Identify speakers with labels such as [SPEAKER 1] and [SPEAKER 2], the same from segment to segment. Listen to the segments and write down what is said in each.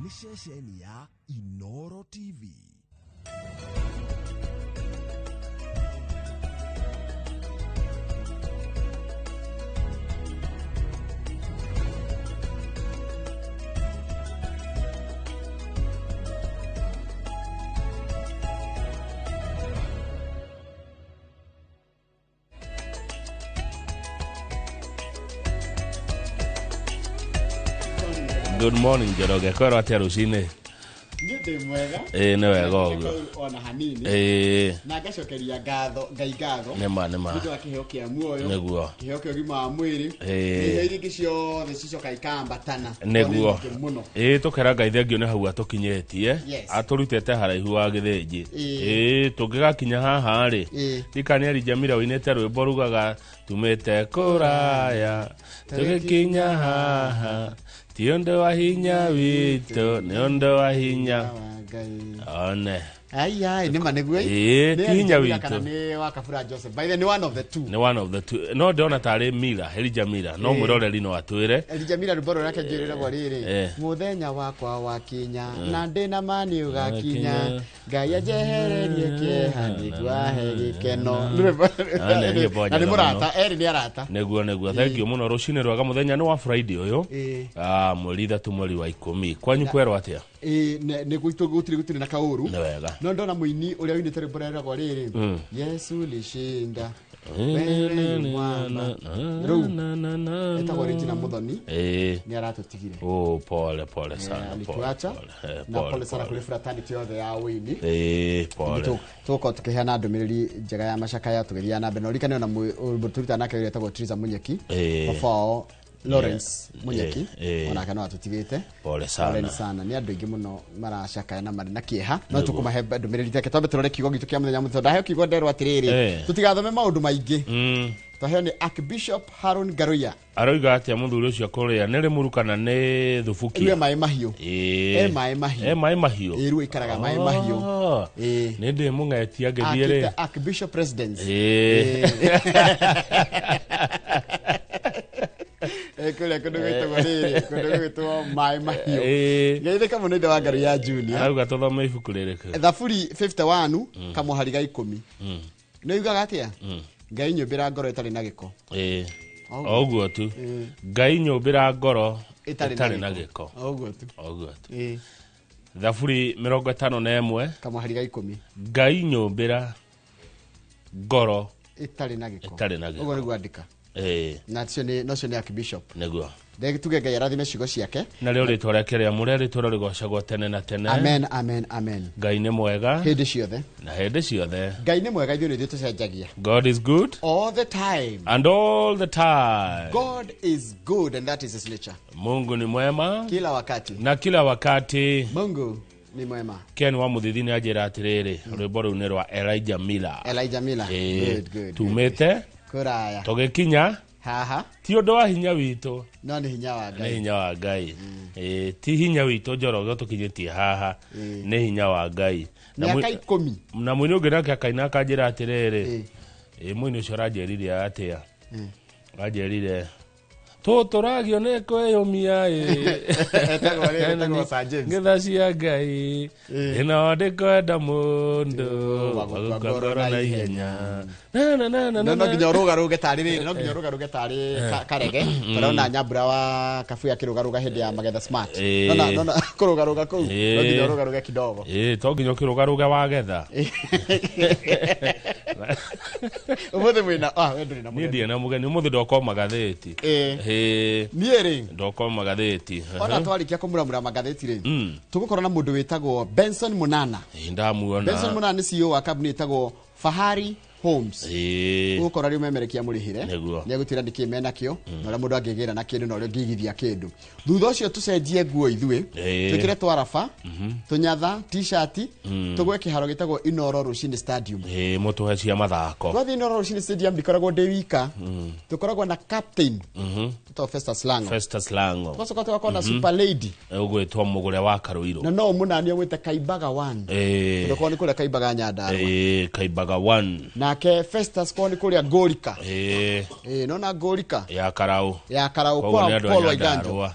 [SPEAKER 1] ni ceceni ya Inoro TV.
[SPEAKER 2] Good morning, Joroge. Kwero atia rucine?
[SPEAKER 3] Nĩ mwega.
[SPEAKER 2] Nĩ wega ũguo.
[SPEAKER 3] Ona hanini. Na ngacokeria ngatho, ngai ngatho.
[SPEAKER 2] Nĩma.
[SPEAKER 3] Nĩ kĩheo kĩa muoyo.
[SPEAKER 2] Nĩguo. Kĩheo
[SPEAKER 3] kĩa ũgima wa mwĩrĩ. Nĩ iringi ciothe cicoka ikambatana.
[SPEAKER 2] Nĩguo. Tũkera ngai thengio nĩ hau atũkinyĩtie. Atũrutĩte haraihu wa gĩthĩnji. Tũngĩgakinya haha rĩ. Ikani Jamila woinete rwĩmbo rugaga tumĩte kũraya. Tũgĩkinya haha. Tiondo wa hinya wito, neondo wa hinya. One.
[SPEAKER 3] Ai, nĩ maneguo.
[SPEAKER 2] Hinya wito.
[SPEAKER 3] Nĩ wa Kabura Joseph. By the way, one of the two.
[SPEAKER 2] Nĩ one of the two. No ndona tare Mila, Elijah Mila. No mwĩroreri no atwĩre.
[SPEAKER 3] Elijah Mila rũboro rake njĩrĩragwo rĩrĩ. Mũthenya wakwa wakinya, na ndĩna mani ũgakinya. Ngai ajehererie kĩeha nĩguo ahe gĩkeno. Nĩ mũrata, eri nĩ arata.
[SPEAKER 2] Nĩguo. Thank you mũno rũcinĩ rwega mũthenya nĩ wa Friday ũyũ. Mweri 3 mweri wa 10. Kwanyu kwerwo atia?
[SPEAKER 3] Nĩ gũtirĩ na kaũru.
[SPEAKER 2] Nĩ wega.
[SPEAKER 3] No ndona mũini ũrĩa wĩinĩte rwĩmbo rĩragwo rĩrĩ. Yesu lishinda. Etagwo Regina Muthoni. Nĩ aratũtigire.
[SPEAKER 2] Pole sana.
[SPEAKER 3] Alituacha. Na pole sana kũrĩ fraternity yothe ya wĩini.
[SPEAKER 2] Pole.
[SPEAKER 3] Tũko tũkĩheana ndũmĩrĩri njega ya macakaya tũgĩthiana na mbere. No rikane ona mũturuta nake ũrĩa etagwo Teresa Munyeki. Baba Lawrence Munyeki ona kana atutigite.
[SPEAKER 2] Pole sana.
[SPEAKER 3] Nĩ andũ aingĩ mũno maracakaya na marĩ na kĩeha. No tũkũmahe ndũmĩrĩri take twambe tũrore kiugo gitu kĩa mũthenya mũthenya. Ndahe kiugo nderwo atĩrĩrĩ. Tũtigathome maũndũ maingĩ. Twaheo nĩ Archbishop Harun Garoya.
[SPEAKER 2] Aroiga atia mũthuri ũcio kũrĩa nĩ rĩmuru kana nĩ thubuki.
[SPEAKER 3] Nĩ maĩ mahiũ.
[SPEAKER 2] Maĩ mahiũ.
[SPEAKER 3] Rĩu ikaraga maĩ mahiũ.
[SPEAKER 2] Nĩ ndĩ mũngetia ngĩthiĩ rĩ.
[SPEAKER 3] Archbishop President. Kule gwĩtagwo rĩrĩ, gwĩtagwo maĩ mahiũ. Geithĩka mũno nĩ wa Garoya Junior.
[SPEAKER 2] Arauga tũthome ibuku rĩrĩkũ.
[SPEAKER 3] Thaburi 51 kamũhari ga 10. Nĩ yugaga atĩa? Ngai nyũmbĩra ngoro itarĩ na gĩko.
[SPEAKER 2] Oguo tu. Ngai nyũmbĩra ngoro itarĩ na gĩko.
[SPEAKER 3] Oguo tu.
[SPEAKER 2] Thaburi 51
[SPEAKER 3] kamũhari ga 10.
[SPEAKER 2] Ngai nyũmbĩra ngoro
[SPEAKER 3] itarĩ na gĩko.
[SPEAKER 2] Oguo
[SPEAKER 3] nĩguo andĩka. Na cio nĩ Archbishop.
[SPEAKER 2] Nĩguo.
[SPEAKER 3] Tuge Ngai arathime ciugo ciake.
[SPEAKER 2] Na rĩo rĩtwa rĩake rĩa mũrĩa rĩtwa rĩgocagwo tene na tene.
[SPEAKER 3] Amen.
[SPEAKER 2] Ngai nĩ mwega.
[SPEAKER 3] Hĩndĩ ciothe.
[SPEAKER 2] Na hĩndĩ ciothe.
[SPEAKER 3] Ngai nĩ mwega ithuĩ nĩ tũcenjagia.
[SPEAKER 2] God is good.
[SPEAKER 3] All the time.
[SPEAKER 2] And all the time.
[SPEAKER 3] God is good and that is his nature.
[SPEAKER 2] Mungu ni mwema.
[SPEAKER 3] Kila wakati.
[SPEAKER 2] Na kila wakati.
[SPEAKER 3] Mungu ni mwema.
[SPEAKER 2] Ken wa muthithini nĩ anjĩra atĩrĩrĩ rwĩmbo rũu nĩ rwa Elijah Mila.
[SPEAKER 3] Good.
[SPEAKER 2] Tumĩte
[SPEAKER 3] kũraya.
[SPEAKER 2] Tũgĩkinya
[SPEAKER 3] haha.
[SPEAKER 2] Ti ũndũ wa hinya witũ.
[SPEAKER 3] No nĩ hinya wa Ngai.
[SPEAKER 2] Nĩ hinya wa Ngai. Ti hinya witũ Njoroge tũkinyĩtie haha. Nĩ hinya wa Ngai.
[SPEAKER 3] Mĩaka 10.
[SPEAKER 2] Na mũini ũngĩ nake akaina akanjĩra atĩrĩrĩ. Mũini ũcio aranjĩrire atĩa. Anjĩrire tũragio nĩ kwĩyũmia
[SPEAKER 3] etagwo Sergeant.
[SPEAKER 2] Ngitha cia Ngai ĩno ndĩkwenda mũndũ wagũkongoro na ihenya.
[SPEAKER 3] No nginya ũrũgarũge tarĩ rĩrĩ, no nginya ũrũgarũge tarĩ Karege. Tũrona Nyambura wa Kabuya kĩrũgarũga hĩndĩ ya Magetha Smart. No kũrũgarũga kũu no nginya ũrũgarũge kidogo.
[SPEAKER 2] To nginya ũkĩrũgarũge wagetha.
[SPEAKER 3] Ũmũthĩ mwĩna ndũrĩ na
[SPEAKER 2] mũgeni. Niĩ na mũgeni ũmũthĩ ndoka magathĩti.
[SPEAKER 3] Niĩ rĩ
[SPEAKER 2] ndoka magathĩti.
[SPEAKER 3] Ona twarĩkia kũmuramura magathĩti rĩ. Tũgũkorwo na mũndũ wĩtagwo Benson Munana.
[SPEAKER 2] Ndamuona.
[SPEAKER 3] Benson Munana nĩ CEO wa kambuni ĩtagwo Fahari Homes. Ũgũkora rĩu memerekia mũrĩhire. Nĩ egũtira ndĩkĩme nakĩo. Na ũrĩa mũndũ angĩgĩra na kĩndũ na ũrĩa ũngĩigithia kĩndũ. Thutha ũcio tũcenjie nguo ithuĩ. Twĩkĩre twaraba. Tũnyatha t-shirt. Tũgwe kĩharo gĩtagwo Inoro Rushini Stadium.
[SPEAKER 2] Mũtũhe cia mathako.
[SPEAKER 3] Twathiĩ Inoro Rushini Stadium ndikoragwo ndĩ wika. Tũkoragwo na captain. Tũtagwo Festus Lango. Tũgacoka tũgakorwo na super lady.
[SPEAKER 2] Ũgwĩtwo mũgũre wa Karũirũ.
[SPEAKER 3] Na no mũnani ũgwĩte Kaibaga 1. Tũkoragwo nĩ kũrĩa Kaibaga Nyandarua.
[SPEAKER 2] Kaibaga 1.
[SPEAKER 3] Nake Festus kwa ni kuria Ngorika. No na Ngorika.
[SPEAKER 2] Ya Karau
[SPEAKER 3] kwa Paul Waiganjo.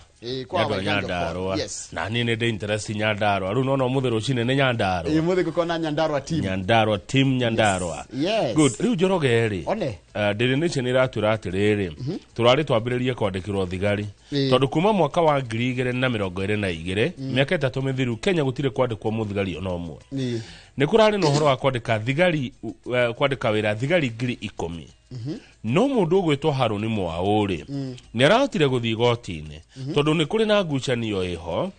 [SPEAKER 2] kwa Nyandarua na ni ne interest Nyandarua aru no muthero cine ne Nyandarua
[SPEAKER 3] muthi gukona Nyandarua team
[SPEAKER 2] Nyandarua good riu Njoroge ri Daily Nation iratura atiriri turari twambiririe kwandikirwo thigari tondu kuma mwaka wa 2022 miaka 3 mithiru Kenya gutire kwandikwo muthigari ono mwe ni kurari no horo wa kwandika thigari kwandika wira thigari 10,000 no mundu gwitwo Haruni Mwauri ni aratire guthii gotine tondu ni kuri na ngucanio iho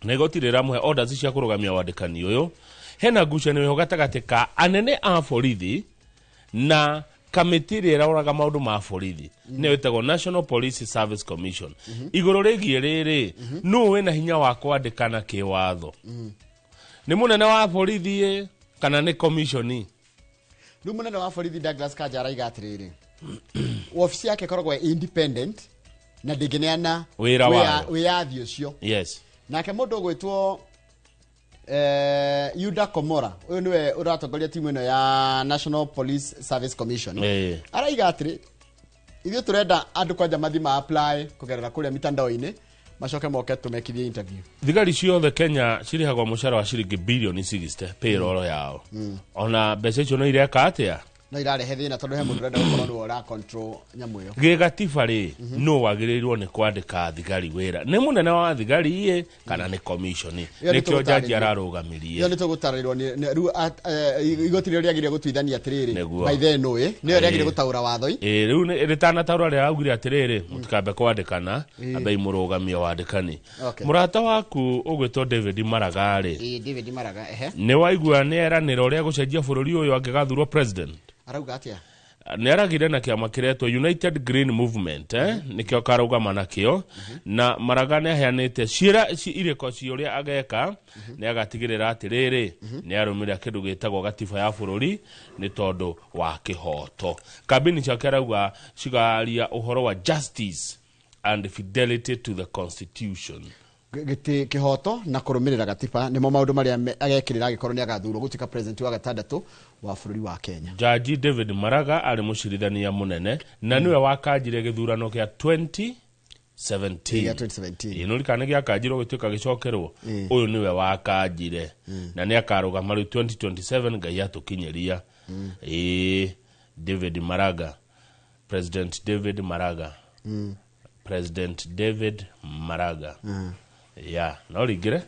[SPEAKER 2] na igotire ramwe orders cia kurugamia wandikani uyu hena ngucanio iho gatagati ka anene a borithi na kamiti irauraga maundu ma borithi ne wetagwo National Police Service Commission iguru rigie riri no wena hinya wa kwandikana kiwatho ni munene wa borithi kana ni commissioni
[SPEAKER 3] Riu munene wa borithi Douglas Kanja araiga atiriri ofisi yake koragwo independent na ndigeneana wiyathi ucio nake mundu gwitwo Yuda Komora uyu niwe uratongoria timu ino ya National Police Service Commission araiga atiri ithio turenda andu kwanja mathima apply kugerera kuria mitandao-ini macoke moke tumekithie interview
[SPEAKER 2] thigari ciothe Kenya cirihagwo mushara wa ciringi bilioni 60 payroll yao ona mbeca icio no ireka atia
[SPEAKER 3] no irarehe thina tondu he mundu renda gukorwo ni ora control nyamu iyo
[SPEAKER 2] gigatiba ri no wagirirwo ni kwandika thigari wira ni munene wa thigari ye kana ni commission ni kio jaji ararugamirie
[SPEAKER 3] yo ni tugutarirwo ni riu igotire riagire gutwithania atiriri by then no ni riagire gutaura watho
[SPEAKER 2] riu ni ritana taura ria augire atiriri mutikambe kwandikana abai murugamia wandikani murata waku ugwitwo David Maraga ri
[SPEAKER 3] David Maraga
[SPEAKER 2] ni waigua ni eraniro ria gucenjia bururi uyu angigathurwo president
[SPEAKER 3] arauga atia
[SPEAKER 2] ni aragire na kiama kiretwo United Green Movement nikio karugama nakio na Maraga ne aheanite ciira iriko ciuria ageka ni agatigirira atiriri ni arumira kindu gitagwo gatiba ya bururi ni tondu wa kihoto kabini ciake arauga cigaria uhoro wa justice and fidelity to the constitution
[SPEAKER 3] giti kihoto na kurumirira gatiba nimo maundu maria agekirira agikorwo ni agathurwo gutika president wa gatandatu wa bururi wa Kenya
[SPEAKER 2] Jaji David Maraga ari mucirithania munene na niwe wakanjire githurano kia 2017 ino likane gya kanjiro gutuika gicokerwo uyu niwe wakanjire na ni akaruga riu 2027 ngai atukinyeria David Maraga President David Maraga President David Maraga ya no rigire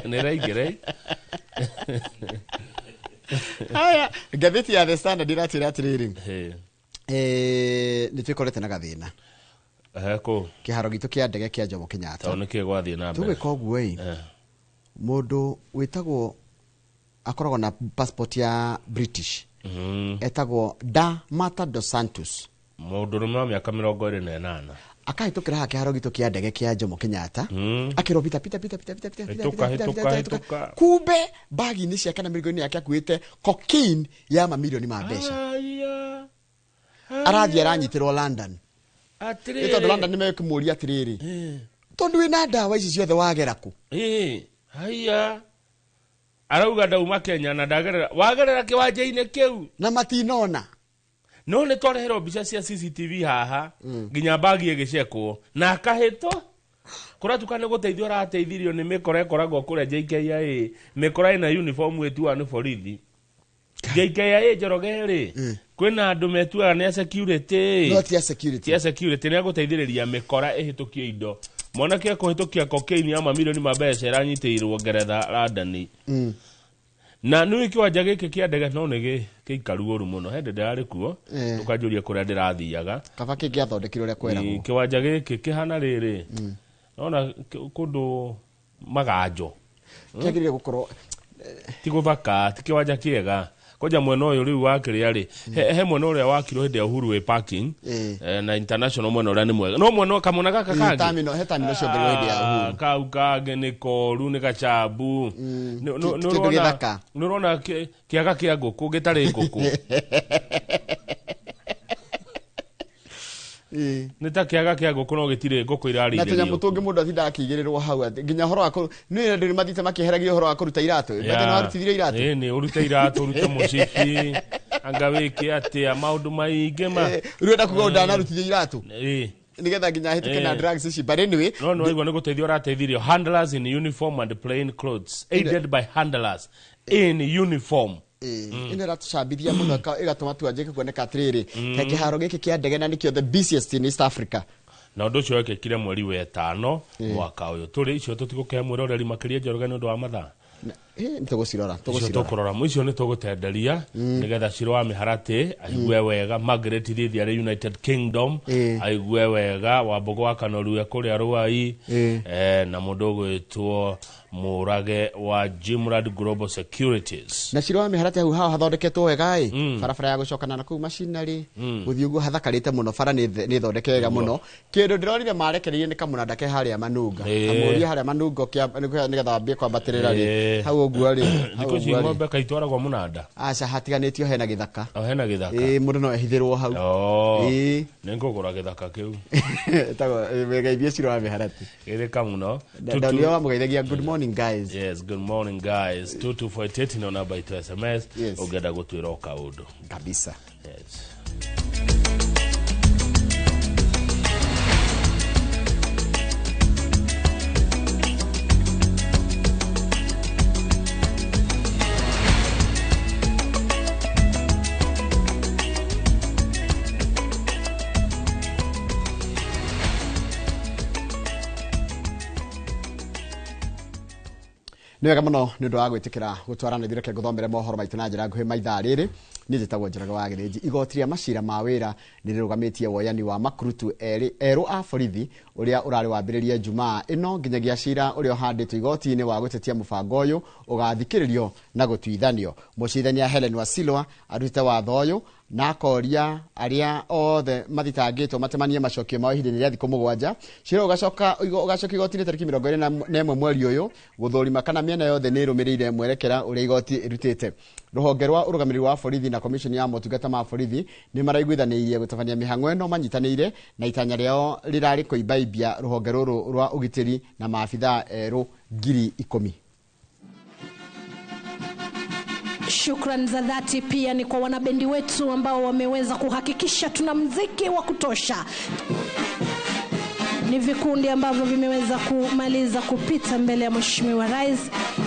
[SPEAKER 2] neraigire
[SPEAKER 3] haya gazeti ya The Standard iratira atiriri ni twikorete na gathina
[SPEAKER 2] ko
[SPEAKER 3] kiharo gitu kia ndege kia Jomo Kenyatta
[SPEAKER 2] tone ke gwathie na mbere
[SPEAKER 3] tugwe koguo mundu witagwo akoragwo na passport ya British etagwo Da Mata dos Santos
[SPEAKER 2] mundu rume wa miaka 28
[SPEAKER 3] akaitukira hake haro gitu kia ndege kia Jomo Kenyatta akiro pita kumbe bagi ni ciake na mirigo-ini yake akuite cocaine ya mamilioni ma mbeca arathie aranyitirwo London atiriri ito London nimekumuria atiriri tondu wina ndawa ici ciothe wagera ku
[SPEAKER 2] haya arauga ndauma Kenya na ndagerera wagerera kiwanja-ini kiu
[SPEAKER 3] na matinona
[SPEAKER 2] no ne twarehero mbica cia CCTV haha nginya bagi igicekwo na akahito kuratukane guteithio arateithirio ni mikora ekoragwo kuria JKIA mikora ina uniform wetu ni borithi JKIA Njoroge kwina andu metuaga ni security
[SPEAKER 3] not ya security
[SPEAKER 2] ya security ni aguteithiriria mikora ihitukio indo mwanake akuhitukia cocaine ya mamilioni ma mbeca iranyitirwo Ngeretha London na nui kiwanja giki kia ndege no nigi kiikaru uru muno hende ndari kuo tukanjuria kuria ndirathiaga
[SPEAKER 3] kaba kiki athondekirwo ria kweragwo
[SPEAKER 2] kiwanja giki kihana riri nona kundu maganjo
[SPEAKER 3] kiagirire gukorwo
[SPEAKER 2] ti guthaka ti kiwanja kiega koja mwena uyu riu wakiria ri he mwena uria wakirwo hindi ya Uhuru Way parking na international mwena uria ni mwega no mwena kamuna gaka kangi
[SPEAKER 3] terminal ciongererwo hindi ya Uhuru
[SPEAKER 2] kau kangi ni koru ni gachabu nurona kiaga kia nguku gitari nguku nita kiaga kia nguku no gitire nguku irari
[SPEAKER 3] na tunya mutungi mundu athinda akigirirwo hau ati nginya horo akuru ni ndi mathite makiheragia horo akuruta iratu bete no arutithire iratu
[SPEAKER 2] ni urute iratu urute mucibi anga wiki ati maundu maingi ma
[SPEAKER 3] ruenda kuga ndana arutithire iratu nigetha nginya hituke na drugs ici. But anyway,
[SPEAKER 2] no igwa nĩ gũteithio rateithirio handlers in uniform and plain clothes aided by handlers in uniform.
[SPEAKER 3] Ino ratucambithia muno igatuma tuanjike kuoneka atiriri ta kiharo giki kia ndege na nikio the busiest in East Africa.
[SPEAKER 2] Na undu ucio wekekire mweri wa 5 mwaka uyu turi icio tutigukea mwiroreri makiria njoroga ni undu wa mathaa
[SPEAKER 3] nitugocirora
[SPEAKER 2] tukurora muicio ni tugutenderia nigetha ciro wa miharati aigue wega Margaret Thithi ari United Kingdom aigue wega Wambugu wa Kanoru kuria Ruai na mundu gwitwo Murage wa Jimrad Global Securities.
[SPEAKER 3] Na ciro wa miharati hau hathondeketwo wega barabara ya gucokana na kuu machinery guthiugu hathakarite muno bara ni thondeke wega muno. Kindu ndirorire marekereirie ni kamunanda ke haria Manunga amuria haria Manunga kia nigetha wambie kwambatirira ri hau uguo ri
[SPEAKER 2] ndiko ci ngombe kaitwaragwo munanda
[SPEAKER 3] aca hatiganitio hena githaka
[SPEAKER 2] hena githaka
[SPEAKER 3] mundu no ehithirwo hau
[SPEAKER 2] ningugura githaka kiu
[SPEAKER 3] tago wegeithie ciro wa miharati
[SPEAKER 2] iri kamuno
[SPEAKER 3] ndio wa mugeithagia good morning guys.
[SPEAKER 2] Yes, good morning guys. 2248 no namba itu SMS ugenda gutwira kaundu
[SPEAKER 3] kabisa.
[SPEAKER 2] Yes.
[SPEAKER 3] Ni wega muno ni undu wa gwitikira gutwarana ithire ke guthomere mohoro maitu na njira nguhi maitha riri ni njitagwo Njoroge wa Githinji. Igoti ria macira ma wira ni rirugamitie woyani wa makurutu eru a borithi uria urari wambiririe Jumaa ino nginyagia cira uria uhanditwo igoti-ini wa gutetia mubango uyu ugathikiririo na gutuithanio. Mucirithania Helen Wasilwa arutite watho uyu na koria aria othe mathitangitwo matemanie macokio mao ihinda ria thikũ 7 cira ugacoka igoti-ini tariki 21 mweri uyu guthurima kana miena yothe ni irumirire mwerekera uria igoti irutite. Ruhonge rwa urugamiriri wa borithi na commission ya motungata ma borithi ni maraiguithanirie gutabania mihang'o ino manyitanire na itanya riao rirari kuibaibia ruhonge ruru rwa ugitiri na maafitha eru 10,000.
[SPEAKER 4] Shukrani za dhati pia ni kwa wanabendi wetu ambao wameweza kuhakikisha tuna muziki wa kutosha. Ni vikundi ambavyo vimeweza kumaliza kupita mbele ya Mheshimiwa Rais,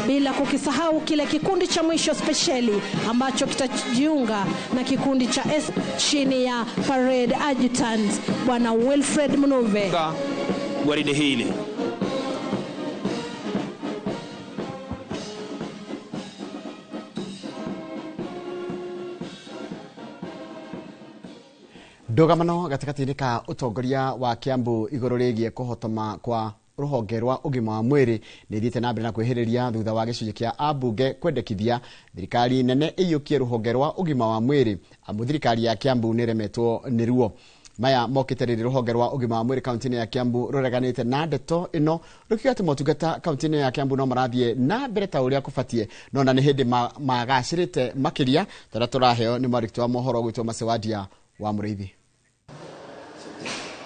[SPEAKER 4] bila kukisahau kile kikundi cha mwisho speciali ambacho kitajiunga na kikundi cha S chini ya Parade Adjutant Bwana Wilfred Munuve.
[SPEAKER 5] Gwaride hili
[SPEAKER 3] Ndogamano gatakati-ini ka utongoria wa Kiambu iguru rigie kuhotoma kwa ruhonge rwa ugima wa mwiri ni thiite na mbere na kwihiriria thutha wa gicunji kia ambunge kwendekithia thirikari nene iyukie ruhonge rwa ugima wa mwiri amu thirikari ya Kiambu ni remetwo ni ruo. Maya mokite riri ruhonge rwa ugima wa mwiri kaunti-ini ya Kiambu rureganite na ndeto ino rukiuga ati motungata kaunti-ini ya Kiambu no marathie na mbere ta uria kubatie no na ni hindi magacirite makiria tara turaheo ni marikitwa mohoro gwitwo Macewadia wa Muriithi.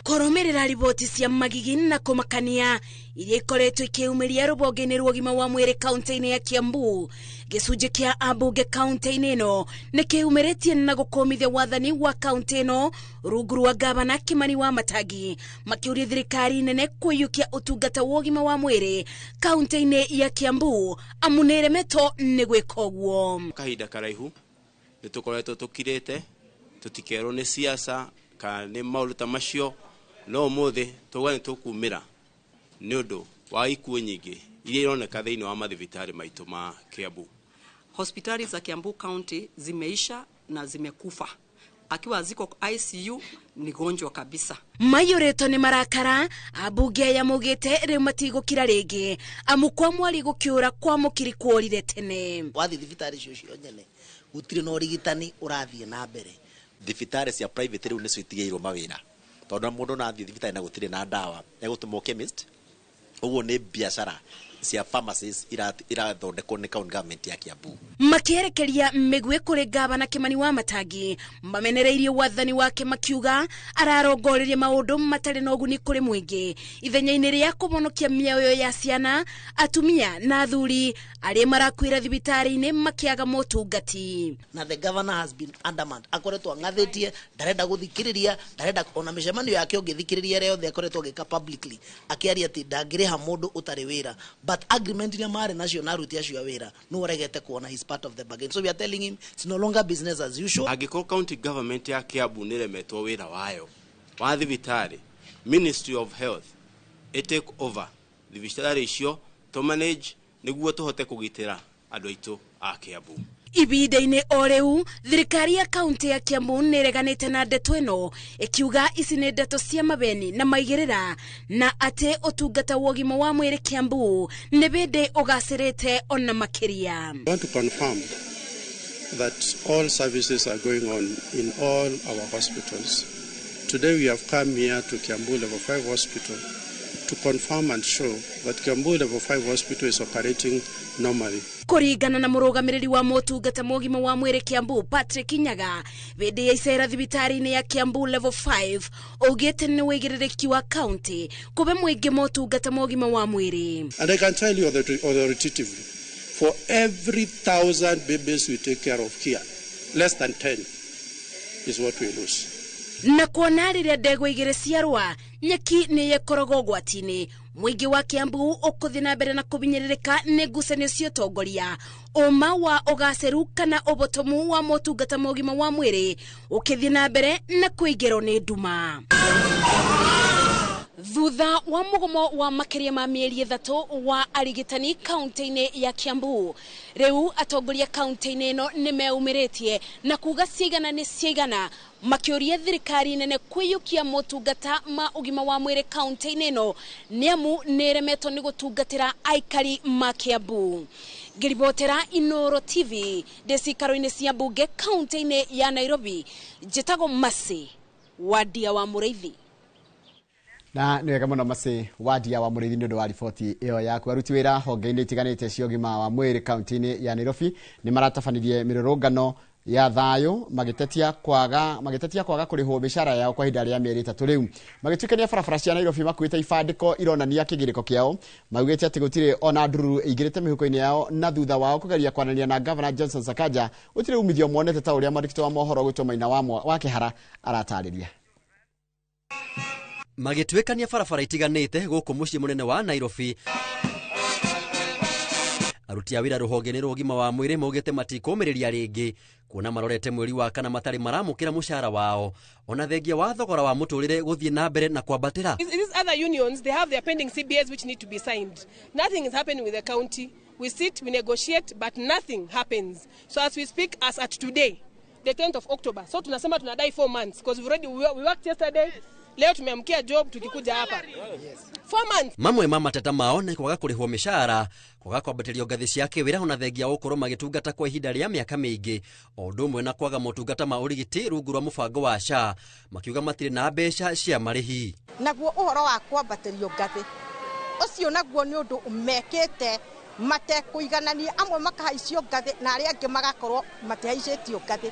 [SPEAKER 6] Koromerera riboti cia magigini na kumakania iria ikoretwo ikiumiria rubonge-ini rwa ugima wa mwiri kaunti-ini ya Kiambu. Gicunji kia ambunge kaunti-ini ino ni kiumiritie na gukomithia wathani wa kaunti ino rungu rwa gavana Kimani wa Matagi makiuria thirikari nene kuyukia utungata wa ugima wa mwiri kaunti-ini ya Kiambu amu niremetwo ni gwika uguo.
[SPEAKER 5] Kahinda karaihu nitukoretwo tukirite tutikerwo ni siasa ka ni mauluta macio no mothe tugani tukumira ni undu wa ikuo nyingi iria ironeka thiini wa mathibitari maitu ma Kiambu.
[SPEAKER 7] Hospitali za Kiambu County zimeisha na zimekufa. Akiwa ziko ICU ni gonjwa kabisa.
[SPEAKER 6] Mayoreto ni marakara abunge ya mugite riu matigukira ringi amu kwa mwari gukiura kwa mukiri kuorire tene.
[SPEAKER 8] Wathi thibitari cio nyene gutire no rigitani urathie na mbere.
[SPEAKER 9] Thibitari cia private riu nicio itigeirwo mawira tondu mundu na thibitari na gutire na dawa egutuma chemist uguo ni biashara cia pharmacies irathondekwo nĩ county government ya Kiambu.
[SPEAKER 6] Makierekeria migwe kuri gavana Kimani Wamatangi mamenereirie wathani wake makiuga ararongoreria maundu matari na uguni kuri mwingi ithenya-ini ria kubonokia mioyo ya ciana, atumia na athuri aria marakwira thibitari-ini makiaga motungati.
[SPEAKER 8] Na the governor has been adamant akoretwo ngathetie ndarenda guthikiriria, ndarenda ona micemanio yake ungithikiriria reo the akoretwo gika publicly akiaria ati ndangiriha mundu utari wira, but agreement iria mari nacio na ruti acio wira no uregete kuona his part of the bargain. So we are telling him it's no longer business as usual.
[SPEAKER 5] Agiko county government ya Kiambu niremetwo wira wayo wa thibitari, Ministry of Health take over thibitari icio to manage niguo tuhote kugitira andu aitu a Kiambu.
[SPEAKER 6] Ibida-ini o riu thirikari ya kaunti ya Kiambu nireganite na ndeto ino ikiuga ici ni ndeto cia mabeni na maigirira na ate utungata wa ugima wa mwiri Kiambu ni bindi ugacirite ona makiria.
[SPEAKER 10] I want to confirm that all services are going on in all our hospitals. Today we have come here to Kiambu Level 5 Hospital to confirm and show that Kiambu Level 5 Hospital is operating normally.
[SPEAKER 6] Kuringana na murugamiriri wa motungata mogima wa mwiri Kiambu Patrick Nyaga, bindi ya icera thibitari-ini ya Kiambu Level 5 ugite ni wigiririki wa county kube mwingi motungata mogima wa mwiri.
[SPEAKER 10] And I can tell you authoritatively, for every 1,000 babies we take care of here, less than 10 is what we lose.
[SPEAKER 6] Na kuona riria ndegwa igire ciarwa nyeki ni yekorogo gwatini mwingi wa Kiambu ukuthi na mbere na kubinyiririka ni ngucanio cia utongoria uma wa ugaceru kana ubotomu wa motungata mogima wa mwiri ukithi na mbere na kuigirwo ni nduma. Thutha wa mugomo wa makiria ma mieri 3 wa arigitani kaunti-ini ya Kiambu, riu atongoria kaunti-ini ino ni meumiritie na kuga ciigana ni ciigana makiuria thirikari nene kwiyukia motungata ma ugima wa mwiri kaunti-ini ino niamu niremetwo ni gutungatira aikari ma Kiambu. Ngiribotera Inoro TV desikaro-ini cia bunge kaunti-ini ya Nairobi, njitago Masi Wadia wa Mureithi.
[SPEAKER 3] Na ni wega muno Masi Wadia wa Mureithi nĩ ũndũ wa riboti ĩyo yaku. Aruti wĩra honge-inĩ itiganĩte cia ũgima wa mwĩrĩ kaunti-inĩ ya Nairobi nĩ maratabanirie mĩrũrũngano ya thayo magitetia kwaga kũrĩhwo mĩcara yao kwa ihinda rĩa mĩeri 3 rĩu. Magĩtuĩkania barabara cia Nairobi makuĩte ibandĩko ironania kĩgirĩko kĩao, maugĩte atĩ gũtirĩ ona ndururu ĩingĩrĩte mĩhuko-inĩ yao, na thutha wao kũgeria kwaranĩria na Governor Johnson Sakaja gũtirĩ umithio monete ta ũrĩa mwandĩki wa mohoro gwĩtwo Maina wa Kĩhara aratarĩria.
[SPEAKER 11] Magĩtuĩkania barabara itiganĩte gũkũ mũciĩ mũnene wa Nairobi, aruti a wĩra rũhonge-inĩ rwa ũgima wa mwĩrĩ maugĩte matikũmĩrĩria rĩngĩ kuona marorete mweri wa kana matarĩ maramũkĩra mũcara wao ona thengia wa thogora wa mũtũrĩre gũthiĩ na mbere na kwambatĩra.
[SPEAKER 12] These other unions, they have their pending CBAs which need to be signed. Nothing is happening with the county. We sit, we negotiate, but nothing happens. So as we speak, as at today, the 10th of October, so tunasema tunadai 4 months because we worked yesterday. Leo tumeamkia job tukikuja hapa. 4 months.
[SPEAKER 11] Mamwe mama mateta mao ni kwaga kũrĩhwo mĩcara, kwaga kwambatĩrio ngathĩ cia kĩwĩra ona thengia gũkorwo magĩtungata kwa ihinda rĩa mĩaka mĩingĩ, o ũndũ ũmwe na kwaga motungata ma ũrigiti rungu rwa mũbango wa SHA, makiuga matirĩ na mbeca cia marĩhi.
[SPEAKER 13] Naguo ũhoro wa kwambatĩrio ngathĩ ũcio naguo nĩ ũndũ umekĩte matekũiganania, amwe makahaicio ngathĩ na arĩa angĩ magakorwo matihaicĩtio ngathĩ.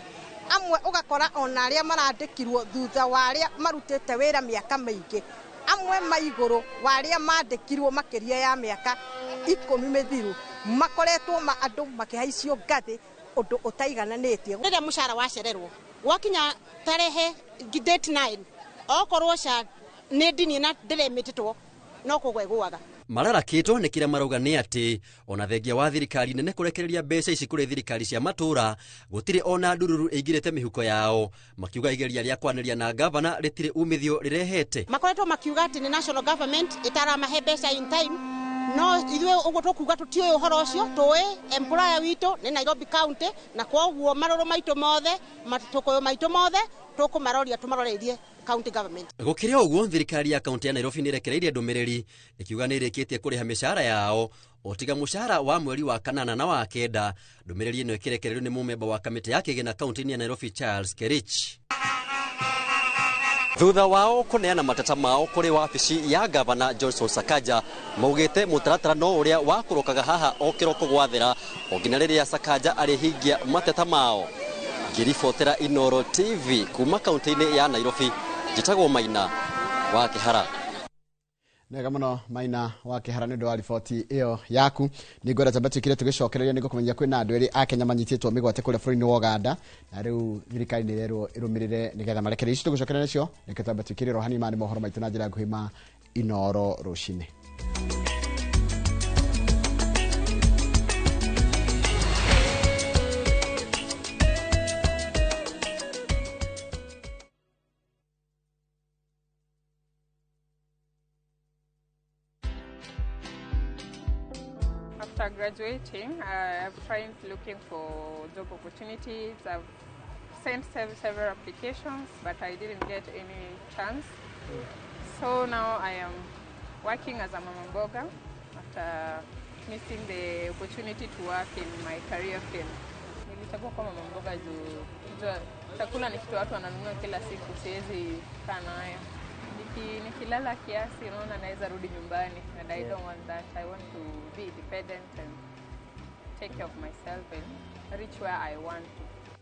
[SPEAKER 13] Amwe ugakora ona aria marandikirwo thutha wa aria marutite wira miaka maingi, amwe maiguru wa aria mandikirwo makiria ya miaka 10 mithiru makoretwo andu makihaicio ngathi undu utaigananitie. Rĩrĩa mũcara wacererwo wakinya tarehe date 9 okorwo SHA nĩ ndini na ndĩremitĩtwo no kũgwegwaga.
[SPEAKER 11] Mararakĩtwo nĩ kĩrĩa marauga nĩ atĩ ona thengia wa thirikari nene kũrekereria mbeca ici kũrĩ thirikari cia matũra gũtirĩ ona ndururu ĩingĩrĩte mĩhuko yao, makiuga igeria rĩa kwanĩria na gavana rĩtirĩ umithio rĩrehete.
[SPEAKER 13] Makoretwo makiuga atĩ nĩ national government itaramahe mbeca in time, no ithuĩ ũguo tũkuga tũtiũĩ ũhoro ũcio, tũĩ employer witũ nĩ Nairobi County, na kwoguo marũrũ maitũ mothe matũkũyũ maitũ mothe tũkũmaroria tũmaroreirie county government.
[SPEAKER 11] Gũkĩrĩ ũguo thirikari ya kaunti ya Nairobi nĩrekereirie ndũmĩrĩri ikiuga nĩ ĩrĩkĩtie kũrĩha mĩcara yao otiga mũcara wa mweri wa kanana na wa kenda. Ndũmĩrĩri ĩno ĩkĩrekererio nĩ mũmemba wa kamĩtĩ ya kĩgĩna kaunti ya Nairobi Charles Kerich. Thutha wao kuneana mateta mao kuri wabici ya gavana Johnson Sakaja maugite mutaratara no uria wakurukaga haha okiroko gwathira ogina riria Sakaja ari hingia mateta mao. Ngiribotera Inoro TV kuma kaunti-ini ya Nairobi, njitagwo Maina wa Kihara.
[SPEAKER 3] Nega muno Maina wa Kihara nĩ ndwa riboti iyo yaku. Nĩ ngwenda tambatu kire tugicokereria nĩguo kumenya kwĩna andũ erĩ a Kenya manyitĩtwo mĩgwate kũrĩa bũrũri-inĩ wa Uganda, na rĩu thirikari nĩ ĩrerwo ĩrũmĩrĩre nĩgetha marekererio. Ici tũgũcokereria cio nĩkĩo tambatu kire rohani ma nĩ mohoro maitũ na njĩra nguhĩ ma Inoro rũcinĩ.
[SPEAKER 14] After graduating, I have friends looking for job opportunities. I've sent several applications, but I didn't get any chance. So now I am working as a mama mboga after missing the opportunity to work in my career field. Nilichagua kwa mama mboga juu chakula ni kitu watu wananunua kila siku, siwezi kaa nayo. Nikilala kiasi naona naweza rudi nyumbani, and I don't want that. I want to be independent and take care of myself and reach where I want to.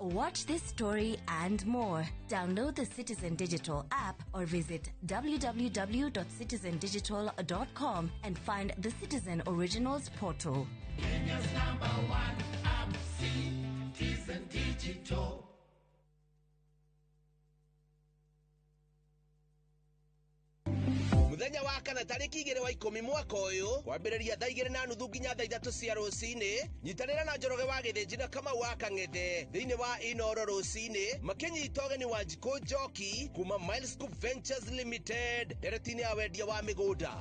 [SPEAKER 15] Watch this story and more. Download the Citizen Digital app or visit www.citizendigital.com and find the Citizen Originals portal.
[SPEAKER 1] Kenya's #1 app, Citizen Digital.
[SPEAKER 16] Muthenya wa kana tariki 2 wa 10 mwaka uyu kwambiriria thaa 2:30 nginya thaa 3 cia rucini, nyitanira na Njoroge wa Githinji na Kamau wa Kang'ethe thiini wa Inoro rucini makinyita ugeni wa Njiko Njoki kuma Milescope Ventures Limited nderetini ya wendia wa migunda.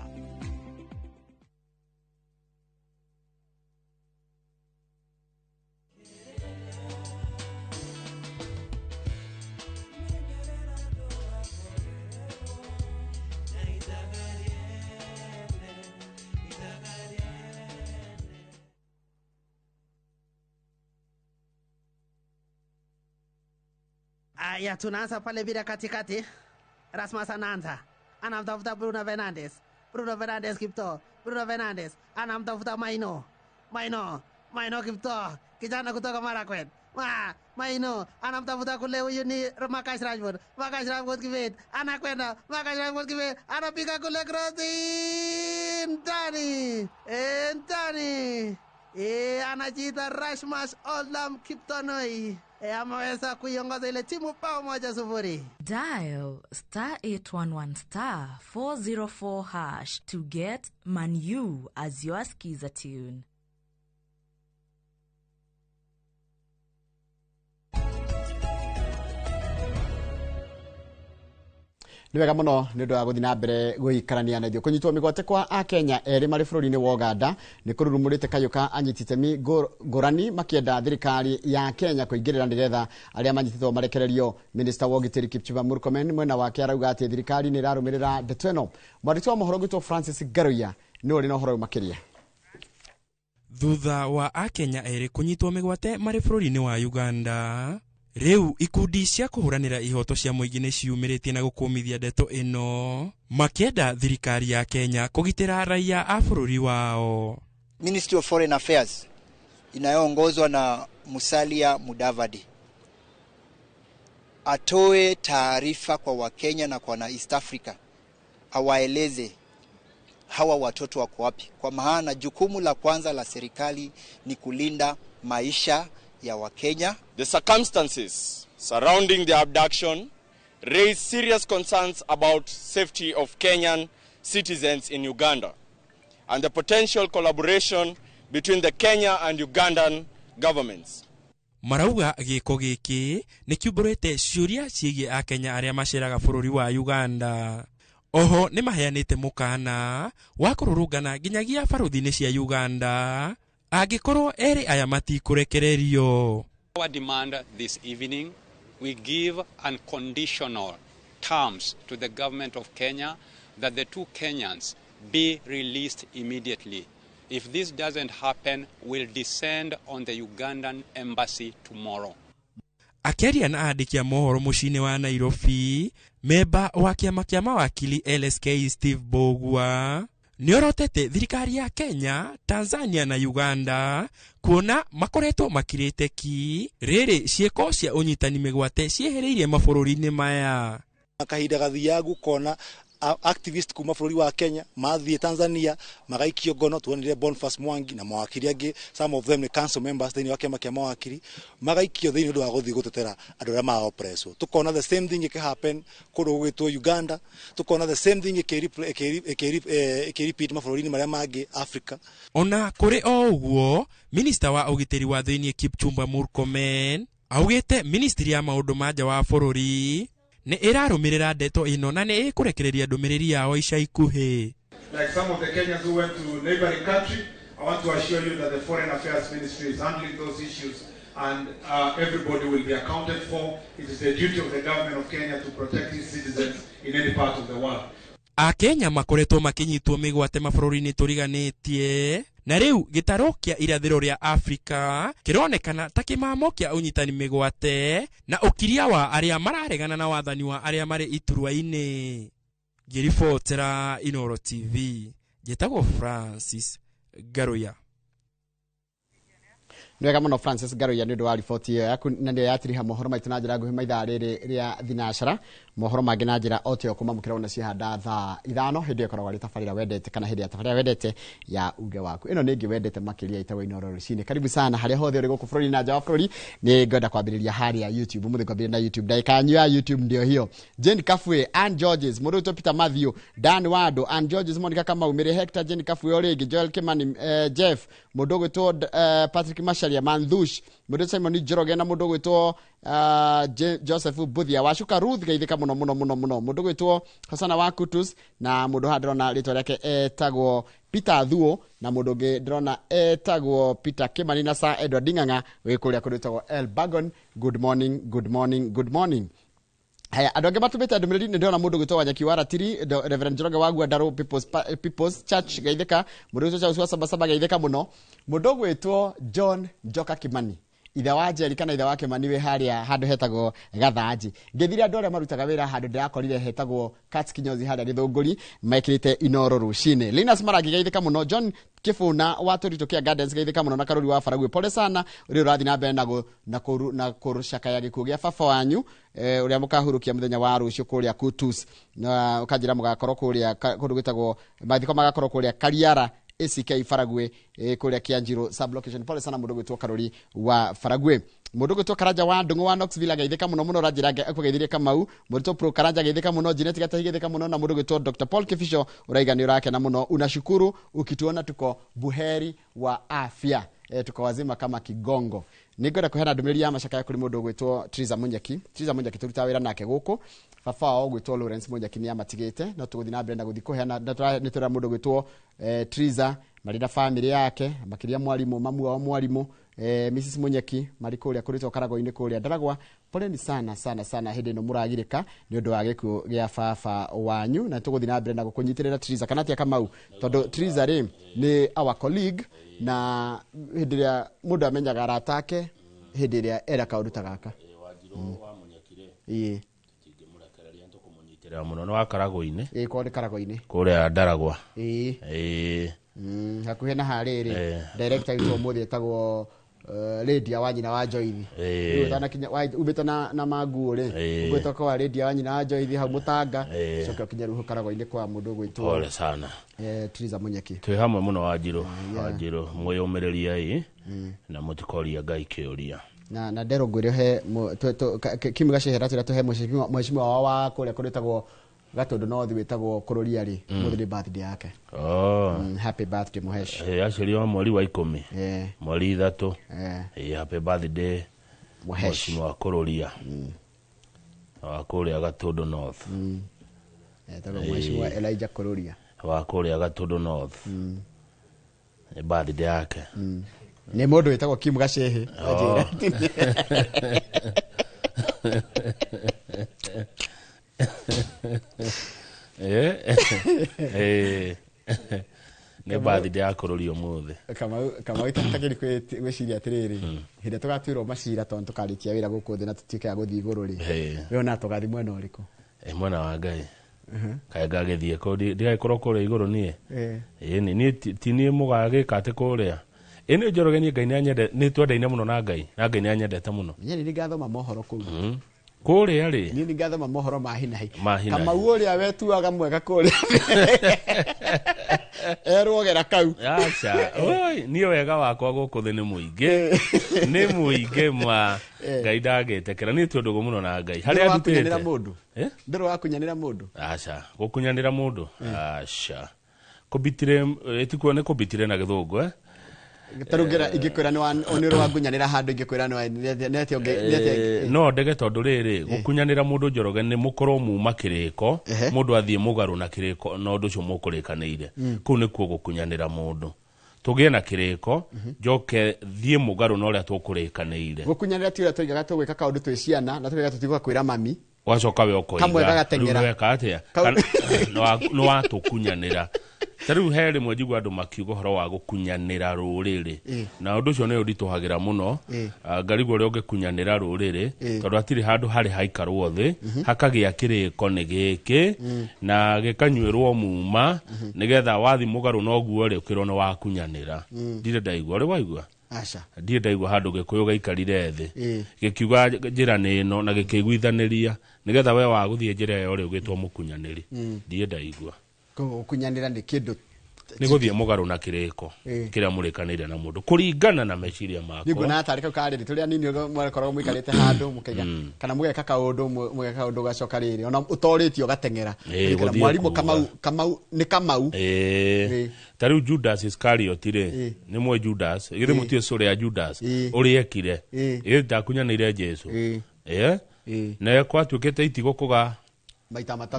[SPEAKER 17] Aya, tunaanza pale bila katikati. Rasmus anaanza, anamtafuta Bruno Fernandes Kipto. Bruno Fernandes anamtafuta Maino Kipto, kijana kutoka Marakwet. Maino anamtafuta kule, huyu ni Marcus Rashford Kibet anakwenda, anapiga kule crossing ndani. Anajiita Rasmus Olam Kiptonoi. Ameweza kuiongoza ile timu bao 1-0.
[SPEAKER 18] Dial *811*404# to get Manu as your skiza tune.
[SPEAKER 3] Ni wega muno ni ndu ya guthi na mbere guikarania na ithio kunyitwo migwate kwa a Kenya eri mari bururi-ini wa Uganda ni kururumurite kayuka anyititemi ngurani makienda thirikari ya Kenya kuingirira nigetha aria manyititwo marekererio. Minister wa Ugitiri Kipchumba Murkomen mwena wake arauga ati thirikari ni irarumirira ndeto ino. Mwariti wa mohoro gwitwo Francis Garoya ni uri na uhoro makiria.
[SPEAKER 19] Thutha wa a Kenya eri kunyitwo migwate mari bururi-ini wa Uganda, riu ikundi cia kuhuranira ihoto cia muingi ni ciumiritie na gukumithia ndeto ino makienda thirikari ya Kenya kugitira raia a bururi wao.
[SPEAKER 20] Ministry of Foreign Affairs inayoongozwa na Musalia Mudavadi atoe taarifa kwa Wakenya na kwa na East Africa, awaeleze hawa watoto wako wapi, kwa maana jukumu la kwanza la serikali ni kulinda maisha ya Wakenya.
[SPEAKER 21] The circumstances surrounding the abduction raise serious concerns about safety of Kenyan citizens in Uganda and the potential collaboration between the Kenya and Ugandan governments.
[SPEAKER 19] Marauga giko giki ni kiumburite ciuria ciigie a Kenya aria maceraga bururi wa Uganda. Oho ni maheanite mukana wa kururungana nginyagia baruthi-ini cia Uganda agikorwo eri aya matikurekererio.
[SPEAKER 22] Our demand this evening, we give unconditional terms to the government of Kenya that the two Kenyans be released immediately. If this doesn't happen, we'll descend on the Ugandan embassy tomorrow.
[SPEAKER 19] Akiaria na andiki a mohoro mucini wa Nairobi, memba wa kiama kia mawakili LSK Steve Bogwa niorotete thirikari ya Kenya, Tanzania na Uganda kuona makoretwo makirite ki riri cieko cia unyitani migwate ciehereirie mabũrũri-inĩ maya.
[SPEAKER 2] Kahinda gathiagu kona activist kuma bũrũri wa Kenya mathiĩ Tanzania magaikio ngono. Tuonire Boniface Mwangi na mawakili angĩ, some of them ni council members thĩinĩ wa kĩama kĩa mawakili, magaikio thĩinĩ wa gũthiĩ gũtetera andũ arĩa ma-oppresswo. Tukona the same thing ĩkĩhappen kũndũ gũgĩtwo Uganda, tukona the same thing ĩkĩrepeat mabũrũri-inĩ marĩa mangĩ Africa.
[SPEAKER 19] Ona kũrĩ o ũguo, minista wa ũgitĩri wa thĩinĩ Kipchumba Murkomen augĩte ministry ya maũndũ ma nja wa bũrũri ne ĩrarũmĩrĩra ndeto ĩno na nĩ ĩkũrekereria ndũmĩrĩri yao ica ikuhĩ.
[SPEAKER 4] Like some of the Kenyans who went to neighboring country, I want to assure you that the Foreign Affairs Ministry is handling those issues and everybody will be accounted for. It is the duty of the government of Kenya to protect its citizens in any part of the world.
[SPEAKER 19] Akenya makoretwo makinyitwo migwate mabũrũri-inĩ tũriganĩtie, na rĩu gĩtaro kĩa irathĩro rĩa Afrika kĩronekana ta kĩmamo kĩa ũnyitani migwate na ũkiria wa arĩa mararegana na wathani wa arĩa marĩ iturwa-inĩ. Ngĩribotera Inooro TV, njĩtagwo Francis Garoya.
[SPEAKER 3] Nwega mũno Francis Garoya nĩ ũndũ wa riboti ĩyo yaku, na nĩyo yatiriha mohoro maitũ na njĩra nguhĩ maithaa rĩrĩ rĩa thinacara. Mohoro mangĩ na njĩra o teo kũmamũkĩra una ciahanda thaa 5 hĩndĩ ĩkoragwo arĩ tabarĩra wendete kana hĩndĩ ya tabarĩra wendete ya uge waku. Ĩno nĩ ĩngĩ wendete makĩria ĩtagwo Inooro Rũcinĩ. Karibu sana harĩa hothe ũrĩ gũkũ bũrũri na nja wa bũrũri. Nĩ ngwenda kwambĩrĩria harĩa YouTube, mũthĩ kwambĩrĩria na YouTube. Dakika yanyu ya YouTube ndio hiyo. Jane Kafue, Ann Georges, mũndũ wĩtwo Peter Matthew, Dan Wado, Ann Georges, Monica Kamau, Mary Hector, Jane Kafue orĩngĩ, Joel Kimani, Jeff, mũndũ wĩtwo Patrick Masharia, Mandhush, mũndũ Simon Njoroge na mũndũ wĩtwo Joseph Buthia, Wacuka Ruth geithĩka mũno mũno mũno mũno, mũndũ wĩtwo Hosana wa Kutus, na mũndũ handĩrona rĩtwa rĩake etagwo Peter Thuo, na mũndũ ũngĩ ndĩrona etagwo Peter Kimani na Sir Edward Ng'ang'a wĩ kũrĩa kũndũ gwĩtagwo El Bagon. Good morning, good morning, good morning. Haya, andũ angĩ matũmĩte ndũmĩrĩri nĩ ndĩrona mũndũ gwĩtwo Wanyaki wa Ratiri, Reverend Njoroge wa Gwandarũ People's Church geithĩka, mũndũ wĩtwo Charles wa Sabasaba geithĩka mũno, mũndũ gwĩtwo John Njoka Kimani, ithe wa Njeri kana ithe wa Kimani wĩ harĩa handũ hetagwo Gathanji. Ngĩthira andũ arĩa marutaga wĩra handũ ndĩrakorire hetagwo Cats Kinyozi harĩa Gĩthũngũri mekĩrĩte Inooro Rũcinĩ. Linus Marangi geithĩka mũno, John Kibuna wa Tũritũ Kia Gardens geithĩka mũno, na Karuri wa Faragwe pole sana ũrĩa ũrathiĩ na mbere na kũrũcakaya gĩkuũ gĩa baba wanyu ũrĩa mũkahurukia mũthenya wa rũciũ kũrĩa Kutus, na ũkanjĩra mũgakorwo kũrĩa kũndũ gwĩtagwo mathiko magakorwo kũrĩa Kariara ACK Faragwe kũrĩa Kianjiro sub location. Pole sana mũndũ gwĩtwo Karuri wa Faragwe. Mũndũ gwĩtwo Karanja wa Ndung'u wa Knoxville geithĩka mũno mũno, Ranjĩra akũgeithirie Kamau, mũndũ Pro Karanja geithĩka mũno, Janet Gatahi geithĩka mũno, na mũndũ gwĩtwo Dr. Paul Kifisho ũraiga nĩ ũrakena mũno. Unashukuru ukituona tuko buheri wa afya, tuko wazima kama kigongo. Nĩngwenda kũheana ndũmĩrĩri ya macakaya kũrĩ mũndũ gwĩtwo Triza Munyaki. Triza Munyaki tũrutaga wĩra nake gũkũ, baba wao gwĩtwo Lawrence Munyaki nĩ amatigĩte, no tũgũthiĩ na mbere na gũthiĩ kũheana nĩ tũra mũndũ gwĩtwo Triza marĩ na family yake, makĩria mwarimu, mamu wao mwarimu Mrs Munyaki marĩ kũrĩa kũrĩtwo Karago-inĩ kũrĩa Ndaragwa. Poleni sana sana sana hĩndĩ ĩno mũragirĩka nĩ ũndũ wa gĩkuũ gĩa baba wanyu, na tũgũthiĩ na mbere na gũkũnyitĩrĩra Triza kana atĩa Kamau, tondũ Triza rĩ nĩ our colleague, na hĩndĩ ĩrĩa mũndũ amenyaga arata ake hĩndĩ ĩrĩa era kaũndũ ta gaka.
[SPEAKER 23] Tingĩmũrekereria mũno nĩ wa Karago-inĩ.
[SPEAKER 3] Kũrĩa Karago-inĩ
[SPEAKER 23] kũrĩa Ndaragwa.
[SPEAKER 3] Hakuhĩ na harĩrĩ director witũ mũthĩ etagwo Lydia wa nyina wa Joithi. Umĩte na Manguũ rĩ, ũgwĩtwo kwa Lydia wa nyina wa Joithi hau Mũtanga, coka ũkinya rũhũ Karago-inĩ kwa mũndũ gwĩtwo
[SPEAKER 23] pole sana
[SPEAKER 3] Triza Munyaki.
[SPEAKER 23] Twĩ hamwe mũno Wanjirũ mwĩyũmĩrĩria na mũtikoria Ngai kĩũria.
[SPEAKER 3] Na ndero ngwĩre he Kim Gacehera tũrĩa tũhe mheshimiwa wao wa kũrĩa kũrĩtagwo Gatũndũ North wĩtagwo Kũrũria rĩ, mũthĩ nĩ birthday yake. Happy birthday Muhesh.
[SPEAKER 23] Aciarirwo mweri wa 10 mweri 3. Happy birthday Muhesh wa Kũrũria wa kũrĩa Gatũndũ North.
[SPEAKER 3] Etagwo mheshimiwa Elijah Kũrũria
[SPEAKER 23] wa kũrĩa Gatũndũ North. Birthday yake
[SPEAKER 3] nĩ mũndũ wĩtagwo Kim Gacehe ajĩra.
[SPEAKER 23] nä birthday ya kå rå ri å må thä
[SPEAKER 3] kama itakiri gwiciria atiriri hindi tugatwirwo macira tondu tukarikia wira guku thi na tutike ya guthii iguru ri we na tugathi mwena uriku
[SPEAKER 23] mwena wa Ngai kae ngagithie ko ndigakorwo kuria iguru nie ni ti nie mugagika ati kuria ene Njoroge ni Ngai ni anyende ni twendaine muno na Ngai ni anyendete muno
[SPEAKER 3] nyeni ni gathoma mohoro kuu
[SPEAKER 23] kuria ri
[SPEAKER 3] ni gathoma mohoro mahinahi kama uria wetuaga mwega kuria erogera kau
[SPEAKER 23] acha oi ni wega wakwa guku thi ni muinge ma Ngai ndagetekera ni tondu muno na Ngai hari andutete
[SPEAKER 3] mundu ndero wa kunyanira mundu
[SPEAKER 23] acha gukunyanira mundu acha kubitire etikuo ne kubitire na githungu
[SPEAKER 3] tarugera igikwira ni oniro wa kunyanira handu igikwira ni
[SPEAKER 23] no ndege tondu riri gukunyanira mundu Njoroge ni mukoro muma kiriko mundu athie mugaru na kiriko no ndu cio mukurikanire ku ni kuo gukunyanira mundu tugie na kiriko njoke thie mugaru no ria tukurikanire
[SPEAKER 3] gukunyanira ti ria tuigaga tugwika kaundu twi ciana na tuigaga tutiga kwira mami
[SPEAKER 23] wacoka we ukoiga
[SPEAKER 3] kamwe gagatengera
[SPEAKER 23] weka atia no atukunyanira tariu he rimwe njigua andu makiuga horo wa gukunyanira ruriri na undu ucio ni urituhagira muno ngarigwo ria ungikunyanira ruriri tondu atiri handu hari haikarwo thi hakagia kiriko ni giki na gikanyuirwo muma nigetha wathi mugaru no guo ri ukirwo ni wakunyanira ndire ndaigua ri waigua
[SPEAKER 3] acha
[SPEAKER 23] ndire ndaigua handu gikuyu gaikarire thi gikiuga njira ni no na gikiguithaniria nigetha we wa guthie njira yo ri ugitwo mukunyaniri ndire ndaigua
[SPEAKER 3] kunyanira ni kindu
[SPEAKER 23] ni guthie mugaru na kiriko kiria murikanire na mundu kuringana na meciria makwa
[SPEAKER 3] nigo na atarika kari turia nini mwakorwo mwikarite handu mukaiga kana mugeka kaundu mugeka kaundu gacoka riri ona utoritio gatengera mwarimu kamau ni kamau tariu
[SPEAKER 23] Judas Iscariot ri ni mwe Judas githe mutie sore ya Judas uriekire ndakunyanire Jesu na kwa tukete itigo kuga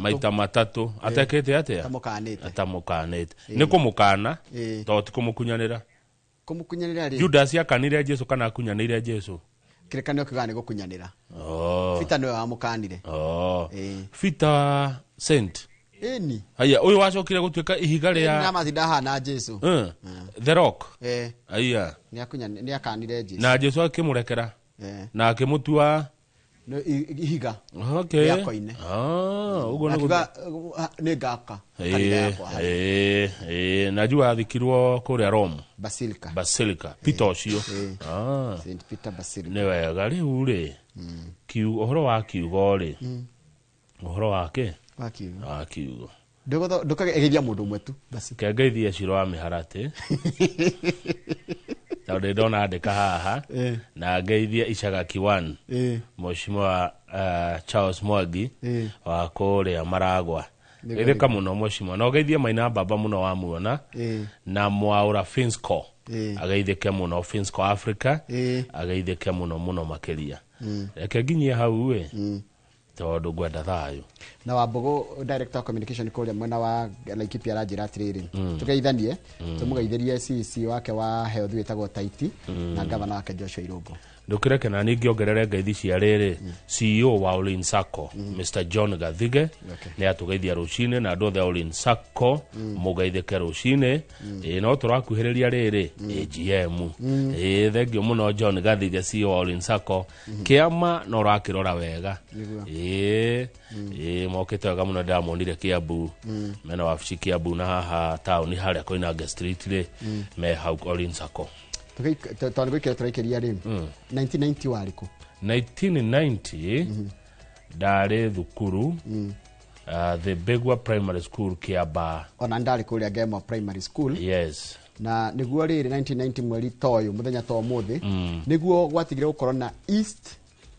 [SPEAKER 23] maita matatu atekete atia atamukanite ni kumukana to ti kumukunyanira
[SPEAKER 3] ri
[SPEAKER 23] Judas akanire Jesu kana akunyanire Jesu
[SPEAKER 3] kirekanio kigani gukunyanira fita no amukanire
[SPEAKER 23] fita saint
[SPEAKER 3] eni
[SPEAKER 23] haya uyu wacokire gutuika ihiga ria
[SPEAKER 3] na mazinda hana Jesu
[SPEAKER 23] the rock haya
[SPEAKER 3] ni akanire Jesu
[SPEAKER 23] na Jesu akimurekera na akimutua
[SPEAKER 3] no ihiga
[SPEAKER 23] yakoine ugo
[SPEAKER 3] ni gaka
[SPEAKER 23] najua athikirwo kuria Rome
[SPEAKER 3] Basilica
[SPEAKER 23] Peter ucio
[SPEAKER 3] Saint Peter Basilica
[SPEAKER 23] ni wega riu ri kiu ohoro wa kiugo ri ohoro wake kiugo
[SPEAKER 3] ndukageithia mundu mwetu
[SPEAKER 23] basi kegeithia ciro wa miharati tawde dona andika haha na geithia Icaga Kiwan Mheshimiwa Charles Mwangi wa kuria Maragwa ithika muno Mheshimiwa no geithia Maina Baba muno wa muona na Mwaura Finsco ageithike muno Finsco Africa ageithike muno makiria reke nginyie hau we tondu gwenda thayu
[SPEAKER 3] na Wambugu director of communication kuria mwena wa Laikipia ranjira atiriri tugeithanie tumugeithirie CC wake wa health witagwo Taiti na governor wake Joshua Irungu
[SPEAKER 23] ndukireke na ningi ongerere ngeithi cia riri CEO wa Olin Sacco Mr John Gathige ni atugeithia rucine na andu othe Olin Sacco mugeithike rucine no turakuhiriria riri AGM thengio muno John Gathige CEO wa Olin Sacco kiama no rakirora wega mokete wega muno ndamonire Kiambu mena wabici Kiambu na haha town haria Koinange Street ri me hau Olin Sacco
[SPEAKER 3] tondu gwikira turaikiria ri 1990 wariku
[SPEAKER 23] 1990 ndari thukuru the Begwa Primary School Kiamba
[SPEAKER 3] ona ndari kuria Gema Primary School
[SPEAKER 23] yes
[SPEAKER 3] na niguo riri 1990 mweri toyo muthenya to muthi niguo gwatigire gukorwo na East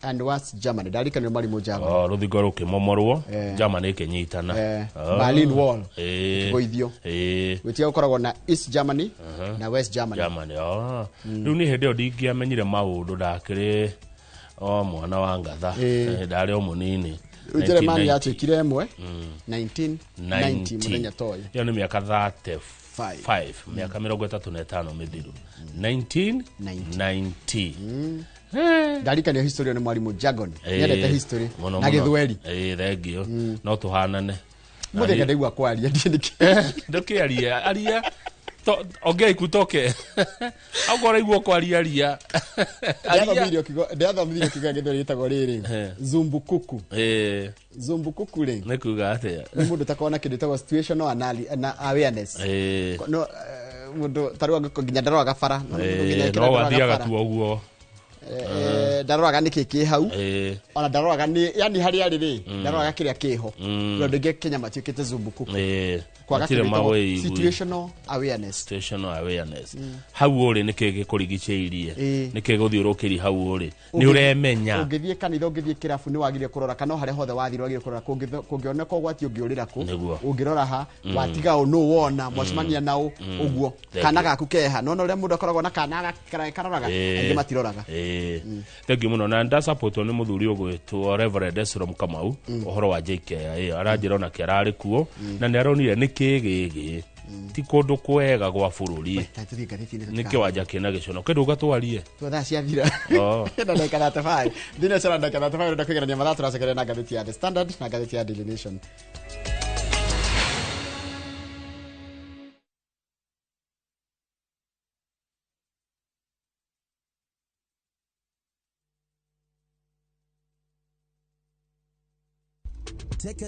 [SPEAKER 3] and West Germany ndarikanire marimu Germany
[SPEAKER 23] ruthingo rukimomorwo Germany ikinyitana
[SPEAKER 3] Berlin Wall goithio witia gukoragwo na East Germany na West Germany
[SPEAKER 23] riu ni hindi ndingiamenyire maundu ndakiri mwana wa ngatha ndari o munini
[SPEAKER 3] Germany yatikire emwe 1990 muthenya toyo
[SPEAKER 23] yo ni miaka 35 miaka 35 mithiru 1990
[SPEAKER 3] ndarikania history ni mwalimu Jagon nyendete history na githweri
[SPEAKER 23] thengio no tuhanane
[SPEAKER 3] muthenya ndaigua kwaria
[SPEAKER 23] ndukiaria aria Okay, kutoke. Agora iguo kwariaria.
[SPEAKER 3] Ndathomithirio kiugo githori gitagwo riri. Zumbukuku. Zumbukuku ri.
[SPEAKER 23] Nĩ kuga atĩa?
[SPEAKER 3] Nĩ mũndũ takona kĩndũ gĩtagwo situational awareness. No mũndũ tarũ nginya ndaroraga bara.
[SPEAKER 23] No wathiaga tu ũguo.
[SPEAKER 3] Ndaroraga nĩkĩ kĩ hau. Ona ndaroraga nĩ yani harĩa rĩ ndaroraga kĩrĩa kĩho. Ndio ndĩngĩ Kenya matuĩkĩte zumbukuku. Kwaga situational awareness.
[SPEAKER 23] Hau ũrĩ nĩkĩ gĩkũrigicĩirie. Nĩkĩ gũthiũrũkĩri hau ũrĩ. Nĩ ũremenya.
[SPEAKER 3] Ũngĩthiĩ kanitha ũngĩthiĩ kĩrabu nĩ wagire kũrora kana harĩa hothe wathirwo wagire kũrora kũngĩoneka ũgwati ũngĩũrĩra kũ. Ũngĩrora ha watiga nũ wona mwacimania nao ũguo. Kana gaku keha no ũrĩa mũndũ akoragwo na kana karoraga angĩ matiroraga.
[SPEAKER 23] Thank you muno na nda support nĩ mũthuri ũgwĩtwo Reverend Esrom Kamau ũhoro wa JKIA aranjĩra ona kĩararĩ kuo na nĩ aronire nĩ kĩgĩgĩ ti kũndũ kwega gwa bũrũri nĩ kĩwanja kĩna gĩcono kĩndũ gatwarie
[SPEAKER 3] twa ciathira na ndakana tafai ndina sana ndakana tafai ndo kwĩgerania mathaa tũracekerera na ngathĩti ya The Standard na ngathĩti ya Daily Nation.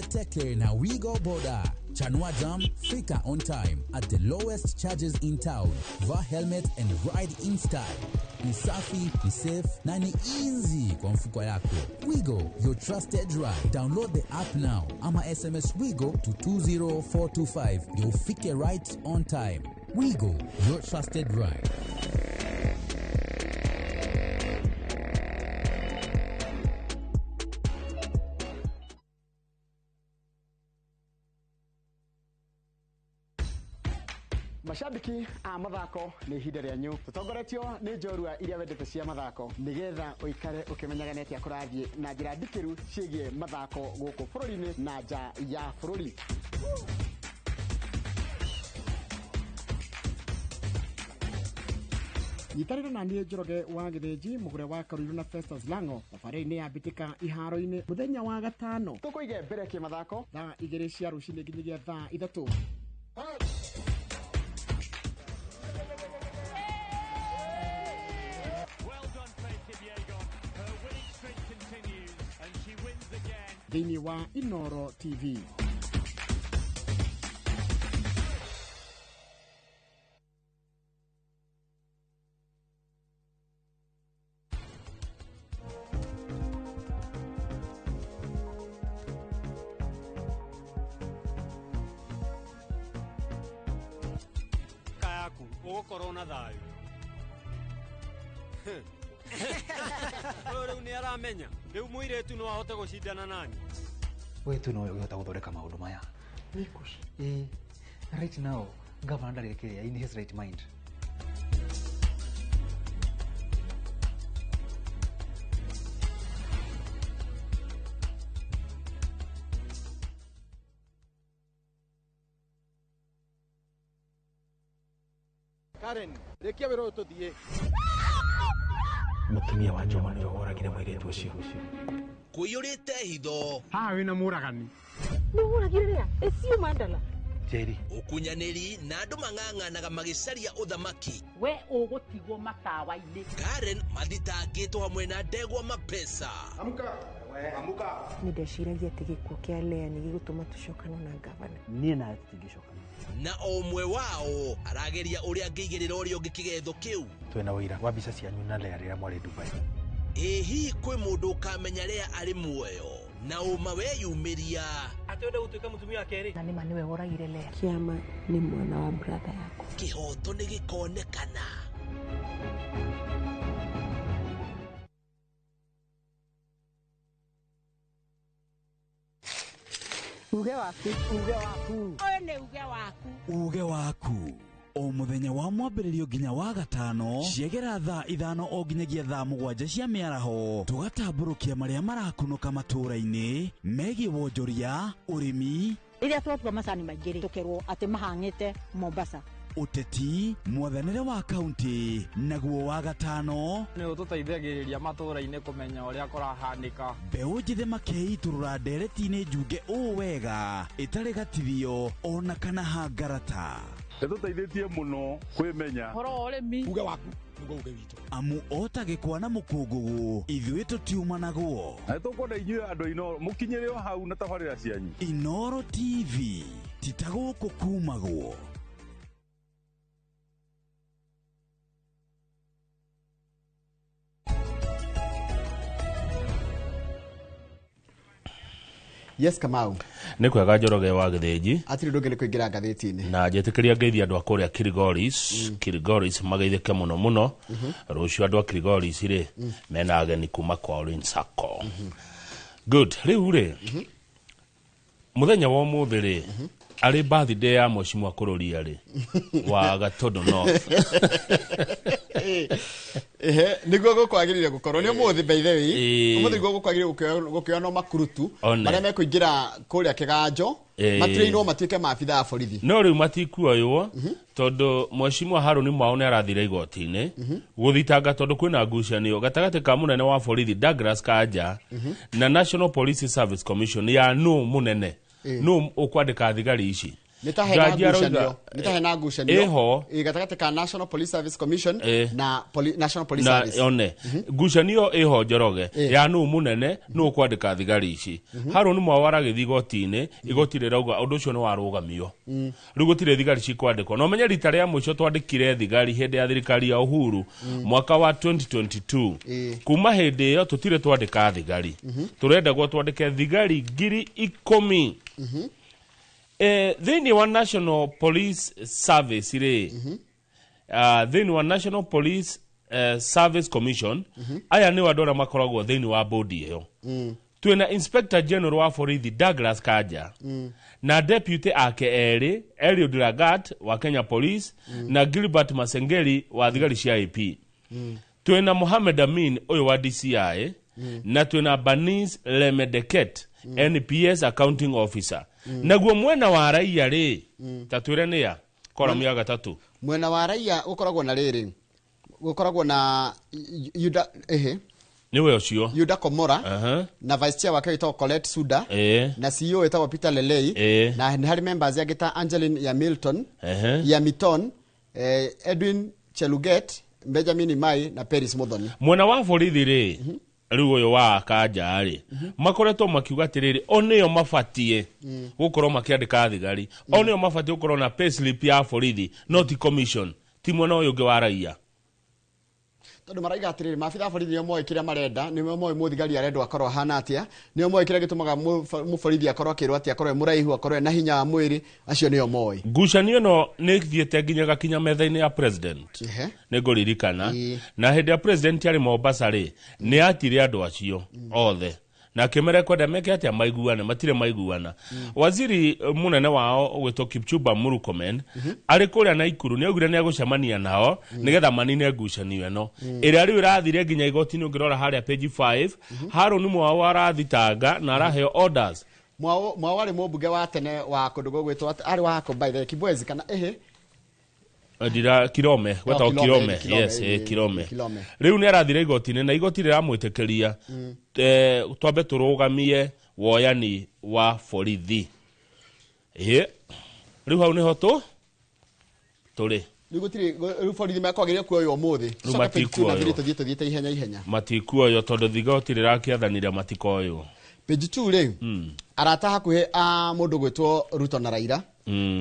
[SPEAKER 7] Teke na Wigo Boda. Chanua Jam, fika on time at the lowest charges in town. Va helmet and ride in style. Ni safi, ni safe, na ni easy kwa mfuko yako. Wigo, your trusted ride. Download the app now. Ama SMS Wigo to 20425. You'll fike right on time. Wigo, your trusted ride.
[SPEAKER 3] Mashabiki a mathako nĩ ihinda rĩanyu tũtongoretio nĩ njorua iria wendete cia mathako nĩgetha ũikare ũkĩmenyaga nĩ atĩa kũrathiĩ na njĩra ndikĩru ciĩgiĩ mathako gũkũ bũrũri-inĩ na nja ya bũrũri. Nyitanĩra na niĩ Njoroge wa Gĩthĩnji mũgũre wa Karũirũ na Festus Lang'o thabarĩ-inĩ ya mbĩtĩka iharo-inĩ mũthenya wa gatano tũkũige mbere kĩmathako thaa 2 cia rũcinĩ nginyagia thaa 3. Thĩinĩ wa Inoro TV.
[SPEAKER 8] Kayaku, ũgũkorwo na thayũ. Rĩu nĩ aramenya rĩu mũirĩtu no ahote gũcindana nani.
[SPEAKER 9] Wewe tu no ũhota gũthondeka maũndũ maya. Nikush. Right now governor ndarekeria in his right mind.
[SPEAKER 24] Karen, rekia wĩra ũyũ tũthiĩ.
[SPEAKER 9] Mũtumia wa Joma nĩ ũhoragire mũirĩtu ũcio.
[SPEAKER 16] Kũiyũrĩte hitho.
[SPEAKER 24] Haha wĩna mũragani.
[SPEAKER 13] Nĩ ũragire rĩa? Ĩcio Mandala.
[SPEAKER 9] Jerry.
[SPEAKER 16] Ũkunyanĩri na andũ mang'ang'anaga magĩcaria ũthamaki.
[SPEAKER 25] We ũgũtigwo matawa-inĩ.
[SPEAKER 16] Karen mathitangĩtwo hamwe na Ndegwa Mapesa.
[SPEAKER 24] Amuka.
[SPEAKER 13] Nĩ ndeciragia atĩ gĩkuũ kĩa Lea nĩ gĩgũtũma tũcokane na ngavana.
[SPEAKER 9] Niĩ nawe tũtingĩcokana.
[SPEAKER 16] Na o ũmwe wao arageria ũrĩa angĩigĩrĩra ũrĩa ũngĩ kĩgetho kĩu.
[SPEAKER 9] Twĩna ũira wa mbica cianyu na Lea rĩrĩa mwarĩ Dubai.
[SPEAKER 16] Hihi kwĩ mũndũ ũkamenya Lea arĩ muoyo na ũma weyumĩria.
[SPEAKER 8] Atwende gũtuĩka mũtumia wa kerĩ.
[SPEAKER 13] Na nĩma nĩwe woragire Lea. Kĩama nĩ mwana wa brother yako.
[SPEAKER 16] Kĩhoto nĩ gĩkonekana.
[SPEAKER 25] Uge waku. Ũyũ nĩ uge waku.
[SPEAKER 26] Uge waku. O mũthenya wa mwambĩrĩrio nginya wa gatano ciegera thaa 5 o nginyagia thaa 7 cia mĩaraho tũgatambũrũkia marĩa marakunũka matũũra-inĩ megiĩ wonjoria ũrĩmi
[SPEAKER 25] rĩrĩa twatua macani maingĩ tũkerwo atĩ mahang'ĩte Mombasa
[SPEAKER 26] ũteti mwathanĩre wa kaunti naguo wa gatano
[SPEAKER 8] nĩ ũtũteithagĩrĩria matũũra-inĩ kũmenya ũrĩa kũrahanĩka
[SPEAKER 26] mbeũ njĩthĩ makeitũrũra ndereti-inĩ njunge ũũ wega ĩtarĩ gatithio ona kana hangarata
[SPEAKER 5] Nĩtũteithĩtie mũno kwĩmenya.
[SPEAKER 25] Horo ũrĩmi.
[SPEAKER 5] Uge waku nĩguo uge witũ.
[SPEAKER 26] Amu otagĩkwa na mũkũngũgũ ithuĩ tũtiumanagwo.
[SPEAKER 5] Na nĩtũkwenda inyuĩ andũ a Inooro mũkinyĩre o hau na tabarĩra cianyu.
[SPEAKER 26] Inooro TV titagũkũ kumagwo.
[SPEAKER 3] Yes, Kamau.
[SPEAKER 23] Nĩ kwega Njoroge wa Gĩthĩnji.
[SPEAKER 3] Atiri ndũngĩ nĩ kũingĩra ngathĩti-inĩ.
[SPEAKER 23] Na njĩtĩkĩria ngeithi andũ a kũrĩa Kilgoris mageithĩke mũno mũno. Rũciũ andũ a Kilgoris rĩ mena ageni kuma kwa Orange Sacco. Good. Rĩu rĩ mũthenya wa ũmũthĩ rĩ arĩ birthday ya Mheshimiwa Kũrũria rĩ wa Gatũndũ North.
[SPEAKER 3] Nĩguo gũkwagĩrĩire gũkorwo nĩ ũmũthĩ by the way. Ũmũthĩ nĩguo gũkwagĩrĩire gũkĩona makurutu marĩa mekũingĩra kũrĩa Kĩganjo matirĩirwo matuĩke maabitha a borithi.
[SPEAKER 23] No rĩu matikuoywo tondũ Mheshimiwa Harũni Mwau nĩ arathire igoti-inĩ gũthitanga tondũ kwĩna ngucanio gatagatĩ ka mũnene wa borithi Douglas Kanja na National Police Service Commission ya nũ mũnene nũ ũkwandĩka thigari ici.
[SPEAKER 3] Nĩtahena ngucanio
[SPEAKER 23] eho
[SPEAKER 3] gatagatĩ ka National Police Service Commission na National Police Service.
[SPEAKER 23] One ngucanio eho Njoroge ya nũ mũnene nũ ũkwandĩka thigari ici. Harũni Mwau aragĩthiĩ igoti-inĩ igoti rĩrauga ũndũ ũcio nĩ warũgamio. Rĩu gũtirĩ thigari cikwandĩkwo. No menye rita rĩa mũico twandĩkire thigari hĩndĩ ya thirikari ya Uhuru mwaka wa 2022. Kuma hĩndĩ ĩyo tũtirĩ twandĩka thigari. Tũrendagwo twandĩke thigari 10,000. Thĩinĩ wa National Police Service rĩ thĩinĩ wa National Police Service Commission aya nĩ andũ arĩa makoragwo thĩinĩ wa bodi ĩyo. Twĩna Inspector General wa borithi Douglas Kanja na deputy ake erĩ Eliud Lagat wa Kenya Police na Gilbert Masengeri wa thigari cia IP. Twĩna Mohamed Amin ũyũ wa DCI na twĩna Banis Lemedeket NPS Accounting Officer. Naguo mwena wa raia rĩ ta twĩre nĩ ya koramu ya gatatũ.
[SPEAKER 3] Mwena wa raia ũkoragwo na rĩrĩ ũkoragwo na Yuda
[SPEAKER 23] niwe ũcio
[SPEAKER 3] Yuda Komora na vice chair wake witagwo Colette Suda na CEO witagwo Peter Lelei na nĩ harĩ members yake ta Angeline ya Milton ya Miton Edwin Cheluget Benjamin Mai na Paris Muthoni.
[SPEAKER 23] Mwena wa borithi rĩ rĩu ũyũ wa Kanja rĩ makoretwo makiuga atĩrĩrĩ o nĩo mabatie gũkorwo makĩandĩka thigari o nĩo mabatie gũkorwo na payslip ya borithi not commission ti mwena ũyũ ũngĩ wa raia.
[SPEAKER 3] Tondũ maraiga atĩrĩrĩ maabitha borithi nĩo moĩ kĩrĩa marenda nĩo moĩ mũthigari arendwo akorwo hana atĩa nĩo moĩ kĩrĩa gĩtũmaga mũborithi akorwo akĩrwo atĩa akorwo mũraihu akorwo na hinya wa mwĩrĩ acio nĩo moĩ.
[SPEAKER 23] Ngucanio ĩno nĩ thiĩte nginya gakinya metha-inĩ ya president nĩ ngũririkana na hĩndĩ ya president arĩ Mombasa rĩ nĩ atire andũ acio othe na kĩmere kwenda meke atĩa maiguane matirĩ maiguana. Waziri munene wao ũgwĩtwo Kipchumba Murkomen arĩ kũrĩa Naikuru nĩ augire nĩ agũcemania nao nĩgetha manine ngucanio ĩno ĩrĩa rĩu ĩrathire nginya igoti-inĩ ũngĩrora harĩa page 5 Harũni Mwau arathitanga na araheo orders.
[SPEAKER 3] Mwau arĩ mũmbunge wa tene wa kũndũ gũgwĩtwo arĩ wa Kombaithe Kibwezi kana
[SPEAKER 23] Ndira Kirome gwetagwo Kirome yes Kirome. Rĩu nĩ arathire igoti-inĩ na igoti rĩramwĩtĩkĩria twambe tũrũgamie woyani wa borithi. Rĩu hau nĩho tũrĩ
[SPEAKER 3] rĩu borithi makwagĩrĩire kuoywo ũmũthĩ tũthiĩte ihenya
[SPEAKER 23] matikuoyo tondũ thigoti rĩrakĩathanire matikoywo.
[SPEAKER 3] Page 2 rĩu arata hakuhĩ a mũndũ gwĩtwo Ruto na Raila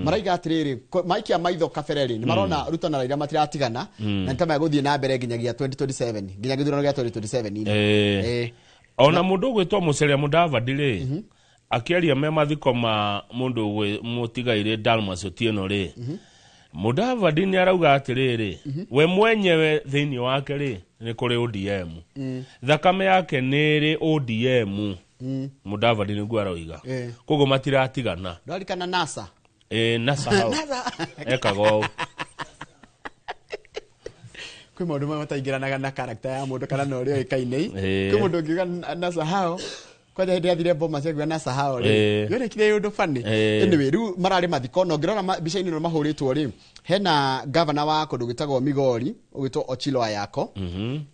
[SPEAKER 3] maraiga atĩrĩrĩ maikia maitho kabereri nĩ marona Ruto na Raila matiratigana na nĩ tamaya gũthiĩ na mbere nginyagia 2027 nginya gĩthurano gĩa 2027
[SPEAKER 23] ona mũndũ gwĩtwo Musalia Mudavadi rĩ akĩaria me mathiko ma mũndũ mũtigaire Dalmas Otieno rĩ Mudavadi nĩ arauga atĩrĩrĩ we mwenyewe thĩinĩ wake rĩ nĩ kũrĩ ODM thakame yake nĩ ĩrĩ ODM Mudavadi nĩguo aroiga koguo matiratigana
[SPEAKER 3] ndarikana NASA
[SPEAKER 23] NASA hau ekaga ũũ
[SPEAKER 3] kwĩ maũndũ mataingĩranaga na character ya mũndũ kana na ũrĩa oĩkaine kwĩ mũndũ ũngiuga NASA hao kwa hende athire bomba cia na sahao ri yone kire undu fani anyway riu marari mathiko no ngirona bica-ini no mahuritwo ri hena governor wa kundu gitagwo Migori ugitwo Ochilo Ayako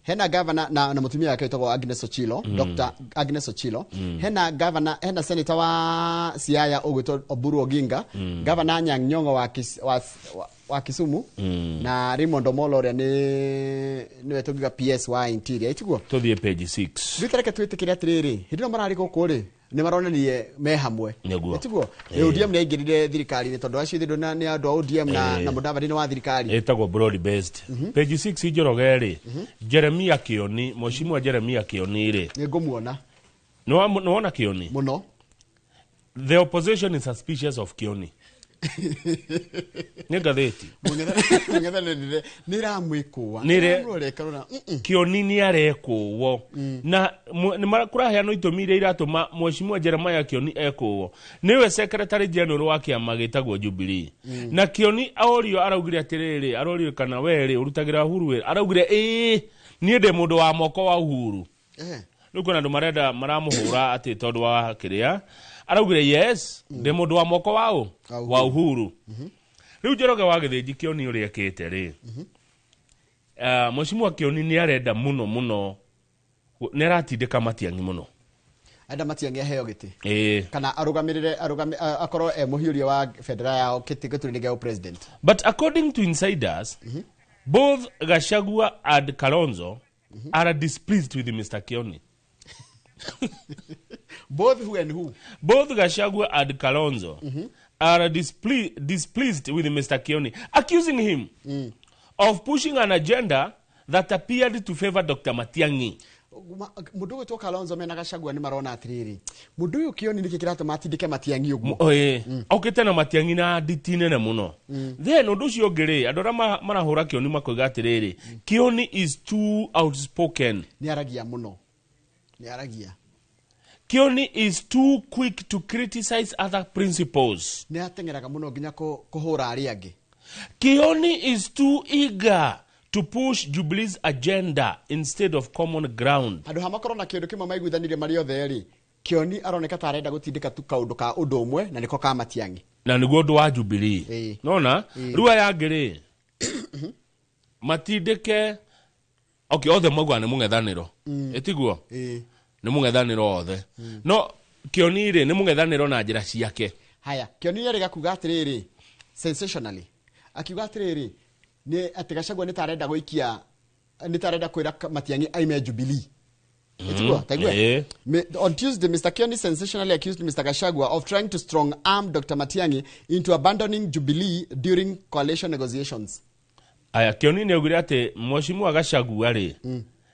[SPEAKER 3] hena governor na mutumia yake gitagwo Agnes Ochilo Dr. Agnes Ochilo hena governor hena senator wa Siaya ugitwo Oburu Oginga governor Anyang' Nyong'o wa Kisumu na Raymond Omolo ria ni wetugiga PS wa interior itiguo
[SPEAKER 23] tuthie page 6
[SPEAKER 3] bitareke twitikire atiriri hindi no marari guku ri ni maronanie me hamwe itiguo ODM ni aingirire thirikari ni tondu acio thindo ni andu ODM na Mudavadi ni wa thirikari
[SPEAKER 23] etagwo broad based page 6 ijoroge ri Jeremia Kioni Mheshimiwa Jeremia Kioni ri
[SPEAKER 3] ni ngumuona
[SPEAKER 23] no wona Kioni
[SPEAKER 3] muno
[SPEAKER 23] the opposition is suspicious of Kioni Negatheti
[SPEAKER 3] mungethanire niramwikuwa
[SPEAKER 23] Kioni ni arekuwo na ni makuraheana itumire iratuma Mheshimiwa Jeremiah Kioni ekuwo niwe secretary general wa kiama gitagwo Jubilee na Kioni aorio araugire atiriri arorio kana weri urutagira Uhuru araugire ni ende mundu wa moko wa Uhuru nuko na ndo marenda maramuhura ati tondu wa kiria araugire yes de mundu wa moko wao wa Uhuru riu Njoroge wa Githinji Kioni uri ekete ri Mheshimiwa Kioni ni arenda muno ni aratindika Matiang'i muno
[SPEAKER 3] enda Matiang'i aheo giti kana arugamirire akorwo muhiuria wa federal yao kiti giturinige president
[SPEAKER 23] but according to insiders both Gachagua and Kalonzo are displeased with Mr. Kioni.
[SPEAKER 3] Both who and who?
[SPEAKER 23] Both Gachagua and Kalonzo are displeased with Mr. Kioni, accusing him of pushing an agenda that appeared to favor Dr. Matiang'i.
[SPEAKER 3] Mundu gitwo Kalonzo mena Gachagua ni marona atiriri mundu uyu Kioni niki kiratuma atindike Matiang'i uguo
[SPEAKER 23] okete na Matiang'i na ditine na muno then undu ucio ngiri andora marahura Kioni makoiga atiriri Kioni is too outspoken
[SPEAKER 3] ni aragia muno ni aragia
[SPEAKER 23] Kioni is too quick to criticize other principles
[SPEAKER 3] ni atengeraga muno nginya kuhura ari angi
[SPEAKER 23] Kioni is too eager to push Jubilee's agenda instead of common ground.
[SPEAKER 3] Andu hamakoro na kindu kimwe maiguithanire mari othe ri Kioni aroneka ta arenda gutindika tu kaundu ka undu umwe na niko ka Matiang'i
[SPEAKER 23] na niguo undu wa Jubilee nona ruwa ya ngiri matindike othe magwa ni mung'ethaniro etiguo ni mung'ethaniro othe no Kioni ri ni mung'ethaniro na njira ciake
[SPEAKER 3] haya Kioni yari gakuga atiriri sensationally akiuga atiriri ni ati Gachagua ni tarenda guikia ni tarenda kwira Matiang'i aime Jubilee etiguo taigwe on Tuesday Mr. Kioni sensationally accused Mr. Gachagua of trying to strong arm Dr. Matiang'i into abandoning Jubilee during coalition negotiations.
[SPEAKER 23] Aya Kioni ni augire ati Mheshimiwa Gachagua ri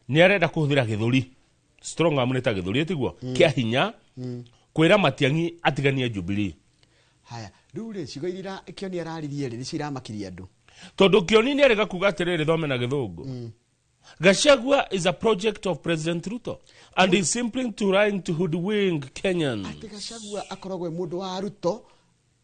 [SPEAKER 23] ni arenda kuhuthira githuri strong arm nita githuri etiguo kia hinya kwira Matiang'i atiganie Jubilee.
[SPEAKER 3] Haya riu ri cigo irira Kioni araririe ri ciramakiria andu
[SPEAKER 23] tondu Kioni ni arega kuga atiriri thome na githungu Gachagua is a project of President Ruto and is simply trying to hoodwink Kenyans.
[SPEAKER 3] Ati Gachagua akoragwe mundu wa Ruto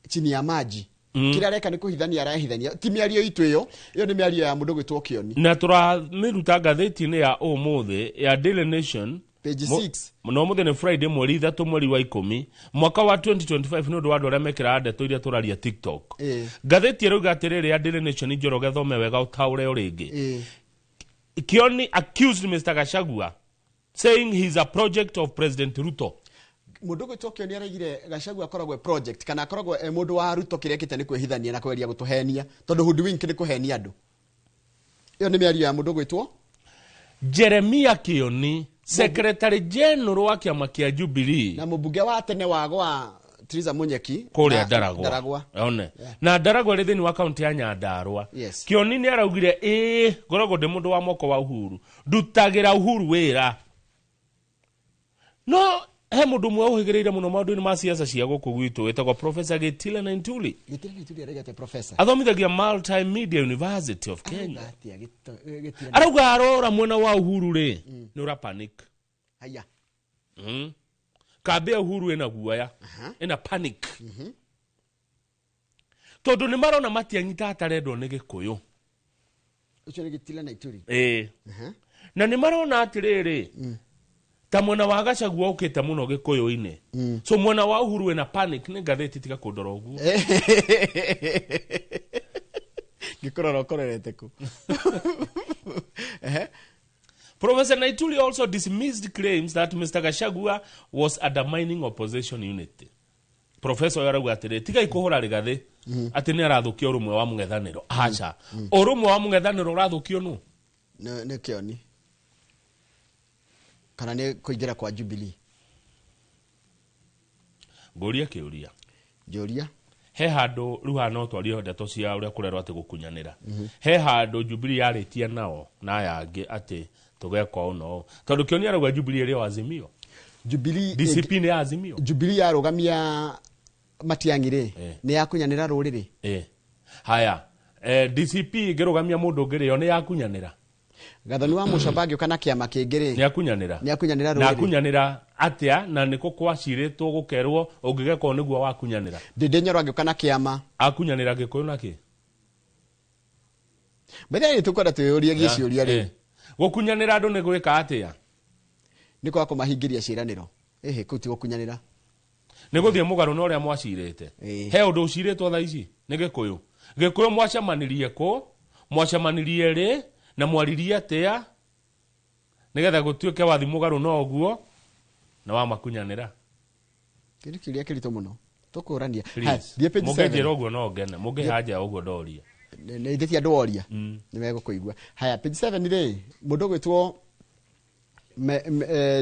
[SPEAKER 3] chini ya maji kira reka ni kuhithania arahithania ti miario itu iyo ni miario ya mundu gwitwo Kioni
[SPEAKER 23] na turamiruta gatheti-ini ya umuthi ya Daily Nation
[SPEAKER 3] page 6
[SPEAKER 23] no muthe ni Friday mweri 3 mweri wa 10 mwaka wa 2025 no ndwa ndore mekira ndeto iria turaria TikTok gatheti ero gatiriri ya Daily Nation Njoroge thome wega utaure uringi Kioni accused Mr. Gachagua saying he's a project of President Ruto
[SPEAKER 3] mundu gwitwo Kioni araigire Gachagua akoragwe project kana akoragwe mundu wa Ruto kirekete ni kwihithania na kweria gutuhenia tondu hoodwink ni kuhenia andu iyo ni miario ya mundu gwitwo
[SPEAKER 23] Jeremia Kioni Secretary General wa kiama kia Jubilee
[SPEAKER 3] na mubunge wa tene wagwa Triza Munyeki
[SPEAKER 23] kuria Ndaragwa one na Ndaragwa ri thini wa county ya Nyandarua Kioni ni araugire ngorogo de mundu wa moko wa Uhuru ndutagira Uhuru wira no he mundu mwe uhigireire muno maundu ni ma siasa cia guku gwitu etagwo Professor Gitila Naintuli
[SPEAKER 3] aregete professor
[SPEAKER 23] athomithagia Multimedia University of Kenya arauga arora mwena wa Uhuru ri ni ura panic
[SPEAKER 3] haya
[SPEAKER 23] kabe Uhuru ena guaya ena panic tondu ni marona Matiang'i tatarendwo ni Gikuyu
[SPEAKER 3] ucio ni Gitila Naintuli
[SPEAKER 23] na ni marona atiriri ta mwena wa Gachagua ukite muno Gikuyu-ini so mwena wa Uhuru ena panic ni ngatheti tiga kundora uguo
[SPEAKER 3] gikorora korerete ku
[SPEAKER 23] Professor Naituli also dismissed claims that Mr. Gachagua was undermining opposition unity. Professor yarauga atire tiga ikuhura rigathi ati ni arathukia urumwe wa mung'ethaniro acha urumwe wa mung'ethaniro urathukio nu
[SPEAKER 3] ne kioni kana ne kuingira kwa Jubilee
[SPEAKER 23] ngoria kiuria
[SPEAKER 3] Joria
[SPEAKER 23] he handu riu hano twario ndeto cia uria kurerwo ati gukunyanira he handu Jubilee yaritia nao na yangi ati tugeka uno tondu kioni arauga Jubilee ri Azimio
[SPEAKER 3] Jubilee
[SPEAKER 23] DCP ni Azimio
[SPEAKER 3] Jubilee yarugamia Matiang'i ni yakunyanira ruriri
[SPEAKER 23] haya DCP girugamia mundu ngiri yo ni yakunyanira
[SPEAKER 3] gathani wa Mushabagi kana kiama kingiri
[SPEAKER 23] ni yakunyanira
[SPEAKER 3] ruriri
[SPEAKER 23] na yakunyanira atia na niko kwaciritwo gukerwo ungigeko niguo wakunyanira
[SPEAKER 3] Ndindenyoro agikana kiama
[SPEAKER 23] akunyanira Gikuyu naki
[SPEAKER 3] Bethani tukwenda tuyurie giciuria ri
[SPEAKER 23] gukunyanira andu ni gwika atia
[SPEAKER 3] niko akumahingiria ciraniro kuti gukunyanira
[SPEAKER 23] ni guthie mugaru no ria mwacirite he undu uciritwo tha ici ni Gikuyu mwacamanirie ku mwacamanirie ri na mwaririe atia nigetha gutuike wathi mugaru no oguo na wa makunyanira
[SPEAKER 3] kiri kiria kirito muno tukurania
[SPEAKER 23] thie page 7 mugejera oguo no ngene mugehaja oguo doria
[SPEAKER 3] ne ndetia ndoria ni megukũigua haya page 7 ri mundu gwitwo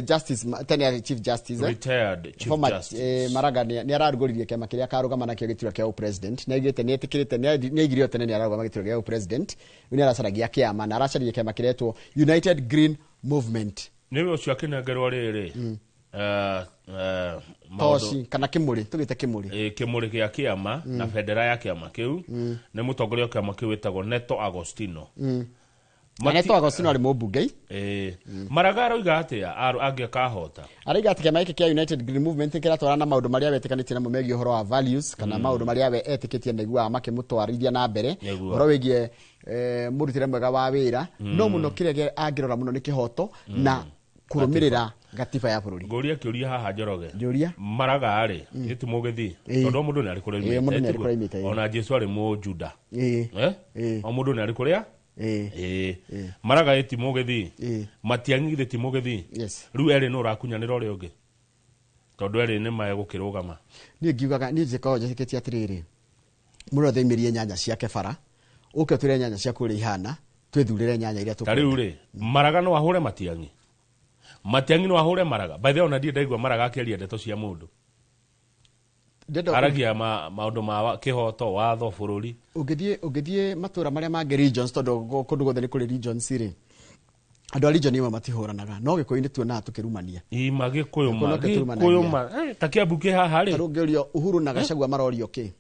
[SPEAKER 3] Justice Tanya Chief Justice
[SPEAKER 23] retired Chief Justice
[SPEAKER 3] Maraga ni ararugoririe kiama kiria karugama nakio gitura kia president na igite ni etikirite ni igirio tene ni ararugama gitura kia president ni aracaragia kiama na aracaragia kiama kiretwo United Green Movement
[SPEAKER 23] niwe ucio akinengerwo riri
[SPEAKER 3] toshi kana kimuri tugite kimuri
[SPEAKER 23] kimuri gia kiama na federa ya kiama kiu ni mutongoria kiama kiu wetagwo Neto Agostino
[SPEAKER 3] Neto Agostino ari mubunge
[SPEAKER 23] Maraga aroiga atia angikahota
[SPEAKER 3] ariga ati kiama giki kia United Green Movement kiratwara na maundu maria wetikanĩtie namo megie uhoro wa values kana maundu maria we etikitie niguo makimutwarithia na mbere uhoro wigie murutire mwega wa wira no muno kiria angirora muno ni kihoto na kurumirira gatiba ya bururi
[SPEAKER 23] ngoria kiuria haha Njoroge
[SPEAKER 3] Njũria
[SPEAKER 23] Maraga ari itu mugithi tondu mundu ni ari kuria ona Jesu ari mujuda o mundu ni ari kuria Maraga eti mugithi Matiang'i iti mugithi riu eri no rakunyanira uri ungi tondu eri ni mae gukirugama
[SPEAKER 3] ni ngiugaga ni njikao njikiti atiriri muno theimirie nyanya ciake bara uke twire nyanya ciaku ri ihana twithurire nyanya iria
[SPEAKER 23] tukwenda riu ri Maraga no ahure Matiang'i no ahure Maraga by the way ona ndie ndaigua Maraga akiaria ndeto cia mundu aragia maundu ma kihoto watho bururi
[SPEAKER 3] ugithie matura maria mangi regions tondu kundu gothe ni kuri regions ri andu a region imwe matihuranaga no Gikuyu ni tuonaga tukirumania
[SPEAKER 23] Gikuyu ta Kiambu ki haha ri
[SPEAKER 3] arungerio Uhuru na Gachagua marorio ki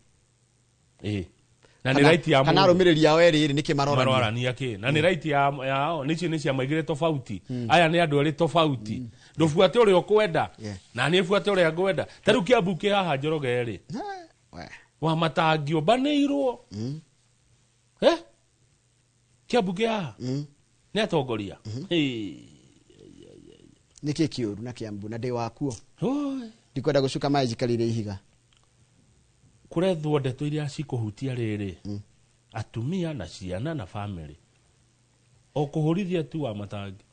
[SPEAKER 23] na ni right ya
[SPEAKER 3] kana rumiriri yao eri ni
[SPEAKER 23] kimarorania ki na ni right yao nici ni cia maigire tofauti aya ni andu eri tofauti ndufuate uri okwenda na ni fuate uri agwenda taru Kiambu ki haha Njoroge eri wa matangio baneirwo Kiambu ki haha ni atongoria
[SPEAKER 3] ni kikiuru na Kiambu na ndi wakuo ndikwenda gucuka mai jikarire ihiga
[SPEAKER 23] kurethwo ndeto iria cikuhutia riri atumia na ciana na family o kuhurithia tu wa matangi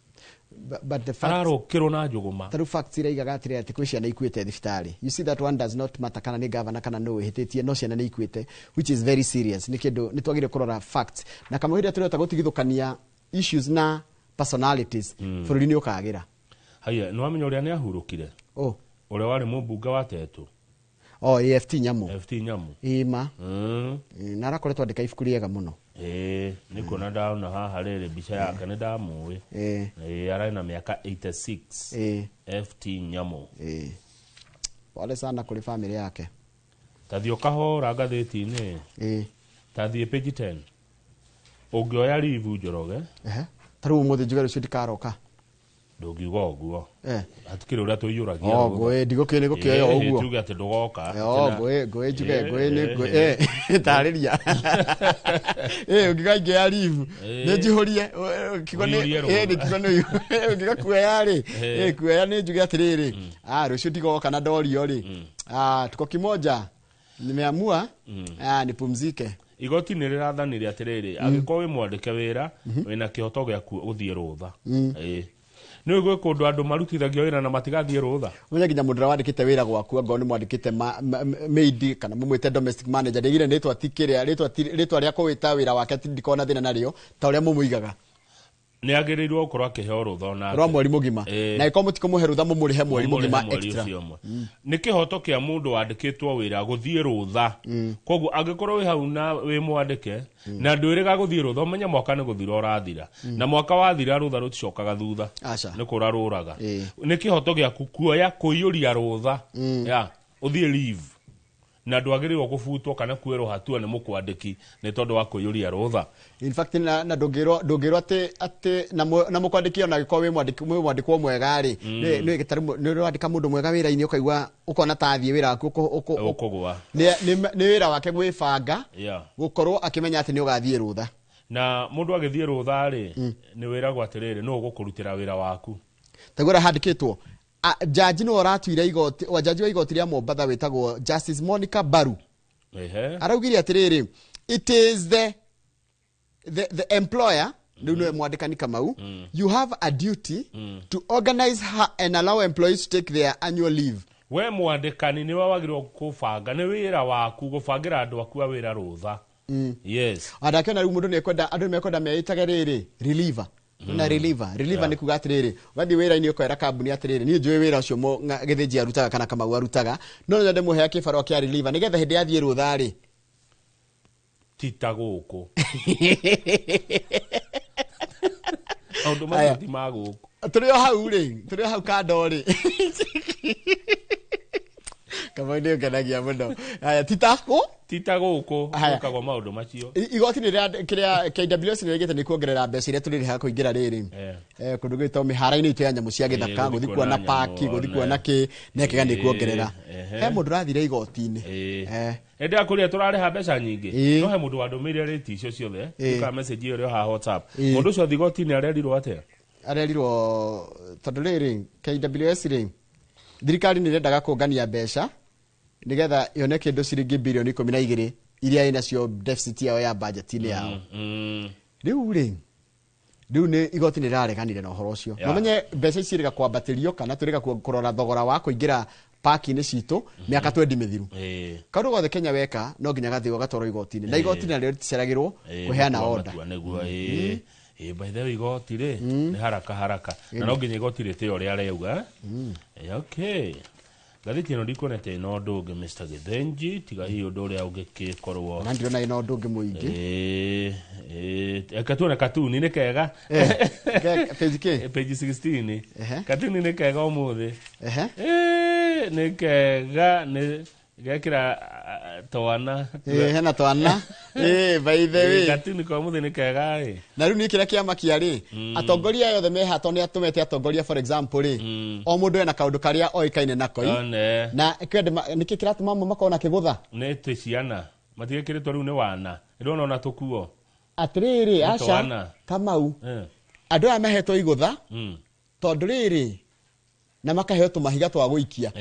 [SPEAKER 3] but the fact
[SPEAKER 23] kirona njuguma
[SPEAKER 3] taru facts ira igaga atire ati kwiciana ikuite thibitari you see that one does not matter kana ni governor kana no hititie no ciana ni ikuite which is very serious ni kindu ni twagire kurora facts na kama hiri atireta gutigithukania issues na personalities bururi ni ukagira
[SPEAKER 23] haya no amenyo ria ni ahurukire ore wari mubunga wa Tetu
[SPEAKER 3] AFT Nyamu ima narakoretwo andika ibuku riega muno
[SPEAKER 23] ni kuona ndaona haha riri mbica yake ni ndamuwi arai na miaka 86 FT Nyamu
[SPEAKER 3] pole sana kuri family yake
[SPEAKER 23] tathio kahora ngatheti-ini tathie page 10 ungioya rivu Njoroge
[SPEAKER 3] taru umuthi njugero cio ndikaroka
[SPEAKER 23] ndungiuga uguo
[SPEAKER 3] Eh.
[SPEAKER 23] atikire uria tuyuragia
[SPEAKER 3] Oh, ngwe ndigukire gukioya uguo.
[SPEAKER 23] tuge ati ndugoka
[SPEAKER 3] ngwe njuge ngwe ni ngwe tariria ungigainge ya live ni njihurie kigone ni kigone ungigakuoya ri kuoya ni njuge atiriri rucio ndigoka na ndorio ri tuko kimoja nimeamua nipumzike.
[SPEAKER 23] Igoti nä rä rathanire atä rä rä angä korwo wä mwandäke wä ra wä na kä hoto gä aku gå thiä rå tha nä å gwä kå ndå andå marutithagio wä ra na matigathiä rå tha
[SPEAKER 3] å nginya må ndå rä wandä kä te wä ra gwaku angorwo nä mwandä kä te maid kana må mwä te domestic manager ndä gire rä twa rä a kå wä ta wä ra wake ndikona thä na narä o ta å rä a må må igaga
[SPEAKER 23] nä agä rä irwo gå korwo akä heo rå tha ona
[SPEAKER 3] rwa mweri må gima na ä korwo må tikå må he rå tha må må rä he mweri må gima extra
[SPEAKER 23] nä kä hoto kä a må ndå wandä kä two wä ra gå thiä rå tha koguo angä korwo wä hau na wä mwandä ke na ndå ä rä ga gå thiä rå tha menye mwaka nä gå thira å rathira na mwaka wathira rå tha rå ticokaga thutha nä kå rarå raga nä kä hoto gä aku kuoya kå iyå ria rå tha å thiä live na ndå agä rä irwo gå butwo kana kuä rwo hatua nä må kwandä ki nä tondå wa kå iyå ria rå tha
[SPEAKER 3] in fact na ndå ngä rwo atä na må kwandä ki ona gä korwo wä mwandä kwo mwega rä nä rwandä ka må ndå mwega wä ra-inä å kaigua å kona tathiä wä ra waku
[SPEAKER 23] å kå gwa
[SPEAKER 3] nä wä ra wake gwä banga gå korwo akä menya atä nä å gathiä rå tha
[SPEAKER 23] na må ndå agä thiä rå tha rä nä wä ragwo atä rä rä no å gå kå rutä ra wä ra waku
[SPEAKER 3] taguo ra handä kä two jaji no aratuire igoti wa jaji wa igoti ria Mombatha wetagwo Justice Monica Baru araugire atiriri it is the employer no mwandikani Kamau you have a duty to organize and allow employees to take their annual leave
[SPEAKER 23] we mwandikani ni wawagirwo kubanga ni wira waku gubangira andu aku a wira rutha yes
[SPEAKER 3] adakiona riu mundu nekwenda andu mekwenda meitaga riri reliever na reliever ni kuga atiriri wathi wira-ini ukoera kambuni atiriri ni njui wira ucio githiji arutaga kana Kamau arutaga no nyende muhea kibaro kia reliever nigetha hindi athie rutha ri
[SPEAKER 23] tita guku aundu mathi maguku
[SPEAKER 3] turi hau ri turi hau kando ri kama ndio kanagia muno haya
[SPEAKER 23] tita guku ukagwa maundu macio
[SPEAKER 3] igoti ni kiria KWS ni rigite ni kuongerera mbeca iria turi ha kuingira riri kundu gwito mihara-ini itu ya nyamu cia githaka guthi kuona paki guthi kuona ki nekega ni kuongerera he mundu rathire igoti-ini
[SPEAKER 23] ende akuria turareha mbeca nyingi no he mundu wandumire rate icio ciothe tuka message iyo rio ha WhatsApp mundu ucio thigoti-ini arerirwo atia
[SPEAKER 3] arerirwo tondu riri KWS ri thirikari ni rendaga kuongania mbeca nigetha yone kindu ciringi bilioni 12 iria inacio deficit yao ya budget ni yao riu ni igoti ni rareganire na uhoro ucio no menye mbeca ici rega kwambatirio kana turega kurora thogora wa kuingira park-ini citu miaka 20 mithiru kaundu gothe Kenya weka no nginya gathio gatwaro igoti-ini na igoti-ini narĩo riticeragirwo kuheana order
[SPEAKER 23] by the way igoti ri ni haraka na no nginya igoti rite uria areuga okay gathiti no ndikonete no ndungi Mr Githenji tiga hi undu uria ungikorwo
[SPEAKER 3] na ndirona ino ndungi muingi
[SPEAKER 23] ekatuna katuni ni kega page 16 katuni ni kega umuthi ni kega ni gekira twana
[SPEAKER 3] hena twana by the way
[SPEAKER 23] katuni kwa umuthi ni kega
[SPEAKER 3] na riu ni kira kiama kia ri atongoria yothe me hato ni atumete atongoria for example ri o mundu ena kaundu karia oikaine nako na kwende niki kiratuma makona kigutha
[SPEAKER 23] ni ticiana matigekiritwo riu ni wana ndona ona tukuo
[SPEAKER 3] atiriri aca Kamau andu aya mahetwo igutha tondu riri na makaheo tumahiga twa guikia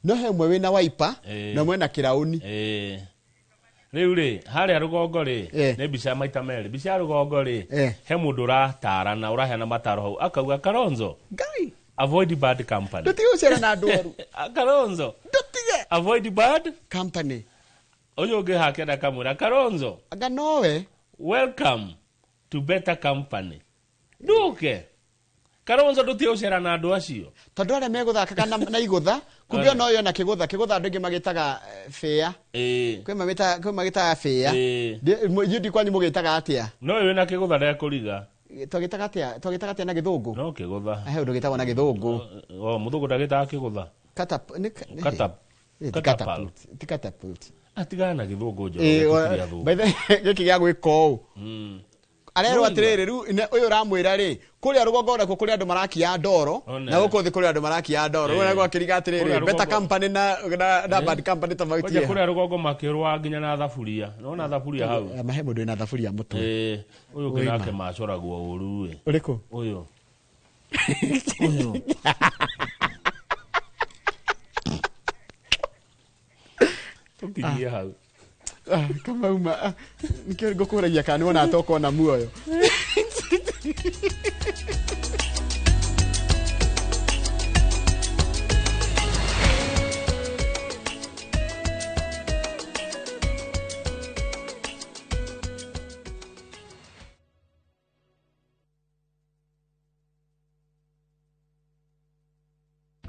[SPEAKER 3] no he mwe wina wiper na mwe na kirauni
[SPEAKER 23] riu ri haria rugongo ri ni bica maita meri bica rugongo ri he mundu ratara na urahena mataro hau akauga Kalonzo
[SPEAKER 3] ngai
[SPEAKER 23] avoid bad company
[SPEAKER 3] tutigocera na andu oru
[SPEAKER 23] Kalonzo
[SPEAKER 3] tutige
[SPEAKER 23] avoid bad
[SPEAKER 3] company
[SPEAKER 23] oyo ungi hake na kamura Kalonzo
[SPEAKER 3] aga nowe
[SPEAKER 23] welcome to better company duke Kalonzo tutigocera na andu acio
[SPEAKER 3] tondu aria meguthakaga na igutha kumbio no yo na kigutha andu ingi magitaga fair kwi magitaga fair yudi kwanyu mugitaga atia
[SPEAKER 23] no yo na kigutha nda kuriga
[SPEAKER 3] twagitaga atia na githungu
[SPEAKER 23] no kigutha
[SPEAKER 3] he undu gitagwo na githungu
[SPEAKER 23] muthungu ndagitaga kigutha catapult atigana na githungu njo
[SPEAKER 3] by the giki gya gwika u arero atiriri ru uyu ramwira ri kuria rugongo na kuria andu marakia ndoro na guko thi kuria andu marakia ndoro ru nago akiriga atiriri beta company na bad company tofauti
[SPEAKER 23] ya kuria rugongo makirwa nginya na thaburia nona thaburia hau
[SPEAKER 3] mahe mundu ina thaburia mutu
[SPEAKER 23] uyu kinake macoragwo uru we
[SPEAKER 3] uriku
[SPEAKER 23] uyu tukiria hau
[SPEAKER 3] kama uma nikio ngokuragia kana wona atoko na muoyo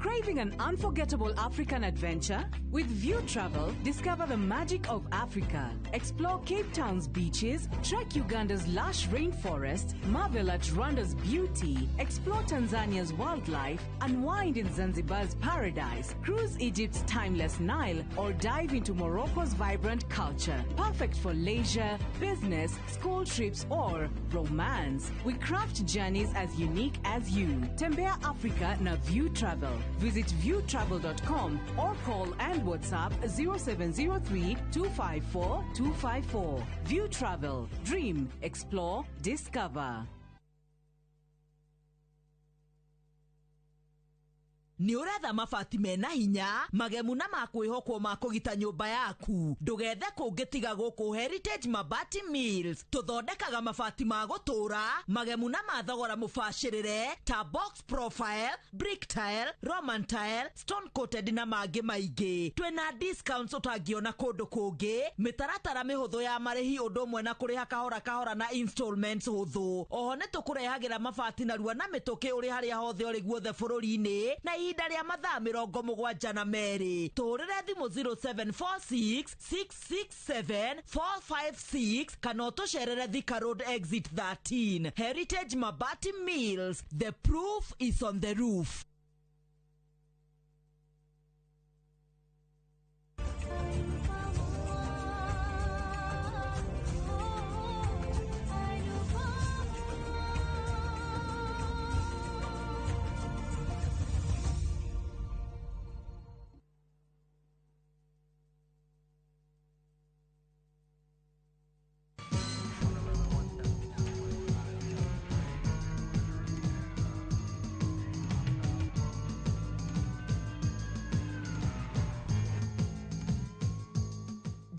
[SPEAKER 6] Craving an unforgettable African adventure? With View Travel, discover the magic of Africa. Explore Cape Town's beaches, trek Uganda's lush rainforest, marvel at Rwanda's beauty, explore Tanzania's wildlife, unwind in Zanzibar's paradise, cruise Egypt's timeless Nile, or dive into Morocco's vibrant culture. Perfect for leisure, business, school trips, or romance. We craft journeys as unique as you. Tembea Africa na View Travel. Visit viewtravel.com or call and WhatsApp 0703 254 254. View Travel. Dream, explore, discover.
[SPEAKER 10] Ni uretha mabati mena hinya magemu na makwihokwo makugita nyumba yaku ndugethe kungitiga guku Heritage Mabati Mills tuthondekaga mabati ma gutura magemu na mathogora mubashirire ta box profile, brick tile, roman tile, stone coated na mangi maingi. Twina discounts utangiona kundu kungi, mitaratara mihuthu ya marihi undu umwe na kuriha kahora kahora na installments huthu. Oho ni tukurehagira mabati na rua na mituki uri haria hothe uri guothe bururi-ini na ihinda ria mathaa 72 tuhurire thimu 0746 667 456 kana utucerere Thika Road exit 13. Heritage Mabati Mills, the proof is on the roof.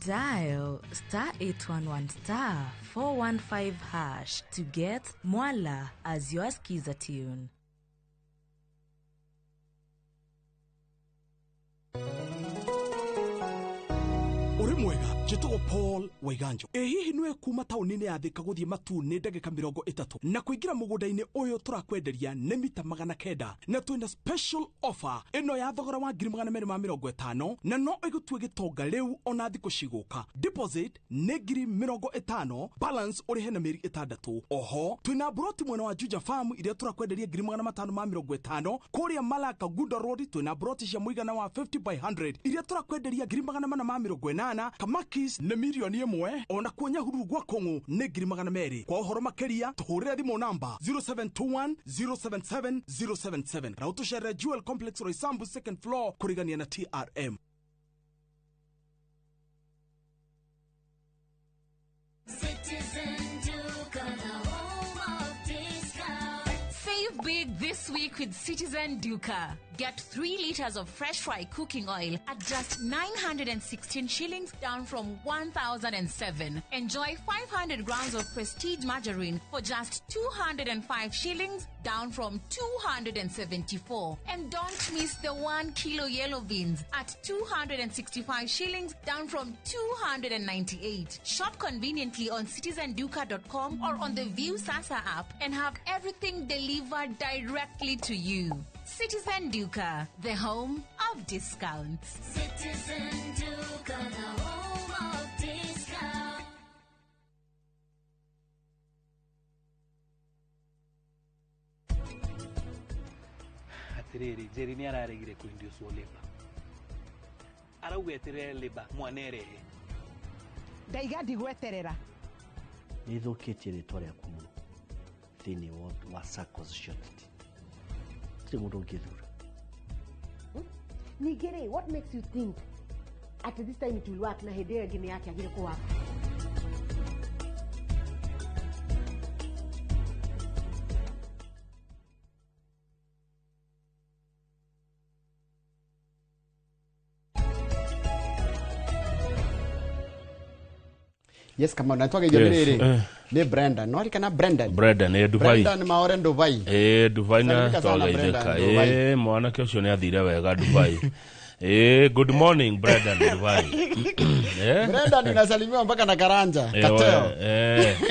[SPEAKER 18] Dial *811 415# to get Mwala as your skiza tune.
[SPEAKER 11] Uri mwega jitugo Paul Waiganjo hihi nwe kuma taunini ya Thika guthie Matune ndagika 30 na kuingira mugundaini uyu turakwenderia ne mita 900 na twina special offer ino ya thogora wa 250 na no igutue gitonga riu ona thiko ciguka. Deposit ne 50, balance uri hena meri 6. Oho twina broti mwena wa Juja Farm iria turakwenderia 550 kuria Malaka Gunda Road. Twina broti cia muigana wa 50 by 100 iria turakwenderia 480 Kamakis ne milioni 1 ona kuonya huru gwa Kongo ne 200. Kwa uhoro makeria tuhurire thimu namba 0721 077 077 na utushere Jewel Complex Roysambu 2nd floor kurigania na TRM.
[SPEAKER 12] Save big this week with Citizen Duca. Get 3 liters of fresh fry cooking oil at just 916 shillings, down from 1,007. Enjoy 500 grams of Prestige margarine for just 205 shillings, down from 274. And don't miss the 1 kilo yellow beans at 265 shillings, down from 298. Shop conveniently on citizenduca.com or on the View Sasa app and have everything delivered directly to you. Citizen Duca, the home of discounts.
[SPEAKER 1] Citizen Duca, the home of discounts.
[SPEAKER 9] Atiriri, Jerry ni araregire kuinduce labor. Arauga eterere labor mwanerehe.
[SPEAKER 25] Ndaiga ndigweterera.
[SPEAKER 14] nĩ ĩthũkĩtie rĩtwa rĩaku mũno thĩinĩ wa SACCOs cia ũteti. Gũtirĩ mũndũ ũngĩthura.
[SPEAKER 15] Ningĩ rĩ, what makes you think at this time it will work na hĩndĩ ĩyo ĩngĩ nĩ yake agire kũwaka?
[SPEAKER 3] Yes, kama unatoka hiyo nini? Ni Brenda. No alikana Brenda.
[SPEAKER 23] Brenda ni Dubai.
[SPEAKER 3] Brenda ni maore Dubai.
[SPEAKER 23] Dubai na toga itheka. Mwana ke ucio ni athire wega Dubai. Good morning Brenda Dubai.
[SPEAKER 3] Brenda ninasalimiwa mpaka na Karanja. Kateo.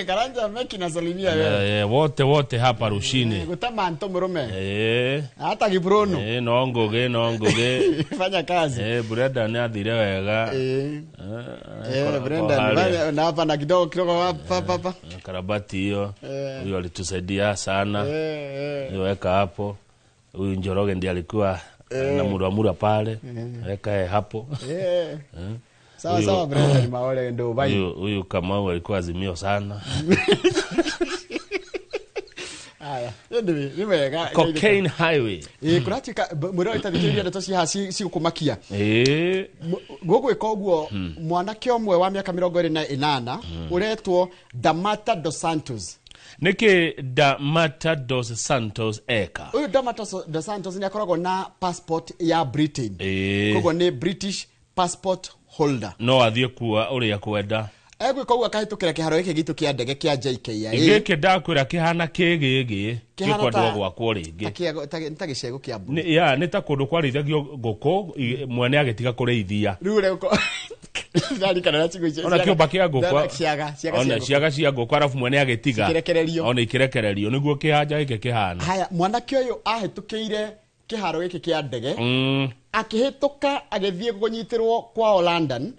[SPEAKER 3] Karanja meki nasalimia wewe.
[SPEAKER 23] Wote hapa rushini.
[SPEAKER 3] Gutama Anto Murume. Hata Gibrono.
[SPEAKER 23] Nongoge.
[SPEAKER 3] Fanya kazi.
[SPEAKER 23] Brenda ni athire wega.
[SPEAKER 3] Brenda na hapa na kidogo hapa.
[SPEAKER 23] Karabati hiyo. Huyo alitusaidia sana. Weka hapo. Huyu Njoroge ndiye alikuwa na muramura pale. Weka hapo.
[SPEAKER 3] Sawa Brenda ni maole ndo Dubai.
[SPEAKER 23] Huyu Kamau alikuwa Azimio sana.
[SPEAKER 3] Aya, nimeweka
[SPEAKER 23] Cocaine Highway.
[SPEAKER 3] Kuratika murao itadhikiria ndeto si kumakia. Gogweka uguo mwanake omwe wa miaka 28 uretwo Damata dos Santos.
[SPEAKER 23] Niki Damata dos Santos eka.
[SPEAKER 3] Uyu Damata dos Santos ni akoragwo na passport ya Britain. Koguo ni British passport holder.
[SPEAKER 23] No athie kuwa uria kwenda.
[SPEAKER 3] Egwika ugu akahitukira kiharo giki gitu kia ndege kia JKIA.
[SPEAKER 23] Giki ndakwira kihana kigigi gikwandwa gwakwo ringi.
[SPEAKER 3] Ntagicego kia bu.
[SPEAKER 23] Ni ta kundu kwarithagio ngũkũ mwene agitiga kũrĩithia.
[SPEAKER 3] Riu reko ndari kana na chigo icio.
[SPEAKER 23] Ona kĩũmba kĩa ngũkũ.
[SPEAKER 3] Ona
[SPEAKER 23] ciaga cia ngũkũ arafu mwene agitiga. Ona ikirekererio niguo kihanja giki kihana.
[SPEAKER 3] Haya mwanake uyu ahitukiire kiharo giki kia ndege. Akihituka agithie kunyitirwo kwa London.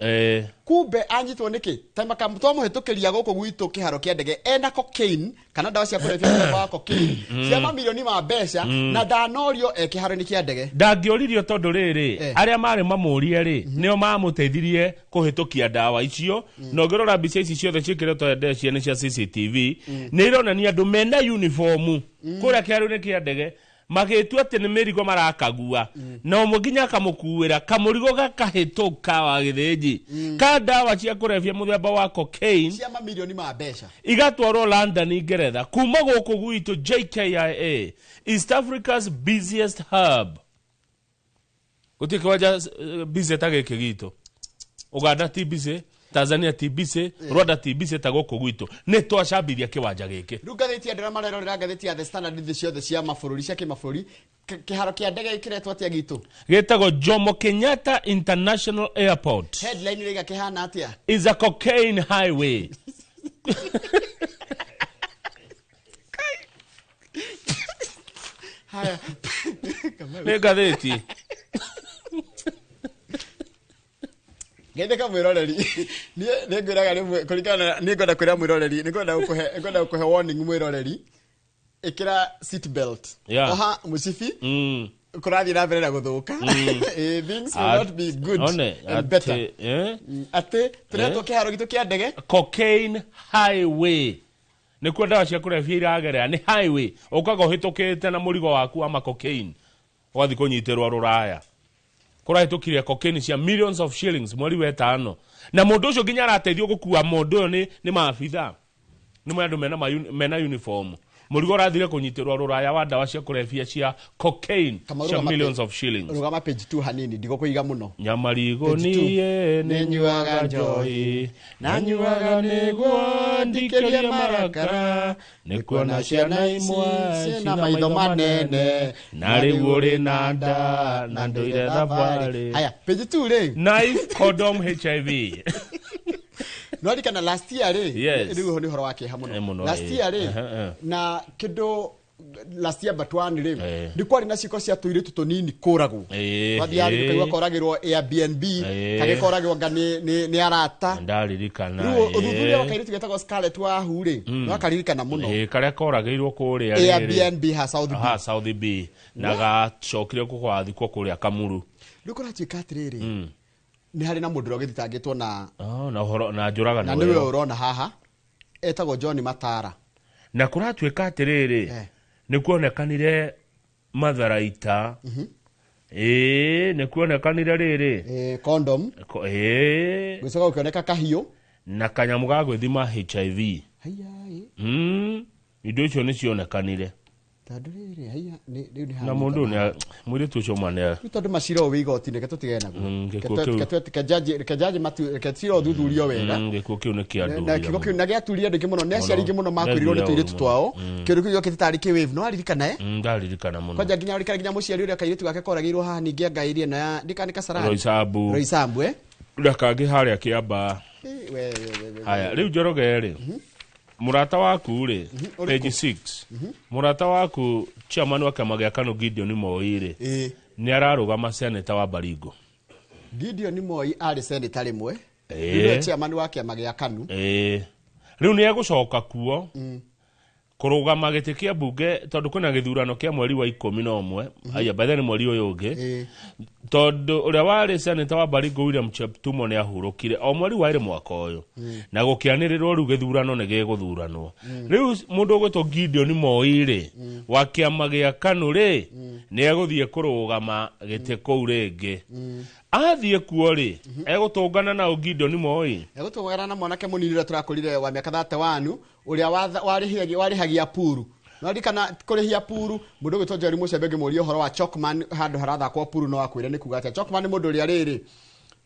[SPEAKER 3] Kumbe anyitwo niki taima kamutwa muhitukiria guku gwitu kiharo kia ndege ena cocaine kana dawa cia kurefia kwa cocaine cia mamilioni ma mbeca na danorio kiharo ni kia ndege
[SPEAKER 23] ndangioririo tondu riri aria mari mamurie ri nio mamuteithirie kuhitukia dawa icio no ngirora mbica ici ciothe cikiretwo ndeci ni cia CCTV ni ironania andu mena uniform kuria kiharo ni kia ndege magitu ati ni mirigo marakagua no muginya kamukuira kamurigo gakahituka wa githiji ka dawa cia kurefia muthemba wa cocaine
[SPEAKER 3] cia mamilioni ma mbeca
[SPEAKER 23] igatwarwo London Ingeretha kuma guku gwitu JKIA East Africa's busiest hub gutike waja busy tageke gitu Uganda TBC Tanzania TBC Rwanda TBC tagoku gwitu ni twacambithia kiwanja giki
[SPEAKER 3] rugatheti andira marerorera gatheti ya The Standard ciothe cia mabũrũri cia kimabũrũri kiharo kia ndege ikiretwo atia gitu
[SPEAKER 23] gitago Jomo Kenyatta International Airport
[SPEAKER 3] headline riga kihana atia
[SPEAKER 23] is a cocaine highway.
[SPEAKER 3] Haya
[SPEAKER 23] ni gatheti
[SPEAKER 3] Gende ka mwiroreri ni ngiraga rimwe kuringana ni ngoda kwira mwiroreri ni ngoda ukuhe warning mwiroreri ikira seat belt aha musifi kurathi na mbere na guthuka things will not be good and better ate turetwo kiharo gitu kia ndege
[SPEAKER 23] cocaine highway ni kwa dawa cia kurefia iragerera ni highway ukaga uhitukite na murigo waku ama cocaine wathi kunyitirwo ruraya kurahitukiria cocaine cia millions of shillings mweri wa 5 na mundu ucio ginya arateithio gukua mundu uyo ni maabitha ni mwandu mena uniform murigo rathire kunyitirwo ruraya wa dawa cia kurefia cia cocaine cia millions of shillings
[SPEAKER 3] rugama page 2 hanini ndigo kuiga muno
[SPEAKER 23] nyamarigo niye nenyuaga njoi nanyuaga niguo ndikerie marakara nikuona ciana imwe
[SPEAKER 3] cina maitho manene
[SPEAKER 23] na riu uri na nda na nduire thabari
[SPEAKER 3] haya page 2 ri
[SPEAKER 23] knife condom HIV
[SPEAKER 3] Nwari kana last year riu ni horo wake hamuno last year na kido last year batwani ri ndikwari na ciko cia tuire tutonini kuragwo wathiari tukaiwa koragirwo Airbnb kage koragirwo ngani ni arata
[SPEAKER 23] ndaririkana
[SPEAKER 3] riu uthuthuria wakairi tugetagwo Scarlett wa hure no karirikana muno
[SPEAKER 23] kare koragirwo kuria
[SPEAKER 3] Airbnb ha
[SPEAKER 23] South B na gacokire kugwathi kuria Kamuru
[SPEAKER 3] ndukora chikatiriri ni hari na mundu rogithitangitwo na
[SPEAKER 23] na njuraga
[SPEAKER 3] na niwe urona haha etagwo John Matara
[SPEAKER 23] na kuratuika atiriri ni kuonekanire Matharaita ni kuonekanire riri
[SPEAKER 3] condom gwicoka ukioneka kahio
[SPEAKER 23] na kanyamu ga gwithima HIV indo icio ni cionekanire
[SPEAKER 3] tanduriri haya ni
[SPEAKER 23] na mundu ni mwiri tucio mane
[SPEAKER 3] tondu maciro wi igoti-ini ke tutigena kejaji matu ketiro thuthurio wega
[SPEAKER 23] gikuo kiu ni kiandu
[SPEAKER 3] na gikuo kiu na giaturia ndingi muno ne ciari ingi muno makurirwo ni tuiritu twao kindu kiu gititari ki wave no aririkana
[SPEAKER 23] ndaririkana muno
[SPEAKER 3] kwaja nginya muciari uria kairitu gake koragirwo haha ningi angairie na ndikanika sarani
[SPEAKER 23] Roisambu ndakangi haria kiamba haya riu Njoroge ri murata waku ri page 6 murata waku chairman wa kama gya KANU Gideon Moi ri ni ararugama senator wa Baringo.
[SPEAKER 3] Gideon Moi ari senator rimwe ni chairman wa kama gya KANU
[SPEAKER 23] riu ni egucoka kuo kurugama giti kia bunge tondu kuna githurano kia mweri wa 11 aya bathani mweri uyu ungi tondu uria wari senator wa Baringo William Cheptumo ni ahurukire o mweri wa 2 mwaka uyu na gukianirirwo riu githurano ni giguthuranwo riu mundu gwetwo Gideon Moi ri wa kiama gia KANU ri ni eguthie kurugama giti kou ringi athie kuo ri egutungana na Gideon Moi
[SPEAKER 3] egutungana na mwanake munini ria turakurire wa miaka 31 uria warihagia puru no ndikana kurihia puru mundu gwetwo Jerry Mucebe muri uhoro wa Chokman handu harathakwo puru no akwire ni kuga ati Chokman mundu ria riri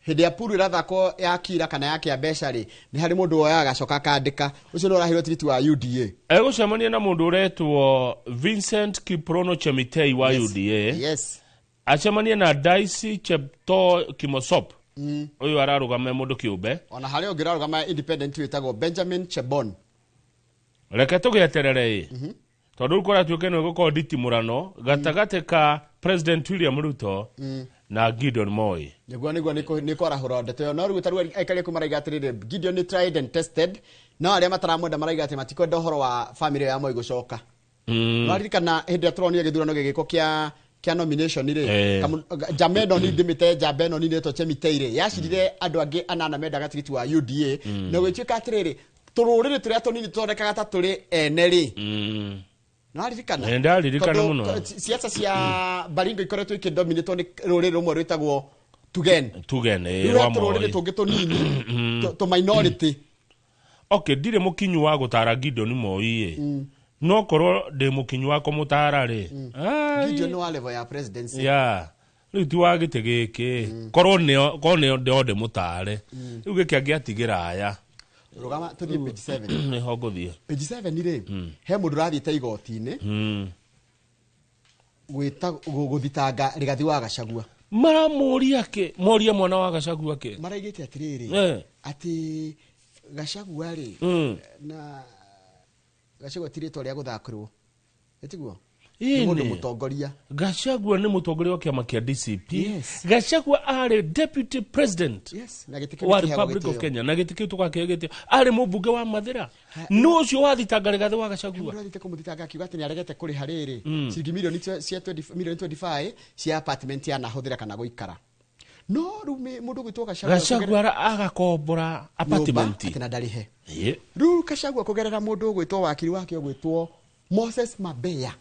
[SPEAKER 3] hindi ya puru irathakwo ya kira kana yake ya besha ri ni hari mundu oya gacoka kandika ucio no rahiro tiriti wa UDA
[SPEAKER 23] egucemania na mundu uretwo Vincent Kiprono Chemitei wa UDA
[SPEAKER 3] yes
[SPEAKER 23] acemania na Daisy Chepto Kimosop uyu ararugama mundu kiumbe
[SPEAKER 3] ona hari ungirarugama independent witagwo Benjamin Chebon
[SPEAKER 23] reke tugeterere tondu kora tuke no guko nditimurano gatagate ka President William Ruto na Gideon Moi
[SPEAKER 3] niguo ni korahura ndeto no rugu taru aikare ku maraiga atirire Gideon ni tried and tested no aria mataramuenda maraiga ati matikwenda uhoro wa family ya Moi gucoka no aririkana hindi atronia githurano gigiko kia nomination ire Jameno ni ndimite Jameno ni neto Chemiteire yashirire andu angi anana menda gatigiti wa UDA no gwituika atirire tururire turia tunini tondekaga ta turi eneri no aririkana
[SPEAKER 23] ndaririkana muno
[SPEAKER 3] siasa cia Baringo ikoretwo ikidominatwo ni rurire rumwe rwitagwo Tugen
[SPEAKER 23] wa Moi
[SPEAKER 3] rurire tungi tunini to minority
[SPEAKER 23] okay ndire mukinyu wa gutara Gideon Moi no korwo de mukinyu wa kumutara ri
[SPEAKER 3] Gideon wa level ya presidency
[SPEAKER 23] riu ti wa gite giki korwo neo de mutare riu giki angiatigira aya
[SPEAKER 3] rugama tuthie page 7
[SPEAKER 23] ni hongothie
[SPEAKER 3] page 7 ri he mundu rathiite igoti-ini gwita guthitanga Rigathi wa Gachagua
[SPEAKER 23] maramuria ke moria mwana wa Gachagua ke
[SPEAKER 3] maraigite atiriri ati Gachagua ri na Gachagua tirito ria guthakirwo etiguo ni mundu mutongoria
[SPEAKER 23] Gachagua ni mutongoria wa kiama kia DCP Gachagua ari deputy president wa Republic of Kenya na gitikiu tukakegete ari mubunge wa Mathira no ucio wathitanga Rigathi wa Gachagua
[SPEAKER 3] ndio kumutitanga akiuga ati ni aregete kuri hariri ciringi milioni cia 25 cia apartment ya nahuthira kana guikara no rume mundu gwitwo
[SPEAKER 23] Gachagua agakombora apartment
[SPEAKER 3] ati na ndarihe ru Gachagua kugerera mundu gwitwo wakiri wake gwitwo Moses Mabeya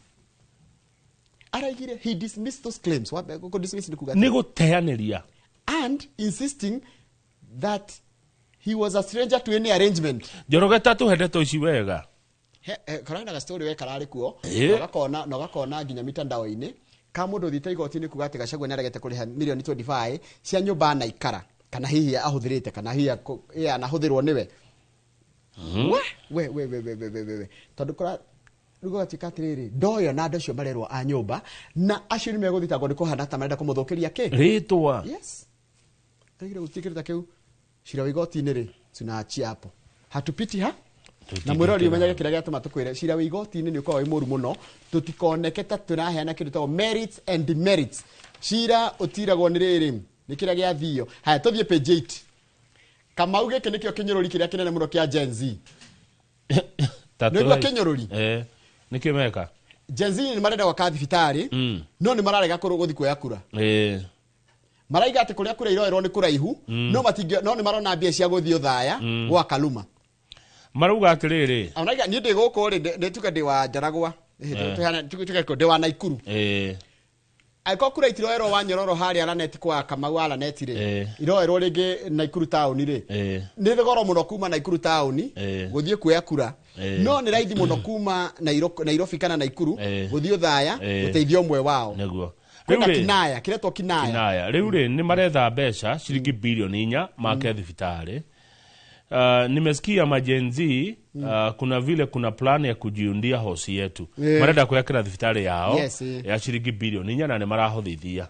[SPEAKER 3] araigire he dismissed those claims what dismiss
[SPEAKER 23] ni guteaniria
[SPEAKER 3] and insisting that he was a stranger to any arrangement
[SPEAKER 23] Njoroge tatu hendeto ici wega
[SPEAKER 3] korana ga story we karari kuo no gakona nginya mitandao-ini ka mundu thite igoti-ini kuga ati Gachagua ni aregete kuriha milioni 25 cia nyumba na ikara kana hihi ahuthirite kana hihi anahuthirwo niwe we tondu kora rugo atikatiriri ndoyo na ndocio marerwo a nyumba na acio ni meguthitagwo ni kuhana ta marenda kumuthukiria ki
[SPEAKER 23] ritwa
[SPEAKER 3] yes tagire gutikirita kiu cira igoti-ini ri tunaachia hapo hatupiti na mwirori umenyage kira giatuma tukwire cira igoti-ini ni ukorwo imuru muno tutikoneke ta turaheana kindu ta merits and demerits cira utiragwo ni riri ni kira gia thio haya tuthie page 8 kama uge kinikio kinyururi kiria kinene muno kia Gen Z ndio kinyururi
[SPEAKER 23] nikimeka
[SPEAKER 3] Gen Z ni marenda gwaka thibitari no ni mararega guthi kuoya kura maraiga ati kuria kura iroerwo ni kuraihu no matingi no ni marona mbia cia guthi uthaya gwa Kaluma
[SPEAKER 23] Maruga atiriri.
[SPEAKER 3] Onaiga ni ndi guku ri ndituka ndi wa Njaragwa. Tuka ndi wa Naikuru. Aiko kura itiroero wa Nyororo hari Alanet kwa Kamau Alanet ri. Iroero ringi Naikuru town ri. Ni thogoro muno kuma Naikuru town guthie kuya kura. No ni raidi muno kuma Nairobi kana Naikuru guthie Thaya guteithio mwe wao.
[SPEAKER 23] Neguo.
[SPEAKER 3] Kinaya kiretwo Kinaya.
[SPEAKER 23] Riu ri ni maretha mbeca shilingi bilioni 4 make thibitari. Nimesikia majenzi kuna vile kuna plan ya kujiundia hosi yetu. Marenda kuwekera thibitari yao ya shilingi bilioni 4 na ni marahothithia.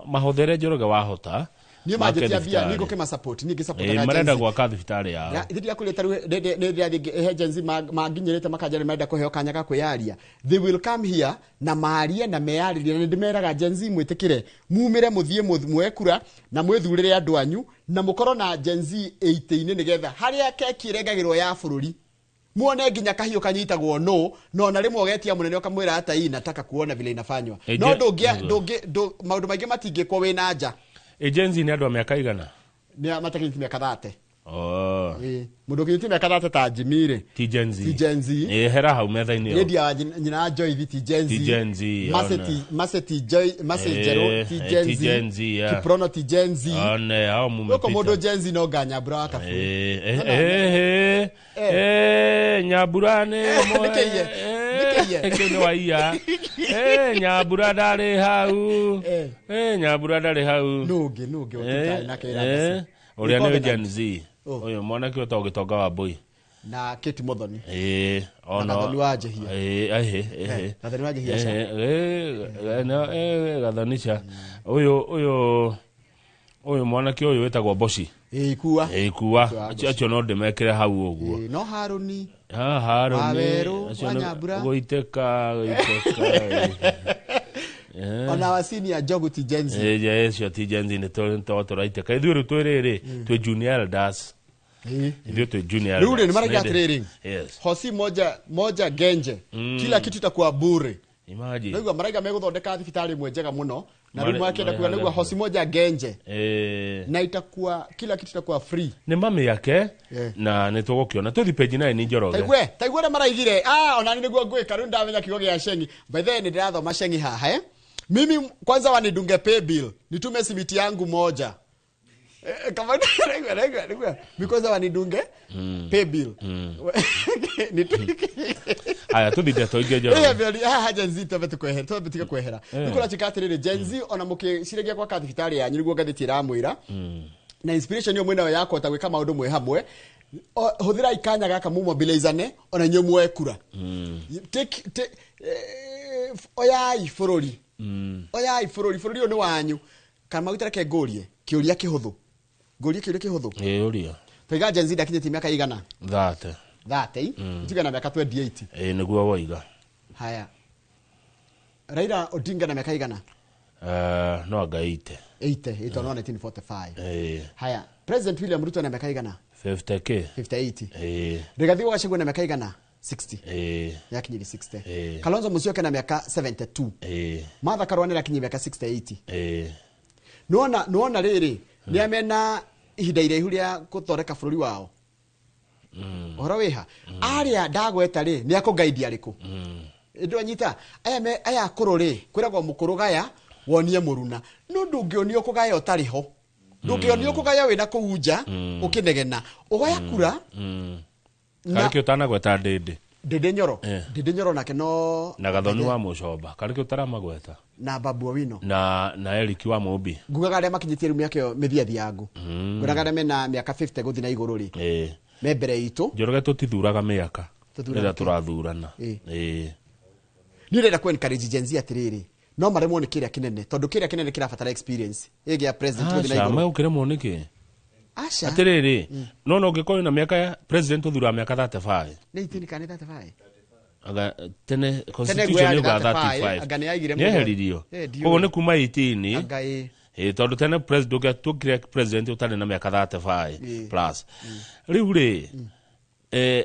[SPEAKER 23] Mahothere Njoroge wahota.
[SPEAKER 3] Ni majetia bia niko kema support ni support
[SPEAKER 23] na marenda gwaka thibitari yao.
[SPEAKER 3] Thitia kuleta ne agency maginyerete makajana marenda kuheo kanya ka kwiyaria. They will come here na maarie na meyaririe na ndimeraga agency mwitikire mumire muthie mwekura na mwethurire andu anyu na mukoro na agency 80 nigetha haria keki regagirwo ya bururi muone nginya kahio kanyitagwo no na rimwe getia munene okamwira hata hii nataka kuona vile inafanywa no maundu maingi matingikwo wina nja.
[SPEAKER 23] Agency ni andu a miaka igana?
[SPEAKER 3] Ni matakiti miaka 30. Mundu kinti miaka 30 ta Jimire. Tijenzi.
[SPEAKER 23] Hera hau metha-ini yo.
[SPEAKER 3] Yedia nyina Joy Tijenzi. Maseti Joy, Masejero Tijenzi. Kiprono Tijenzi.
[SPEAKER 23] One hao mumepita.
[SPEAKER 3] Loko modo Jenzi no ganya bro akafu.
[SPEAKER 23] Nyaburane mo. Kene waia. Nyabura dare hau. Nyabura dare hau.
[SPEAKER 3] Nuge otukai na kera.
[SPEAKER 23] Uria ne Gen Z. Oyo mwana ki otogitonga wa boy.
[SPEAKER 3] Na Kate Muthoni.
[SPEAKER 23] Ono.
[SPEAKER 3] Gathoni waje hia. Gathoni waje hia.
[SPEAKER 23] Gathonisha. Oyo mwana ki oyo wetagwo Boshi. Ikua. Acho no ndemekere hau oguo.
[SPEAKER 3] No Haruni.
[SPEAKER 23] Haruni.
[SPEAKER 3] Waweru, Wanyabura.
[SPEAKER 23] Goiteka.
[SPEAKER 3] Ona wasini ya Jogu Tijenzi.
[SPEAKER 23] Yes, yo Tijenzi ni to right. Ka iduru twerere to junior elders. Ndio to junior.
[SPEAKER 3] Rule ni mara training.
[SPEAKER 23] Yes.
[SPEAKER 3] Hosi moja genje. Kila kitu itakuwa bure.
[SPEAKER 23] Imagine.
[SPEAKER 3] Ndio mara meguthondeka thibitari mwejega muno. Na rimu yake ndakuwa ndio hosi moja genje. Na itakuwa kila kitu itakuwa free.
[SPEAKER 23] Ni mami yake na nitugukiona tuthi page 9 ni Njoroge.
[SPEAKER 3] Taigwe mara igire. Ona ni niguo ngwe karunda amenya kigoge ya Shengi. By the way ni ndirathoma Shengi haha Mimi kwanza wanidunge pay bill. Nitume simiti yangu moja. Kama regwa. Because wanidunge pay bill.
[SPEAKER 23] Aya tudide toige Njoroge.
[SPEAKER 3] Gen Z tubetika kwehera. Nikola chikatirire Gen Z ona muke ciregia kwa kathibitari ya nyiriguo gathitira mwira. Na inspiration yo mwena yako tagwika maundu mwe hamwe. Huthira ikanya gaka mu mobilizane ona nyu mwekura. Take oyai furori. Oyai furori ni wanyu. Kama utareke gorie kiuria kihuthu. Gorie kiuria kihuthu.
[SPEAKER 23] Uria.
[SPEAKER 3] Taiga Gen Z dakinyeti miaka igana?
[SPEAKER 23] 30.
[SPEAKER 3] Tiga na miaka 28.
[SPEAKER 23] Niguo waiga.
[SPEAKER 3] Haya. Raila Odinga na miaka igana?
[SPEAKER 23] No aga 80.
[SPEAKER 3] 80 no 1945. Haya. President William Ruto na miaka igana?
[SPEAKER 23] 50k.
[SPEAKER 3] 50. Rigathi wa Gachagua na miaka igana? 60. Yakinyiri 60. Kalonzo Musyoka na miaka 72. Martha Karua na yakinyiri miaka 68. Nuona riri ni amena ihinda irehu ria guthoreka bururi wao. Ora wiha aria ndagweta ri ni akugaidi ariku. Ndo nyita aya kururi kwiragwo mukurugaya wonie muruna no ndungionio kugaya utariho. Ndungionio kugaya wina kuunja ukinegena ugaya kura.
[SPEAKER 23] Kariki utana gweta
[SPEAKER 3] Dede Nyoro nake no
[SPEAKER 23] na Gathoni wa Mucoba kariki utarama gweta
[SPEAKER 3] na Babu Owino
[SPEAKER 23] Eric wa Mubi
[SPEAKER 3] aria makinyitie rumu yake mithiathi yangu ngugaga aria mena miaka 50 guthi na iguru ri me mbere itu
[SPEAKER 23] Njoroge tutithuraga miaka rira turathurana
[SPEAKER 3] ni renda ku encourage Gen Z atiriri no maremwo ni kiria kinene tondu kiria kinene kirabatara experience ya president guthi na iguru
[SPEAKER 23] ma ukiremwo niki
[SPEAKER 3] Asha.
[SPEAKER 23] Atiriri no ngikoyo na miaka ya president uthura miaka 35.
[SPEAKER 3] Ni itini kane 35.
[SPEAKER 23] Aga tene constitution yo 35. Ni heririo. Kogo ne kuma 18. Aga tondu tene president tukire president utane na miaka 35 plus. Riure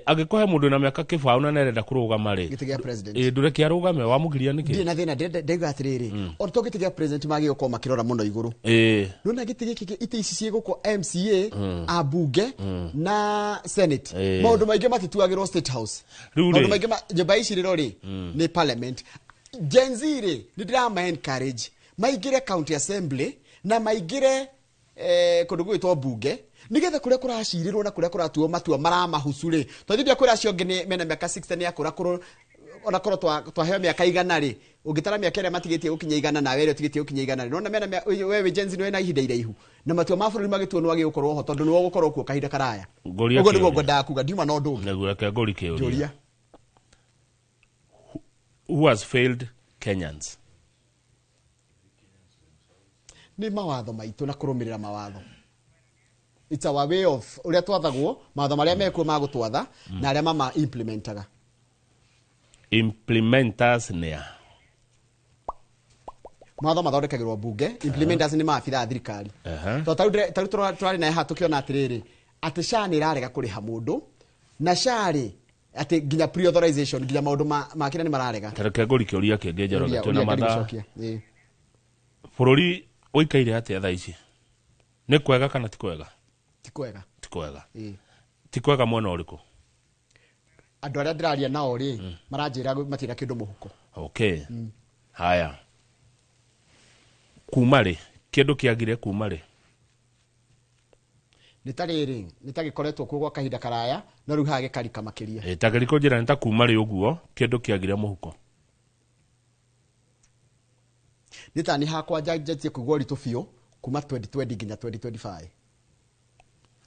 [SPEAKER 23] agikohe mundu na miaka kibao na nerenda kurugama ri
[SPEAKER 3] gitigia president
[SPEAKER 23] ndureke arugame wamugiria niki
[SPEAKER 3] ndi na thina ndega atiriri orto gitigia president magi uko makirora muno iguru nuna gitigia kiki ite ici cie guko MCA abunge na senate maundu maingi matituagirwo state house maundu maingi nyumba ici riro ri ni parliament Gen Z ri ndirama encourage maigire county assembly na maigire kundu gwitwo bunge nigetha kuria kuracirirwo na kuria kuratuo matua maramahucu ri tothibia kuria cio ngine mena miaka 60 ni akura kuru ona koro twaheo miaka igana ri ungitara miaka ria matigitie gukinya igana na were utigitie gukinya igana ri nona mena wewe Gen Z no ena ihinda iraihu na matua ma bururi magituo no agigukorwo ho tondu niwo gukorwo kuo kahinda karaya ugo nigo ngwenda kuga ndiuma no ndungi
[SPEAKER 23] neguo reke ngori kiuria who has failed Kenyans
[SPEAKER 3] ni mawatho maitu na kurumirira mawatho. It's our way of uria twathagwo mawatho maria mekuo ma gutwatha na aria mama implementaga
[SPEAKER 23] implementers nia
[SPEAKER 3] mawatho mathondekagirwo bunge implementers ni maabitha thirikari to taru turari na ha tukiona atiriri ati SHA ni rarega kuriha mundu na SHA ri ati ginya pre-authorization ginya maundu makira ni mararega
[SPEAKER 23] tareke ngori kiuria kingi njoroge tuna matha bururi uikaire atia tha ici ni kwega kana ti kwega ti kwega mwena uriku
[SPEAKER 3] andu aria ndiraria nao ri maranjira matira kindu muhuko
[SPEAKER 23] okay haya kumari kindu kiagire kumari
[SPEAKER 3] nitagikoretwo kuo gwa kahinda karaya no riu hage karika makiria
[SPEAKER 23] tageriko njira nita kumari uguo kindu kiagire muhuko
[SPEAKER 3] nitani hakwa jajetie kugwa ritu biu kuma 2020 nginya 2025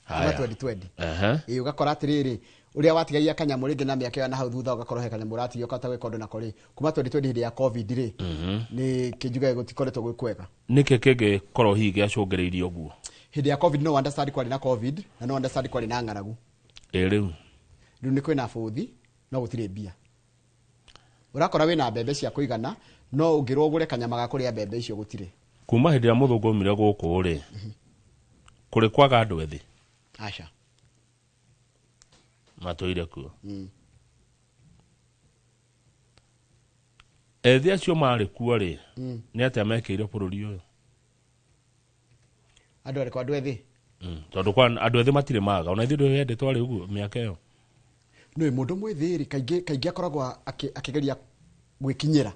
[SPEAKER 3] kuma 2020 ugakora atiriri uria watigaia kanyamu ringi na miaka na hau thutha ugakorwo he kanyamu ratio kata we kondo na kori kuma 2020 hindi ya covid ri ni kijuga gutikoretwo gwikwega
[SPEAKER 23] niki kenge korwo hi giacungereirie uguo
[SPEAKER 3] hindi ya covid no understand kwari na covid na no understand kwari na ngaragu
[SPEAKER 23] riu
[SPEAKER 3] ni kwina futhi no gutire bia urakora wina mbembe cia kuigana no ungirwo gure kanyama ga kuria mbembe icio gutire
[SPEAKER 23] kuma hindi ya muthungu mire guku ri kuri kwaga andu ethi
[SPEAKER 3] acha
[SPEAKER 23] matoire kuo ethi acio mari kuo ri ni atia mekeire bururi uyu
[SPEAKER 3] andu ari kwa andu ethi
[SPEAKER 23] tondu kwa andu ethi matire maga ona ithu nduyende twari uguo miaka iyo
[SPEAKER 3] no mundu mwithiri kaingi akoragwo akigeria gwikinyira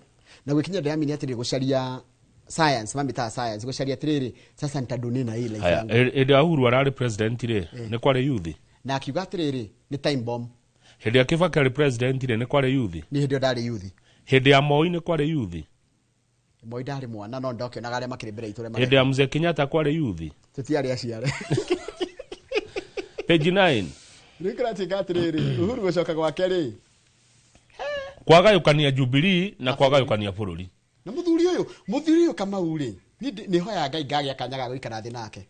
[SPEAKER 3] na gwikinyira ndamini atiri gucaria science mamita science gucaria atiriri sasa nitaduni na ile
[SPEAKER 23] yangu ede Uhuru arari president ri ni kware youth
[SPEAKER 3] na akiuga atiriri ni time bomb
[SPEAKER 23] hindi ya Kibaki ari president ri ni kware youth
[SPEAKER 3] ni hindi ndari youth
[SPEAKER 23] hindi ya Moi ni kware youth
[SPEAKER 3] Moi ndari mwana no ndoke na gare makiri mbere itore
[SPEAKER 23] hindi ya Mzee Kenyatta kware youth
[SPEAKER 3] tutiari aciare
[SPEAKER 23] page 9
[SPEAKER 3] nikrati gatiriri Uhuru gocoka gwake ri
[SPEAKER 23] kwagayukania Jubilee na kwagayukania bururi
[SPEAKER 3] na muthuri uyu kama uri ni hoya ngai ngagya kanyaga guikara thi nake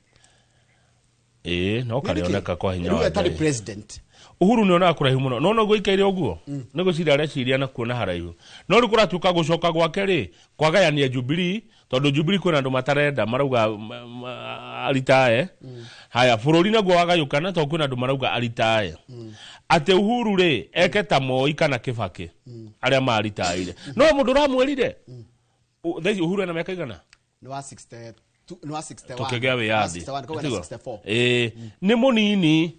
[SPEAKER 23] no karioneka kwa hinya wa
[SPEAKER 3] Ngai president
[SPEAKER 23] Uhuru ni ona kuraihu muno no guikaire uguo ni guciria areciria na kuona haraihu no ri kuratuka gucoka gwake ri kwagayania Jubilee tondu Jubilee kwina andu matarenda marauga aritae haya bururi naguo wagayukana to kwina andu marauga aritae ate Uhuru ri eke ta Moi kana Kibaki aria maritaire no mundu ramwirire thai Uhuru na miaka igana
[SPEAKER 3] no 60 no 61
[SPEAKER 23] tukigea we yathi
[SPEAKER 3] 64
[SPEAKER 23] ni munini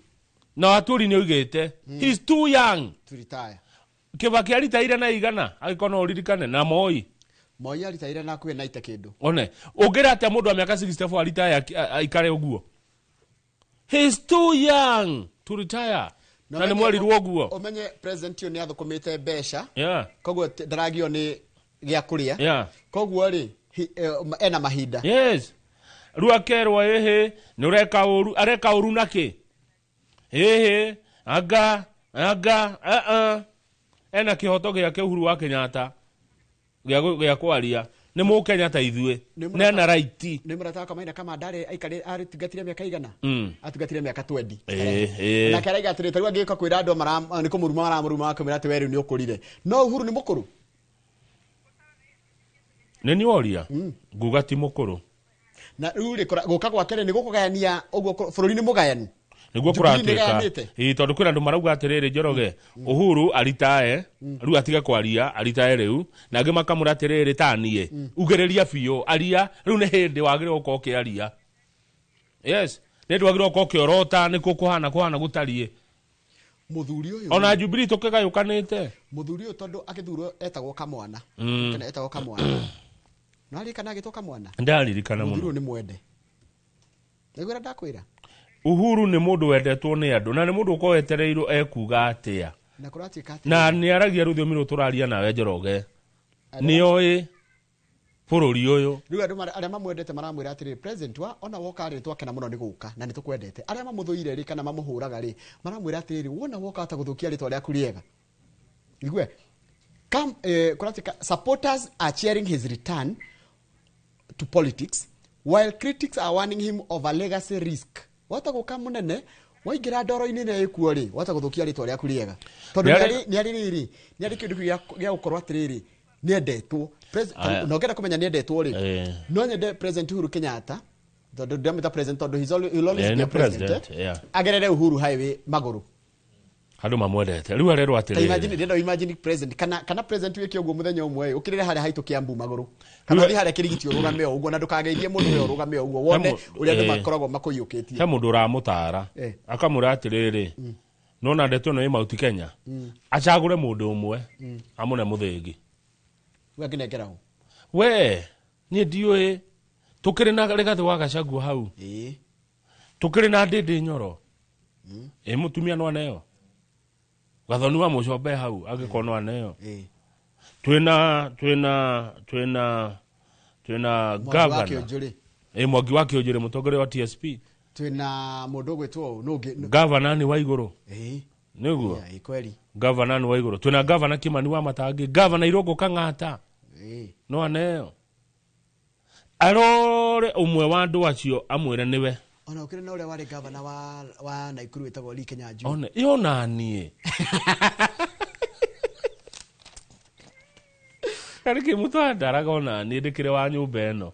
[SPEAKER 23] na aturi ni ugite he's too young
[SPEAKER 3] to retire
[SPEAKER 23] Kibaki aritaire na igana agikona uririkane na Moi
[SPEAKER 3] aritaire na kuwe na ite kindu
[SPEAKER 23] one ungira ate mundu wa miaka 64 aritaire aikare uguo he's too young to retire na ni mweri ruoguo
[SPEAKER 3] umenye president ni athukumite besha koguo ndaragio ni gia kuria koguo ri ena mahinda
[SPEAKER 23] yes ruakerwa ehe ni ureka uru areka uru naki ehe aga ena kihoto giake Uhuru wa Kenyatta gia kwaria ni mu Kenyatta ithue nena right
[SPEAKER 3] ni murataka maina kama ndare aikare aritigatire miaka igana atigatire miaka 20 na karaiga atire tarua gika kwira andu mara ni kumuruma maramuruma akamira ati weru ni ukurire no Uhuru ni mukuru
[SPEAKER 23] neni oria nguga ti mukuru
[SPEAKER 3] na uri guka gwake ni gukugayania uguo bururi ni mugayani
[SPEAKER 23] niguo kuratuika tondu kwina andu marauga atiriri Njoroge Uhuru aritae riu atiga kwaria aritae riu na angi makamura atiriri tanie ugereria biu aria riu ni hindi wagire uko kiaria yes ni ndwagire uko kiorota niko kuhana gutarie
[SPEAKER 3] muthuri uyu
[SPEAKER 23] ona Jubilee tukigayukanite
[SPEAKER 3] muthuri uyu tondu akithurwo etagwo Kamwana kana etagwo Kamwana nari kana agitoka mwana
[SPEAKER 23] ndaririkana muno
[SPEAKER 3] Uhuru ni mwende nigwira ndakwira
[SPEAKER 23] Uhuru ni mundu wendetwo ni andu na ni mundu ukoetereirwo ekuga atia
[SPEAKER 3] na kuratika
[SPEAKER 23] na ni aragia rũthiomi rũ tũraria nawe Njoroge ni oĩ bũrũri ũyũ
[SPEAKER 3] riu andu aria mamwendete maramwira atiri president wa ona woka ritwa kena muno ni guka na ni tukwendete aria mamuthuire ri kana mamuhuraga ri maramwira atiri wona woka ata guthukia ritwa ria kuriega igwe come kuratika supporters are cheering his return to politics while critics are warning him of a legacy risk wata guka munene waigira ndoro-ini ne ikuo ri wata guthukia ritwa ria kuriega tondu ni ari kindu gia gukorwo atiriri ni endetwo president no ngenda kumenya ni endetwo ri no nyende president Uhuru Kenyatta tondu ndamita president tondu he'll always be president agerere Uhuru highway maguru
[SPEAKER 23] handu mamwendete riu arerwo atiriri
[SPEAKER 3] imagine president kana president wiki uguo muthenya umwe ukirire hare haitu Kiambu maguru kana ri hare kirigiti urugame uguo na ndukageithie mundu we urugame uguo wone uria ndu makoragwo makuyukitie
[SPEAKER 23] he mundu uramutara akamura atiriri nona ndeto no Mount Kenya acagure mundu umwe amune muthingi
[SPEAKER 3] we nginengeraho
[SPEAKER 23] we ni ndiuĩ tukiri na Rigathi wa Gachagua hau tukiri na Ndindi Nyoro mutumia no aneo Gathoni wa Mucombe hau agikono aneo twina governor Mwangi wa Kĩũnjũrĩ mũtongoria wa TSP
[SPEAKER 3] twina mundu gwitwo nungi
[SPEAKER 23] governor ni wa iguru niguo
[SPEAKER 3] kweli
[SPEAKER 23] governor ni wa iguru twina governor Kimani wa Matangi governor Irungu Kang'ata no aneo arore umwe wa andu acio amwire niwe
[SPEAKER 3] ona ukire na uria wari governor wa Naikuru wetagwo Lee Kenyatta
[SPEAKER 23] ona iyo nanie kariki mutu ndaraga ona ni ndikire wa nyumba eno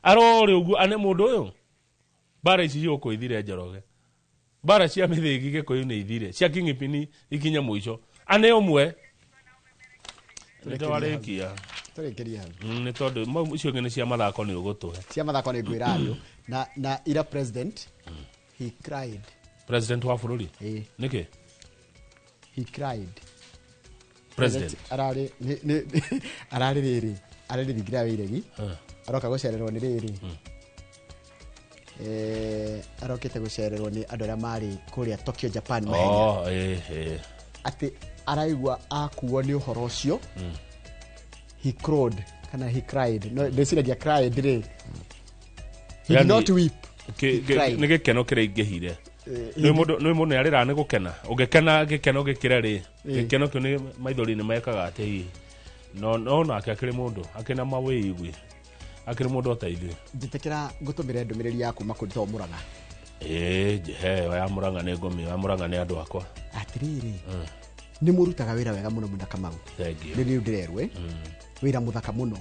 [SPEAKER 23] arore uguo ane mundu uyu bara ici yoko ithire Njoroge bara cia mithingi gikuyu ni ithire cia King'ipini ikinya muico ane umwe ndwarikia
[SPEAKER 3] turikiria
[SPEAKER 23] ni tondu icio ngene cia mathako ni ugutuhe
[SPEAKER 3] cia mathako ni gwira andu na ira president he cried
[SPEAKER 23] president wa bururi niki
[SPEAKER 3] he cried
[SPEAKER 23] president
[SPEAKER 3] arari riri ngira wiregi aroka gucererwo ni riri arokete gucererwo ni andu aria mari kuria Tokyo Japan ati araigwa akuo ni uhoro ucio he cried no ndeciragia cried ri he did not weep
[SPEAKER 23] ni gikeno kiraingihire ni mundu arira ni gukena ugikena gikeno gikira ri gikeno kio ni maithori ni mekaga ati no nake akiri mundu akina mawigwi akiri mundu otaithio
[SPEAKER 3] nditekera ngutumire ndumiriri yaku makurito Murang'a
[SPEAKER 23] ya Murang'a ni ngumi ya Murang'a ni andu akwa
[SPEAKER 3] atiriri ni murutaga wira wega muno Mwenda Kamau ni riu ndirerwe wira muthaka muno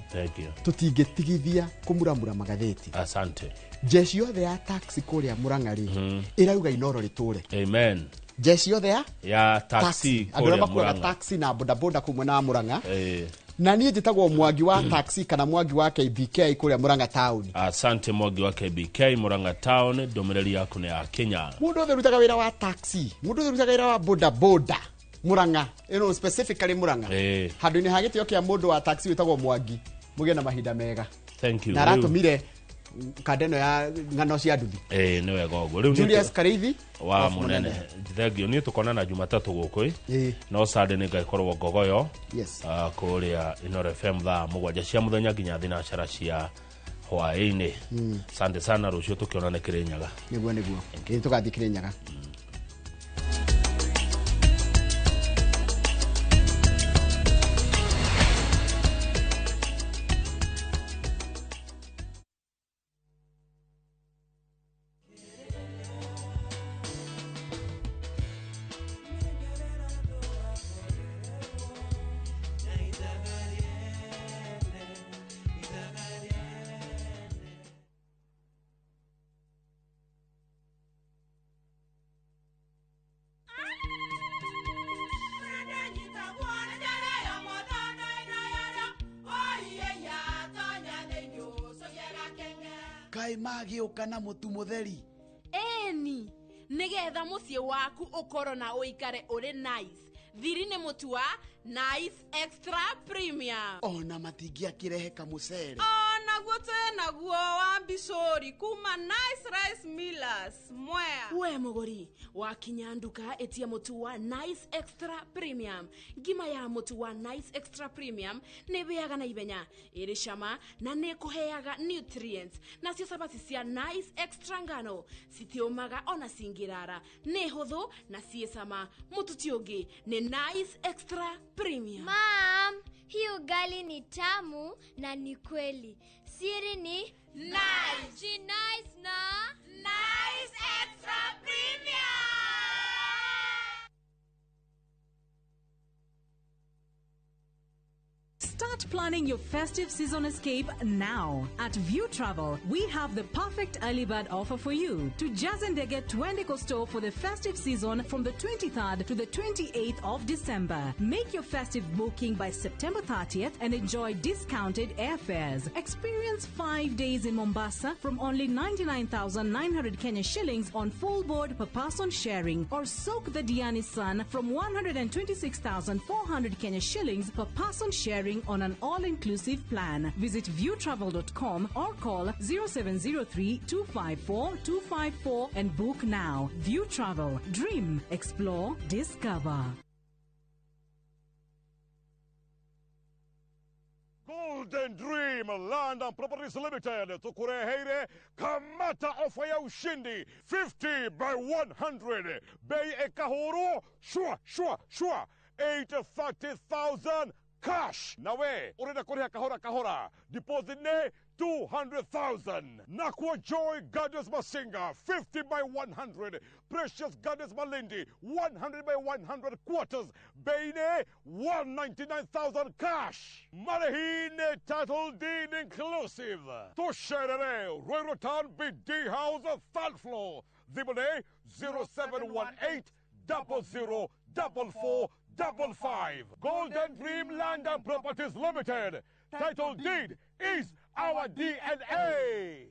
[SPEAKER 3] tutingitigithia kumuramura magatheti
[SPEAKER 23] asante
[SPEAKER 3] jeshi yothe ya taxi kuria Murang'a ri irauga Inoro riture
[SPEAKER 23] amen
[SPEAKER 3] jeshi yothe
[SPEAKER 23] ya taxi kuria
[SPEAKER 3] Murang'a taxi na bodaboda kumwe na Murang'a na niĩ njĩtagwo Mwangi wa taxi kana Mwangi wa KBK kuria Murang'a town
[SPEAKER 23] asante Mwangi wa KBK Murang'a town ndomereri yaku ni ya Kenya
[SPEAKER 3] mundu othe rutaga wira wa taxi mundu othe rutaga wira wa bodaboda Murang'a specifically Murang'a handu-inĩ ha gĩtĩo kĩa mũndũ wa taxi wĩtagwo Mwangi mũgĩe na mahinda mega
[SPEAKER 23] thank you
[SPEAKER 3] na aratumire kandeno ya ng'ano cia nduthi
[SPEAKER 23] nĩ wega ũguo rĩu
[SPEAKER 3] Julius Kareithi
[SPEAKER 23] wa munene thengio niĩ tũkonana Jumatatu gũkũ no Sunday nĩ ngaikorwo Ngogoyo kũrĩa Inoro FM thaa 7 cia mũthenya nginya thinacara cia hwaĩ-inĩ asante sana rũciũ tũkĩonana Kĩrĩnyaga
[SPEAKER 3] nĩguo tũgathiĩ Kĩrĩnyaga
[SPEAKER 2] mai magĩũka na mũtu mũtheri.
[SPEAKER 4] Eni, nigetha muciĩ waku ũkorwo na ũikare ũrĩ nice. Thiri nĩ mũtu wa Nice Extra Premium.
[SPEAKER 2] Ona matingĩakĩrehe kamũcere.
[SPEAKER 4] Naguo naguo wa Bishori kuma Nice Rice Millers. Mwea. We mũgũri, wakinya nduka etia mũtu wa Nice Extra Premium. Ngima ya mũtu wa Nice Extra Premium nĩ bĩaga na ibenya, ĩrĩ cama na nĩ kũheaga nutrients. Nacio sabati cia Nice Extra ngano citiũmaga ona cingĩrara. Nĩ hũthũ na ciĩ cama. Mũtu ti ũngĩ nĩ Nice Extra Premium.
[SPEAKER 17] Mom, hii ugali ni tamu na ni kweli. Siri ni
[SPEAKER 4] Nice.
[SPEAKER 17] Ji nice na
[SPEAKER 4] Nice Extra Premium.
[SPEAKER 6] Start planning your festive season escape now. At View Travel, we have the perfect early bird offer for you. To Jazendege Twende Costo for the festive season from the 23rd to the 28th of December. Make your festive booking by September 30th and enjoy discounted airfares. Experience 5 days in Mombasa from only 99,900 Kenya shillings on full board per person sharing, or soak the Diani Sun from 126,400 Kenya shillings per person sharing on an all-inclusive plan. Visit viewtravel.com or call 0703 254 254 and book now. View Travel. Dream, explore, discover.
[SPEAKER 20] Golden Dream Land and Properties Limited tukureheire kamata ofa ya ushindi 50 by 100 bei ekahoro shua 830,000 cash. Nawe urenda kuriha kahora deposit ne 200,000. Nakwa Joy Gardens Masinga 50 by 100. Precious Gardens Malindi 100 by 100 quarters. Beine 199,000 cash. Marahine title deed inclusive. Tosherere Royrotan BD House 3rd floor. Zibone 0718 00 4455. Golden Dream Land and Properties Limited. Title deed is our DNA.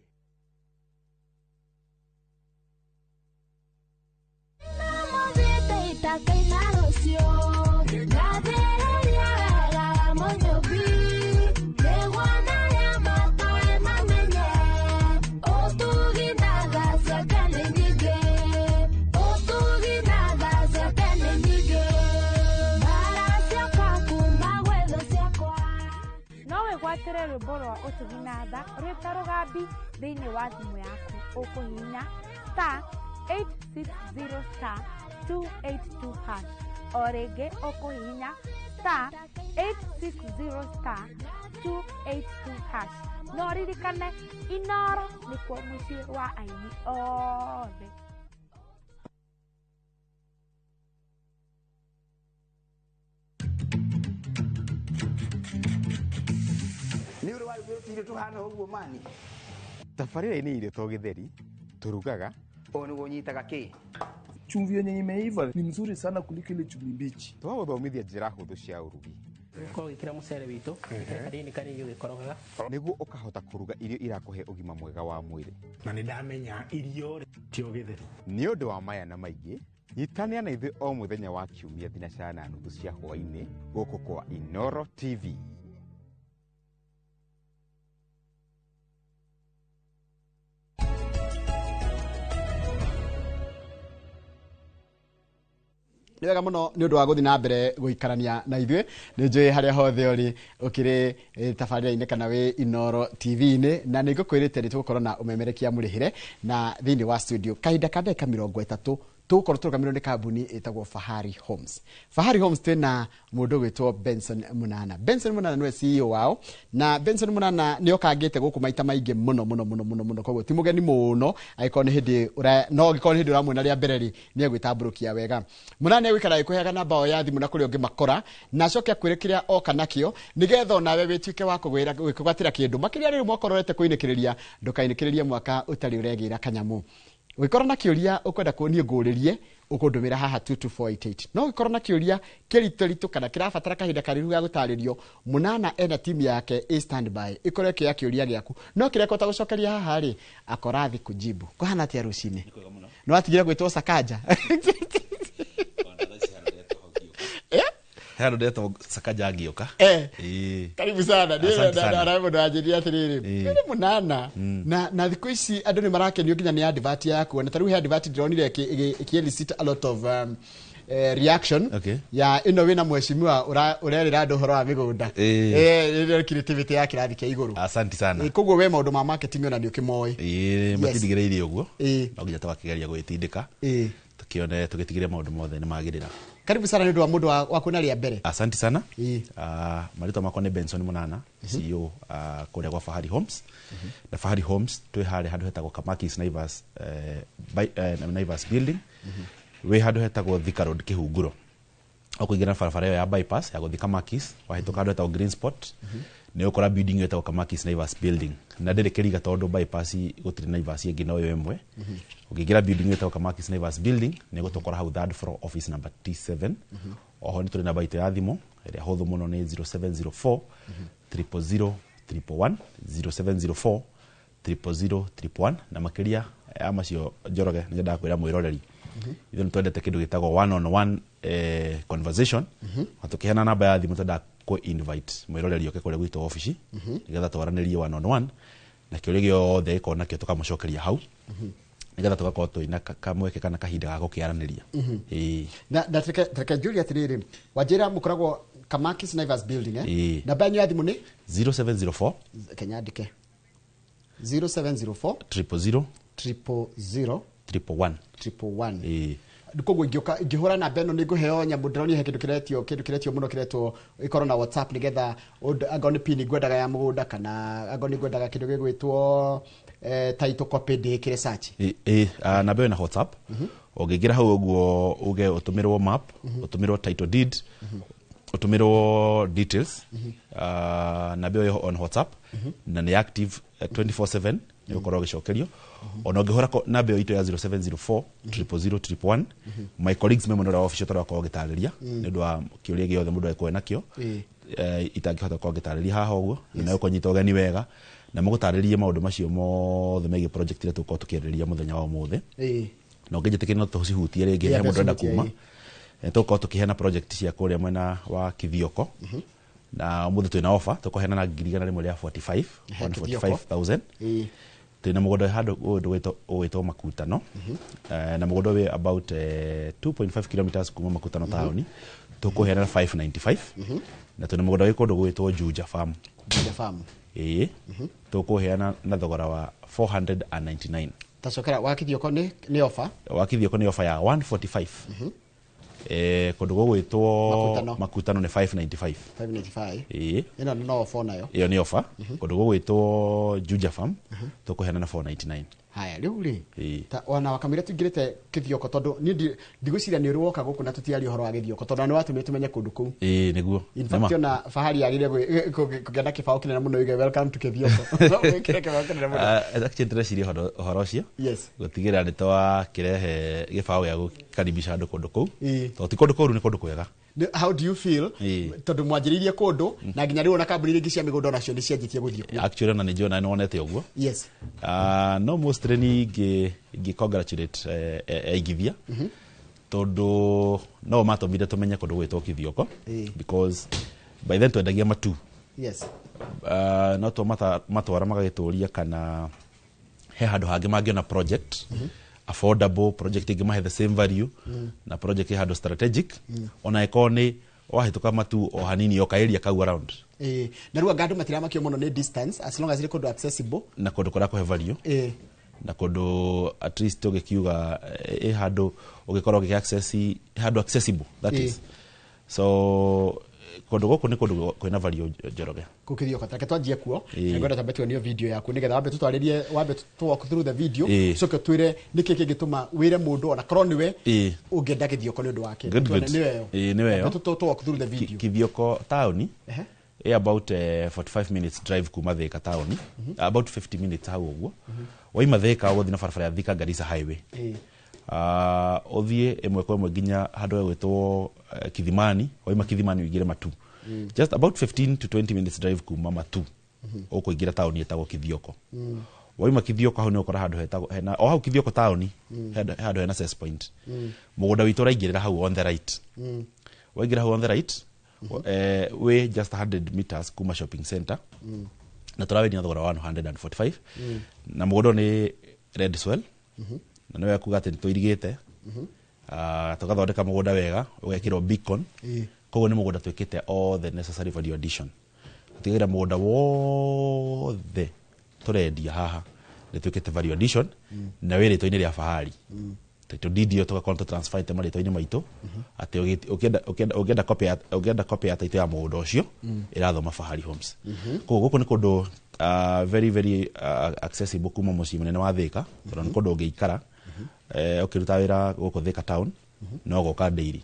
[SPEAKER 21] Watere rwĩmbo rwa ũtugi na tha rwĩta rũgambi thĩinĩ wa thimũ yaku ũkũhihinya *860*282# o rĩngĩ ũkũhihinya *860*282# no ririkane Inooro nĩkuo mũciĩ wa aini othe.
[SPEAKER 22] Nĩ ũrĩ waigua irio tuhana ũguo mani?
[SPEAKER 27] Tabarĩra-inĩ irio to gĩtheri turugaga.
[SPEAKER 22] O nĩguo ũnyitaga kĩ?
[SPEAKER 27] Chumvi yenye imeiva ni mzuri sana kuliko ile chumvi mbichi. Twagũthomithia njĩra hũthũ cia ũrugi.
[SPEAKER 28] Korwo gĩkĩra mũcere witũ kanini kanini ũgĩkorogaga
[SPEAKER 27] nĩguo ũkahota kũruga irio irakũhe ũgima mwega wa mwĩrĩ.
[SPEAKER 28] Na nĩ ndamenya irio ti o gĩtheri.
[SPEAKER 27] Nĩ ũndũ wa maya na maingĩ nyitanĩra na ithuĩ o mũthenya wa kiumia thinacara na nuthu cia hwaĩ-inĩ gũkũ kwa Inooro TV.
[SPEAKER 3] Nĩ wega mũno nĩ ũndũ wa gũthiĩ na mbere gũikarania na ithuĩ. Nĩ njũĩ harĩa hothe ũrĩ ũkĩrĩ tabarĩra-inĩ kana wĩ Inooro TV-inĩ, na nĩ ngũkwĩrĩte nĩ tũgũkorwo na ũmemerekia mũrĩhĩre na thĩinĩ wa studio kahinda ka ndagĩka 30 tũgũkorwo tũrũgamĩrĩirwo nĩ kambuni ĩtagwo Fahari Homes. Fahari Homes twĩna mũndũ gwĩtwo Benson Munana. Benson Munana nĩwe CEO wao, na Benson Munana nĩ okangĩte gũkũ maita maingĩ mũno, koguo ti mũgeni mũno agĩkorwo nĩ hĩndĩ no gĩkorwo nĩ hĩndĩ ũramwona rĩa mbere rĩ nĩ egwĩtambũrũkia wega. Munana egũikara ĩkũheaga namba o ya thimũ na kũrĩa ũngĩmakora na acoke akwĩre kĩrĩa oka nakĩo nĩgetha onawe wĩtuĩke wa kwĩgwatĩra kĩndũ makĩria rĩrĩ mwakororete kũinĩkĩrĩria ndũkainĩkĩrĩrie mwaka ũtarĩ ũregĩra kanyamũ. Ũgĩkorwo na kĩũria ũkwenda kuonie ngũrĩrie ũkũndũmĩra haha 22488. No ũgĩkorwo na kĩũria kĩritũ kana kĩrabatara kahinda kariru ga gũtarĩrio, Munana ena timu yake ĩ standby ĩkorwo kĩoya kĩũria gĩaku. No kĩrĩa kota gũcokeria haha rĩ akorathi kujibu. Kũhana atĩa rũcinĩ? No atigire gwĩtwo Sakaja.
[SPEAKER 5] Hano ndeto Sakaja agioka.
[SPEAKER 3] Karibu sana. Ndio mundu ajiria atiriri. Ni Munana. Na thikũ ici andũ nĩ marakenio nginya nĩ advert yaku. Na tarĩu he advert ndĩronire ĩkĩelicit a lot of reaction ya ino wina mheshimiwa urerira andũ horo wa mĩgũnda. Creativity ya kĩrathi kĩa igũrũ.
[SPEAKER 5] Asante sana.
[SPEAKER 3] Koguo we maũndũ ma marketing ona nĩ ũkĩmoĩ.
[SPEAKER 5] Matindigĩrĩire ũguo. No nginya twakĩgeria gwĩtindĩka. Tukione tũgĩtigĩre maũndũ mothe nĩ magĩrĩra.
[SPEAKER 3] Karibu sana nĩ ũndũ wa mũndũ wa kuona rĩa mbere.
[SPEAKER 5] Asante sana. Marĩtwa makwa nĩ Benson Munana, CEO kũrĩa gwa Fahari Homes. Na Fahari Homes twĩ harĩ handũ hetagwo Kamakis Naivas Naivas building. We handũ hetagwo Thika Road Kĩhunguro. Ũkũingĩra barabara ĩyo ya bypass ya gũthiĩ Kamakis, wahĩtũka handũ hetagwo Green Spot. Nĩ ũkora building ĩtagwo Kamakis Naivas building. Na ndĩrĩ kĩriga tondũ bypass gũtirĩ Naivas ĩngĩ no yo ĩmwe. Ũkĩingĩra building ĩtagwo Kamakis Naivas building nĩ gũtũkora hau third floor office number T7. Oho nĩ tũrĩ namba itũ ya thimũ ĩrĩa hũthũ mũno nĩ 0704 000 111 0704 000 111 na makĩria ya macio Njoroge nĩ ndakwĩra mwĩroreri. Ithuĩ nĩ twendete kĩndũ gĩtagwo one on one conversation. Tukĩheana namba ya thimũ twenda ku invite mwĩroreri oke kũrĩa gwitũ ofici nĩgetha twaranĩrie one on one na kĩũria gĩothe gĩkorwo nakĩo tũkamũcokeria hau nĩgetha tũgakorwo twĩna kamweke kana kahinda ga gũkĩaranĩria.
[SPEAKER 3] Na treke Julia atirĩrĩ wanjĩra mũkoragwo Kamakis Naivas building namba yanyu ya thimũ nĩ
[SPEAKER 5] 0704
[SPEAKER 3] kenyandike 0704
[SPEAKER 5] 000
[SPEAKER 3] 111. Koguo ingĩhũra namba ĩno nĩ ngũheo nyamũ ndĩronia he kĩndũ kĩretio mũno kĩretwo ikorwo na WhatsApp nĩgetha angao nĩ pin ngwendaga ya mũgũnda kana angao nĩ ngwendaga kĩndũ gĩgwĩtwo title copy ndĩkĩre search.
[SPEAKER 5] Namba ĩyo na WhatsApp ũngĩingĩra hau ũguo uge ũtũmĩrwo map ũtũmĩrwo title deed ũtũmĩrwo details. Namba ĩyo on WhatsApp na nĩ active 24/7 nĩ ũkorwo ũgĩcokerio. Ona ũngĩhũra namba ĩyo itũ ya 0704 000 111 my colleagues member wa office tũrakorwo gĩtarĩria nĩ ũndũ wa kĩũria gĩothe mũndũ ekũwe nakĩo itangĩhota gũkorwo gĩtarĩria haha ũguo na ũkonyita ũgeni wega na mũgũtarĩrie maũndũ macio mothe megiĩ project ĩrĩa tũkorwo tũkĩarĩrĩria mũthenya wa ũmũthĩ. Na ũngĩjĩtĩkĩra no tũcihutie rĩngĩ he mũndũ enda kuma tũkorwo tũkĩheana project cia kũrĩa mwena wa Kithioko na ũmũthĩ twĩna offer tũkũheana na ngiri igana rĩmwe rĩa 145,000. Twĩna mũgũnda handũ ũgwĩtwo Makutano na mũgũnda wĩ about 2.5 kilometers kuma Makutano taũni tũkũheana 595 na twĩna mũgũnda wĩ kũndũ gwĩtwo Juja Farm. Tũkũheana na thogora wa 499.
[SPEAKER 3] Tacokera wa Kithioko nĩ offer?
[SPEAKER 5] Wa Kithioko nĩ offer ya 145. Kũndũ gwĩtwo Makutano nĩ 595.
[SPEAKER 3] 595. Ĩno no offer nayo.
[SPEAKER 5] Iyo nĩ offer. Kũndũ gwĩtwo Juja Farm tũkũheana na 499.
[SPEAKER 3] Haya rĩu rĩ ta ona wakamire tũingĩrĩte Kithioko tondũ niĩ ndigũciria nĩ ũroka gũkũ na tũtiari ũhoro wa Kithioko tondũ nĩ watũmire tumenye kũndũ kũu.
[SPEAKER 5] Nĩguo.
[SPEAKER 3] In fact ona Fahari yagĩrĩire kũgenda kĩbaũ kĩnene mũno yuge welcome to Kithioko.
[SPEAKER 5] Actually ndĩreciria ũhoro ũcio. Gũtigĩrĩra nĩ twakĩrehe gĩbaũ gĩa gũkaribisha andũ kũndũ kũu tondũ ti kũndũ kũu nĩ kũndũ kwega.
[SPEAKER 3] How do you feel tondũ mwanjĩrĩirie kũndũ na nginya rĩu ona kambuni ingĩ cia mĩgũnda onacio nĩ cianjĩtie gũthiĩ kũu?
[SPEAKER 5] Actually ona nĩ njĩona nĩ wonete ũguo. No mostly nĩ congratulate aigithia tondũ no matũmire tũmenye kũndũ gwĩtwo Kithioko because by then twendagia matu. No to matwara magagĩtũria kana he handũ hangĩ mangĩona project affordable project ingĩ mahe the same value na project handũ strategic ona ĩkorwo nĩ wahĩtũka matu o hanini o kaeria kau around.
[SPEAKER 3] Na rĩu andũ matiramakio mũno nĩ distance as long as ĩrĩ kũndũ accessible
[SPEAKER 5] na kũndũ kũrakũhe value na kũndũ at least ũgĩkiuga handũ ũgĩkorwo ũgĩ access handũ accessible that is so kũndũ gũkũ nĩ kũndũ kwĩna value Njoroge.
[SPEAKER 3] Kũkĩthio katake twanjie kuo ngwenda tambe tuonio video yaku nĩgetha wambe tutwarĩrie wambe walk through the video coke twĩre nĩkĩ kĩngĩtũma wĩre mũndũ ona korwo nĩwe ũngĩenda Kithioko nĩ ũndũ wake.
[SPEAKER 5] Nĩwe yo
[SPEAKER 3] walk through the video.
[SPEAKER 5] Kithioko taũni about 45 minutes drive kuma Thika town, about 50 minutes hau uguo. Waima Thika uguo thina barabara ya Thika Garissa highway. Othie emwe kwa emwe nginya handu gwetwo Kithimani, waima Kithimani wigire Matu. Just about 15 to 20 minutes drive kuma Matu. Ukuingira town yetagwo Kithioko. Waima Kithioko hau ni ukora handu hetagwo hena o hau Kithioko town handu hena access point. Mugunda witu raingirira hau on the right. Waingira hau on the right. We just 100 meters kuma shopping center. Na turawe ni thogora wa 145. Na mugunda ni Red Swell. Na niwe kuga ati tuirigite. Tugathondeka mugunda wega, ugekirwo beacon. Koguo ni mugunda twikite all the necessary value addition. Tigira mugunda wothe turendia haha ni twikite value addition na wiri toini ria fahari. Tito didio tugakorwo transfer ite mari toini maitu ati ogenda copy ya title ya mugunda ucio irathoma Fahari Homes. Koguo guku ni kundu very very accessible kuma mucii munene wa Thika, tondu ni kundu ungiikara ukiruta wira guku Thika town no goka daily.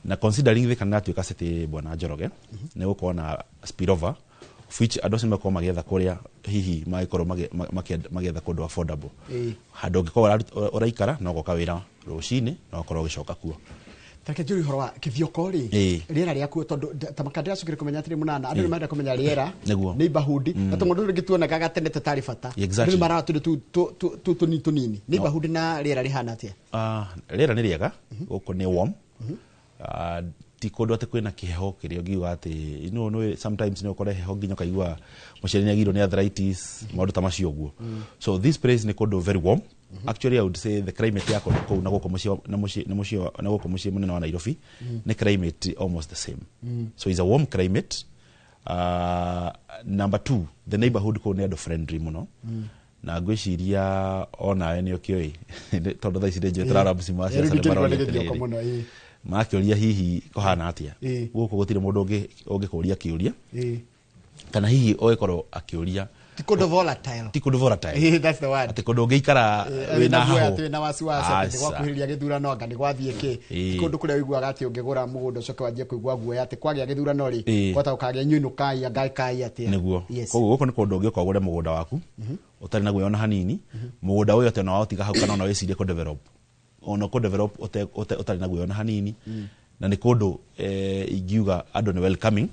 [SPEAKER 5] Na considering Thika natuika city bwana Njoroge ni gukorwo na spillover which adosi mako magetha kuria hihi maikorwo magetha kundu affordable. Handu ngikorwo uraikara no goka wira rucini no korwo gicoka kuo.
[SPEAKER 3] Take juri horo wa Kithioko ri riera riaku tondu tamakandira cukire kumenya atiri munana andu menda kumenya riera neighborhood atongo ndu ngituona gaga tene tutari fata ndu maratu tu nini neighborhood na riera rihana atia
[SPEAKER 5] riera ni riega guko ni warm ti kundu ati kwina kiheho kirio ngiuga ati no sometimes no kore heho nginya kaigua mucere ni agiro ni arthritis maundu ta macio guo. So this place ni kundu very warm. Actually I would say the climate yako ko na goko mucii munene wa Nairobi ni climate almost the same. So it's a warm climate. Number 2, the neighborhood ko ni ado friendly muno. Na gwiciria ona ni okioi tondu thaici nje turara msimu wa siasa maro makioria hihi kohana atia guku gutire mundu ungikuria kiuria kana hihi oikorwo akiuria
[SPEAKER 3] tikondo volatile that's the word
[SPEAKER 5] tikondo ngiikara wina haho
[SPEAKER 3] na wasiwasi ati gwakuhiriria githurano anga ni gwathie ki tikondo kuria wiguaga ati ungigura mugunda ucoke wanjie kuigua guoya ati kwagia githurano ri kwata ukagia nyuno kai anga kai atia
[SPEAKER 5] niguo koguo guko ni kundu ungioka ugure mugunda waku utari na guoya hanini mugunda uyu ati no utiga hau kana no wicirie ku develop ono ko develop utari na guoya hanini na ni kundu ingiuga andu ni welcoming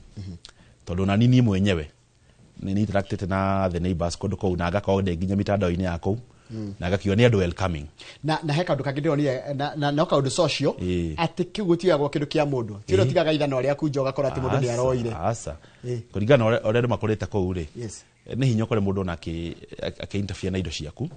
[SPEAKER 5] tondu na nini mwenyewe ni interacted na the neighbors kundu ko na agakorwo nginya mitandao-ini yako na agakiwa ni andu welcoming
[SPEAKER 3] na heka ndu kangindiro ni na kaundu social ati kigutigagwo kindu kia mundu tiro tigaga ithano ria kunjo gakora ati mundu ni aroire
[SPEAKER 5] asa kuringana ore makorete ko ure ni hinya kore mundu na ake interfere na indo ciaku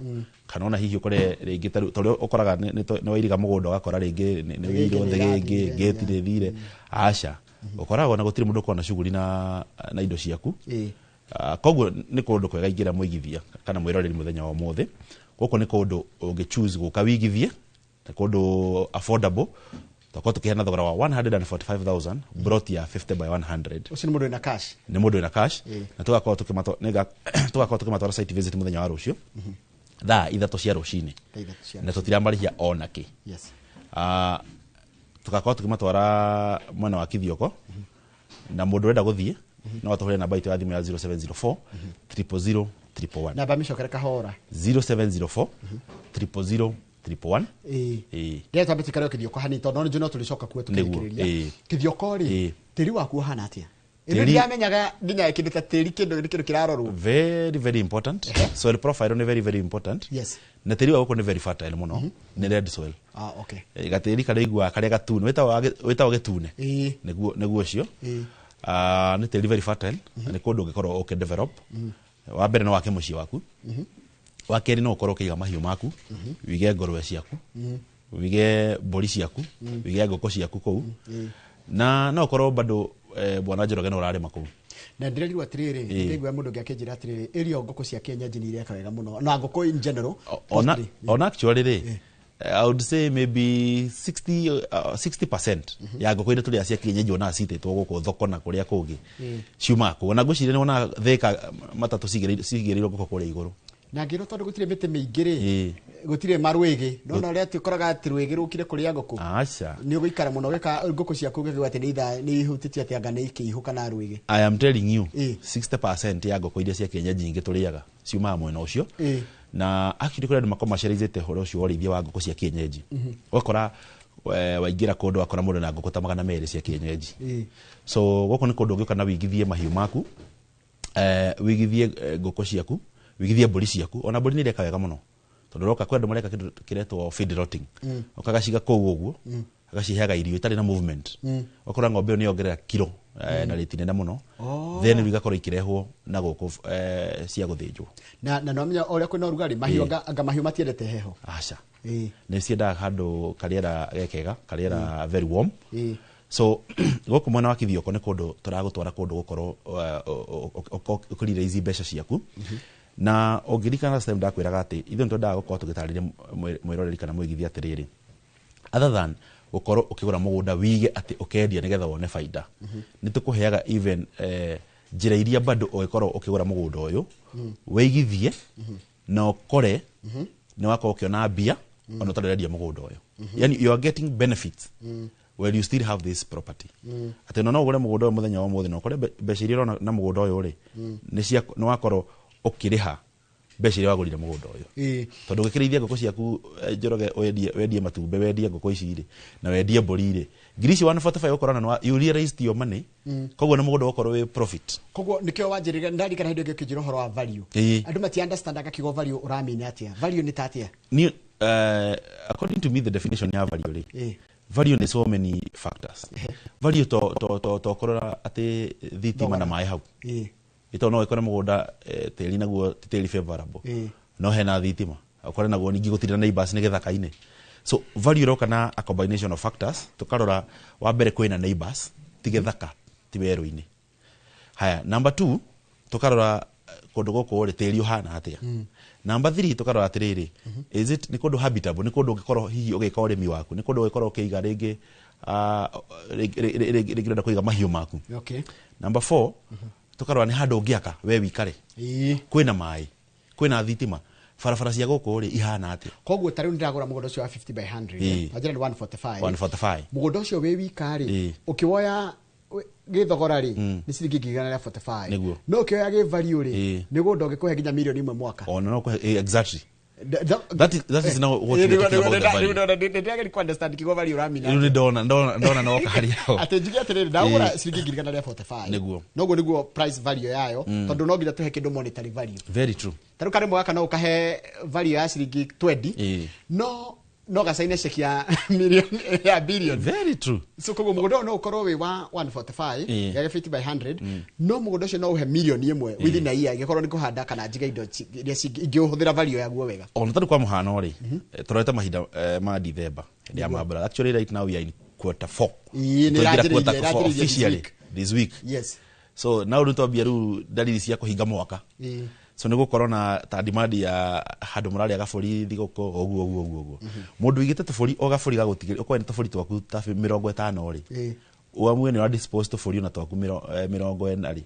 [SPEAKER 5] kana ona hihi ukore ringi tori ukoraga ni wairiga mugunda gakora ringi ni wiro thege gate ni thire aca ukoraga na gutiri mundu kona shughuli na indo ciaku koguo ni kundu kwega ingira muigithia kana mwiroreri muthenya wa mothe guko ni kundu ungi choose guka wigithie ta kundu affordable takwa tukihana thogora wa 145,000 brought ya 50 by 100
[SPEAKER 3] ucio ni mundu ina cash
[SPEAKER 5] na tugakorwo tukimatwara site visit muthenya wa rucio thaa ithatu cia rucini na tutiramarihia ona ki tugakorwo tukimatwara mwena wa Kithioko na mundu renda guthie no atuhure namba itu ya thimu ya 0704 000 111
[SPEAKER 3] namba micokereka hora
[SPEAKER 5] 0704 000 111
[SPEAKER 3] ndio tabetikaro Kithioko hani tondu njuno tulicoka kuwe tukiriria Kithioko ri tiri waku hana atia ino ndiamenyaga nginya ikindu ta tiri kindu kirarorwo
[SPEAKER 5] very very important soil profile ni very very important na tiri waku ni very fertile muno ni red soil
[SPEAKER 3] okay
[SPEAKER 5] gatiri kare igwa kare gatune wetawo gitune niguo cio ni tiri very fertile ni kundu ngikorwo okay develop wa mbere no wake mucii waku wa keri no ukorwo kiga mahiu maku wige ngorwe ciaku wige mburi ciaku wige ngoko ciaku kou na no ukorwo bado bwana Njoroge no urarima kou
[SPEAKER 3] na ndirerirwa atiriri ndigwa mundu ngiakinjira atiriri irio ngoko cia Kenya ni iria kawega muno na ngoko in general
[SPEAKER 5] on actually I would say maybe 60% ya ngoko ile tuli cia Kenya ona citetwo guko thoko na kuria kungi ciuma ko na ngwiciria ni ona Thika matatu cigereirwo ngoko kuria iguru
[SPEAKER 3] na ngiro tondu gutire mite mingire gutire marwege no no ria tikoraga ati rwege rukire kuria ngoko
[SPEAKER 5] acha
[SPEAKER 3] ni uguikara muno geka ngoko ciaku gego ati ni ihutiti ati anga ni ikihuka na rwege.
[SPEAKER 5] I am telling you 60% ya ngoko iria cia kienyeji nyingi turiaga ciuma mwena ucio na actually kuri andu makomaciarizete horo ucio orithia wa ngoko cia kienyeji wakora waingira kundu wakora mundu na ngoko ta 200 cia kienyeji so goko ni kundu ngioka na wigithie mahiu maku wigithie ngoko ciaku wigithie mburi ciaku ona mburi ni reka wega muno tondu roka kwenda mareka kindu kiretwo feed rotting ukagaciga kou uguo agaciheaga irio itari na movement wakora ng'ombe ni yongerera kilo na rate nene muno then bigakorwo ikirehwo na goko cia guthinjwo
[SPEAKER 3] na no menya oria kwina urugari mahiu anga mahiu matiendete heho
[SPEAKER 5] acha ni ciendaga handu kariera gekega kariera very warm so goko mwana wa kithioko ni kundu turagutwara kundu gukorwo ukurire izi mbeca ciaku na ongirikana stem ndakwiraga ati ithu ntondaga gukorwo tugitarire mwiroreri kana mwigithia atiriri other than gukorwo ukigura mugunda wige ati ukendia nigetha wone faida nitukuheaga even njira iria bado ugikorwo ukigura mugunda uyu weigithie na ukore ni wako ukiona mbia ona utarendia mugunda uyu yani you are getting benefits where you still have this property ati no ugure mugunda uyu muthenya wa muthi no ukore mbeca iria urona na mugunda uyu ri ni wakorwo ukiriha mbeca iria wagurire mugunda uyu tondu gikirithia ngoko ciaku njoroge wendie matumbe wendie ngoko ici ri na wendie mburi ri ngirici 145 ukorana no you realized your money koguo na mugunda ukorwo we profit
[SPEAKER 3] koguo nikio wanjirire ndari kana hindu ngikijiro horo wa value andu mati understand aka kigo value uramine atia value ni tatia
[SPEAKER 5] ni according to me the definition ya value ri value ni so many factors value to korora ati thitima na mai hau ito no ikore mugunda tiri naguo tiri favorable no hena thitima akore naguo ningi gutira neighbors ni githaka-ini so value roka na a combination of factors tukarora wa mbere kwina neighbors ti githaka ti weru-ini haya number 2 tukarora kundu guku ri tiri uhana atia number 3 tukarora atiriri is it ni kundu habitable ni kundu gikorwo hihi ugika urimi waku ni kundu gikorwo kiiga ringi ringi kuiga mahiu maku
[SPEAKER 3] okay
[SPEAKER 5] number 4 tukarwa ni handu ngiaka we wikare kwina mai kwina thitima farafara cia guku ri ihana atia
[SPEAKER 3] koguo tariu ndiragura mugunda ucio wa 50 by 100 ajira ni 145 mugunda ucio we wikari ukiwoya githogora ri ni ciringi ngigana 45 no ukioya gi value ri ni gunda ugikuhe nginya milioni 1 mwaka
[SPEAKER 5] ona no exactly that is now what you
[SPEAKER 3] talking about understand kigo value ramina
[SPEAKER 5] ni ndona no kahari yao
[SPEAKER 3] ate njigi atiriri ndagura ciringi ngirigana 45
[SPEAKER 5] niguo
[SPEAKER 3] niguo price value yayo tondu no nginya tuhe kindu monetary value
[SPEAKER 5] very true
[SPEAKER 3] taru kare mwaka no ukahe value ya ciringi 20 no gacaine cekia million ya billion
[SPEAKER 5] very true
[SPEAKER 3] so koguo mugunda no ukorwo wi wa 145 ya 50 by 100 no mugunda ucio no uhe million imwe within a year gikorwo ni kuhanda kana njiga indo iria ingihũthĩra value yaguo wega
[SPEAKER 5] ona tari kwa muhano ri turete mahinda ma December ya mabara actually right now we are in quarter 4 officially this week
[SPEAKER 3] yes
[SPEAKER 5] so now do to be ru dalili cia kuhinga mwaka so niguo corona ta demand ya handu murari agaburi thigoko oguo mundu igite tuburi ogaburi gagutigiri uko ni tuburi twaku ta 50 ri uamwe ni wa dispose tuburi na twaku 40 ri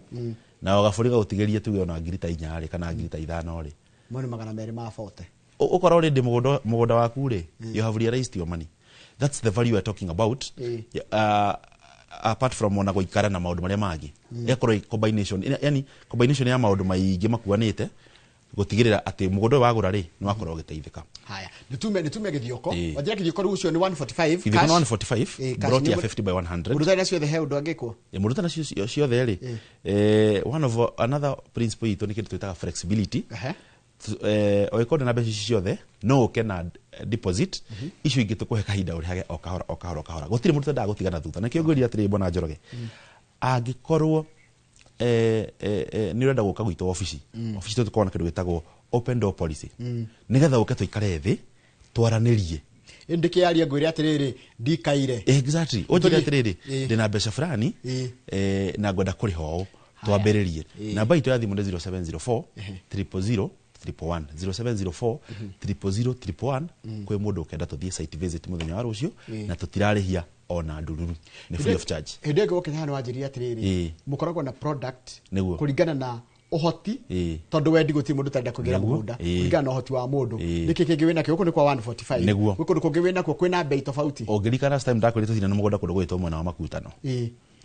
[SPEAKER 5] na ogaburi gagutigirie tuge ona ngirita 4 ri kana ngirita 5 ri
[SPEAKER 3] mwana magana meri ma 40
[SPEAKER 5] ukora uri ndi mugunda waku ri you have realized your money that's the value we are talking about apart from ona goikara na maundu maria mangi ekoro combination yani combination ya maundu maingi makuanite gutigirira ati mugunda wagura ri ni wakorwo giteithika
[SPEAKER 3] haya nitume githioko wajira githioko rucio ni 145
[SPEAKER 5] cash 145 brought ya 50 by 100
[SPEAKER 3] muruta nacio the hell ndwangikwo
[SPEAKER 5] muruta nacio ciothe ri one of another principle ito ni kindu twitaga flexibility oikonde na mbeca ciothe no ukena deposit icio ingi tukuhe kahinda uri hage okahora gutire muruta nda gutigana thutha na kiongori atiri bona njoroge angikorwo ni urenda guka gwitwo office tukona kindu gitagwo open door policy nigetha uke tuikare thi twaranirie
[SPEAKER 3] ndike aria ngwire atiriri ndikaire
[SPEAKER 5] exactly ujire atiriri ndina mbeca fulani na ngwenda kuriha o twambiririe namba itu ya thimu 0704 000 0704 000 kwe mundu ukenda tuthie site visit muthenya wa rucio na tutirarihia ona ndururu ni free of charge
[SPEAKER 3] hende ngo kenya hano wajiria atiriri mukoragwo na product kuringana na uhoti tondu wendi guti mundu tarenda kugira mugunda ngana uhoti wa mundu niki kingi wina kio kuko ni kwa 145 guko kungi wina kwa kwina bei tofauti
[SPEAKER 5] ogirika last time ndakorete thina na mugunda kundu gwitwo mwena wa makutano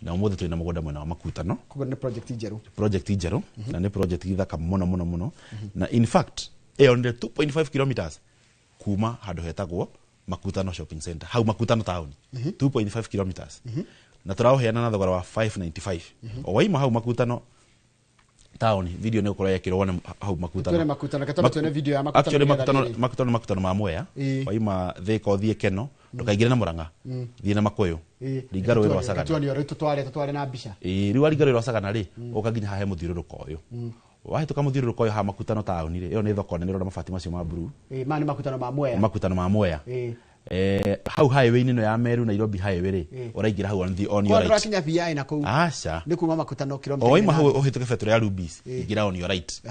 [SPEAKER 5] na umuthe twina mugunda mwena wa makutano
[SPEAKER 3] kuko ni project ijeru
[SPEAKER 5] na ni project ithaka muno na in fact on the 2.5 kilometers kuma handu hetagwo Makutano shopping center hau Makutano town 2.5 kilometers na turaheana na thogora wa 595 o waima hau Makutano town video ne ukora yakiro wona hau Makutano
[SPEAKER 3] katona tuone video ya Makutano
[SPEAKER 5] actually Makutano ma Mwea waima theko thie keno ndukaigire na Muranga thie na Makoyo ligaro ero wasagana
[SPEAKER 3] tuone ro tutware na bisha
[SPEAKER 5] riwa ligaro ero wasagana ri ukaginya hahe muthiruruko uyu wahituka muthiruruko uyu ha Makutano town ri iyo ni thoko nene ro mabati macio ma blue
[SPEAKER 3] mani Makutano ma Mwea
[SPEAKER 5] hau highway nino ya Meru Nairobi highway ri uraigira hau on your right
[SPEAKER 3] kwa kinya VI na kou
[SPEAKER 5] acha
[SPEAKER 3] ni kuma Makutano kilomita
[SPEAKER 5] oima hau uhituke fetro ya Rubis igira on your right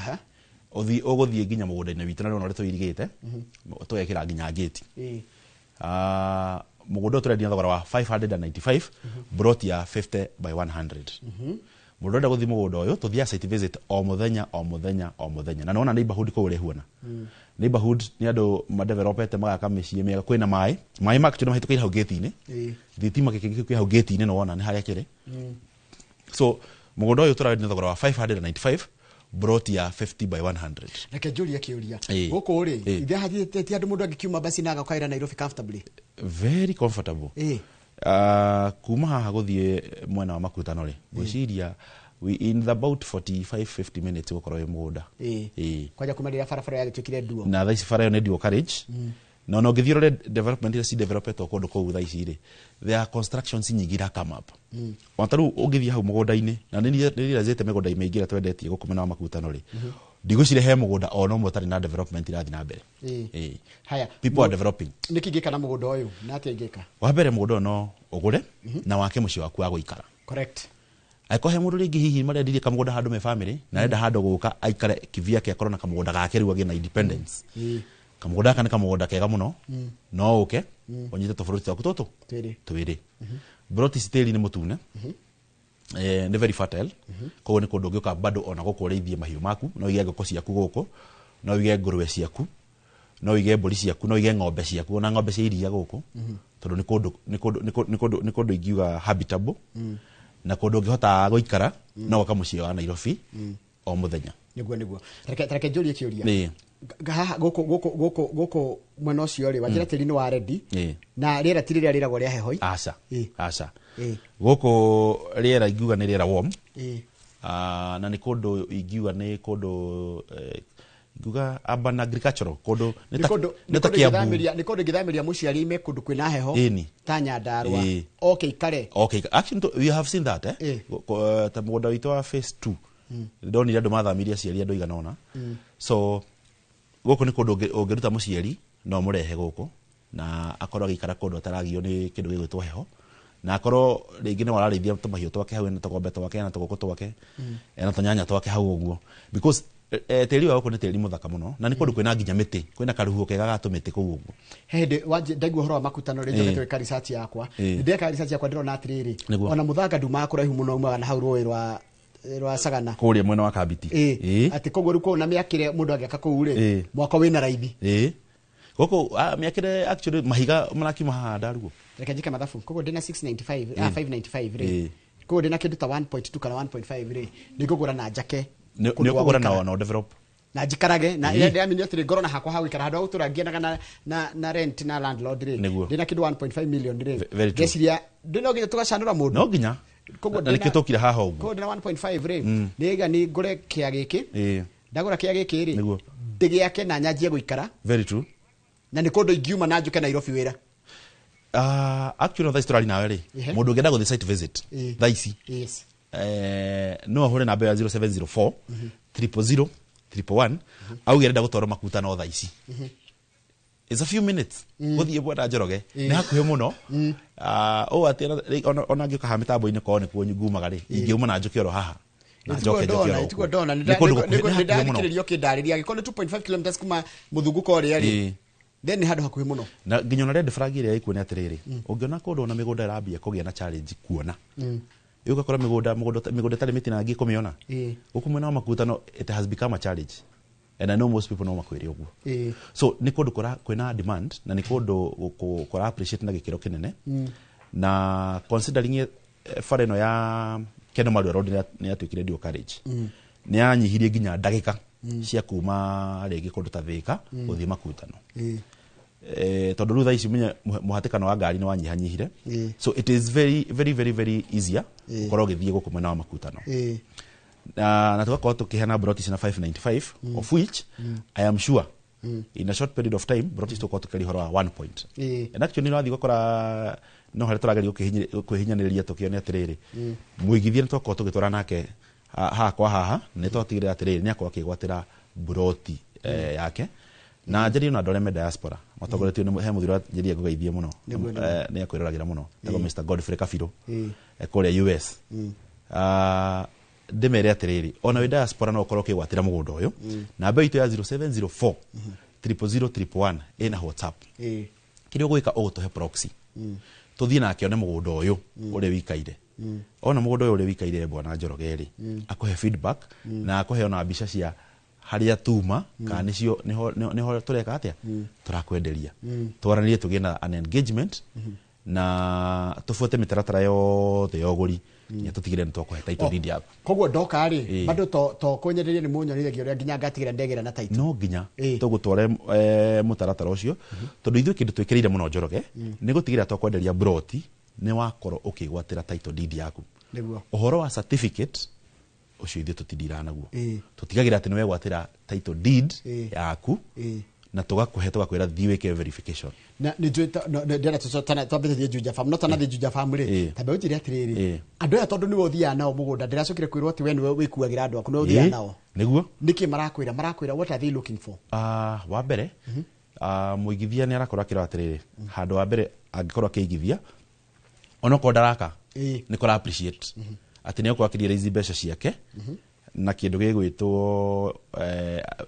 [SPEAKER 5] uguthie nginya mugunda-ini witu na rona twirigite tuyekira nginya gate mugunda turendia thogora wa 595 brought ya 50 by 100 murenda guthi mugunda uyu tuthia site visit o muthenya na nona neighborhood ko uri huona neighborhood ni andu ma developete magaka micii mega kwina mai makituna mahituka hau gate-ini thitima kiki hau gate-ini no wona ni haria kiri so mugunda uyu turendia thogora wa 595 brought ya 50 by 100
[SPEAKER 3] reke julia kiuria guku ri ithe hathite andu mundu angikiuma basi na agakaira Nairobi comfortably
[SPEAKER 5] very comfortable kuma haha guthie mwena wa Makutano ri gwiciria we in about 45-50 minutes gukorwo mugunda
[SPEAKER 3] kwaja kumarira farafara yagitwikire duo
[SPEAKER 5] na thaisi farayo ne duo carriage no no githiro development ile si development okondo ko thaisi ri there are constructions nyingira come up wataru ugithia hau mugunda-ini na nirazete migunda imeingira twendetie gukumena wa Makutano ri ndigocire he mugunda ono motari na development irathi na mbere
[SPEAKER 3] haya
[SPEAKER 5] people are developing
[SPEAKER 3] nikigika na mugunda uyu na atigika
[SPEAKER 5] wa mbere mugunda no ugure na wake muci waku wa guikara
[SPEAKER 3] correct
[SPEAKER 5] aiko he mundu ringi hihi mari ndirie kamugunda handu me family na renda handu guka aikare kivia ke korona kamugunda gake riu agi na independence kamugunda kana kamugunda kega muno no uke onyite tofauti twaku toto twiri broti steli ni mutune ni very fertile koguo ni kundu ngioka bado ona gukurithie mahiu maku no ige ngoko ciaku guku no ige ngurwe ciaku no ige mburi ciaku no ige ng'ombe ciaku ona ng'ombe cia iria guku tondu ni kundu ingiuga habitable na kundu ngihota guikara no goka mucii wa Nairobi o muthenya
[SPEAKER 3] niguo reke julie kiuria goko mwena ucio ri wajira tiri ni wa ready na riera tiri ria riragwo ria heho
[SPEAKER 5] aca goko riera ingiuga ni riera warm na ni kundu ingiuga ni kundu ingiuga urban agricultural kundu
[SPEAKER 3] ni kundu githamiria muciari me kundu kwina heho ta Nyandarua okay
[SPEAKER 5] actually we have seen that ta mugunda witu wa phase 2 ndoni andu mathamiria ciari andu iganona so goko ni kundu ungiruta muciari no murehe goko na akorwo agikara kundu ataragio ni kindu gigwitwo heho na akorwo ringi ni wararithia tumahiu twake hau na tugombe twake na tugoko twake na tunyanya twake hau uguo because tiri wa goko ni tiri muthaka muno na ni kundu kwina nginya miti kwina karuhuo kega gatumite kuu uguo
[SPEAKER 3] hende ndaigua horo wa Makutano ri njoke tweka research yakwa ndeka research yakwa ndirona atiriri ona muthanga nduma kuraihu muno umaga na hau roi rwa sagana
[SPEAKER 5] kuria mwena wa Kabiti
[SPEAKER 3] ati koguo ruko na miakire mundu agiaka kuu ri mwako wina raithi
[SPEAKER 5] goko miakire actually mahiga maraki mahanda ruo
[SPEAKER 3] reke njike mathafu koguo ndina 695 595 ri koguo ndina kindu ta 1.2 kana 1.5 ri nikugura na njake
[SPEAKER 5] ni kugura na develop
[SPEAKER 3] na jikarage na ile amini atire ngoro na hakwa hawikara handu uturangianaga na rent na landlord ri ndina kindu 1.5 million ri gesiria ndino nginya tugacanura mundu
[SPEAKER 5] no nginya koguo ndikitokira haha uguo
[SPEAKER 3] koguo ndina 1.5 ri niga ni ngure kia giki ndagura kia giki ri ndigi yake na nyanjie guikara
[SPEAKER 5] very true
[SPEAKER 3] na ni kundu ingiuma na njuke Nairobi wira
[SPEAKER 5] actually the story nawe ri mundu ngenda go the site visit thaisi no ahure na bea 0704 000 111 au gerenda gutwara Makutano thaisi it's a few minutes guthie bwana Njoroge ni hakuhe muno ati ona ngioka ha mitambo-ini ko ni kuo ngumaga ri ingiuma na njuke oro haha
[SPEAKER 3] Nituko dona ndikiririo kindariria gikone 2.5 km kuma muthunguko ria ri then handu hakuhi muno
[SPEAKER 5] na nginya na red flag ria ikuone atiriri ungiona kundu na migunda irambia kugia na challenge kuona Ugakora migunda tari miti na ngi kumiona. Guku mwena wa makutano it has become a challenge. And I know most people know makwiri uguo. So ni kundu kwina demand na ni kundu kora appreciate na gikiro kinene. Na considering fareno ya Keno Maru Road ni atwikire dio carriage. Ni anyihirie ginya ndagika cia kuma regi kundu ta Thika uthi makutano. Tondu rutha ici muhatikano wa ngari ni wanyihanyihire. So it is very easier gukora githie guku mwena wa makutano. Na tugakorwo tukihana brotis na 595 of which I am sure in a short period of time brotis tugakorwo tukirihora 1 point. And actually no athi gukora no hare turageri kuhinyaniria tukione atiriri muigithie ni tugakorwo tugitwara nake ha kwa haha ni twatigire atiriri ni akwa kigwatira broti yake na njeri na ndore me diaspora matogoretio ni he muthiro njeri gugeithie muno ni akwiriragira muno tago Mr Godfrey Kafiro kore US demere atiriri ona we diaspora no korwo kigwatira mugunda uyu namba itu ya 0704 00011 ina WhatsApp kirio gwika ugutuhe proxy tuthie na akione mugunda uyu uri wikaire ona mugunda uyu uri wikaire bwana Njorogeri akuhe feedback na akuhe ona mbica cia haria tuma kana nicio niho tureka atia turakwenderia twaranirie tugina an engagement na tufuate mitaratara yothe yoguri nya tutigire nitwakuhe title deed yaku
[SPEAKER 3] koguo ndoka ri bado to kunyereria ni munyonire uria ginya ngatigira ndegera na title
[SPEAKER 5] no ginya tugutware mutaratara ucio tondu ithu kindu twikirire muno Njoroge ni gutigira twakwenderia broti ni wakoro ukigwatira title deed yaku niguo uhoro wa certificate ucio ithu tutindira naguo tutigagira ati niwe gwatira title deed yaku na tugakuhe tugakwira thiweke verification
[SPEAKER 3] na ni njwita ndera tutana twambite Juja Farm not another Juja Farm ri tabe utire atiriri andu ya tondu niwe uthia nao mugunda ndiracukire kwirwo ati we niwe wikuagira andu aku no uthia nao
[SPEAKER 5] niguo
[SPEAKER 3] niki marakwira what are they looking for
[SPEAKER 5] wa mbere muigithia ni arakora kira atiriri handu wa mbere angikorwa kiigithia onoko ndaraka ni kora appreciate ati ni okwa kirira izi mbeca ciake na kindu gigwitwo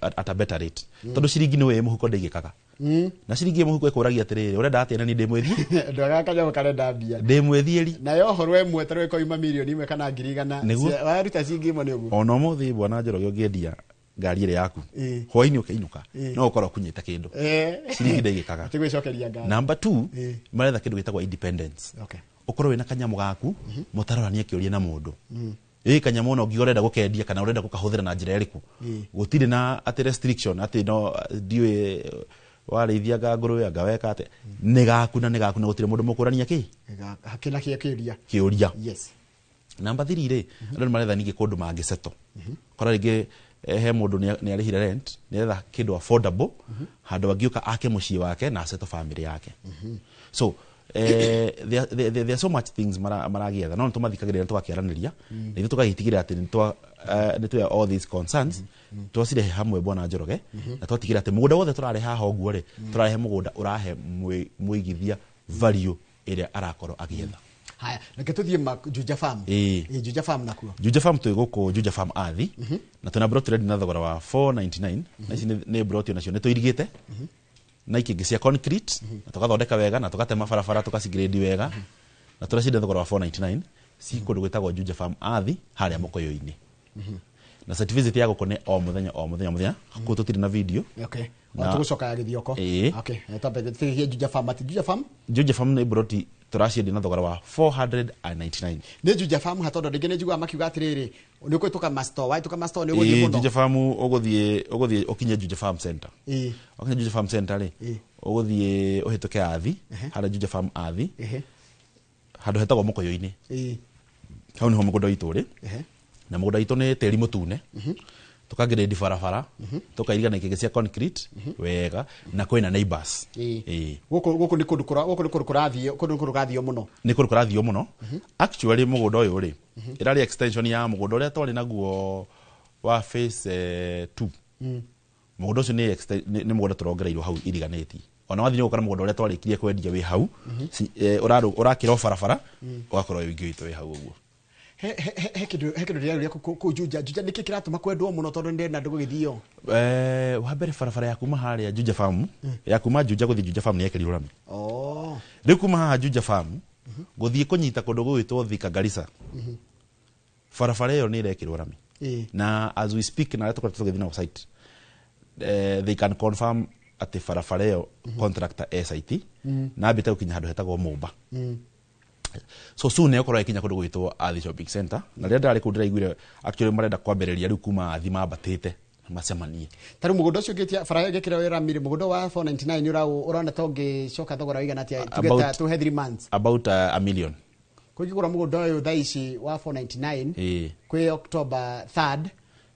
[SPEAKER 5] at a better rate tondu ciringi ni we muhuko ndigikaga na ciringi muhuko ekuragia atiriri urenda atia ni ndimwethi
[SPEAKER 3] ndoga kanya kalenda mbia
[SPEAKER 5] ndimwethieri
[SPEAKER 3] na yo horwe mwe taro ikoima milioni imwe kana ngiri igana waruta ciringi mo ni uguo
[SPEAKER 5] ono muthi bwana Njoroge ungiendia ngari ire yaku hwaini ukainuka no ukorwo kunyita kindu ciringi ndigikaga
[SPEAKER 3] tigwicokeria ngari
[SPEAKER 5] number 2 maretha kindu gitagwa independence ukorwo wina kanyamu gaku mutaroranie kiuria na mundu kanyamu no ngigorenda gukendia kana urenda gukahuthira na njira iriku gutire na ati restriction ati no diwe wareithia nganguru ya ngaweka ati ni gaku na gutire mundu mukurania ki
[SPEAKER 3] hakina
[SPEAKER 5] kiuria yes number 3 ri andu maretha ningi kundu mangiseto kora ringi he mundu ni arihire rent ni retha kindu affordable handu angiuka ake mucii wake na seto family yake so there are so much things maragietha no tumathikagirira tugakiaraniria na tugagitigirira ati ni twa all these concerns twasire hamwe bwana Njoroge na twatigira ati mugunda wothe turare haha oguo ri turahe mugunda urahe muigithia value iria arakorwo agietha
[SPEAKER 3] haya reke tuthie Juja Farm Juja Farm nakuo
[SPEAKER 5] Juja Farm tuiguko Juja Farm athi na tuna brought ready na thogora wa 499 na ici ni brought nacio ni tuirigite na ikingi cia concrete na tugathondeka wega na tugatema barabara tukacigrade wega na turacinde thogora wa 499 si kundu gwitagwo Juja Farm athi haria mukoyo-ini na certificate ya gukone o muthenya ko tutiri na video
[SPEAKER 3] na tugucoka ya githioko tabe tigie Juja Farm
[SPEAKER 5] ni broti turacinde na thogora wa 499
[SPEAKER 3] ni Juja Farm hatondo ndinge ni njigwa makiuga atiriri ni ko tuka master ni uguthie muno
[SPEAKER 5] Juja Farm uguthie okinye Juja Farm Center okinye Juja Farm Center ri uguthie uhituke athi hara Juja Farm athi handu hetagwo mukoyo-ini hau niho mugunda witu ri na mugunda witu ni teri mutune tukagrade barabara tukairiga na ikingi cia concrete wega na kwina neighbors
[SPEAKER 3] guku ni kundu kurathio muno
[SPEAKER 5] ni kundu kurathio muno actually mugunda uyu ri irari extension ya mugunda uria twari naguo wa phase 2 mugunda ucio ni mugunda turongereirwo hau iriganeti ona wathi ni gukora mugunda uria twarikirie kwendia wi hau urakira barabara ugakorwo wingi witu wi hau uguo
[SPEAKER 3] he kindu ria ku Juja niki kiratuma kwendwo muno tondu ndenda ndugithio
[SPEAKER 5] wa mbere barabara ya kuma haria Juja Farm ya kuma Juja guthi Juja Farm ni yekirirwo rami riu kuma haha Juja Farm guthie kunyita kundu gwitwo Thika Garissa barabara ĩyo nĩ ĩrekĩrwo rami na as we speak na tũkorwo tũgĩthiĩ na site they can confirm atĩ barabara ĩyo contractor site na mbĩte gũkinya handũ hetagwo Mumba so soon nĩũkorwo ikinya kũndũ gwĩtwo Athi Shopping Center na rĩrĩa ndarĩ kũndũ ndĩraiguire actually marenda kwambĩrĩria rĩu kuma Athi mambatĩte macemanie
[SPEAKER 3] tarĩ mũgũnda ũcio ũngĩtia barabara ĩgĩkĩra wĩra mire mũgũnda wa 499 ũrona ta ũngĩcoka thogora wĩigana atĩa tugeta to 3 months
[SPEAKER 5] about a million
[SPEAKER 3] kũgĩkũra mũgũnda ũyũ thaa ici wa 499 kwĩ October 3rd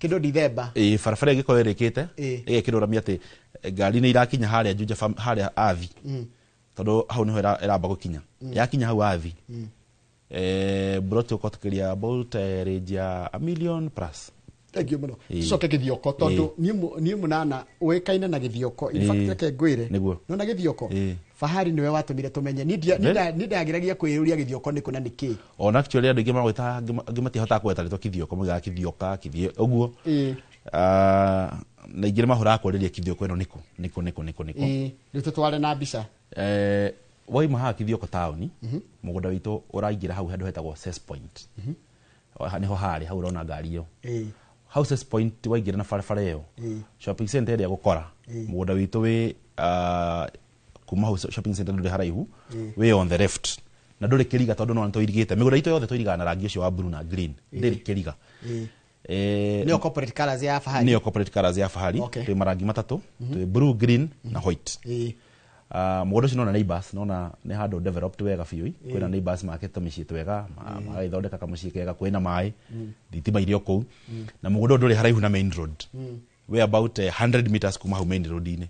[SPEAKER 3] kĩndũ December
[SPEAKER 5] barabara ĩgĩkorwo ĩrĩkĩte ĩgekĩrwo rami atĩ ngari nĩ irakinya harĩa Juja harĩa Athi tondũ hau niho ĩramba gũkinya yakinya hau Athi broti ũkotũkĩria about range ya a million plus
[SPEAKER 3] thank muno coke githioko tondu nie munana uikaine na githioko in fact yake ngwire no na githioko fahari niwe watumire tumenye ni ndagiragia kwĩrũria githioko nĩ kuna niki
[SPEAKER 5] ona actually andũ ingĩ magwĩta ngĩmatihota kweta rĩtwa githioko mũga githioka kithie ũguo na ingĩ mahũra kũrĩria githioko ĩno niko
[SPEAKER 3] rĩu tũtware na mbica
[SPEAKER 5] waima haha githioko town mũgũnda witũ ũraingĩra hau handũ hetagwo Cess Point niho harĩ hau ũrona ngari ĩyo Houses Point waingĩra na barabara ĩyo shopping center ĩrĩa gũkora mũgũnda witũ wĩ kuma house shopping center ndũrĩ haraihu wĩ on the left na ndũrĩ kĩriga tondũ no nĩtũirigĩte mĩgũnda itũ yothe tũirigaga na rangi ũcio wa blue na green ndĩrĩ kĩriga
[SPEAKER 3] nĩyo corporate colors ya fahari twĩ marangi matatũ twĩ blue green na white mũgũnda ũcio nona neighbors nona nĩ handũ developed wega biũ kwĩna neighbors makĩte mĩciĩ twega magĩthondeka kamũciĩ kega kwĩna maĩ thitima irio kũu na mũgũnda ndũrĩ haraihu na main road we about 100 meters kuma hau main road inĩ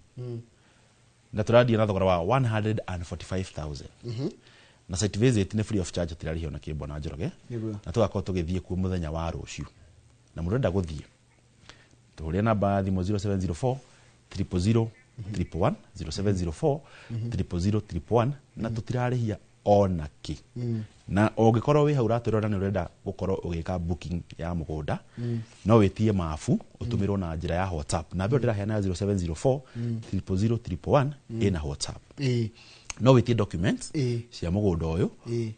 [SPEAKER 3] na tũradia na thogora wa 145,000 na site visit nĩ free of charge tirarĩhio na kĩmbo na Njoroge na tũgakorwo tũgĩthiĩ kuo mũthenya wa rũciũ na mũndũ enda gũthiĩ tũhũrĩre namba thimũ 0704 000 111 0704 000 na tutirarĩhia ona ki na ũngĩkorwo wĩ hau ratwĩrora nĩ ũrenda gũkorwo ũgĩka booking ya mũgũnda no wĩtie mabu ũtũmĩrwo na njĩra ya WhatsApp na mbere ndĩraheana 0704 000 ĩna WhatsApp no wĩtie documents cia mũgũnda ũyũ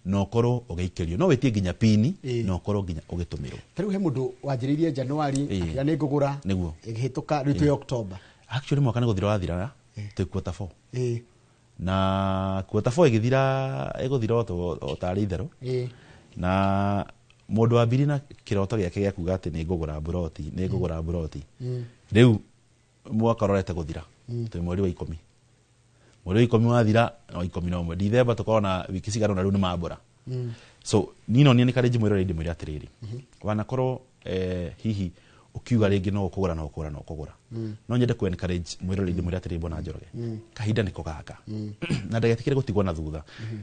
[SPEAKER 3] no ũkorwo ũgĩikĩrio no wĩtie nginya pini no ũkorwo nginya ũgĩtũmĩrwo tarĩu he mũndũ wanjĩrĩirie January ya nĩ ngũgũra ĩgĩhĩtũka rĩu twĩ October
[SPEAKER 5] actually mwaka nĩ gũthira wathira twĩ quarter 4 na quarter 4 ĩgũthira o tarĩ itherũ na mũndũ wa mbiri na kĩroto gĩake gĩa kuga atĩ nĩ ngũgũra buroti rĩu mwaka rorete gũthira twĩ mweri wa 10 wathira na 11 December tũkorwo na wiki cigana na rĩu nĩ mambũra so nino nĩ encourage mwĩrore ndĩmwĩre atĩrĩrĩ wanakorwo hihi ukiuga rĩngĩ no ũkũgũra no nyende ku encourage mwĩrore ndĩmwĩre atĩrĩrĩ bona Njoroge kahinda nĩko gaka na ndagĩtikĩre gũtigwo na thutha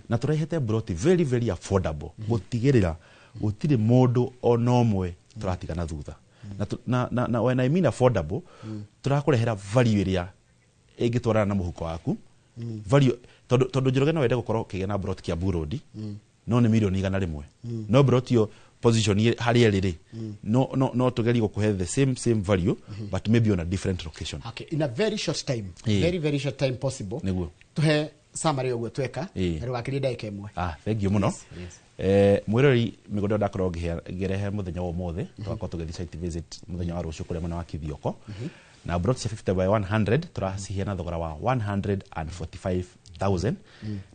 [SPEAKER 5] na tũrehete broti very very affordable gũtigĩrĩra gũtirĩ mũndũ ona ũmwe tũratiga na thutha na when I mean affordable tũrakũrehera value ĩrĩa ĩngĩtwarana na mũhuko waku value tondũ Njoroge no wende gũkorwo kĩgĩa na broti kĩa Burodi no nĩ milioni 100 no broti yo position harĩa rĩrĩ no tũgerie gũkũhe the same value but maybe on a different location
[SPEAKER 3] in a very short time very short time possible
[SPEAKER 5] nĩguo
[SPEAKER 3] tuhe summary ũguo tweka na rĩwakĩrie ndagĩka ĩmwe
[SPEAKER 5] thank you mũno mwĩrori mĩgũnda ndakorwo ngĩrehe mũthenya wa ũmũthĩ tũgakorwo tũgĩthiĩ site visit mũthenya wa rũciũ kũrĩa mwena wa Kithioko na broti cia 50 by 100 tũracihia na thogora wa 145,000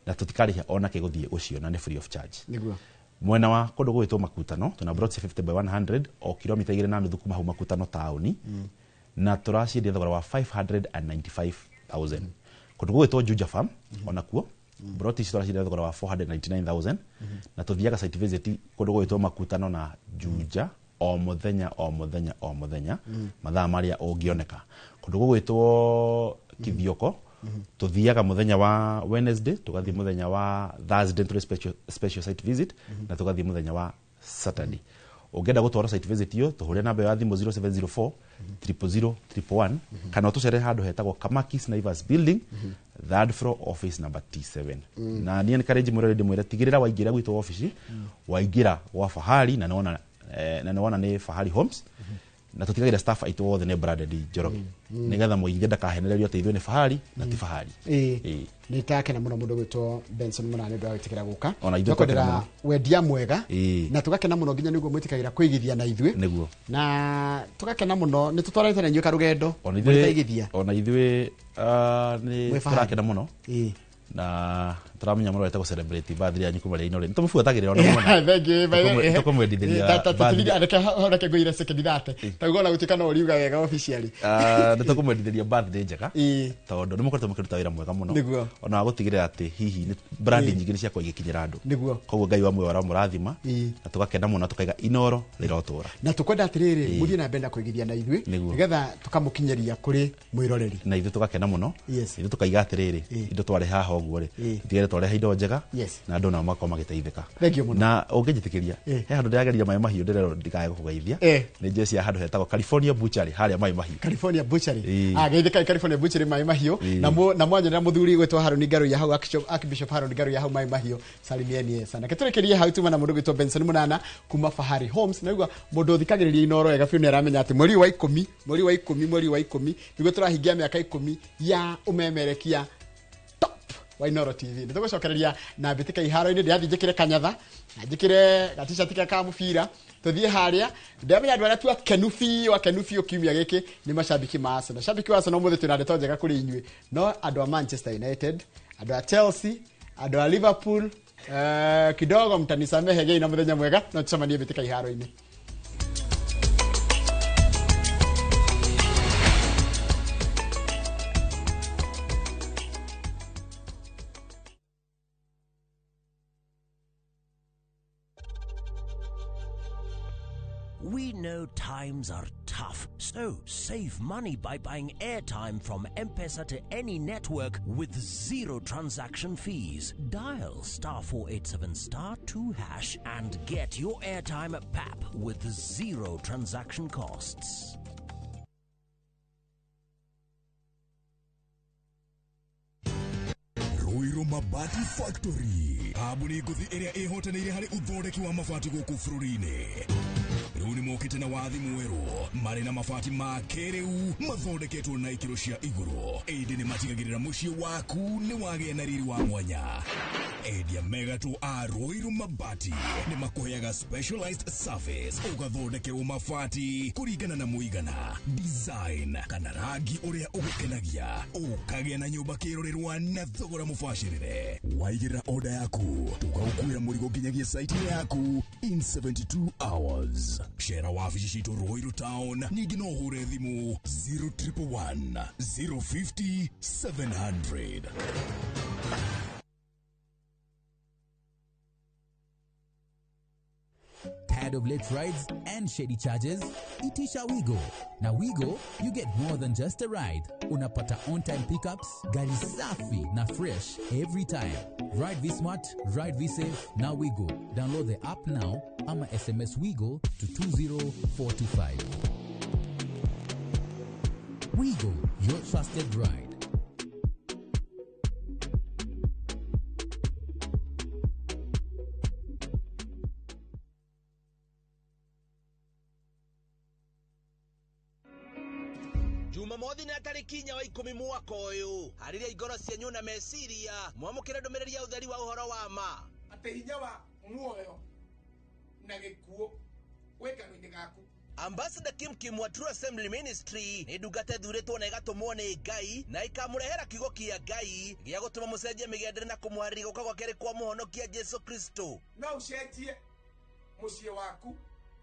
[SPEAKER 5] na tũtikarĩhia ona kĩgũthiĩ ũcio na nĩ free of charge
[SPEAKER 3] nĩguo
[SPEAKER 5] mwena wa kũndũ gwĩtwo Makutano tuna broti cia 50 by 100 o kilomita 2.5 kuma hau Makutano taũni na tũraciendia thogora wa 595,000 kũndũ gwĩtwo Juja Farm ona kuo broti ici tũraciendia thogora wa 499,000 na tũthiaga site visit kũndũ gwĩtwo Makutano na Juja o mũthenya mathaa marĩa ũngĩoneka kũndũ gwĩtwo Kithioko tuthiaga muthenya wa Wednesday tugathie muthenya wa Thursday to special site visit na tugathie muthenya wa Saturday ungenda gutwara site visit yo tuhure namba ya thimu 0704 000 kana tucere handu hetagwo Kamakis Naivas building third floor office number T7 na ni encourage mwere ndimwire tigirira waingira gwitwo office waingira wa Fahari na naona ni Fahari Homes na tutigagira staff aitu wothe ne branded Njoroge nigetha muigithia ndakahenererio ati ithuĩ nĩ fahari na ti fahari
[SPEAKER 3] ni takena muno mundu gwitwo Benson Munane ndo agitikira guka
[SPEAKER 5] ona ithuĩ
[SPEAKER 3] tukendera wendia mwega na tugakena muno nginya niguo mwitikagira kwigithia na ithuĩ
[SPEAKER 5] niguo
[SPEAKER 3] na tugakena muno ni tutwarite na inyuĩ karugendo mwithaigithia
[SPEAKER 5] ona ithuĩ ni turakena muno na turamenya muno wete celebrate birthday yanyu kuma rĩino rĩ tumubuatagĩrĩra ona muno tukumwendithĩria
[SPEAKER 3] birthday areke horeke ngũire second date taguo na gutikana uriuga wega officially
[SPEAKER 5] nĩ tukumwendithĩria birthday njega tondũ nĩ mũkoretwo mũkĩruta wĩra mwega mũno ona gũtigĩrĩra atĩ hihi nĩ brand nyingĩ nĩ ciakwa igĩkinyĩra andũ koguo Ngai wa muoyo aramũrathima na tugakena mũno tukaiga Inoro rĩrotũra
[SPEAKER 3] na tukwenda atĩrĩrĩ mũthiĩ na mbere kwĩgithia na ithuĩ nĩgetha tukamũkinyeria kũrĩ mwĩroreri
[SPEAKER 5] na ithuĩ tugakena mũno ithuĩ tukaiga atĩrĩrĩ indo tware haha ũguo rĩ tigere tware indo njega na andũ nao makoma magĩteithĩka na ũngĩnjĩtĩkĩria he handũ ndĩrageria maĩ mahiũ ndĩrero ndikae gũkũgeithia nĩ njeci ya handũ hetagwo California Butchery harĩa maĩ mahiũ
[SPEAKER 3] California Butchery geithĩka California Butchery maĩ mahiũ na mwanyera mũthuri gwĩtwo Haroni Ngaruya hau Archbishop Haroni Ngaruya hau maĩ mahiũ salimieni sana ketũrekerie hau tuma na mũndũ gwĩtwo Benson Munana kuma Fahari Homes na igua mũndũ ũthikagĩrĩria Inoro wega biũ nĩ aramenya atĩ mweri wa 10 nĩguo tũrahingia mĩaka 10 ya ũmemerekia wa Inoro TV nĩ tũgũcokereria na mbĩtĩka iharo-inĩ ndĩrathiĩ njĩkĩre kanyatha na njĩkĩre gatica-ti ka mũbira tũthiĩ harĩa ndĩramenya andũ arĩa tu akenu biũ kiumia gĩkĩ nĩ macambiki ma Arsenal cambiki wa Arsenal ũmũthĩ twĩna ndeto njega kũrĩ inyuĩ no andũ a Manchester United andũ a Chelsea andũ a Liverpool kidogo mtanisamehe gei na mũthenya mwega no tucemanie mbĩtĩka iharo-inĩ.
[SPEAKER 7] We know times are tough, so save money by buying airtime from M-Pesa to any network with zero transaction fees. Dial *487*2# and get your airtime PAP with zero transaction costs.
[SPEAKER 8] Ruiru Mabati Factory. Kambuni nguthi ĩrĩa ĩhotanĩire harĩ uthondeki wa mabati gũkũ bũrũri-inĩ. Rĩu nĩ mokĩte na wathi mwerũ marĩ na mabati ma kĩrĩu mathondeketwo na ikĩro cia igũrũ. Ĩndĩ nĩ matigagĩrĩra mũciĩ waku nĩ wagĩa na riri wa mwanya. Endia megatũ a Ruiru Mabati nĩ makũheaga specialized service ũgathondekerwo mabati kũringana na mũigana, design kana rangi ũrĩa ũgũkenagia. Ũkagĩa na nyũmba kĩrorerwa na thogora mũbacĩrĩre. Waigĩra order yaku tũgagũkuĩra mũrigo nginyagia site yaku in 72 hours. Shera wabici citũ Ruiru Town, ningĩ no ũhũre thimũ 0111 050 700.
[SPEAKER 10] Tired of late rides and shady charges? Itisha Wigo. Now Wigo, you get more than just a ride. Unapata on-time pickups, gari safi na fresh every time. Ride V-Smart, ride V-Safe, now Wigo. Download the app now, ama SMS Wigo to 2045. Wigo, your trusted ride.
[SPEAKER 13] Jumamothi na tarĩki 10 mwaka ũyũ harĩria igoro cianyu na meciria mwamũkĩre ndũmĩrĩri ya ũtheri wa ũhoro wa ma
[SPEAKER 16] atĩ hinya wa muoyo na gĩkuũ wĩ kanua-inĩ gaku.
[SPEAKER 13] Ambassador Kim wa True Assembly Ministry nĩ ndungata ĩthurĩtwo na ĩgatũmwo nĩ Ngai na ĩkamũrehera kiugo kĩa Ngai gĩa gũtũma mũcenjie mĩgendere na kũmũharĩria gũka gwa kerĩ kwa mũhonokia Jesu Kristo.
[SPEAKER 16] No ũcenjie mũciĩ waku,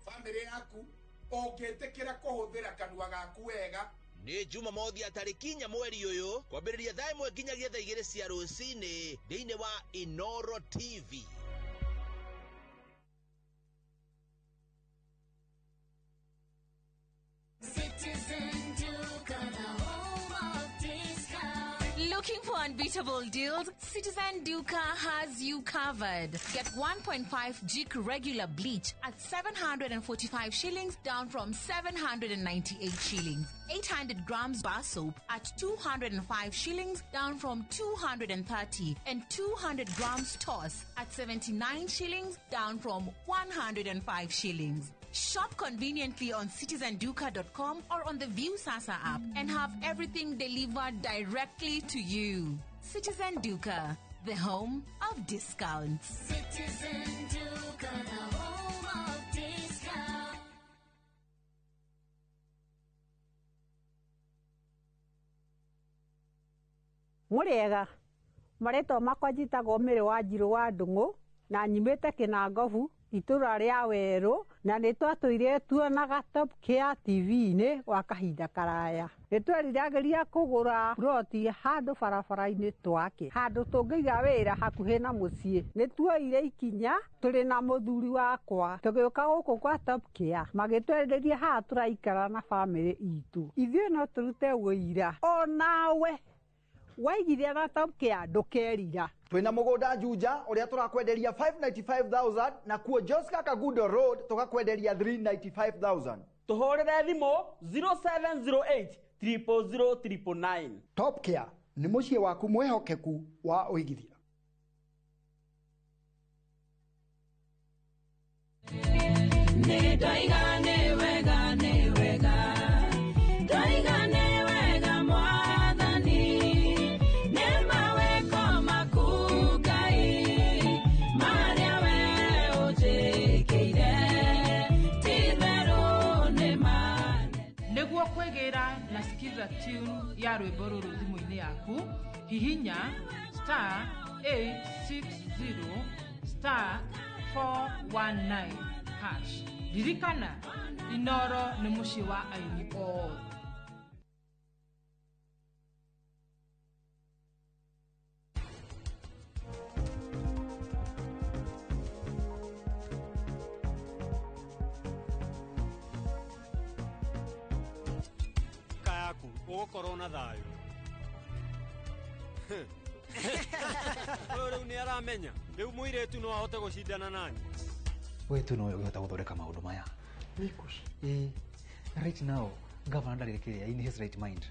[SPEAKER 16] famĩlĩ yaku ũngĩtĩkĩra kũhũthĩra kanua gaku wega.
[SPEAKER 13] Nĩ Jumamothi ya tarĩki 4 mweri ũyũ kwambĩrĩria thaa 1 nginyagia thaa 2 cia rũcinĩ thĩinĩ wa Inoro TV.
[SPEAKER 12] Looking for unbeatable deals? Citizen Duca has you covered. Get 1.5 Jik regular bleach at 745 shillings down from 798 shillings. 800 grams bar soap at 205 shillings down from 230. And 200 grams toss at 79 shillings down from 105 shillings. Shop conveniently on citizenduca.com or on the View Sasa app and have everything delivered directly to you. Citizen Duca, the home of discounts.
[SPEAKER 1] Citizen Duca, the home of discounts.
[SPEAKER 9] Muriega mareto makwa njitagwo Mĩrĩ wa Njirũ wa Ndung'u na nyimĩte Kĩnangobu itũra rĩa Werũ na nĩ twatũire tuonaga Top Care TV-inĩ wa kahinda karaya. Nĩ tweriragĩria kũgũra ploti handũ barabara-inĩ twake, handũ tũngĩiga wĩra hakuhĩ na mũciĩ. Nĩ tuoire ikinya tũrĩ na mũthuri wakwa tũgĩũka gũkũ kwa Top Care magĩtwerirĩria haha tũraikara na bamĩrĩ itũ. Ithuĩ no tũrute wĩira o nawe waigithia na Top Care ndũkerira.
[SPEAKER 22] Twina mũgũnda Juja ũrĩa tũrakwenderia 595,000 na kuo Joska Kagundo Road tũgakwenderia 395,000.
[SPEAKER 11] Tũhũrĩre thimũ 0708 000 999.
[SPEAKER 22] Top Care nĩ mũciĩ waku mwehokeku wa ũigithia.
[SPEAKER 18] Nasikiza tune ya rwĩmbo rũrũ thimũ-inĩ yaku, hihinya *860*419#. Ririkana, Inoro nĩ mũciĩ wa aini othe.
[SPEAKER 19] Ũgũkorwo na thayũ. Rĩu nĩ aramenya rĩu mũirĩtu no ahote gũcindana nani.
[SPEAKER 24] Wewe tu no ũhota gũthondeka maũndũ maya.
[SPEAKER 22] Nikus.
[SPEAKER 24] Right now governor ndarĩkĩrĩa in his right mind.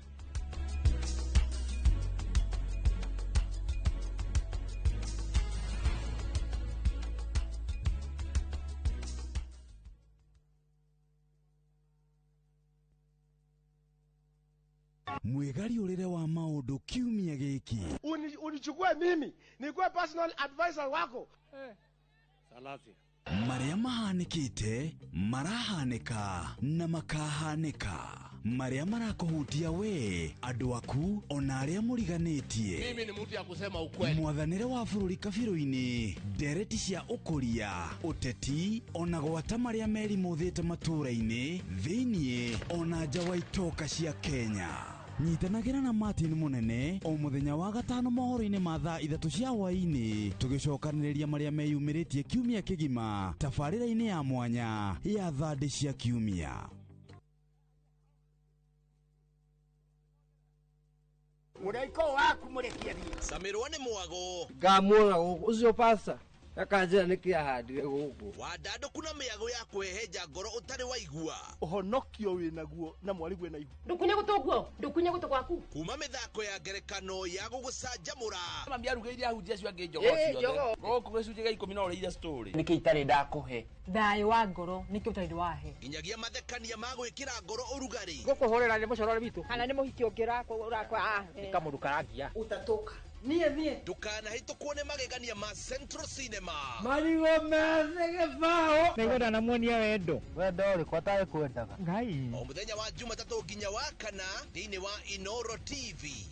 [SPEAKER 8] Mwegariũrĩre wa maũndũ kiumia gĩkĩ.
[SPEAKER 16] Unichukue mimi nikuwe personal advisor wako.
[SPEAKER 19] Salafi.
[SPEAKER 8] Marĩa mahanĩkĩte marahanĩka na makahanĩka. Marĩa marakũhutia we andũ aku ona arĩa mũriganĩtie.
[SPEAKER 16] Mimi ni mtu ya kusema ukweli.
[SPEAKER 8] Mwathanĩre wa bũrũri kabirũ-inĩ, ndereti cia ũkũria, ũteti ona gwata marĩa merimũthĩte matũũra-inĩ thĩiniĩ ona nja wa itoka cia Kenya. Nyitanagĩra na Martin Mũnene o mũthenya wa gatano mohoro-inĩ ma thaa 3 cia hwaĩ-inĩ tũgĩcokanĩrĩria marĩa meyumĩrĩtie kiumia kĩgima tabarĩra-inĩ ya mwanya ya thandĩ cia kiumia.
[SPEAKER 16] Mũraiko waku mũrekia thiĩ.
[SPEAKER 13] Samirwa nĩ mwago.
[SPEAKER 11] Ngamwona ũcio pasa. Akanjira nikiahandire guku.
[SPEAKER 13] Wadando kuna mĩago ya kweheja ngoro ũtarĩ waigua.
[SPEAKER 16] Ũhonokio wĩnaguo na mwari wĩna ihu.
[SPEAKER 15] Ndukunye gutoguo, ndukunye gutogwaku.
[SPEAKER 13] Kuma mĩthako ya ngerekano ya gũgũcanjamũra.
[SPEAKER 11] Mambia arugĩire ahunjia cio angĩ njogo ciothe. Gũkũ gĩcunjĩ gĩa 10 no ũrĩire story. Nĩkĩ itarĩ ndakũhe.
[SPEAKER 15] Thayũ wa ngoro nĩkĩ ũtarĩ wahe.
[SPEAKER 13] Inyagia mathekania ma gwĩkĩra ngoro ũrugarĩ.
[SPEAKER 11] Gũkũhorera nĩ mũcorore bitũ.
[SPEAKER 15] Kana nĩ mũhiki ũngĩrakwa.
[SPEAKER 11] Kamũndũ karagia.
[SPEAKER 15] Utatoka. Niye.
[SPEAKER 13] Ndũkanahĩtũkwo nĩ magegania ma Central Cinema.
[SPEAKER 11] Marigo meze gĩbao. Nĩgũra na muonia wendo. Wendo ũrĩkũ atarĩ kwendaga. Ngai.
[SPEAKER 13] O mũthenya wa Jumatatũ nginya wa Kana thĩinĩ wa Inoro TV.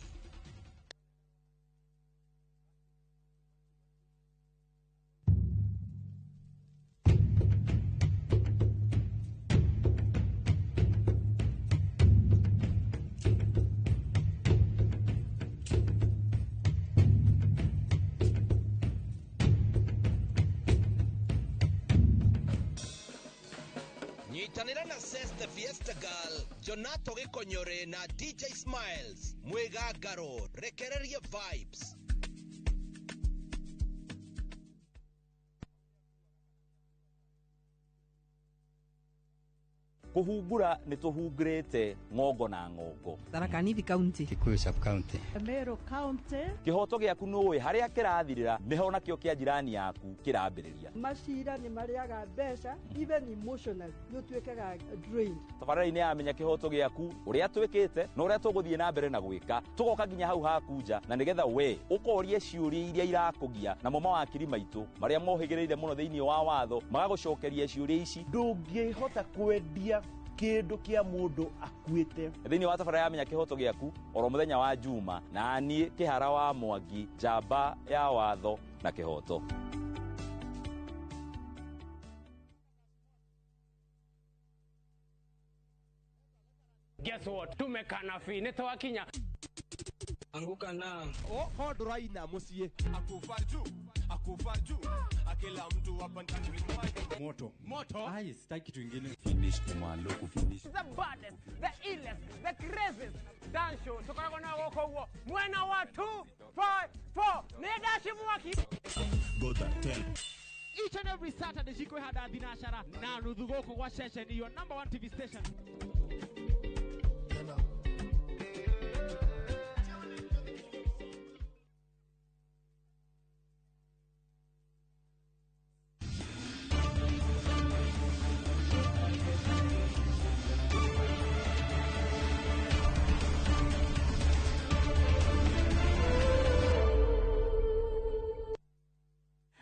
[SPEAKER 13] Nyitanĩra na Sesta Fiesta Girl, Jonato Gĩkonyore na DJ Smiles, Mwega Ngaro, rekereria vibes.
[SPEAKER 2] kuhungura ni tuhungurite ngongo na ngongo.
[SPEAKER 4] Tharaka Nithi County,
[SPEAKER 6] Kikuyu Sub County,
[SPEAKER 14] Meru County.
[SPEAKER 2] Kihoto giaku nuwe haria kirathirira niho nakio kia jirani yaku kirambiriria.
[SPEAKER 14] Macira ni mariaga mbeca, even emotionally you twekaga drained.
[SPEAKER 2] Tabarĩra-inĩ ya menya kihoto giaku uria twikite na uria tuguthie na mbere na gwika tugoka nginya hau hakunja na nigetha we ukorie ciuria iria irakugia na mama wa kiri maitu maria mohigireire muno thiini wa watho magagucokeria ciuria ici.
[SPEAKER 17] Ndungihota kwendia kindu kia mundu akuite
[SPEAKER 2] thiini wa tabarĩra ya menya kihoto giaku oro muthenya wa Juma na nie Kihara wa Mwangi, njamba ya watho na kihoto.
[SPEAKER 11] Guess what? Tumekana fi nitawakinya
[SPEAKER 17] anguka na
[SPEAKER 11] hodo raina musie
[SPEAKER 17] akufarju akila mtu hapa ndani moto
[SPEAKER 11] ai sitaki kitu kingine.
[SPEAKER 17] Finish kumalo kufinish
[SPEAKER 11] The baddest, the illest, the craziest dance show tukako na woko huo mwena wa 254 nedashi mwaki
[SPEAKER 17] goda tell
[SPEAKER 11] each and every Saturday shikwe hada dinashara na nudhugoko kwa session your number 1 TV station.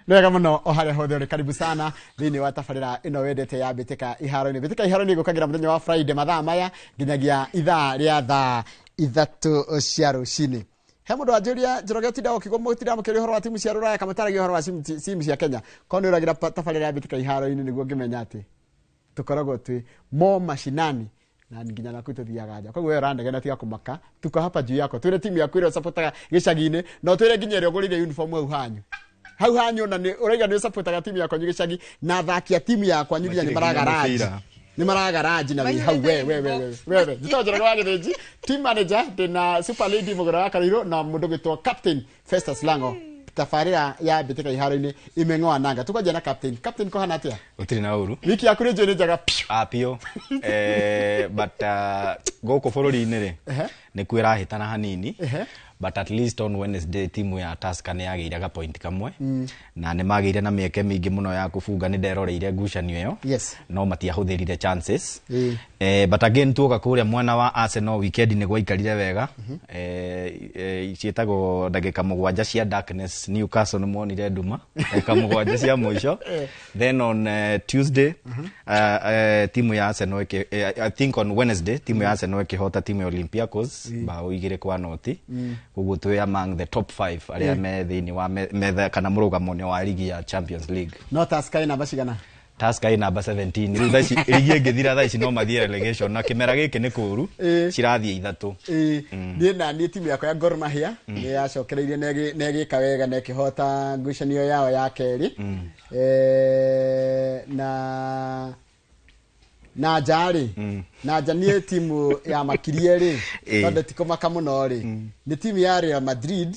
[SPEAKER 3] Nega muno ohare hothe karibu sana thini wa tabarira ino wendete ya Bitika Iharo-ini. Bitika Iharo-ini gukagira muthenya wa Friday mathaa maya nginyagia ithaa ria thaa ithatu cia rucini. He mundu anjuria Njoroge tinda ukigomotira mukiri horo wa timu cia Ruraya kamataragia horo wa simu cia Kenya kono uragira tabarira ya Bitika Iharo-ini niguo ngimenya ati tukoragwo twi mo mashinani na nginya na kutothiaga nja. Kwa hiyo randa na tiga kumaka tuko hapa juu yako twire timu yaku ire supportaga gicagi-ini no twire nginya ire ugurire uniform au hanyu hau hanyu na ni uraiga ni supportaga timu yakwa gicagi na thakia timu yakwa nyuria ni maragaraji na hau wewe Njoroge wa Githĩnji team manager na Super Lady Mugora wa Kariro na mundu gitwa Captain Festus Lango. Tabarira ya Bitika Iharo-ini imeng'oa nanga tukaje na captain ko hana atia
[SPEAKER 6] utiri na uru
[SPEAKER 3] wiki yaku ni njoni njaga
[SPEAKER 6] apio but goko forori-ini ri ni kwirahitana hanini but at least on Wednesday timu ya Tusker ni yageiraga point kamwe na ni mageire na mieke mingi muno ya kufunga ni nderoreire ngucanio iyo no matiahuthirire chances but again tuoka kuria mwana wa Arsenal weekend ni gwaikarire wega cietago ndagika 7 cia darkness Newcastle ni monire nduma ndagika 7 cia mwisho then on Tuesday timu ya Arsenal I think on Wednesday timu ya Arsenal ikihota timu ya Olympiacos bao 2-0 uguo twe among the top 5 aria me thini wa metha kana murugamo wa ligi ya Champions League.
[SPEAKER 3] No Tusker ina bacigana
[SPEAKER 6] Tusker ina 17 riu thaici ligi ingithira thaici no mathie relegation na kimera giki ni kuru cirathie ithatu
[SPEAKER 3] ni na ni timu yakwa ya Gor Mahia ni yacokereirie negika wega na ikihota ngucanio yao ya keri na jari na janie timu ya makirie ri tonde tikomaka muno ri ni timu ya Real Madrid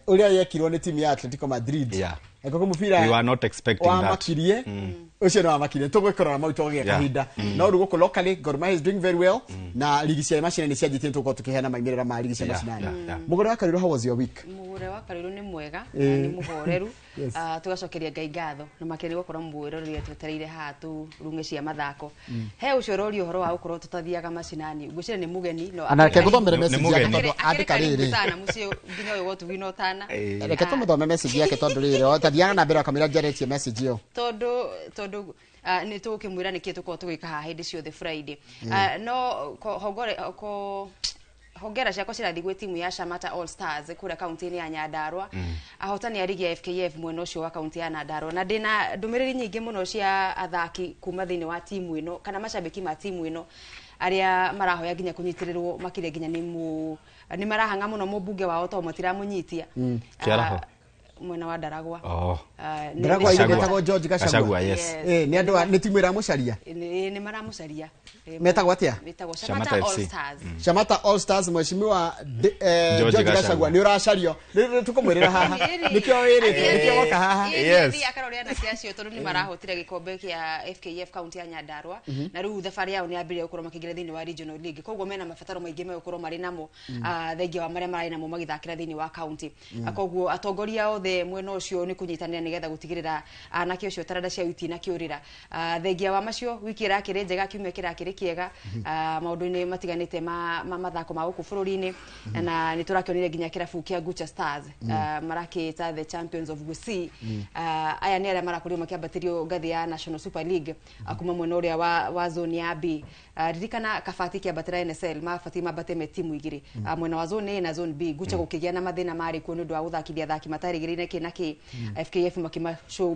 [SPEAKER 3] uria yekirwo ni timu ya Atletico Madrid eko mupira
[SPEAKER 6] you are not expecting that
[SPEAKER 3] makirie ucio no makirie tugwikorora mau tugie kahinda no rugo ko locally Gor Mahia is doing very well na ligi cia macini ni cianjite tuko tukiheana maimirira ma ligi cia macini. Mugore wa Kariro, how was your week?
[SPEAKER 23] Mugore wa Kariro ni mwega ni muhoreru tugacokeria Ngai ngatho na makiri gukora mbuiro ria twetereire hatu runge cia mathako he ucorori uhoro wa gukorwo tutathiaga macinani gucire ni mugeni no
[SPEAKER 3] anake guthomera message yake tondu andika riri
[SPEAKER 23] sana mucio nginya uyu wotu wino tana
[SPEAKER 3] reke tumuthome message yake tondu riri otathiaga na mbere akamira njaretie message yo tondu ni tukimwira niki tuko tugika ha hindi ciothe Friday no hongera ciakwa cirathi gwĩ timu ya Shamata All Stars kuria kaunti-inĩ ya Nyandarua ahotani ya ligi ya FKF mwena ũcio wa kaunti ya Nyandarua na ndina ndũmĩrĩri nyingĩ mũno cia athaki kuma thĩinĩ wa timu ĩno kana macambĩki ma timu ĩno aria marahoya nginya kunyitirĩrwo makire nginya ni marahanga mũno mũmbunge wao to matiramunyitia
[SPEAKER 23] mwena wa Ndaragwa.
[SPEAKER 3] Ndaragwa igetago George Gachagua.
[SPEAKER 6] Yes.
[SPEAKER 3] Ni andu ni timu ira mucaria.
[SPEAKER 23] Ni maramucaria.
[SPEAKER 3] Metagwo atia?
[SPEAKER 23] Metagwo Shamata All Stars.
[SPEAKER 3] Shamata All Stars mweshimiwa George Gachagua ni uracario. Ni tukumwirira haha. Nikio wirite, nikio woka haha.
[SPEAKER 23] Yes. Akaroria na kiacio tondu ni marahotire gikombe kia FKF county ya Nyandarua na riu thabari yao ni ambire gukorwo makigire thiini wa regional league. Koguo mena mabataro maingi me gukorwo mari namo thengia wa maria mari namo magithakira thiini wa county. Koguo atongoria othe mwena ucio ni kunyitanira nigetha gutigirira anake ucio taranda cia uti na kiurira. Thengia wa macio wiki irakire njega kiumia kirakire kiega maundu-ini matiganite mathako ma guku bururi-ini na niturakionire nginya kirabu kia Gucha Stars marakita the champions of Gusii. Aya ni aria marakorio makiambatirio ngathi ya National Super League akuma mwena uria wa zone ya B. Ririkana kabati kiambatira NSL mabati mabate me timu igiri mwena wa zone A na zone B. Gucha gukigia na mathina mari kuo nundu wa guthakithia thaki matarigirine kinaki FKF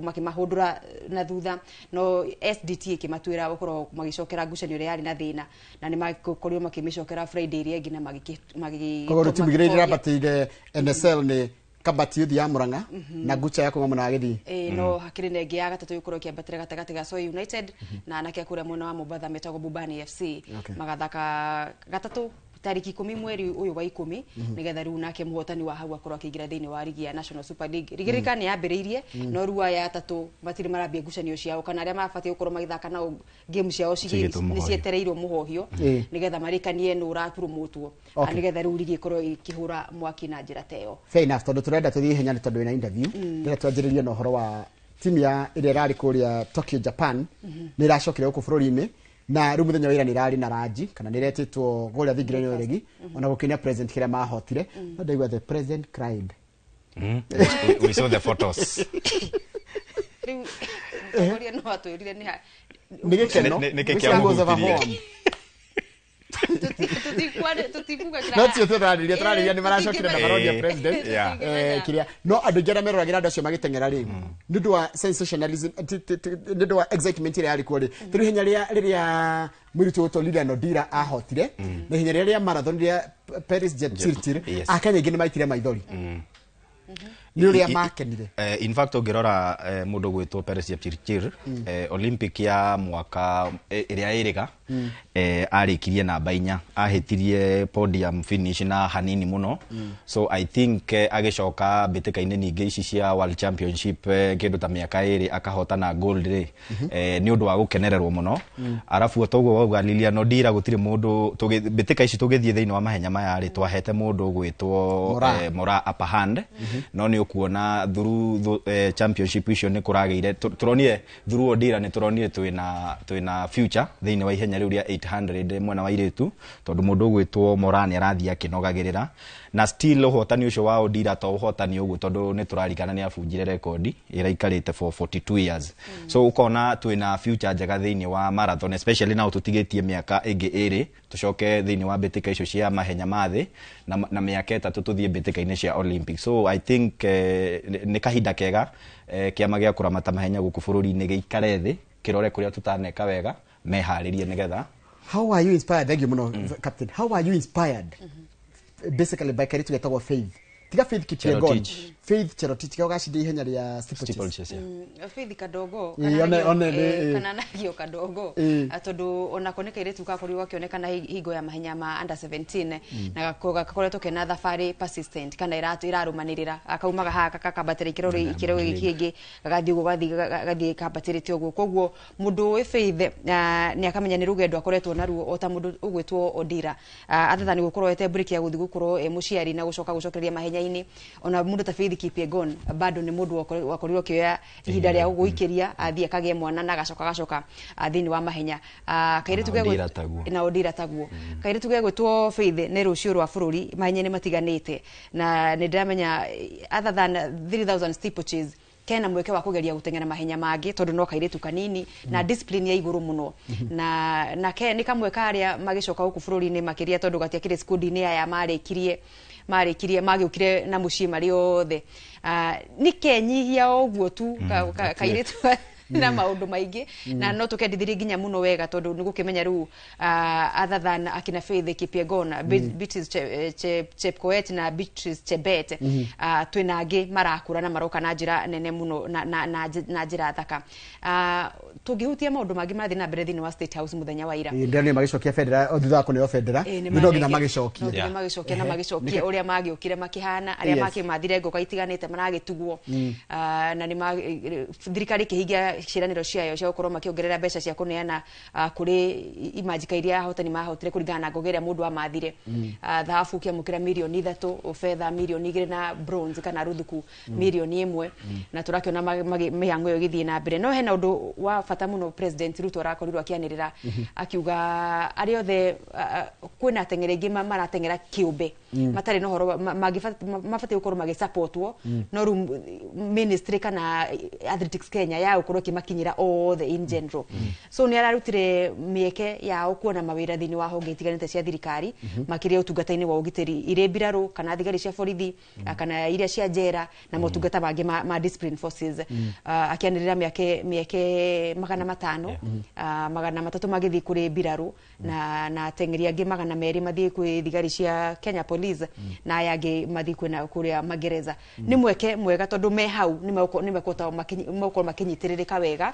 [SPEAKER 23] makimahundura na thutha no SDT ikimatuira gukorwo magicokera ngucanio ria yari na thina na ni makorio makimicokera Friday ria ngina magi
[SPEAKER 3] koguo timu igiri irabatire NSL ni kabati yuthi ya Muranga na Gucha yako mwena wa Githii.
[SPEAKER 23] No hakiri nenge ya gatatu yukorwo kiambatira gatagati ga Soy United na anake akuria mwena wa Mombasa metagwo Bubani FC magathaka gatatu tariki 10 mweri uyu wa 10 nigetha riu nake muhotani wa hau akorwo akigira thiini wa ligi ya National Super League. Rigirika ni yambiriirie no ruwa ya tatu matiri marambia ngucanio ciao kana aria mabatie gukorwo magithaka na game ciao ni cietereirwo muhohio nigetha marikanie no uraturumutwo nigetha riu ligi ikorwo ikihura mwaki na njira teo.
[SPEAKER 3] Fair enough, tondu turenda tuthie henya ni tondu ina interview ngira twanjiririe no horo wa timu ya ire rari kuria Tokyo Japan ni iracokire guku bururi-ini na riu muthenya wa ira ni rari na Raji kana ni retitwo goria thingire ni regi ona gukinya president kira mahotire no ndaigua the president cried.
[SPEAKER 6] We saw the photos.
[SPEAKER 23] Goria no atwirire ni
[SPEAKER 3] Natio turariria ni maracokire na barodia president kiria no andu ngera meroragira andu acio magitengera ri nundu wa sensationalism nundu wa excitement ria ari kuo ri turi hinya riria mwiritu uto leader no dira ahotire na hinya riria marathon ria Paris Jepchirchir akanya ngini maitire maithori Niuria makenire.
[SPEAKER 6] In fact ogirora mundu gwitwo Paris Jepchirchir Olympic ya mwaka iria iriga arikirie namba 4 ahitirie podium finish na hanini muno. So I think agicoka bitika-ini ningi ici cia World Championship kindu ta miaka iri akahotana gold ri ni undu wa gukenererwo muno. Arafu otoguo wauga Lilian Odira gutire mundu bitika ici tugithie thiini wa mahenya maya ri twahete mundu gwitwo Mora upper hand no ni ukuona through championship icio ni kurageire turonire through Odira ni turonire twina future thiini wa ihenya riu ria 800 mwena wa iritu tondu mundu gwitwo Morani arathia kinogagirira na still uhotani ucio wa Odira to uhotani uguo tondu ni turarikana ni abunjire rekodi iraikarite for 42 years. So ukona twina future njega thiini wa marathon especially now tutigitie miaka ingi iri tucoke thiini wa bitika icio cia mahenya mathi na miaka 3 tuthie bitika-ini cia Olympic. So I think ni kahinda kega kiama gia kuramata mahenya guku bururi-ini giikare thi kirore kuria tutaneka wega meharirie nigetha.
[SPEAKER 3] How are you inspired? Thank you muno Captain. How are you inspired? Basically by Karitu getagwo Faith. Tiga Faith Kipyegon. Faith Cherotich gacindi ihenya ria steeplechase.
[SPEAKER 23] Faith kadogo kana nagio kadogo atondu ona koneka ire tuka kuri wakionekana higo ya mahenya ma under 17 na gakoretwo kena thafari persistent kana irarumanirira akaumaga haka kakabatiri kiroro kingi gathie kabatirite uguo koguo mundu we Faith ni akamenya ni rugendo akoretwo naruo ota mundu ugwitwo Odira athathani gukorwo ete break ya guthi gukorwo muciari na gucokereria mahenya-ini ona mundu ta Faith Kipyegon bado ni mundu wakorirwo kioya ihinda ria guikiria athie kage mwana na gacoka thiini wa mahenya kairitu na Odira taguo kairitu gwitwo Faith ni rucio rwa bururi mahenya ni matiganite na ni ndamenya other than 3000 steeplechase kena mweke wa kugeria gutengera mahenya mangi tondu no kairitu kanini na discipline ya iguru muno na ke ni kamwe karia magicoka guku bururi-ini makiria tondu gatiakire skudi-ini aya marikirie magiukire na mucii mari othe ni kenyihia oguo tu kairitu na maundu maingi na no tukendithirie nginya muno wega tondu nigukimenya riu athathana akina Faith Kipyegon, Beatrice Chepkoech na Beatrice Chebet twina angi marakura na maroka na njira nene muno na njira thaka. Tungihutia maundu mangi marathi na mbere thini wa State House muthenya wa ira
[SPEAKER 3] ndio magicokia federal thutha kuneo federal ndio nginya magicokia
[SPEAKER 23] na magicokia uria magiukire makihana aria makimathire ngoka itiganite maragitugwo na ni thirikari kihingia ciraniro ciayo cia gukorwo makiongerera mbeca cia kuneana kuri imajika iria hotani mahotire kuringana na ngogeria mundu amathire thahabu kiamukira milioni 3 fedha milioni 2 na bronze kana ruthuku milioni 1 na turakiona mihango yo githie na mbere no hena undu wa fata muno President Ruto arakorirwo akianirira akiuga ari othe kwina tengere ingi maratengera kiumbe matari no horo mafate gukorwo magisupportwo no ministry kana athletics Kenya ya gukorwo kimakinyira othe in general so ni ararutire mieke ya kuona mawira thini wa honge itiganite cia thirikari makiria utungata-ini wa ugiteri ire mbiraru kana thigari cia borithi kana iria cia njera na motungata bangi ma discipline forces akianirira mieke 500 300 magithi kuri mbiraru na tengeri angi 200 mathii kwi thigari cia Kenya Police na yangi mathii kwina kuria magereza ni mweke mwega tondu me hau ni mekota makinyitiririka wega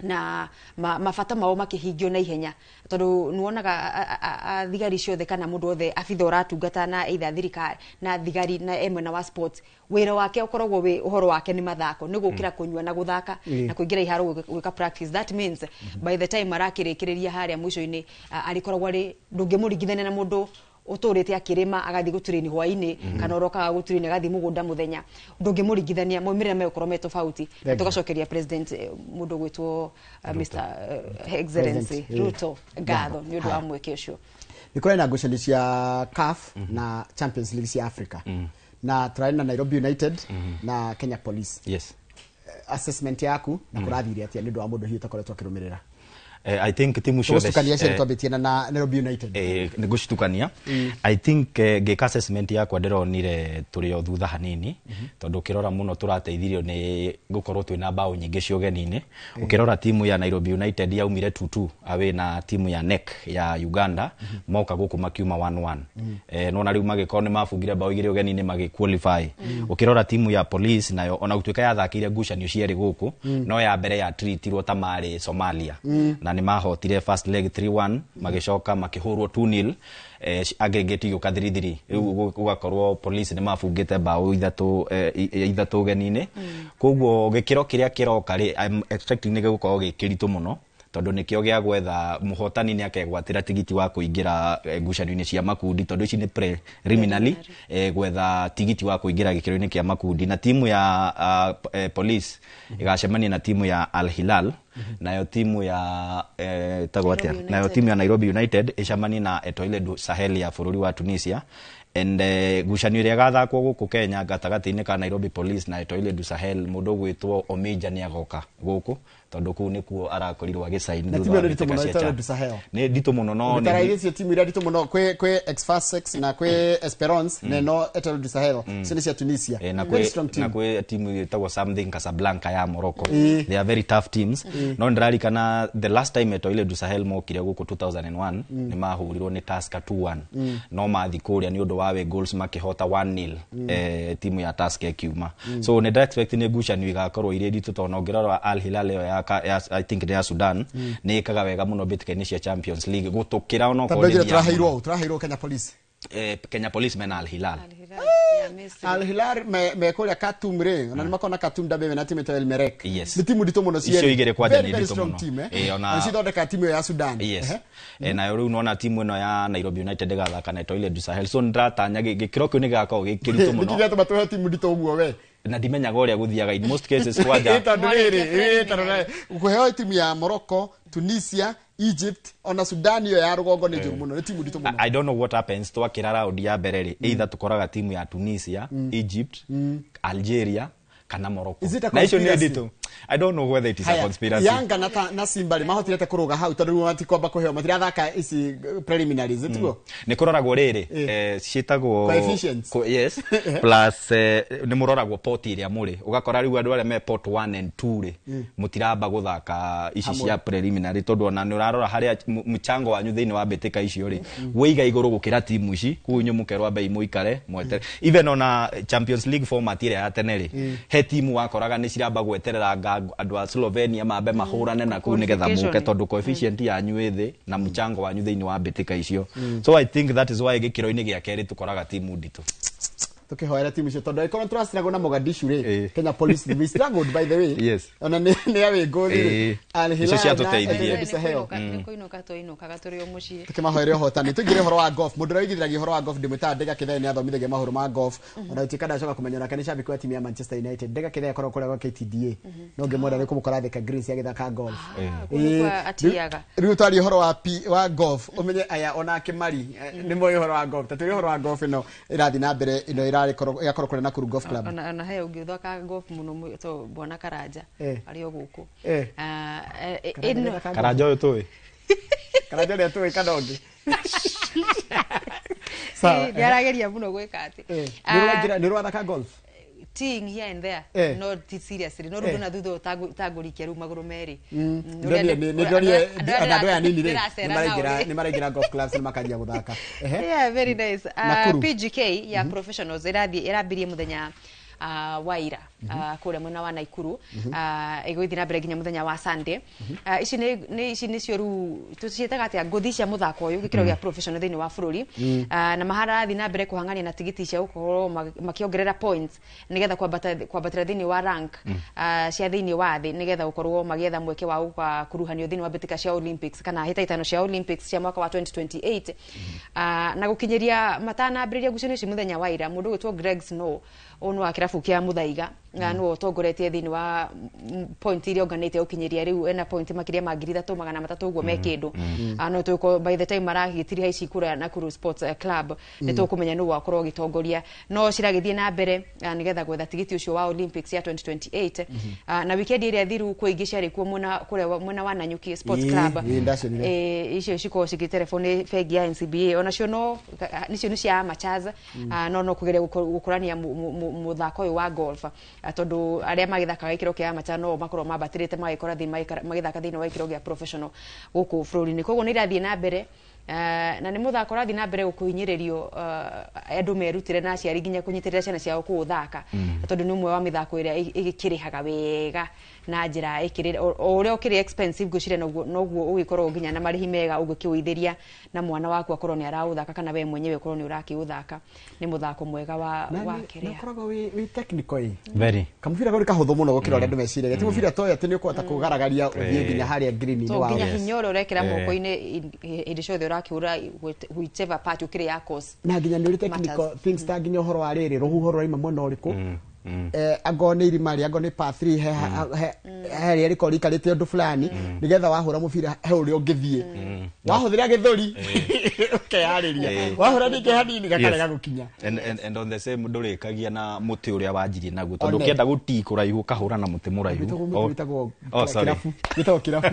[SPEAKER 23] na mafata mao makihingio na ihenya tondu nuonaga thigari ciothe kana mundu othe abitha uratungata na either thirikari na thigari na emwena wa sports wira wake ukoragwo wi uhoro wake ni mathako ni gukira kunywa na guthaka na kuingira iharo gwika practice. That means by the time arakirikiriria haria mwisho-ini alikoragwo ari ndungimurigithania na mundu uturite akirima agathi guturini hwaini kana oroka guturini agathi mugunda muthenya ndungimurigithania moimire me ukorwo tofauti tugacokeria president mundu gwitwo Mr Excellency Ruto ngatho ni undu wa mweke ucio
[SPEAKER 3] nikore na ngucanio cia CAF na Champions League cia Africa na try na Nairobi United na Kenya Police.
[SPEAKER 6] Yes.
[SPEAKER 3] Assessment yaku na kurathire atia ni undu wa mundu hiyo takoretwo akirumirira.
[SPEAKER 6] I think timu ciothe
[SPEAKER 3] tukania cia twambitiana na Nairobi United
[SPEAKER 6] nigucitukania I think ngeka assessment yakwa ndironire turi o thutha hanini tondu kirora muno turateithirio ni gukorwo twina bao nyingi cio genini ukirora timu ya Nairobi United yaumire 2-2 awe na timu ya NEC ya Uganda moka guku makiuma 1-1 no na riu magikorwo ni mabungire bao igiri genini magiqualify ukirora timu ya Police nayo ona gutuika yathakire ngucanio cieri guku no ya mbere ya treatirwo ta mari Somalia na ni mahotire first leg 3-1 magicoka makihurwo 2-0 aggregate yo kadrithiri ugakorwo Police ni mabungite bao ithatu genini koguo gikiro kiria kiroka ri I'm expecting ni gukorwo gikiritu muno tondu nikio gia gwetha muhotani ni akegwatira tigiti wa kuingira ngucanio-ini cia makundi tondu ici ni preliminary gwetha tigiti wa kuingira gikiro-ini kia makundi na timu ya Police igacemania na timu ya Al Hilal nayo timu ya tagwatia nayo timu ya Nairobi United icemania na Etoile du Sahel ya bururi wa Tunisia and ngucanio iria gathakwo guku Kenya gatagati-ini ka Nairobi Police na Etoile du Sahel mundu gwitwo Omija ni agoka guku tondu ku nikuo arakorirwo agisaini
[SPEAKER 3] thutha wa Etoile du Sahel
[SPEAKER 6] ni dito muno no
[SPEAKER 3] ni timu iria dito muno kwe X-Fasex na kwe Esperance no Etoile du Sahel sini cia Tunisia
[SPEAKER 6] na kwe timu itagwo something Casablanca ya Morocco they are very tough teams no ndirarikana the last time Etoile du Sahel mokire guku 2001 ni mahurirwo ni Tusker 2-1 no mathi kuria ni undu wawe goals makihota 1-0 timu ya Tusker kiuma so ne expect ni ngucanio igakorwo ire ditu to nongerwa Al Hilal ya I think ya Sudan ni ikaga wega muno bitike-ini cia Champions League gutukira ono
[SPEAKER 3] ko ni turaheirwo Kenya Police
[SPEAKER 6] Kenya Police mena Al Hilal
[SPEAKER 3] Al Hilal me kuria Khartoum re na makona Khartoum dabe na timu ya El Merreikh
[SPEAKER 6] ni
[SPEAKER 3] timu dito muno
[SPEAKER 6] cio igire kwaja ni dito
[SPEAKER 3] muno ona cidondeka timu ya Sudan
[SPEAKER 6] na riu nona timu ino ya Nairobi United gathaka na Etoile du Sahel so ndratanya gikiro kiu ni gakao gikirito muno
[SPEAKER 3] nikiga tubatoe timu dito uguo we
[SPEAKER 6] na dimenyaga uria guthiaga in most cases kwaja
[SPEAKER 3] kuheo timu ya Morocco Tunisia Egypt ona Sudan yo ya rugongo ni njuru muno ni timu dito muno
[SPEAKER 6] I don't know what happens to akira round ya bereri either tukoraga timu ya Tunisia Egypt Algeria kana Morocco
[SPEAKER 3] na icio ni
[SPEAKER 6] dito I don't know whether it is a conspiracy.
[SPEAKER 3] Yanga na Simba mahotirete kuruga hau tondu wati kwamba kuheo matira thaka isi preliminaries tugo
[SPEAKER 6] ni kuroragwo riri citagwo
[SPEAKER 3] coefficients
[SPEAKER 6] yes plus ni muroragwo pot iria muri ugakora riu andu aria me pot 1 and 2 ri mutiramba guthaka ici cia preliminary tondu ona ni urarora haria mchango wanyu thiini wa betika icio ri wiga iguru gukira timu ici kunyu mukerwa bei muikare mwetere even ona Champions League format iria ya tene ri he timu wakoraga ni ciramba gweterera andu a Slovenia mabe mahurane na ku nigetha muke tondu coefficient yanyu ithi na mchango wanyu thiini wa betika icio so I think that is why gikiro-ini gia keri tukoraga timu ndito
[SPEAKER 3] tukihoera timu icio tondu ikono turasirago na Mogadishu ri Kenya Police we struggled by the way
[SPEAKER 6] yes
[SPEAKER 3] ona ni awe goli
[SPEAKER 6] Al Hilal
[SPEAKER 23] niko kagaturio mucie
[SPEAKER 3] tukimahoera hotani tugire horo wa golf mundu raigithiragia horo wa golf ndimwita ndega kithe ni athomithagia mahoro ma golf ona utikada coka kumenyana kana shabiki wa timu ya Manchester United ndega kithe akorwo kure kwa KTDA no ngemwenda ni kumukora theka Greens ya githaka golf
[SPEAKER 23] atiaga
[SPEAKER 3] riu twari horo wa golf umenye aya ona kimari ni moyo horo wa golf tatu horo wa golf no irathi na mbere ino yakorwo kure na Kuru Golf Club
[SPEAKER 23] na he ugithaka golf muno to bwana Karanja ari oguku
[SPEAKER 6] Karanja uyu tuwi
[SPEAKER 3] Karanja ni tuwi kadongi
[SPEAKER 23] yarageria muno gwika ati
[SPEAKER 3] ni rwathaka golf
[SPEAKER 23] teeing here and there not seriously no rundu na thutho tagurikia ru maguru meri
[SPEAKER 3] ndorie anadu nini ri ni maragira golf clubs ni makajia guthaka
[SPEAKER 23] yeah very nice PGK ya professionals irabirie muthenya waira kule mwena wa Naikuru igwithi na mbere ginya muthenya wa Sunday ici ni cio ru tucietaga atia nguthi cia muthako uyu gikiro gia professional thini wa bururi na maharathi na mbere kuhangania na tigiti cia gukorwo makiongerera points nigetha kwambatira thini wa rank cia thini wa thi nigetha gukorwo magietha mweke wa kuruhanio thini wa betika cia Olympics kana hitaitano cia Olympics cia mwaka wa 2028 na gukinyeria matana ambriria gucio ni muthenya waira mundu gwitwo Greg Snow onu wa kirafu kia Muthaiga no tongoretie thini wa point iria onganite ukinyeria riu ena point makiria ma 3,300 uguo mekindu no tuko by the time maragitiria ici kura na Kuru Sports Club ni tukumenya no wakorwo gitongoria no ciragithie na mbere nigetha gwetha tigiti ucio wa Olympics ya 2028 na weekend iria thiru kuingisha ri kuo mwena wa Nanyuki Sports Club icio ciko cigitelefone fegi ya NCBA ona cio no nicio ni cia machaza no kugeria gukurania muthako wa golf tondu aria magithaka gikiro kia machano makorwo mabatirite magikora thini magithaka thini wa gikiro gia professional guku bururi-ini koguo ni irathie na mbere na ni muthako rathi na mbere gukuhinyiririo andu merutire na aciari nginya kunyitirira ciana ciao kuthaka tondu ni umwe wa mithako iria igikirihaga wega na njira ikirira uria ukiri expensive gucire noguo ugikorwo nginya na marihi mega ugikiuithiria na mwana waku akorwo ni arauthaka kana we mwenyewe akorwo ni urakiuthaka ni muthako mwega wa kiria
[SPEAKER 3] nakoragwo wi technical
[SPEAKER 6] very
[SPEAKER 3] kamufira gori kahuthu muno gukira uria andu meciraga ti mufira toya ati ni ukwata kugaragaria uthie nginya haria green ni wa
[SPEAKER 23] nginya hinyoro urekira moko-ini indi ciothe urakiura whichever part ukiri ya course
[SPEAKER 3] na nginya ni uri technical things ta nginya uhoro wa riri ruhuho rwa ima mwena uriku agone irimari agone pa 3 he riko rikarite undu fulani nigetha wahura mubira he uri ungithie wahuthira githuri ukeyariria wahura nike hanini gakarega gukinya
[SPEAKER 6] and on the same ndurikagia na muti uria wanjirie naguo tondu kienda guti kuraihu kahura na muti muraihu
[SPEAKER 3] bitagwo kirafu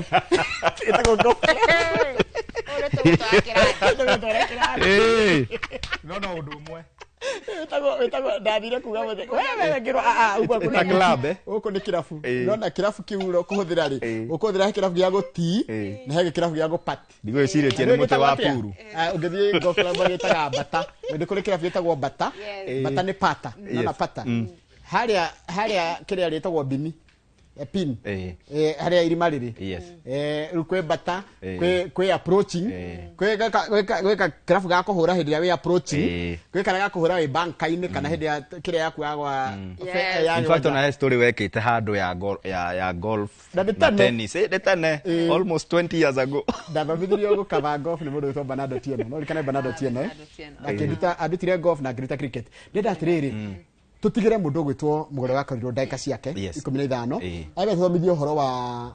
[SPEAKER 6] no undu umwe
[SPEAKER 3] Itago ndathire kuga muthe wewe ngiro uko
[SPEAKER 6] kuna club
[SPEAKER 3] uko ni kirafu nona kirafu kiuro kuhuthira ri ukuthira kirafu gia guti na he kirafu gia gupati
[SPEAKER 6] ndigo iciretie ni muti wa puru
[SPEAKER 3] ungithie golf club gitaga bata ndi kuri kirafu gitagwo bata bata ni pata nona pata haria kiria ritagwo bini pin haria irima riri kwe bata kwe approaching kwe kirafu ga kuhura hindi ya we approaching kwe kana ga kuhura we bank-ini kana hindi ya kiria yaku yagwa
[SPEAKER 6] in fact ona story wekite handu ya golf na tennis tene almost 20 years ago
[SPEAKER 3] ndathomithirio gukava golf ni mundu witwa Bernardo Tieno no rikana Bernardo Tieno akirita adutire golf na akirita cricket ni ndatiriri tutigire mundu gwitwo mugore wa Kariro ndaika ciake 15 aibe thomithio horo wa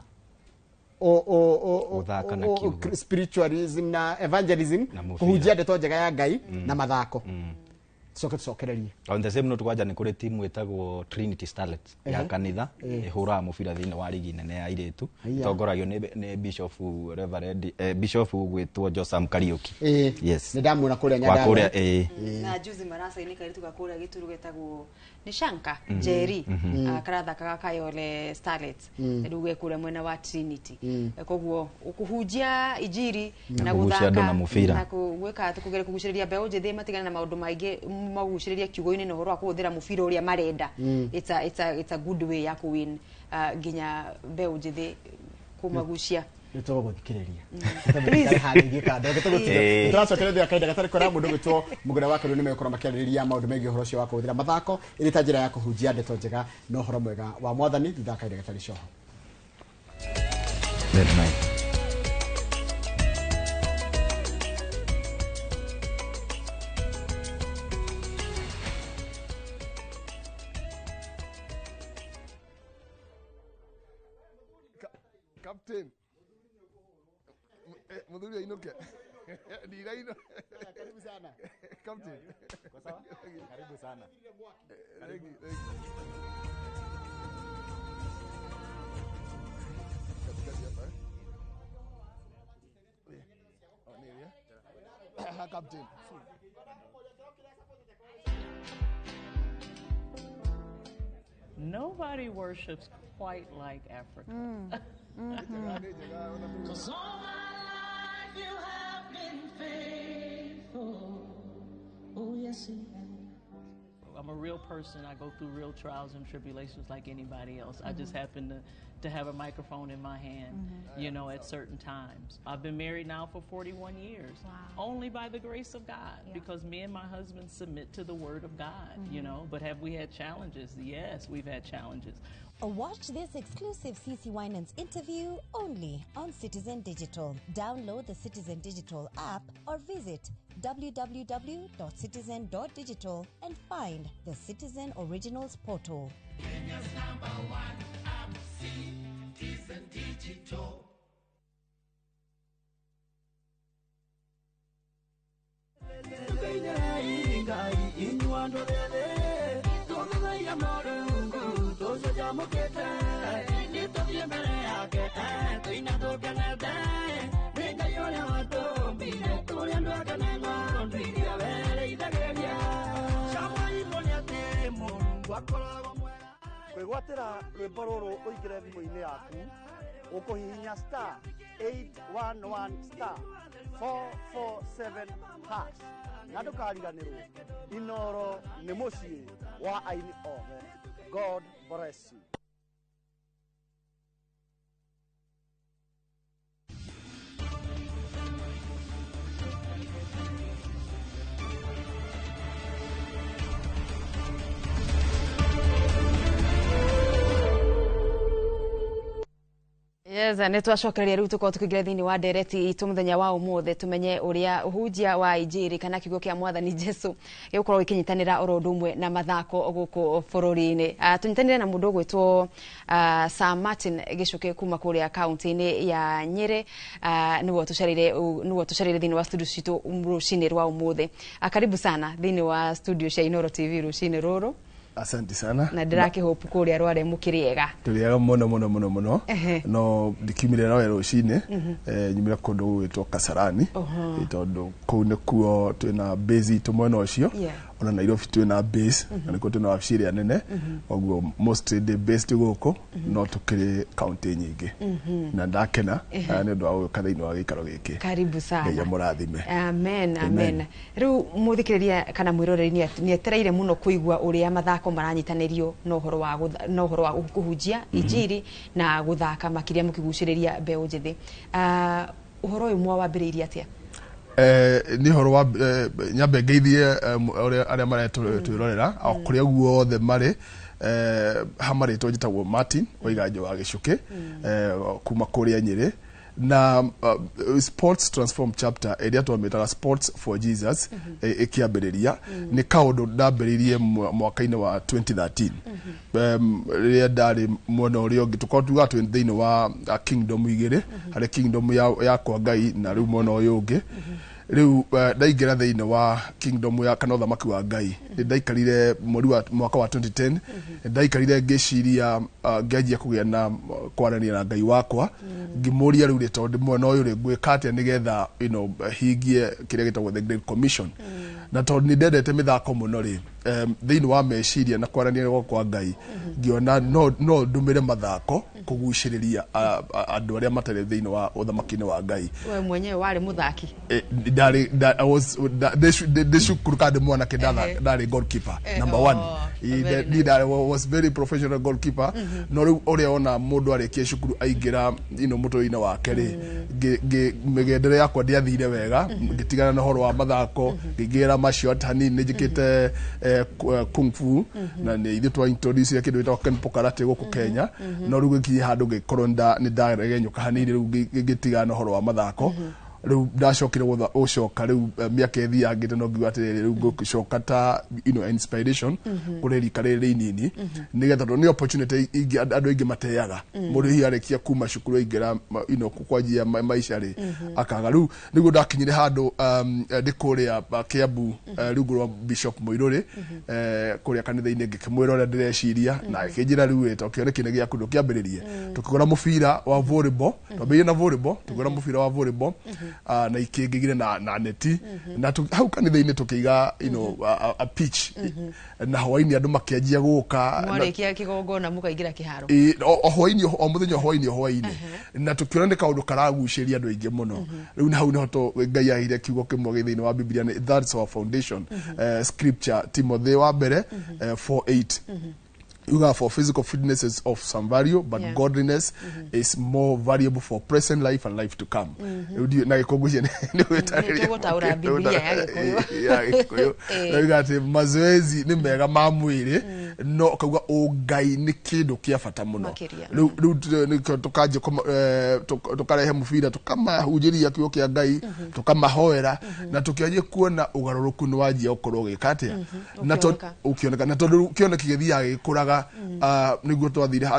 [SPEAKER 3] spiritualism na evangelism kuhujia ndeto njega ya Ngai na mathako tucokererie
[SPEAKER 6] on the same note kwaja ni kuri timu etagwo Trinity Starlets ya kanitha ihura mubira thini wa ligi nene ya iretu tongoragio ni Bishop gwitwo Josam Kariuki yes
[SPEAKER 3] ni ndamwona kuria nyanda
[SPEAKER 23] na juzi marasa ini karitu gakuria gituru getagwo ni Shanka Jerry karathakaga Kayole Starlets nduge kuria mwena wa Trinity koguo ukuhujia ijiri na guthaka na kugweka tukugere kuguciriria mbeu njithi matigana na maundu maingi maguciriria kiugo-ini no horo wa kuhuthira mubira uria marenda it's a good way ya kuwin ginya mbeu njithi kumagucia
[SPEAKER 3] nito guthikiriria tutabe hali kando gitugutia turacokereria kaida gatari kora mundu gwitwo mugura wake ni mekora makiriria maundu megi horo cio wa kuhuthira mathako iri ta njira ya kuhunjia ndeto njega no horo mwega wa mwathani thutha kaida gatari coho
[SPEAKER 4] Captain. Mudhuri ainuke. Dira ino. Karibu sana. Captain. Kwa sawa? Karibu sana. Thank you. Captain.
[SPEAKER 5] Nobody worships quite like Africa.
[SPEAKER 1] Cause all my life you have been faithful. Oh yes, you have.
[SPEAKER 5] I'm a real person. I go through real trials and tribulations like anybody else. I just happen to have a microphone in my hand, you know, at certain times. I've been married now for 41 years, only by the grace of God, because me and my husband submit to the word of God, you know. But have we had challenges? Yes, we've had challenges.
[SPEAKER 20] Watch this exclusive CeCe Winans interview only on Citizen Digital. Download the Citizen Digital app or visit www.citizen.digital and find the Citizen Originals portal.
[SPEAKER 1] Kenya's #1 app, Citizen Digital.
[SPEAKER 22] Kwigwatira rwimbo ruru uingire thimu-ini yaku ukuhihinya star 811 star 447 hash na ndukariganirwo Inoro ni mucii wa aini othe. God bless you.
[SPEAKER 23] Yes, ne twacokereria riu tuko tukigira thini wa ndereti itu muthenya wa umuthe tumenye uria uhunjia wa ijiri kana kiugo kia mwathani Jesu gikukorwo ikinyitanira oro ndumwe na mathako guku bururi-ini. Tunyitanire na mundu gwitwo Sam Martin gicuke kuma kuria county-ini ya Nyeri, niwo tucarire thini wa studio citu rucini rwa umuthe. Karibu sana thini wa studio cia Inoro TV rucini ruru.
[SPEAKER 4] Asante sana.
[SPEAKER 23] Na ndiraki hope kuria rware mukiriega.
[SPEAKER 4] Turiega muno no ndikiumire nawe rucini nyumira kundu gwitwo Kasarani tondu kuu nikuo twina base itu mwena ucio ona Nairobi twina base na nikuo twina wabici nene oguo mostly the base guku no tukiri county nyingi na ndakena ni undu wa guka thiini wa gikaro giki.
[SPEAKER 23] Karibu sana.
[SPEAKER 4] Ngai amurathime.
[SPEAKER 23] Amen. Riu muthikiriria kana mwiroreri ni etereire muno kuigua uria mathako maranyitanirio no horo wa kuhujia ijiri na guthaka makiria mukiguciriria mbeu njithi. Uhoro uyu mwa wambiriirie atia?
[SPEAKER 4] Ni horo wa nyambe ngeithie aria maretwirorera kuria guothe mari hamaritwo njitagwo Martin Waiganjo wa Gicuki kuma kuria Nyeri na Sports Transform Chapter eria twamitaga Sports for Jesus ikiambiriria ni kaundu ndambiririe mwaka-ini wa 2013 ria ndari mwena uria ungi tukotuga thiini wa kingdom igiri hari kingdom ya kwa Ngai na riu mwena uyu ungi riu ndaingĩra thĩinĩ wa kingdom ya kana ũthamaki wa Ngai ndaikarire mwaka wa 2010 ndaikarire ngĩciria ngĩanjia kũgĩa na kwaranĩria na Ngai wakwa ngĩmũria rĩu tondũ mwena ũyũ rĩ ngwĩka atĩa nĩgetha hingie kĩrĩa gĩtagwo the Great Commission na tondũ nĩ ndendete mĩthako mũno rĩ thĩinĩ wa meciria na kwaranĩria kwa Ngai ngĩona no ndũmĩre mathako kũgucĩrĩria andũ arĩa matarĩ thĩinĩ wa ũthamaki-inĩ wa Ngai.
[SPEAKER 23] We mwenyewe warĩ mũthaki?
[SPEAKER 4] Ndĩcukuru kandi mwanake ndarĩ goalkeeper number 1. I was very professional goalkeeper. No rĩu ũrĩa ona mũndũ arĩkia cukuru aingĩra mũtũrĩre-inĩ wake rĩ mĩgendere yakwa ndĩathire wega ngĩtigana na ũhoro wa mathako ngĩingĩra martial art hanini njĩkĩte kung fu na nĩ ithuĩ twa introduce kĩndũ gĩtagwo Kenpo karate gũkũ Kenya no rĩu gĩkinya handũ ngĩkorwo nĩ ndaregenyũka hanini rĩu ngĩtigana na ũhoro wa mathako rĩu ndacokire gũcoka rĩu mĩaka ĩthiangĩte no ngiuga atĩrĩrĩ rĩu ngũcoka ta inspiration kũrĩ rika rĩrĩ inini nĩgetha nĩ opportunity andũ aingĩ mateaga mũndũ hihi arĩkia kuma cukuru aingĩra kwanjia maisha rĩ akaga rĩu nĩguo ndakinyire handũ ndĩ kũrĩa Kiambu rungu rwa Bishop Mũirũrĩ kũrĩa kanitha-inĩ ngĩkĩmwĩra ũrĩa ndĩreciria na akĩnjĩra rĩu tokĩone kĩnĩ gĩaku ndũkĩambĩrĩrie tũkĩgũra mũbira wa volleyball twambĩrĩirie na volleyball tũkĩgũra mũbira wa volleyball na ikĩngĩgire na neti na hau kanitha-inĩ tũkĩiga a pitch na hwainĩ andũ makĩanjia gũka
[SPEAKER 23] mwarĩkia kĩgongona mũkaingĩra kĩharo
[SPEAKER 4] o hwainĩ o mũthenya hwainĩ na tũkĩona nĩ kaũndũ karagucĩria andũ aingĩ mũno rĩu nĩ hau nĩho Ngai ahire kiugo kĩmwe thĩinĩ wa Biblia that's our foundation scripture Timothy wa mbere 4:8 You have for physical fitness is of some value, but godliness is more valuable for present life and life to come. Na gĩkũngũcia nĩ
[SPEAKER 23] gũtaũra Biblia ya Gĩkũyũ.
[SPEAKER 4] Nĩgati mazoezi nĩ mega ma mwĩrĩ no kauga Ngai nĩ kĩndũ kĩa bata mũno. Rĩu tũkanjia tũkarehe mũbira tũkamahunjĩria kiugo kĩa Ngai tũkamahoera na tũkĩanjia kuona ũgarũrũku nĩ wanjia gũkorwo gĩka atĩa na ũkĩoneka na tondũ kĩoneki gĩthiaga gĩkũraga niguo twathire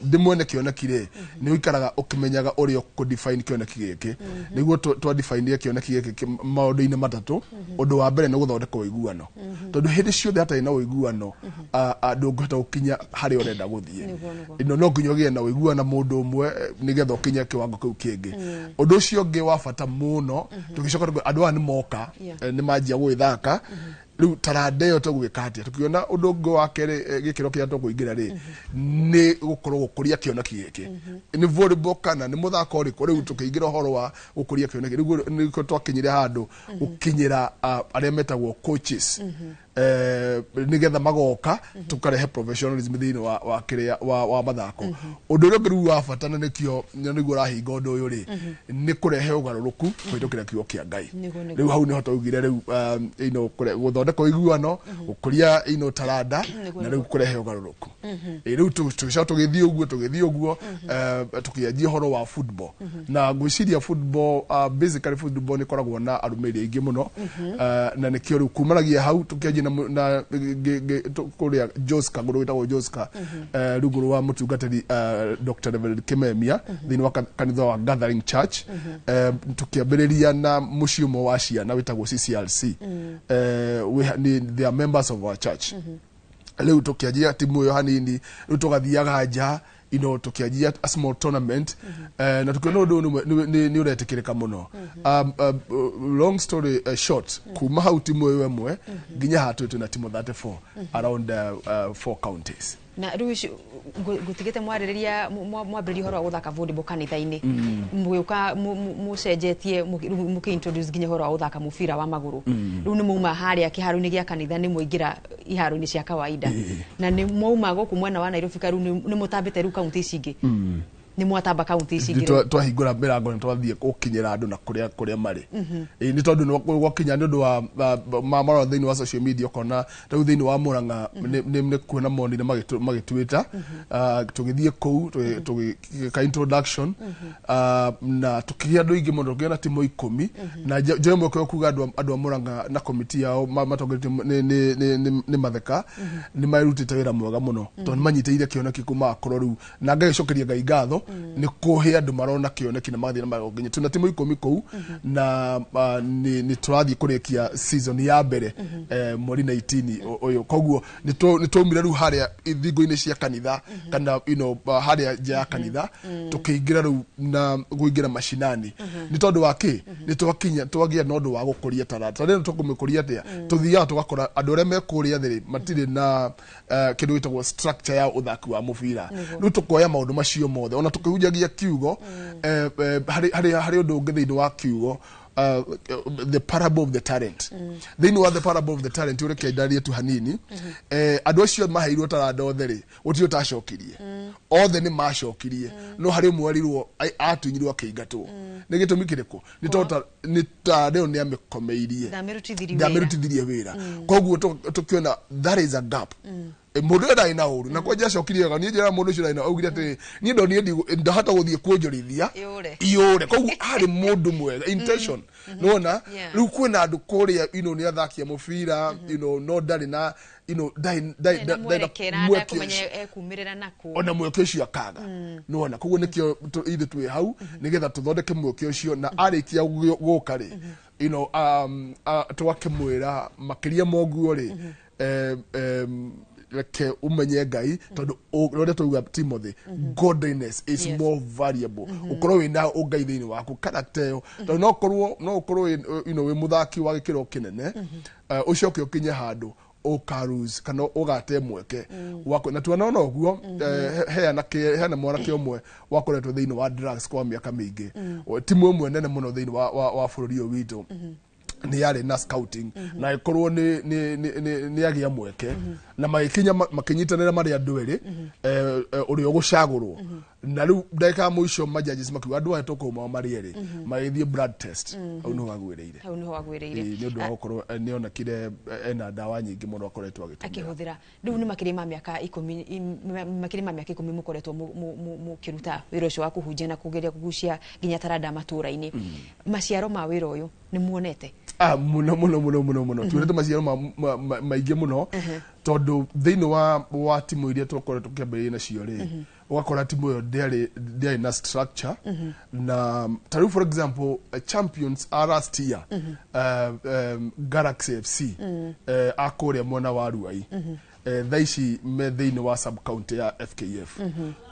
[SPEAKER 4] ndimwene kĩoneki rĩ nĩ ũikaraga ũkĩmenyaga ũrĩa ũkũdefine kĩoneki gĩkĩ niguo twadefine kĩoneki gĩkĩ maũndũ-inĩ matatũ ũndũ wa mbere nĩ gũthondeka ũiguano tondũ hĩndĩ ciothe hatarĩ na ũiguano ndũngĩhota gũkinya harĩa ũrenda gũthiĩ ino no nginya ũgĩe na ũiguano na mũndũ ũmwe nĩgetha ũkinye kĩwango kĩu kĩngĩ ũndũ ũcio ũngĩ wa bata mũno tũgĩcoka andũ aya nĩ moka nĩ manjia gwĩthaka rĩu taranda ĩyo tũgwĩka atĩa tũkiona ũndũ ũngĩ wa kerĩ gĩkĩro kĩrĩa tũkũingĩra rĩ nĩ gũkorwo gũkũria kĩoneki gĩkĩ nĩ volleyball kana nĩ mũthako ũrĩkũ rĩu tũkĩingĩra ũhoro wa gũkũria kĩoneki rĩu nĩkĩo twakinyire handũ gũkinyĩra arĩa metagwo coaches nĩgetha magoka tũkarehe professionalism thĩinĩ wa kĩrĩa wa mathako ũndũ ũrĩa ũngĩ rĩu wa bata na nĩkĩo nĩguo ũrahinga ũndũ ũyũ rĩ nĩ kũrehe ũgarũrũku kũhĩtũkĩra kiugo kĩa Ngai rĩu hau nĩho twaugire rĩu gũthondeka ũiguano gũkũria taranda na rĩu kũrehe ũgarũrũku rĩu tũgĩcoka tũgĩthiĩ ũguo tũkĩanjia ũhoro wa football na ngwĩciria football basically football nĩ koragwo na arũmĩrĩri aingĩ mũno na nĩkĩo rĩu kumanagia hau tũkĩanjia na kũrĩa Joska mũndũ wĩtagwo Joska rungu rwa mũtungatĩri Dr. Reverend Kimemia thĩinĩ wa kanitha wa Gathering Church tũkĩambĩrĩria na mũciĩ ũmwe wa ciana wĩtagwo CCRC they are members of our church rĩu tũkĩanjia timu ĩyo hanini rĩu tũgathiaga nja tũkĩanjia a small tournament na tũkĩona ũndũ nĩ ũretĩkĩrĩka mũno long story short kuma hau timu ĩyo ĩmwe nginya hatwĩtwe na timu 34 around 4 counties
[SPEAKER 23] na rĩu gũtigĩte mwarĩrĩria mwambĩrĩria ũhoro wa gũthaka volleyball kanitha-inĩ mũgĩũka mũcenjetie mũkĩintroduce nginya ũhoro wa gũthaka mũbira wa magũrũ rĩu nĩ mauma harĩa kĩharo-inĩ gĩa kanitha nĩ mũingĩra iharo-inĩ cia kawaida na nĩ mauma gũkũ mwena wa Nairobi rĩu nĩ mũtambĩte rĩu kaunti ici ingĩ nĩ mwatamba kaunti ici ingĩ
[SPEAKER 4] twahingũra mĩrango nĩ twathiĩ gũkinyĩra andũ na kũrĩa marĩ nĩ tondũ nĩ gwakinya nĩ ũndũ wa marora thĩinĩ wa social media ũkona rĩu thĩinĩ wa Mũrang'a nĩ kuona monire magĩtwĩta tũgĩthiĩ kũu tũgĩka introduction na tũkĩgĩa andũ aingĩ mũno tũkĩgĩa na timu 10 na njoe mweke kuga andũ a Mũrang'a na komiti yao matongoretio nĩ Matheka nĩ marutĩte wĩra mwega mũno tondũ nĩ manyitĩire kĩoneki kuma akorwo rĩu na ngagĩcokeria Ngai ngatho nĩ kũhe andũ marona kĩoneki na magathiĩ na magonginya tuna timu 10 kũu na nĩ tũrathiĩ kũrĩkia season ya mbere mweri 19 ũyũ koguo nĩ twaumire rĩu harĩa thingo-inĩ cia kanitha kana harĩa nja ya kanitha tũkĩingĩra rĩu na gũingĩra mashinani nĩ tondũ wa kĩ nĩ twagĩa na ũndũ wa gũkũria tarata rĩu tũkũmĩkũria atĩa tũthiaga tũgakora andũ arĩa mekũrĩa thĩ matirĩ na kĩndũ gĩtagwo structure ya ũthaki wa mũbira rĩu tũkoya maũndũ macio mothe ona tũkĩhunjagia kiugo harĩ ũndũ ũngĩ thĩinĩ wa kiugo the parable of the talent thĩinĩ wa the parable of the talent ũrĩa kĩandaria tu hanini andũ acio maheirwo taranda othe rĩ gũtirĩ ũtacokirie othe nĩ macokirie no harĩ ũmwe warirwo atunyirwo akĩingatwo nĩ gĩtũmi kĩrĩkũ nĩ tarĩo nĩ amĩkomeirie ndamĩrutithirie wĩra koguo tũkĩona that is a gap mũndũ ũyũ ndarĩ na ũru na kwanja acokirie wega niĩ njĩra mũndũ ũcio ndarĩ na augire atĩ niĩ ndonire ndahota gũthiĩ kuonjorithia iũre koguo harĩ mũndũ mwega intention nona rĩu kwĩna andũ kũrĩa nĩ athakia mũbira no ndarĩ na ona mweke ũcio akaga nona koguo nĩkĩo ithe twĩ hau nĩgetha tũthondeke mweke ũcio na arĩkia gũka rĩ twakĩmwĩra makĩria moguo rĩ reke umenye Ngai tondu rore tuga Timothy godliness is more valuable ukorwo wina ungai thini waku character yo tondu no ukorwo we muthaki wa gikiro kinene ucoke ukinye handu ukarus kana ugate mweke wako na tuona no guo heana mwanake umwe wakoretwo thini wa drugs kwa miaka mingi timu imwe nene muno thini wa bururi uyu witu ni yari na scouting na ikorwo ni agia mweke na makinyitanira mari andu eri uri ugucagurwo na riu ndeka muico majudges makiuga andu aya tukuma mari eri magithie blood test au no wagwireire ni undu wa gukorwo ni onekire ena dawa nyingi muno akoretwo
[SPEAKER 23] akihuthira riu ni makiri ma miaka 10 mukoretwo mukiruta wira ucio wa kuhunjia na kugeria kugucia nginya taranda matura-ini maciaro ma wira uyu ni muonete muno tuonete maciaro maingi muno tondu thiini wa timu iria tukoretwo tukiambĩrĩria nacio rĩ ugakora timu iyo ndiarĩ na structure na taru for example champions are last year Galaxy FC akũrĩa mwena wa Ruai thaici me thiini wa sub county ya FKF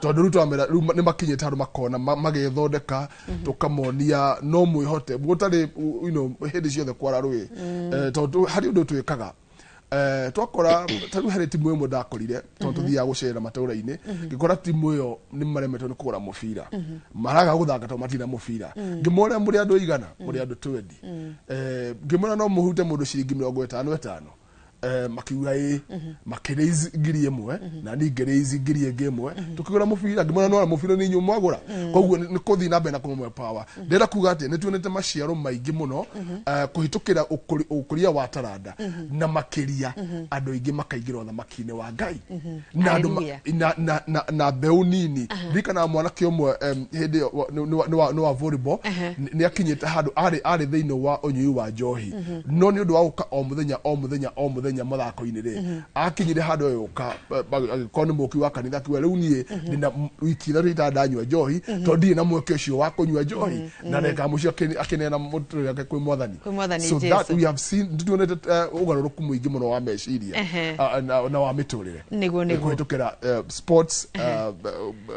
[SPEAKER 23] tondu rĩu twamera rĩu nĩ makinyĩte handũ makona magethondeka tukamonia no mwĩhote gũtarĩ hĩndĩ ciothe kwara rũĩ tondu harĩ ũndũ twĩkaga twakora taru harĩ timu ĩmwe ndakorire tondu tuthiaga gũcera matũra-inĩ ngĩkora timu ĩyo nĩ maremetwo nĩ kũgũra mũbira maraga gũthaka to matina mũbira ngĩmona mũrĩ andũ igana mũrĩ andũ 20 ngĩmona no mũhute mũndũ ciringi 55 makiuga makiraise ngiri ĩmwe na ni ngiraise ngiri ĩngĩ ĩmwe tukigura mũbira ngĩmona no mũbira nĩ inyuĩ mwagũra koguo nĩ kũthi na mbere na kũmwe power ndĩra kuga atĩ nĩ tuonete maciaro maingĩ mũno kũhĩtũkĩra ũkũria wa taranda na makĩria andũ aingĩ makaingĩra thamaki-inĩ wa Ngai na andũ na mbeũ nini ndikana mwanake ũmwe hĩndĩ no wa volleyball nĩ akinyĩte handũ arĩ thĩinĩ wa ũnyui wa njohi no nĩ ũndũ wa gũka o mũthenya mathako-inĩ rĩ akinyire handũ yoka agĩkorwo nĩ mũki wa kanitha kiuga rĩu niĩ ndina wiki ithatũ itandanyua njohi tondũ ndirĩ na mweke ũcio wa kũnyua njohi na reka mũcio akeneana mũtũrĩre wake kwĩ mwathani so that we have seen tuonete ũgarũrũku mũingĩ mũno wa meciria na wa mĩtũrĩre kũhĩtũkĩra sports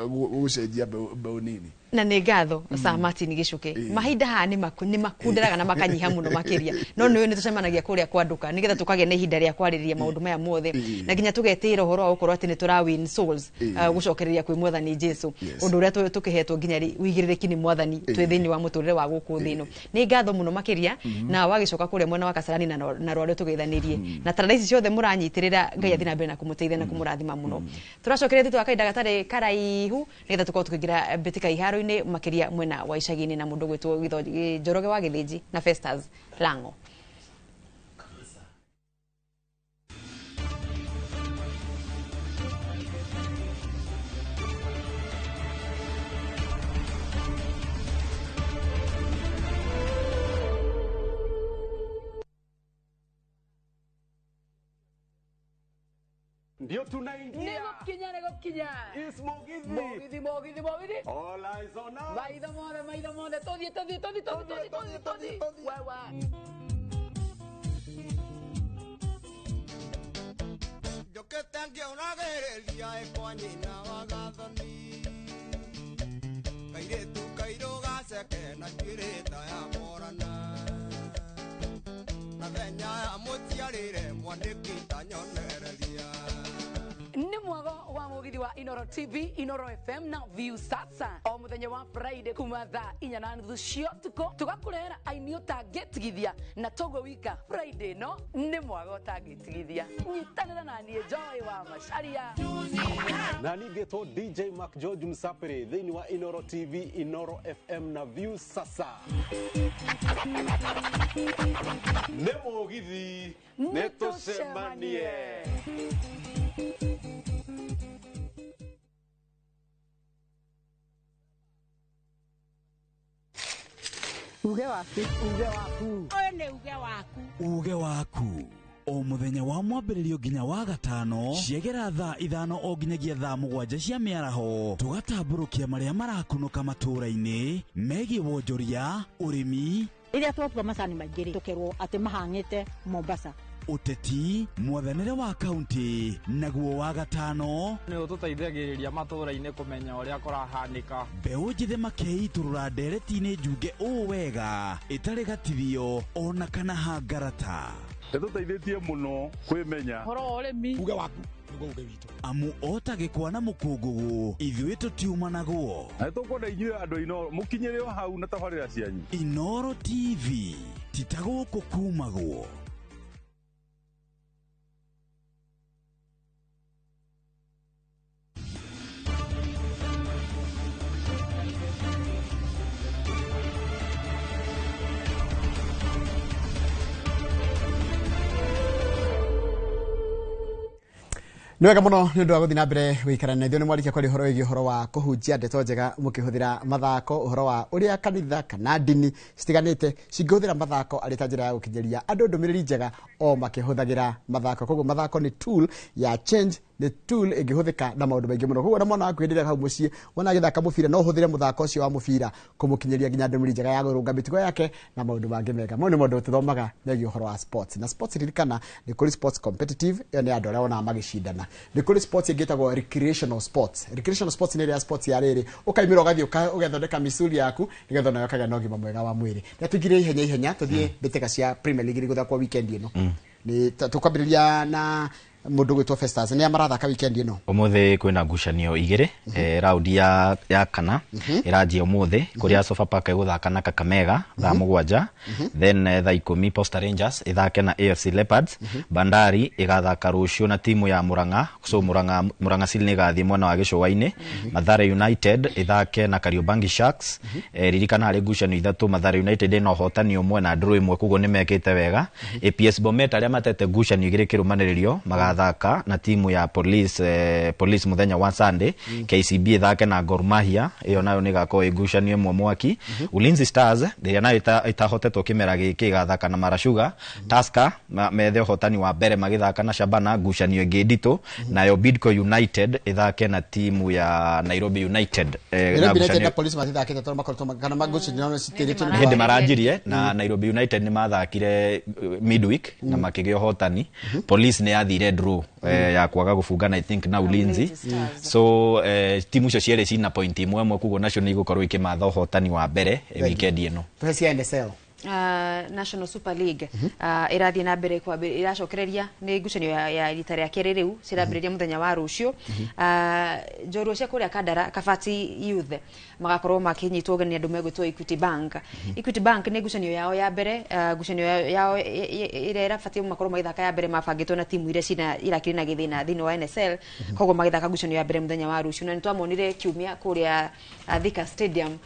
[SPEAKER 23] gũcenjia mbeũ nini na nĩ ngatho Sir Martin Gicuki mahinda haha nĩ makunderaga na makanyiha muno makiria no nĩ tucemanagia kũrĩa kwanduka nĩgetha tukagĩa na ihinda rĩa kwarĩrĩria maũndũ maya mothe na nginya tugetĩra ũhoro wa gũkorwo atĩ nĩ tũra win souls gũcokereria kwĩ mwathani Jesu ũndũ ũrĩa tũkĩhetwo nginya wĩigĩrĩrĩki nĩ mwathani twĩ thĩinĩ wa mũtũrĩre wa gũkũ thĩ ĩno nĩ ngatho muno makiria na wagĩcoka kũrĩa mwena wa Kasarani na rware tũgeithanirie na taranda ici ciothe mũranyitĩrĩra Ngai athĩ na mbere na kũmũteithia na kũmũrathima muno tũracokereria twakainda gatarĩ karaihu nĩgetha tukorwo tukĩgira mbĩtĩka iharo makiria mwena wa icagi-inĩ na mũndũ gwĩtwo Njoroge wa Gĩthĩnji na Festus Lango.
[SPEAKER 7] Ndio tunaingia.
[SPEAKER 10] Nego kinya.
[SPEAKER 7] Is Mugithi.
[SPEAKER 10] Mugithi.
[SPEAKER 7] All eyes on us.
[SPEAKER 10] Maitho mothe. Todhi. Wewe.
[SPEAKER 12] Yo que tengo una guerrilla ekwani na wagathoni. Kaire tu kairo gase que na kireta ya morana. Na venya ya mutiarire mwaniki tanyonereria.
[SPEAKER 10] Ni mwago wa Mugithi wa Inoro TV, Inoro FM na View Sasa. O muthenya wa Friday kuma thaa 4:30 cia tuko tugakurehera aini utangitigithia na togo wika Friday no ni mwago utangitigithia. Nyitanira na nie Joy wa Macharia.
[SPEAKER 7] Na nigetwo DJ Mark George Msapere thini wa Inoro TV, Inoro FM na View Sasa. Ne Mugithi netucemanie.
[SPEAKER 9] Uge waku.
[SPEAKER 1] One uge waku.
[SPEAKER 21] Uge waku. O muthenya wa mwambĩrĩrio nginya wa gatano ciegera thaa 5 o nginyagia thaa 7 cia mĩaraho tugatambũrũkia marĩa marakunũka matũũra-inĩ megiĩ wonjoria ũrĩmi
[SPEAKER 9] Iria twatua macani maingĩ tukerwo atĩ mahang'ĩte Mombasa
[SPEAKER 21] ũteti mwathanĩre wa kaunti naguo wa gatano
[SPEAKER 25] nĩ ũtũteithagĩrĩria matũũra-inĩ kũmenya ũrĩa kũrahanĩka
[SPEAKER 21] mbeũ njĩthĩ makeitũrũra ndereti-inĩ njunge ũũ wega ĩtarĩ gatithio ona kana hangarata
[SPEAKER 26] Nĩtũteithĩtie mũno kwĩmenya
[SPEAKER 25] horo ũrĩmi
[SPEAKER 26] uge waku uge witũ
[SPEAKER 21] amu otagĩkwa na mũkũngũgũ ithuĩ tũtiuma naguo
[SPEAKER 26] na nĩtũkwenda inyuĩ andũ a Inoro mũkinyĩre o hau na tabarĩra cianyu
[SPEAKER 21] Inoro TV titagũkũ kumagwo
[SPEAKER 3] Nwega muno ni ndu aguthi na mbere wikarana ithio ni mwarikia kwari horo igi horo wa kuhunjia ndeto njega mukihuthira mathako horo wa uria kanitha kana dini citiganite cingihuthira mathako ari ta njira ya gukinyeria andu ndumiriri njega o makihuthagira mathako koguo mathako ni tool ya change the tool igihuthika na maundu maingi muno koguo na mwana waku ndira hau mucii wona githaka mubira no uhuthire muthako ucio wa mubira kumukinyeria nginya ndumiriri njega ya gurunga mitugo yake na maundu mangi mega mo ni mundu tuthomaga megiĩ horo wa sports na sports ririkana ni kuri sports competitive yo ni andu aria ona magicindana ni kuri sports igitagwo recreational sports ni ria sports ya riri ukaimira ugathie ugethondeka misuli yaku nigetha nayo kaga nogi mwega wa mwiri na tugire ihenya tuthie mbiteka cia Premier League guthakwo weekend ino ni tukwambiriria na mundu gwitwo Festus ni amarathaka weekend ino
[SPEAKER 6] umuthi kwina ngucanio igiri round ya kana iranjia umuthi kuria Sofapaka iguthaka na Kakamega thaa 7 then thaa 10 Posta Rangers ithake na AFC Leopards Bandari igathaka rucio na timu ya Murang'a so Murang'a Seal ni gathie mwena wa Gicũa-inĩ Mathare United ithake na Kariobangi Sharks ririkana hari ngucanio ithatu Mathare United ino hotani umwe na draw imwe kugo nimekite wega APS Bomet aria matete ngucanio igiri kirumaniririo thaka na timu ya police muthenya wa Sunday KCB thake na Gor Mahia iyo nayo ni gako igucanio imwe mwaki Ulinzi Stars ndiria nayo itahotetwo kimera giki gathaka na Marashuga Tusker methe hotani wa mbere magithaka na Shabana ngucanio ingi ndito nayo Bidco United ithake na timu ya Nairobi United
[SPEAKER 3] na police mathithake tatoro makorto kana magucanio no citirito
[SPEAKER 6] ni hindi maranjirie na Nairobi United ni mathakire midweek na makigio hotani police ni yathire ya kwaga gufungana I think na Ulinzi so timu icio ciere cina point imwe kugo national igukorwo ikimatha hotani wa mbere weekend ino
[SPEAKER 3] President NSL
[SPEAKER 23] National Super League irathie na mbere kwa iracokereria ni ngucanio ya rita ria keri riu cirambiriria muthenya wa rucio njorua cia kuria Kandara Kabati Youth magakorwo makinyitwo gani andu megwitwo Equity Bank ni ngucanio yao ya mbere ngucanio yao ira irabatie makorwo magithaka ya mbere mabangitwo na timu ire cina irakiri na githina thini wa NSL koguo magithaka ngucanio ya mbere muthenya wa rucio na nitwamonire kiumia kuria Thika Stadium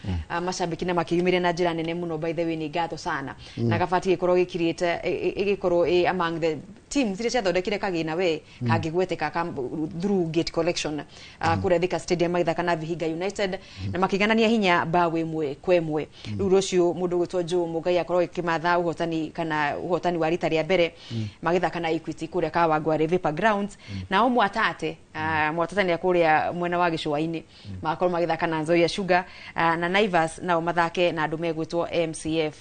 [SPEAKER 23] macambiki na makiyumire na njira nene muno by the way ni ngatho sana na Kabati ikorwo gikiriete igikorwo among the team zile ciathondekire kagina we kangigweteka through gate collection kuria Thika Stadium magithaka na Vihiga United na makiganania hinya bawe mwe kwemwe riu rucio mundu gwitwo Jo Mugai akorwo ikimatha uhotani wa rita ria mbere magithaka na Equity kuria Kawangware Vapor Grounds na o mwatate ni akuria mwena wa Gicua-ini magakorwo magithaka na Nzoia Sugar na Naivas nao mathake na andu megwitwo MCF.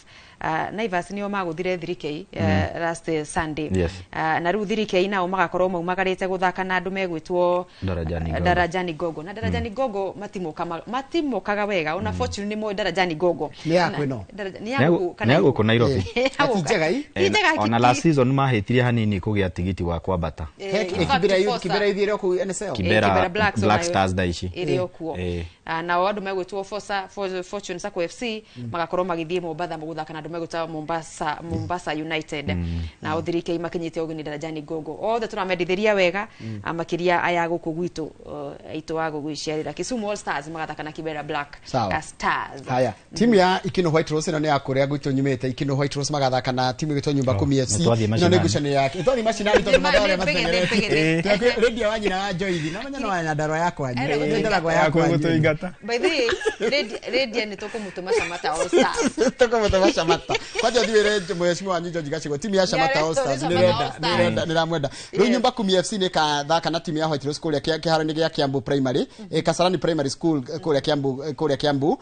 [SPEAKER 23] Naivas nio maguthire 3K last Sunday. Na riu 3K nao magakorwo maumagarite guthaka na andu megwitwo Darajani Gogo na Darajani Gogo matimokaga wega ona fortune ni mo Darajani Gogo
[SPEAKER 3] ni yakwino
[SPEAKER 6] ni yaguko Nairobi
[SPEAKER 3] atijegai
[SPEAKER 6] ona last season mahetirie hanini kugia tigiti wa kwambata
[SPEAKER 3] kibera ithire ku NSL
[SPEAKER 6] Kibera Black Stars daici
[SPEAKER 23] irio kuo na andu megwitwo Fortune Sacco FC magakorwo magithie Mombasa muguthaka na andu megwitwo Mombasa United na Othirike makinyite ogini Darajani Gogo othe turamendithiria wega makiria aya guku gwitu aitu wa gugwiciarira Kisumu All Stars magathaka na Kibera Black Stars.
[SPEAKER 3] Haya timu ya Ikino White Rose no ne akuria gwitu nyumete Ikino White Rose magathaka na timu gitwa nyumba 10 FC no ne gucane yake twathi machinani tondu madare matengerete radio wanyi na joithi na manya no anya ndaro yako anyi ndaragwa yako
[SPEAKER 6] gutuingata
[SPEAKER 23] by the way radio ni tukumutuma Shamata All Stars
[SPEAKER 3] tukumutuma Shamata kwaje thiwire mheshimiwa wanyi George Gachigo timu ya Shamata All Stars niramwenda riu nyumba 10 FC ne kathaka na timu ya White Rose kuria kiharo ni gia Kiambu Primary Kasarani Primary School kuria Kiambu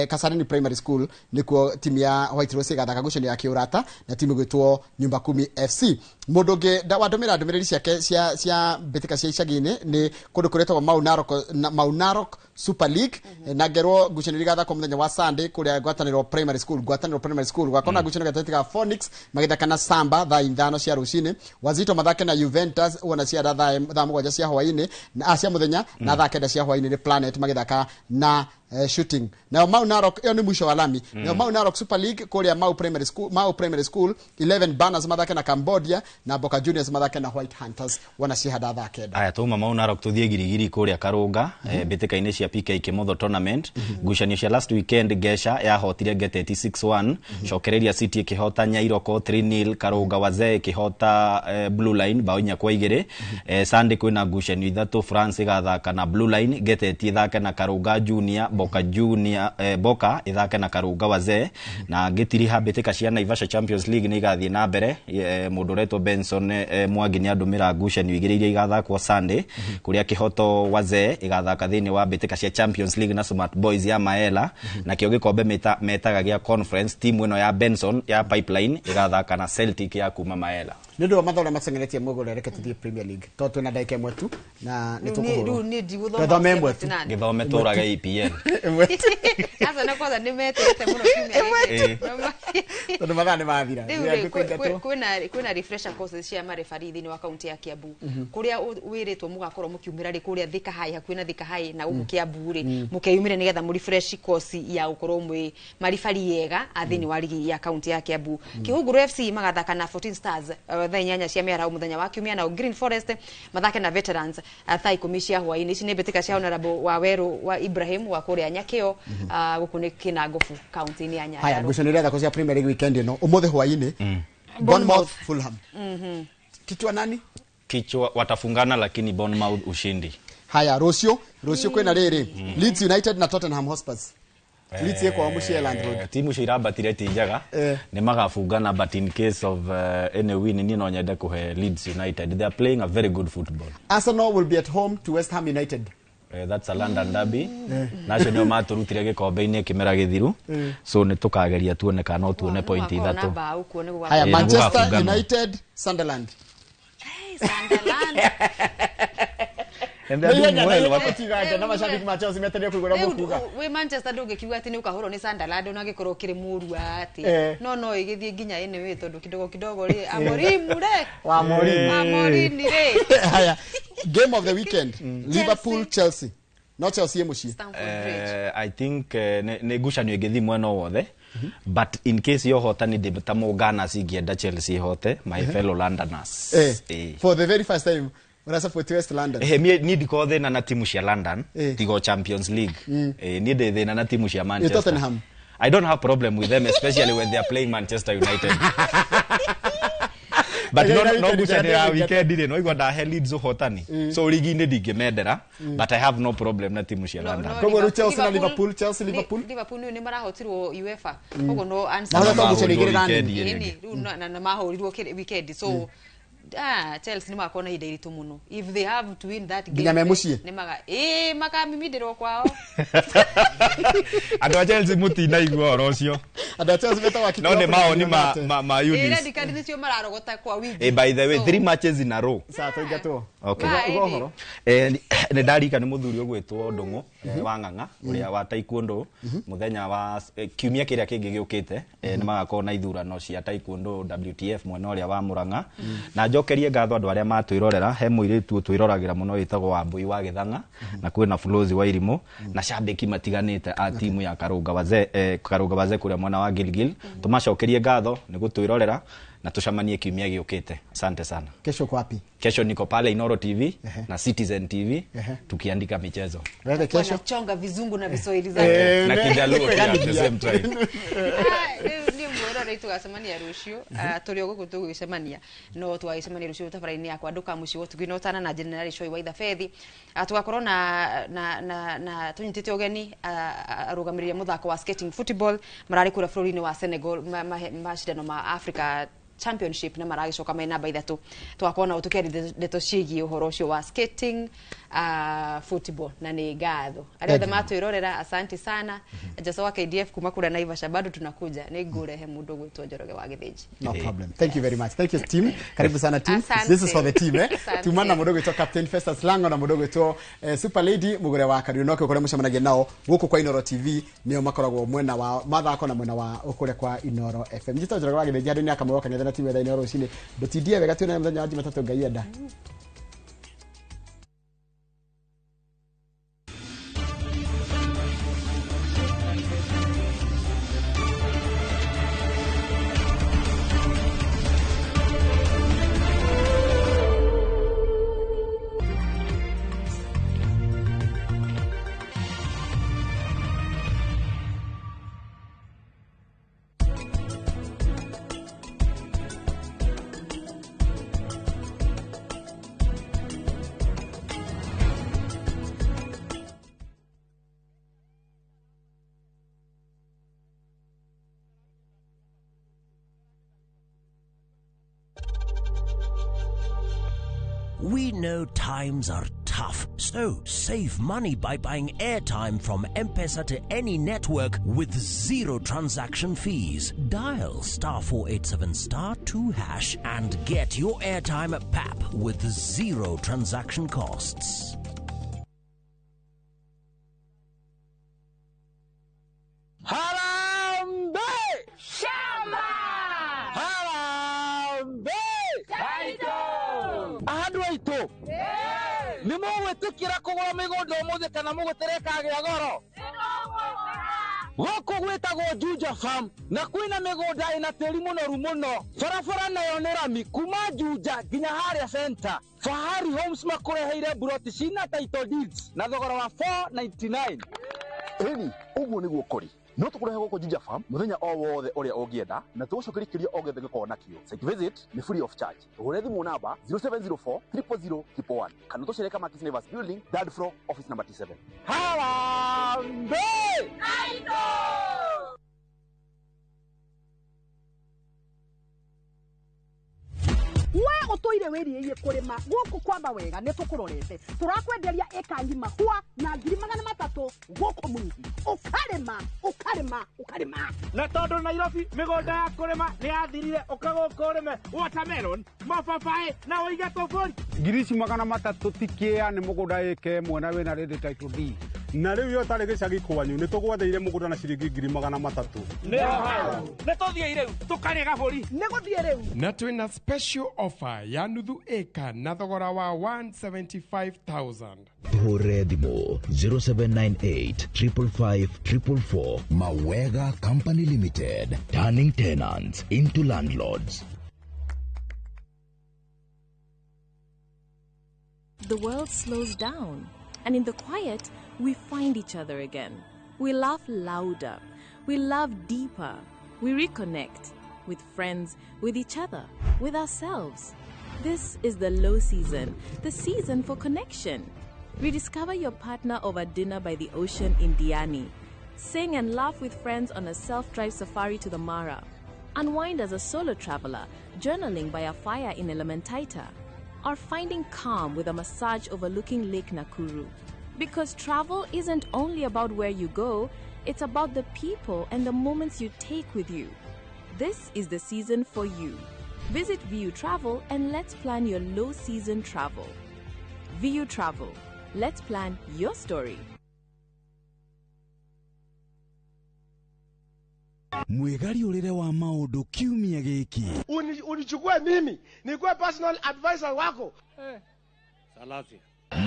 [SPEAKER 3] Kasarani Primary School nikuo timu ya White Rose gathaka gucani ya Kiurata na timu gwitwo nyumba 10 FC munduge ndawadomera ndomereri ciake cia betika cia icagine ni kundu kuretwa Mau Narok Super League na gerwo gucani gathaka muthenya wa Sunday kuria Gwataniro Primary School gwakona gucani gatatika Phoenix magithaka na Samba thaa 5 cia rucini Wazito mathake na Juventus wona cia thaa 7 cia hwaini na acia muthenya na thaa 9 cia hwaini ni Planet magithaka na shooting na Mau Narok yo ni mwisho wa lami na Mau Narok Super League kuria Mau Primary School 11 Banners mathake na Cambodia na Boca Juniors mathake na White Hunters wana cia hada thaa 9
[SPEAKER 6] aya tuma Mau Narok tuthie girigiri kuria Karunga beteka-ini cia PK Kimotho tournament gucanio cia last weekend Gesha yahotire Geteti 6-1 Cokereria City ikihota Nyairoko 3-0 Karunga Wazee ikihota Blue Line bao inya kwa igiri Sunday kwina gucanio ithatu France igathaka na Blue Line Geteti ithake na Karunga Junior Boca ithake na Karunga Wazee na Gitiri habeteka cia Naivasha Champions League ni igathie na mbere mundu retwo Benson Mwangi ni andumira gucanio igiri iria igathakwo Sunday kuria kihoto Wazee igathaka thini wa beteka cia Champions League na Smart Boys ya Maela na kio gikombe metaga gia conference timu ino ya Benson ya Pipeline igathaka na Celtic ya kuma Maela
[SPEAKER 3] nindo mathora macengeretie mugore reke tuthie Premier League to na ndaika imwe tu na nitukuhuru
[SPEAKER 23] ni ndigutho
[SPEAKER 6] githome turaga EPL
[SPEAKER 23] asa na kwanza nimetete muno Premier
[SPEAKER 3] tondu mathane mathira
[SPEAKER 23] kwina refresher courses cia marefari thini wa kaunti ya Kiambu kuria wiritwo mugakorwo mukiumira ri kuria Thika High hakwina Thika High na umu Kiambu ri mukeyumire nigetha mu refresh course ya ukorwo mwe marifari yega athini wa ligi ya kaunti ya Kiambu Kihunguru FC magathaka na 14 Stars thaa 8 cia miara muthenya wa Kiumia na Green Forest mathake na Veterans thaa 10 cia hwaini ici ni betika cia Honorable wa Weru wa Ibrahim wa kuria Nyakio gukuniki na Ngofu kaunti ni ya Nyandarua.
[SPEAKER 3] Haya gucanire thako cia Premier League weekend ino umuthe hwaini Bournemouth Fulham kichwa nani
[SPEAKER 6] kichwa watafungana lakini Bournemouth ushindi.
[SPEAKER 3] Haya rucio kwena riri Leeds United na Tottenham Hotspur Leeds yeko amushia Land Road
[SPEAKER 6] timu cia irabatire tijaga ni magafungana but in case of any win ni no nyenda kuhe Leeds United they are playing a very good football.
[SPEAKER 3] Arsenal will be at home to West Ham United.
[SPEAKER 6] That's a London derby national maturutire gikombe-ini kimera githiru so ni tukageria tuone kana no tuone point ithatu.
[SPEAKER 3] Haya Manchester United Sunderland na mashabiki ma Chelsea meteria kuigura mukuga
[SPEAKER 23] we Manchester ndugikiuga ati ni ukahoro ni Sunderland na gikorwo kiri muru ati no igithie nginya ene we tondu kidogo ri Amorim re
[SPEAKER 3] wa
[SPEAKER 23] Amorim re.
[SPEAKER 3] Haya game of the weekend Liverpool Chelsea no Chelsea mushi
[SPEAKER 6] I think ne gucanio igithi mweno wothe but in case yo hotani de tamogana sigienda Chelsea hote my fellow Londoners
[SPEAKER 3] for the very first time when I support West London
[SPEAKER 6] me need ko thena na timu cia London tigo Champions League need thena na timu cia Manchester
[SPEAKER 3] Tottenham.
[SPEAKER 6] I don't have problem with them especially when they are playing Manchester United. but no gucanira weekend ri no igwa ndahe Leeds hotani so ligi ni ndingimendera but I have no problem na timu cia London
[SPEAKER 3] koguo Chelsea na Liverpool Liverpool
[SPEAKER 23] ni marahotirwo UEFA koguo no answer na mahorirwo weekend so Chelsea ni makona hida iritu muno if they have to win that game ni makamimidirwo kwao
[SPEAKER 6] andu a Chelsea mutina igwa orocio
[SPEAKER 3] andu a Chelsea betawa
[SPEAKER 6] kitwa no ne mao ni ma Unis
[SPEAKER 23] red card nicio mararogota kwa wiki
[SPEAKER 6] by the way 3 matches in a row
[SPEAKER 3] sa toigatwo
[SPEAKER 6] okay ne darika ni muthuri ogwetwo Ndungu wa Ng'ang'a uria wa taekwondo muthenya wa kiumia kiria kingi giukite ni magakorwo na ithurano cia taekwondo WTF mwena uria wa Murang'a na njokerie ngatho andu aria matwirorera he muiritu twirораgira muno witagwo Wambui wa Githang'a na kwina Flozi wa Irimo na shabiki matiganite a timu ya Karunga Baze kuria mwena wa Gilgil tumacokerie ngatho ni gutwirorera na tucamanie kiumia giukite asante sana
[SPEAKER 3] kesho kwapi
[SPEAKER 6] kesho niko pale Inoro TV na Citizen TV tukiandika michezo
[SPEAKER 3] wewe kesho
[SPEAKER 23] chonga vizungu na Viswahili zake
[SPEAKER 6] na Kijaluo at the same time
[SPEAKER 23] ni mwora reitu gasemania rucio turi oguko tugicemania no twagicemania rucio tafaraini yakwa nduka muci wotu gwinotana na General Shoyi wa Ithabethi tugakorwo na tunyitite ogeni arugamiria muthako wa skating football marari kura florini wa Senegal mashidano ma Africa Championship na maragicoka maina namba 3 twakona utukeri ndeto cigi uhoro ucio wa skating football na ni ngatho aria thamato irorera asante sana jaso wa KDF kuma kura Naivasha bado tunakuja ni ngurehe mundu gwitwo Njoroge wa Githiji
[SPEAKER 3] no problem thank you very much thank you team karibu sana team this is for the team tumana mundu gwitwo Captain Festus Lango na mundu gwitwo Super Lady mugure wa Karionoke kore mucemanagia nao guku kwa Inoro TV nio makoragwo mwena wa mathako na mwena wa ukure kwa Inoro FM njito Njoroge wa Githiji hadi ni akamoka na timu ya Inoro cine ndotidie wega tuna mthenya wa Jumatatu ngai enda
[SPEAKER 8] We know times are tough, so save money by buying airtime from M-Pesa to any network with zero transaction fees. Dial *487*2# and get your airtime PAP with zero transaction costs.
[SPEAKER 11] Harambe! Shamba! Harambe! Kaito! Ahadu aito! Ni mugwitikira kugura migunda umuthi kana muguterekagira goro? Goko gwetagwo Juja Farm na kwina migunda ina tiri munoru muno barabara nayo ni rami kuma Juja nginya haria center. Fahari Homes makureheire buroti cina title deeds na thogora wa 499.
[SPEAKER 15] Eni uguo niguo kuri no tukurehe goko Juja Farm muthenya o wothe uria ungienda na tugucokeria ogethe giko nakio. Site visit ni free of charge. Tugure thimu namba 0704 000 111 kana tucereka Markis Nevers building third floor office number 27.
[SPEAKER 11] Harambe! Aito!
[SPEAKER 16] we utoire wiriye kurima guku kwamba wega ne tukurorete turakwenderia eka ngima kwa na 300 guku mwingi ukarima
[SPEAKER 11] na tondu Nairobi migonda ya kurima ni yathirire ukagokoreme watermelon mababae na oiga tofori
[SPEAKER 18] 300 tikia ni mugunda eke mwena wena ready title deed
[SPEAKER 26] na riu yo tari gicagi kwanyu ni tugwatheire mugunda na ciringi 300
[SPEAKER 11] ne hao ne tothie riu tukarega buri
[SPEAKER 16] ne guthie riu
[SPEAKER 19] na twina special offer ya nuthu eka na thogora wa 175,000
[SPEAKER 24] Hore thimo 0798 555 444. Mawega Company Limited, turning tenants into landlords.
[SPEAKER 27] The world slows down, and in the quiet, we find each other again. We laugh louder, we love deeper, we reconnect. with friends, with each other, with ourselves. This is the low season, the season for connection. Rediscover your partner over dinner by the ocean in Diani. Sing and laugh with friends on a self-drive safari to the Mara. Unwind as a solo traveler, journaling by a fire in Elementaita. Or finding calm with a massage overlooking Lake Nakuru. Because travel isn't only about where you go, it's about the people and the moments you take with you. This is the season for you. Visit VU Travel and let's plan your low season travel. VU Travel. Let's plan your story.
[SPEAKER 21] Mwegari urire wa maundu kiumia giki.
[SPEAKER 2] Unichukue mimi nikuwe personal advisor wako. Salati.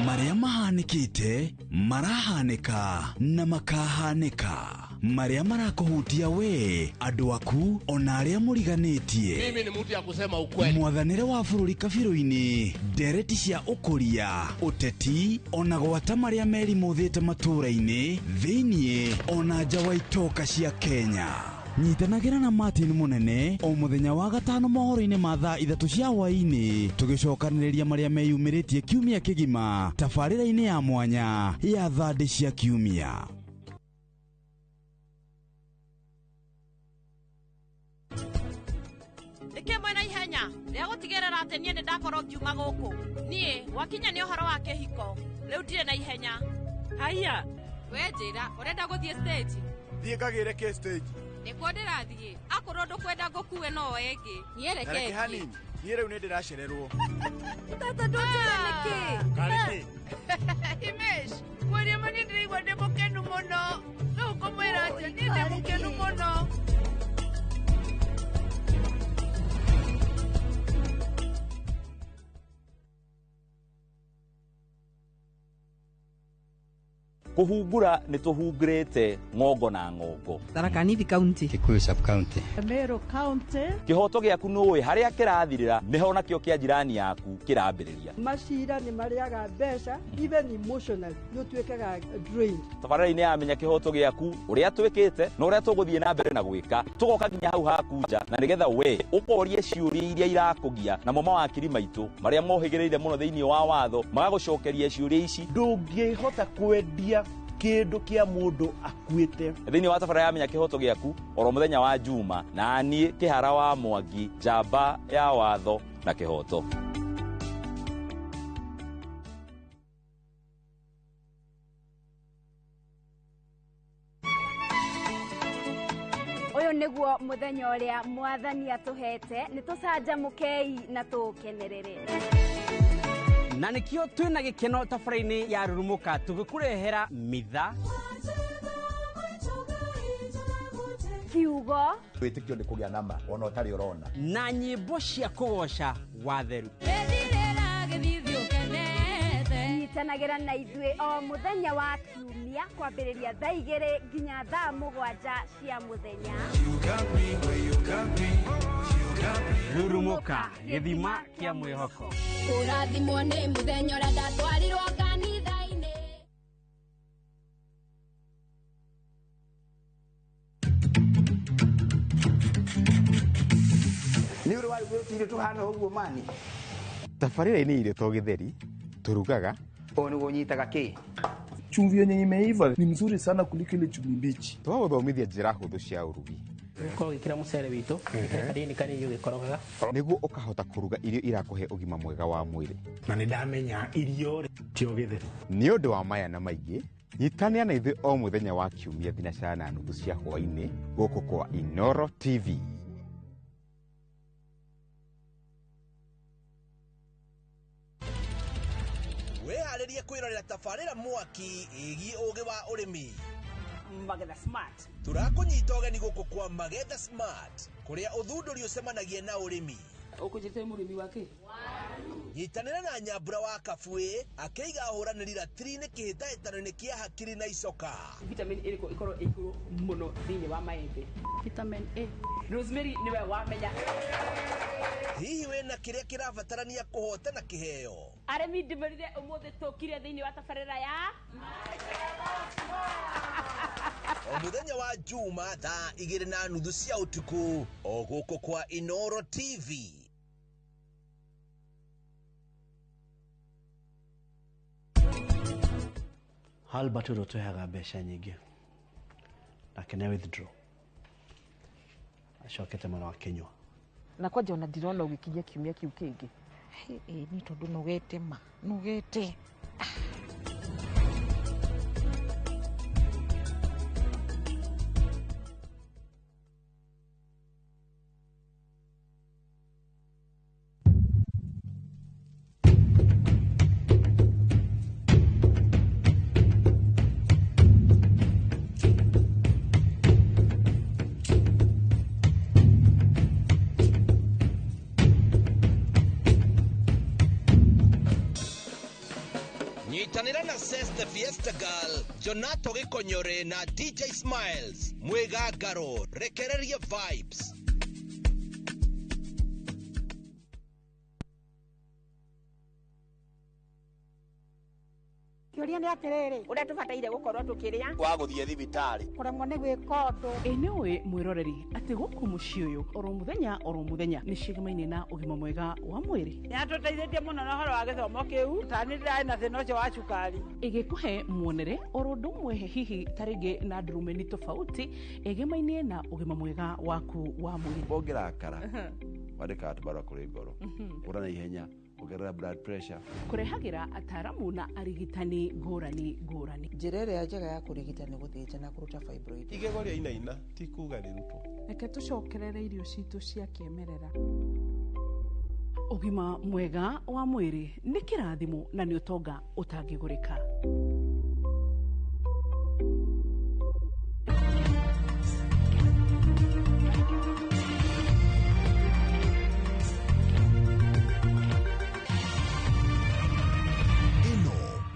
[SPEAKER 21] Maria mahanikite, marahanika na makahanika. Maria marakohutia we, andu aku ona aria muriganitie.
[SPEAKER 2] Mimi ni mtu ya kusema ukweli.
[SPEAKER 21] Mwathanire wa bururi kabiru-ini, ndereti cia ukuria, uteti ona gwata maria meri muthite matura-ini, thiini ona nja wa itoka cia Kenya. Nyitanagira na Martin Munene o muthenya wa gatano mohoro-ini ma thaa 3 cia hwaini tugicokaniriria maria meyumiritie kiumia kigima tabarira-ini ya mwanya ya thandi cia kiumia.
[SPEAKER 5] Ike mwena ihenya ria gutigirira ati nie ndakorwo ngiuma guku nie wakinya ni uhoro wa kihiko riu ndire na ihenya. Haya we njira urenda guthie stage?
[SPEAKER 2] Thie ngagire ke stage
[SPEAKER 5] nikuo ndirathie akorwo ndukwenda ngukuwe no wengi niereke
[SPEAKER 2] hanini nie riu ni ndiracererwo
[SPEAKER 5] tata ndujira niki
[SPEAKER 2] kariki
[SPEAKER 5] Himesh mweria mani ndirigwa ndi mukenu muno no kumwira ati ni ndi mukenu muno.
[SPEAKER 6] Kuhungura ni tuhungurite ngongo na ngongo.
[SPEAKER 13] Tharaka Nithi County,
[SPEAKER 6] Kikuyu Sub County,
[SPEAKER 13] Meru County.
[SPEAKER 6] Kihoto giaku nuwe haria kirathirira niho nakio kia jirani yaku kirambiriria.
[SPEAKER 13] Macira ni mariaga mbeca even emotionally no twekaga drain.
[SPEAKER 6] Tabarira-ini ya menya kihoto giaku uria twikite no uria tuguthie na mbere na gwika tugoka nginya hau hakunja na nigetha we ukorie ciuria iria irakugia na mama wa kiri maitu maria mohigireire muno thiini wa watho magagucokeria ciuria ici
[SPEAKER 2] ndungihota kwendia kindu kia mundu akuite
[SPEAKER 6] thiini wa tabarira ya menya kihoto giaku oro muthenya wa Juma na nie Kihara wa Mwangi njamba ya watho na kihoto.
[SPEAKER 14] Uyu niguo muthenya uria mwathani atuhete nitucanjamukei na tukenerere
[SPEAKER 17] na nikio twina gikeno tabarira-ini ya Rurumuka tugikurehera mitha
[SPEAKER 14] kiugo
[SPEAKER 20] witikio ni kugia nama ona utari urona
[SPEAKER 17] na nyimbo cia kugoca watheru
[SPEAKER 14] nyitanagĩra na ithuĩ o muthenya wa kiumia kwambĩrĩria thaa 2 nginya thaa 7 cia muthenya.
[SPEAKER 17] Rurumuka gĩthima kĩa mwĩhoko.
[SPEAKER 14] Ũrathimwo nĩ muthenya ũrĩa ndatwarirwo kanitha-inĩ.
[SPEAKER 20] Nĩ ũrĩ warugĩtire tuhana ũguo mani.
[SPEAKER 6] Tabarira-ini ile to githeri turugaga
[SPEAKER 20] o niguo nyitaga ki
[SPEAKER 4] chumvi yenye imeiva ni mzuri sana kuliko ile chumvi mbichi.
[SPEAKER 6] Twaguthomithia njira huthu cia urugi
[SPEAKER 17] ko gikira mucere witu kanini kanini ugikorogaga
[SPEAKER 6] niguo ukahota kuruga irio irakuhe ugima mwega wa mwiri
[SPEAKER 17] na ni ndamenya irio tio githeri
[SPEAKER 6] ni undu wa maya na maingi nyitania na ithuĩ o muthenya wa kiumia thinacara na nuthu cia hwaini guku kwa Inoro TV.
[SPEAKER 22] Weharirie kwirorera tabarira mwaki igi ugi wa urimi
[SPEAKER 17] Magetha Smart.
[SPEAKER 22] Turakunyita ugeni guku kwa Magetha Smart kuria uthunduri ucemanagia na urimi.
[SPEAKER 17] Ukujite murimi wake
[SPEAKER 22] nyitanira na Nyambura wa Kabui akeiga huraniri ratiri-ini kihitahitano-ini kia hakiri na icoka.
[SPEAKER 17] Vitamin A ikoro iguru muno thiini wa maembe. Vitamin A. Rosemary niwe wamenya.
[SPEAKER 22] Hihi wena na kiria kirabatarania kuhotana kiheo.
[SPEAKER 5] Aremi ndimerire umuthi tukire thiini wa tabarira ya
[SPEAKER 22] Omuthenya wa Juma thaa 2:30 cia utuku oguko kwa Inoro TV.
[SPEAKER 1] Albert urotoyaga mbeca nyingi lakini withdraw acokete mwana wa Kenya
[SPEAKER 7] na kwanja ona ndirona ugikinya kiumia kiu kingi
[SPEAKER 9] ni tondu nugete ma nugete
[SPEAKER 22] Nyitanira na Ses the Fiesta Girl, Jonato Gikonyore na DJ Smiles, Mwegagaro, rekereria vibes.
[SPEAKER 16] Kioria ni atiriri uria tubataire gukorwo tukiria
[SPEAKER 22] wa guthie thibitari
[SPEAKER 16] kuremwo ni gwika undu
[SPEAKER 10] niwe mwiroreri ati guku mucii uyu oro muthenya ni cigamaine na ugima mwega wa mwiri
[SPEAKER 16] ni atuteithetie muno na horo wa githomo kiu tani ndai na thina ucio wa cukari
[SPEAKER 10] igikuhe muonere oro ndumwe hihi taringi na ndurumeni tofauti igimainie na ugima mwega waku wa mwiri
[SPEAKER 12] bongerakara wadika atubara kuri ngoro urana ihenya kugerera blood pressure
[SPEAKER 10] kurehagira ataramu na arigitani ngurani
[SPEAKER 9] njira iria njega ya kurigita ni guthinja na kuruta fibroid
[SPEAKER 12] igegoria inaina ti kuga rirutwo
[SPEAKER 10] reke tucokerere irio citu cia kiemerera ugima mwega wa mwiri ni kirathimo na ni utonga utangigurika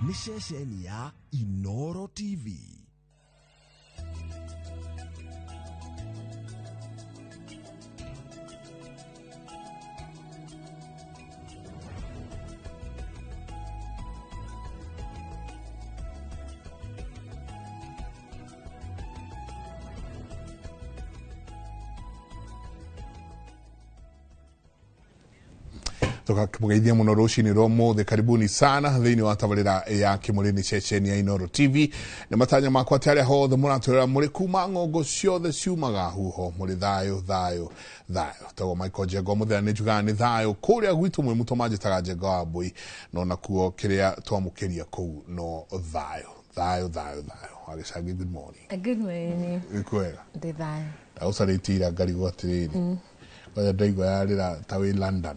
[SPEAKER 8] ni ceceni ya Inoro TV.
[SPEAKER 4] tukamugeithia muno rucini rwa muthe karibuni sana thiini wa tabarira ya kimurini ceceni ya Inoro TV na matanya makwa tari hothe muraturira muri kuma ngongo ciothe ciumaga huho muri thayo tago Michael Jego muthera ni njugaga ni thayo kuria gwitu mwe mutomaje tagaje wa mbui no nakuo kiria twamukiria kou no thayo agicangi good morning
[SPEAKER 9] good morning
[SPEAKER 4] ikwega
[SPEAKER 9] ndi thayo
[SPEAKER 4] ausarĩtira ngari gwatirĩrĩ kwa ndaigo yarĩra ta wĩ London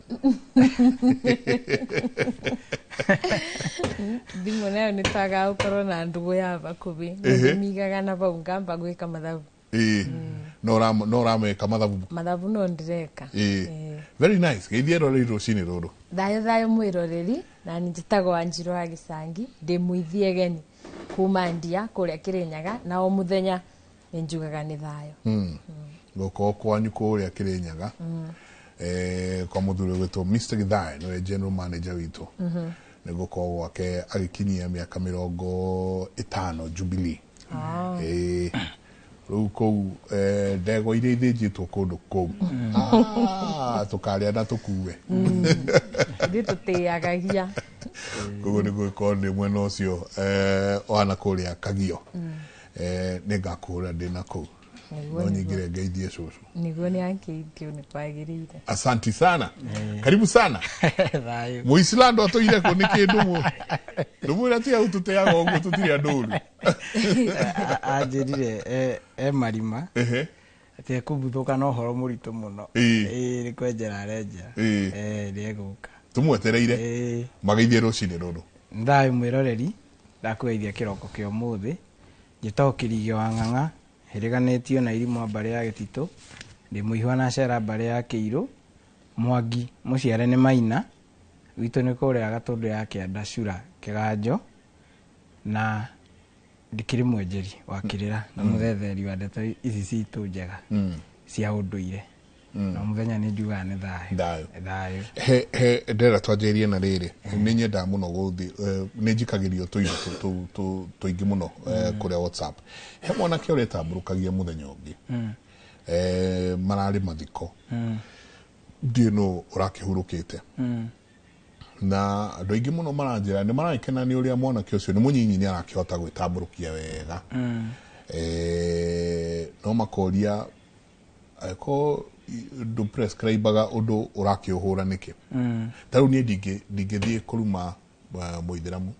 [SPEAKER 9] thimũ nayo nĩ twaga gũkorwo na ndũgũ ya hakuhĩ migaga na vau ngamba gwĩka mathabu
[SPEAKER 4] no ũrameka
[SPEAKER 9] mathabu no ndireka
[SPEAKER 4] very nice geithia roreri rũcinĩ rũrũ
[SPEAKER 9] thayo mwĩroreri na nĩ njĩtagwo Wanjirũ wa Gĩcangi ndĩ mũithie geni kuma Ndia kũrĩa Kĩrĩnyaga na o mũthenya nĩ njugaga nĩ thayo goko
[SPEAKER 4] kwanyu kũrĩa Kĩrĩnyaga kwa mũthuri witũ Mr. Githae niwe general manager witũ nĩ gũkorwo gwake agĩkinyia mĩaka 50 Jubilee rĩu kũu ndego iria ithĩnjĩtwo kũndũ kũu tũkarĩa na tũkue
[SPEAKER 9] ithuĩ tũtĩagagia
[SPEAKER 4] koguo nĩ gwĩkorwo nĩ mwena ũcio wana kũrĩa Kagio nĩ ngakũra ndĩ na kũu no nyingire ngeithie cũcũ
[SPEAKER 9] niguo nĩ angeithio nĩ kwagĩrĩire
[SPEAKER 4] asanti sana karibu sana Muislando atoire ko nĩ kĩndũ ndũmwĩra tia ũtũteaga ũguo tũtirĩ andũ
[SPEAKER 23] anjĩrire marima ati ekũbuthũka na ũhoro mũritũ mũno nĩ kwenjera arenjera nĩ egũka
[SPEAKER 4] tũmwetereire mageithie rũcinĩ rũrũ
[SPEAKER 23] thayo mwĩroreri ndakũgeithia kĩroko kĩa ũmũthĩ njĩtagwo Kĩrigĩ wa Ng'ang'a hĩrĩganĩtio na irimũ mbarĩ ya Gĩtitũ ndĩ mũihwa na cera mbarĩ ya Kĩirũ Mwangi mũciare nĩ Maina witũ nĩ kũrĩa Gatũndũ ya Kĩanda Cura Kĩganjo na ndikĩrĩ mwenjeri wa Kĩrĩra na mũthetheri wa ndeto ici citũ njega cia ũndũire na muthenya ni njuga ni thayo
[SPEAKER 4] he ndera twanjirie na riri ni nyenda muno guthi ni njikagirio tuindo tuingi muno kuria WhatsApp he mwanake uri tamburukagia muthenya ungi marari mathiko ndino urakihurukite na andu aingi muno maranjira ni marakena ni uria mwanake ucio ni munyinyi ni arakihota gwitamburukia wega no makoria ko do prescribaga undu urakihura niki taru ni ndingithie kuruma muithiramu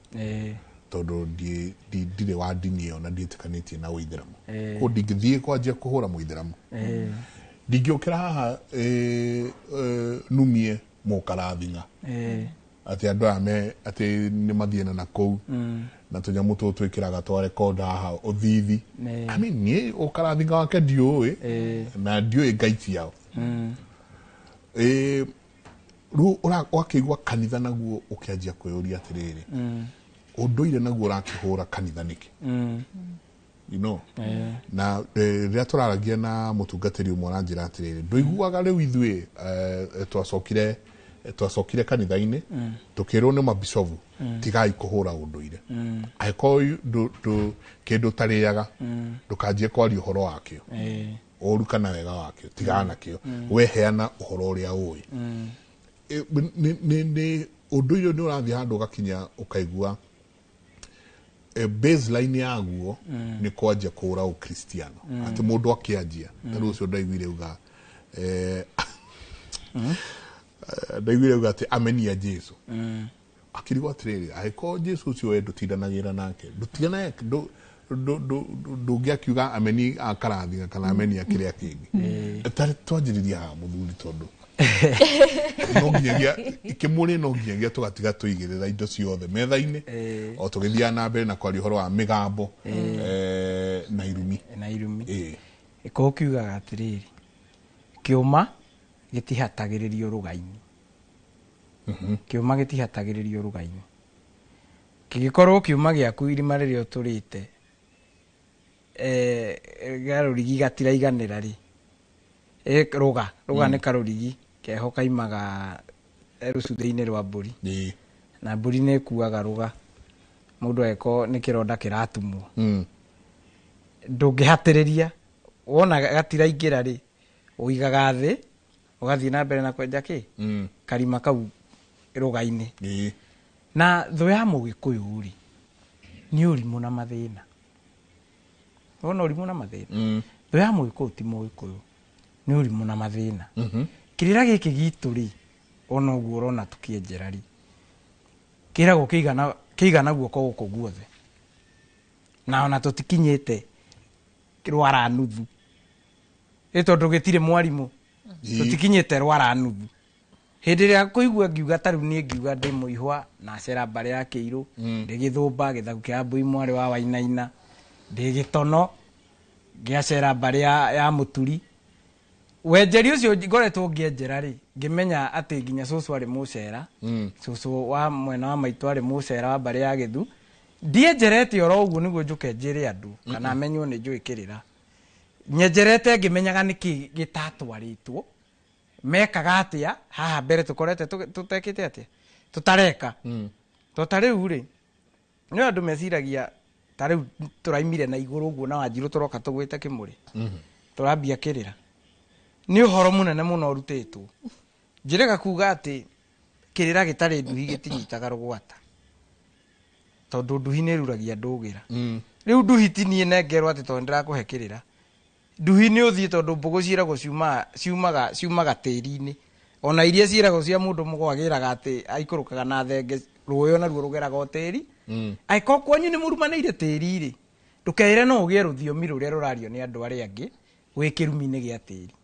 [SPEAKER 4] tondu ndire wa dini yo na nditikanitie na uithiramu ko ndingithie kwanjia kuhura muithiramu ndingiukira haha numie mukarathinga ati andu ame ati ni mathiena na kou na tunyamu tu twikiraga twa record haha uthithi I mean ni ukarathinga wake ndiui na ndiui ngaiti yao ru wakigwa kanitha naguo ukianjia kwiyuria atiriri unduire naguo urakihura kanitha niki you know na ria turaragia na mutungatiri umwe aranjira atiriri nduiguaga riu ithui twacokire kanitha-ini tukirwo ni mabicovu tigai kuhura unduire aiko kindu tariaga ndukanjie kwaria uhoro wakio oru kana wega wakio tigana kio weheana uhoro uria ui ni unduire ni urathie handu ugakinya ukaigua baseline yaguo ni kwanjia kuhura ukristiano ati mundu akianjia taru ucio ndaiguire uga ndaiguire uga ati amenia Jesu akirigwa atiriri aiko Jesu ucio we ndutindanagira nake ndutigana ndungiakiuga ameni akarathinga kana ameni akiria kingi tari twanjiriria ha muthuri tondu no nginya ikimuri no nginya tugatiga tuigirira indo ciothe metha-ini o tugithia na mbere na kwari horo wa migambo na irumi
[SPEAKER 23] iko kiuga atiriri kiuma gitihatagiririo rugaini kiuma gitihatagiririo rugaini kigikorwo kiuma giaku irima ririo turite garurigi gatiraiganira ri ruga ni karurigi keho kaimaga rucuthe-ini rwa mburi na mburi ni kuaga ruga mundu eko ni kironda kiratumwo ndungihatiriria wona gatiraingira ri uigaga thi ugathie na mbere na kwenja ki karima kau ruga-ini na thu ya mugikuyu ri ni urimu na mathina wona urimu na mathina thu ya mugikuyu ti mugikuyu ni urimu na mathina kirira giki gitu ri ona uguo urona tukienjera ri kirago kiigana guoko guko guothe na ona tutikinyite rwara nuthu tondu gitire mwarimu tutikinyite rwara nuthu hindi ria kuigua ngiuga taru ni ngiuga ndi muihwa na cera mbare ya Kiiru ndi Githumba Githagu kia Mbui mwari wa Wainaina ndi Gitono ngiacera mbare ya Muturi wenjeri ucio ngoretwo ngienjera ri ngimenya ati nginya cucu ari mucera cucu wa mwena wa maitu ari mucera wa mbare ya Githu ndienjerete oro uguo niguo njuke njire andu kana menywo ni njwikirira nyenjerete ngimenyaga niki gitatwaritwo mekaga atia haha mbere tukorete tutekite atia tutareka tutariu ri ni andu meciragia tariu turaimire na iguru uguo na Wanjiru turoka tugwite kimuri turambia kirira ni uhoro munene muno urutitwo njirega kuga ati kirira gitari nduhi gitinyitaga rugwata tondu nduhi ni ruragia ndugira riu nduhi tinie nengerwo ati tondu ndirakuhe kirira nduhi ni uthie tondu mbugu ciirago ciumaga tiri-ini ona iria ciirago cia mundu mugwagiraga ati aikurukaga na thenge ruoyo na ruo rugeraga o tiri aiko kwanyu ni murumaneire tiri ri ndukeire no ugie ruthiomi ruria rurario ni andu aria angi wikirumi-ini gia tiri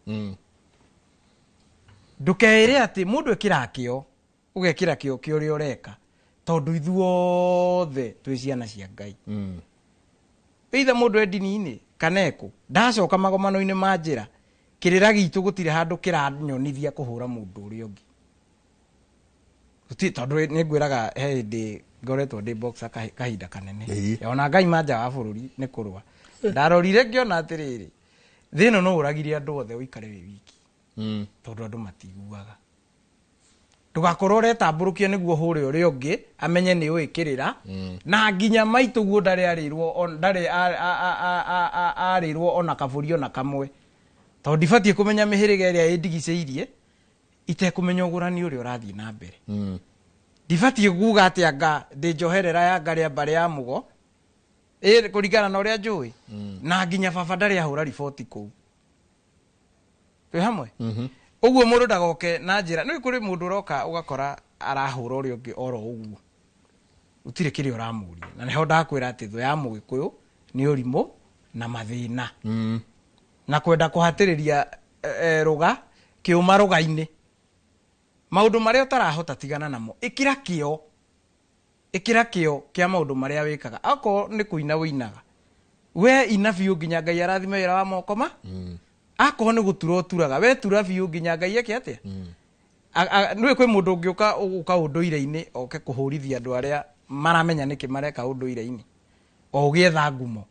[SPEAKER 23] ndukeire ati mundu ekirakio ugekira kio uria ureka tondu ithuothe twi ciana cia Ngai either mundu edini-ini kaneko ndacoka magomano-ini ma njira kirira gitu gutire handu kiranyonithia kuhura mundu uria ungi guti tondu ni ngwiraga hindi ngoretwo ndi boxer kahinda kanene ona Ngai manja wa bururi ni kurwa ndarorire ngiona atiriri thino no uragire andu othe uikare wi wiki tondu andu matiguaga ndugakorwo retambũrũkia nĩguo hũre ũrĩa ũngĩ amenye nĩ wĩkĩrĩra na nginya maitũguo ndarĩ arĩrwo ona kabũri ona kamwe tondũ ndibatiĩ kũmenya mĩhĩrĩga ĩrĩa ĩndigicĩirie itekũmenya ũgũrani ũrĩa ũrathiĩ na mbere ndibatiĩ kuuga atĩ anga ndĩ njoherera ya ngarĩa mbarĩ ya mũgo kũringana na ũrĩa njũĩ na nginya baba ndarĩ ahũra riboti kũu twĩ hamwe ũguo mũndũ ndagoke na njĩra nĩ kũrĩ mũndũ ũroka ũgakora arahũra ũrĩa ũngĩ oro ũguo utirĩ kĩrĩa ũramũria na nĩho ndakwĩra atĩ thũ ya mũgĩkũyũ nĩ ũrimũ na mathĩna na kwenda kũhatĩrĩria rũga kĩũma rũga-inĩ maũndũ marĩa ũtarahota tigana namo ĩkĩra kĩo kĩa maũndũ marĩa wĩkaga akorwo nĩ kũina wĩinaga we ina biũ nginya Ngai arathime wĩra wa moko ma akorwo nĩ gũtura ũturaga we tura biũ nginya Ngai eke atĩa nĩwe kwĩ mũndũ ũngĩ ũka ũndũire-inĩ oke kũhũrithia andũ arĩa maramenya nĩkĩ mareka ũndũire-inĩ o ũgĩetha ngumo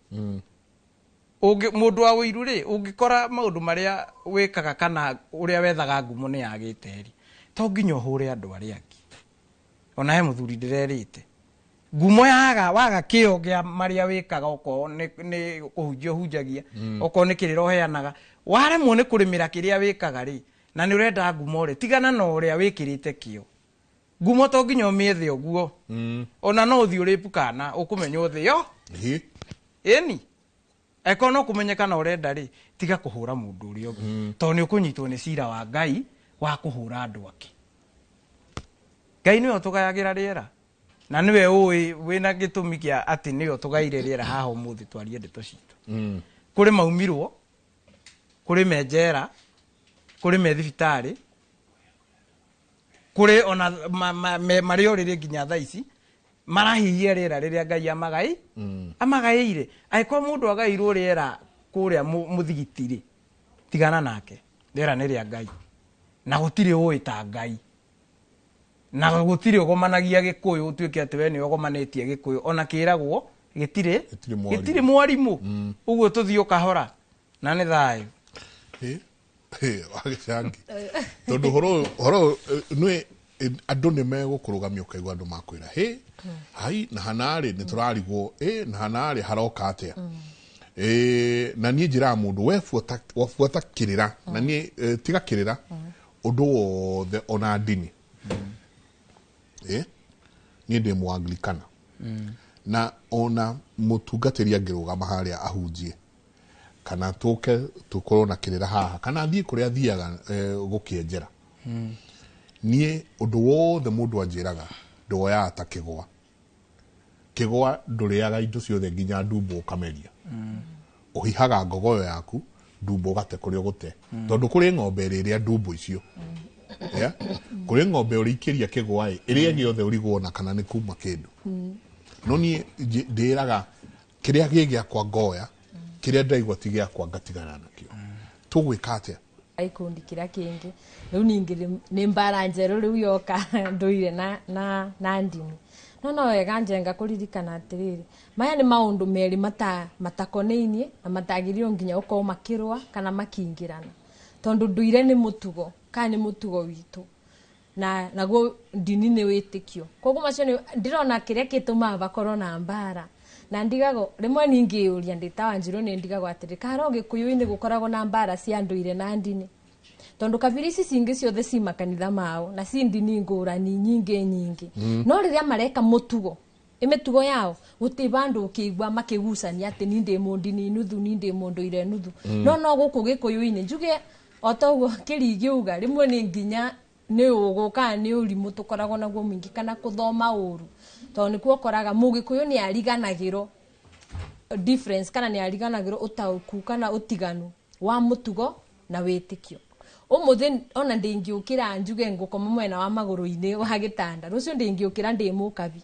[SPEAKER 23] mũndũ wa ũiru rĩ ũngĩkora maũndũ marĩa wĩkaga kana ũrĩa wethaga ngumo nĩ yagĩteri to nginya ũhũre andũ arĩa angĩ ona he mũthuri ndĩrerĩte ngumo waga kĩo gĩa marĩa wĩkaga okorwo nĩ kũhunjia ũhunjagia okorwo nĩ kĩrĩra ũheanaga waremwo nĩ kũrĩmĩra kĩrĩa wĩkaga rĩ na nĩ ũrenda ngumo rĩ tigana na ũrĩa wĩkĩrĩte kĩo ngumo to nginya ũmĩethe ũguo ona no ũthiĩ ũrĩpu kana ũkũmenya ũthĩo ĩni eko no kũmenyeka na ũrenda rĩ tiga kũhũra mũndũ ũrĩa ũngĩ tondũ nĩ ũkũnyitwo nĩ cira wa Ngai wa kũhũra andũ angĩ Ngai nĩwe ũtũgayagĩra rĩera na niwe ũĩ wĩna gĩtũmi kĩa atĩ nĩwe ũtũgaire rĩera haha ũmũthĩ twarie ndeto citũ kũrĩ maumirwo kũrĩ menjera kũrĩ methibitarĩ kũrĩ ona marĩ orĩrĩ nginya thaa ici marahihia rĩera rĩrĩa Ngai amagaĩire angĩkorwo mũndũ agaĩirwo rĩera kũrĩa mũthigiti-rĩ tigana nake rĩera nĩ rĩa Ngai na gũtirĩ ũĩ ta Ngai na gũtirĩ ũgomanagia Gĩkũyũ ũtuĩke atĩ we nĩ ũgomanĩtie Gĩkũyũ ona kĩragwo gĩtirĩ mwarimũ ũguo tũthiĩ ũkahora na nĩ thayũ
[SPEAKER 4] wagĩcangi tondũ horo nĩ andũ nĩ megũkũrũgamia ũkaigua andũ makwĩra hai na hanarĩ nĩ tũrarigwo na hanarĩ haroka atĩa na niĩ njĩraga mũndũ we buata kĩrĩra na niĩ tiga kĩrĩra ũndũ wothe ona ndini niĩ ndĩ Mũanglikana na ona mũtungatĩri angĩrũgama harĩa ahunjie kana tũkorwo na kĩrĩra haha kana thiĩ kũrĩa thiaga gũkĩenjera niĩ ũndũ wothe mũndũ anjĩraga ndoyaga ta kĩgwa ndũrĩaga indo ciothe nginya ndumbo ũkameria ũhihaga ngogoyo yaku ndumbo ũgate kũrĩa ũgũte tondũ kũrĩ ng'ombe ĩrĩa ndumbo icio kũrĩ ng'ombe ũrĩikĩria kĩgwa ĩrĩa gĩothe ũrigwo na kana nĩ kuma kĩndũ no niĩ ndĩraga kĩrĩa gĩgĩakwa ngoya kĩrĩa ndaigua ti gĩakwa ngatigana nakĩo tũgwĩka atĩa
[SPEAKER 9] ikundi kĩrĩa kĩngĩ rĩu ningĩ nĩ mbara njerũ rĩu yoka ndũire na ndini no wega njenga kũririkana atĩrĩrĩ maya nĩ maũndũ merĩ matakonainie na matagĩrĩirwo nginya gũkorwo makĩrũa kana makingĩrana tondũ ndũire nĩ mũtugo kana nĩ mũtugo witũ na naguo ndini nĩ wĩtĩkio koguo macio ndĩrona kĩrĩa gĩtũmaga bakorwo na mbara na ndigago rĩmwe ningĩũria ndĩ ta Wanjirũ nĩ ndigago atĩrĩ kaharo Gĩkũyũ-inĩ gũkoragwo na mbara cia ndũire na ndini tondu kabira ici cingĩ ciothe ci makanitha mao na ci ndini ngũrani nyingĩ no rĩrĩa mareka mũtugo mĩtugo yao gũtĩ bandũ ũkĩigua makĩgucania atĩ ni ndĩ mũndini nuthu ni ndĩ mũndũire nuthu no gũkũ Gĩkũyũ-inĩ njuge o toguo Kĩrigi uga rĩmwe nĩ nginya nĩ ũgũ kana nĩ ũrimũ tũkoragwo naguo mũingĩ kana kũthoma ũru tondũ nĩkuo ũkoraga Mũgĩkũyũ nĩ ariganagĩrwo difference kana nĩ ariganagĩrwo ũtaũku kana ũtiganu wa mũtugo na wĩtĩkio ũmũthĩ ona ndĩngĩũkĩra njuge ngũkoma mwena wa magũrũ-inĩ wa gĩtanda rũciũ ndĩngĩũkĩra ndĩ mũkabi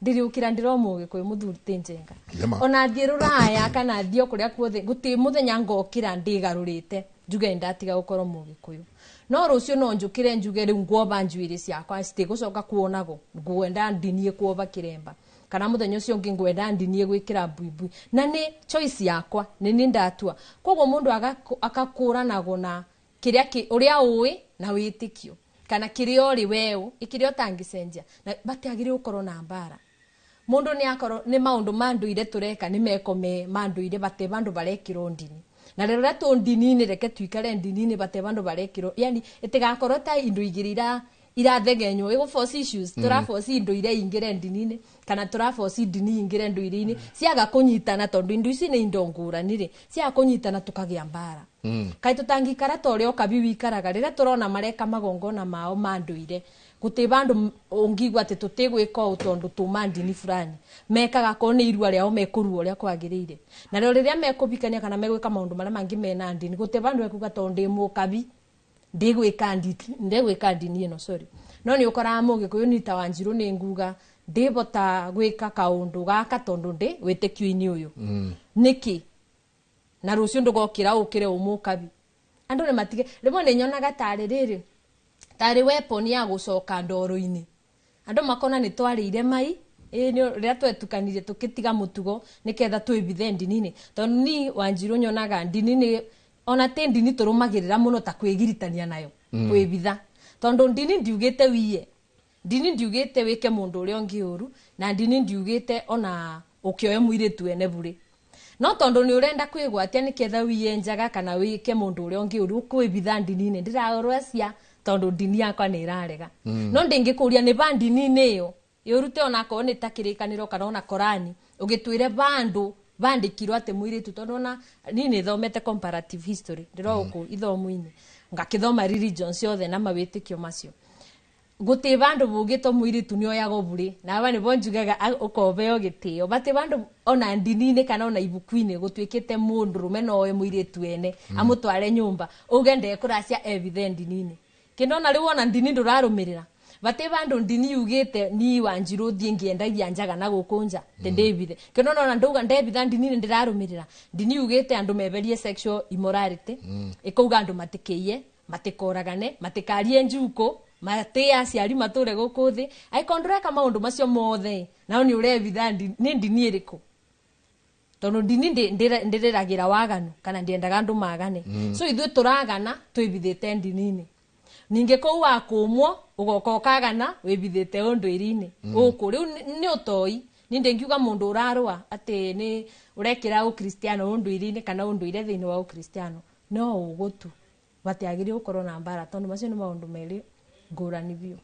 [SPEAKER 9] ndĩrĩũkĩra ndĩro Mũgĩkũyũ mũthuri tĩ njenga ona thiĩ rũraya kana thiĩ kũrĩa kuothe gũtĩ mũthenya ngokĩra ndĩgarũrĩte njuge ndatiga gũkorwo Mũgĩkũyũ no rũciũ no njũkĩre njuge rĩu ngwoba njuĩrĩ ciakwa citigũcoka kuonagwo ngwenda ndinie kuoba kĩremba kana mũthenya ũcio ũngĩ ngwenda ndinie gwĩkĩra buibui na nĩ choice yakwa nĩ niĩ ndatua koguo mũndũ akakũranagwo na kiria uria uwi na witikio kana kiria ori weu ikiria tangicenjia na batiagire ukorwo na mbara mundu ni akorwo ni maundu manduire tureka ni mekome manduire bate bandu barekirwo ndini na rero tu ndini ni reke tuikare ndini ni bate bandu barekirwo yani itigakorwo ta indu igirira irathegenywo igo force issues tura force indu ire ingire ndini kana tura force ndini ingire nduire-ini ciaga kunyitana tondu indu ici ni indo ngurani ri ciaga kunyitana tukagia mbara kai tutangikara torio kabi wikaraga rira turona mareka magongona mao manduire guti bandu ungigwa ati tutigwika utondu tumandini fulani mekaga ko ni irua riao mekuruo ria kwagirire na rero riria mekubikania kana megwika maundu maria mangi mena ndini guti bandu ekuga tondu mukabi ndigwika ndini ino sorry no ni ukora Mugikuyu ni ta Wanjiru ni nguga ndibota gwika kaundu gaka tondu ndi witikio-ini uyu niki na rucio ndugokira ukire umukabi andu ni matige rimwe ni nyonaga tari riri tari weapon ya gucoka ndoro-ini andu makona ni twarire mai ni ria twetukanire tukitiga mutugo niketha twibithe ndini-ini tondu ni Wanjiru nyonaga ndini ona te ndini turumagirira muno ta kwigiritania nayo kwibitha tondu ndini ndiugite wiye ndini ndiugite wike mundu uri ongi uru na ndini ndiugite ona ukioe muiritu ene buri no tondu ni urenda kwigwatia niketha wiye njaga kana wike mundu uri ongi uru kwibitha ndini-ini ndirarwacia tondu ndini yakwa ni irarega no ndingikuria ni ba ndini-ini iyo yorute ona ko ni takirikaniro kana ona Korani ugitwire bandu bandikirwo ati muiritu tondu na nini thomete comparative history ndiro uku ithomo-ini ngakithoma religion ciothe na mawitikio macio guti bandu bugito muiritu ni oyago buri na aba ni bonjugaga ukobeo gitio bati bandu ona ndini-ini kana ona ibuku-ini gutwikite mundu rume no oe muiritu ene amutware nyumba ugende kuracia evident ndini-ini kindona riu ona ndini ndurarumirira bate bandu ndini yugite ni Wanjiru thie ngiendagia njaga na gukunja te David kindona ona nduga David ndini ndirarumirira ndini yugite andu meberie sexual immorality ikauga andu matikiye matikoragane matikarie njuko mate aciari mature gukuthi aikondreka maundu macio mothe nao ni urevitha ni ndini iriku tondu ndini ndiriragira waganu kana ndiendaga andu magane so ithuĩ turagana twibithite ndini-ini ninge ko wakumwo ugokokagana wibithite undu-iri-ini uku riu ni utoi ni ndengiuga mundu urarwa ati ni urekira ukristiano undu-iri-ini kana undu-ire thiini wa ukristiano no ugutu batiagire ukorwo na mbara tondu macio ni maundu meri ngurani biu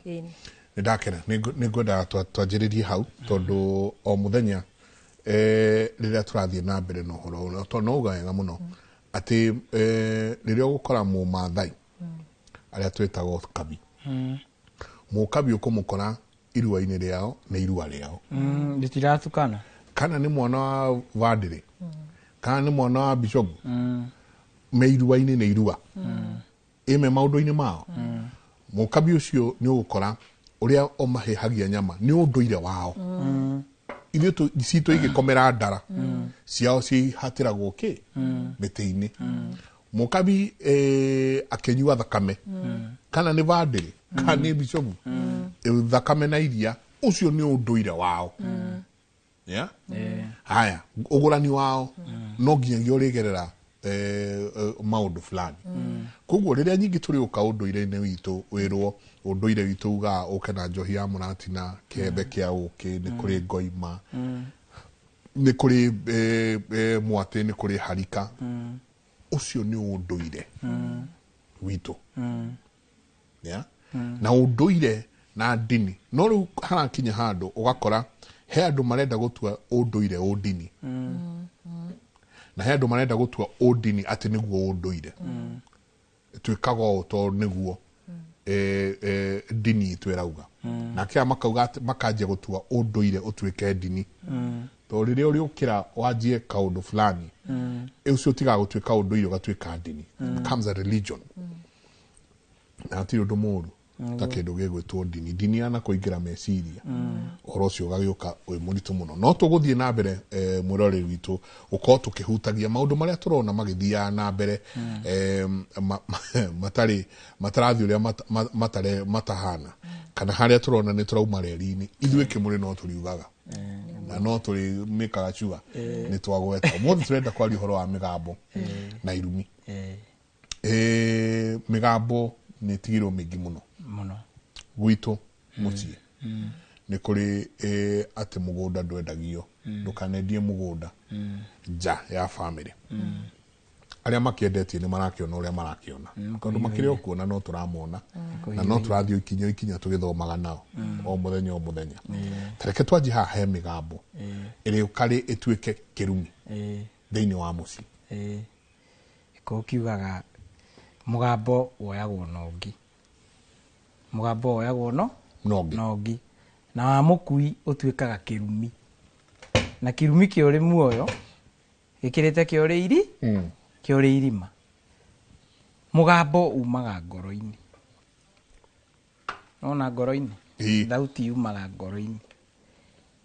[SPEAKER 9] ni
[SPEAKER 4] ndakena ni ngwenda twanjiririe hau tondu o muthenya riria turathie na mbere no horo tondu uga wega muno ati riria gukora mu Maathai aria twetagwo kabi mukabi ukumukora irua-ini riao na irua riao
[SPEAKER 23] nditiratukana
[SPEAKER 4] kana ni mwana wa Vandiri kana ni mwana wa Bishop me irua-ini na irua ime maundu-ini mao mukabi ucio ni ugukora uria omahehagia nyama ni unduire wao ithuĩ citũ igikomera ndara ciao cihatiragwo ki miti-ini mukabi akenyua thakame kana ni Vandiri kana ni Bishop thakame na iria ucio ni unduire wao haya ugurani wao no nginyagia urigerera maundu fulani koguo riria nyingi turi uka unduire-ini witu wirwo unduire witu uga uke na njohi ya muratina kembe kia uki ni kuri ngoima ni kuri mwate ni kuri harika ucio ni unduire witu na unduire na ndini no riu harakinya handu ugakora he andu marenda gutua unduire undini na he andu marenda gutua undini ati niguo unduire twikaga o to niguo ndini twirauga na kia makauga makanjia gutua unduire utwike ndini to riria uri ukira wanjie kaundu fulani ucio tiga gutwika unduire ugatwika ndini becomes a religion na ti undu muru ta kindu gigwitwo ndini ndini ana kuingira meciria oro ucio ugagiuka wi muritu muno no tuguthie na mbere mwiroreri witu uko tukihutagia maundu maria turona magithia na mbere matarathi uria matahana kana haria turona ni turauma reri-ini ithuĩ kimuri no turiugaga na no turi mikaga chua ni twagweta mothe turenda kwaria uhoro wa migambo na irumi migambo ni tigiro mingi muno gwitu mucie ni kuri ati mugunda ndwendagio ndukanendie mugunda nja ya family aria makiendetie ni marakiona uria marakiona tondu makiri okuona no turamona na no turathio ikinya tugithomaga nao o muthenya tareke twaji haha he migambo iri ukari ituike kirumi thiini wa muci
[SPEAKER 23] ko kiugaga mugambo woyagwo nongi na wa mukui utuikaga kirumi na kirumi kio ri muoyo gikirite kio ri iri kio ri irima mugambo umaga ngoro-ini nona ngoro-ini thauti yumaga ngoro-ini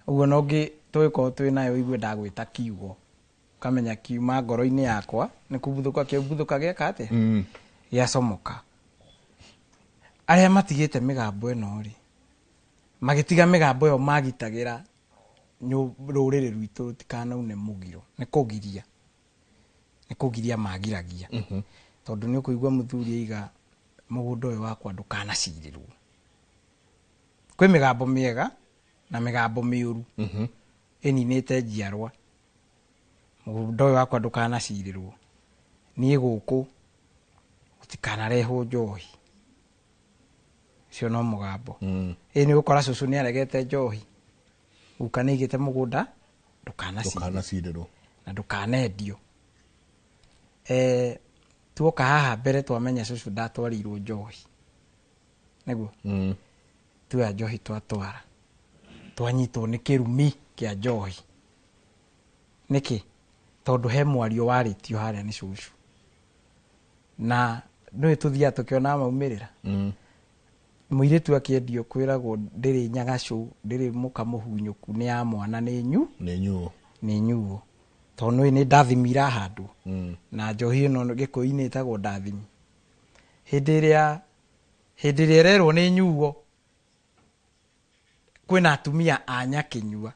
[SPEAKER 23] uguo nongi twiko twinayo igwe ndagwita kiugo kamenya kiuma ngoro-ini yakwa ni kubuthuka kiubuthuka geka ate giacomoka aria matigite migambo eno ri magitiga migambo yo magitagira rurire rwitu tikanaune mugiro ni kugiria magiragia tondu ni kuigwa muthuri iga mugunda uyu wakwa ndukanacirirwo kwi migambo miega na migambo miuru eninite njiarwa mugunda uyu wakwa ndukanacirirwo nie guku utikanareho njohi cio no mugambo ni ukora cucu ni aregete njohi ukanigite mugunda ndukanacirirwo na ndukanendio tuoka haha mbere twamenya cucu ndatwarirwo njohi niguo tuya njohi twatwara twanyitwo ni kirumi kia njohi niki tondu he mwario waritio haria ni cucu na no tuthia tukiona maumirira muiretu akiendio kwiragwo ndiri nyagacu ndiri mukamuhunyuku ni ya mwana ni nyuo tondu ni ndathimira handu na njohi ino gikuini itagwo ndathimi hindi iria ererwo ni nyuo kwina atumia anyakinyua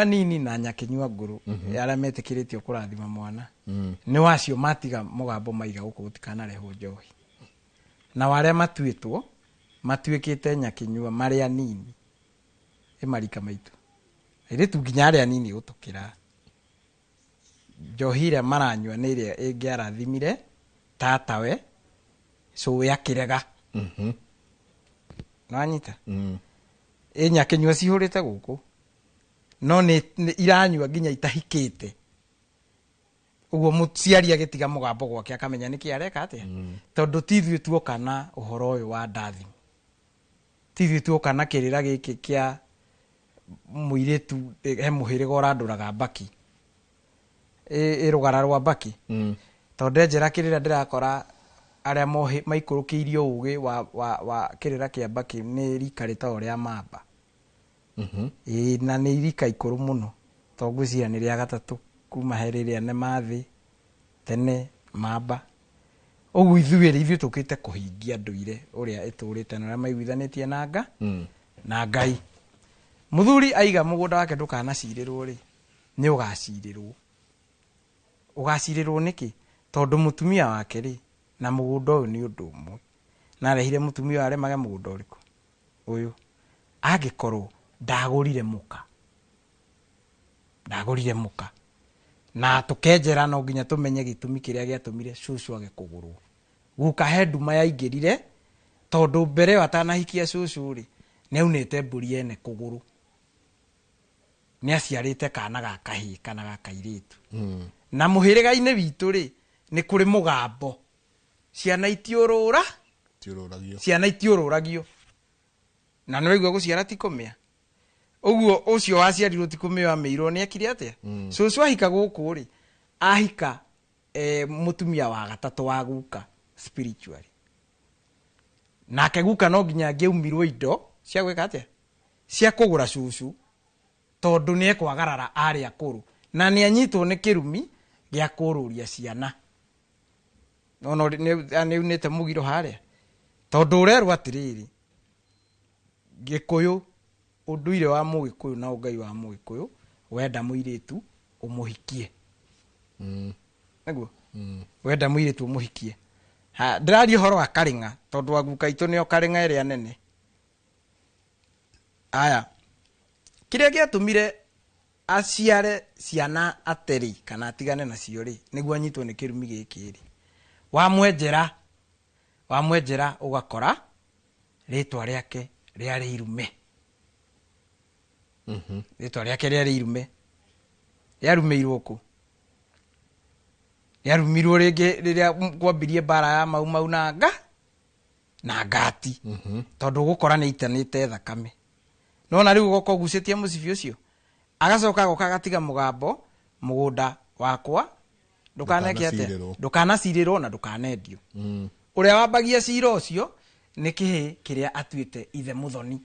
[SPEAKER 23] nini na nyakinyua nguru aria metikiritie kurathima mwana ni wacio matiga mugambo maiga guku gutikanareho njohi na waria matuikite nyakinyua maria nini imarika maitu iri tu nginya aria nini gutukira njohi iria maranyua ni iria ingiarathimire tatawe so yakirega nanyita nyakinyua cihurite guku no ni iranyua nginya itahikite uguo muciari agitiga mugambo gwake akamenya niki areka atia tondu tithio tuoka na uhoro uyu wa ndathi tithio tuoka na kirira giki kia muiretu he muhiriga uranduraga baki irugara rwa baki tondu njira kirira ndirakora aria maikurukiirio ugi wa kirira kia baki ni rikarita uria mamba na ni rika ikuru muno tongwiciria ni ria gatatu kuma heriria ne mathi tene mamba ugu ithuire tukite kuhingia nduire uria iturite na maiguithanitie na na Ngai muthuri aiga mugunda wake ndukanacirirwo ri ni ugacirirwo niki tondu mutumia wake ri na mugunda uyu ni undu umwe na rehire mutumia wale mage mugunda uriku uyu agikorwo ndagurire muka na tukenjera no nginya tumenye gitumi kiria giatumire cucu agikugurwo guka he nduma yaingirire tondu mbere watanahikia cucu ri ni aunite mburi ene kuguru ni aciarite kana ga kahii kana ga kairitu na muhiriga-ini witu ri ni kuri mugambo ciana itiururagio na no igwa guciara tikumia uguo ucio waciarirwo tikumia ameirwo ni akiri atia cucu ahika guku ri ahika mutumia wa gatatu wa guka spiritually nake guka no nginya ngeumirwo indo cia gwika atia cia kugura cucu tondu ni ekwagarara ari akuru na ni anyitwo ni kirumi gia kururia ciana no ni unite mugiro haria tondu urerwa atiriri gikuyu unduire wa mugikuyu na ugai wa mugikuyu wenda muiritu umuhikie niguo wenda muiritu muhikie ha ndirari horo wa Karinga tondu wa guka itu nio Karinga iri nene aya kiria giatumire aciare ciana ateri kana atigane na cio ri niguo anyitwo ni kirumi gikiri wamwenjera ugakora ritwa riake riari irume ritwa riake riari irume yarumeirwo ku yarumirwo ringi riria kwambirie bara ya mau na ngati tondu gukora ni itanite thakame nona riu goko gucitie mucibi ucio agacoka goka gatiga mugambo mugunda wakwa ndukaneke ate ndukanacirirwo na ndukanendio uria wambagia cira ucio ni kihi kiria atuite ithe muthoni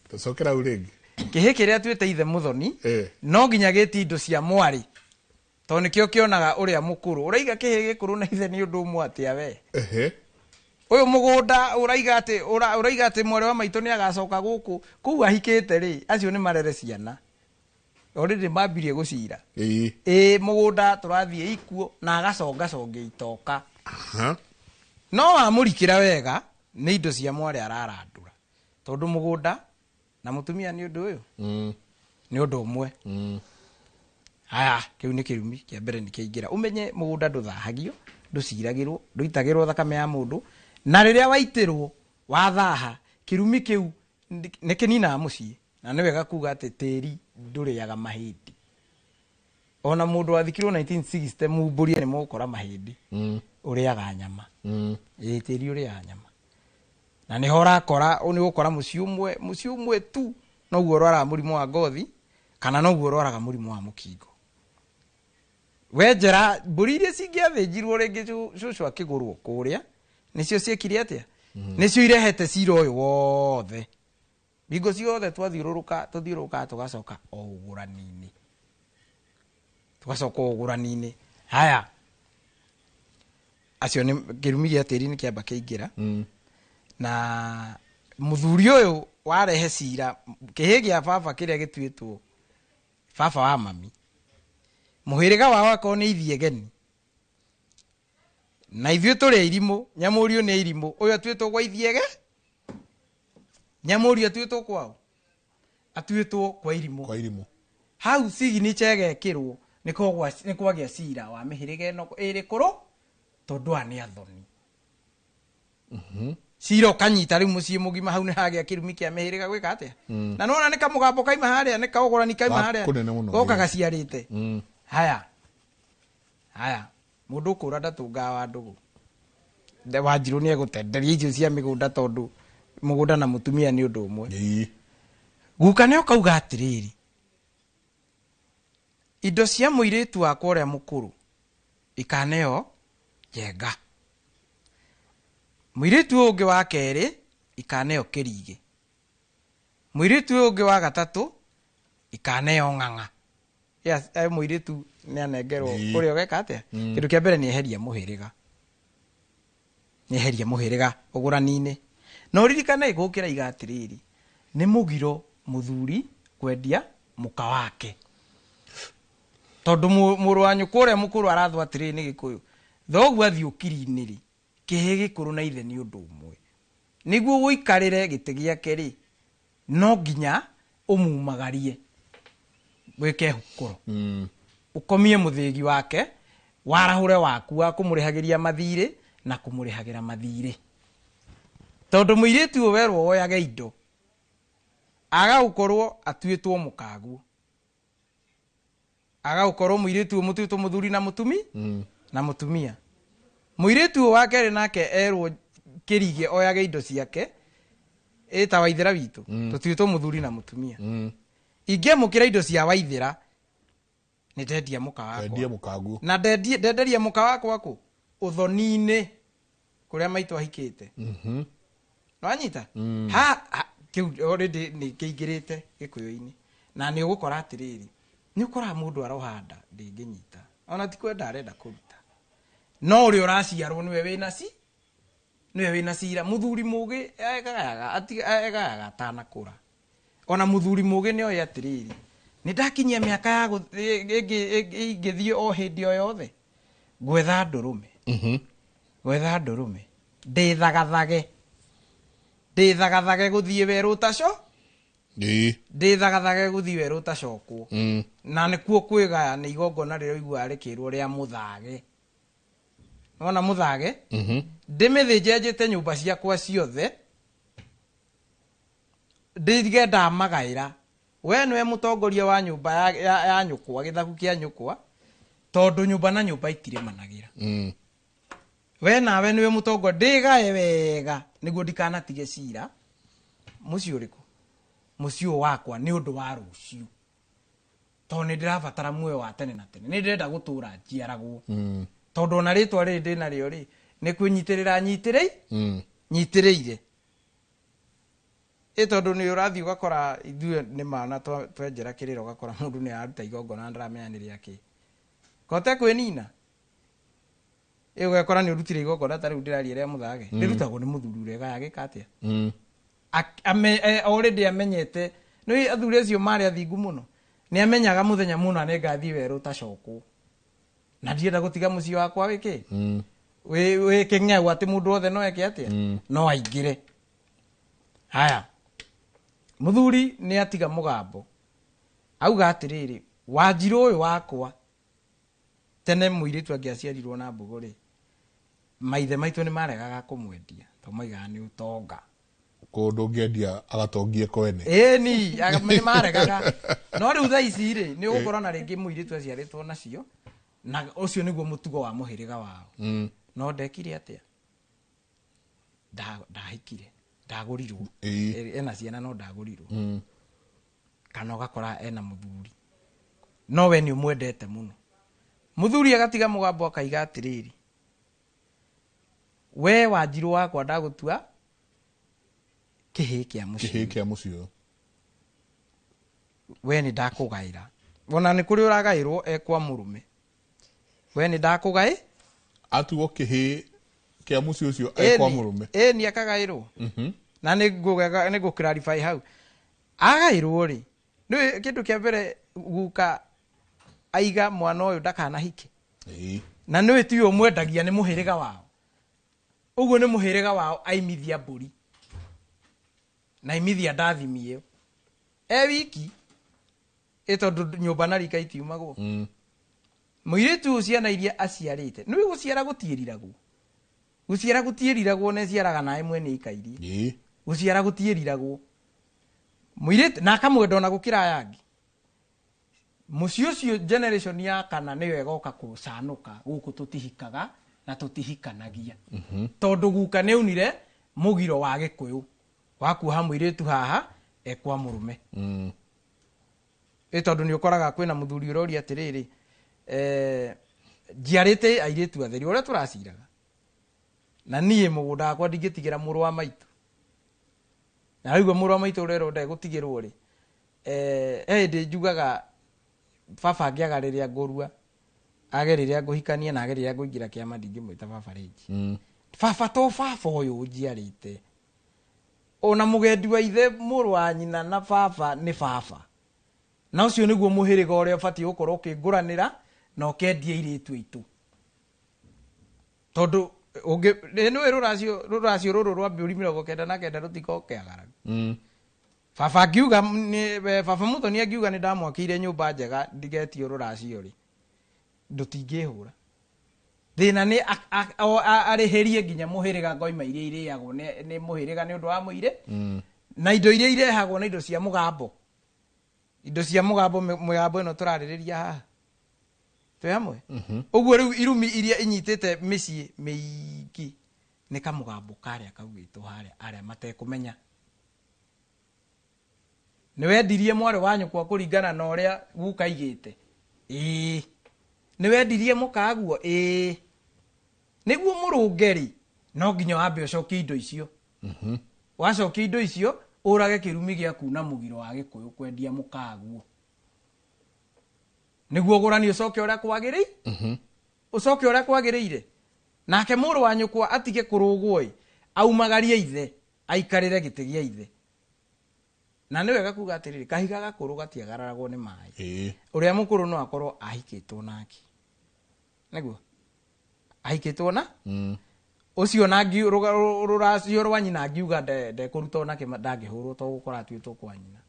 [SPEAKER 4] Tocokera uringi
[SPEAKER 23] kihi kiria atuite ithe muthoni no nginya giti indo cia mwari to nikio kionaga uria mukuru uraiga kihi gikuru na ithe ni undu umwe atia we uyu mugunda uraiga ati mwari wa maitu ni agacoka guku kuu ahikite ri acio ni marere ciana already mambirie gucira mugunda turathie ikuo na agaconga itoka no amurikira wega ni indo cia mwari ararandura tondu mugunda na mutumia ni undu uyu ni undu umwe aya kiu ni kirumi kia mbere ni kiingira umenye mugunda nduthahagio nduciragirwo nduitagirwo thakame ya mundu na riria waitirwo wathaha kirumi kiu ni kinina mucii na ni wega kuga ati tiri nduriaga mahindi ona mundu wathikirwo 1960 mumburia ni mukora mahindi uriaga nyama tiri uriaga nyama na ni hora kora ni gukora mucii umwe tu no guo rwara murimu wa ngothi kana no guo rwaraga murimu wa mukingo wenjera mburi iria cingiathĩnjirwo rĩngĩ cucu akĩgũrwo kũrĩa nĩcio ciekire atia nĩcio irehete cira ũyũ wothe bingo ciothe twathiũrũrũka tũgacoka o ũgũrani-inĩ haya acio nĩ kĩrumi gĩa tĩri nĩ kĩamba kĩingĩra na mũthuri ũyũ warehe cira kĩhĩ gĩa baba kĩrĩa gĩtuĩtwo baba wa mami muhiriga wao akorwo ni ithiegeni na ithuĩ tũrĩ irimũ nyamũriũ nĩ irimũ ũyũ atuĩtwo kwa ithiege nyamũriũ atuĩtwo kwao atuĩtwo kwa irimũ hau signature gegekĩrwo nĩ kwagĩa cira wa mĩhĩrĩga ĩno ĩrĩ kũrũ tondũ aya nĩ athoni cira ũkanyita rĩu mũciĩ mũgima hau nĩ hagĩa kĩrumi kĩa mĩhĩrĩga gwĩka atĩa na nona nĩ kamũgambo kaima harĩa nĩ kaũgũrani kaima harĩa goka gaciarĩte haya mundu kura ndatunga wa ndugu Wanjiru ni egutenderia icio cia migunda tondu mugunda na mutumia ni undu umwe guka ne ukauga atiriri indo cia muiritu wakwa uria mukuru ikaneo jenga muiritu ungi wa keri ikaneo kirige muiritu ungi wa gatatu ikaneo ng'ang'a yes muiritu ni anengerwo kuria geka atia kindu kia mbere ni eheria muhiriga ugurani-ini no ririkana igukira igatiriri ni mugiro muthuri kwendia muka wake tondu muru wanyu kuria mukuru arathwa atiriri ni gikuyu thogu athi ukiri-ini ri kihi gikuru na ithe ni undu umwe niguo guikarire giti giake ri no nginya umumagarie weke hukuro ukomie muthigi wake warahure waku wa kumurihagiria mathire na kumurihagira mathire tondu muiritu werwo woyage indo aga ukorwo atuitwo mukagu aga ukorwo muiritu mutuitwo muthuri na mutumia muiritu wake ri nake erwo kirige oyage indo ciake eta waithira witu tutuitwo muthuri na mutumia inge mukira indo cia waithira ni ndendia muka wakwa na ndenderia muka wakwa ku uthoni-ini kuria maitu ahikite no anyita kiu already ni kiingirite gikuyu-ini na ni ugukora atiriri ni ukora mundu arohanda ndinginyita ona ti kwenda arenda kuruta no uri uraciarwo niwe wina cira muthuri mugi egaga tanakura ona muthuri mugi ni oya atiriri Nĩ ndakinyia mĩaka ya ingĩthiĩ o hĩndĩ o yothe gwetha ndũrũme. Gwetha ndũrũme. Ndĩthagathage gũthiĩ werũ taco. Ndĩthagathage gũthiĩ werũ tacokwo. Na nĩkuo kwĩgaya nĩ igongona rĩrĩa ũiguaga rĩkĩrwo rĩa mũthage. Ona mũthage ndĩmĩthĩnje njĩte nyũmba ciakwa ciothe ndige ndamagaĩra. We nĩwe mũtongoria wa nyũmba ya nyũkwa, gĩthaku kĩa nyũkwa, tondũ nyũmba na nyũmba itirĩmanagĩra. We nawe nĩwe mũtongoria, ndĩgae wega nĩguo ndikanatige cira. Mũciĩ ũrĩkũ? Mũciĩ wakwa nĩ ũndũ wa rũciũ, tondũ nĩ ndĩrabatara muoyo wa tene na tene. Nĩ ndĩrenda gũtũũra njiaragwo, tondũ ona rĩtwa rĩrĩ ndĩnarĩo rĩ nĩ kwĩnyitĩrĩra nyitĩrĩire. Tondũ nĩ ũrathiĩ ũgakora ithuĩ nĩ mana twenjera kĩrĩra, ũgakora mũndũ nĩ aruta igongona ndaramenya nĩ rĩake. Kote kwĩnina ũgakora nĩ ũrutire igongona ta rĩu ndĩraria rĩa mũthage, rĩrutagwo nĩ mũthuri ũrĩa gagĩka atĩa. Already amenyete nĩ athuri acio marĩ athingu mũno, nĩ amenyaga mũthenya mũna nĩ ngathiĩ werũ tacokwo, na ndienda gũtiga mũciĩ wakwa wĩkĩ wĩ kĩng'eũ atĩ mũndũ wothe no eke atĩa no aingĩre. Haya, mũthuri nĩ atiga mũgambo, auga atĩrĩrĩ, Wanjirũ ũyũ wakwa tene mũirĩtu angĩaciarirwo na mbũgũ rĩ, maithe maitũ nĩ maregaga kũmwendia, tondũ maigaga nĩ ũtonga.
[SPEAKER 4] Kũndũ ũngĩendia agatongie kwene.
[SPEAKER 23] Ĩni nĩ maregaga. No rĩu thaa ici rĩ nĩ ũgũkora na rĩngĩ mũirĩtu aciarĩtwo nacio, na ũcio nĩguo mũtugo wa mũhĩrĩga wao. No ndekire atĩa? Ndahikire, ndagũrirwo. Ena ciana no ndagũrirwo. Kana ũgakora ena mũthuri, no we nĩ ũmwendete mũno. Mũthuri agatiga mũgambo akaiga atĩrĩrĩ, we Wanjirũ wakwa ndagũtua kĩhĩ kĩa mũciĩ. We nĩ ndakũgaĩra. Ona nĩ kũrĩ ũragaĩrwo ekwa mũrũme. We nĩ ndakũgaĩ
[SPEAKER 4] atuo kĩhĩ kĩa mũciĩ ũcio ekwa mũrũme.
[SPEAKER 23] Nĩ akagaĩrwo. Na nĩ gũclarify hau. Agaĩrwo rĩ, nĩ kĩndũ kĩa mbere guka aiga mwana ũyũ ndakanahike. Na nĩ tiyo mwendagia nĩ mũhĩrĩga wao. Ũguo nĩ mũhĩrĩga wao aimithia mbũri. Na imithia ndathimie. Wiki tondũ nyũmba na rika itiumagwo. Mũirĩtu ciana iria aciarĩte nĩ gũciara gũtiĩriragwo. Gũciara gũtiĩriragwo nĩ ciaraga nawe mwene ikairie. Gũciara gũtiĩriragwo. Mũirĩtu na akamwenda na gũkĩra yangi. Mũciĩ ũcio generation ya kana nĩyo ĩgoka kũcanũka gũkũ tũtihikaga na tũtihikanagia. Tondũ guka nĩ unire mũgiro wa Gĩkũyũ wakuha mũirĩtu haha ekwa mũrũme. Tondũ nĩ ũkoraga kwĩna mũthuri ũroria atĩrĩrĩ, njiarĩte airĩtu atheri ũrĩa tũraciraga, na niĩ mũgũnda wakwa ndingĩtigĩra mũrũ wa maitũ. Na rĩu mũrũ wa maitũ ũrĩa ndegũtigĩrwo rĩ, hĩndĩ njugaga baba angĩaga rĩrĩa ngũrua, age rĩrĩa ngũhikania na age rĩrĩa ngũingĩra kĩama ndingĩmwĩta baba rĩngĩ. Baba to baba ũyũ njiarĩte. Ona mũgendi wa ithe mũrũ wa nyina na baba nĩ baba. Na ũcio nĩguo mũhĩrĩga ũrĩa ũbatiĩ gũkorwo ũkĩngũranĩra na ũkendia airĩtu aitũ. Tondũ nĩwe rũracio rũrũ rwa mbĩũri 99 rũtikokeagaraga. Baba akiuga, baba Muthoni akiuga nĩ ndamwakĩire nyũmba njega ndigetio rũracio rĩ, ndũtingĩhũra. Thĩna nĩ arĩhĩrie nginya mũhĩrĩga ngoima iria irĩagwo nĩ mũhĩrĩga nĩ ũndũ wa mũire, na indo iria irehagwo na indo cia mũgambo. Indo cia mũgambo ĩno tũrarĩrĩria haha. Twĩ hamwe? Ũguo rĩu irumi iria inyitĩte mĩciĩ mĩingĩ nĩ kamũgambo karĩa kaugĩtwo harĩa matekũmenya. Nĩ wendirie mwarĩ wa nyũkwa kũringana na ũrĩa guka igĩte. Nĩ wendirie mũkaguo. Nĩguo mũrũngeri no nginya wambe ũcokie indo icio. Wacokia indo icio ũrage kĩrumi gĩa kuna mũgiro wa Gĩkũyũ kwendia mũkaguo. Nĩguo ũgũrani ũcoke ũrĩa kwagĩrĩire. Ũcoke ũrĩa kwagĩrĩire. Nake mũrũ wa nyũkwa atige kũrũgwo aumagarie ithe aikarĩre gĩtĩ gĩa ithe. na nĩ wega kuga atĩrĩrĩ kahiga gakũrũ gatiagararagwo nĩ maĩ ũrĩa mũkũrũ no akorwo ahikĩtwo nake nĩguo ahikĩtwo na ũcio na rũracio rwa nyina angiuga ndekũruta nake ndangĩhũrwo to gũkora atuĩtwo kwa nyina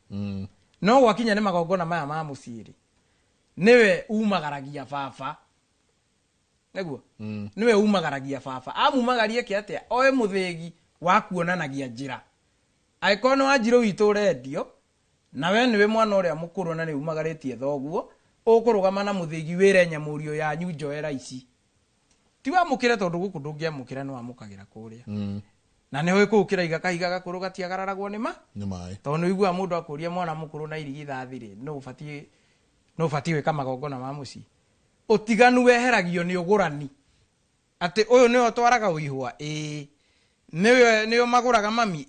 [SPEAKER 23] no gwakinya nĩ magongona maya ma mũciĩ niwe umagaragia baba nĩguo niwe umagaragia baba amumagarie kĩ atĩa oe mũthĩgi wa kuonanagia njĩra aĩkorwo nĩ wanjirũ witũ ũrendio na we nĩwe mwana ũrĩa mũkũrũ na nĩ umagarĩtie thoguo ũkũrũgama na mũthĩgi wĩre nyamũrio yanyu njoera ici ti wamũkĩre tondũ gũkũ ndũngĩamũkĩra nĩ wamũkagĩra kũrĩa na nĩho ĩkũũkĩra iga kahiga gakũrũ gatiagararagwo nĩ maĩ tondũ nĩ igua mũndũ akũria mwana mũkũrũ na irigithathi-rĩ no ũbatiĩ gwĩka magongona ma mũciĩ ũtiganu weheragio nĩ ũgũrani atĩ ũyũ nĩwe twaraga ũihwa nĩwe magũraga mami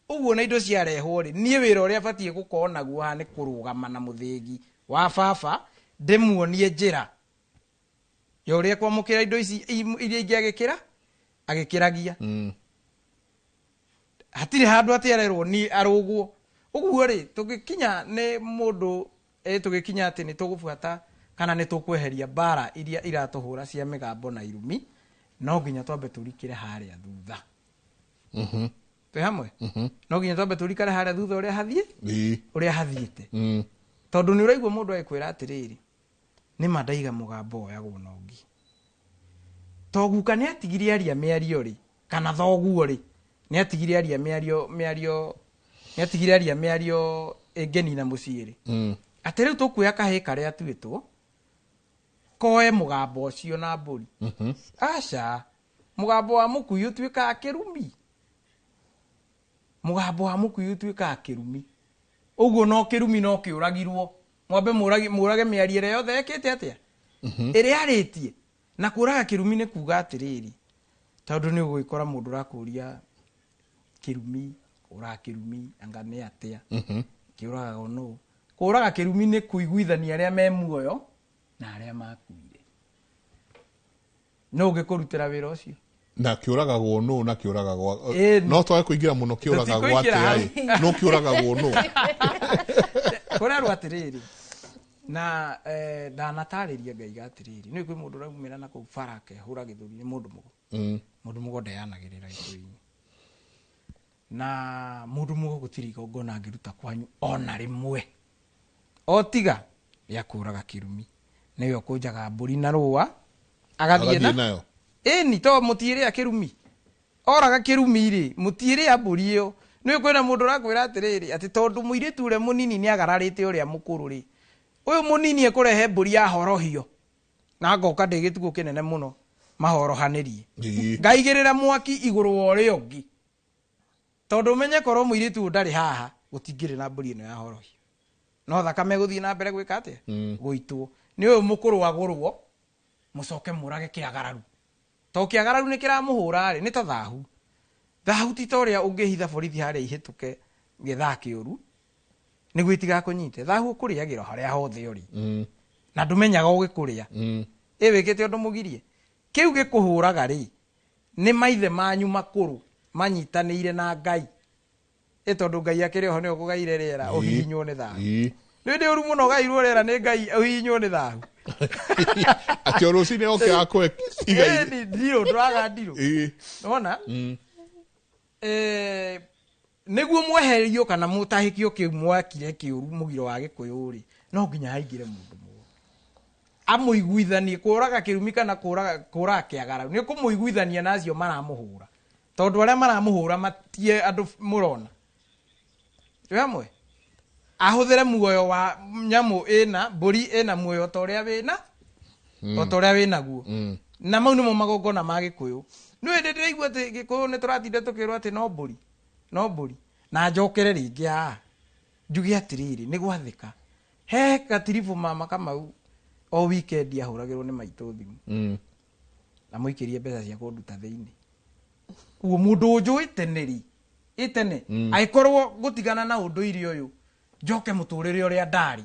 [SPEAKER 23] ũguo na indo ciarehwo-rĩ niĩ wĩra ũrĩa batiĩ gũkorwo naguo haha nĩ kũrũgama na mũthĩgi wa baba ndĩmuonie njĩra ya ũrĩa kwamũkĩra indo ici iria ingĩ agĩkĩragia hatirĩ handũ atĩ arerwo ni arũgwo ũguo-rĩ tũgĩkinya nĩ mũndũ tũgĩkinya atĩ nĩ tũgũbuata kana nĩ tũkweheria mbara iria iratũhũra cia mĩgambo na irumi no nginya twambe tũrikĩre harĩa thutha twĩ hamwe no nginya twambe tũrikare harĩa thutha ũrĩa hathiĩte tondũ nĩ ũraigua mũndũ agĩkwĩra atĩrĩrĩ nĩ mandaiga mũgambo oyagwo na ũngi toguka nĩ atigire aria mĩario-rĩ kana thoguo-rĩ nĩ atigire aria mĩario ngeni na mũciĩ-rĩ atĩ rĩu tũkuoya kahĩ karĩa atuĩtwo koe mũgambo ũcio na mbũri aca mũgambo wa mũkui ũtuĩkaga kĩrumi ũguo no kĩrumi no kĩũragirwo mwambe mũrage mĩario ĩrĩa yothe ĩkĩte atĩa ĩrĩa arĩtie na kũraga kĩrumi nĩ kuga atĩrĩrĩ tondũ nĩ ũgũgĩkora mũndũ ũrakũria kĩrumi kũraga kĩrumi anga nĩ atĩa kĩũragagwo nũ kũraga kĩrumi nĩ kũiguithania arĩa me muoyo na arĩa makuire no ũngĩkũrutĩra wĩra ũcio
[SPEAKER 3] na kĩũragagwo nũ na kĩũragagwo no twage kũingĩra mũno kĩũragagwo atĩa no kĩũragagwo nũ
[SPEAKER 23] kũrerwo atĩrĩrĩ na ndanatarĩria ngaiga atĩrĩrĩ nĩ kwĩ mũndũ ũraumĩra na kũu bara akehũra gĩthũri nĩ mũndũ mũgo ndeyanagĩrĩra gĩthũri-inĩ na mũndũ mũgo gũtirĩ igongona angĩruta kwanyu ona rĩmwe o tiga ya kũraga kĩrumi nĩwe ũkũnjaga mbũri na rũa agathiĩ nayo ĩni to mũtiĩrĩa kĩrumi oraga kĩrumi-rĩ mũtiĩrĩa mbũri ĩyo nĩ kwĩna mũndũ ũrakwĩra atĩrĩrĩ atĩ tondũ mũirĩtu ũrĩa mũnini nĩ agararĩte ũrĩa mũkũrũ-rĩ ũyũ mũnini ekũrehe mbũri ya horohio na ngoka ndĩ gĩtugũ kĩnene mũno mahorohanĩrie ngaigĩrĩra mwaki igũrũ wa ũrĩa ũngĩ tondũ ũmenye korwo mũirĩtu ndarĩ haha gũtingĩrĩ na mbũri ĩno ya horohio no thakame gũthiĩ na mbere gwĩka atĩa gũitwo nĩ ũyũ mũkũrũ agũrwo mũcoke mũrage kĩagararu to kĩagararu nĩ kĩramũhũra-rĩ nĩ ta thahu ti ta ũrĩa ũngĩhitha borithi harĩa ihĩtũke gĩthaa kĩũru nĩguo itigakũnyite thahu ũkũrĩagĩra harĩa hothe ũrĩ na ndũmenyaga ũgĩkũrĩa wĩkĩte ũndũ mũgirie kĩu gĩkũhũraga-rĩ nĩ maithe manyu makũrũ manyitanĩire na Ngai tondũ Ngai akĩrĩ ho nĩ ũkũgaire rĩera ũhihinywo nĩ thahu nĩ ndĩ ũru mũno gairwo rĩera nĩ Ngai ũhihinywo nĩ thahu
[SPEAKER 3] atĩ rũcinĩ oke akwe igai
[SPEAKER 23] ndirũ ndũraga ndirũ nona nĩguo mweherio kana mũtahĩkio kĩu mwakire kĩũru mũgiro wa gĩkũyũ-rĩ no nginya haingĩre mũndũ mũgwo amũiguithanie kũraga kĩrumi kana kũraga kĩagararu nĩ kũmũiguithania nacio maramũhũra tondũ arĩa maramũhũra matie andũ mũrona hamwe ahũthĩre muoyo wa nyamũ ĩna mbũri ĩna muoyo ta ũrĩa wĩnaguo na mau nĩmo magongona ma gĩkũyũ nĩ hĩndĩ ndĩraigua atĩ gĩkũyũ nĩ tũratinda tũkĩrwo atĩ no mbũri na njokere rĩngĩ haha njuge atĩrĩrĩ nĩ gwathĩka he gatiribu mama Kamau o weekend ahũragĩrwo nĩ maitũ thimũ na mũikĩrie mbeca cia kũnduta thĩinĩ uguo mũndũ ũnjũĩ tene agĩkorwo gũtigana na ũndũire ũyũ njoke mũtũrĩre ũrĩa ndarĩ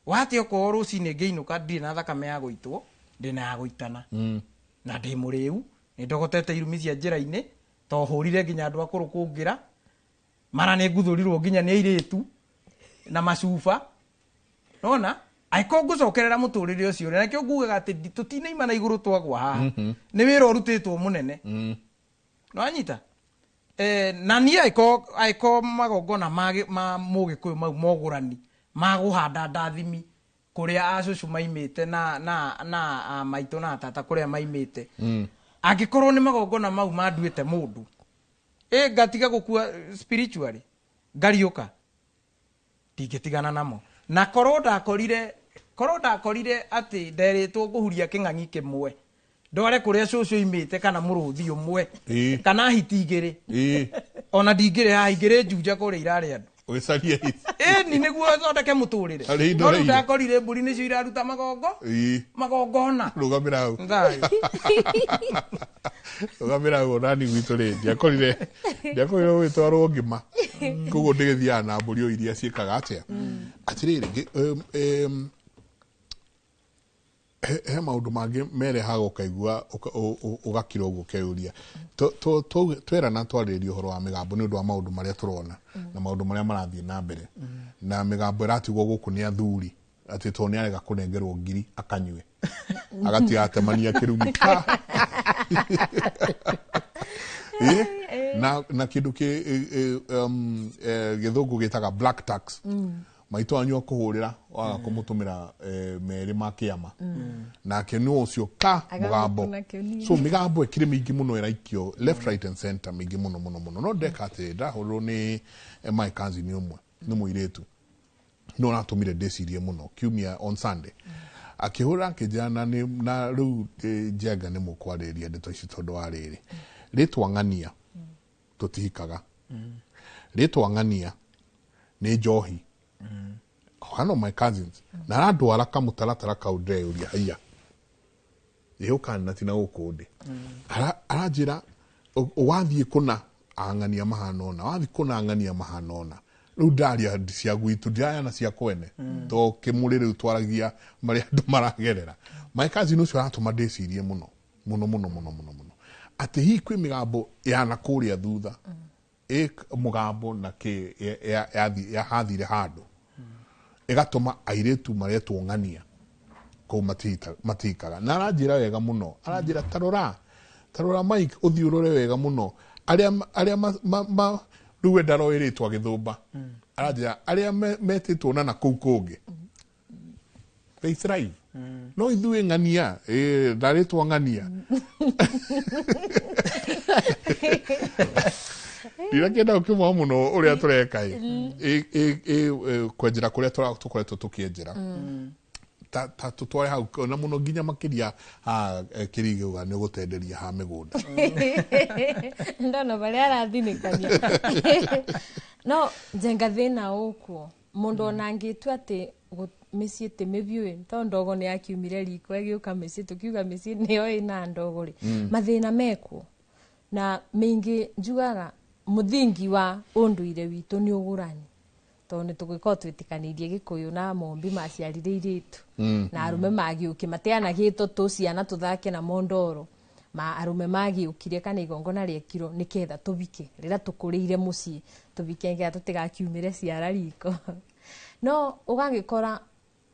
[SPEAKER 23] wate okorwo rũcinĩ ngĩinũka ndirĩ na thakame ya gũitwo ndĩna ya gũitana na ndĩ mũrĩu nĩ ndogotete irumi cia njĩra-inĩ to hũrire nginya andũ akũrũ kũngĩra mara nĩ nguthũrirwo nginya nĩ airĩtu na macuba nona aiko ngucokerera muturire ucio na kio ngugaga ati tutinaima na iguru twagwa haha ni wira urutitwo munene no anyita na ni aiko magongona ma mugikuyu mau mogurani maguhanda ndathimi kuria acucu maimite na maito na tata kuria maimite angikorwo ni magongona mau manduite mundu ngatiga gukua spiritually ngariuka ndigitigana namo na korwo ndakorire ati nderitwo nguhuria king'ang'i kimwe ndore kuria cucu imite kana muruthi umwe kana hiti igiri ona ndingire ha igire njunja kuria irari andu
[SPEAKER 3] ugicaria
[SPEAKER 23] ni niguo thondeke muturire no ndakorire mburi nicio iraruta magongona
[SPEAKER 3] rugamira hau rugamira hau nani gwitu ri ndiakorire gwitwarwo ngima koguo ndigithiaga na mburi o iria ciikaga atia atiriri he maundu mangi merehaga ukaigua ugakira uguo ukeyuria twerana twaririe uhoro wa migambo ni undu wa maundu maria turona na maundu maria marathie na mbere na migambo iratigwo guku ni athuri ati to ni arega kunengerwo ngiri akanywe agatiga atemania kirumi na kindu githungu gitaga black tax maito anyo kuhurira waga kumutumira meri makiama na kenu ucio mugambo so migambo ekire mingi muno iraikio left right and center mingi muno no dekate horo ni my kanzi ni umwe ni muiretu no natumire decirie muno kiumia on Sunday akihura kijana ni na ru jega ni mukwariria ndeto ici tondu wa riri ritwangania tutihikaga ritwangania ni njohi one of my cousins na radwara kamutaratara kaudre uria haya yuka na tina ukundi arajira wathie kuna angania mahanona wathie kuna angania mahanona riu ndaria cia gwitu ndiaya na cia kwene to kimurire utwaragia mari andu maragerera my cousin ucio aratuma ndecirie muno ati hi kwi migambo yana kuria thutha mugambo na ke ya hathire handu igatuma airetu maretwo ngania ko matikaga na aranjira wega muno aranjira tarora Mike uthiurore wega muno aria ruwe ndaroiritwa githumba aranjira aria metitwo na kuu kungi they thrive no ithuĩ ng'ania ndarĩtwo ng'ania ndirakĩenda ũkĩmwa mũno ũrĩa tũreka kwenjera kũrĩa tũkoretwo tũkĩenjera ta tutware hau na muno nginya makiria kirigiuga ni gutenderia ha migunda
[SPEAKER 9] ndona bali arathinikania no njenga thina ukwo mundu onangitu ati misi te mebiwe to ndogo ni akiumire riko agiuka misi tukiuga misi niyo ina ndogo ri mathina meko na mingi njugaga muthingi wa unduire witu ni ugurani to ni tugiko twitikanirie gikuyu na mombi maciarire iritu na arume magiuki mateana gitu tuciana tuthake na mondoro ma arume magiukire kana igongona riekiro niketha tubike rira tukurire muci tubike ngia tutigakiumire ciara riko no ugangikora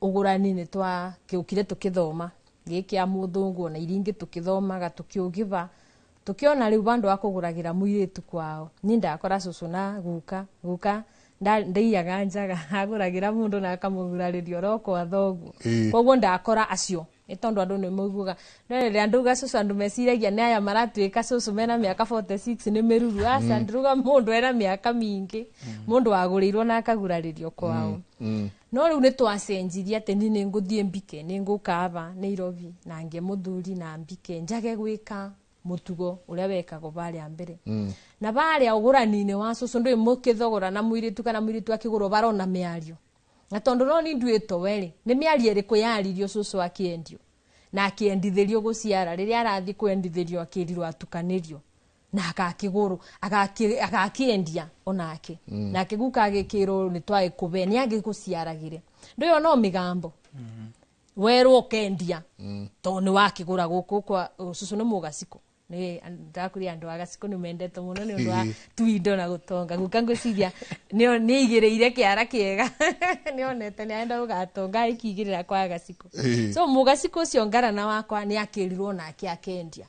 [SPEAKER 9] ugurani ni twa kiukire tukithoma giki ya muthungu na iringi tukithomaga tukiugiva tukiona riu bandu akuguragira muiritu kwao ni ndakora cucu na guka ndaiyaga njaga aguragira mundu na akamuguraririo roko athogu koguo ndakora acio itondu andu ni muiguga nere anduga cucu andu mesiragia ni aya maratwika cucu mena miaka 46 ni meruru asa nduga mundu era miaka mingi mundu agurirwo na akaguraririo kwao no riu ni twacenjirie ati ni nguthie mbike ni ngukava Nairobi na nge muthuri na mbike njage gwika mutugo uria wekagwo baria mbere na baria ugurani-ini wa cucu ndui mukithogora na muiritu kana muiritu akigurwo barona miario na tondu no ni nduito weri ni miario iriku yaririo cucu akiendio na akiendithirio guciara riria arathi kuendithirio akirirwo atukanirio na akakiguru akakiendia onake na akiguka agikirwo ni twae kube ni agiguciaragire ndio no migambo werwo kendia to ni wakigura guku kwa cucu ni mugaciko ni ndakuri andu agaciko ni mendete muno ni undu wa tuindo na gutonga guka ngwiciria ni igireire kiara kiega ni onete ni aenda ugatonga ikigirira kwa agaciko so mugaciko ucio ngarana wakwa ni akirirwo na akiakendia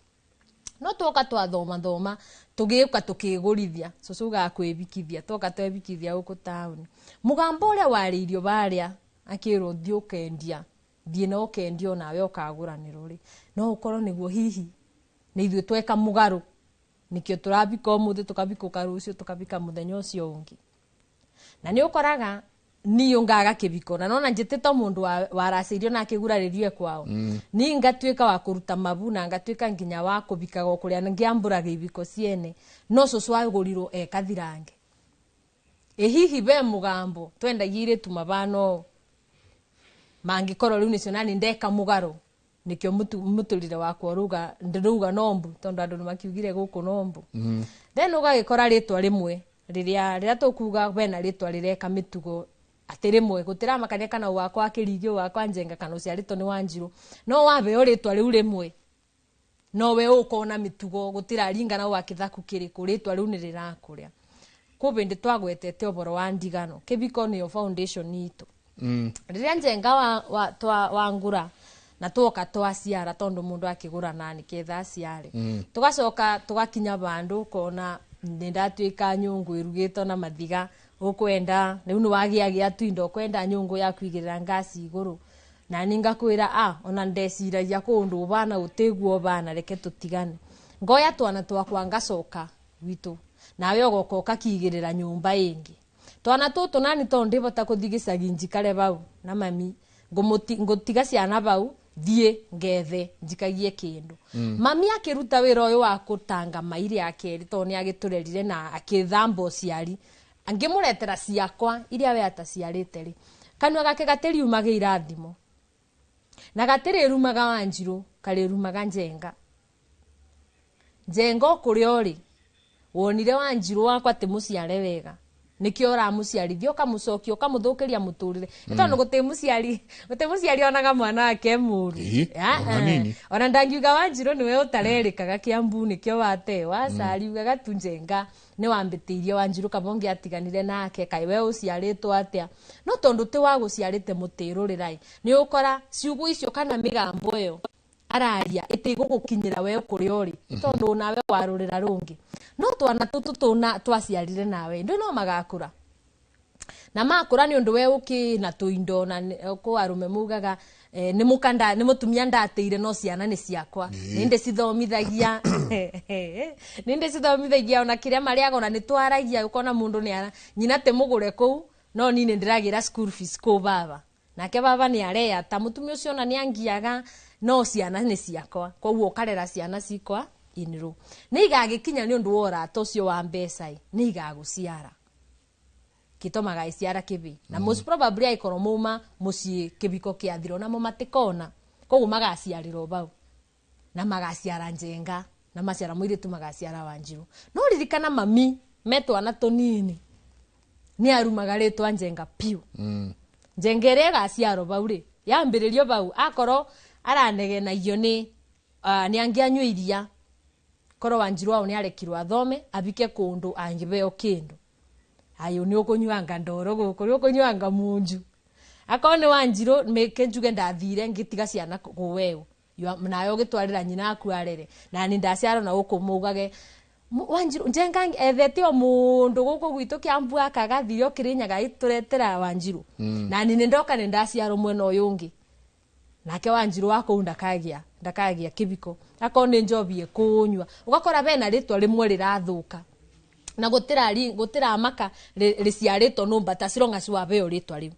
[SPEAKER 9] no toka thoma tugiuka tukigurithia cucu gakwibikithia toka twebikithia uko town mugambo uria wariirio baria akirwo thiukendia thie no kendio nawe ukaguranirwo ri no ukorwo niguo hihi ni ithuĩ tweka mugaru nikio turabika umuthi tukabika rucio tukabika muthenya ucio ungi na ni ukoraga ni ungaga kibiko na nona njitito mundu waraceirio na akiguraririo kwao ni ngatuika wa kuruta mabu na ngatuika nginya wa kubika go kuria ngiambura gibiko ciene no cucu agurirwo ekathirange hihi be mugambo twendagire tumabano mangikorwo riu nicio nani ndeka mugaru nikio muturire wakwa ruga nombu tondu andu nimakiugire guku nombu then ugagikora ritwa rimwe riria tukuga bena ritwa rireka mitugo atirimwe gutira makania kana wakwa akirigio wakwa njenga kana uciarito ni Wanjiru no wabeo ritwa riu rimwe no we ukona mitugo gutira ringana wa kithaku kiriku ritwa riu ni rirakuria kubindi twagwetete oboro wa ndigano kibiko ni foundation itu riria njenga wa ngura na tuoka twaciara tondu mundu akigura nani ketha aciare tugacoka tugakinya bandu kona ndatuika nyungu irugito na mathiga ukwenda riu ni wagiagia tuindo kwenda nyungu ya kwigirira ngasi iguru na ninga kwira ona ndeciragia kundu bana uteguo bana reke tutigane ngoya twana twakwa ngacoka witu nawe ogokoka kigirira nyumba ingi twana tutu nani tondu bota kuthigicagi njikare bau na mami ngutiga ciana bau thie ngethe njikagie kindu mami akiruta wira uyu wa kutanga mairi akeri to ni agiturerire na akithambo ciari angimuretera ciakwa iria we ataciarite ri kanwa gake gatiriumaga irathimo na gatirirumaga Wanjiru karirumaga njenga kuri ori wonire Wanjiru wakwa ti muciare wega nikio uramuciarithio ukamucokio ukamuthukiria muturire tondu gutimuciari onaga mwana wake muru ona ndangiuga Wanjiru niwe utarerikaga Kiambu nikio wate wacari ugaga tunjenga ni wambitiirie Wanjiru kabongi atiganire nake kai we uciaritwo atia no tondu ti waguciarite mutirurirai ni ukora ciugo icio kana migambo iyo araria itigugukinyira we kuri ori tondu nawe warurira rungi no twana tutu twaciarire nawe ndu no magakura na makura ni undu we uki na tuindo na ko arume mugaga ni mukanda ni mutumia ndateire no ciana ni ciakwa ninde cithomithagia ona kiria mariaga ona ni twaragia ukona mundu ni nyina te mugure ku no nini ndiragira school fees ko baba nake baba ni areya ta mutumia ucio na ni angiaga no ciana ni ciakwa koguo karera ciana cikwa inru ni igagikinya ni undu wora tocio wa mbeca ni igaguciara kitomaga iciara kibi na most probably aikoro muma mucii kibiko kiathiro na matikona koguo magaciariro bau na magaciara njenga na maciara muiritu magaciara Wanjiru no ririkana mami metwana tonini ni arumaga ritwa njenga piu njengere gaciaro bau ri yambiririo bau akoro aranegenagio ni angianyuiria koro Wanjiru wao ni arekirwo athome abike kundu angibeo kindu ayo ni ukunywanga ndoro guku ni ukunywanga munju akone Wanjiru meke njuge ndathire ngitiga ciana kuweo nayo gitwarira nyina aku arere na ni ndaciara na ukumugage Wanjiru njenga ethete o mundu guku gwitu Kiambu akagathire okirinyaga ituretera Wanjiru na ni ndoka ni ndaciara mwena uyu ungi nake Wanjiru wako ndakagia kibiko akone njobie kunywa ugakora bena ritwa rimwe rirathuka na gutira maka riciarito numba tacironga ciwabe ritwa riu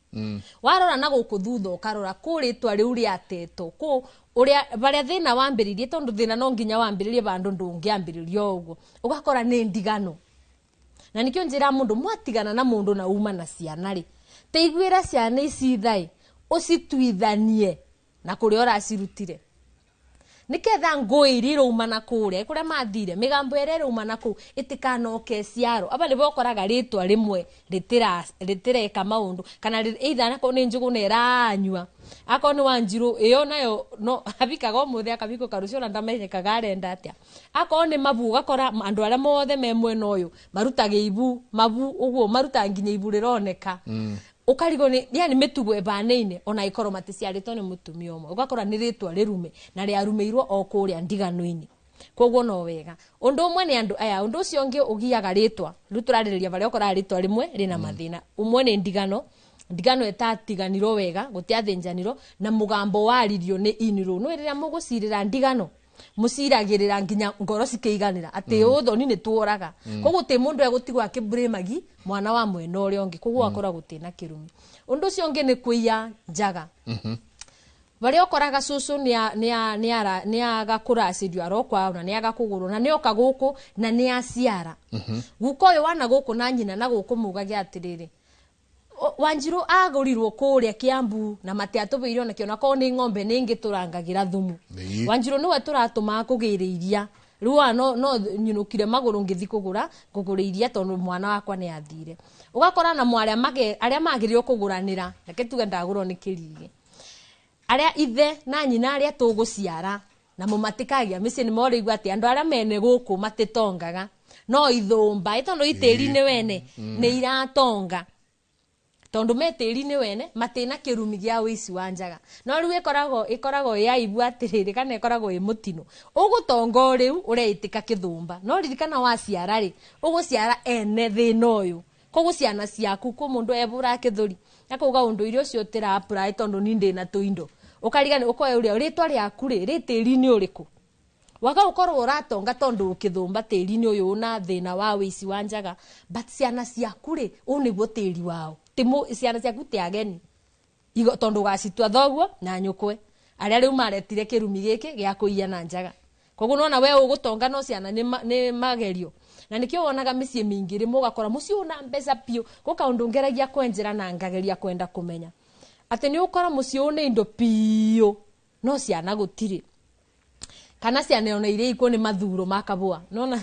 [SPEAKER 9] warora na guku thutha ukarora ku ritwa riu ri ateto ku uria baria thina wambiririe tondu thina no nginya wambiririe bandu ndungiambiririo uguo ugakora ni ndigano na nikio njira mundu mwatigana na mundu na uma na ciana ri teiguira ciana ici thai ucituithanie na kuri ora cirutire niketha ngui riruma na kuria kuria mathire migambo ere ruma na ku itikanoke ciaro aba ni bokoraga ritwa rimwe ritireka maundu kana either nako ni njugu ne ranywa ako ni Wanjiru iyo nayo no abikaga omuthe akabiko karucio na ndamenyekaga arenda atia ako ni mabu gakora andu aria mothe me mwena uyu marutage ibu mabu uguo maruta nginya ibu rironeka ukarigo ni yani mitugo ebaneine ona ikoro maticiarito ni mutumia omwe ugakora ni ritwa rirume na riarumeirwo o kuria ndigano-ini koguo no wega undu umwe ni andu aya undu ucio ngi ugiaga ritwa ruturariria bari okora ritwa rimwe rina mathina umwe ni ndigano etatiganiro wega gutiathinjaniro na mugambo waririo ni iniro no riria mugucirira ndigano musiragirira nginya ngoro cikeiganira ati uthoni ni tuoraga koguo ti mundu egutigwa akibremagi mwana wa mwena uri ongi koguo akora gutina kirumi undu cio ngi ni kuiya njaga bari okoraga cucu ni agakura acidio arokwa na ni agakuguru na ni oka guku na ni aciara guko yo wana guku na nyina na guku mugagia atiriri Wanjiru agurirwo kuria Kiambu na mate atubirio na kiona ko ni ng'ombe ningi turangagira thumu Wanjiru niwe turatuma kugiriria ruwa no nyinukire maguru ngithi kuguriria tondu mwana wakwa ni athire ugakora na mwari aria magirio kuguranira reke tuge ndagurwo ni kirige aria ithe na nyina aria tuguciara na mumatikagia mici ni morigwa ati andu aria mene guku matitongaga no ithumba itondo itiri ni wene ni iratonga tondu metiri ni wene matina kirumi gia wici wa njaga no riu ikoragwo ya ibu atiriri kana ikoragwo i mutino ugutonga riu ureitika kithumba no ririkana waciara ri uguciara ene thina uyu koguo ciana ciaku ku mundu ebura kithuri akuga undu irio cio tira apply tondu ni ndina tuindo ukarigana ukoe uria ritwa riaku ri ritiri ni uriku waga ukorwo uratonga tondu ukithumba tiri ni uyu na thina wa wici wa njaga but ciana ciaku ri uniguo tiri wao timu ciana ciaku ti ageni igo tondu gacitwa thoguo na nyukwe aria riu maretire kirumi giki gia kuiya na njaga koguo nona we ugutonga no ciana ni magerio na nikio wonaga micie mingi ri mugakora mucio na mbeca pio guka undu ngeragia kwenjera na ngageria kwenda kumenya ati ni ukora mucio ni indo pio no ciana gutiri kana ciana ona iria iko ni mathuro makabua nona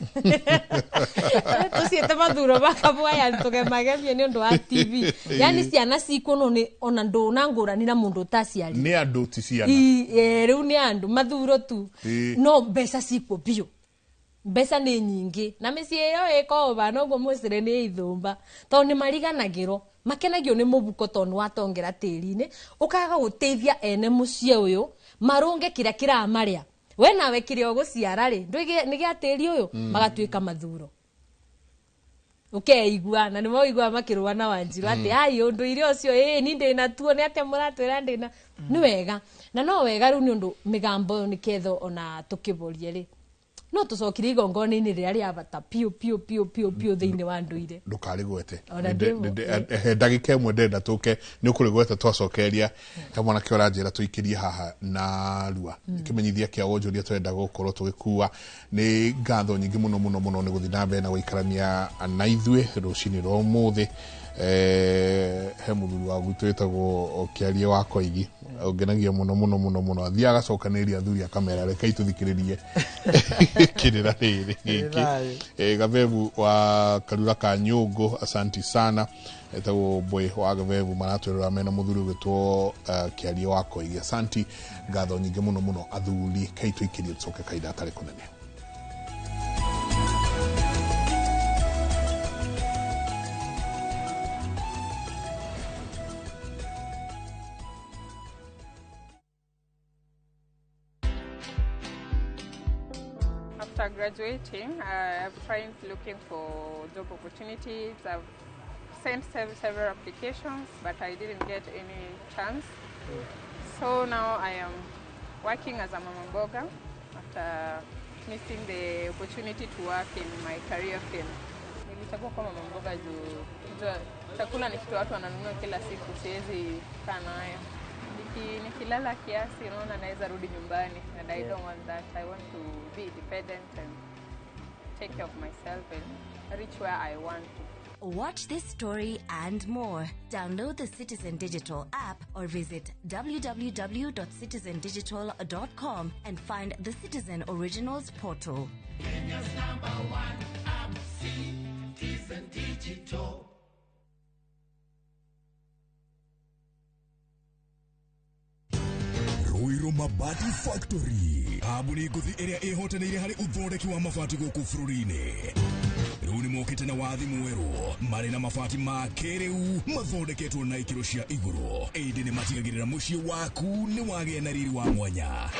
[SPEAKER 9] tuciete mathuro makabua yani tugemagethie ni undu wa TV yani ciana ciko no ni ona ndona ngurani na mundu taciari
[SPEAKER 3] ni andu ti ciana
[SPEAKER 9] riu ni andu mathuro tu no mbeca ciko bio mbeca ni nyingi na micie yo ikoba no go mucire ni ithumba to ni mariganagiro makenagio ni mubuko tondu watongera tiri-ini ukaga guteithia ene mucie uyu marunge kira maria we nawe kire oguciara ri ni giatiri uyu magatuika mathuro ukeigua na ni moigua makirwa na Wanjiru ati ai undu irio ucio ni ndina tuo ni ate muratwira ndina ni wega na no wega riu ni undu migambo ni ketho ona tukiborie ri no tucokire igongona-ini riria ria bata pio thiini wa nduire
[SPEAKER 3] ndukarigwete ndagika imwe ndenda tuke ni ukurigwete twacokeria ta mwana kiora njira tuikirie haha na rua kimenyithia kia wonjoria twenda gukorwo tugikua ni ngatho nyingi muno ni guthi na mbere na guikarania na ithue rucini rwa umuthi he muthuri wa gutu wetagwo Kiarie wa Koigi ongenagia muno athia agacokaniria athuri a kamera reke tuthikiririe kirira riri giki Gavevu wa Karura ka Nyungu asanti sana etagwo boy wa Gavevu maratwira mena muthuri wetwo Kiarie wa Koigi asanti ngatho nyingi muno athuri kaitu ikirie tucoke kaida tare kunene.
[SPEAKER 11] After graduating, I've tried looking for job opportunities. I've sent several applications, but I didn't get any chance. So now I am working as a mama mboga after missing the opportunity to work in my career field. Nilichagua kwa mama mboga juu chakula ni kitu watu wananunua kila siku, siwezi kaa nayo. Nikilala kiasi naona naweza rudi nyumbani and I don't want that. I want to be independent and take care of myself and reach where I want to.
[SPEAKER 15] Watch this story and more. Download the Citizen Digital app or visit www.citizendigital.com and find the Citizen Originals portal.
[SPEAKER 18] Kenya's #1 app, Citizen Digital.
[SPEAKER 21] Ruiru Mabati Factory. Abuni nguthi iria ihotanire hari uthondeki wa mabati guku bururi-ini. Riu ni mokite na wathi mweru mari na mabati ma kiriu mathondeketwo na ikiro cia iguru. Indi ni matigagirira mucii waku ni wagia na riri wa mwanya.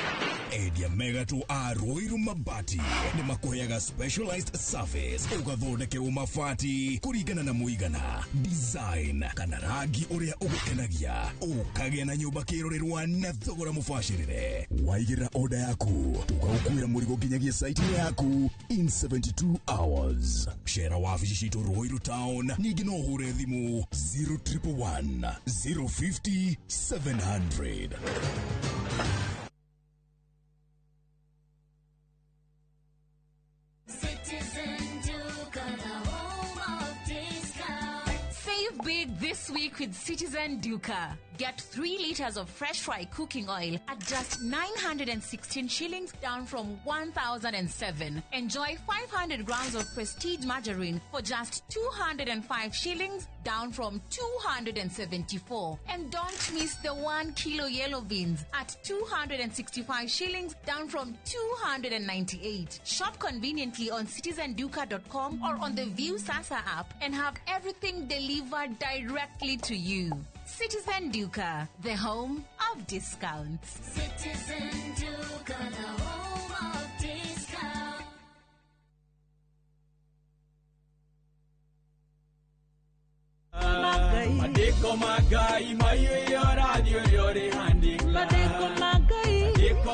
[SPEAKER 21] Endia megato a Ruiru Mabati ni makuheaga specialized service ugathondekerwo mabati kuringana na muigana, design kana rangi uria ugukenagia, ukagia na nyumba kirorerwa na thogora mubashirire. Waigirira order yaku tugagukwira murigo nginyagia site yaku in 72 hours. Shera wabici citu Ruiru Town, ningi no hure thimu 0111 050 700.
[SPEAKER 19] Save big this week with Citizen Duca. Get 3 liters of fresh fry cooking oil at just 916 shillings, down from 1,007. Enjoy 500 grams of prestige margarine for just 205 shillings, down from 274. And don't miss the 1 kilo yellow beans at 265 shillings, down from 298. Shop conveniently on citizenduca.com or on the View Sasa app and have everything delivered directly to you. Citizen Duca, the home of discounts.
[SPEAKER 18] Citizen Duca, the home of discounts.
[SPEAKER 24] Madeko magai mayo radio yore handi. Madeko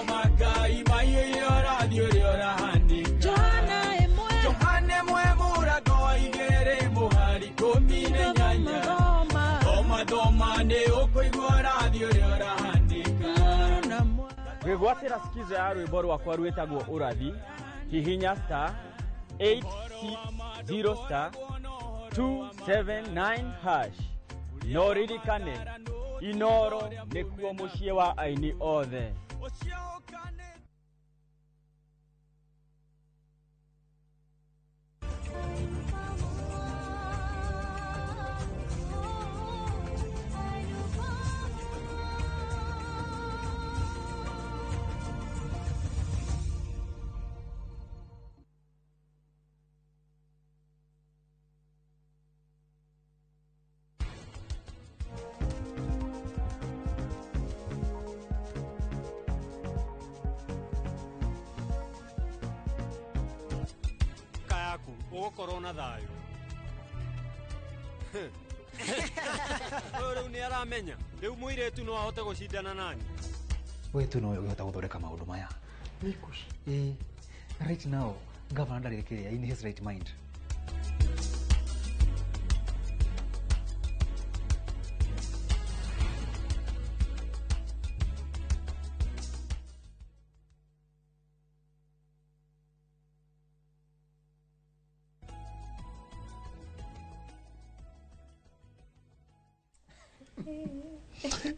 [SPEAKER 24] magai mayo radio yore handi. Johane mwe murago igere muhari komine nyanya. Doma ne okoigwa radio yore handi.
[SPEAKER 25] Gwegwatira skizo ya rwimbo rwakwa rwitagwo urathi hihinya star 860 star 279 hash. No ririkane Inoro nikuo mucie wa aini othe.
[SPEAKER 26] Corona thayo riu ni aramenya riu muiretu no ahote gucindana nani
[SPEAKER 27] wetu no yota guthoreka maundu maya nikush right now governor ndarekere in his right mind.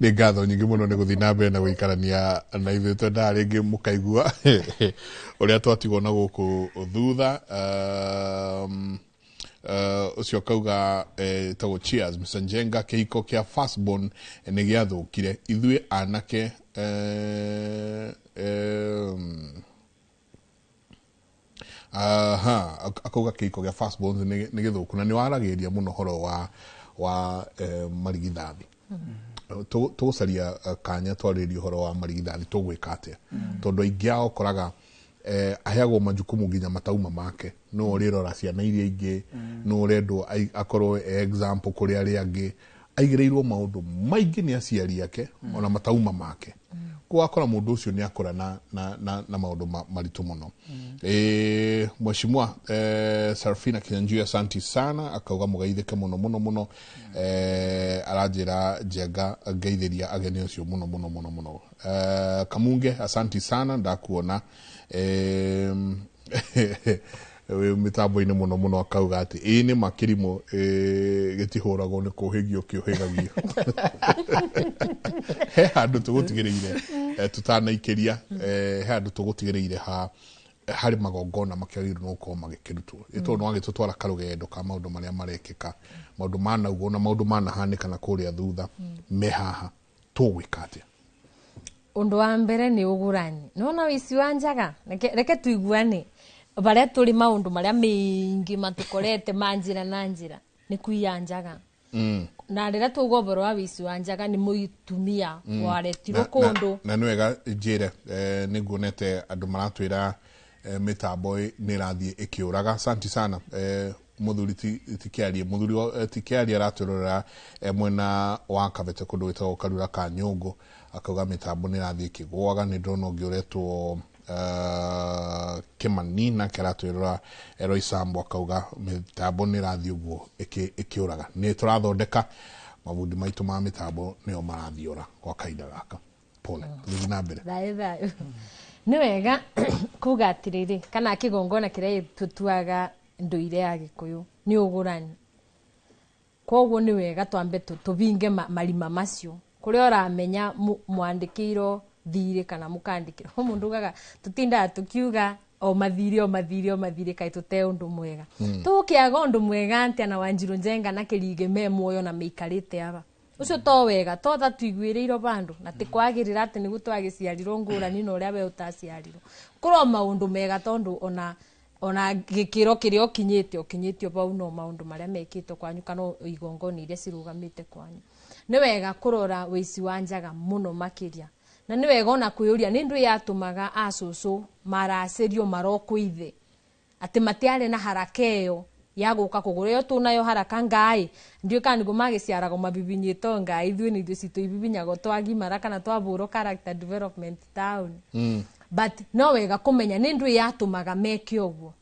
[SPEAKER 3] Nĩ ngatho nyingĩ mũno nĩ gũthiĩ na mbere na gũikarania na ithuĩ twendaga rĩngĩ mũkaigua ũrĩa twatigwo na gũkũ thutha. Ũcio kauga tagwo cheers Mr. Njenga, kĩhiko kĩa firstborn nĩ gĩathũkire, ithuĩ anake akauga kĩhiko gĩa firstborn nĩ gĩthũku, na nĩ waragĩria mũno horo wa marigithathi. Tugucaria kanya twarĩrie ũhoro wa marigithathi tũgwĩka atĩa, tondũ aingĩ ao koraga aheagwo majukumu nginya matauma make, no ũrĩrora ciana iria ingĩ, no ũrendwo akorwo example kũrĩ arĩa angĩ, aigĩrĩirwo maũndũ maingĩ nĩ aciari ake ona matauma make. Kwakora mũndũ ũcio nĩ akora na maũndũ maritũ mũno. Mheshimiwa Sarafina Kinyanjui, asanti sana, akauga mũgeithĩke mũno aranjĩra Njenga ngeithĩria ageni ũcio mũno. Kamunge, asanti sana, ndakuona. mitambo-inĩ muno akauga ati nĩ makirimo gĩtihũragwo nĩ kũhĩgio kĩũhĩgagio. He handũ tũgũtigĩrĩire tutanaikĩria, he handũ tũgũtigĩrĩire harĩ magongona makĩagĩrĩirwo no gũkorwo magĩkĩrutwo. Ĩtwo no agĩtũtwara karũgendo ka maũndũ marĩa marekĩka, maũndũ manauguo na maũndũ manahanĩka na kũrĩa thutha me haha tũgwĩka atĩa.
[SPEAKER 9] Ũndũ wa mbere nĩ ũgũrani. Nona wici wa njaga, reke tuiguane. Baria turi maundu maria mingi matukorete manjira na njira ni kuiya njaga. Na rĩrĩa tuga ũboro wa wici wa njaga ni mũtumia waretirwo kũndũ. Na
[SPEAKER 3] nĩ wega njĩre nĩ nguonete andũ maratwĩra mitambo nĩ ĩrathiĩ ĩkĩũraga. Asante sana muthuri tikĩaria aratwĩrorera mwena wa Kabete kũndũ gwĩtagwo Karura ka Nyũngũ, akauga mitambo nĩ ĩrathiĩ ĩkĩgũaga. Nĩ ndĩrona ũngĩ ũretwo Kimani na keratwĩrora Eroi Sambo akauga mitambo nĩ ĩrathiĩ ũguo ĩkĩũraga. Nĩ tũrathondeka mabundi maitũ ma mitambo nĩo marathiũra kwa kahinda gaka. Pole thiĩ na mbere.
[SPEAKER 9] Thaĩ nĩ wega kuga atĩrĩrĩ, kana kĩgongona kĩrĩa tũtuaga ndũire ya Gĩkũyũ nĩ ũgũrani. Koguo nĩ wega twambe tũbinge marima macio kũrĩa ũramenya mwandĩkĩirwo thirĩ kana mũkandĩkĩrwo. Mũndũ ugaga tũtindaga tũkiuga o mathirĩ kaĩ tũte ũndũ mwega. Tũkĩaga ũndũ mwega atĩa na Wanjiru Njenga na Kĩrige me muoyo na meikarĩte aba. Ucio to wega, to tha tuiguĩrĩirwo bandu na tikwagĩrĩra atĩ nĩguo twagĩciarirwo ngũrani na ũrĩa we ũtaciarirwo. Kũrĩ maũndũ mega tondũ ona gĩkĩro kĩrĩa ũkinyĩtio bau no maũndũ marĩa mekĩtwo kwanyu kana igongona iria cirugamĩte kwanyu. Nĩ wega kũrora wici wa njaga mũno makĩria. Na nĩ wega ona kwĩyũria nĩ ndũ yatũmaga acũcũ maracĩrio maroko ithe atĩ matiarĩ na haraka ĩyo ya gũka kũgũra. Yo tunayo haraka ngai ndio kana nĩguo magĩciaraga mabibinyĩto ngai ithuĩ nĩ ithuĩ citũ ibibinyago twagimara kana twabũrwo character development town. But no wega kũmenya nĩ ndũ yatũmaga meke ũguo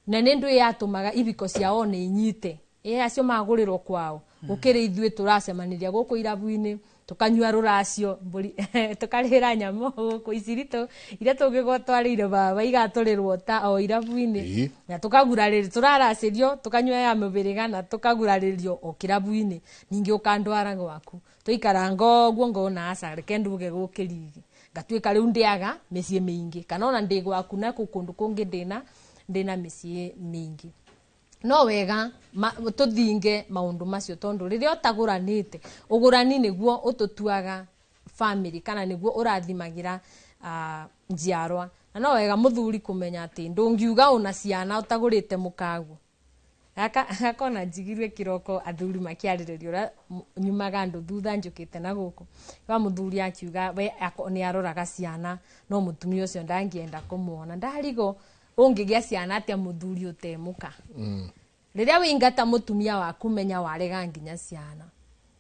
[SPEAKER 9] na nĩ ndũ yatũmaga ibiko ciao nĩ inyite acio magũrĩrwo kwao gũkĩrĩ ithuĩ tũracemanĩria gũkũ irabu-inĩ tukanyua rũracio mburi tukarĩra nyamũ gũkũ icirito iria tũngĩgotwarĩire baba igatũrĩrwo ta o irabu-inĩ na tukagurarĩrio turaracĩrio tukanyua ya mũbĩrĩga na tukagurarĩrio o kirabu-inĩ ningĩ ũkandwara gwaku tuikaranga ũguo ngona aca reke nduge gũkĩrigi ngatuĩka rĩu ndĩaga mĩciĩ mĩingĩ kana ona ndĩ gwaku na kũndũ kũngĩ ndĩna mĩciĩ mĩingĩ. No wega tuthinge maundu macio tondu riria utagũranĩte ũgũrani nĩguo ũtũtuaga family kana nĩguo ũrathimagira njiarwa. Na no wega mũthuri kũmenya atĩ ndũngiuga una ciana utagũrĩte mũkagu. Akona njigirwe kiroko athuri makiarĩrĩrio ũrĩa nyumaga andũ thutha njũkĩte na gũkũ. Wa mũthuri akiuga we nĩ aroraga ciana no mũtumia ũcio ndangĩenda kũmuona. Ndarigo ũngĩgĩa ciana atĩa mũthuri ũtemuka. Rĩrĩa wĩingata mũtumia waku menya warega nginya ciana.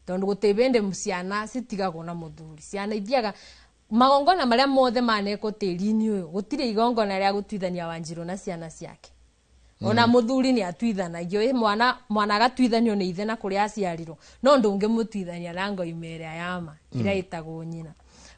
[SPEAKER 9] Tondũ gũtĩbende ciana citigagwo na mũthuri. Ciana ithiaga magongona marĩa mothe maneko tĩri-inĩ ũyũ gũtirĩ igongona rĩa gũtuithania Wanjiru na ciana ciake. Ona mũthuri nĩ atuithanagio mwana agatuithanio nĩ ithe na kũrĩa aciarirwo no ndũngĩmũtuithania na ngoime ĩrĩa yama ĩrĩa ĩtagwo nyina.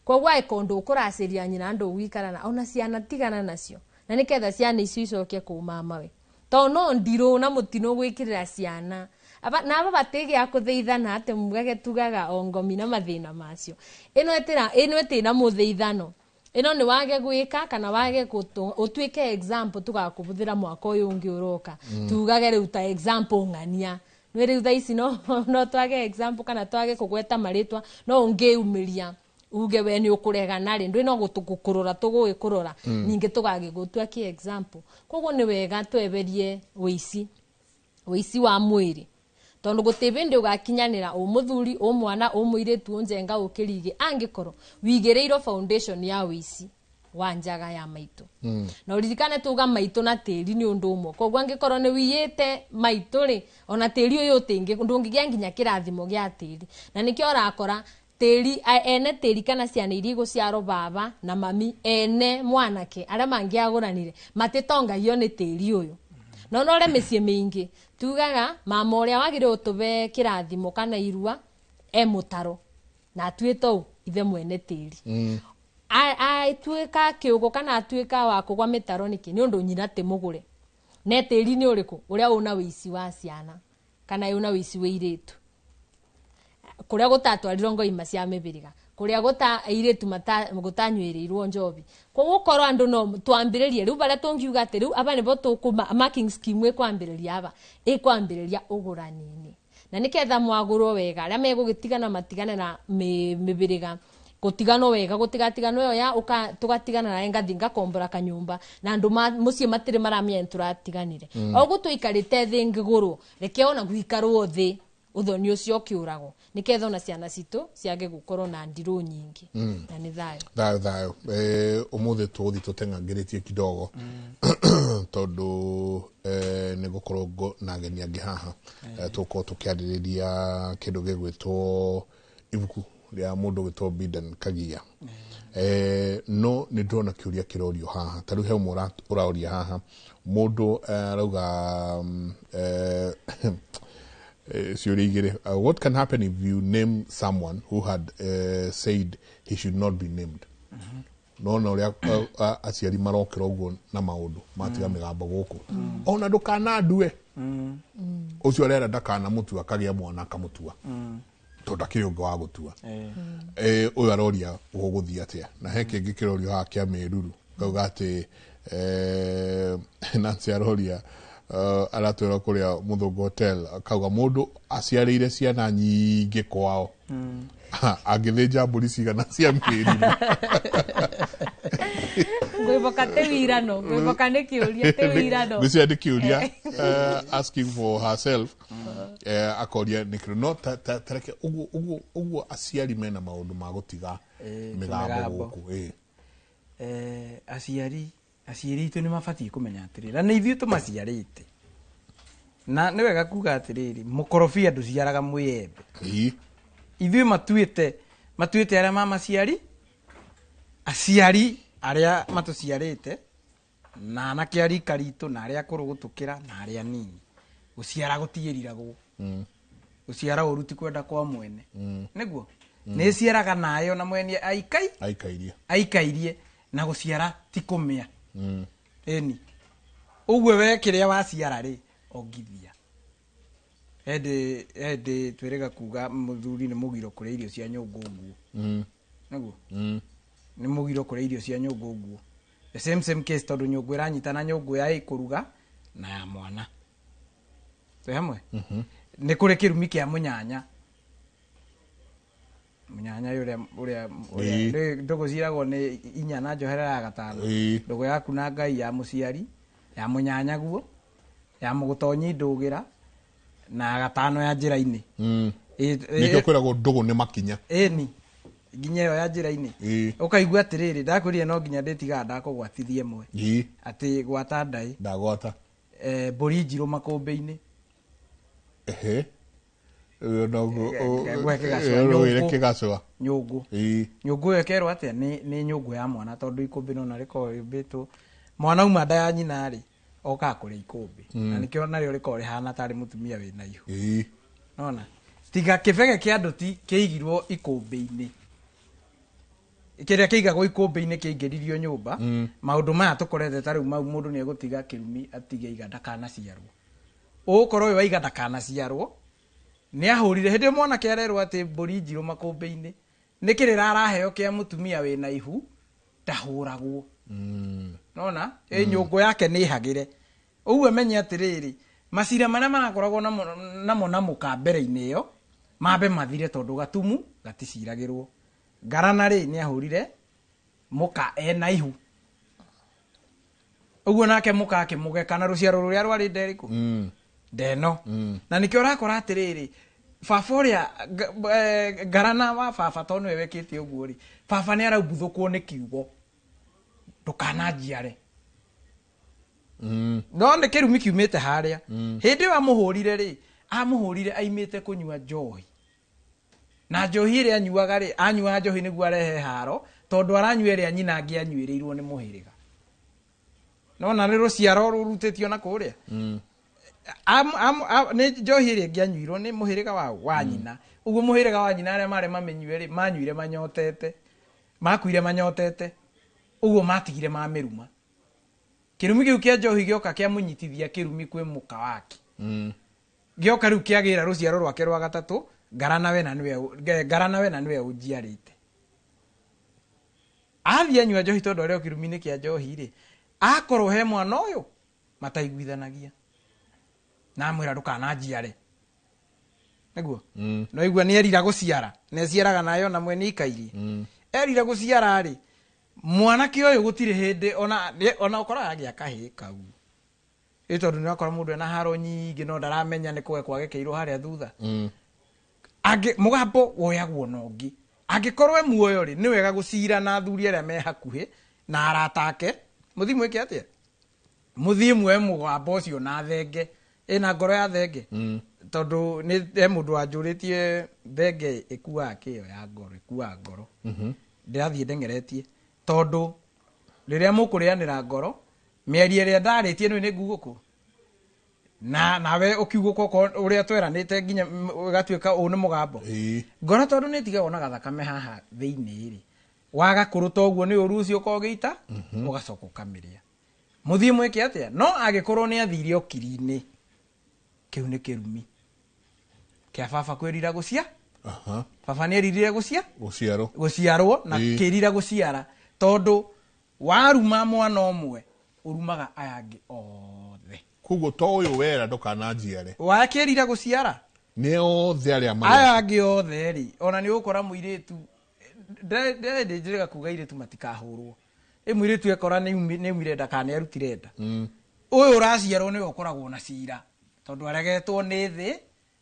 [SPEAKER 9] Koguo ũndũ ũkũracĩria nyina ndũ gũikarana ona ciana tigana nacio na nĩketha ciana icio icoke kũ mamawe. To no ndirũ na mũtino gwĩkĩrĩra ciana na aba bategĩa kũtheithana atĩ mugage tugaga ongomi na mathĩna macio. Ĩno ĩtina mũtheithano. Ĩno nĩ wage gwĩka kana wage ũtuĩke example tugakũbũthĩra mwaka ũyũ ũngĩ ũroka. Tugage rĩu ta example ng'ania. Nĩ rĩu tha ici no twage example kana twage kũgweta marĩtwa no ũngĩumĩria uge we nĩ ũkũregana rĩ ndwĩ no gũkũrora tũgũgĩkũrora ningĩ tũgagĩgũtua ki example. Koguo nĩ wega tweberie wĩici wa mwĩrĩ tondu gũtĩbende ũgakinyanĩra mũthuri mwana mũirĩtu Njenga ũkĩrige angĩkorwo wigĩrĩirwo foundation ya wĩici wa njaga ya maitũ. Na ũririkane tuga maitũ na tĩri nĩ ũndũ ũmwe. Koguo angĩkorwo nĩ wiyĩte maitũ rĩ ona tĩri ũyũ ndũngĩgĩa nginya kĩrathimo gĩa tĩri. Na nĩkĩo ũrakora tĩri ene tĩri kana ciana iria igũciarwo baba na mami ene mwanake arĩa mangĩagũranire matĩtongagio nĩ tĩri ũyũ. No nore mĩciĩ mĩingĩ tugaga mama ũrĩa wagĩrĩirwo tũbe kĩrathimo kana irua mũtaro na atuĩte ithe mwene tĩri. Atuĩka kĩũgũ kana atuĩka wa kũgwa mĩtaro nĩkĩ nĩ ũndũ nyina tĩ mũgũre. netĩri nĩ ũrĩkũ ũrĩa una wĩici wa ciana kana una wĩici wa iritu kuria gutatwarirwo ngoima cia mĩbĩrĩga kuria airĩtu gũtanyuĩrĩirwo njobi gũkorwo andũ no twambĩrĩrie rĩu baria tũngiuga atĩ rĩu aba nĩbo tũkuma marking scheme ĩkwambĩrĩria aba ĩkwambĩrĩria ũgũrani-inĩ na nĩketha mwagũrwo wega arĩa megũgĩtigana matigane na mĩbĩrĩga gũtiganwo wega gũtigatiganwo yo ya tũgatigana na ngathi ngakombora kanyumba na andũ mũciĩ matirĩ maramenya tũratiganire oguo tũikarĩte thĩ ngĩgũrũ reke ona gũikarwo thĩ uthoni ucio kiurago niketha ona ciana citũ ciage gukorwo na ndirũ nyingi na ni thayo
[SPEAKER 3] umuthi tuthi tuteng'angĩrĩtie kidogo tondu nĩ gũkorwo na ageni angĩ haha tũkorwo tũkĩarĩrĩria kĩndũ gĩgwĩtwo ibuku rĩa mũndũ gwĩtwo Bidan Kagia no nĩ ndĩrona kĩũria kĩrorio haha tarĩu he ũmwe ũraoria haha mũndũ arauga what can happen if you name someone who had said he should not be named? No uria aciari marokera uguo na maundu matiga migambo guku ona ndukanandue ucio arera ndakana mutua kagia mwana akamutua to ndakiri ungo wa gutua uyu aroria uguthia atia na he kingi kirorio ha kia miruru kauga ati Nancy aroria aratwira kuria Muthungu Hotel akauga mundu aciarĩire ciana nyingĩ kwao agĩthĩnja mbũri cigana cia mĩruru
[SPEAKER 9] ngwiboka te wirano ngwiboka nĩ kĩũria te wirano
[SPEAKER 3] nĩ cia kĩũria asking for herself akoria nĩkĩro no tareke ũguo aciari mena maũndũ ma gũtiga mĩgambo gũkũ
[SPEAKER 23] aciari itũ nĩ mabatie kũmenya atĩrĩrĩ na nĩ ithuĩ tũmaciarĩte na nĩ wega kuga atĩrĩrĩ mũkorobia ndũciaraga mwĩembe ithuĩ matuĩte arĩa mamaciari aciari arĩa matũciarĩte na anake a rika ritũ na arĩa akũrũ gũtũkĩra na arĩa nini gũciara gũtigĩriragwo gũciara ũru ti kwenda kwa mwene nĩguo nĩ ciaraga nayo na mwene aikairie na gũciara ti kũmĩa eni uguo we kiria waciara ri ogithia ende twirega kuga muthuri ni mugiro kuri irio cia nyungu nguo naguo ni mugiro kuri irio cia nyungu nguo the same case tondu nyungu iranyitana nyungu ya ikuruga na ya mwana twe hamwe ni kuri kirumi kia munyanya uria ndogo ciragwo ni inya na njohera ya gatano ndogo yaku na ngai ya muciari ya munyanya guo ya mugutonyi ndugira na gatano ya njira-ini
[SPEAKER 3] nikio kwiragwo ndogo ni makinya
[SPEAKER 23] ni nginya yo ya njira-ini ukaigua atiriri ndakwirire no nginya nditiga ndakugwatithie mwe ati gwata ndai
[SPEAKER 3] ndagwata
[SPEAKER 23] mburi njiru makumbi-ini nyungu yekerwo atia ni nyungu ya mwana tondu ikumbi nona riko rimbitwo mwana uma nda ya nyina ri oka kuri ikumbi na nikio nario riko rihana tari mutumia wina ihu nona tiga kibege kia nduti kiigirwo ikumbi-ini kiria kiigagwo ikumbi-ini kiingiririo nyumba maundu maya tukorete tariu mau mundu ni egutiga kirumi atige iganda kana ciarwo ukorwo we iganda kana ciarwo ni ahurire hindi mwana kiarerwo ati mburi njiru makumbi-ini nikirira araheo kia mutumia wina ihu ndahuragwo nona nyungu yake ni hagire uguo menye atiriri macira maria marakoragwo namo mukambere-ini iyo mambe mathire tondu gatumu gaticiragirwo ngarana ri ni ahurire muka ena ihu uguo nake muka akimugeka na ruciaro ruria rwari nderiku ndeno na nikio rakora atiriri faforia garana wa fafa tonu wekete uguo ri fafa ni araubuthukwo ni kiugo ndukananjiare no ne kirumi kiumite haria hindi wa muhurire ri amuhurire aimite kunywa njohi na njohi ri anyuaga ri anyua njohi niguo arehe haro tondu aranyua ri anyina angi anyuirirwo ni muhiriga no na ri ruciaro rurutitio na kuria ne njohi ri angi anyuirwo ni muhiriga wa nyina uguo muhiriga wa nyina aria mari mamenyue ri manyuire manyotete makuire manyotete uguo matigire mameruma kirumi kiu kia njohi gioka kia munyitithia kirumi kwi muka wake gioka riu kiagira ruciaro rwake rwa gatatu ngarana we na niwe ujiarite athia nyua njohi tondu rio kirumi-ini kia njohi ri akorwo he mwana uyu mataiguithanagia na mwira ndukanajiare niguo no igua ni erira guciara ne ciaraga nayo na mwe ni ikairie erira guciara ri mwana ki uyu gutire hindi ona ukora agia kahi kau tondu ni akora mundu ena haro nyingi no ndaramenya ni kwe kwagekeirwo haria thutha angi mugambo woyagwo nongi angikorwo muoyo ri ni wega gucira na athuri aria me hakuhi na aratake muthimu iki atia muthimu e mugambo ucio na thenge ina ngoro ya thenge tondu ni mundu anjuritie thenge ikuaga kiyo ya ngoro ikuaga ngoro ndirathie ndengeretie tondu riria mukurianira ngoro mieri ria ndaritie no ni nguguku nawe ukiuguko uria tweranite nginya gatuika une mugambo ngoro tondu ni tiga ona gathakame haha thiini ri waga kuruta uguo ni uru ucio kogeita ugacoka ukamiria muthimu iki atia no agikorwo ni athiri okiri-ini kiu ni kirumi kia baba kwirira gucia baba ni eririre guciarwo na kirira guciara tondu waruma mwana omwe urumaga ayangi othe
[SPEAKER 3] kugo to uyu wera ndukanajiare
[SPEAKER 23] wakirira guciara
[SPEAKER 3] ni othe aria
[SPEAKER 23] ayangi othe ri ona ni ukora muiritu ndiriga kuga iritu matikahurwo muiritu ekora ni umire ndakane arutire nda uyu uraciarwo ni ukoragwo na cira tondu aregetwo ni thi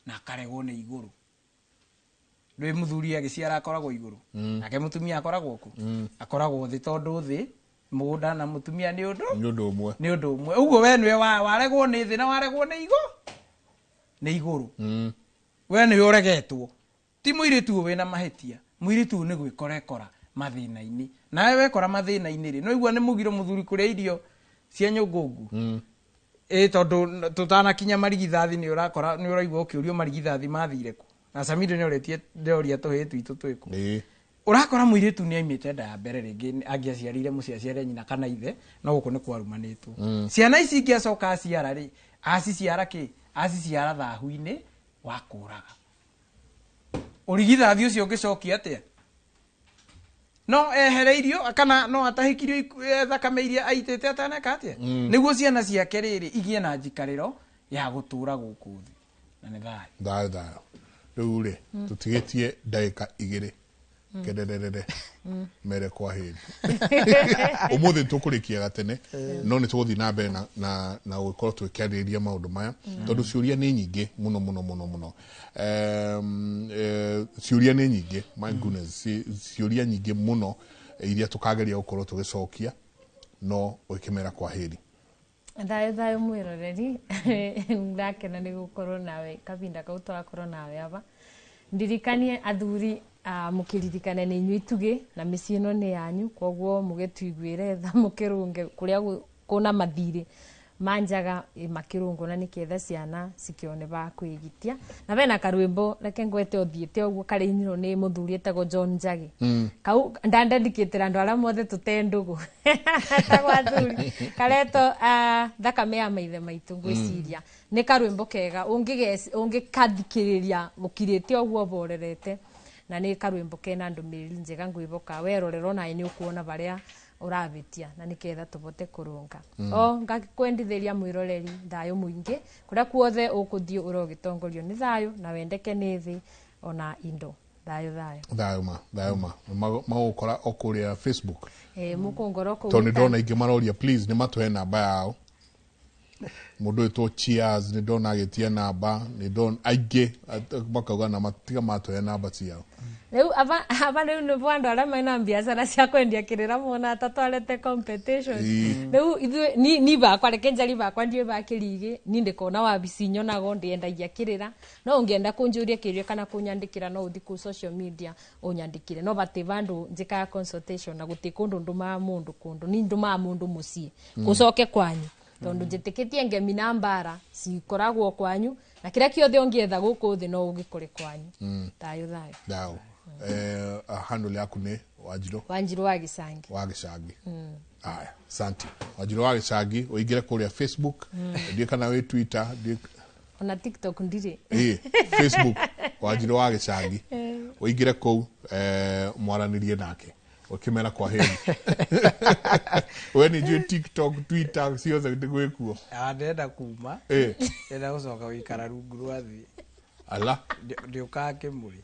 [SPEAKER 23] na karegwo ni iguru ndwi muthuri agiciara akoragwo iguru nake mutumia akoragwo ku akoragwo thi tondu thi mugunda na mutumia ni undu umwe uguo we niwe waregwo ni thi na waregwo ni iguru we niwe uregetwo ti muiritu wina mahitia muiritu ni gwikorekora mathina-ini nawe wekora mathina-ini ri no igua ni mugiro muthuri kuria irio cia nyungungu tondu tutanakinya marigithathi ni urakora ni uraigua ukiurio marigithathi mathire ku na Samido ni uretie ndoria tuhitu itu twiku urakora muiritu ni aimite nda ya mbere ringi angiaciarire muciaciare nyina kana ithe no guku ni kwarumanitwo ciana ici ingiacoka aciara ri aciciara ki aciciara thahu-ini wakuraga urigithathi ucio ungicokia atia no ehereirio kana no atahikirio thakame iria aitete ataneka atia niguo ciana ciake riri igie na njikariro ya gutura guku thi na ni thayo
[SPEAKER 3] riu ri tutigitie ndagika 2 kederere mere kwa hili umuthi tukurikia gatene no ni tuguthi na mbere na gukorwo twikiariria maundu maya tondu ciuria ni nyingi muno ciuria ni nyingi my goodness ciuria nyingi muno iria tukageria gukorwo tugicokia no ukimera kwa hili
[SPEAKER 9] thayo mwiroreri ndakena ni gukorwo nawe kabinda kau twakorwo nawe aba ndirikanie athuri mukiririkana ni inyui tuge na micii ino ni yanyu koguo mugituiguire tha mukirunge kuria kuna mathiri manjaga makirungu na niketha ciana cikione ba kwigitia na bena karwimbo reke ngwete othiete oguo kari nyiro ni muthuri etagwo John Njagi kau ndandendikitira andu aria mothe tutendugu tagwathuri kareto thakame ya maithe maitu ngwiciria ni karwimbo kega ungikathikiriria mukirite oguo borerete na ni karwimbo kena ndumiriri njega ngwiboka werorero na ni ukuona baria urabitia na niketha tubote kurunga ngakwendithiria mwiroreri thayo muingi kuria kuothe ukuthii urogitongorio ni thayo na wendeke ni thi ona indo thayo
[SPEAKER 3] ma magukora okuria Facebook
[SPEAKER 9] mukungoro ku
[SPEAKER 3] toni ndona ingi maroria please ni matuhe namba yao mundu eto cheers ni ndona agitia namba ni ndona aingi makauga na matiga matuhe namba ciao
[SPEAKER 9] riu aba riu ni vandu aria maina biacara cia kwendia kirira mona atatwarete competition riu ithu ni bakwa reke njari bakwa ndie bakirigi ni ndikona wabici nyonago ndiendagia kirira no ungienda kunjuria kirio kana kunyandikira no uthi ku social media unyandikire no bati vandu njika consultation na guti kundu nduma mundu kundu ni nduma mundu mucii gucoke kwanyu tondu njitikitie ngemi na mbara cikoragwo kwanyu na kira kiothe ungietha guku thi no ugikore kwanyu thayo
[SPEAKER 3] handle yaku ni
[SPEAKER 9] Wanjiru wa Gicangi.
[SPEAKER 3] Wa Gicangi. Aya, asante. Wanjiru wa Gicangi, uingire kuria Facebook, ndio kana we Twitter, ndio
[SPEAKER 9] ona TikTok ndire.
[SPEAKER 3] Facebook Wanjiru wa Gicangi. Uingire kou mwaranirie nake. Ukimera kwa heri. When you TikTok, Twitter, ciothe ndigwe kuo.
[SPEAKER 23] Ndenda kuma. Ndenda gucoka wikara rungu rwa thi.
[SPEAKER 3] Ala.
[SPEAKER 23] Ndioka kimuri.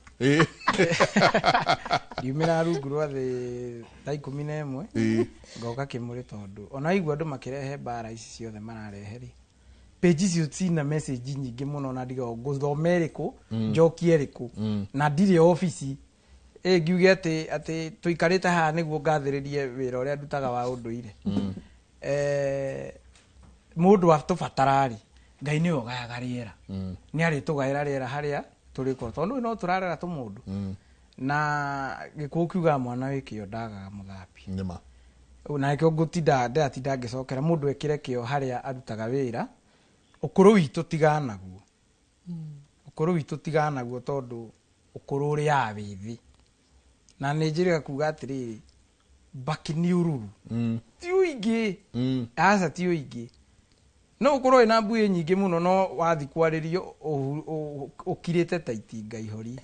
[SPEAKER 23] Ndiumira rungu rwa thi thaa 11. Ngoka kimuri tondu ona igua andu makirehe bara ici ciothe marareheri. Page icio cina message nyingi muno na ndiga guthoma iriku njokie iriku na ndire office ngiuge ati tuikarite haha niguo ngathiririe wira uria ndutaga wa unduire mundu atubatarari ngai ni ogayaga riera ni ari tugaira riera haria turiko tondu no turarera tu mundu na gikuo kiuga mwana wikio ndagaga muthapi
[SPEAKER 3] nima
[SPEAKER 23] na ikio gutinda ndatinda ngicokera mundu ekire kio haria arutaga wira ukuru witu tiganaguo ukuru witu tiganaguo tondu ukuru uri abithi na Nigeria kuga atiri bakini ururu ti uingi asa ti uingi no ukuru ina mbuye nyingi muno no wathi kwaririo ukirite taitinga ihori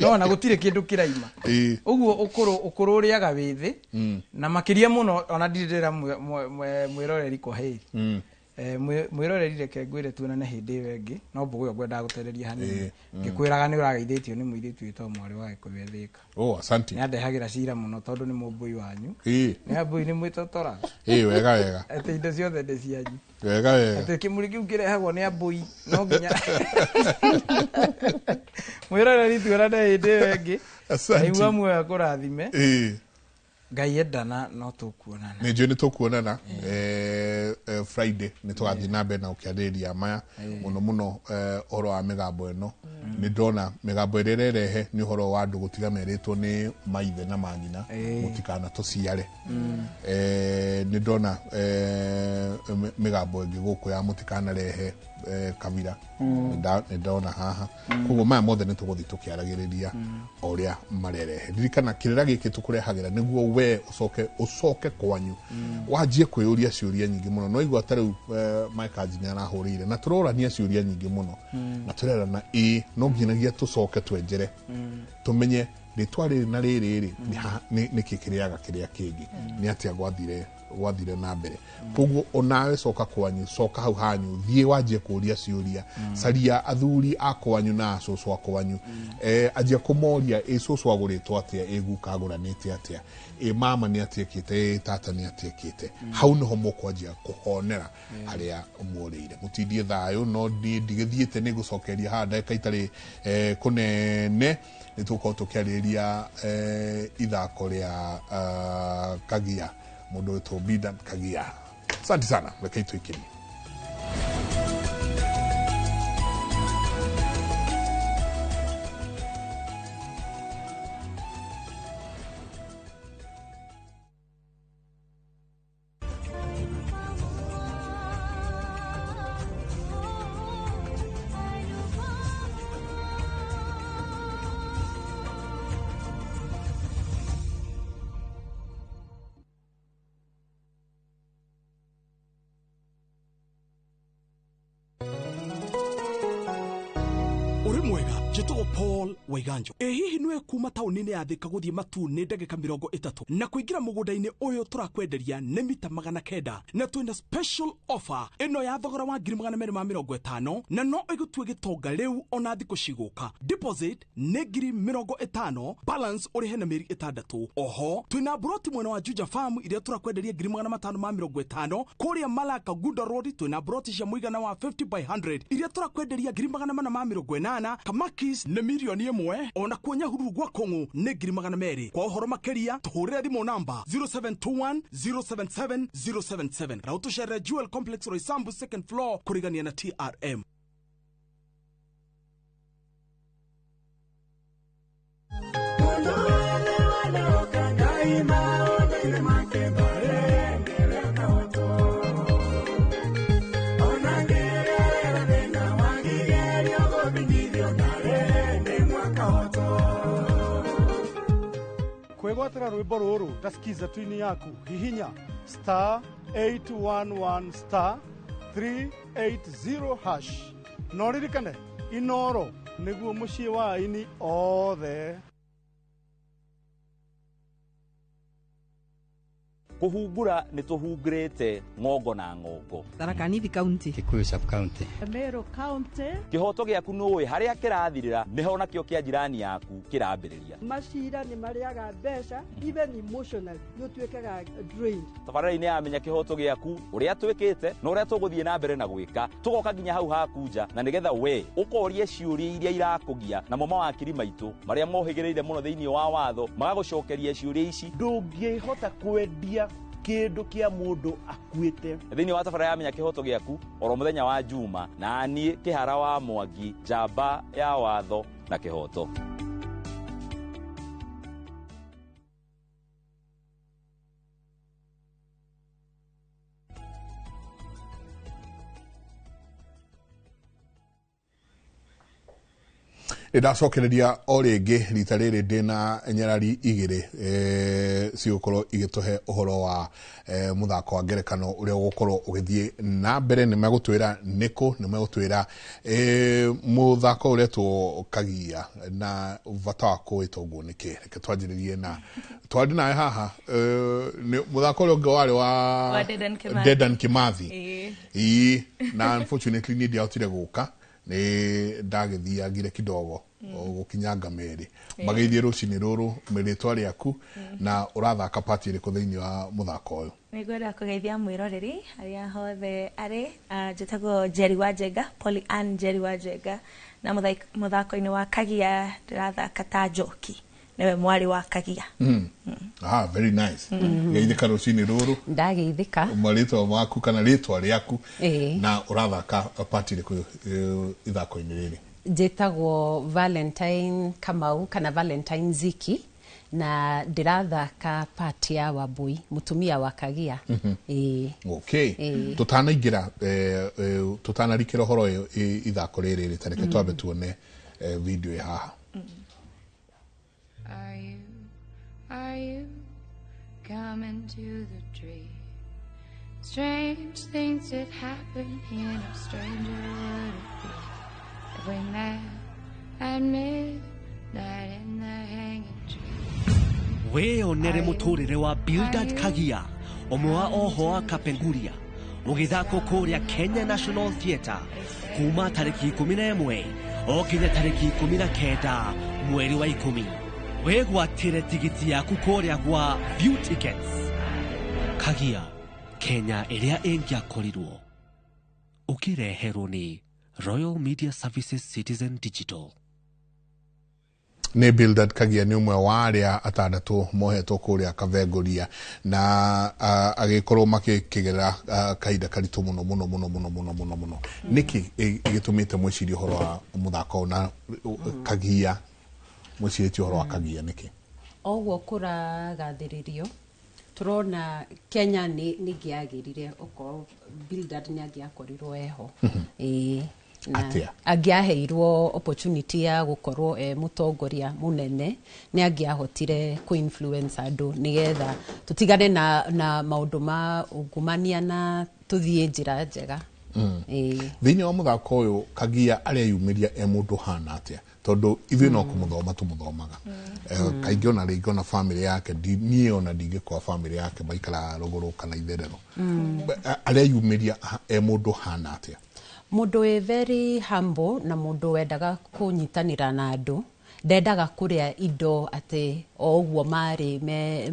[SPEAKER 23] no na gutire kindu kiraima uguo ukuru uri agabithi na makiria muno ona ndirira mwiroreri kwa heri mwiroreri reke ngwire tuonane hindi wengi no mbuguyo ngwenda gutereria hanini ngikwiraga ni urageithitio ni muiritu witwa mwari wa Gikuthika.
[SPEAKER 3] Asante.
[SPEAKER 23] Ni andehagira cira muno tondu ni mumbui wanyu. Ni ambui ni mwitotora.
[SPEAKER 3] Wega.
[SPEAKER 23] Ati indo ciothe ndi cianyu.
[SPEAKER 3] Wega.
[SPEAKER 23] Ati kimuri kiu kirehagwo ni ambui no nginya. Mwiroreri tuonane hindi wengi.
[SPEAKER 3] Asante.
[SPEAKER 23] Aigua muoyo kurathime. Ngai endana no tukuonana.
[SPEAKER 3] Ni njui ni tukuonana Friday ni tugathi na mbere na ukiariria maya muno oro wa migambo eno ni ndona migambo irerehe ni horo wa andu gutiga meritwo ni maithe na manyina mutikana tuciare ni ndona migambo ingi guku ya mutikana rehe kabira ni ndona haha kugo maya mothe ni tuguthi tukiaragiriria oria marerehe ririkana kirira giki tukurehagira niguo we ucoke kwanyu wajie kwiyuria ciuria nyingi muno no igwa tari Mike Njine arahurire na turorania ciuria nyingi muno na turera na no nginagia tucoke twenjere tumenye ritwa riri na riri ni kikiriaga kiria kingi ni atia gwathire na mbere koguo onawe coka kwanyu coka hau hanyu thie wajie kuria ciuria caria athuri akwanyu na acoco akwanyu ajia kumoria acoco aguritwo atia eguka aguranite atia mama ni atiekite tata ni atiekite hau niho mukwanjia kuhonera haria umurire mutindie thayo no ndigithiete ni gucokeria handa ikaitari kunene ni tuko tukiariria ithako ria Kagia mundu wetwo Bidan Kagia. Asante sana, rekei tuikirie.
[SPEAKER 2] Jitugo Paul Waiganjo. Hihi nwe kuma taunini ya Thika guthie Matune ndagika 30 na kuingira mugunda-ini uyu turakwenderia ni mita 900 na twina special offer ino ya thogora wa 250 na no igutue gitonga riu ona thiko ciguka. Deposit ni 50, balance urihe na meri 6. Oho twina broti mwena wa Juja Farm iria turakwenderia 550 kuria Malaka Gunda Road twina broti cia muigana wa 50 by 100 iria turakwenderia 480 Kamakis ne milioni 1 ona kuonya huru gwa Kongo ne 200 kwa uhoro makeria tuhurira thimo namba 0721 077 077 na utushere Jewel Complex Roysambu second floor kurigania na TRM.
[SPEAKER 1] kwigwatira rwimbo ruru tasikiza twini yaku hihinya *811 *380# no ririkane Inoro niguo mucii wa aini othe.
[SPEAKER 25] kuhungura ni tuhungurite ngongo na ngongo
[SPEAKER 5] Tharaka Nithi County,
[SPEAKER 6] Kikuyu Sub County,
[SPEAKER 5] Meru County.
[SPEAKER 25] kihoto giaku nuwi haria kirathirira niho nakio kia jirani yaku kirambiriria.
[SPEAKER 5] Macira ni mariaga mbeca even emotional yo twekaga drained.
[SPEAKER 25] Tabarĩra-inĩ ya menya kihoto giaku uria twikite na uria tuguthie na mbere na gwika tugoka nginya hau hakunja na nigetha we ukorie ciuria iria irakugia na mama wa kiri maitu maria mohigireire muno thiini wa watho magagucokeria ciuria ici.
[SPEAKER 13] Ndungihota kwendia kindu kia mundu akuite
[SPEAKER 25] thiini wa tabarĩra ya menya kihoto giaku oro muthenya wa Juma na nie Kihara wa Mwangi njamba ya watho na kihoto.
[SPEAKER 3] Ndacokereria o ringi rita riri ndina nyarari igiri cigukorwo igituhe uhoro wa muthako wa ngerekano uria ugukorwo ugithie na mbere. Ni megutwira niku ni megutwira muthako uria tukagia na vata wa kuwita uguo niki reke twanjiririe na twandi nawe haha ni muthako uria ungi wari wa Dedan Kimathi na unfortunately ni ndiahotire guka ni ndagithiagire kidogo gukinyanga meri mageithie rucini ruru miritwa riaku na urathaka pati iriku thiini wa muthako uyu.
[SPEAKER 14] Nigwenda kugeithia mwiroreri aria hothe ari njitagwo Jerry Wanjenga, Polly Ann Jerry Wanjenga, na muthako-ini wa Kagia ndirathaka ta Njoki niwe mwari wa Kagia.
[SPEAKER 3] Very nice. Geithika rucini ruru
[SPEAKER 17] ndageithika
[SPEAKER 3] maritwa maku kana ritwa riaku na urathaka pati iriku ithako-ini riri.
[SPEAKER 17] Njitagwo Valentine Kamau kana Valentine Ziki na ndirathaka pati ya Wambui mutumia wa Kagia.
[SPEAKER 3] Okay. Tutanaingira tutanarikira horo ithako riri ritareke twabe tuone video ya haha.
[SPEAKER 20] Are you coming to the tree? Strange things that happen here, no stranger would it be if we met at midnight in the hanging tree.
[SPEAKER 8] Weyonere muturire wa Bildad Kagia omwe wa oho wa Kapenguria mugithako kuria Kenya National Theatre kuma tariki 11 okinya tariki 19 mweri wa 10. Wegwatire tigiti yaku kuria gwa View Tickets. Kagia, Kenya iria ingiakorirwo ukireherwo ni Royal Media Services Citizen Digital.
[SPEAKER 3] Ni Bildad Kagia ni umwe wa aria atandatu mohetwo kuria Kavenguria na agikorwo makigerera kaida karitu muno. Niki igitumite mwiciria horo wa muthako na Kagia mwiciria horo wa Kagia niki
[SPEAKER 17] ogwo kuragathiririo turona Kenya ni ngiagirire oko Bildad ni agiakorirwo eho agiaheirwo opportunity ya gukorwo mutongoria munene ni agiahotire ku influence andu nigetha tutigane na maundu ma ungumania na tuthie njira njega.
[SPEAKER 3] Thiini wa muthako uyu Kagia aria yumiria mundu hana atia tondu ithui no kumuthoma tumuthomaga kaingi ona ringi ona family yake nie ona ndingi kwa family yake maikara ruguru kana itherero aria yumiria mundu hana atia
[SPEAKER 17] mundu we very humble na mundu wendaga kunyitanira na andu ndendaga kuria indo ati ogwo mari me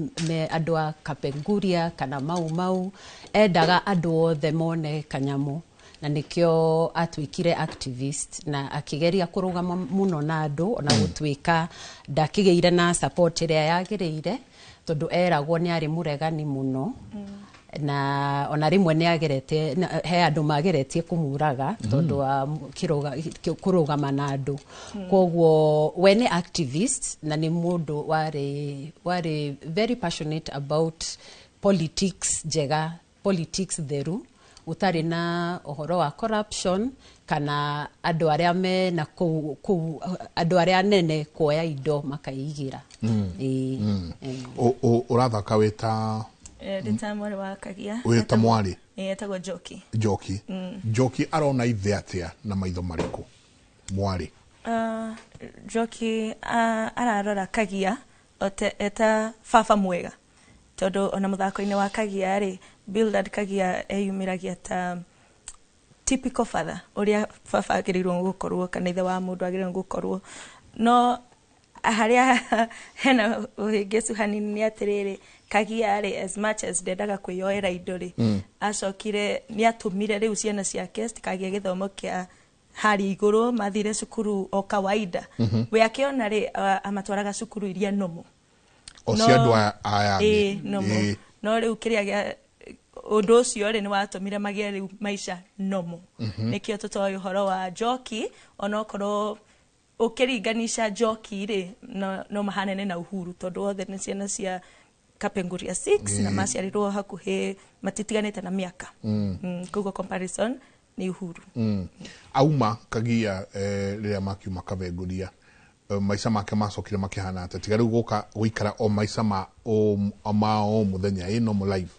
[SPEAKER 17] andu a Kapenguria kana mau endaga andu othe mone kanyamu na nikio atwikire activist na akigeria kurugama muno na andu ona gutwika ndakigeire na support iria yagireire tondu eragwo ni ari muregani muno na ona rimwe ni agerete he andu mageretie kumuraga tondu wa kurugama na andu kogwo we ni activist na ni mundu wari very passionate about politics jega politics theru gutari na ohoro wa corruption kana andu aria me na andu aria nene kuoya indo makaigira
[SPEAKER 3] urathaka wita
[SPEAKER 14] Nditamwari wa Kagia.
[SPEAKER 3] Wita mwari.
[SPEAKER 14] Etagwo Joki.
[SPEAKER 3] Joki. Joki arona ithe atia na maitho mariku. Mwari.
[SPEAKER 14] Joki ararora Kagia eta fafa mwega. Todo ona muthako-ini wa Kagia ri Bildad Kagia eyumiragia ta typical father uria baba agirirwo gukorwo kana ithe wa mundu agirirwo gukorwo no haria hena uhingicu hanini ni atiriri Kagia ri as much as ndendaga kwiyoera indo ri acokire ni atumire riu ciana ciake citikagie githomo kia hari iguru mathire cukuru o kawaida we akiona ri amatwaraga cukuru iria nomo
[SPEAKER 3] o ciandu aya
[SPEAKER 14] nomo no riu kiria undu ucio ri ni watumire magie riu maisha nomo nikio tutoy uhoro wa Joki onokorwo ukiringanisha Joki ri no mahanene na Uhuru tondu othe ni ciana cia Kapenguria 6 na maciarirwo hakuhi matitiganite na miaka kugo comparison ni Uhuru
[SPEAKER 3] auma Kagia riria makiuma Kapenguria maisha make macokire makihana ati tiga riu guka guikara o maisha ma o muthenya ino mu live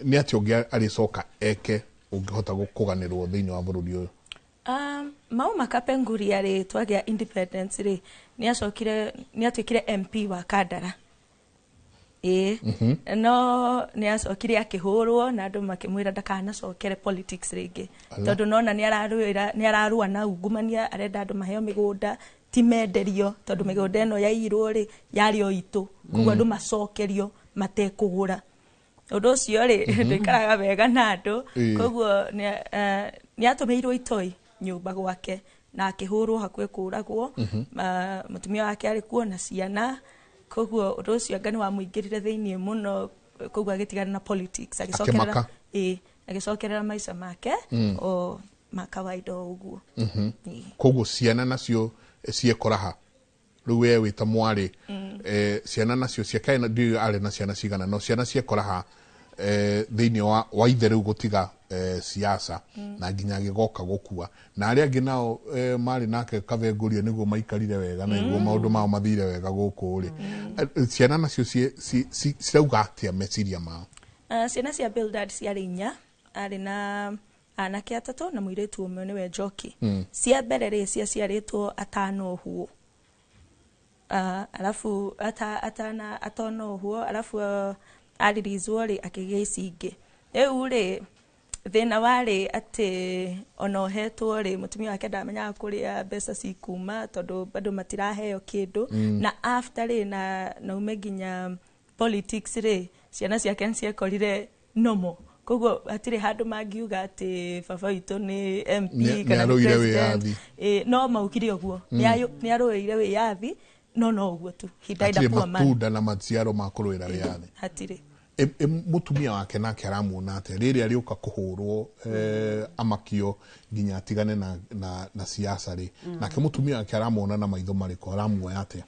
[SPEAKER 3] ni ati ungi aricoka eke ungihota gukuganirwo thiini wa bururi uyu
[SPEAKER 14] mauma Kapenguria ri twagia independence ri ni acokire ni atwikire MP wa Kandara no ni acokire akihurwo na andu makimwira ndakanacokere politics ringi tondu nona ni ararua na ungumania arenda andu maheo migunda ti menderio tondu migunda eno yairwo ri yari o itu kugo andu macokerio matekugura undu ucio ri ndikaraga wega na andu koguo ni atumirwo itoi nyumba gwake na akihurwo hakwe kuragwo mutumia wake ari kuo na ciana koguo undu ucio ngani wa muingirire thiini muno koguo agitigana na politics agicokerera maisha make o makawaida uguo
[SPEAKER 3] koguo ciana nacio ciekoraha riu we wita mwari ciana nacio ciakaina ndio ari na ciana cigana no ciana ciekoraha thiini wa ithe riu gutiga siasa na nginya gigoka gukua na aria angi nao mari nake Kapenguria niguo maikarire wega na niguo maundu mao mathire wega guku ri ciana nacio cirauga atia meciria mao
[SPEAKER 14] ciana cia Bildad ciari inya ari na anake atatu na muiritu umwe niwe Joki cia mbere ri ciaritwo atano huo alafu atano huo alafu alirizwo ri akigia icingi riu ri thina wari ati onohetwo ri mutumia wake ndamenya kuria mbeca cikuma tondu bado matiraheo kindu na after ri na ume nginya politics ri ciana ciake ciekorire nomo koguo atire handu mangiuga ati baba witu ni MP kana president no maukire uguo ni aroire wiyathi no uguo tu he died a poor man
[SPEAKER 3] matunda na maciaro makuruira wiyathi
[SPEAKER 14] hatire
[SPEAKER 3] mutumia wake nake aramuona ate riri ariuka kuhurwo amakio nginya atigane na siasa ri nake mutumia wake aramuona na maitho mariko aramuoya ate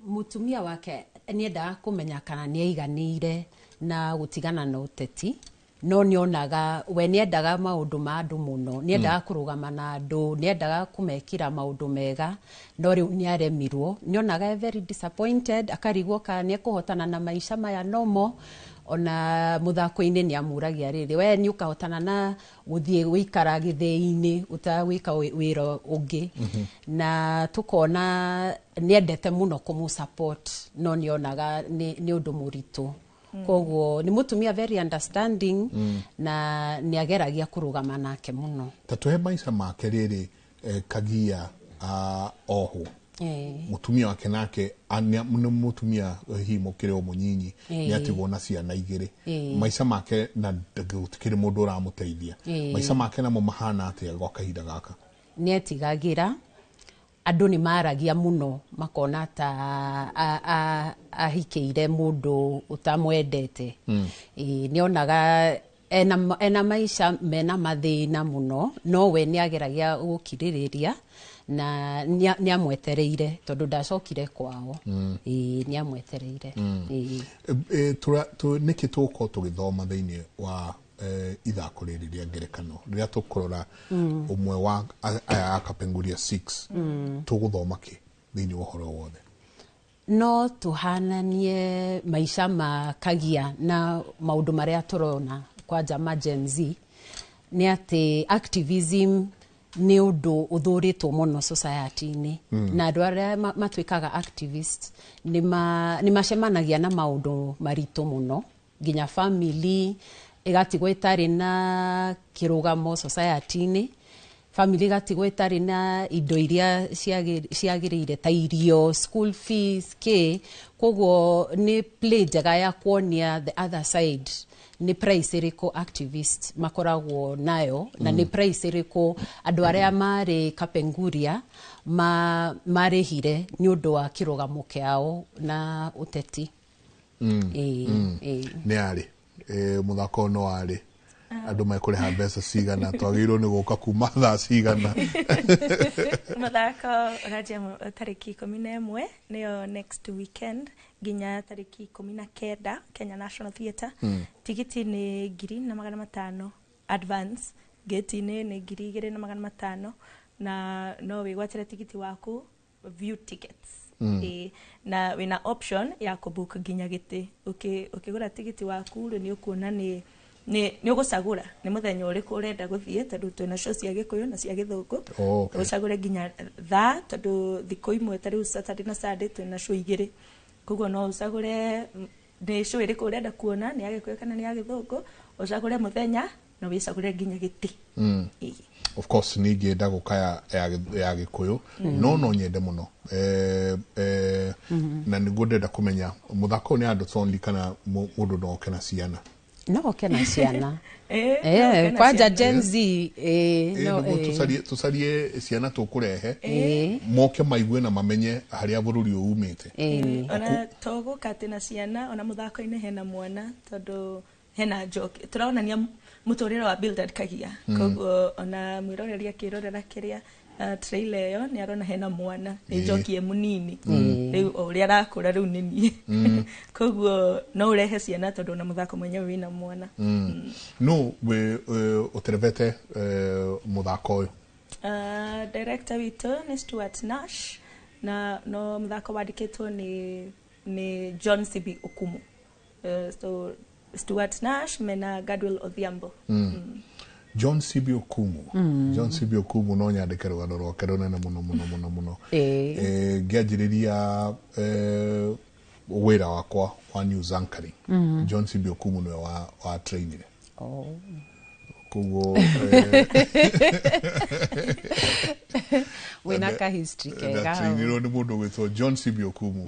[SPEAKER 17] mutumia wake niendaga kumenya kana ni aiganire na gutigana na uteti no nionaga we niendaga maundu ma andu muno niendaga kurugama na andu niendaga kumekira maundu mega no riu ni aremirwo nionaga very disappointed akarigwo kana ni kuhotana na maisha maya nomo ona muthako-ini ni amuragia riri we ni ukahotana na guthie guikara githei-ini utawika wira ungi na tukona niendete muno kumu support no nionaga ni undu muritu koguo ni mutumia very understanding na ni ageragia kurugama nake muno
[SPEAKER 3] tatuhe maisha make riri Kagia oho mutumia wake nake ni mutumia himukire o munyinyi ni atigwo na ciana igiri maisha make na gutikire mundu uramuteithia maisha make namo mahana atia gwa kahinda gaka
[SPEAKER 17] ni etigagira andu ni maragia muno makona ta ahikeire mundu utamwendete nionaga ena maisha mena mathina muno no we ni ageragia gukiririria na ni amwetereire tondu ndacokire kwao ni amwetereire
[SPEAKER 3] niki tuko tugithoma thiini wa ithako riri ria ngerekano riria tukurora umwe wa aya akapenguria 6 tuguthoma ki thiini wa horo wothe
[SPEAKER 17] no tuhananie maisha makagia na maundu maria turona kwa jama Gen Z ni ati activism ni undu uthuritwo muno society-ini na andu aria matwikaga activist ni macemanagia na maundu maritu muno nginya family igatigwo itari na kirugamo society-ini family igatigwo itari na indo iria ciagiriire ta irio school fees koguo ni play njega ya kuonia the other side ni price iriko activist makoragwo nayo na ni price iriko andu aria mari Kapenguria marihire ni undu wa kirugamo kiao na uteti
[SPEAKER 3] ni ari muthako no ari andu mekuriha mbeca cigana twagirwo ni guka kuma thaa cigana
[SPEAKER 14] muthako rajia tariki 11 niyo next weekend ginya tariki 19 Kenya National Theatre tikiti ni 2,500 advance gate ni 2,500 na no wigwatira tikiti waku view tickets na wina option ya kubook ginya giti ukigura tikiti waku ni ukuona ni ugucagura ni muthenya uriku urenda guthie tondu twina show cia Gikuyu na cia Githungu ugucagure ginya thaa tondu thiku imwe tari Saturday na Sunday twina show 2 koguo no ucagure ni show iriku urenda kuona ni ya Gikuyu kana ni ya Githungu ucagure muthenya no wicagure ginya giti
[SPEAKER 3] of course ni ngenda gukaya ya Gikuyu no nyende muno na niguo ndenda kumenya muthako ni andu tonli kana mundu no kena ciana
[SPEAKER 17] no kena ciana kwanja Gen Z
[SPEAKER 3] no tusarie ciana tukurehe moke maigue na mamenye haria bururi umite
[SPEAKER 14] ona toguka tina ciana ona muthako-ini hena mwana tondu hena njoki turaonania muturire wa Bildad Kagia koguo ona mwiroreria kirorera kiria trailer yo ni arona hena mwana ni njoki munini riu uria arakura riu nini koguo no urehe ciana tondu na muthako mwenyewe wina mwana
[SPEAKER 3] no we uterevete muthako uyu
[SPEAKER 14] director witu ni Stuart Nash na no muthako wandikitwo ni John CB Okumu so Stuart Nash mena Gadwell Odhiambo
[SPEAKER 3] John CB Okumu John CB Okumu no nyandike rwano rwake runene muno ngianjiriria wira wakwa wa news anchoring John CB Okumu niwe wa trainire kugo
[SPEAKER 17] wina ka history kega
[SPEAKER 3] trainiro ni mundu gwitwo John CB Okumu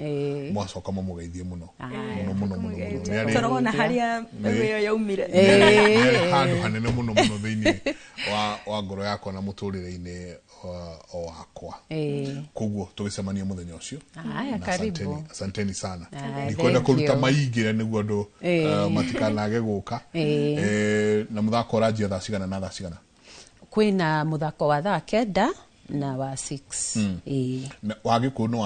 [SPEAKER 3] mwacoka mamugeithie muno
[SPEAKER 14] turona haria weyo yaumire
[SPEAKER 3] handu hanene muno thiini wa ngoro yakwa na muturire-ini wakwa kuguo tugicemania muthenya ucio
[SPEAKER 17] karibu
[SPEAKER 3] asanteni sana nikwenda kuruta maingire niguo andu matikanage guka na muthako rajia thaa cigana na thaa cigana
[SPEAKER 17] kwina muthako wa thaa 9 na wa 6
[SPEAKER 3] wa Gikuyu no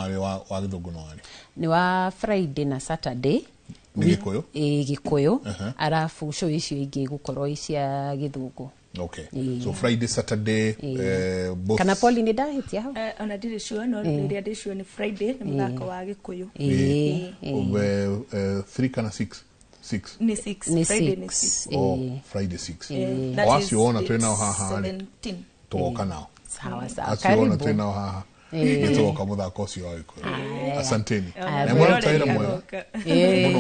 [SPEAKER 3] wa Githungu no wari
[SPEAKER 17] ni wa Friday na Saturday
[SPEAKER 3] ni Gikuyu
[SPEAKER 17] Gikuyu arafu show icio ingi gukorwo icia Githungu
[SPEAKER 3] okay so Friday Saturday both
[SPEAKER 17] kana Paul ni dahitia hau
[SPEAKER 14] ona dire sure no ria dire sure ni Friday ni muthako wa Gikuyu
[SPEAKER 3] 3 kana 6
[SPEAKER 14] ni 6 Friday ni
[SPEAKER 3] 6 Friday 6 wasi ona twena haha
[SPEAKER 14] 17
[SPEAKER 3] tuoka nao
[SPEAKER 17] sawa
[SPEAKER 3] karibu twena haha nituoka muthako ucio wa Gikuyu asanteni na mwana taira mwega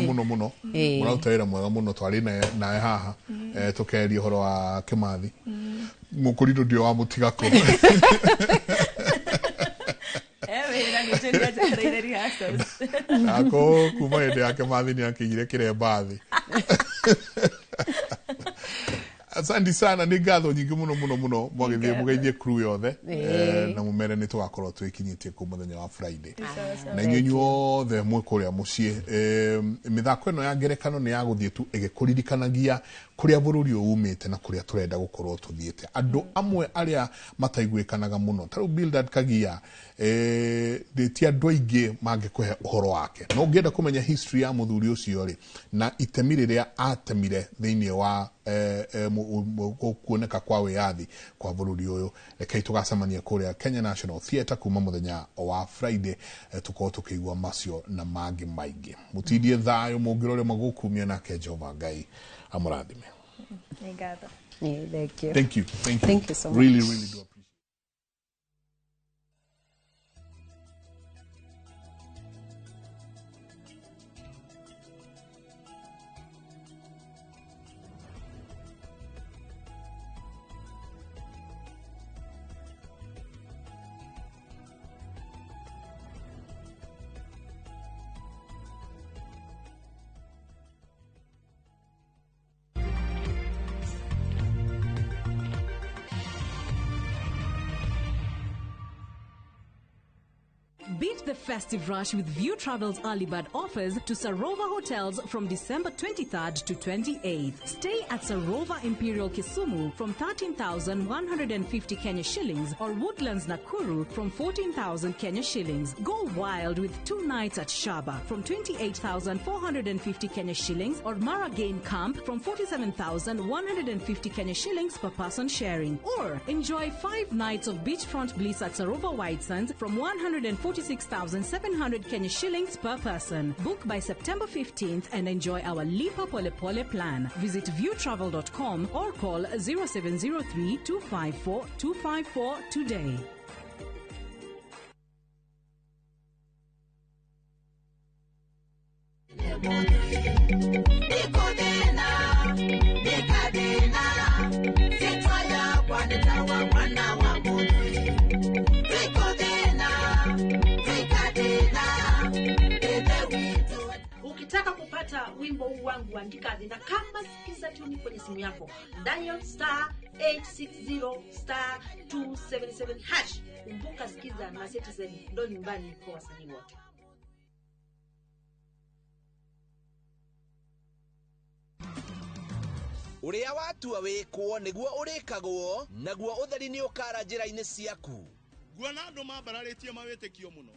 [SPEAKER 3] muno mwana taira mwega muno twari nae haha tukeria horo wa Kimathi mukurindo ndio wa mutigako ako kuma hende yake Kimathi ni akigire kirembathi asante sana ni ngatho nyingi muno mwagithie mugeithie crew yothe na mumere ni tugakorwo twikinyitie ku muthenya wa Friday na inyuĩ othe mwe kuria mucii mithako ino ya ngerekano ni ya guthie tu igikuririkanagia kuria bururi umite na kuria turenda gukorwo tuthiete andu amwe aria mataiguikanaga muno taru Bildad Kagia ti andu aingi mangikuhe uhoro wake no ngienda kumenya history ya muthuri ucio ri na itemi riria atemire thiini wa kuoneka kwa wiathi kwa bururi uyu rekei tugacemania kuria Kenya National Theatre kuma muthenya wa Friday tukorwo tukigwa macio na mangi maingi mutindie thayo mungirore magukumia nake Jehova Ngai amurathime. Thank you so much. Really do appreciate.
[SPEAKER 4] Beat the festive rush with View Travel's early bird offers to Sarova hotels from December 23rd to 28th. Stay at Sarova Imperial Kisumu from 13,150 Kenya shillings or Woodlands Nakuru from 14,000 Kenya shillings. Go wild with 2 nights at Shaba from 28,450 Kenya shillings or Maragain Camp from 47,150 Kenya shillings per person sharing. Or enjoy 5 nights of beachfront bliss at Sarova White Sands from 146,700 Kenya shillings per person. Book by September 15th and enjoy our Lipa Pole Pole plan. Visit viewtravel.com or call 0703 254 254 today.
[SPEAKER 6] Ukitaka kupata wimbo huu wangu andika na kama sikiza tuni kwenye simu yako dial *860*277#. Kumbuka sikiza na Citizen ndo nyumbani kwa wasanii wote.
[SPEAKER 7] Uria watua wikwo niguo urikagwo naguo utheri ni ukara njira-ini ciaku.
[SPEAKER 1] Guona andu mambararitie mawitikio muno.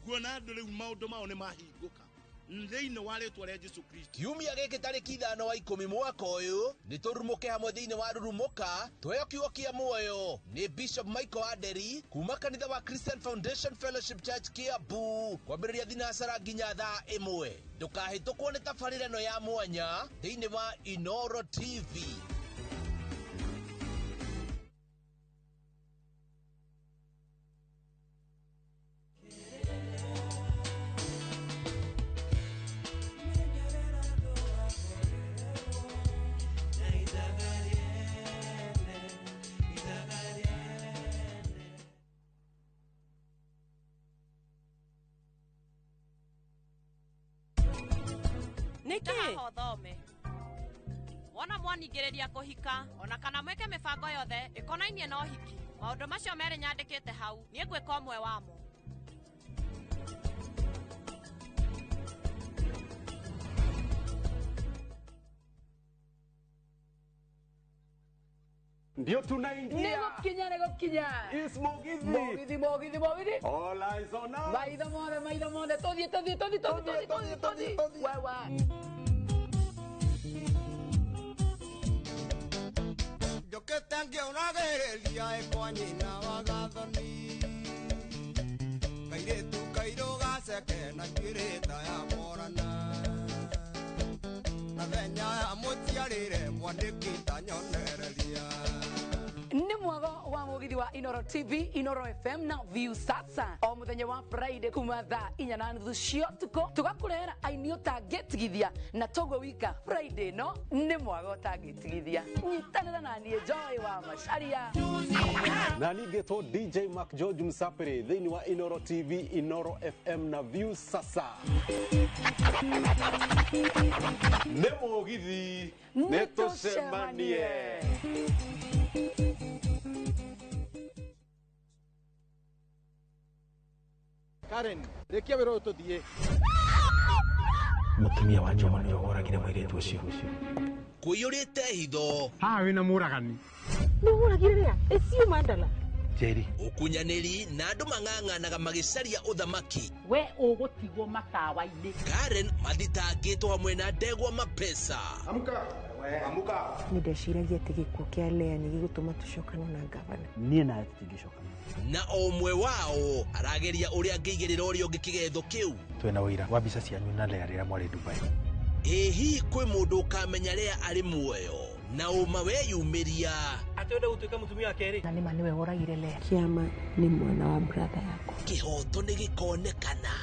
[SPEAKER 1] Guona andu riu maundu mao ni mahinguka. Thiini wa ritwa ria Jesu Kristo.
[SPEAKER 7] Kiumia giki tariki 5 wa 10 mwaka uyu ni turumuke hamwe thiini wa rurumuka tweyo kiugo kia muoyo ni Bishop Michael Aderi kuma kanitha wa Christian Foundation Fellowship Church Kiambu kwambiriria thinacara nginya thaa 1. Ndukahitukwo ni tafarirano ya mwanya thiini wa Inoro TV.
[SPEAKER 10] Niki thome wona mwaningiriria kuhika ona kana mweke mibango yothe ikonainie no hiki maundu macio mere nyandikite hau nie gwika omwe wamo.
[SPEAKER 12] Ndio tunaingia.
[SPEAKER 16] Nego kinya.
[SPEAKER 12] Is Mogithi.
[SPEAKER 16] Mogithi.
[SPEAKER 12] All eyes on us.
[SPEAKER 16] Maida mode. Todi. Wewe.
[SPEAKER 18] Yo que tengo una guerrilla ecuanina vagathoni. Kaire tu kairo gase que na kireta ya morana. Na venya ya mutiarire mwandikita nyonereria.
[SPEAKER 16] Ni mwago wa Mugithi wa Inoro TV, Inoro FM na View sasa. O muthenya wa Friday kuma thaa 4:30 cia tuko tugakurehera aini utangitigithia na togo wika Friday no ni mwago utangitigithia. Nyitanira na nie Joy wa Macharia.
[SPEAKER 12] Na nigeto DJ Mark George Msapere thiini wa Inoro TV, Inoro FM na View sasa. Ne Mugithi netucemanie.
[SPEAKER 13] Karen, rekia wero tuthie.
[SPEAKER 22] Mutumia wa Joma ni ogoragire mwiretu ucio.
[SPEAKER 7] kũiyũrĩte hitho
[SPEAKER 11] haha wĩna mũragani
[SPEAKER 6] nĩũragire ĩcio mandala
[SPEAKER 11] Jerry
[SPEAKER 7] ũkunyanĩri na andũ mang'ang'anaga magĩcaria ũthamaki
[SPEAKER 6] we ũgũtigwo matawa-inĩ
[SPEAKER 7] Karen mathitangĩtwo hamwe na Ndegwa Mapesa.
[SPEAKER 11] amuka
[SPEAKER 15] nĩndeciragia atĩ gĩkuũ kĩa Lea nĩ gĩgũtũma tũcokane na gavana
[SPEAKER 11] niĩ nawe tũtingĩcokana
[SPEAKER 7] na o ũmwe wao arageria ũrĩa angĩigĩrĩra ũrĩa ũngĩ kĩgetho kĩu
[SPEAKER 11] twĩna ũira wa mbica cianyu na Lea rĩrĩa mwarĩ Dubai
[SPEAKER 7] hihi kwĩ mũndũ ũkamenya Lea arĩ muoyo na ũma weyumĩria
[SPEAKER 11] atwenda gũtuĩka mũtumia kerĩ
[SPEAKER 15] na nĩma nĩwe woragire Lea Kĩama nĩ mwana wa brother yako
[SPEAKER 7] kĩhoto nĩ gĩkonekana.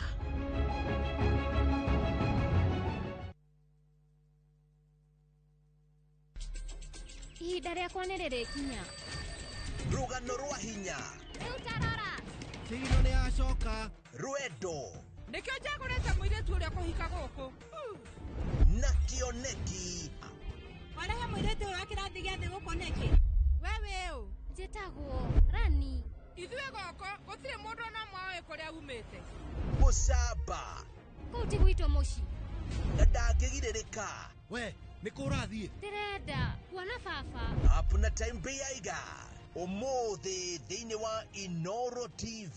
[SPEAKER 20] ihinda rĩakwa nĩ rĩrĩkinya
[SPEAKER 7] rũgano rwa hinya
[SPEAKER 20] rĩu tarora
[SPEAKER 7] Tigino nĩ acoka rwendo
[SPEAKER 10] nĩkĩo njagũrĩte mũirĩtu ũrĩa kũhika gũkũ
[SPEAKER 7] na kĩoneki
[SPEAKER 10] warehe mũirĩtu ũyũ wa kĩrathi gĩa thĩ gũkũ nĩkĩ we wĩũ
[SPEAKER 20] njĩtagwo Rani
[SPEAKER 10] ithuĩ goko gũtirĩ mũndũ ona mwaĩ kũrĩa umĩte
[SPEAKER 7] gũcamba
[SPEAKER 20] kũu ti gwitũ mũciĩ
[SPEAKER 7] na ndangĩgirĩrĩka
[SPEAKER 1] we nĩ kũrathiĩ
[SPEAKER 20] ndĩrenda kuona baba
[SPEAKER 7] apuna time bei aiga ũmũthĩ thĩinĩ wa Inoro TV.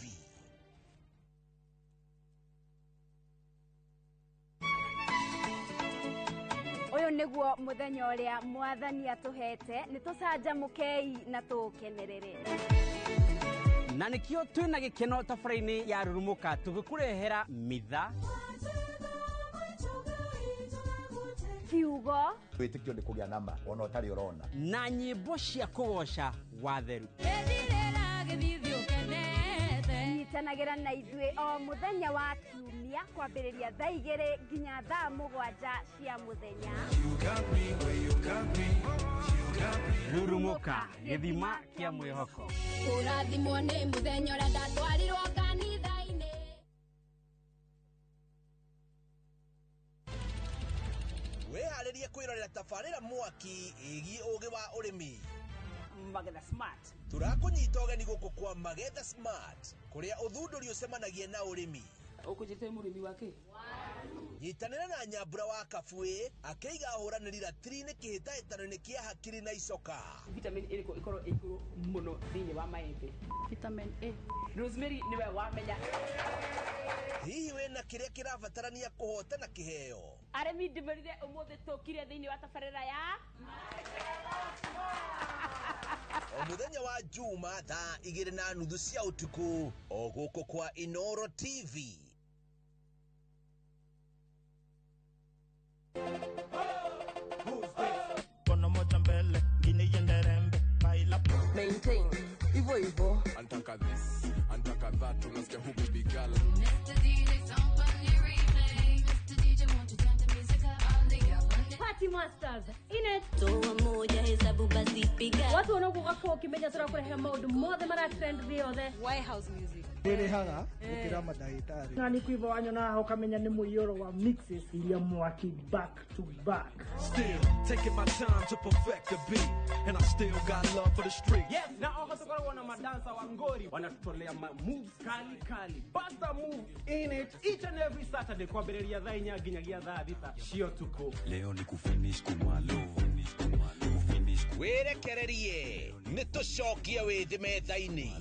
[SPEAKER 19] Ũyũ nĩguo mũthenya ũrĩa mwathani atũhete nĩtũcanjamũkei na tũkenerere
[SPEAKER 21] na nĩkĩo twĩna gĩkeno tabarĩra-inĩ ya Rurumuka tũgĩkũrehera mitha
[SPEAKER 19] kiugo
[SPEAKER 21] wĩtĩkio nĩ kũgĩa nama ona ũtarĩ ũrona na nyĩmbo cia kũgoca watheru
[SPEAKER 19] nyitanagĩra na ithuĩ o mũthenya wa kiumia kwambĩrĩria thaa 2 nginya thaa 7 cia mũthenya.
[SPEAKER 21] Rurumuka gĩthima kĩa mwĩhoko
[SPEAKER 20] ũrathimwo nĩ mũthenya ũrĩa ndatwarirwo kanitha-inĩ.
[SPEAKER 7] Wĩharĩrie kwĩrorera tabarĩra mwaki ĩgiĩ ũgĩ wa ũrĩmi
[SPEAKER 21] Magetha Smart.
[SPEAKER 7] Tũrakũnyita ũgeni gũkũ kwa Magetha Smart kũrĩa ũthundũri ũcemanagia na ũrĩmi.
[SPEAKER 21] Ũkũnjĩte mũrĩmi wake?
[SPEAKER 7] Nyitanĩra na Nyambura wa Kabuĩ akĩiga ahũranĩri ratiri-inĩ kĩhĩtahĩtano-inĩ kĩa hakiri na icoka.
[SPEAKER 21] Vitamin ĩrĩkũ ĩkorwo ĩkũrũ mũno thĩinĩ wa maembe? Vitamin A. Rosemary nĩwe wamenya.
[SPEAKER 7] Hihi wĩna kĩrĩa kĩrabatarania kũhotana kĩheo?
[SPEAKER 21] Arĩmi ndĩmerire ũmũthĩ tũkire thĩinĩ wa tabarĩra ya
[SPEAKER 7] o mũthenya wa Juma thaa 2:30 cia ũtukũ o gũkũ kwa Inoro TV.
[SPEAKER 21] Maintain hivyo hivyo.
[SPEAKER 22] Antaka this, antaka that, unasikia huku bigala.
[SPEAKER 6] Party Masters ine
[SPEAKER 19] toa moja hesabu basi piga
[SPEAKER 6] watu wanaokuwa kwa kimenya sura kwa maundu mothe mara trend viothe
[SPEAKER 10] White House music
[SPEAKER 24] ndĩrĩhaga gũkĩra mandagĩtarĩ
[SPEAKER 5] na nĩ kuiva wanyona ho kamenya nĩ mũiyũro wa mixes iria mwaki back to back.
[SPEAKER 2] Still taking my time to perfect the beat and I still got love for the street.
[SPEAKER 21] Yes, na tukoragwo na madansa wa ngori wanatutolea moves kali basta move in it each and every Saturday kwambĩrĩria thaa 4 nginyagia thaa 6 cio tuko.
[SPEAKER 2] Leo ni kufinish kumalo
[SPEAKER 7] Wĩrekererie nĩtũcokie wĩthĩ metha-inĩ.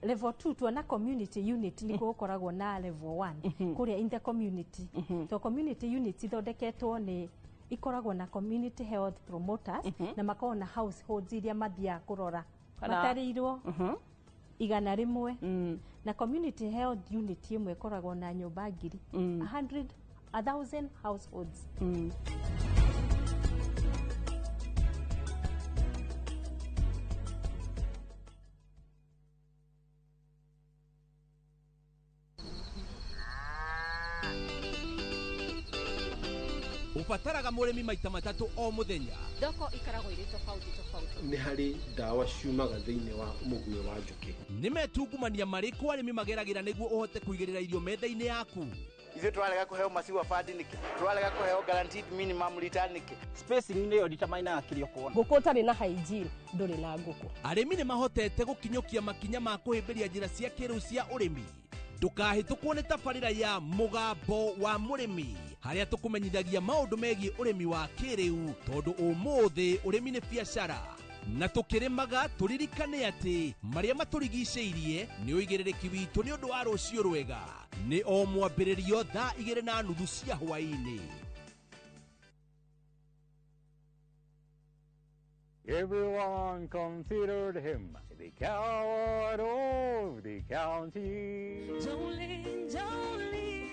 [SPEAKER 6] level 2 tuona community unit nĩ gũkoragwo na level 1 kũrĩa in the community to community unit ithondeketwo nĩ ikoragwo na community health promoters na makoragwo na households iria mathiaga kũrora matarĩirwo 100 na community health unit ĩmwe ĩkoragwo na nyũmba 100,000 households.
[SPEAKER 21] Ubataraga mũrĩmi maita matatũ o mũthenya.
[SPEAKER 10] Thoko ikaragwo irĩ tofauti.
[SPEAKER 24] nĩ harĩ ndawa ciumaga thĩinĩ wa mũguĩ wa njũkĩ.
[SPEAKER 21] Nĩ metungumania marĩkũ arĩmi mageragĩra nĩguo ũhote kũigĩrĩra irio metha-inĩ yaku?
[SPEAKER 13] Ithuĩ tũrarega kũheo maciwa fund nĩkĩ? Tũrarega kũheo guaranteed minimum return nĩkĩ?
[SPEAKER 21] Spacing nĩyo determine kĩrĩa ũkuona.
[SPEAKER 6] Ngũkũ ũtarĩ na hygiene ndũrĩ na ngũkũ.
[SPEAKER 21] Arĩmi nĩ mahotete gũkinyũkia makinya ma kũhĩmbĩria njĩra cia kĩrĩu cia ũrĩmi.
[SPEAKER 8] ndukahĩtũkwo nĩ tabarĩra ya mũgambo wa mũrĩmi harĩa tũkũmenyithagia maũndũ megiĩ ũrĩmi wa kĩrĩu tondũ ũmũthĩ ũrĩmi nĩ biacara na tũkĩrĩmaga tũririkane atĩ marĩa matũrigicĩirie nĩ ũigĩrĩrĩki witũ nĩ ũndũ wa rũciũ rwega nĩ o mwambĩrĩrio thaa 2:30 cia hwaĩ-inĩ.
[SPEAKER 9] Everyone considered him the coward of the county.
[SPEAKER 14] Jolene, Jolene.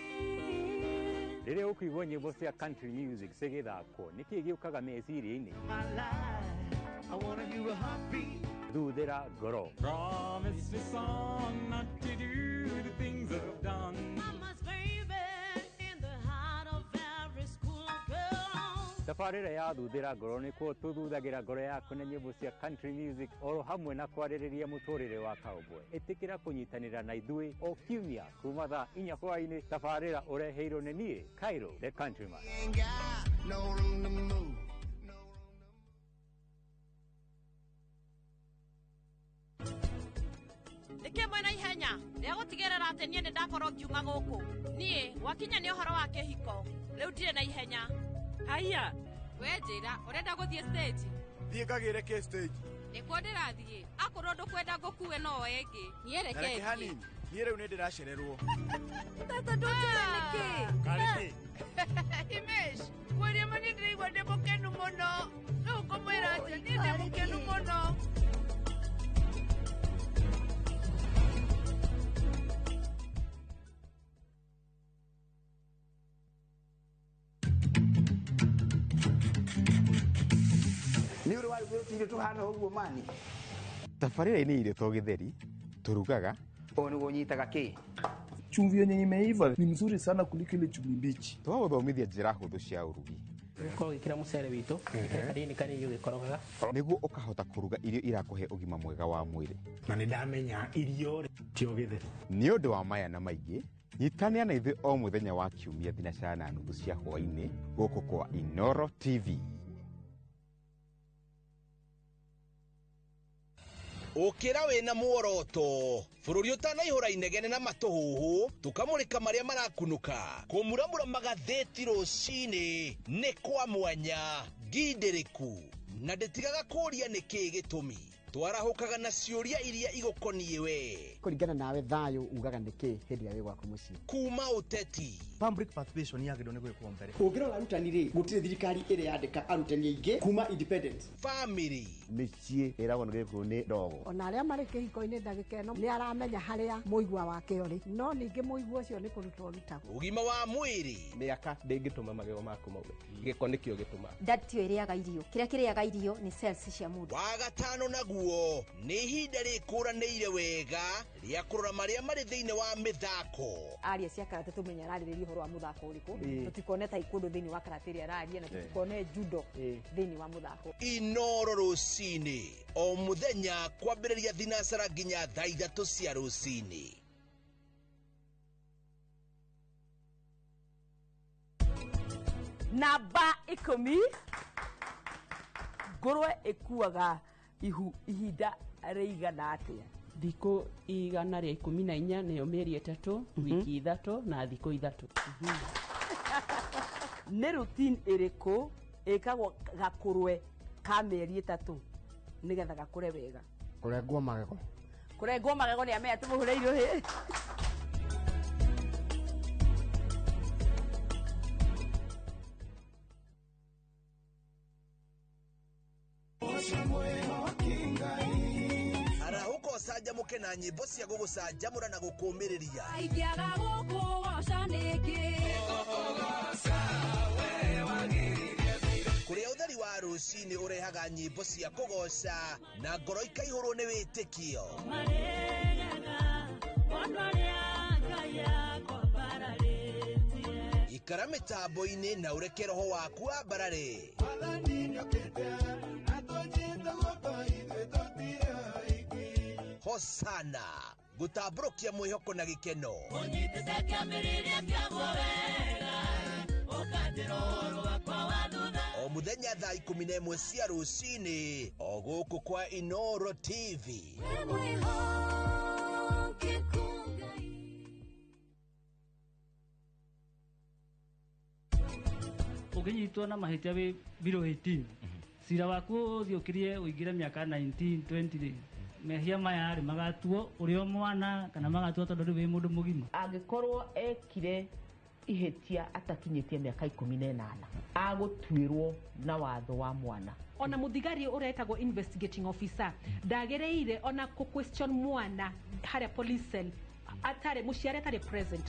[SPEAKER 9] Rĩrĩa ũkũigua nyĩmbo cia country music cigĩthakwo nĩkĩ gĩũkaga meciria-inĩ?
[SPEAKER 14] I wanna give a heartbeat.
[SPEAKER 9] Thuthĩra ngoro.
[SPEAKER 14] Promise me, son, not to do the things I've done. Mama's baby in the heart of every school girl.
[SPEAKER 9] Tabarĩra ya thuthĩra ngoro nĩkuo tũthuthagĩra ngoro yaku na nyĩmbo cia country music oro hamwe na kwarĩrĩria mũtũrĩre wa cowboy. Ĩtĩkĩra kũnyitanĩra na ithuĩ o kiumia kuma thaa 4 hwaĩ-inĩ. Tabarĩra ũreheirwo nĩ niĩ Cairo the Countryman.
[SPEAKER 18] No room to move.
[SPEAKER 10] Nĩkĩ mwena ihenya rĩa gũtigĩrĩra atĩ niĩ nĩ ndakorwo ngiuma gũkũ niĩ wakinya nĩ ũhoro wa kĩhiko rĩu ndirĩ na ihenya. Haiya we njĩra ũrenda gũthiĩ stage?
[SPEAKER 23] Thiĩ ngagĩre kĩ stage?
[SPEAKER 10] Nĩkuo ndĩrathiĩ akorwo ndũkwenda ngũkue no ĩngĩ niĩ
[SPEAKER 23] reke hanini niĩ rĩu nĩ ndĩracererwo.
[SPEAKER 10] Tata ndũnjĩra nĩkĩ?
[SPEAKER 23] Karĩkĩ?
[SPEAKER 10] Imesh mwĩrĩa mani ndĩraigua ndĩ mũkenu mũno no ũkũmwĩra atĩ niĩ ndĩ mũkenu mũno.
[SPEAKER 13] Nĩ ũrĩ warugĩte tuhana ũguo mani?
[SPEAKER 25] Tabarĩra-inĩ irio to gĩtheri turugaga.
[SPEAKER 13] O nĩguo nyitaga kĩ?
[SPEAKER 25] Chumvi yenye imeiva ni mzuri sana kuliko ile chumvi mbichi. Twaguthomithia njĩra hũthũ cia ũrugi.
[SPEAKER 11] Gĩkorwo gĩkĩra mũcere witũ kanini kanini ũgĩkorogaga
[SPEAKER 25] nĩguo ũkahota kũruga irio irakũhe ũgima mwega wa mwĩrĩ.
[SPEAKER 11] Na nĩ ndamenya irio tio gĩtheri.
[SPEAKER 25] Nĩ ũndũ wa maya na maingĩ nyitanĩra na ithuĩ o mũthenya wa kiumia 3:30 cia hwaĩ-inĩ gũkũ kwa Inoro TV.
[SPEAKER 7] Ukira wina muoroto bururi utanaihura inegene na matuhuhu tukamurika maria marakunuka kumuramura magatheti rucini ni kwa mwanya ngindiriku na nditigaga kuria niki gitumi twarahukaga na ciuria iria igukoniye we
[SPEAKER 13] kuringana nawe thayo ugaga niki hindi ya wigwa kumuci
[SPEAKER 7] kuma uteti
[SPEAKER 11] public participation yagirwo ni gwikwo mbere
[SPEAKER 13] ungirora arutani ri gutire thirikari iri yandika arutani aingi kuma independent
[SPEAKER 7] family
[SPEAKER 25] micie iragwo ni gikuru ni ndogo
[SPEAKER 5] ona aria mari kihiko-ini ndagika ino ni aramenya haria muigwa wake uri no ningi muigwa ucio ni kurutwo rutagwo
[SPEAKER 7] ugima wa mwiri
[SPEAKER 11] miaka ndingituma magego maku maume giko nikio gituma
[SPEAKER 6] ndatio iriaga irio kiria kiriaga irio ni cells cia mundu
[SPEAKER 7] wa gatano naguo ni ihinda rikuranĩire wega ria kurora maria mari thiini wa mithako
[SPEAKER 6] aria cia karate tumenya ararĩrĩria uhoro wa muthako uriku tutikone taekwondo thiini wa karate ria araria na tutikone judo thiini wa muthako
[SPEAKER 7] Inoro rucini o muthenya kwambĩrĩria thinacara nginya thaa 3 cia rucini.
[SPEAKER 16] Namba 10 ngũrwe ĩkuaga ihinda rĩigana atĩa?
[SPEAKER 26] Thikũ 114 nĩyo mĩeri 3 wiki 3 na thikũ 3.
[SPEAKER 16] Nĩ routine ĩrĩkũ ĩkagwo gakũrwe ka mĩeri 3 nĩgetha gakũre wega?
[SPEAKER 13] Kũrengwo magego.
[SPEAKER 16] Kũrengwo magego nĩ amenya tũmũhũre irio
[SPEAKER 7] Arahuko sajamuke na nyimbo cia gugucanjamũra na gũkũmĩrĩria
[SPEAKER 14] Aikiaga gũkũgoca nĩkĩ
[SPEAKER 7] kũrĩa ũtheri wa rũcinĩ ũrehaga nyimbo cia kũgoca na ngoro ikaihũrwo nĩ wĩtĩkio ikara mĩtambo-inĩ na ũreke roho waku wambarare Hosana gũtambũrũkia mwĩhoko na gĩkeno o muthenya thaa 11 cia rũcinĩ o gũkũ kwa Inoro TV.
[SPEAKER 1] ũngĩnyitwo na mahĩtia wĩ below 18 cira waku ũthiũkĩrie ũingĩre mĩaka 19 20 mehia maya rĩ magatuo ũrĩ o mwana kana magatuo tondũ rĩu wĩ mũndũ mũgima.
[SPEAKER 3] Angĩkorwo ekire ihĩtia atakinyĩtie mĩaka 18 agũtuĩrwo na watho wa mwana.
[SPEAKER 4] Ona muthigari uretagwo investigating officer ndagĩrĩire ona ku question mwana harĩa police cell atare muciare atare present.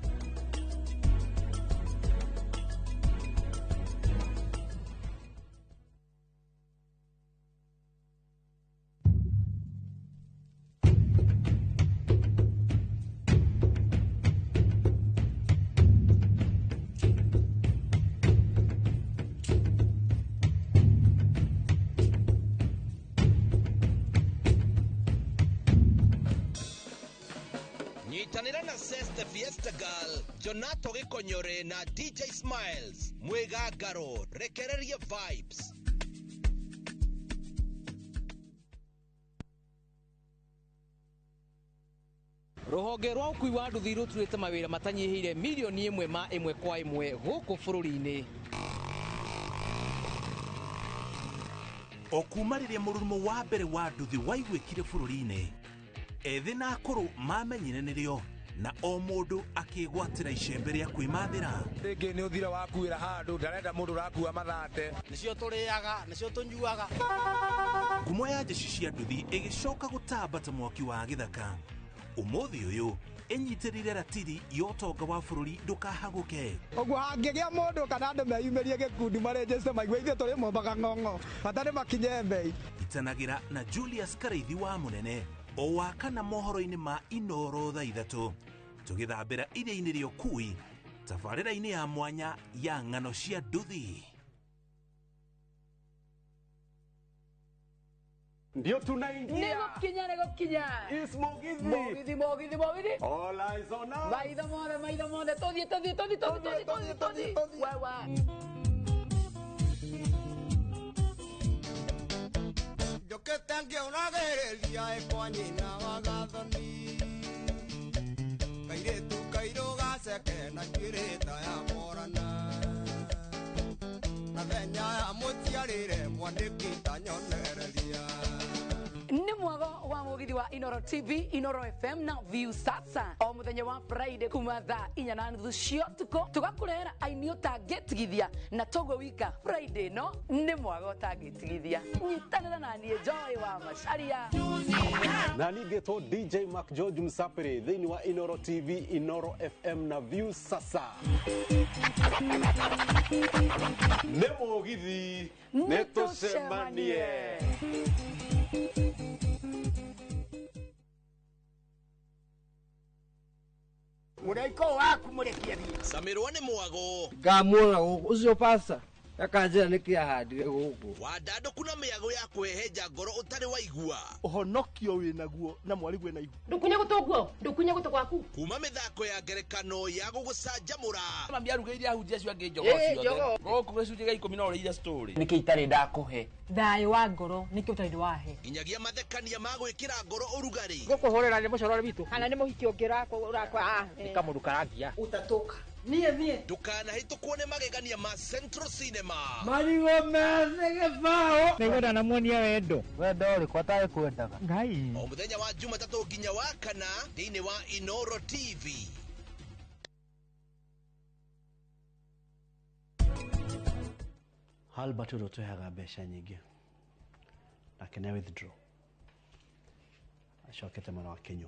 [SPEAKER 7] Nyitanira na Seste Fiesta Girl, Jonato Gikonyore na DJ Smiles, Mwegagaro, rekereria vibes.
[SPEAKER 12] Ruhonge rwa ukui wa nduthi ruturite mawira matanyihire milioni 1 ma 1 kwa 1 guku bururi-ini.
[SPEAKER 8] Okumarĩria mũrurumo wa mbere wa nduthi waigwĩkire bũrũri-inĩ, ethĩ na akũrũ mamenyire nĩrĩo na o mũndũ akĩgwatĩra icembe rĩa kwĩmathĩra.
[SPEAKER 15] Rĩngĩ nĩ ũthira wakuĩra handũ ndarenda mũndũ ũrakua mathate.
[SPEAKER 13] Nĩcio tũrĩaga, nĩcio tũnyuaga.
[SPEAKER 8] Ngumo ya njeci cia nduthi ĩgĩcoka gũtamba ta mwaki wa gĩthaka. Ũmũthĩ ũyũ ĩnyitĩrĩire ratiri ya ũtonga wa bũrũri ndũkahagũke.
[SPEAKER 15] Ũguo hangĩgĩa mũndũ kana andũ meyumĩrie gĩkundi marĩnjĩce maigua ithuĩ tũrĩ mombaga ng'ong'o hatarĩ makinye mbei.
[SPEAKER 8] Itanagĩra na Julius Karaithi wa Mũnene o wakana mohoro-inĩ ma Inoro thaa 3 tũgĩthambĩra iria-inĩ rĩa ũkui tabarĩra-inĩ ya mwanya ya ng'ano cia nduthi.
[SPEAKER 21] Ndio tunaingia.
[SPEAKER 16] Negokinya.
[SPEAKER 21] Is Mogithi.
[SPEAKER 16] Mogithi.
[SPEAKER 21] All eyes on us.
[SPEAKER 16] Maitho mothe. Todhi. Wawa.
[SPEAKER 18] Yo que tengo una guerrilla de coñina vagathoni. Kaire tu kairo gase que na chireta ya morana. Na venya ya mutiarire mwandikita nyonereria.
[SPEAKER 16] Nĩ mwago wa Mugithi wa Inoro TV, Inoro FM na View Sasa. O muthenya wa Friday kuma thaa 4:30 cia ũtukũ tũgakũrehera aini ũtangĩtigithia na toguo wika Friday no nĩ mwago ũtangĩtigithia. Nyitanĩra na niĩ Joy wa Macharia.
[SPEAKER 21] Na ningĩtwo DJ Mark George Msapere thĩinĩ wa Inoro TV, Inoro FM na View Sasa. Nĩ Mugithi nĩ tũcemanie.
[SPEAKER 13] Muraiko waku murekia thie.
[SPEAKER 7] Samirwa nĩ mwago.
[SPEAKER 17] Ngamuona ucio pasa. Akanjira nikiahandire guku.
[SPEAKER 7] Wadado kuna mĩago ya kweheja ngoro ũtarĩ waigua.
[SPEAKER 2] Ũhonokio wĩ naguo na mwarigu wĩ na igua.
[SPEAKER 16] Ndukunye guto gwaku.
[SPEAKER 7] Kuma mĩthako ya ngerekano ya gũgũcanjamũra.
[SPEAKER 12] Mambia rugĩire ahunjia acio angĩ njogo ciothe. Gũkũ gĩcunjĩ gĩa 10 no ũrĩire story.
[SPEAKER 3] Nĩkĩ itarĩ ndakũhe.
[SPEAKER 4] Thayũ wa ngoro nĩkĩo ũtarĩ wahe.
[SPEAKER 7] Nginyagia mathekania ma gwĩkĩra ngoro ũrugarĩ.
[SPEAKER 15] Gũkũhũrĩra nĩ mũcorori witũ.
[SPEAKER 5] Kana nĩ mũhiki ũngĩ urakwa.
[SPEAKER 15] Kamũndũ karangia.
[SPEAKER 5] Utatoka.
[SPEAKER 7] Ndũkanahĩtũkwo nĩ magegania ma Central Cinema.
[SPEAKER 15] Marigo meze gĩbao. Nĩgwenda na muonia wendo. Wendo ũrĩkũ atarĩ kwendaga. Ngai.
[SPEAKER 7] O mũthenya wa Jumatatũ nginya wa Kana thĩinĩ wa Inoro TV.
[SPEAKER 27] Albert ũrotwehaga mbeca nyingĩ nake nĩ withdraw acokete mwena wa Kenya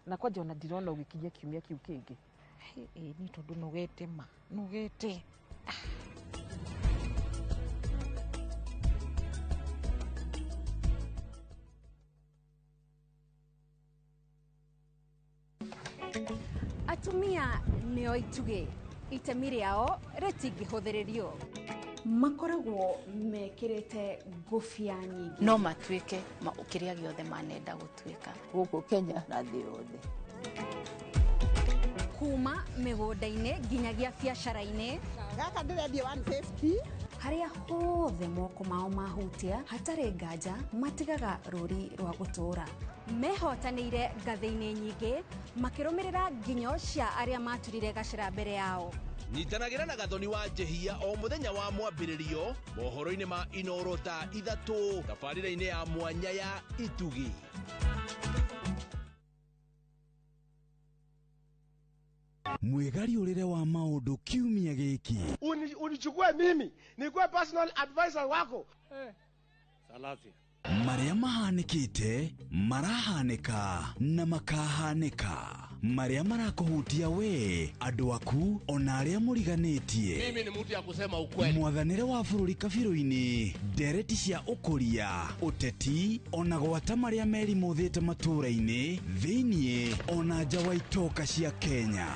[SPEAKER 5] na kwanja ona ndirona ũgĩkinyia kiumia kiu kĩngĩ. Ni tondu nugete
[SPEAKER 19] Atumia nĩo ituge itemi rĩao rĩtingĩhũthĩrĩrio.
[SPEAKER 28] Makoragwo mekĩrĩte ngũbia nyingĩ
[SPEAKER 29] no matuĩke kĩrĩa gĩothe manenda gũtuĩka
[SPEAKER 5] gũkũ Kenya na thĩ yothe.
[SPEAKER 19] Kuma mĩgũnda-inĩ nginyagia biacara-inĩ.
[SPEAKER 5] Gaka ndĩrendia 150.
[SPEAKER 19] Harĩa hothe moko mao mahutia hatarĩ nganja matigaga rũri rwa gũtũra. Mehotanĩire ngathĩ-inĩ nyingĩ makĩrũmĩrĩra nginyo cia arĩa maturire gacĩra mbere yao.
[SPEAKER 7] nyitanagira na Gathoni wa Njehia o muthenya wa mwambiririo mohoro-ini ma Inoro ta 3 tabarĩra-inĩ ya mwanya ya Itugi.
[SPEAKER 6] Mwegari urire wa maundu kiumia giki.
[SPEAKER 9] Unichukue mimi nikuwe personal advisor wako.
[SPEAKER 27] Salasi.
[SPEAKER 6] Maria mahanikite, marahanika na makahanika. Maria marakuhutia we, andu aku ona aria muriganitie.
[SPEAKER 10] Mimi ni mtu ya kusema ukweli.
[SPEAKER 6] Mwathanire wa bururi kabiru-ini, ndereti cia ukuria, uteti, ona gwata maria meri muthite matura-ini, thiini ona nja wa itoka cia Kenya.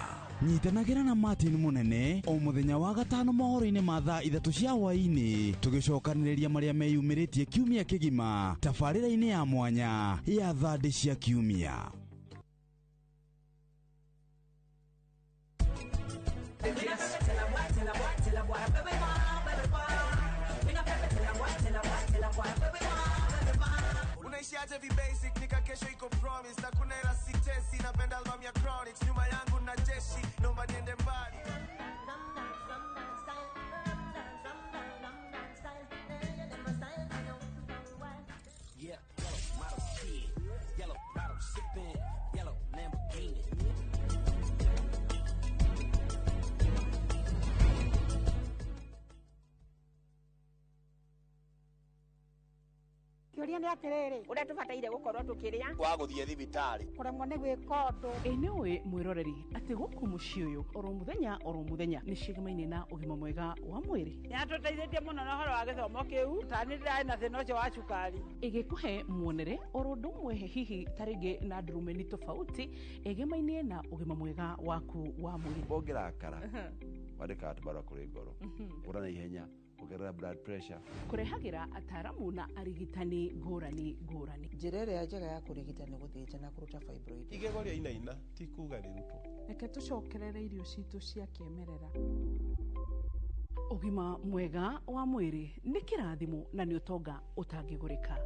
[SPEAKER 6] Nyitanagira na Martin Munene o muthenya wa gatano mohoro-ini ma thaa 3 cia hwaini tugicokaniriria maria meyumiritie kiumia kigima tabarĩra-ini ya mwanya ya thandi cia kiumia.
[SPEAKER 9] Unaishiaje vi basic nika kesho iko promise na kuna ila sitesi napenda album ya Chronics nyuma yangu na jeshi naomba niende mbali.
[SPEAKER 18] Yeah, yellow model speed, yellow bottle sipping, yellow Lamborghini.
[SPEAKER 5] Kĩũria nĩ atĩrĩrĩ, ũrĩa tũbataire gũkorwo tũkĩrĩa
[SPEAKER 13] wa gũthiĩ thibitarĩ
[SPEAKER 5] kũremwo nĩ gwĩka ũndũ.
[SPEAKER 26] Nĩ ũĩ mwĩroreri atĩ gũkũ mũciĩ ũyũ oro mũthenya nĩ ciĩgamaine na ũgima mwega wa mwĩrĩ.
[SPEAKER 5] Nĩ atũteithĩtie mũno na ũhoro wa gĩthomo kĩu, ta nĩ ndĩrarĩ na thĩna ũcio wa cukari.
[SPEAKER 26] Ĩgĩkũhe muonere oro ũndũ ũmwe hihi tarĩngĩ na ndurumeni tofauti ĩgemainie na ũgima mwega waku wa mwĩrĩ.
[SPEAKER 27] Ũngĩrakara wandĩka tũbarũa kũrĩ ngoro ũra na ihenya kugerera blood pressure
[SPEAKER 26] kurehagira ataramu na arigitani ngũrani.
[SPEAKER 3] Njĩra ĩrĩa njega ya kũrigita nĩ gũthĩnja na kũruta fibroid.
[SPEAKER 21] Igego rĩa inaina ti kuga rĩrutwo.
[SPEAKER 26] Reke tũcokerere irio citũ cia kĩmerera. Ũgima mwega wa mwĩrĩ nĩ kĩrathimo na nĩ ũtonga ũtangĩgũrĩka.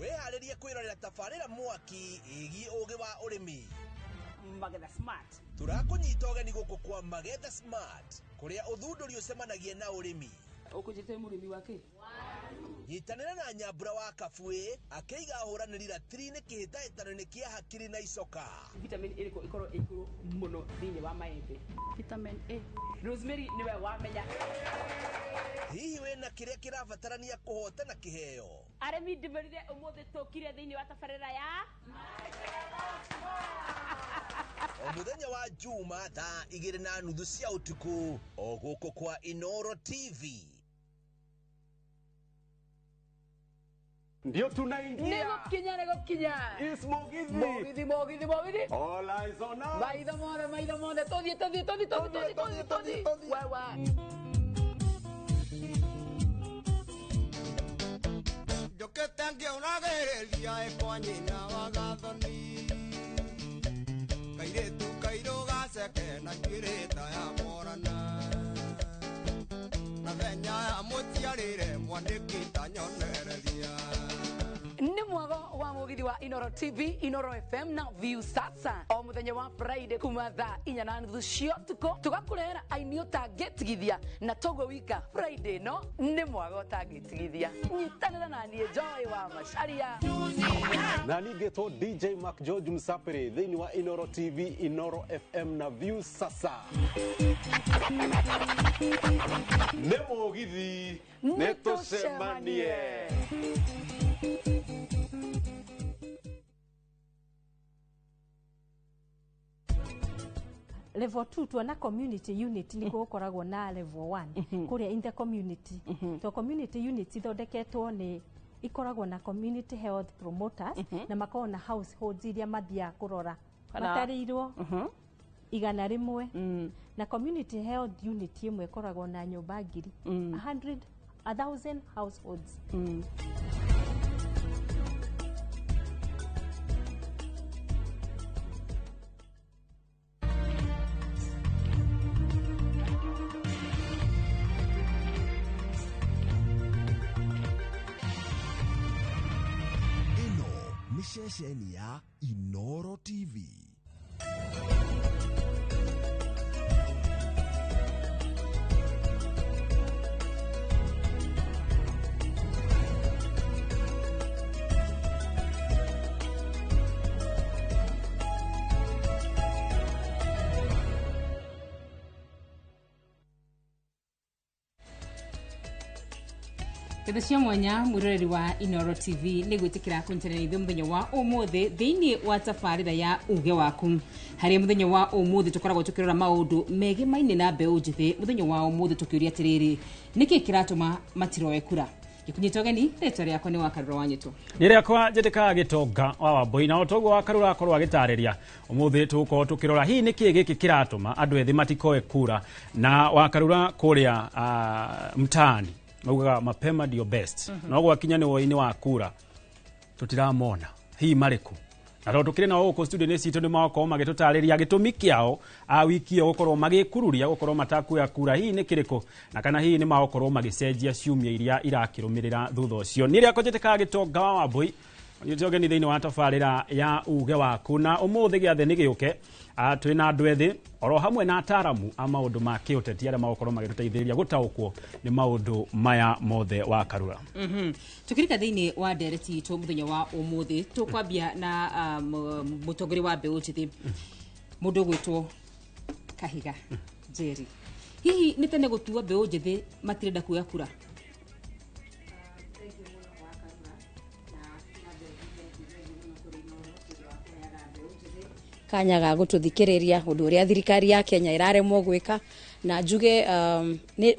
[SPEAKER 7] Weharirie kwirorera tabarĩra mwaki ĩgiĩ ũgĩ wa ũrĩmi.
[SPEAKER 5] Magetha Smart.
[SPEAKER 7] Tũrakũnyita ũgeni gũkũ kwa Magetha Smart kũrĩa ũthundũri ũcemanagia na ũrĩmi.
[SPEAKER 26] Ũkũnjĩte mũrĩmi wake?
[SPEAKER 7] Nyitanĩra na Nyambura wa Kabuĩ akĩiga ahũranĩri ratiri-inĩ kĩhĩtahĩtano-inĩ kĩa hakiri na icoka.
[SPEAKER 26] Vitamin ĩrĩkũ ikorwo igũrũ mũno thĩinĩ wa maembe? Vitamin A. Rosemary niwe wamenya.
[SPEAKER 7] Hihi wĩna kĩrĩa kĩrabatarania kũhotana kĩheo?
[SPEAKER 26] Arĩmi ndĩmerire ũmũthĩ tũkire thĩinĩ wa tabarĩra ya
[SPEAKER 7] o muthenya wa Juma thaa 2:30 cia ũtukũ o gũkũ kwa Inoro TV.
[SPEAKER 21] Ndio tunaingia.
[SPEAKER 16] Nego kinya.
[SPEAKER 21] Is Mugithi.
[SPEAKER 16] Mugithi.
[SPEAKER 21] All eyes on us.
[SPEAKER 16] Maitho mothe. Todhi. Wewe.
[SPEAKER 18] Ndũkĩte ngĩũragĩrĩria ĩkwa nyina wa Gathoni. Kairĩtu kairũ gaceke na njuĩrĩ ta ya morana. Na thenya ya mũtiarĩre mwandĩki ta nyonereria.
[SPEAKER 16] Nĩ mwago wa Mugithi wa Inoro TV, Inoro FM na View Sasa. O muthenya wa Friday kuma thaa 4:30 cia ũtukũ tũgakũrehera aini ũtangĩtigithia na togo wika Friday no nĩ mwago ũtangĩtigithia. Nyitanĩra na niĩ Joy wa Macharia.
[SPEAKER 21] Na ningĩtwo DJ Mark George Msapere thĩinĩ wa Inoro TV, Inoro FM na View Sasa. Nĩ Mugithi nĩ tũcemanie.
[SPEAKER 11] Level 2 tuona community unit ni gukoragwo na level 1 kuria in the community. To community units ithondeketwo ni ikoragwo na community health promoters na makoragwo na households iria mathia kurora matarirwo igana rimwe na community health unit imwe ikoragwo na nyumba ngiri 100,000 households.
[SPEAKER 7] Ino
[SPEAKER 1] ceceni ya Inoro TV.
[SPEAKER 8] Ketho cia mwanya mwiroreri wa Inoro TV nĩ gwĩtĩkĩra kũnyitanĩra ithuĩ mũthenya wa ũmũthĩ thĩinĩ wa tabarĩra ya uge waku. Harĩ mũthenya wa ũmũthĩ tũkoragwo tũkĩrora maũndũ megimaine na mbeũ njĩthĩ. Mũthenya wa ũmũthĩ tũkĩũria atĩrĩrĩ, nĩkĩ kĩratũma matiroe kura? Gĩkunyĩtwo geni rĩtwa rĩakwa nĩ Wakarura Wanyũtũ. Nĩ rĩakwa njĩtĩkaga Gĩtonga wa Wambũi, na ũtoguo Wakarura akorwo agĩtarĩria ũmũthĩ tũgũkorwo tũkĩrora hihi nĩkĩ gĩkĩ kĩratũma andũ ethĩ matikoe kura. Na Wakarura kũrĩa mtaani maugaga mapema ndio best. No gwakinya nĩ woini wa kura tutiramona hii marĩkũ. Na ro tukire na gũkũ studio-inĩ citũ nĩ makorwo magĩtũtarĩria gĩtũmi kĩao a wiki ĩyo gũkorwo magĩkururia gũkorwo matakuoya kura hii nĩ kĩrĩkũ, na kana hii nĩ makorwo magĩcenjia ciumia iria irakĩrũmĩrĩra thutha ũcio. Nĩ rĩakwa njĩtĩkaga Gĩtonga wa Wambũi, nĩtogeni thĩinĩ wa tabarĩra ya uge waku, na ũmũthĩ gĩathĩ nĩ gĩũke twĩ na andũ ethĩ oro hamwe na ataramu a maũndũ ma kĩũteti arĩa magũkorwo magĩtũteithĩrĩria gũtaũkwo nĩ maũndũ maya mothe Wakarura. Tukirika thĩinĩ wa ndereti itũ mũthenya wa ũmũthĩ tũkwambia na mũtongoria wa mbeũ njĩthĩ mũndũ gwĩtwo Kahiga Njeri. Hihi nĩ tene gũtua mbeũ njĩthĩ matirenda kuoya kura?
[SPEAKER 10] Kanya ga gũtũthikĩrĩria ũndũ ũrĩa thirikari ya Kenya ĩraremwo gwĩka, na njuge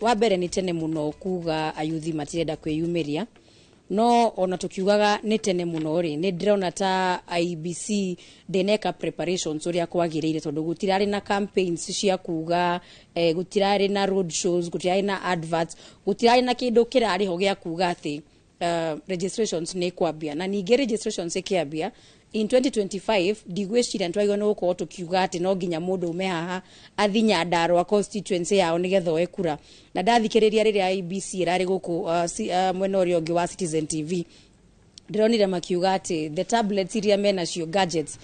[SPEAKER 10] wa mbere nĩ tene mũno kuga ayuthi matirenda kwĩyumĩria, no ona tukiugaga nĩ tene mũno rĩ nĩ ndĩrona ta IBC ndĩneka preparations ũrĩa kwagĩrĩire, tondũ gũtirarĩ na campaigns cia kuga, gũtirarĩ na road shows, gũtirarĩ na adverts, gũtirarĩ na kĩndũ kĩrarĩho gĩa kuga atĩ registrations nĩ kwambia. Na ningĩ registrations ĩkĩambia in 2025 ndigwĩciria nĩtwagĩrĩirwo nĩ gũkorwo tũkiuga atĩ no nginya mũndũ ume haha athi Nyandarua constituency yao nĩgetha oe kura. Na ndathikĩrĩria rĩrĩa IBC ĩrarĩ gũkũ mwena ũrĩa ũngĩ wa Citizen TV, ndĩronire makiuga atĩ the tablets iria menacio gadgets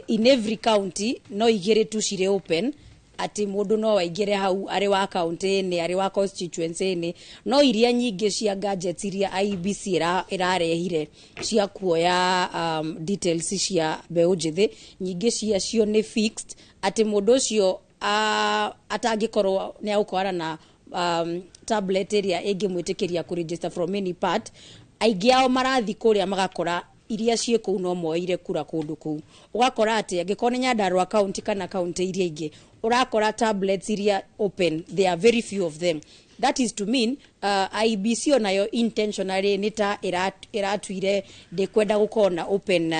[SPEAKER 10] in every county no igĩrĩ tu cirĩ open, ati mũndũ no waingĩre hau arĩ wa county-inĩ arĩ wa constituency-inĩ, no iria nyingĩ cia gadgets iria IBC ĩrarehire cia kuoya details cia mbeũ njĩthĩ, nyingĩ ciacio nĩ fixed, ati mũndũ ũcio atangĩkorwo nĩ agũkorana na tablet ĩrĩa ĩngĩmwĩtĩkĩria kũregister from any part. Aingĩ ao marathi kũrĩa magakora iria ciĩ kũu no moire kura kũndũ kũu. Ũgakora atĩ angĩkorwo nĩ Nyandarua county kana county iria ingĩ, urakora tablets iria open, there are very few of them. That is to mean IBC onayo intentionally nita iratuire ndekwenda gũkorwo na open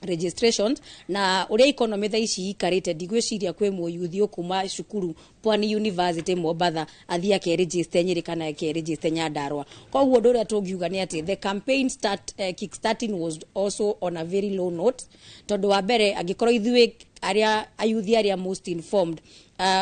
[SPEAKER 10] registrations, na uria economy tha ici ikarĩte ndigwĩciria kwĩ mũyuthi kuma cukuru Pwani University Mombatha athia ke register Nyeri kana ke register Nyandarua. Koguo ũndũ ũrĩa tũngiuga nĩ atĩ the campaign kickstarting was also on a very low note, tondũ wa mbere angĩkorwo ithuĩ aria ayuthi aria most informed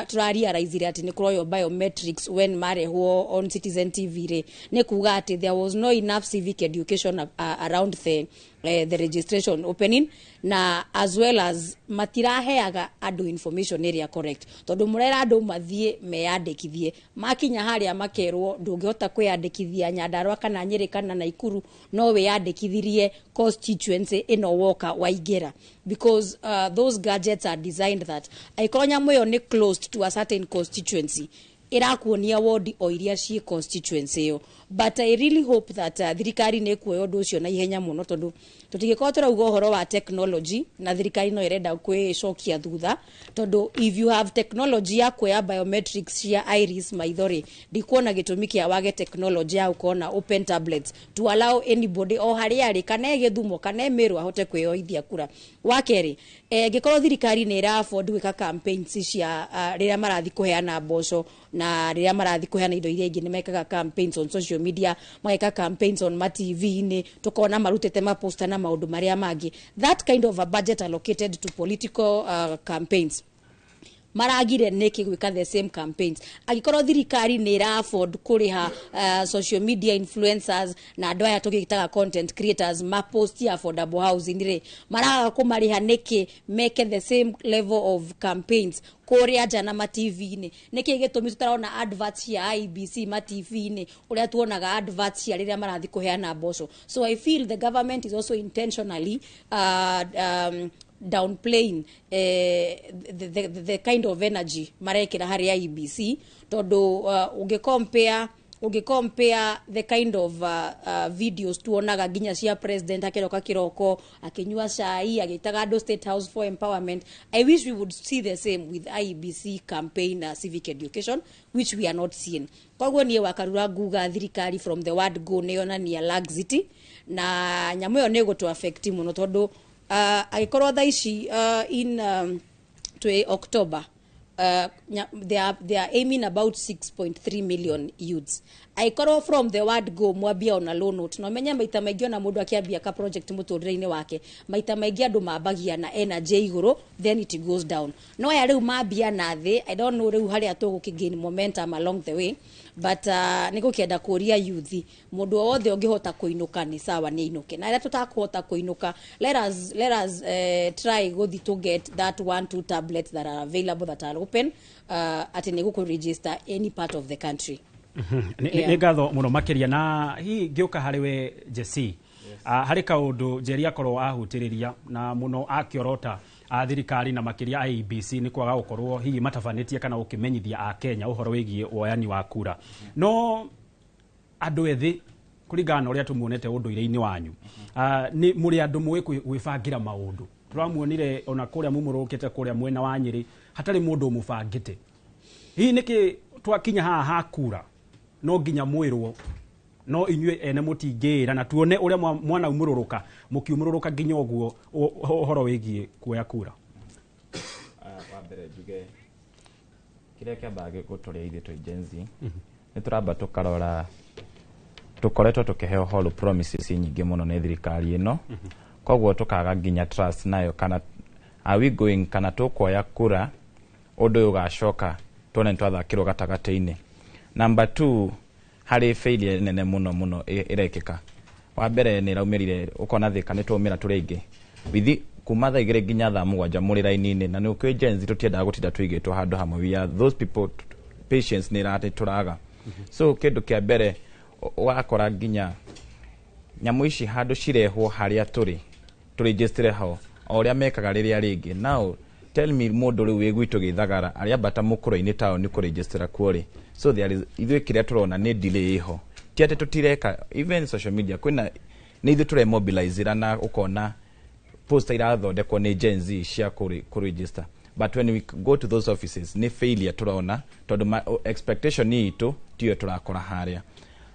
[SPEAKER 10] turarealize ati nĩ kũroyo biometrics when marehwo on Citizen TV re nĩ kuga ati there was no enough civic education around the registration opening, na as well as matiraheaga andũ information ĩrĩa correct, tondũ mũrera andũ mathiĩ meyandĩkithie, makinya harĩa makerwo ndũngĩhota kwĩyandĩkithia Nyandarua kana Nyeri kana Naikuru, no wĩyandĩkithirie constituency ĩno woka waingĩra, because those gadgets are designed that aikorwo nyamũ ĩyo nĩ closed to a certain constituency irakuonia ward o iria ciĩ constituency ĩyo. But I really hope that thirikari nĩ kuoya ũndũ ũcio na ihenya mũno, tondũ tũtingĩkorwo tũrauga ũhoro wa technology na thirikari no ĩrenda kwĩcokia thutha, tondũ if you have technology ya kuoya biometrics cia iris maithori, ndikuona gĩtũmi kĩa wage technology ya gũkorwo na open tablets to allow anybody o harĩa arĩ kana Gĩthumo kana Meru ahote kwĩyoithia kura. Wakerĩ, ngĩkorwo thirikari nĩ ĩra afford gwĩka campaigns cia rĩrĩa marathi kũheana mboco na rĩrĩa marathi kũheana indo iria ingĩ nĩ mekaga campaigns on social media, mageka campaigns on TV-inĩ, tukona marutete maposta na maũndũ marĩa mangĩ. That kind of a budget allocated to political campaigns maragire niki gwika the same campaigns agikorwo thirikari ni ra afford kuriha social media influencers na andu aya tugitaga content creators mapost affordable housing ri maraga kumariha niki make the same level of campaigns kuria jana ma TV-ini niki gitumi tutarona adverts ya IBC ma TV-ini uria tuonaga adverts ya riria marathi kuheana mboco. So I feel the government is also intentionally downplaying the kind of energy marekira hari ya IBC todo ungecompare the kind of videos tuonaga ginya cia president akiroka kiroko akinyua cai agitaga do State House for empowerment. I wish we would see the same with IBC campaign civic education, which we are not seeing. Kogwo nie wakarura nguga thirikari from the word go neonania laxity na nyamu yo nego to affect muno todo agikorwo tha ici in October they are aiming about 6.3 million youths. Aikorwo from the word go mwabia on a low note no menya maita maingĩ na mundu akiambia ka project muturire-ini wake maita maingĩ andu mabagia na energy iguru then it goes down. No ya riu mambia na thi I don't know riu haria tugukigain momentum along the way but nigukienda kuria youth mundu wothe ungihota kuinuka ni sawa ni inuke na ria tutakuhota kuinuka let us try go to get that 1-2 tablets that are available that are open ati niguku register any part of the country.
[SPEAKER 21] Nĩ ngatho mũno makĩria na hihi ngĩũka harĩ we Jesse harĩ kaũndũ Njeri akorwo ahutĩrĩria na mũno akĩorota thirikari na makĩria IEBC nĩ kwaga gũkorwo hihi matabanĩtie kana gũkĩmenyithia a Kenya ũhoro wĩgiĩ woyani wa kura no andũ ethĩ kũringana na ũrĩa tumuonete ũndũire-inĩ wanyu nĩ mũrĩ andũ mũĩ gwĩbangira maũndũ turamuonire ona kũrĩa mumũrũkĩte kũrĩa mwena wa Nyeri hatarĩ mũndũ mũbangĩte hihi nĩkĩ twakinya haha kura no nginya mwirwo no inyue ene mutingĩra na tuone uria mwana umũrũrũka mũkiumũrũrũka nginya ũguo ũhoro wĩgiĩ kuoya kura.
[SPEAKER 2] Wa mbere njuge kĩrĩa kĩambaga gũtũrĩa ithuĩ twĩ Gen Z nĩ tũramba tũkarora tukoretwo tukiheo hollow promises nyingĩ mũno nĩ thirikari ĩno koguo tukaga nginya trust nayo kana are we going kana tukoya kura ũndũ ũyũ ũgacoka tuone twathakĩrwo gatagatĩ-inĩ. Number 2 harĩ failure nene mũno irekĩka. Wa mbere nĩ raumĩrire ũkona thĩka nĩ twaumĩra tũrĩ aingĩ withi kuma thaa 2 nginya thaa 7 mũrĩ raini-inĩ na nĩ ũkĩoĩ Gen Z tũtiendaga gũtinda tũigĩtwo handũ hamwe we are those people patience nĩ tũraga. So kĩndũ kĩa mbere wakora nginya nyamũ ici handũ cirehwo harĩa tũregistre ho o ũrĩa mekaga rĩrĩa rĩngĩ. Now tell me mũndũ rĩu wĩ gwitũ gĩthagara arĩa bata mũkũrũ-inĩ tao nĩ kũregistra kuorĩ so there is ithuĩ kĩrĩa tũrona nĩ delay iho ti atĩ tũtireka even social media kwĩna nĩ ithuĩ tũremobilize na ũkona poster irathondekwo nĩ Gen Z cia kũregister but when we go to those offices nĩ failure tũrona tondũ expectation ni itũ tiyo tũrakora harĩa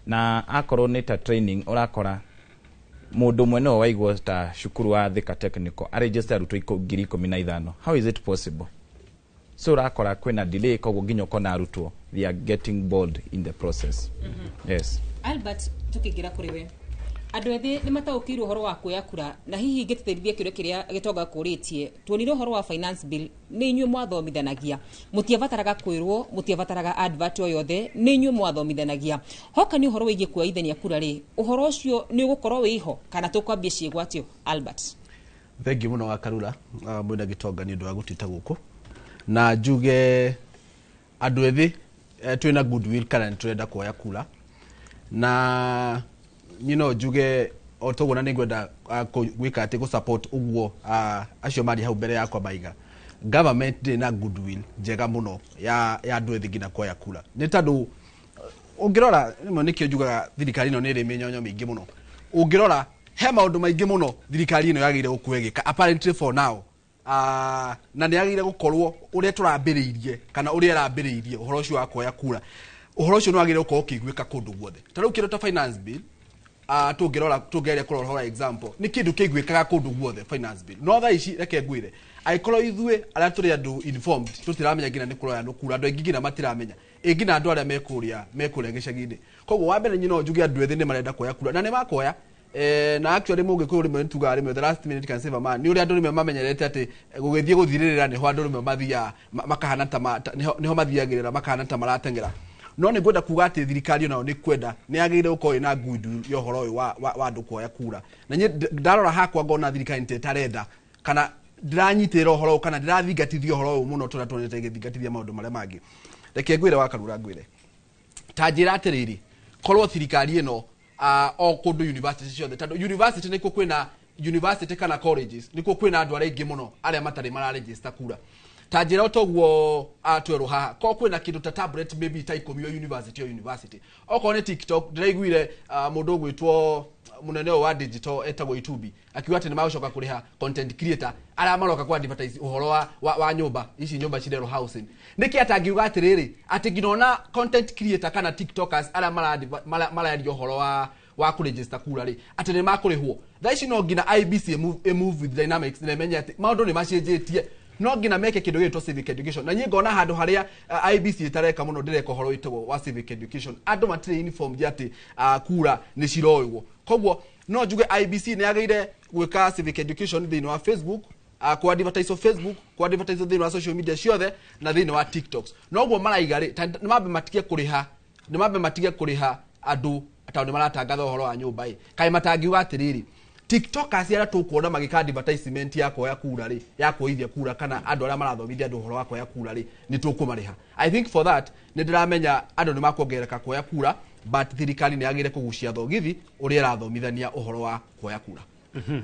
[SPEAKER 2] na akorwo nĩ ta training ũrakora mũndũ mwene waigwo ta cukuru wa Thika Technical register arutwo 15,000 how is it possible? So rakora kwena delay koguo nginya kona arutwo they are getting bored in the process. Yes
[SPEAKER 8] Albert tukigira kuri we andu ethĩ nĩ mataũkĩirwo ũhoro wa kuoya kura na hihi ingĩtĩrithia kĩrĩa gĩtonga kũrĩtie tuonire ũhoro wa finance bill nĩ inyuĩ mwathomithanagia mũtiabataraga kwĩrwo mũtiabataraga advert o yothe nĩ inyuĩ mwathomithanagia hoka nĩ ũhoro wĩgiĩ kuoithania kura rĩ ũhoro ũcio nĩ ũgũkorwo wĩho kana tũkwambia ciĩgwatio Albert?
[SPEAKER 12] Thengi mũno wa Karura mwĩna gĩtonga nĩ ũndũ wa gũtita gũkũ na njuge andũ ethĩ twĩna goodwill kana nĩtũrenda kuoya kura na njuge o toguo na nĩngwenda gwĩka atĩ gũ-support ũguo acio marĩ hau mbere yakwa maiga government ndĩ na goodwill njega mũno ya andũ ethĩ nginya kuoya kura nĩ tondũ ũngĩrora nĩkĩo njugaga thirikari ĩno nĩ ĩrĩ mĩnyonyo mĩingĩ mũno ũngĩrora he maũndũ maingĩ mũno thirikari ĩno yagĩrĩire gũkorwo ĩgĩka apparently for now na nĩ yagĩrĩire gũkorwo ũrĩa tũrambĩrĩirie kana ũrĩa ĩrambĩrĩirie ũhoro ũcio wa kuoya kura ũhoro ũcio nĩ wagĩrĩire gũkorwo ũkĩiguĩka kũndũ guothe ta rĩu kĩndũ ta finance bill tũngeria kũrora example nĩ kĩndũ kĩiguĩkaga kũndũ guothe finance bill no thaa ici reke ngwĩre angĩkorwo ithuĩ arĩa tũrĩ andũ informed tũtiramenya nginya nĩ kũroya kura andũ aingĩ nginya matiramenya nginya andũ arĩa mekũrĩa gĩcagi-inĩ koguo wa mbere nyino njuge andũ ethĩ nĩ marenda kuoya kura na nĩ makoya na actually muge ko rimwe ntuga rimwe the last minute can save a man ni uri andu rimwe mamenyerete ati gugithie guthirira ni ho andu rimwe mathia makahana ta niho mathiagirira makahana ta maratengera no ni gwenda kuga ati thirikari nao ni kwenda ni agire uko ina ngudu yo horo wa andu kuoya kura na nye ndarora hakwa ngona thirikari ntetarenda kana ndiranyitira horo kana ndirathingatithio horo muno tuna tonete githingatithia maundu maria mangi reke ngwire wa Karura ngwire tanjira atiriri korwo thirikari ino o kundu university ciothe tando university niko kwina university kana colleges niko kwina andu aringi muno aria matari mara register kura tanjira otoguo atweru haha ko kwina kindu ta tablet maybe ta ikomio university oko ne TikTok ndiraiguire mundu gwitwo munene wa digital etagwo YouTube akiwa ati ni maushoka kuriha content creator ara maroka kwa advertise uhoro wa nyumba ici nyumba cirero housing niki atangiuga atiriri ati ginona content creator kana TikTokers ara mara yario uhoro wa ku register kura ri ati ni makurihwo tha ici no ngina IBC move with dynamics na menya ati maundu ni macenjetie no ngina meke kindu gitwo civic education na nyingo na handu haria IBC itareka muno ndireka horo itagwo wa civic education andu matire uniform jati kura ni ciroywo kogwo no njuge IBC ni ageire gwika civic education thini wa Facebook ku advertise on Facebook ku advertise thini wa social media ciothe na thini wa TikToks no gwo maraiga ri ni mambe matigie kuriha andu atauni maratangatha horo wa nyumba kai matangiuga atiriri TikTokers ara tukuona magika advertisement yako ya kura ri ya kuithia kura kana andu ara marathomithia andu horo wako ya kura ri ni tukumariha I think for that ni ndiramenya andu ni makuongereka kuoya kura but thirikari ni agire kugucia thogithi uri arathomithania uhoro wa kuoya kura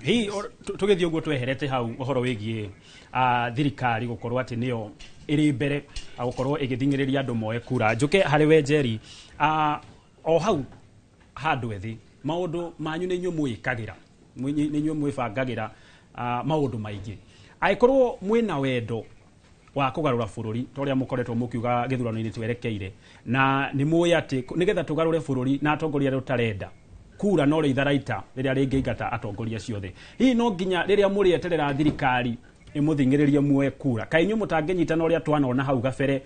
[SPEAKER 21] hi tugithio guo tweherete hau uhoro wigie thirikari gukorwo ati niyo iri mbere gukorwo igithingiriria andu moe kura njuke hari we Jerry o hau handu ethi maundu manyu ni nyumu ikagira ni nyumu ibangagira maundu maingi aikorwo mwina wendo wa kugarura bururi toria mukoretwo mukiuga githurano-ini twerekeire na ni muoya ati nigetha tugarure bururi na atongoria rutarenda kura no itharaita riria ringi ingata atongoria ciothe hi no nginya riria muri eterera thirikari imuthingiririe muoe kura kainyu mutangenyita no ria twanona hau gabere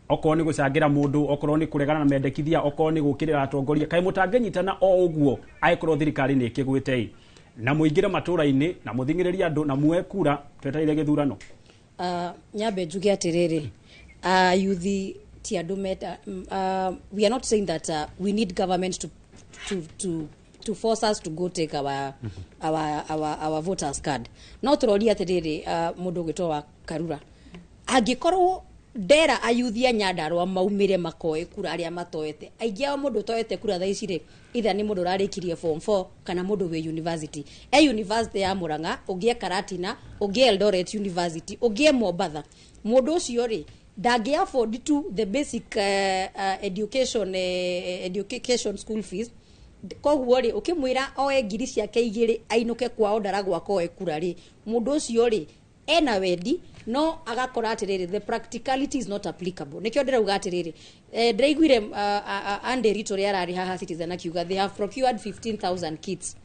[SPEAKER 21] okorwo ni gucangira mundu okorwo ni kuregana na mendekithia okorwo ni gukirira atongoria kai mutangenyitana o uguo aikorwo thirikari ni ikigwite na muingire matura-ini na muthingiririe andu na muoe kura twetereire githurano
[SPEAKER 10] nyabe njuge atiriri youth ti andu meta we are not saying that we need government to force us to go take our voters card no turoria atiriri mundu gwitwa Karura angikorwo ndera ayuthia Nyandarua maumire makoe kura aria matoete aingia mundu toete kura tha ici ri itha ni mundu rarikirie form 4 kana mundu we university university ya Murang'a ugie Karatina ugie Eldoret University ugie Mombasa mundu ucio ri dangi afford to the basic education school fees koguo ri ukimwira oe ngiri ciake igiri ainuke kwao ndaragwa koe kura ri mundu ucio ri ena wendi no agakora atiriri the practicality is not applicable nikyo ndirauga atiriri ndiraiguire Anderito ria arari haha Citizen akiuga they have procured 15,000 kits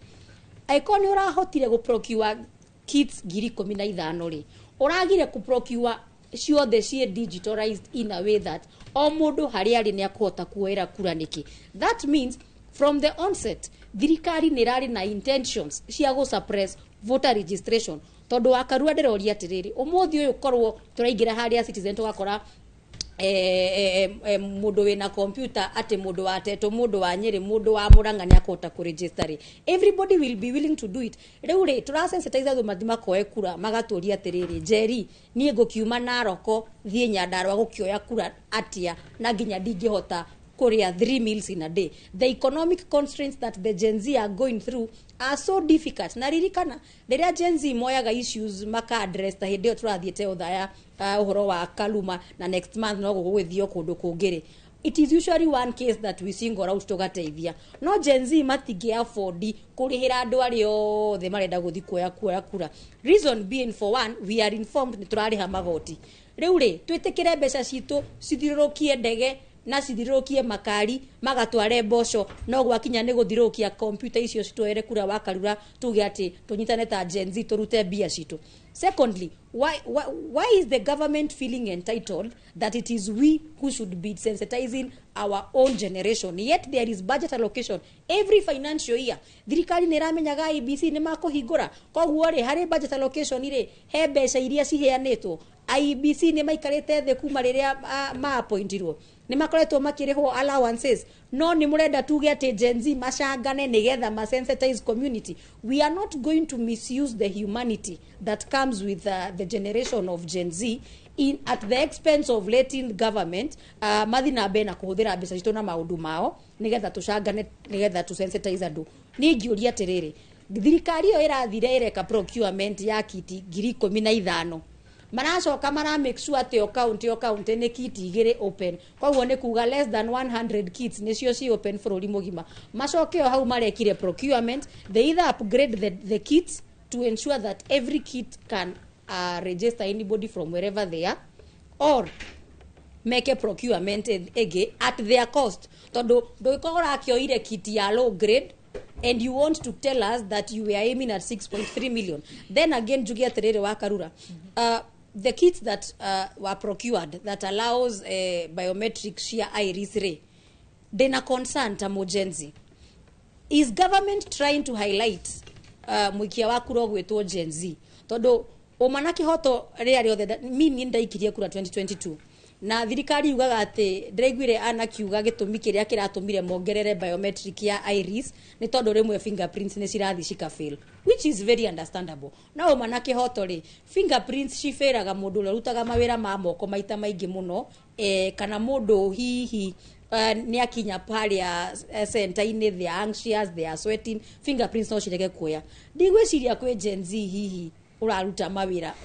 [SPEAKER 10] aikoni urahotire gu procure kits 15,000 ri uragire ku procure ciothe cie digitalized in a way that o mundu hari ari ni akuhota kuoera kura niki that means from the onset thirikari ni rari na intentions cia go suppress voter registration tondu wa Karua ndiroria atiriri umuthi uyu korwo turaingira haria Citizen tugakora mundu wina computer ati mundu wa Teto mundu wa Nyeri mundu wa Murang'a ni akota ku register everybody will be willing to do it riu ri turasensitize andu mathima koe kura magaturia atiriri Jerry nie ngukiuma Naroko thie Nyandarua gukioya kura atia na nginya ndingihota kuria 3 meals in a day the economic constraints that the Gen Z are going through are so difficult na ririkana riria Gen Z moyaga issues maka address ta hindi turathiete uthaya uhoro wa Kaluma na next month no gugwithio kundu kungiri it is usually one case that we single out tugateithia no Gen Z matingi afford kurihira andu ari othe marenda guthi kuoya kura reason being for one we are informed ni turariha magoti riu ri twitikire mbeca citu cithirurukie ndege na cithirokie makari magatware mboco no gwakinya ni guthirokia computer icio citwere kura wakarura tuge ati tunyitane ta Gen Z turute bia citu. Secondly, why is the government feeling entitled that it is we who should be sensitizing our own generation, yet there is budget allocation every financial year? Thirikari nĩ ramenyaga IEBC nĩ makũhingũra, koguo rĩ harĩ budget allocation rĩ he mbeca iria ciheanĩtwo. IEBC nĩ maikarĩte thĩ kuma rĩrĩa ma-appointirwo, nĩ makoretwo makĩrĩhwo allowances, no nĩ mũrenda tuge atĩ Gen Z macangane nĩgetha ma-sensitize community. We are not going to misuse the humanity that comes with the generation of Gen Z at the expense of letting government mathi na mbere na kũhũthĩra mbeca citũ na maũndũ mao nĩgetha tũcangane nĩgetha tũ-sensitize andũ. Niĩ ngĩũria atĩrĩrĩ, thirikari ĩyo ĩrathire ĩreka procurement ya kiti 15,000 maracoka mara make sure ati yo county ni kiti igire open, koguo ni kuga less than 100 kits nicio ci open bũrũri mũgima. Macoke yo hau marekire procurement, they either upgrade the kits to ensure that every kit can register anybody from wherever they are, or make a procurement again at their cost. Tondu ndoikora akioire kiti ya low grade and you want to tell us that you were aiming at 6.3 million. Then again jugia terere wa Karura, the kits that were procured that allows biometric sheer iris ray, dena concern tamojenzi. Is government trying to highlight mwikia wa kura gwetwo Gen Z? Todo omanaki hoto ria riothe mini ndaikirie kura 2022 na thirikari yugaga ati ndiraiguire anakiuga gitumi kiria kiratumire mongerere biometric ya iris ni tondu rimwe fingerprints ni cirathi cika fail, which is very understandable. Na manake hoto ri fingerprints ciferaga mundu ule rutaga mawira ma moko maita maingi muno kana mundu hihi ni akinya paria center-ini, they are anxious, they are sweating, fingerprints no cirege kuoya. Ndigwiciria kwi Gen Z hihi uraruta mawira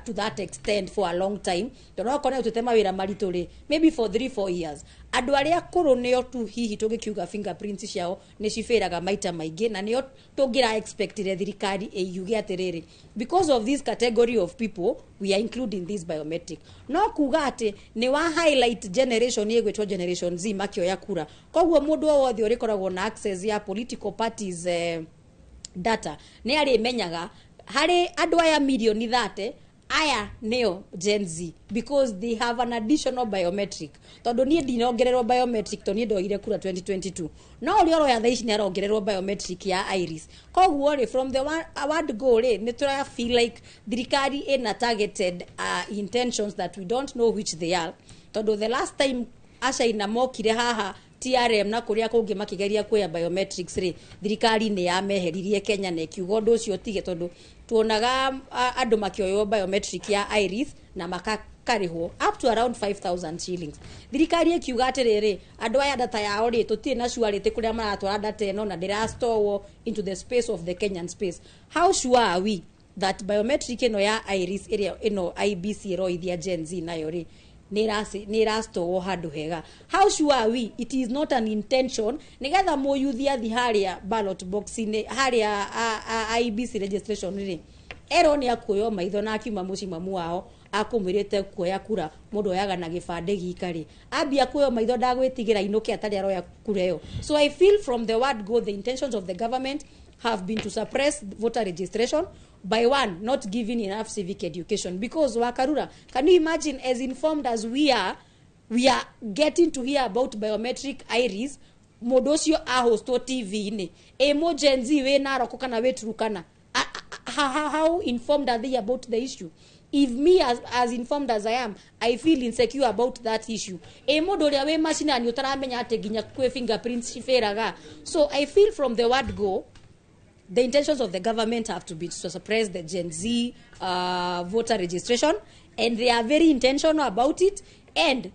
[SPEAKER 10] to that extent for a long time, tono kone utete mawira marituri maybe for 3-4 years. Andu aria kuru nio tu hihi tugikiuga fingerprints ciao ni ciferaga maita maingi na nio tungira expectire thirikari yuge atiriri, because of this category of people we are including this biometric. No kuga ati ni wa highlight generation yegwetwo Generation Z makioya kura, koguo mundu wothe urikoragwo na access ya political parties data ni ari menyaga hari andu aya milioni 30 aya neo Gen Z because they have an additional biometric. Tondu nie ndinongererwo biometric to nie ndoire kura 2022, no uri oroya thaici ni arongererwo biometric ya iris. Koguo ri from the word go ri ni tura feel like thirikari ina targeted intentions that we don't know which they are. Tondu the last time Acaina mokire haha TRM na kuria kungi makigeria kuya biometrics ri thirikari ni yameheririe Kenya na kiugo undu ucio tige tondu tuonaga andu makioyo biometric ya iris na makakarihwo up to around 5,000 shillings. Thirikari ikiuga atiriri andu aya data yao ri tutie na sure kuria maratwara data eno na ndira store into the space of the Kenyan space. How sure are we that biometric eno ya iris eno IEBC roithia Gen Z nayo ri nirasto handu hega? How sure are we it is not an intention nigetha moyuthia thi haria ballot box ni haria IEBC registration ri ero ni akuyo maitho na akiuma mucimamu wao akumwirite kuoya kura mundu oyaga na gibande gikari ambia kuyo maitho ndagwitigira inuke atari aroya kura yo. So I feel from the word go the intentions of the government have been to suppress voter registration by one, not giving enough civic education. Because Wakarura, can you imagine, as informed as we are getting to hear about biometric iris modosio ahosto TV ne emo Gen Z we naroko kana wetrukana. How informed are they about the issue? If me as informed as I am, I feel insecure about that issue. Emo doria we machine ani utaramenya ate ginya kwe fingerprints ciferaga. So I feel from the word go the intentions of the government have to be to suppress the Gen Z voter registration, and they are very intentional about it. And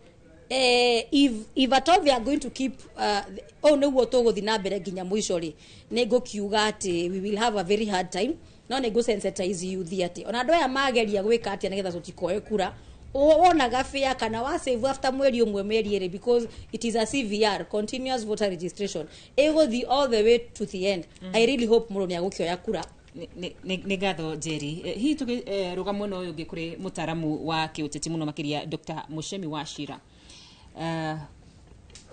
[SPEAKER 10] if at all they are going to keep no wotogo dinabere ginya mwisho nego kiuga ati we will have a very hard time. No nego sensitize you ati ona ndoya mageria gwika ati nigetha tutikoe kura ona gafia kana wa save after mweri umwe mweri ere, because it is a CVR, continuous voter registration, ego all the way to the end. I really hope muro ni agukioya kura
[SPEAKER 8] ni gatho Jerry. Hi tugi rugamo no yugi kuri mutaramu wa kiuteti muno makiria Dr. Mushemi Wachira.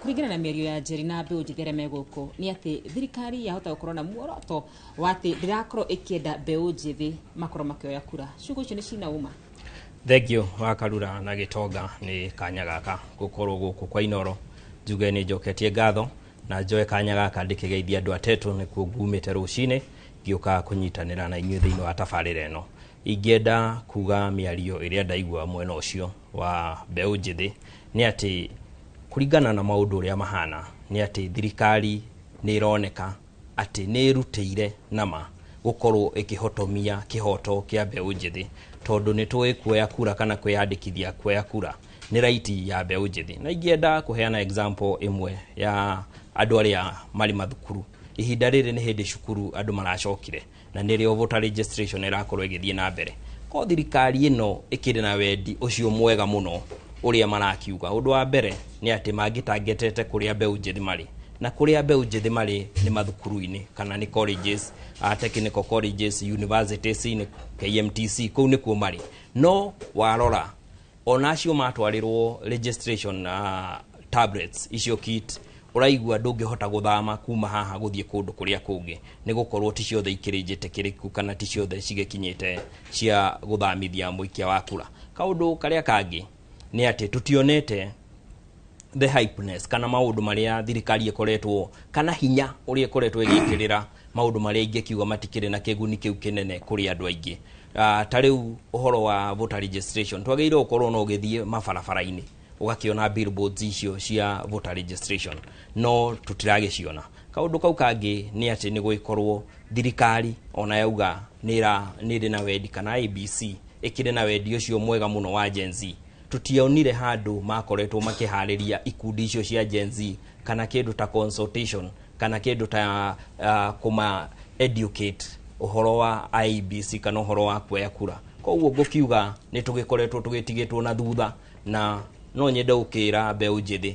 [SPEAKER 8] kuringana na mĩario ya Njeri na mbeũ njĩthĩ arĩa me gũkũ nĩ atĩ thirikari yahota gũkorwo na muoroto wa atĩ ndĩrakorwo ĩkĩenda mbeũ njĩthĩ makorwo makĩoya kura. Ciugo icio nĩ cina uma?
[SPEAKER 4] Thengio wa Karura na Gitonga nĩ kanya gaka gũkorwo gũkũ kwa Inoro. Njuge nĩ njoketie ngatho na njoe kanya gaka ndĩkĩgeithia andũ atetũ nĩkuo ngumĩte rũcinĩ ngĩũka kũnyitanĩra na inyuĩ thĩinĩ wa tabarĩra ĩno. Ingĩenda kuga mĩario ĩrĩa ndaigua mwena ũcio wa mbeũ njĩthĩ nĩ atĩ kũringana na maũndũ ũrĩa mahana nĩ atĩ thirikari nĩ ĩroneka atĩ nĩ ĩrutĩire nama gũkorwo ĩkĩhotomia kĩhoto kĩa mbeũ njĩthĩ, tondũ nĩ tũĩ kuoya kura kana kwĩyandĩkithia kuoya kura nĩ raiti ya mbeũ njĩthĩ. Na ingĩenda kũheana example ĩmwe ya andũ arĩa marĩ mathukuru. Ihinda rĩrĩ nĩ hĩndĩ cukuru andũ maracokire na nĩrĩo voter registration ĩrakorwo ĩgĩthiĩ na mbere. Ko thirikari ĩno ĩkĩrĩ na wendi ũcio mwega mũno ũrĩa marakiuga. Ũndũ wa mbere nĩ atĩ mangĩtargetete kũrĩa mbeũ njĩthĩ marĩ, na kũrĩa mbeũ njĩthĩ marĩ nĩ mathukuru-inĩ kana nĩ colleges, technical colleges, universities, KMTC, kũu nĩkuo marĩ. No warora onacio matwarĩrwo registration tablets icio kit, ũraigua ndũngĩhota gũthama kuma haha gũthiĩ kũndũ kũrĩa kũngĩ nĩ gũkorwo ti ciothe ikĩrĩ njĩtĩkĩrĩku kana ti ciothe cigĩkinyĩte cia gũthomithia mũikia wa kura. Kaũndũ karĩa kangĩ nĩ atĩ tũtionete the hypeness kana maũndũ marĩa thirikari ĩkoretwo kana hinya ũrĩa ĩkoretwo ĩgĩkĩrĩra maũndũ marĩa ingĩkiuga matikĩrĩ na kĩguni kĩu kĩnene kũrĩ andũ aingĩ. Ta rĩu ũhoro wa voter registration twagĩrĩirwo gũkorwo no ũgĩthiĩ mabarabara-inĩ ũgakĩona billboards icio cia voter registration, no tũtiragĩciona. Kaũndũ kau kangĩ nĩ atĩ nĩ gũgĩkorwo thirikari ona yauga nĩrĩ na wendi kana ABC ĩkĩrĩ na wendi ũcio mwega mũno wa Gen Z. Tutionire handũ makoretwo makĩharĩria ikundi icio cia Gen Z kana kĩndũ ta consultation kana kĩndũ ta kuma educate ũhoro wa IEBC kana ũhoro wa kuoya kura. Koguo ngũkiuga nĩ tũgĩkoretwo tũgĩtigĩtwo na thutha, na no nyende gũkĩra mbeũ njĩthĩ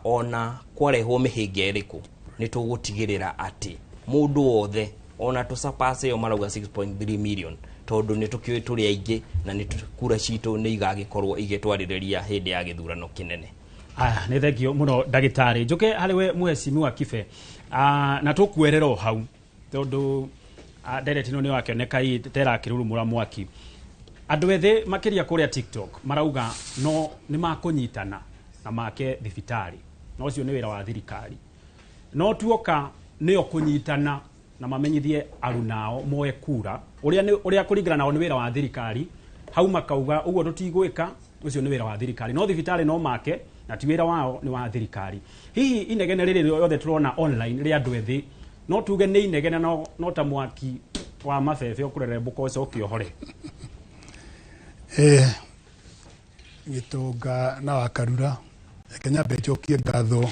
[SPEAKER 4] ona kwarehwo mĩhĩnga ĩrĩkũ nĩ tũgũtigĩrĩra atĩ mũndũ wothe ona tũcapase yo marauga 6.3 million, tondũ nĩ tũkĩoĩ tũrĩ aingĩ na nĩ kura citũ nĩ igagĩkorwo igĩtwarĩrĩria hĩndĩ ya gĩthurano kĩnene.
[SPEAKER 21] Nĩ thengio mũno ndagĩtarĩ. Njoke harĩ we Mheshimiwa Kibe, na tũkuerera hau tondũ direct ĩno nĩ wakĩoneka terakĩrurumũra mwaki. Andũ ethĩ makĩria kũrĩa TikTok marauga no nĩ makũnyitana na make thibitarĩ, no ũcio nĩ wĩra wa thirikari. No tuoka nĩo kũnyitana na mamenyithie arunao moe kura ũrĩa kũringana nao nĩ wĩra wa thirikari. Hau makauga ũguo tũtigwĩka, ũcio nĩ wĩra wa thirikari, no thibitarĩ no make na ti wĩra wao, nĩ wa thirikari. Hihi inegene rĩrĩ yothe tũrona online rĩa andũ ethĩ no tuge nĩ inegene no ta mwaki wa mabebe ũkũrerembũka ũcoke ũhore.
[SPEAKER 14] Gitonga na wa Karura Kenya bejokie ngatho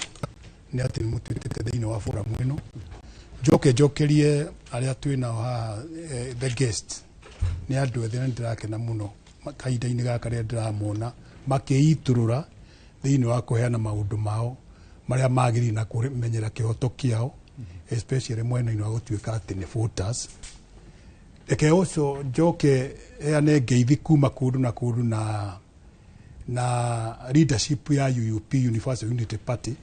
[SPEAKER 14] nĩ atĩ mũtwĩtĩte thĩinĩ wa forum ĩno. Njokerie arĩa twĩna haha the guest nĩ andũ ethĩ na ndĩrakena mũno kahinda-inĩ gaka rĩrĩa ndĩramona makĩitũrũra thĩinĩ wa kũheana maũndũ mao marĩa magĩrĩire na kũmenyera kĩhoto kĩao, especially mwena-inĩ wa gũtuĩka atĩ nĩ voters. Reke ũcio njoke heane ngeithi kuma kũndũ na kũndũ na leadership ya UUP, Universal Unity Party.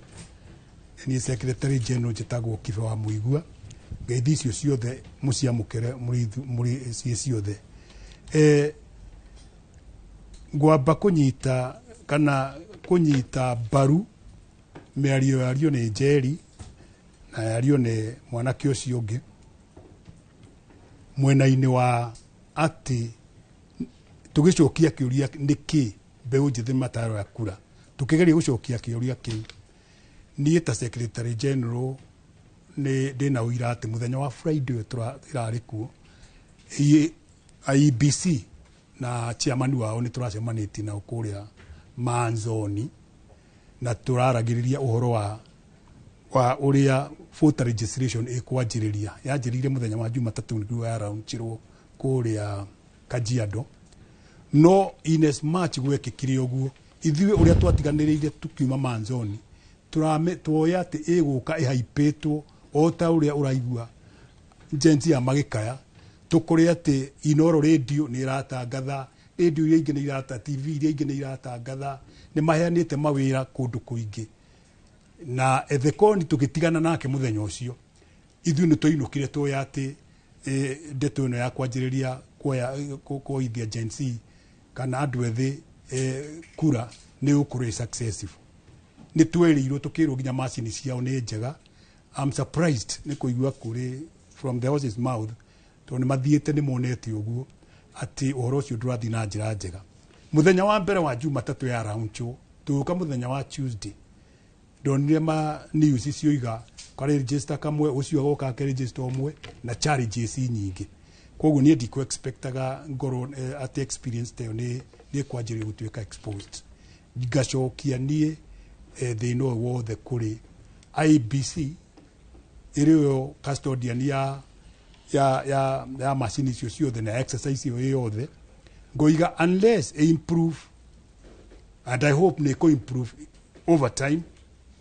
[SPEAKER 14] Ni Secretary General njĩtagwo Kibe wa Mũigua. Ngeithi icio ciothe mũciamũkĩre mũrĩ ciothe. Ngwamba kũnyita mbaru mĩario yario nĩ Njeri na yario nĩ mwanake ũcio ũngĩ mwena-inĩ wa atĩ tũgĩcokia kĩũria nĩkĩ mbeũ njĩthĩ mataroya kura. Tũkĩgeria gũcokia kĩũria kĩu, niĩ ta Secretary General ndĩna ũira atĩ mũthenya wa Friday ĩrarĩ kuo IEBC na chairman wao nĩ tũracemanĩtie nao kũrĩa Manzoni na tũraragĩrĩria ũhoro wa ũrĩa voter registration ĩkwanjĩrĩria. Yanjĩrĩire mũthenya wa Jumatatũ nĩguo yaraunchirwo kũrĩa Kajiado, no in as much gwekĩkire ũguo ithuĩ ũrĩa twatiganĩrĩire tukiuma Manzoni tuoya atĩ ĩgũka ĩhaipĩtwo o ta ũrĩa ũraigua njenzi ya magĩkaya tũkũrĩ atĩ Inoro radio nĩ ĩratangatha, radio iria ingĩ nĩ irata, TV iria ingĩ nĩ iratangatha, nĩ maheanĩte mawĩra kũndũ kũingĩ. na ethekoni tugitigana nake muthenya ucio ithu ni toinukire toya ati ndeto ino ya kwanjiriria kuoithia Gen Z kana andu ethi kura ni ukuri successful ni twerirwo tukirwo ginya macini ciao ni njega. I'm surprised ni kuigua kuri from the horse's mouth to ni mathiete ni monete uguo ati uhoro ucio ndurathi na njira njega. Muthenya wa mbere wa Jumatatu ya rauncho tuka muthenya wa Tuesday ndonire ma news icioiga kwa register kamwe ucio agoka ke register omwe na charges nyingi. Koguo ni ndiko expectaga ngoro at experience teo ni kwanjiri gutuika exposed. Ngacokia nie they know wothe kuri IBC iriyo custodian ya machine icio ciothe na exercise iyo yothe ngoiga unless improve, and I hope they can improve over time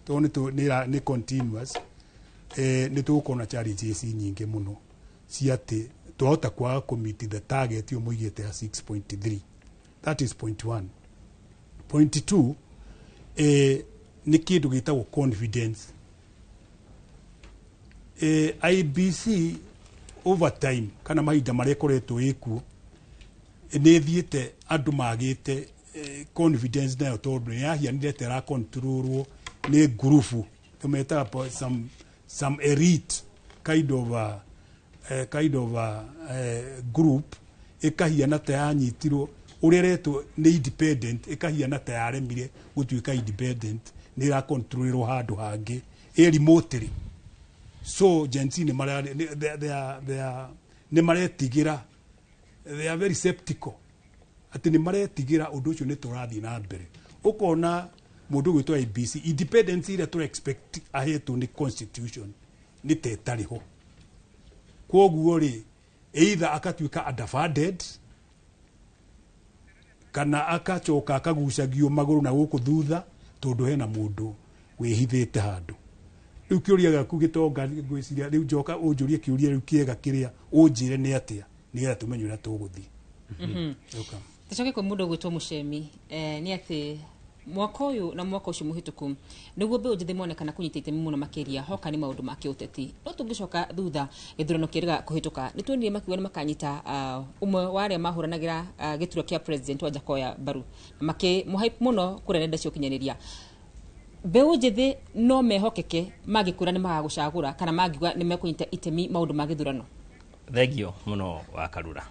[SPEAKER 14] to ni continuous ni tukona challenges nyingi muno ciate tuhota kwa committee the target yo muigete ya 6.3. That is point 1. Point 2 ni kindu gitagwo confidence. IBC over time kana mahinda maria koretwo iku ni thiete andu magite confidence nayo tondu ni yahianire tera controlwo ni group tumeta some elite kind of group ikahiana ta yanyitirwo ureretwo ni independent ikahiana ta yaremire gutuika independent ni ra controlwo handu hangi remotely. So Gen Z ni maretigira, they are very skeptical ati ni maretigira undu ucio ni turathi na mbere. Ukona mundu gwitwa IBC independence ira to expect ahetu ni constitution ni tetariho. Koguo ri either akatuika underfunded kana akachoka akagucagio maguru na guku thutha tondu hena mundu wihithite handu. Riu kiuria gaku gitonga ngwiciria riu njoka unjurie kiuria riu kiega kiria unjire ni atia nigetha tumenye uria tuguthi.
[SPEAKER 8] Tucoke kwa mundu gwitwo Muchemi ni ati mwaka uyu na mwaka ucio muhituku niguo mbeũ njithi monekana kunyita itemi muno makiria hoka ni maundu ma kiuteti. No tungicoka thutha githurano kiriga kuhituka ni tuonire makiuga ni makanyita umwe wa aria mahuranagira gituro kia president wa Jakoya Baru make muhype muno kure nenda cio kinyaniria. Mbeũ njithi no mehokeke magikura ni magagucagura kana magiuga ni mekunyita itemi maundu ma githurano.
[SPEAKER 4] Thegio muno wa Karura.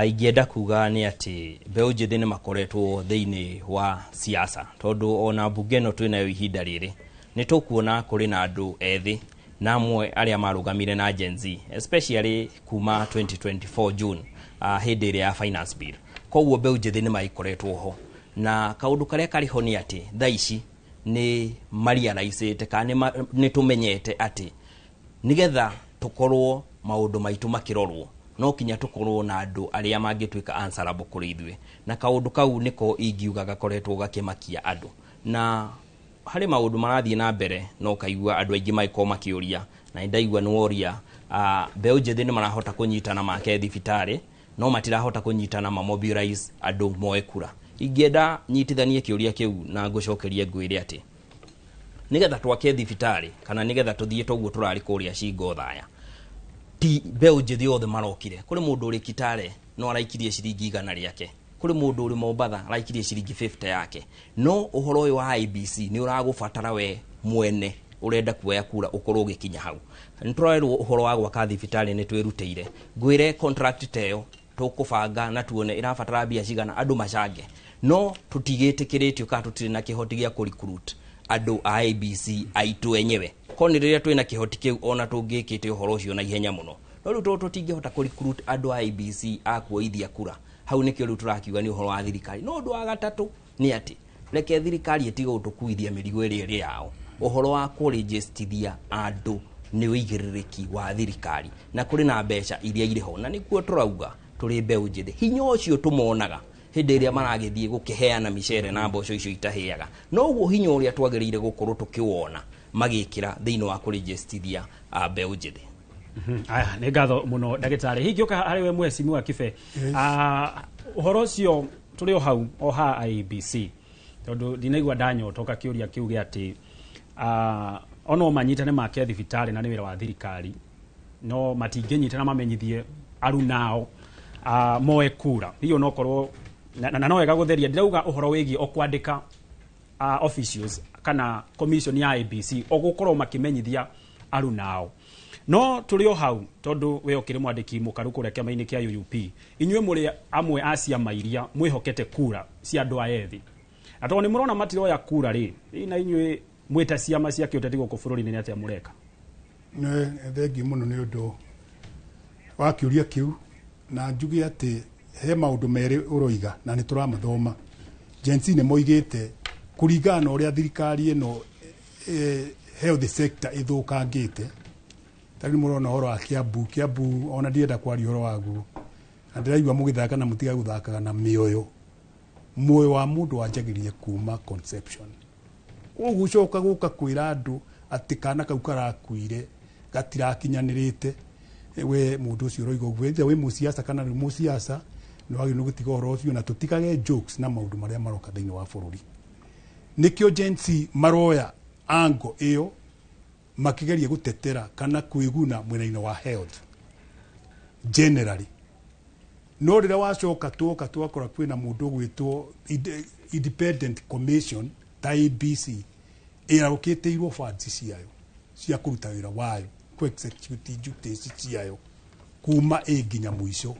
[SPEAKER 4] Ingienda kuga ni ati mbeũ njithi ni makoretwo thiini wa siasa tondu ona bunge no twinayo ihinda riri ni tukuona kuri na andu ethi na amwe aria marugamire na Gen Z especially kuma 2024 June hindi iria ya finance bill. Koguo mbeũ njithi ni maikoretwo ho na kaundu karia kariho ni ati thaici ni marialaicite kana ni tumenyete ati nigetha tukorwo maundu maitu makirorwo no kinya tukorwo na andu aria mangituika answerable kuri ithwe na kaundu kau niko ingiuga gakoretwo gakimakia andu na hari maundu marathie na mbere no kaigua andu aingi maiko makiuria na ndaigua ni woria mbeũ njithi ni marahota kunyitana make thibitari no matirahota kunyitana mobilize andu moe kura. Ingienda nyitithanie kiuria kiu na ngucokerie ngwire ati nigetha twake thibitari kana nigetha tuthie toguo turari kuria Shingo Thaya ti mbeũ njithi othe marokire. Kuri mundu uri Kitale no araikirie ciringi 100 riake, kuri mundu uri Mombatha araikirie ciringi 50 yake. No uhoro uyu wa IBC ni uragubatara we mwene urenda kuoya kura ukorwo gikinya hau. Niturairwo uhoro wa gwaka thibitari ni twirutire ngwire contract teyo tukubanga na tuone irabatara bia cigana andu macange no tutigitikiritio ka tutire na kihoti gia ku recruit andu a IBC aitu enyewe koni riria twina kihoti kiu ona tungikite uhoro ucio na ihenya muno no riu tutingihota ku recruit andu a IBC akuoithia kura hau nikio riu turakiuga ni uhoro wa thirikari. No ndu wa gatatu ni ati reke thirikari itigo tukuithia mirigo iri yao uhoro wa ku registerithia andu ni uigiririki wa thirikari na kuri na mbeca iria iriho na nikuo turauga turi mbeũ njithi hinya ucio tumonaga hindi iria maragithie gukiheana micere na mboco icio itahiaga no guo hinya uria twagirire gukorwo tukiwona magikira thiini wa kuregisterithia mbeũ njithi.
[SPEAKER 21] Aya ni ngatho muno ndagitari hingioka hari we mwecimu wa Kibe uhoro ucio turi o hau o ha IBC tondu ndinaigua danyo toka kiuria kiuge ati ono manyitane make thibitari na nĩ wĩra wa thirikari no matingĩnyitana mamenyithie arunao moe kura hiyo no korwo na no wega gũtheria ndirauga ũhoro wĩgiĩ o kwandĩka officials kana commission ya IBC o gũkorwo makĩmenyithia arunao no tũrĩ o hau tondũ we ũkĩrĩ mwandĩki mũkaru kũrĩa kĩama-inĩ kĩa UUP inyuĩ mũrĩ amwe a ciama iria mwĩhokete kura cia andũ aya ethĩ na tondũ nĩ mũrona matiroya kura rĩ na inyuĩ mwĩta ciama cia kĩũteti gũkũ bũrũri-inĩ nĩ atĩa mũreka
[SPEAKER 14] thengi mũno nĩ ũndũ wa kĩũria kĩu na njuge atĩ he maũndũ merĩ ũroiga na nĩ tũramathoma Gen Z nĩ moigĩte kũringana na ũrĩa thirikari ĩno health sector ĩthũkangĩte tarĩ mũrona ũhoro wa Kiambu ona ndienda kwaria ũhoro waguo na ndĩraigua mũgĩthaka na mũtiga gũthakaga na muoyo wa mũndũ wanjagĩrie kuma conception koguo coka gũka kwĩra andũ atĩ kana kau karakuire gatirakinyanĩrĩte we mũndũ ũcio ũroiga ũguo either wĩ mũciaca kana nĩ mũciaca nĩ wagĩrĩirwo gũtiga ũhoro ũcio na tũtigage jokes na maũndũ marĩa maroka thĩinĩ wa bũrũri nĩkĩo Gen Z maroya ango ĩyo makĩgeria gũtetera kana kwĩguna mwena-inĩ wa health generally no rĩrĩa wacoka twakora kwĩna mũndũ gwĩtwo independent commission ta ABC ĩrarũkĩtĩirwo funds ciayo cia kũruta wĩra wayo ku execute duties ciayo kuma nginya mũico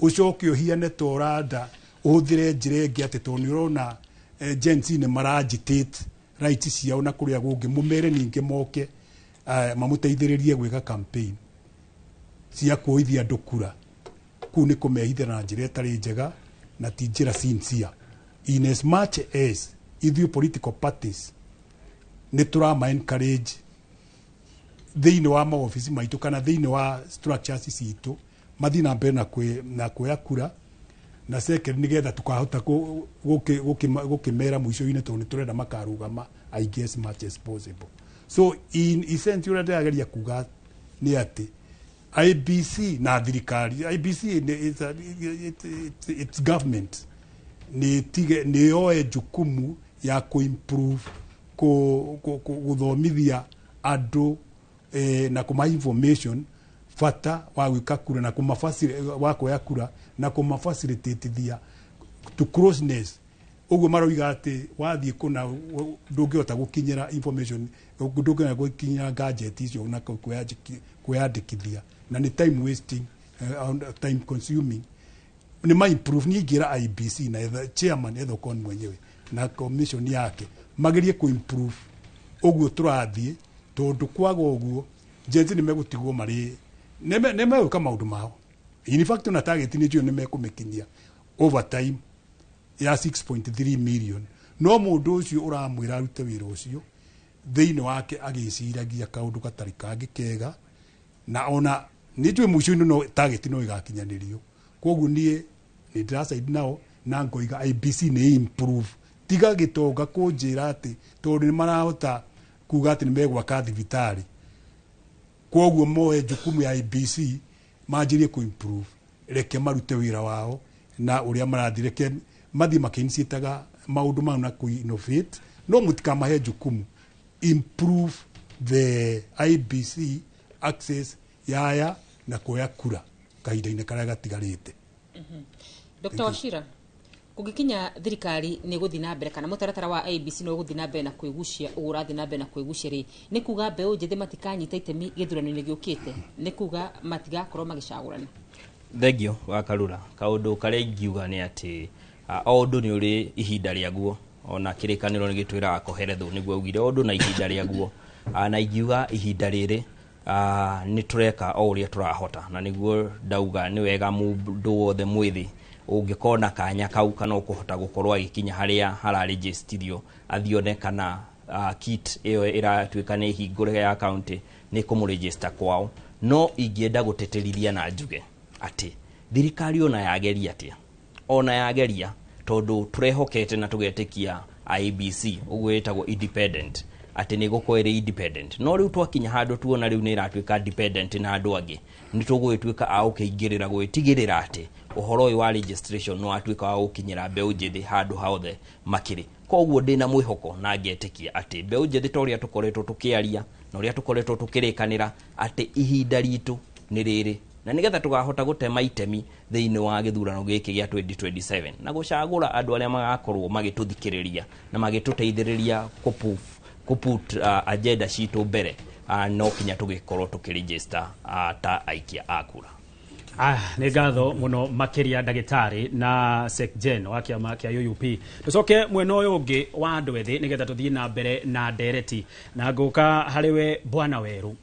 [SPEAKER 14] ucoke ũhiane torada ũhũthĩre njĩra ĩngĩ atĩ tondũ nĩ ũrona Gen Z nĩ maragitate rights ciao na kũrĩa gũngĩ mũmere ningĩ moke mamũteithĩrĩrie gwĩka campaign cia kuoithia andũ kura kũu nĩ kũmehithĩra na njĩra ĩtarĩ njega na ti njĩra sincere in as much as ithuĩ political parties nĩ tũrama encourage thĩinĩ wa maobici maitũ kana thĩinĩ wa structures citũ mathiĩ na mbere na kuoya kura na second nĩgetha tukahota gũkĩmera mũico-inĩ tondũ nĩ tũrenda makarũgama I guess much as possible so in essence ũrĩa ndĩrageria kuga nĩ atĩ IBC na thirikari IBC it's government nĩ yoe jukumu ya kuimprove gũthomithia andũ na kuma information fata wa gwĩka kura na wa kuoya kura na kũmafacilitĩtithia to closeness ũguo maroiga atĩ wathiĩ kũna ndũngĩhota gũkinyĩra information ndũngĩhota gũkinyĩra gadget icio na kwĩyandĩkithia na nĩ time wasting time consuming nĩ ma-improve niĩ ingĩra IBC na chairman Ethekon mwenyewe na commission yake magerie kũ-improve ũguo tũrathiĩ tondũ kwaga ũguo Gen Z nĩ megũtigwo marĩ nĩ megũka maũndũ mao in fact na target nĩ nĩ mekũmĩkinyia over time ya 6.3 million no mũndũ ũcio ũramwĩra arute wĩra ũcio thĩinĩ wake agĩciragia kaũndũ gatarĩ kangĩ kega na ona nĩ njũĩ mũico-inĩ no target no ĩgakinyanĩrio koguo niĩ nĩ ndĩracaidi nao na ngoiga IBC nĩ improve tiga gĩtonga kũnjĩra atĩ tondũ nĩ marahota kuga atĩ nĩ megwaka thibitarĩ koguo moe jukumu ya IBC manjĩrie kũ-improve reke marute wĩra wao na ũrĩa marathiĩ reke mathiĩ makĩinitiataga maũndũ mau na kũ-innovate no mũtikamahe jukumu improve the IBC access yaya na kuoya kura kahinda-inĩ karĩa gatigarĩte.
[SPEAKER 8] Dr. Wachira kũngĩkinya thirikari nĩ gũthiĩ na mbere kana mũtaratara wa IBC no gũthiĩ na mbere na kwĩgucia ũrathiĩ na mbere na kwĩgucia rĩ nĩ kuga mbeũ njĩthĩ matikanyita itemi gĩthurano-inĩ gĩũkĩte nĩ kuga matigakorwo magĩcagũrana.
[SPEAKER 4] Thengio wa Karura kaũndũ karĩa ingiuga nĩ atĩ o ũndũ nĩ ũrĩ ihinda rĩaguo ona kĩrĩkanĩro nĩ gĩtwĩraga koherethwo nĩguo augire ũndũ na ihinda rĩaguo na ingiuga ihinda rĩrĩ nĩ tũreka o ũrĩa tũrahota na nĩguo ndauga nĩ wega mũndũ wothe mwĩthĩ ũngĩkorwo na kanya kau kana ũkũhota gũkorwo agĩkinya harĩa hararĩgĩstithio athione kana kit ĩyo ĩratuĩka nĩ hingũre ya county nĩ kũmũrĩgĩsta kwao no ingĩenda gũteterithia na njuge atĩ thirikari ona yageria atĩa ona yageria tondũ tũrehokete na tũgetĩkia IBC ũguo ĩtagwo independent ati ni guko iri independent no riu twakinya handu tuona riu ni iratuika dependent na andu angi ni tugwituika a ukingirira gwitigirira ati uhoro uyu wa registration no atuika wa ukinyira mbeu njithi handu haothe makiri koguo ndina mwihoko na ngetikia ati mbeu njithi toria tukoretwo tukiaria na uria tukoretwo tukirikanira ati ihinda ritu ni riri na nigetha tugahota gutema itemi thiini wa githurano giki gia 2027 na gucagura andu aria magakorwo magituthikiriria na magituteithiriria kuput agenda citu mbere no kinya tugikorwo tukiregister ta aikia akura.
[SPEAKER 21] Nĩ ngatho mũno makĩria ndagĩtarĩ na SecGen wa kĩama kĩa UUP. Tũcoke mwena ũyũ ũngĩ wa andũ ethĩ nĩgetha tũthiĩ na mbere na ndereti na ngũka harĩ we Bwana Weru.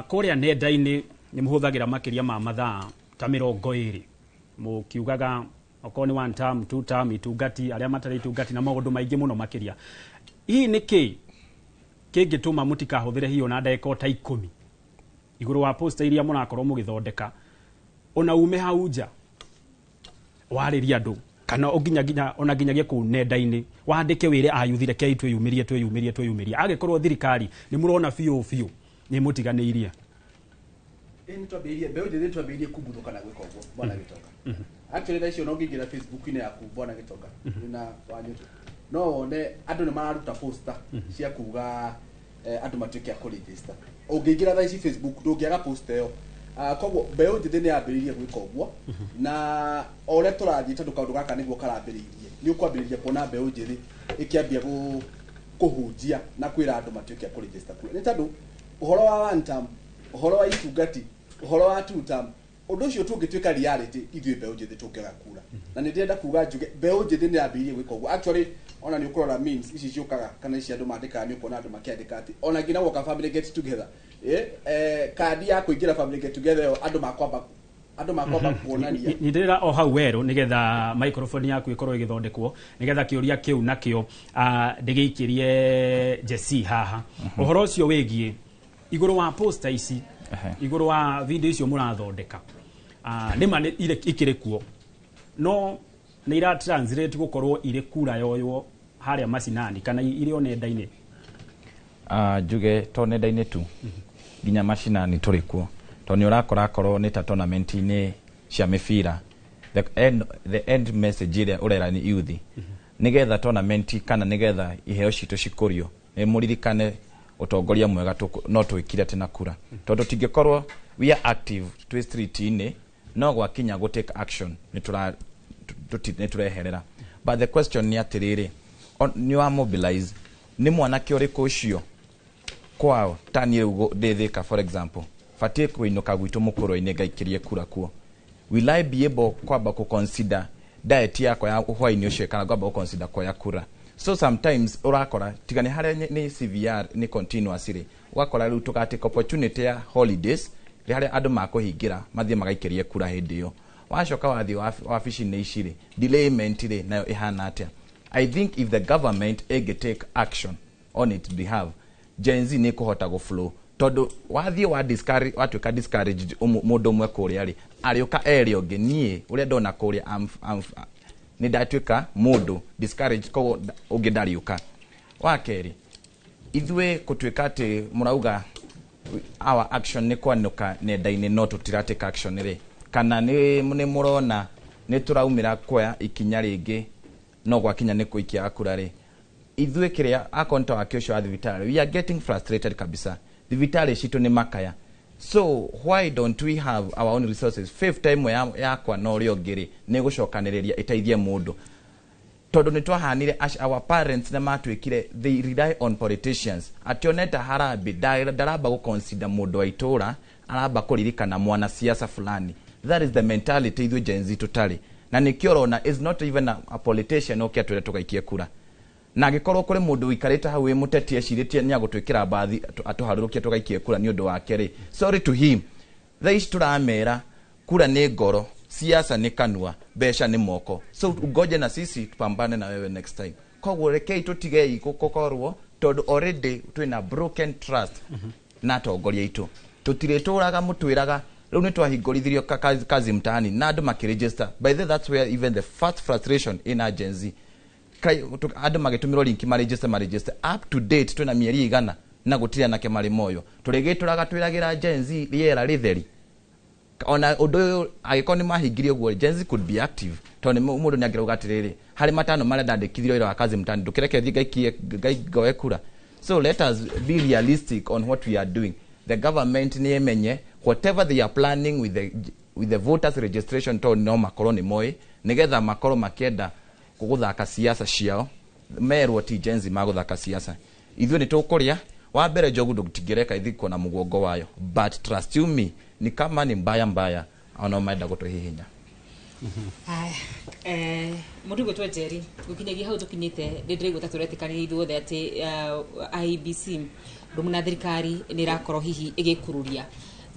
[SPEAKER 21] Kũrĩa nenda-inĩ nĩ mũhũthagĩra makĩria ma mathaa ta 20 mũkiugaga okorwo nĩ 1 term 2 term itungati arĩa matarĩ itungati na maũndũ maingĩ mũno makĩria. Hihi nĩ kĩngĩtũma mũtikahũthĩre hiyo na ndagĩka ta 10 igũrũ wa posta iria mũrakorwo mũgĩthondeka ona ume hau nja warĩria andũ kana ona nginyagia kũu nenda-inĩ wandĩke wĩre ayuthire kei twĩyumĩrie agĩkorwo thirikari nĩ mũrona biũ nĩ mũtiganĩirie
[SPEAKER 12] ni twambĩrĩrie mbeũ njĩthĩ twambĩrĩrie kumbũthũka na gwĩka ũguo Bwana Gĩtonga. Actually thaa icio no ngĩingĩra Facebook-inĩ yaku Bwana Gĩtonga na wanyũtũ no wone andũ nĩ mararuta poster cia kuga andũ matuĩke a kũregister. Ũngĩingĩra thaa ici Facebook ndũngĩaga poster ĩyo. Koguo mbeũ njĩthĩ nĩ yambĩrĩirie gwĩka ũguo na o ũrĩa tũrathiĩ tondũ kaũndũ gaka nĩguo karambĩrĩirie nĩ ũkwambĩrĩria kuona mbeũ njĩthĩ ĩkĩambia kũhunjia na kwĩra andũ matuĩke a kũregister kura. Nĩ tondũ ũhoro wa 1 term, ũhoro wa itungati, ũhoro wa 2 term, ũndũ ũcio tũngĩtuĩka reality ithuĩ mbeũ njĩthĩ tũngĩaga kura. Na nĩ ndĩrenda kuga njuge mbeũ njĩthĩ nĩ yambĩrĩirie gwĩka ũguo. Actually ona nĩ ũkorora memes ici ciũkaga kana ici andũ mandĩkaga nĩ ũkuona andũ makĩandĩka atĩ ona nginya gũka family get together kandi ya kũingĩra family get together ĩyo andũ makwamba kuonania.
[SPEAKER 21] Nĩndĩrera o hau Weru nĩgetha microphone yaku ĩkorwo ĩgĩthondekwo nĩgetha kĩũria kĩu nakĩo ndĩgĩikĩrie Jesse haha. Ũhoro ũcio wĩgiĩ igũrũ wa poster ici igũrũ wa video icio mũrathondeka nĩma ikĩrĩ kuo no nĩ ira translate gũkorwo irĩ kura yoywo harĩa macinani kana irĩ o nenda-inĩ.
[SPEAKER 2] Njuge to nenda-inĩ tu nginya macinani tũrĩ kuo to nĩ ũrakora korwo nĩ ta tournament-inĩ cia mĩbira the end message ĩrĩa ũrera nĩ youth nĩgetha tournament kana nĩgetha iheo citũ cikũrio nĩ mũririkane utongoria mwega no twikire tena kura tondu tingĩkorwo we are active twĩ street-inĩ no gwakinya go take action nĩ tureherera. But the question nĩ atĩrĩrĩ nĩ wa mobilize nĩ mwanake ũrĩkũ ũcio kwao ta niĩ rĩu ndĩthĩka for example batiĩ kũinũka gwitũ mũkũrũ-inĩ ngaikĩrie kura kuo. Will I be able kwamba consider diet yakwa ya hwainĩ ũcio kana kwamba consider kwa ya kura. So sometimes urakora tigani harĩa ni CVR ni continuously wakora rĩu tũgatake opportunity ya holidays harĩa andũ makũhingira mathiĩ magaikĩrie kura hĩndĩ ĩyo wacoka wathiĩ wabici-inĩ ici delayment nayo ihana atĩa. I think if the government take action on its behalf Gen Z nĩ kũhota gũflow tondu wathiĩ watuĩka discouraged mũndũ ũmwe kũrĩa arĩũka eri ũngĩ niĩ ũrĩa ndona kũrĩa nĩ ndatuĩka mũndũ discouraged koguo ũngĩ ndariũka. Wa kerĩ ithuĩ gũtuĩka atĩ mũrauga our action nĩ kwanũka nenda-inĩ no tũtiratĩka action kana nĩ mũrona nĩ tũraumĩra kuoya ikinya rĩngĩ no gwakinya nĩ kũikia kura ithuĩ kĩrĩa akonta wake ũcio wa thibitarĩ we are getting frustrated kabisa. Thibitarĩ citũ nĩ makaya so why don't we have our own resources. Fifth time yakwa na ũrĩa ũngĩ nĩ gũcokanĩrĩria ĩteithie mũndũ tondu nĩ twahanire our parents na matuĩkire they rely on politicians ationeta harambe ndaramba gũconsider mũndũ wa itũra aramba kũririkana mwana siasa fulani. That is the mentality ithuĩ Gen Z tũtarĩ na nĩkĩo ũrona is not even a politician okay atwĩre tũgaikie kura na angĩkorwo kũrĩ mũndũ wikarĩte hau mũteti ecirĩtie nĩ agũtwĩkĩra mbathi atũharũrũkie tũgaikie kura nĩ ũndũ wake sorry to him. Thaa ici tũramera kura nĩ ngoro siasa nĩ kanua mbeca nĩ moko so ngoje na sisi tupambane na wewe next time. Koguo rekei tũtige gũkorwo tondu already twina broken trust na atongoria itũ tũtirĩtũraga mũtwĩraga rĩu nĩ twahingũrithirio kazi mtaani na andũ makĩregister by the that's where even the first frustration in our Gen Z andu magitumirwo link register up to date twina mieri igana na gutira na kemari moyo turigituraga twiragira Gen Z riera ritheri ona undu agikoni mahingirie guo Gen Z could be active toni mundu ni agira ugatiriri hari matano mara ndandikithiro ira wakazi mtani ndukireke thigaikie gawe kura. So let us be realistic on what we are doing. The government ni emenye whatever they are planning with the voters registration to no makoroni moi nigetha makoro makenda kuguthaka siasa ciao merwo ti Gen Z maguthaka siasa ithuĩ nĩ tũkũrĩa wa mbere njogu ndũtigĩreka ithikwo na mũgongo wayo, but trust you me ni kama ni mbaya ona maenda gũtũhihinya.
[SPEAKER 8] Mũndũ gwĩtwo Jerry gũkinyagia hau tũkinyĩte ndĩrĩgũta tũretĩkanĩria ithuothe atĩ IEBC ndũmuna thirikari nĩ ĩrakorwo hihi ĩgĩkururia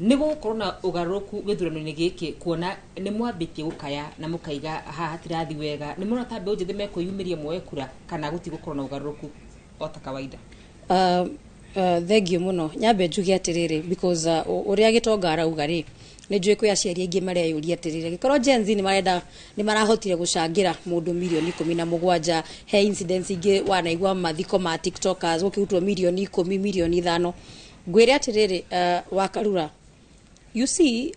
[SPEAKER 8] nĩ gũkorwo na ũgarũrũku gĩthurano-inĩ gĩkĩ kuona nĩ mwambĩtie gũkaya na mũkaiga haha hatirathi wega nĩ mũno ta mbeũ njĩthĩ mekwĩyumĩria muoe kura kana gũtigũkorwo na ũgarũrũku o ta kawaida.
[SPEAKER 10] Thengio muno nyambe njuge atiriri because uria Gitonga arauga ri ni njui kwi aciari aingi mareyuria atiriri gikorwo Gen Z ni marahotire gucangira mundu milioni 17 he incidents ingi wanaigua mathiko ma tiktokers gukirutwo milioni 10 milioni 5 ngwire atiriri Wakarura you see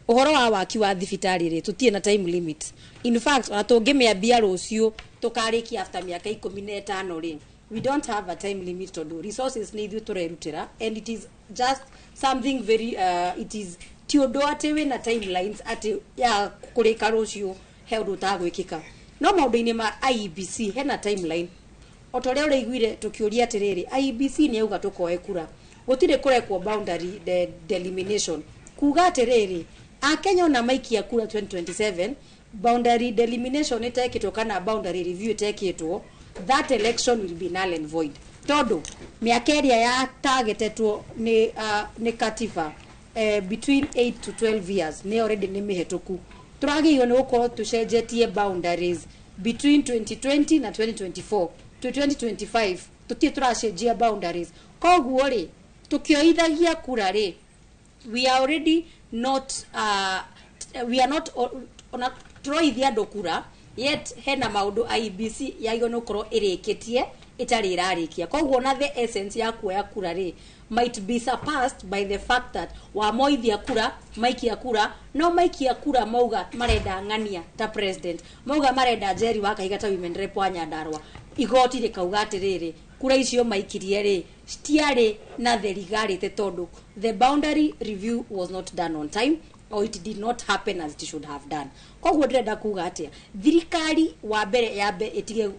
[SPEAKER 10] uhoro wa waki wa thibitari ri tutie na time limit. In fact ona tungimiambia rucio tukarikia after miaka 15 ri we don't have a time limit to do resources need you to rerutira and it is just something very it is tiodo ate we na timelines ate ya kurika rucio he undu tagwikika no maundu-ini ma IEBC hena timeline otore uri igwire tukiuria atiriri IEBC ni auga tukoe kura gutire kurekwo boundary delimitation kuga atiriri Akenya na maikia kura 2027 boundary delimitation itekitwo kana boundary review itekitwo that election will be null and void. Todo miaka ĩrĩa ya targetetwo ni katiba between 8 to 12 years ni already ni mihituku. Turagiyo ni gukorwo tucenjetie boundaries between 2020 na 2024 to 2025 tutie turacenjia boundaries. Koguo ri tukioithagia kura ri we are already not we are not on troithia ndokura yet hena maundu IEBC yagiyo no korwo irikitie itari irarikia. Koguo na the essence ya kuoya kura ri might be surpassed by the fact that wa moithia kura maikia kura no maikia kura mauga marenda ng'ania ta president mauga marenda Jerry Wakaiga ta women rep wa Nyandarua igoti rikauga atiriri kura icio maikirie ri stiari na therigarite tondu the boundary review was not done on time or it did not happen as it should have done. Koguo ndĩrenda kuga atia thirikari wa mbere yambe itige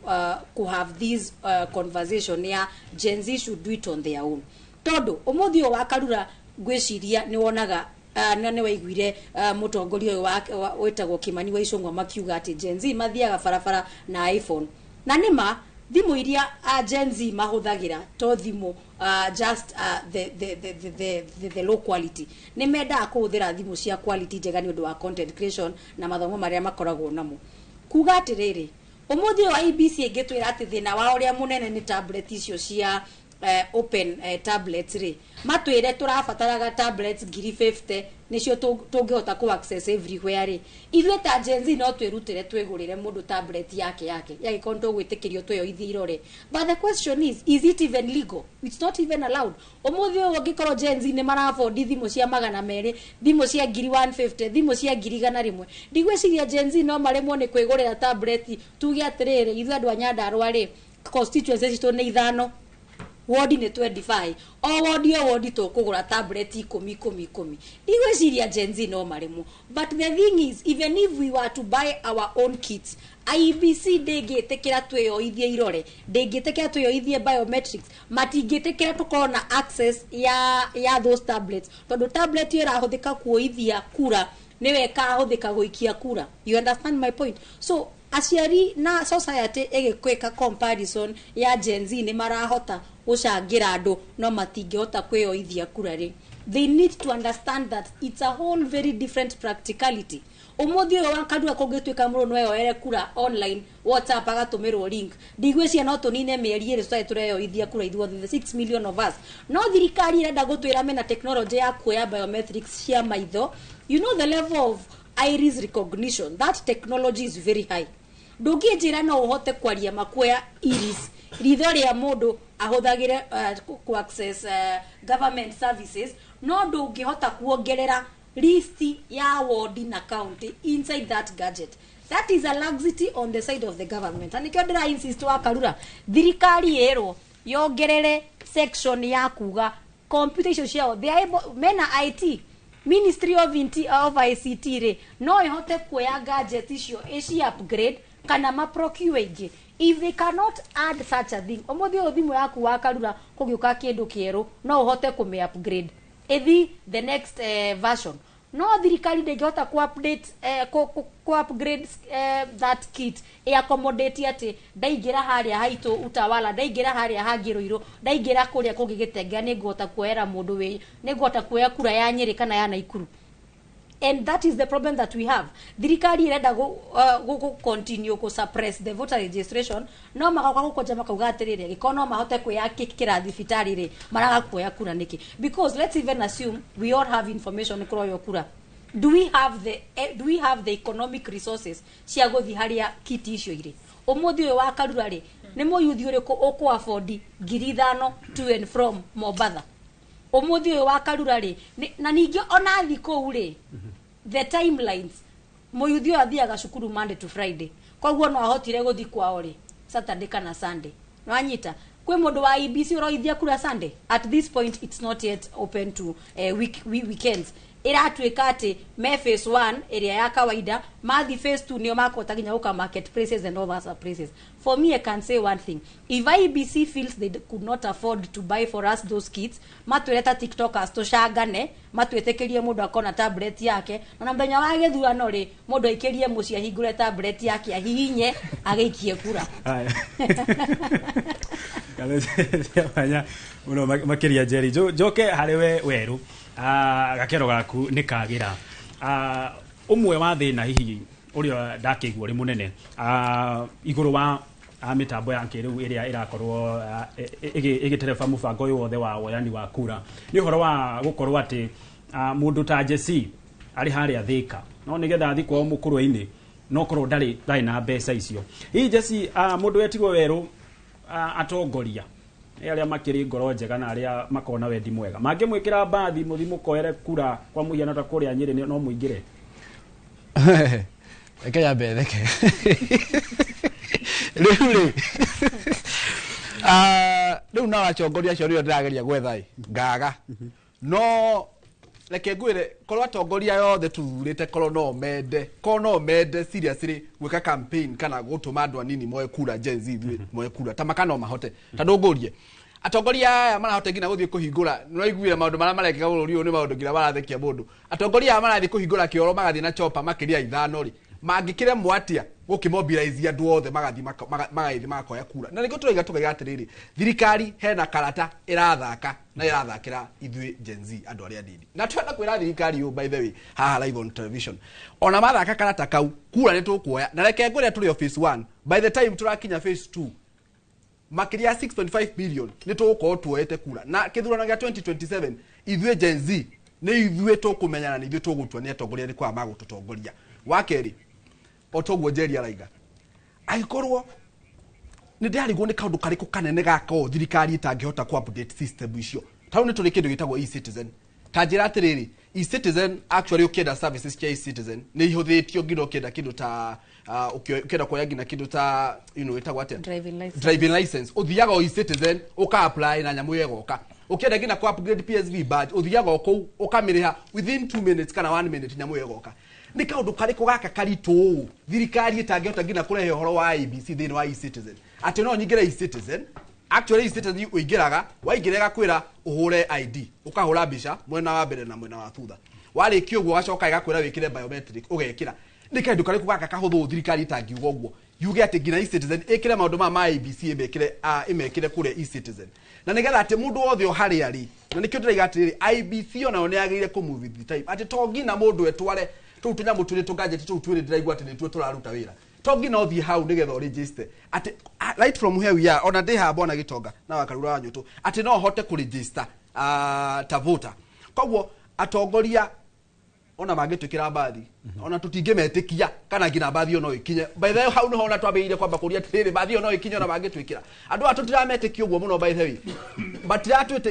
[SPEAKER 10] ku have this conversation ya Gen Z should do it on their own. Tondu umuthi wa Karura ngwiciria ni wonaga nane waiguire mutongoria wa wetagwo Kimani wa Icungwa makiuga ati Gen Z mathiaga barabara na iPhone na nima thimu iria Gen Z mahuthagira to thimu just the low quality ni menda kuhuthira thimu cia quality njega ni undu wa content creation na mathomo maria makoragwo namo kuga atiriri umuthi wa IEBC ingitwira ati thina wa uria munene ni tablet icio cia open tablets ri matwire turabataraga tablets 50 nicio tungihota ku access everywhere ri ithuĩ ta Gen Z no twirutire twigurire mundu tablet yake yagikorwo tugwitikirio twayo ithirore. But the question is it even legal? It's not even allowed. Umuthi uyu ngikorwo Gen Z ni marabondi thimu cia 200 thimu cia 150 thimu cia 100 ndigwiciria Gen Z no maremwo ni kwigurira tablet tuge atiriri ithuĩ andu a Nyandarua ri constituency citu ni 5 ward ni 25 o ward tukugura tablet 10 igwiciria Gen Z no marimo. But the thing is even if we were to buy our own kits IEBC ndĩngĩtĩkĩra twĩyoithie irore ndĩngĩtĩkĩra twĩyoithie biometrics matingĩtĩkĩra tukorwo na access ya those tablets tondu tablet ĩrahũthĩka kuoithia kura niwe ĩkahũthĩka gũikia kura. You understand my point? So aciari na society ĩgĩkwĩka comparison ya Gen Z ni marahota gucangira andu no matingihota kwĩyoithia kura ri. They need to understand that it's a whole very different practicality. Umuthi wa Karura kungitwika muruno weyoere kura online WhatsApp agatumirwo link ndigwiciria no tunine mieri iri tutae tureyoithia kura ithuothe the 6 million of us. No thirikari irenda gutwira mena technology ya kuoya biometrics cia maitho. You know the level of iris recognition, that technology is very high. ndungĩnjĩra no ũhote kwaria makuoya iris ritho rĩa mũndũ ahũthagĩre ku access government services no ndũngĩhota kuongerera list ya ward na county inside that gadget. That is a laxity on the side of the government. And nikio ndĩra insist wa Karura thirikari ĩrwo yongerere section ya kuga computation ciao they are able mena IT Ministry of ICT re no ihote kuoya gadget icio eci upgrade kana ma procure ingĩ. If they cannot add such a thing omuthi thimu yaku wa Karura kugiuka kindu kieru no uhote kume upgrade ethi the next version no thirikari ndĩngĩhota ku update ku upgrade that kit accommodate ati ndaingĩra harĩa haitũ utawala ndaingĩra harĩa hangĩrũirũ ndaingĩra kũrĩa kũngĩgĩtenga nĩngũhota kuoera mũndũ wĩ nĩngũhota kuoya kura ya Nyeri kana ya Naikuru. And that is the problem that we have. Thirikari irenda go continue to suppress the voter registration no magauka gukonja makauga atirire giko no mahote kwiyakikira thibitari ri maraga kuoya kura niki because let's even assume we all have information kuroyo kura. Do we have the economic resources cia guthi haria kiti icio ire umuthi uyu wa Karura ri ni muyuthi uriku uku afford 5,000 to and from Mombasa umuthi uyu wa Karura ri na ningi ona thiko uri the timelines muyuthi uyu athiaga cukuru Monday to Friday koguo no ahotire guthi kwao ri Saturday kana Sunday no anyita kwe mundu wa IBC uroithia kura Sunday at this point it's not yet open to weekends iratuika ati me phase 1 area ya kawaida mathi phase 2 nio makota ginya uka market prices and all other prices. For me I can say one thing, if IBC feels they could not afford to buy for us those kits matweta TikTokers tushagane matwetekerie mundu akona tablet yake na mthenya wa githurano ri mundu aikirie mucia hingure tablet yake ahihinye agaikie kura
[SPEAKER 21] kale uno makiria Jerry joke hariwe weru gakero gaku nikagira umwe wa thina hihi urio ndakigwo ri munene iguru wa mitambo ya nkiriu iria irakorwo igitereba mubango uyu wothe wa woyani wa kura ni horo wa gukorwo ati mundu ta Jesse ari haria thika no nigetha thikwo mukuru-ini no korwo ndari na mbeca icio hihi Jesse mundu wetigwo weru atongoria aria makiri ngoro njega na aria makona wendi mwega mangimwikira bathi muthimu koere kura kwa muhiano ta kuria Nyeri no muingire
[SPEAKER 12] ekaya betheke riu riu na wachongoria acio rio ndirageria gwethai ngaga no reke ngwire korwo atongoria yothe tuthurite korwo no mende seriously gwika campaign kana gutuma andu anini moe kura Gen Z moe kura tamakano mahote tandungurie atongoria aya marahote ngina guthie kuhingura no iguire maundu mara marekega bururi uyu ni maundu ngira barathekia mundu atongoria aya marathie kuhingura kioro magathie na chopa makiria ithano ri mangikire mwatia gukimobilize andu othe magathi makoya kura na niko turaiga tukiga atiriri thirikari hena karata irathaka na irathakira ithui Gen Z andu aria nini na twenda kwira thirikari yo by the way haha live on television ona mathaka karata kau kura ni tukuoya na reke ngwire turi phase 1 by the time turakinya phase 2 makiria 6.5 billion ni tuko tuoete kura na kithurano gya 2027 ithui Gen Z ni ithui tukumenyana ni ithui tugutua ni atongoria ni kwa magututongoria wakeri otogwo Jerry araiga aikorwo ni ndarigwo ni kaundu kariku kanene gako thirikari itangihota ku update system icio tau ni turi kindu gitagwo e-citizen tajira atiriri e-citizen actually ukienda services kia e-citizen ni ihuthitio nginya ukienda kindu ta ukienda kuoya nginya kindu ta itagwo atia driving license uthiaga e-citizen uka apply na nyamu yegoka ukienda nginya ku upgrade PSV badge uthiaga uko ukamiriha within 2 minutes kana 1 minute nyamu yegoka ni kaundu kariku gaka karitu thirikari itangihota ngina kurehe horo wa IBC thini wa e-citizen ati no nyingire e-citizen actually e-citizen uingiraga waingirega kwira uhure ID ukahura mbica mwena wa mbere na mwena wa thutha warikio guo gacoka igakwira wikire biometric ugekira ni kaundu kariku gaka kahuthu thirikari itangiuga guo yuge ati ngina e-citizen ikire maundu ma IBC imekire kure e-citizen na nigetha ati mundu wothe ohari ari na nikio ndiriga ati IBC ona one agire ku move the time ati to ngina mundu etware tu tunyamu tuli tugadget tu twire ndiraigwa ati nitwe turaruta wira togi no thi how nigetha register ati right from here we are ona de ha bona gitonga na wakarura wanyu tu ati no hote ku register ta voter kogwo atongoria ona mangĩtwĩkĩra mbathi ona tũtingĩmetĩkia kana nginya mbathi ĩyo no ĩkinye. By the way, hau nĩho ona twambĩrĩirie kwamba kũria atĩrĩrĩ mbathi ĩyo no ĩkinye ona mangĩtwĩkĩra. Andũ aya tũtirametĩkia ũguo mũno by the way.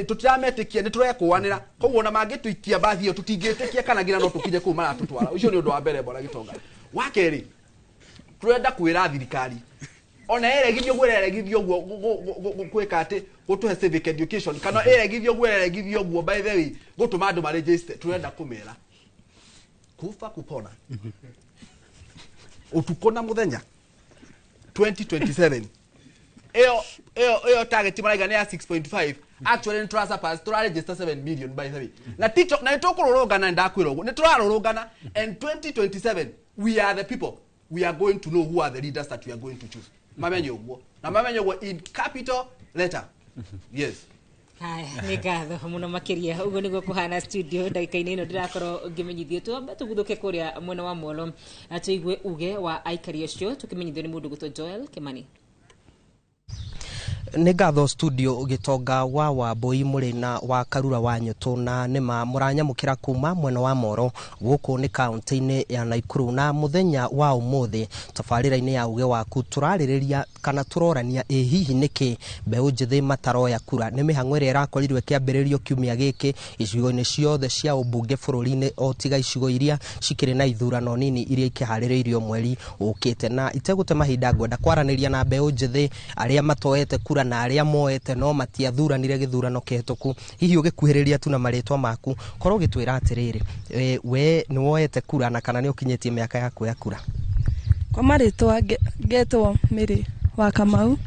[SPEAKER 12] Tũtirametĩkia nĩ tũrekũanĩra. Koguo ona mangĩtũikia mbathi ĩyo tũtingĩtĩkia kana nginya no tũkinye kũu maratũtwara. Ũcio nĩ ũndũ wa mbere Bwana Gitonga. Wa kerĩ, tũrenda kwĩra thirikari ona eregithio gweregithio guo gwika ati gutuhe civic education kana eregithio gweregithio guo by the way gutuma andu ma register turenda kumera kufa kupona utuko na muthenya 2027 eo target maraiga ni ya 6.5 actually in trust pass to register 7 million by the way na TikTok na itokururungana ndakwira uguo ni turarurungana and 2027 we are the people we are going to know who are the leaders that we are going to choose. Mamenye uguo na mamenye uguo in capital letter. Yes.
[SPEAKER 8] Haya nĩ ngatho mũno makĩria ũguo nĩguo kũhana studio ndagĩka-inĩ ĩno ndĩrakorwo ngĩmenyithio twambe tũguthũke kũrĩa mwena wa Molo tũigue uge wa aikari acio tũkĩmenyithio nĩ mũndũ gũtwo Joel Kimani.
[SPEAKER 15] Nĩ ngatho studio Gitonga wa Wambui mũrĩ na wa Karura wa Nyũtũ na nĩma mũranyamũkĩra kuma mwena wa Moro gũkũ nĩ kaunti-inĩ ya Naikuru na mũthenya wa ũmũthĩ tabarĩra-inĩ ya uge waku tũrarĩrĩria kana tũrorania hihi nĩkĩ mbeũ njĩthĩ mataroya kura. Nĩ mĩhang'o ĩrĩa ĩrakorirwo ĩkĩambĩrĩrio kiumia gĩkĩ icigo-inĩ ciothe cia ũmbunge bũrũri-inĩ o tiga icigo iria cikĩrĩ na ithurano nini iria ikĩharĩrĩirio mweri ũkĩte na itegũte mahinda ngwenda kwaranĩria na mbeũ njĩthĩ arĩa matoete kura na arĩa moete no matiathuranire gĩthurano kĩhĩtũku. Hihi ũgĩkuhĩrĩria tu na marĩtwa maku korwo gĩtwĩra atĩrĩrĩ we nĩ woete kura na kana nĩ ũkinyĩtie mĩaka ya kuoya kura?
[SPEAKER 17] Kwa marĩtwa ngetwo Mĩrĩ wa Kamau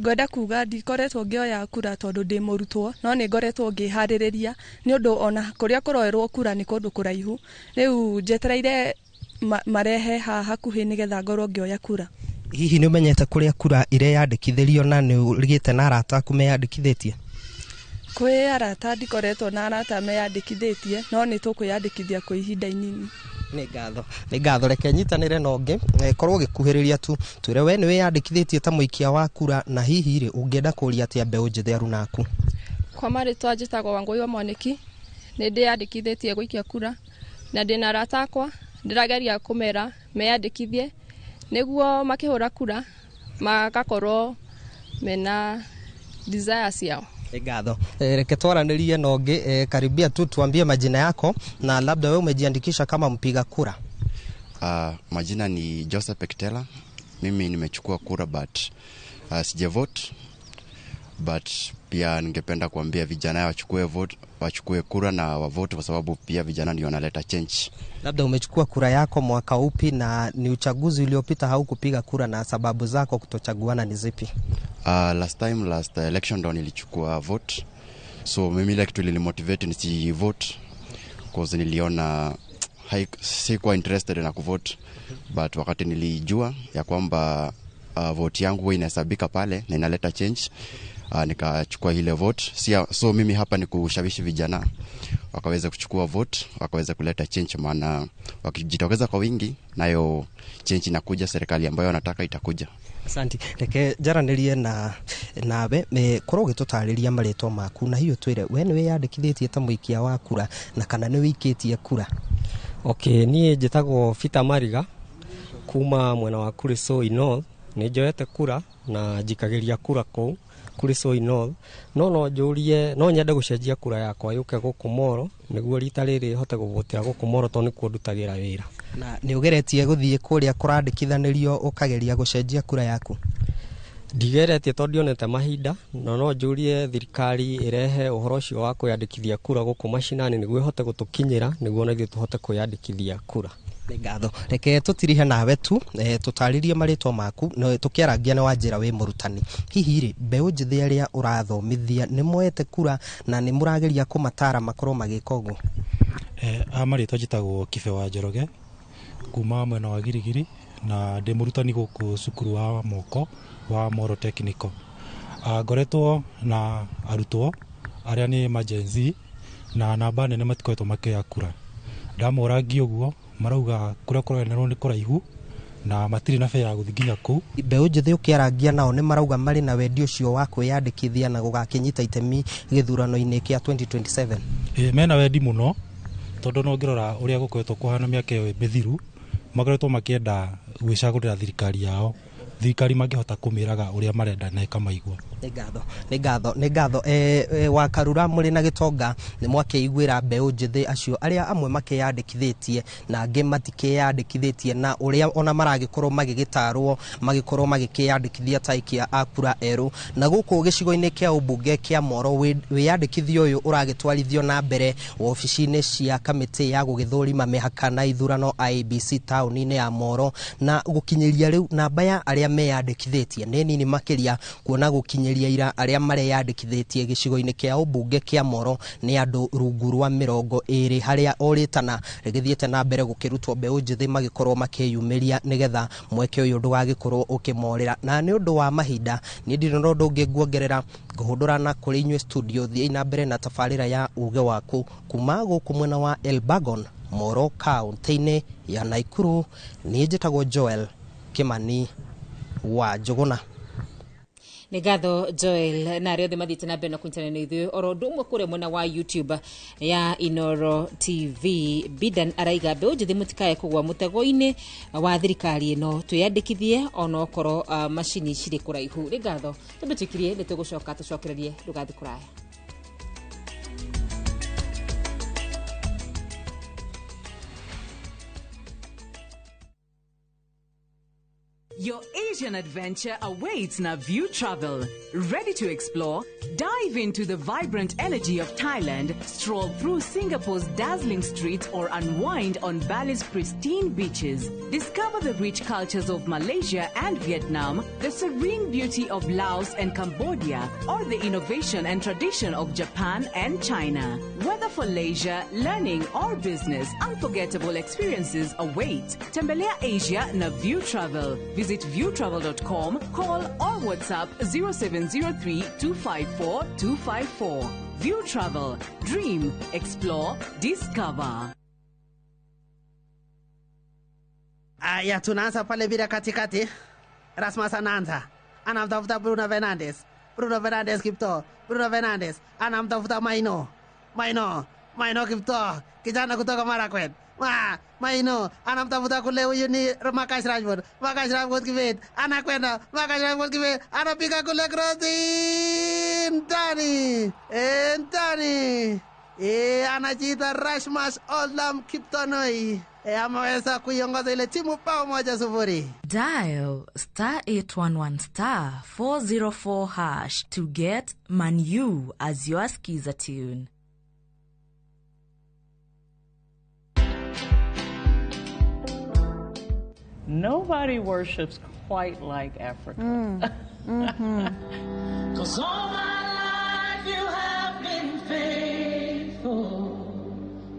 [SPEAKER 17] ngwenda kuga ndikoretwo ngĩoya kura tondũ ndĩ mũrutwo no nĩ ngoretwo ngĩharĩrĩria nĩ ũndũ ona kũrĩa kũroerwo kura nĩ kũndũ kũraihu. Rĩu njetereire marehe hakuhĩ nĩgetha ngorwo ngĩoya kura.
[SPEAKER 15] Hihi nĩ ũmenyete kũrĩa kura ireyandĩkithĩrio na nĩ ũrigĩte na arata aku meyandĩkithĩtie?
[SPEAKER 17] Kwĩ arata ndikoretwo na arata meyandĩkithĩtie no nĩ tũkwĩyandĩkithia kwa ihinda inini.
[SPEAKER 15] Nĩ ngatho reke nyitanĩre na ũngĩ korwo ũgĩkuhĩrĩria tu twĩre we nĩ wĩyandĩkithĩtie ta mũikia wa kura na hihi rĩ ũngĩenda kũria atĩa mbeũ njĩthĩ aruna aku?
[SPEAKER 17] Kwa marĩtwa njĩtagwo Wangũi wa Mwanĩki nĩ ndĩyandĩkithĩtie gũikia kura na ndĩna arata akwa ndĩrageria kũmera meyandĩkithie nĩguo makĩhũra kura magakorwo mena desire ciao.
[SPEAKER 15] Ngatho reke twaranĩrie na ũngĩ karibia tu tuambie majina yako na labda wewe umejiandikisha kama mpiga kura.
[SPEAKER 20] Majina ni Joseph Ekitela. Mimi nimechukua kura but sijevote, but pia ningependa kuambia vijana wachukue kura na wavote kwa sababu pia vijana ndio wanaleta change.
[SPEAKER 15] Labda umechukua kura yako mwaka upi na ni uchaguzi uliopita haukupiga kura na sababu zako kutochaguana ni zipi?
[SPEAKER 20] Last election ndo nilichukua vote. So mimi ile kitu ilinimotivate nisi vote cause niliona sikuwa interested na kuvote, but wakati nilijua ya kwamba vote yangu huwa inahesabika pale na inaleta change, nikachukua ile vote. So mimi hapa ni kushawishi vijana wakaweza kuchukua vote, wakaweza kuleta change, maana wakijitokeza kwa wingi nayo change inakuja, serikali ambayo wanataka itakuja.
[SPEAKER 15] Asante. Reke jaranĩrie nawe korwo ũgĩtũtarĩria marĩtwa maku na hiyo twĩre we nĩ wĩyandĩkithĩtie ta mũikia wa kura na kana nĩ wĩikĩtie kura?
[SPEAKER 22] Okay, niĩ njĩtagwo Peter Mariga kuma mwena wa Kurisoi North. Nĩ njoete kura na njikagĩria kura kũu Kurisoi North, no njũrie no nyende gũcenjia kura yakwa yũke gũkũ Moro nĩguo rita rĩrĩ hote gũvotera gũkũ Moro tondũ nĩ kuo ndutagĩra wĩra.
[SPEAKER 15] Na nĩ ũgeretie gũthiĩ kũrĩa kũrandĩkithanĩrio ũkageria gũcenjia kura yaku?
[SPEAKER 22] Ndigeretie tondũ ndionete mahinda, no njũrie thirikari ĩrehe ũhoro ũcio wa kwĩyandĩkithia kura gũkũ mashinani nĩguo hote gũtũkinyĩra nĩguo na ithuĩ tũhote kwĩyandĩkithia kura.
[SPEAKER 15] Nĩ ngatho. Reke tũtirihe nawe tu tũtarĩrie marĩtwa maku na tũkĩarangia na wanjĩra wĩ mũrutani. Hihi rĩ mbeũ njĩthĩ arĩa ũrathomithia nĩ moete kura na nĩ mũrageria kũmatara makorwo magĩka ũguo?
[SPEAKER 23] Marĩtwa njĩtagwo Kibe wa Njoroge kuma mwena wa Girigiri na ndĩ mũrutani gũkũ cukuru wa moko wa Moro Technical. Ngoretwo na arutwo arĩa nĩ emergency na namba nene matikoretwo makĩoya kura. Ndamoragio ũguo marauga kũrĩa kũroererwo nĩ kũraihu na matirĩ na fare ya gũthiĩ nginya kũu.
[SPEAKER 15] Mbeũ njĩthĩ ũkĩarangia nao nĩ marauga marĩ na wendi ũcio wa kwĩyandĩkithia na gũgakĩnyita itemi gĩthurano-inĩ kĩa 2027?
[SPEAKER 23] Mena wendi mũno tondu no ngirora uria gukoretwo kuhana miaka iyo mithiru makoretwo makienda gwicagurira thirikari yao thirikari mangihota kumiraga uria marenda na ikamaigua
[SPEAKER 15] nĩ ngatho wa Karura mũrĩ na Gĩtonga nĩ mwakĩiguĩra mbeũ njĩthĩ acio arĩa amwe makĩyandĩkithĩtie na angĩ matikĩyandĩkithĩtie na ũrĩa ona maragĩkorwo magĩgĩtarwo magĩkorwo magĩkĩyandĩkithia ta aikia a kura erũ na gũkũ gĩcigo-inĩ kĩa ũmbunge kĩa Moro wĩyandĩkithio ũyũ ũragĩtwarithio na mbere ofici-inĩ cia kamĩtĩ ya gũgĩthũrima mĩhaka na ithurano IEBC taũni-inĩ ya Moro na gũkinyĩria rĩu namba ya arĩa meyandĩkithĩtie nĩ nini makĩria kuona gũkinyĩria ira arĩa mareyandĩkithĩtie gĩcigo-inĩ kĩa ũmbunge kĩa Moro nĩ andũ rungu rwa 20 harĩa orĩtana rĩgĩthiĩte na mbere gũkĩrutwo mbeũ njĩthĩ magĩkorwo makĩyumĩria nĩgetha mweke ũyũ ndũgagĩkorwo ũkĩmorĩra na nĩ ũndũ wa mahinda niĩ ndirĩ na ũndũ ũngĩ nguongerera ngũhũndũra na kũrĩ inyuĩ studio thiĩ na mbere na tabarĩra ya uge waku kuma gũkũ mwena wa Elbagon Moro kaunti-inĩ ya Naikuru niĩ njĩtagwo Joel Kimani wa Njuguna.
[SPEAKER 8] Nĩ ngatho Joel na arĩa othe mathiĩte na mbere na kũnyitana na ithuĩ oro ũndũ ũmwe kũrĩa mwena wa YouTube ya Inoro TV. Bidan araiga mbeũ njĩthĩ mũtikae kũgwa mũtego-inĩ wa thirikari ĩno twĩyandĩkithie ona okorwo macini cirĩ kũraihu. Nĩ ngatho tũbĩtĩkirie nĩ tũgũcoka tũcokererie ndũgathiĩ kũraya.
[SPEAKER 6] Your Asian adventure awaits na View Travel. Ready to explore? Dive into the vibrant energy of Thailand, stroll through Singapore's dazzling streets or unwind on Bali's pristine beaches. Discover the rich cultures of Malaysia and Vietnam, the serene beauty of Laos and Cambodia, or the innovation and tradition of Japan and China. Whether for leisure, learning or business, unforgettable experiences await. Tembelea Asia na View Travel. Visit viewtravel.com, call or WhatsApp 0703 254 254. View Travel. Dream, explore, discover.
[SPEAKER 9] Aya, tunaanza pale bila katikati. Rasmus anaanza. Anamtafuta Bruno Fernandes. Bruno Fernandes Kipto. Bruno Fernandes anamtafuta Maino. Maino Kipto. Kijana kutoka Marakwet. Maino anamtafuta kule huyu ni Marcus Rashford. Marcus Rashford kivit anakwenda. Marcus Rashford kivit anapiga kule crossing ndani. Anajiita Rasmus Oldham Kiptonoi. Ameweza kuiongoza ile timu bao 1-0.
[SPEAKER 13] Dial *811*404# to get Manu as your skiza tune.
[SPEAKER 19] Nobody worships quite like Africa.
[SPEAKER 24] 'Cause all my life you have been faithful.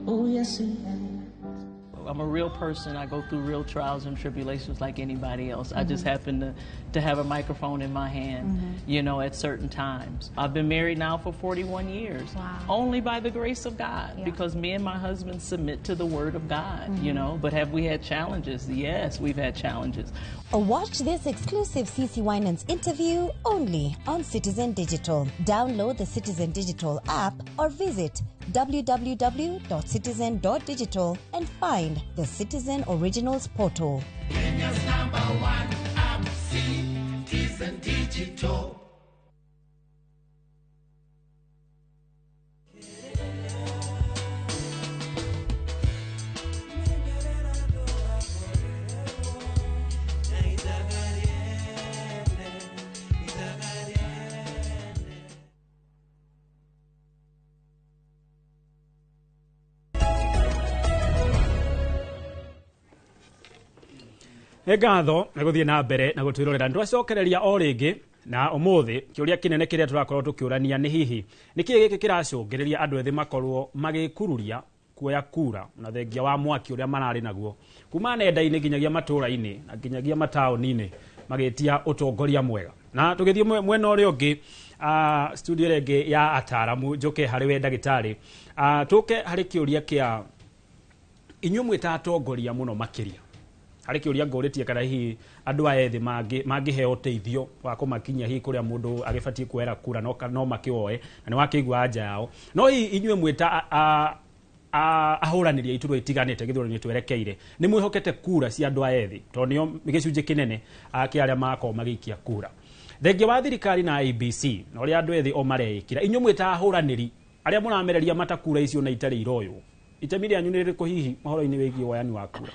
[SPEAKER 24] Oh, yes, you have.
[SPEAKER 19] I'm a real person. I go through real trials and tribulations like anybody else. I just happen to have a microphone in my hand, you know, at certain times. I've been married now for 41 years.
[SPEAKER 13] Wow.
[SPEAKER 19] Only by the grace of God, because me and my husband submit to the word of God, you know. But have we had challenges? Yes, we've had challenges.
[SPEAKER 25] Watch this exclusive CeCe Winans interview only on Citizen Digital. Download the Citizen Digital app or visit www.citizen.digital and find the Citizen Originals portal.
[SPEAKER 24] Kenya's #1 app, Citizen Digital.
[SPEAKER 21] ngatho na guthie na mbere na gutwirorera ndwacokereria o ringi na umuthi kiuria kinene kiria turakorwo tukiurania ni hihi niki giki kiracungiriria andu ethi makorwo magikururia kuoya kura na thengia wa mwaki uria marari naguo kuma nenda-ini nginyagia matura-ini na nginyagia mataoni-ini magitia utongoria mwega na tugithie mwena uria ungi studio rengi ya ataramu njuke hariwe ndagitari tuke hari kiuria kia inyu mwita atongoria muno makiria hari kiuria ngoritie kana hihi andu aya ethi mangiheo teithio wa kumakinyia hihi kuria mundu agibatie kuera kura no makioe na ni wakigwa anja yao no hihi inyue mwita ahũranĩria iturwa itiganĩte gĩthurano-inĩ twerekeire nĩ mwĩhokete kura cia andũ a ethĩ tondũ nĩo gĩcunjĩ kĩnene kĩa arĩa makorwo magĩikia kura thengia wa thirikari na IEBC na ũrĩa andũ ethĩ o mareĩkĩra inyuĩ mwĩta ahũranĩri arĩa mũramereria matakura icio na itarĩ iroywo itemi rĩanyu nĩ rĩrĩkũ hihi mahoro-inĩ wĩgiĩ woyani wa kura?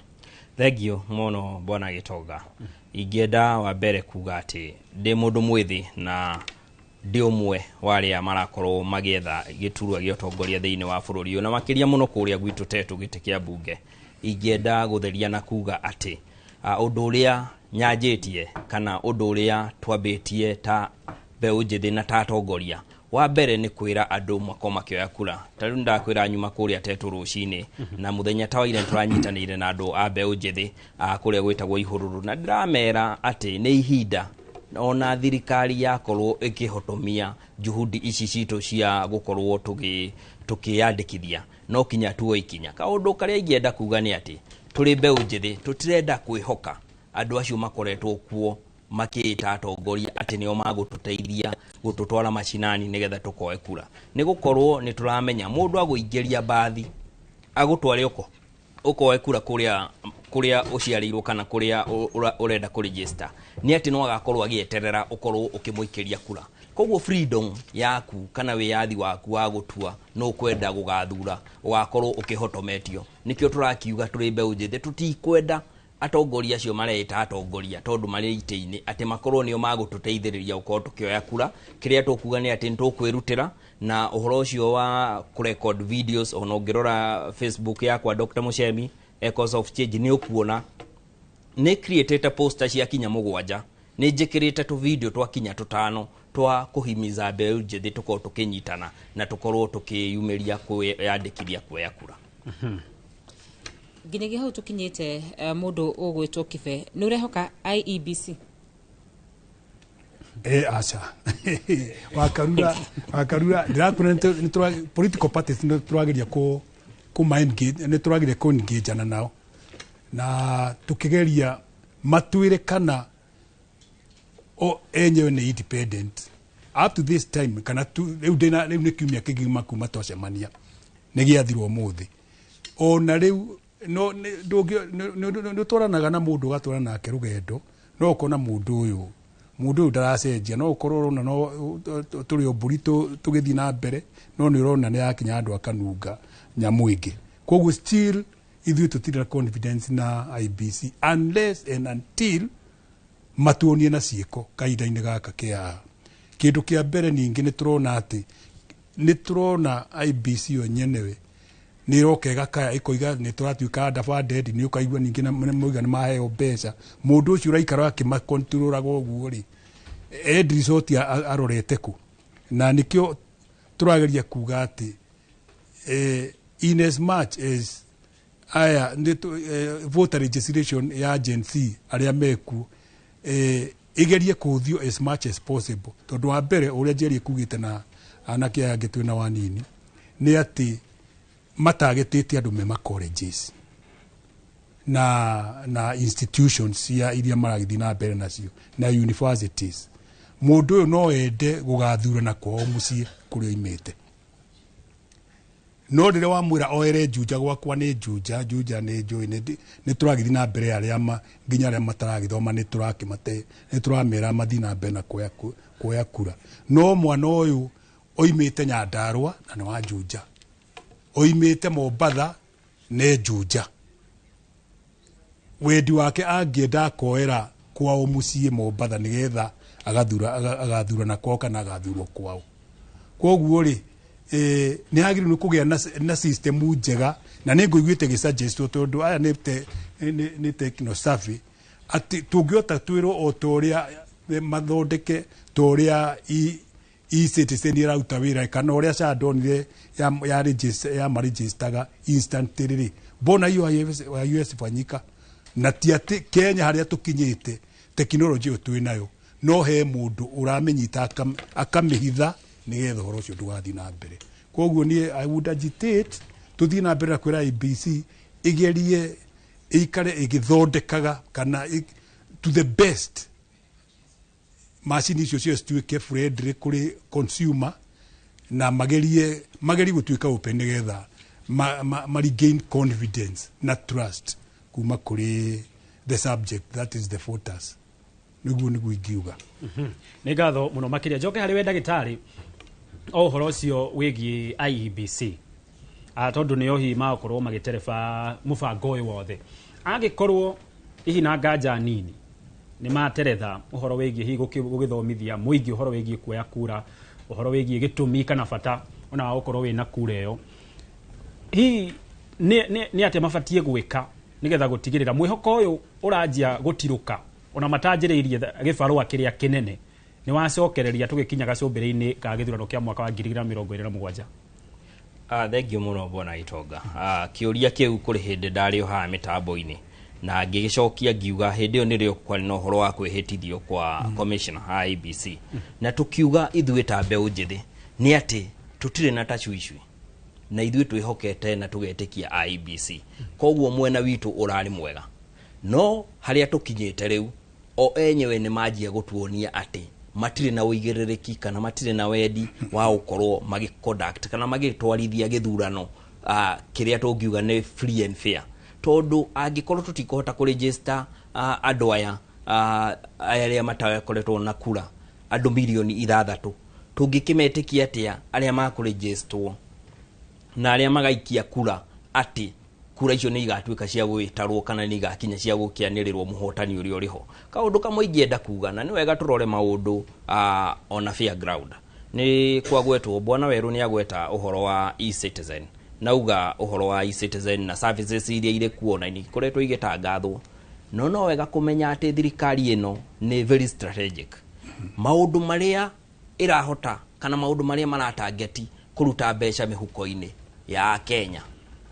[SPEAKER 4] Thengio mũno Bwana Gĩtonga, ingĩenda wa mbere kuga atĩ ndĩ mũndũ mwĩthĩ na ndĩ ũmwe wa arĩa marakorwo magĩetha gĩturwa gĩa ũtongoria thĩinĩ wa bũrũri ũyũ na makĩria mũno kũrĩa gwitũ Tetu gĩtĩ kĩa mbunge. Ingĩenda gũtheria na kuga atĩ ũndũ ũrĩa nyanjĩtie kana ũndũ ũrĩa twambĩtie ta mbeũ njĩthĩ na ta atongoria wa mbere nĩ kwĩra andũ makorwo makĩoya kura. Ta rĩu ndakwĩra nyuma kũrĩa Tetu rũcinĩ na mũthenya ta wa ira tũranyitanĩire na andũ a mbeũ njĩthĩ kũrĩa gwĩtagwo Ihũrũrũ na ndĩramera atĩ nĩ ihinda ona thirikari yakorwo ĩkĩhotomia juhudi ici citũ cia gũkorwo tũkĩyandĩkithia no kinya tuo ikinya. Kaũndũ karĩa ingĩenda kuga nĩ atĩ tũrĩ mbeũ njĩthĩ tũtirenda kwĩhoka andũ acio makoretwo kuo makĩĩta atongoria atĩ nĩo magũtũteithia gũtũtwara macinani nĩgetha tũkoe kura. Nĩ gũkorwo nĩ tũramenya mũndũ agũingĩria bathi agũtware ũkoe kura kũrĩa ũciarĩirwo kana kũrĩa ũrenda kũregister nĩ atĩ no agakorwo agĩeterera ũkorwo ũkĩmũikĩria kura. Koguo freedom yaku kana wĩyathi waku wa gũtua no kwenda gũgathura ũgakorwo ũkĩhotometio. Nĩkĩo tũrakiuga tũrĩ mbeũ njĩthĩ tũtikwenda atongoria acio mareĩta atongoria tondũ marĩ itĩ-inĩ atĩ makorwo nĩo magũtũteithĩrĩria gũkorwo tũkĩoya kura. Kĩrĩa tũkuga nĩ atĩ nĩtũkwĩrutĩra na ũhoro ũcio wa kũrecord videos ona ũngĩrora Facebook yakwa Dr. Muchemi Echoes of Change nĩ ũkuona nĩ created poster cia kinya 7 nĩ njĩkĩrĩte tu video twa kinya 5 twa kũhimiza mbeũ njĩthĩ tũkorwo tũkĩnyitana na tũkorwo tũkĩyumĩria kwĩyandĩkithia kuoya kura.
[SPEAKER 8] Nginyagia hau tukinyĩte mũndũ ũgwĩtwo Kibe nĩ ũrehoka IEBC?
[SPEAKER 14] Aca wakarura ndĩrakwĩra political parties nĩ tũrageria nĩ tũrageria kũ-engage nao na tũkĩgeria matuĩre kana o enyewe nĩ independent up to this time kana rĩu nĩ kiumia kĩgima kuma twacemania nĩ gĩathirwo mũthĩ ona rĩu no nĩ twaranaga na mũndũ ũgatwara nake rũgendo no ũkona mũndũ ũyũ ndaracenjia no ũkorwo ũrona no tũrĩ o mbũri tũgĩthiĩ na mbere no nĩ ũrona nĩ yakinya andũ akanunga nyamũ ingĩ. Koguo still ithuĩ tũtirĩ na confidence na IEBC unless and until matuonie na ciĩko kahinda-inĩ gaka kĩa kĩndũ kĩa mbere. Ningĩ nĩ tũrona atĩ nĩ tũrona IEBC yo nyenewe nĩ roka ĩgakaya ĩkoiga nĩ tũratuĩka underfunded nĩ ũkaigua ningĩ na moiga nĩ maheo mbeca. Mũndũ ũcio ũraikara akĩmakontrolaga ũguo rĩ end result arorete ku na nĩkĩo tũrageria kuga atĩ in as much as voter registration ya Gen Z arĩa meku igerie kũthio as much as possible tondũ wa mbere ũrĩa Njeri kugĩte na anake aya angĩ twĩna wanini nĩ atĩ matagĩtĩte andũ me colleges na institutions cia iria maragĩthiĩ na mbere nacio na universities. Mũndũ ũyũ no ende gũgathurana kwao mũciĩ kũrĩa oimĩte no rĩrĩa wamwĩra oere Juja gwakwa nĩ Juja nĩ njũĩ nĩ tũragĩthiĩ na mbere arĩa nginya arĩa mataragĩthoma nĩ tũramera mathiĩ na mbere na kuoya kura. No mwana ũyũ oimĩte Nyandarua na nĩ wa Juja, oimĩte Mombatha nĩ Juja, wendi wake angĩenda koera kwao mũciĩ Mombatha nĩgetha agathurana kwao kana agathurwo kwao. Koguo rĩ nĩ agĩrĩirwo nĩ kũgĩa na system njega na nĩ ngũiguĩte gĩsuggestwo tondũ aya nĩ techno savvy atĩ tũngĩhota twĩrwo o ta ũrĩa mathondeke ta ũrĩa e-citizen ĩraruta wĩra kana ũrĩa SHA ndonire ya maregistaga instantly mbona hiyo US fanyika na ti atĩ Kenya harĩa tũkinyĩte tekinoronjĩ ĩyo twĩ nayo no he mũndũ ũramenyita akamĩhitha nĩgetha ũhoro ũcio ndũgathiĩ na mbere. Koguo niĩ I would agitate tũthiĩ na mbere na kwĩra IEBC igerie ikare igĩthondekaga kana to the best macini icio cio cituĩke friendly kũrĩ consumer na magerie gũtuĩka open nĩgetha regain confidence na trust kuma kuri the subject, that is the voters. Niguo ingiuga.
[SPEAKER 21] Nĩ ngatho mũno makĩria njoke harĩ we ndagĩtarĩ o ũhoro ũcio wĩgiĩ IEBC tondũ nĩo hihi magakorwo magĩtereba mũbango ũyũ wothe. Angĩkorwo hihi na nganja nini nĩ materetha ũhoro wĩgiĩ hihi gũgĩthomithia mũingĩ ũhoro wĩgiĩ kuoya kura, ũhoro wĩgiĩ gĩtũmi kana bata ona wa gũkorwo wĩna kura ĩyo, hihi nĩ atĩ mabatiĩ gwĩka nĩgetha gũtigĩrĩra mwĩhoko ũyũ ũranjia gũtirũka ona matanjĩrĩirie gĩbarũa kĩrĩa kĩnene nĩ wacokereria tũgĩkinya gacumbĩrĩ-inĩ ka gĩthurano kĩa mwaka wa 2027.
[SPEAKER 4] Thengio mũno bona Gitonga. Kĩũria kĩu kũrĩ hĩndĩ ndarĩ o haha mĩtambo-inĩ na ngĩgĩcokia ngiuga hĩndĩ ĩyo nĩrĩo kwarĩ na ũhoro wa kwĩhĩtithio kwa commissioner IEBC na tũkiuga ithuĩ ta mbeũ njĩthĩ nĩ atĩ tũtirĩ na tacũicũi na ithuĩ twĩhokete na tũgetĩkia IEBC, koguo mwena witũ ũrarĩ mwega, no harĩa tũkinyĩte rĩu o enyewe nĩ manjia gũtuonia atĩ matirĩ na ũigĩrĩrĩki kana matirĩ na wendi wa gũkorwo magĩconduct kana magĩtwarithia gĩthurano kĩrĩa tũngiuga nĩ free and fair, tondũ angĩkorwo tũtikũhota kũregister andũ aya arĩa matakoretwo na kura andũ milioni 6, tũngĩkĩmetĩkia atĩa arĩa makũregistrwo na arĩa magaikia kura atĩ kura icio nĩ igatuĩka cia gwĩtarwo kana nĩ igakinya cia gũkĩanĩrĩrwo mũhotani ũrĩa ũrĩ ho. Kaũndũ kamwe ingĩenda kuga na nĩ wega tũrore maũndũ on a fair ground. Nĩ kwagwetwo Bwana Werũ nĩ agweta ũhoro wa e-citizen, nauga ũhoro wa e-citizen na services iria irĩ kuo na ikoretwo igĩtangathwo, no wega kũmenya atĩ thirikari ĩno nĩ very strategic. Maũndũ marĩa ĩrahota kana maũndũ marĩa maratangeti kũruta mbeca mĩhuko-inĩ ya Kenya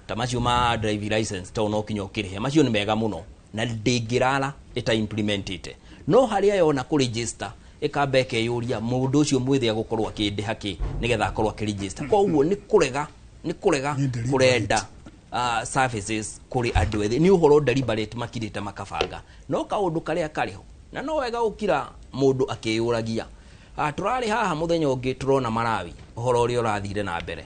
[SPEAKER 4] ta macio ma drive license to no kinyo kĩrĩhe, macio nĩ mega mũno na ndĩngĩrara ĩta implemented, no harĩa yona kũregister ĩkamba ĩkeyũria mũndũ ũcio mwĩthĩ agũkorwo akĩndĩha kĩ nĩgetha akorwo akĩregister. Koguo nĩ kũrega kũrenda services kũrĩ andũ ethĩ, nĩ ũhoro deliberate makirĩte makabanga, no kaũndũ karĩa karĩho na no wega gũkira mũndũ akĩyũragia. Tũrarĩ haha mũthenya ũngĩ tũrona Malawi ũhoro ũrĩa ũrathire na mbere,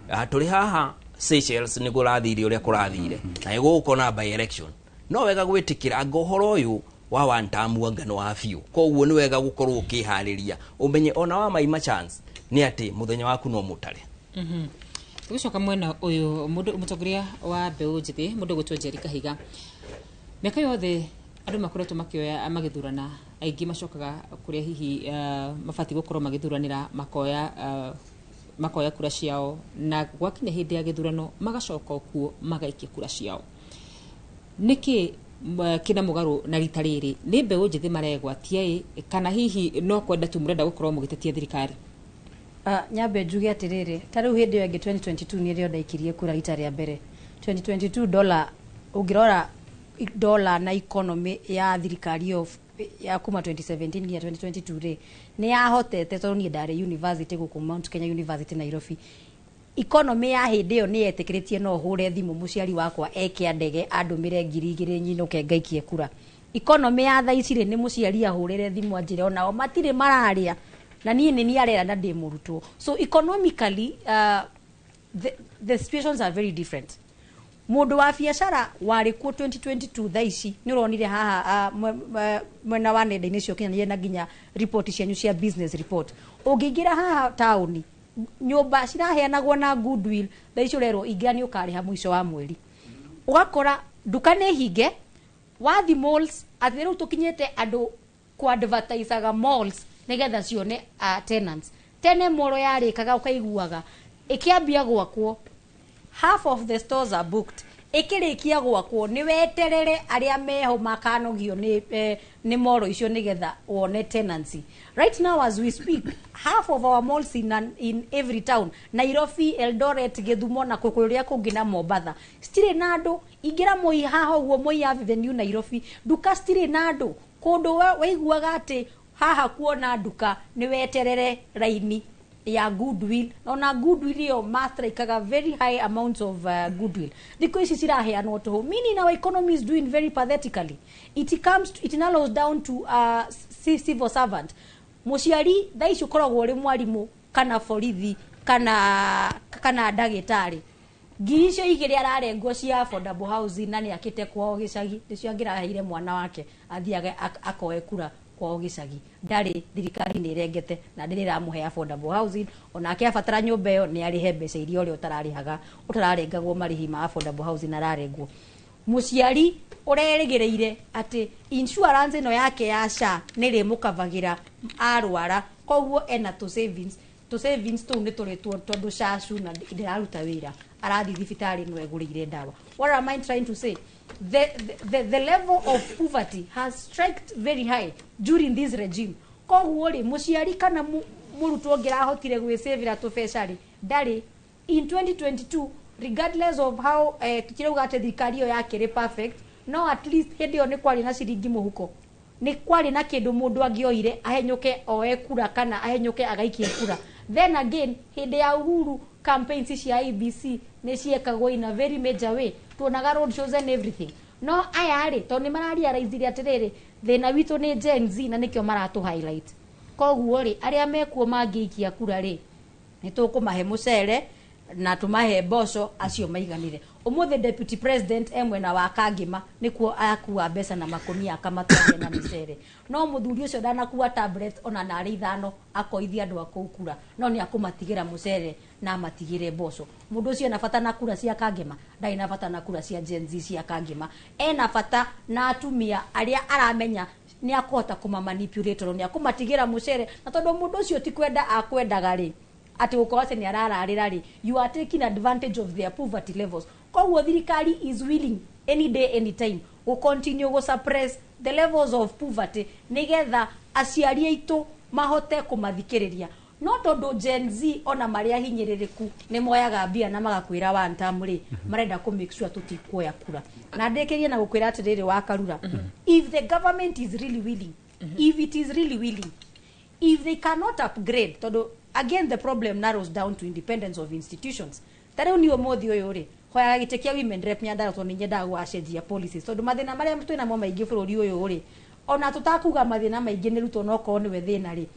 [SPEAKER 4] tũrĩ haha Seychelles nĩ kũrathire ũrĩa kũrathire na ĩgũkona na by election, no wega gwĩtĩkĩra anga ũhoro ũyũ wa one term ngano wa biũ. Koguo nĩ wega gũkorwo ũkĩharĩria ũmenye ona wa maima chance nĩ atĩ mũthenya waku no mũtare.
[SPEAKER 8] Tũgĩcoka mwena ũyũ mũtongoria wa mbeũ njĩthĩ mũndũ gwĩtwo Njeri Kahiga, mĩaka yothe andũ makoretwo makĩoya magĩthurana, aingĩ macokaga kũrĩa hihi mabati gũkorwo magĩthuranĩra makoya kura ciao na gwakinya hĩndĩ ya gĩthurano magacoka kuo magaikia kura ciao. Nĩkĩ kina mũgarũ na rita rĩrĩ nĩ mbeũ njĩthĩ maregwatia kana hihi no kwenda tu mũrenda gũkorwo mũgĩtetia thirikari?
[SPEAKER 10] Nyambe njuge atĩrĩrĩ, ta rĩu hĩndĩ ĩyo ĩngĩ 2022 nĩrĩo ndaikirie kura rita rĩa mbere. 2022 dola ũngĩrora dola na economy ya thirikari ya kuma 2017 nginya 2022 rĩ nĩ yahotete tondũ niĩ ndarĩ university gũkũ Mount Kenya University Nairobi. Economy ya hĩndĩ ĩyo nĩ yetĩkĩrĩtie no hũre thimũ mũciari wakwa eke ndege andũmĩre 2,000 nyinũke ngaikie kura. Economy ya thaa ici rĩ nĩ mũciari ahũrĩre thimũ anjĩre onao matirĩ mararĩa na niĩ nĩ arera na ndĩ mũrutwo. So economically the situations are very different. Mũndũ wa biacara warĩ kuo 2022 thaa ici nĩ ũronire haha mwena wa nenda-inĩ cio Kenya na nginya report cianyu cia business report. Ũngĩingĩra haha taũni nyũmba ciraheanagwo na goodwill thaa ici ũrerwo ingĩra nĩ ũkarĩha mũico wa mweri, ũgakora nduka nĩ hinge, wathi malls atĩ rĩu tũkinyĩte andũ kũ-advertisaga malls nĩgetha cione tenants. Tene moro yarĩkaga ũkaiguaga ĩkĩambia gwakwo half of the stores are booked, ikirikia gwakwo ni weterere aria meho makanogio ni moro icio nigetha wone tenancy. Right now as we speak, half of our malls in every town, Nairobi, Eldoret, Githumo na kukuria kungi na Mombasa, stire na andu ingira Moi haha uguo Moi Avenue Nairobi, duka stire na andu kundu waiguaga ati haha kuona duka ni weterere raini ya goodwill. Ona goodwill yo master ikaga very high amounts of goodwill because it's iraheanwo to, meaning our economy is doing very pathetically. It narrows down to civil servant. Muciari thaici ukoragwo uri mwarimu kana borithi kana ndagĩtarĩ, Girisho igiri ararengwo cia affordable housing na ni akite kwao gicagi nicio angiraheire mwana wake athiage akoe kura kwao gicagi ndari thirikari ni irengete na ndiramuhe affordable housing onake abatara nyumba iyo ni arihe mbeca iria uri utararihaga utararengagwo marihi ma affordable housing ararengwo muciari urerigireire ati insurance ino yake ya SHA niri mukavagira arwara koguo ena to savings tu ni turitwo tondu SHA na ndiraruta wira arathi thibitari no egurire ndawa. What am I trying to say? The level of poverty has struck very high during this regime. Koguo ri muciari kana murutwo ngirahotire gwicevira tubecari ndari in 2022 regardless of how tukirauga ati thirikari iyo yakiri perfect, no at least hindi yo ni kwari na ciringi muhuko, ni kwari na kindu mundu angioire ahenyuke oe kura kana ahenyuke agaikie kura. Then again hindi ya Uhuru campaigns cia IBC ni ciekagwo in a very major way, tuonaga road shows and everything. No aya ri to ni mararia raiziri atiriri thina witu ni Gen Z na nikio maratu highlight. Koguo ri aria mekuo mangiikia kura ri ni tukumahe mucere na tumahe mboco acio maiganire. Umuthi deputy president emwena wa Kangima nikuo akua mbeca na makonia akamatwaria na micere. No muthuri ucio ndanakuwa tablet ona nari ithano akoithia andu akukura, no ni akumatigira mucere na matigire mboco. Mundu ucio na bata na kura cia Kangima, ndai na bata na kura cia Gen Z cia Kangima, ena bata na atumia aria aramenya ni akota kumamanipulate, ni akumatigira mucere na tondu mundu ucio ti kwenda akwendaga ri ati ukoase ni arararira ri, you are taking advantage of their poverty levels. Koguo thirikari is willing any day any time to continue to suppress the levels of poverty nigetha aciari aitu mahote kumathikiriria. No tondu Gen Z ona maria hinyiririku ni moyaga mbia na magakwira wa ntamuri marenda ku make sure tutikuoya kura. Na ndekerie na gukwira atiriri wa Karura, if the government is really willing, if it is really willing, if they cannot upgrade, tondu again the problem narrows down to independence of institutions. Tare ni omothi uyu ri hoya gitekia women rep nyandara to ninyenda gwacenjia policies tondu mathina maria twina mo maingi bururi uyu ri ona tutakuga mathina maingi ni ruto no ko ni we thina ri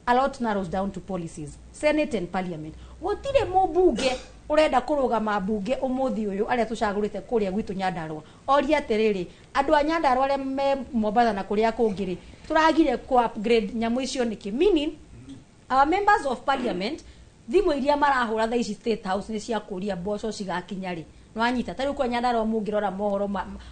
[SPEAKER 10] a lot narrows down to policies. Senate and parliament gutire mubunge urenda kurugama bunge umuthi uyu aria tucagurite kuria gwitu Nyandarua oria atiriri andu a Nyandarua aria me Mombasa na kuria kungiri turagire ku upgrade nyamu icio niki, meaning our members of parliament thimu iria marahura tha ici State House ni cia kuria mboco cigakinya ri nwanyita tari kwa Nyandarua mungirora mohoro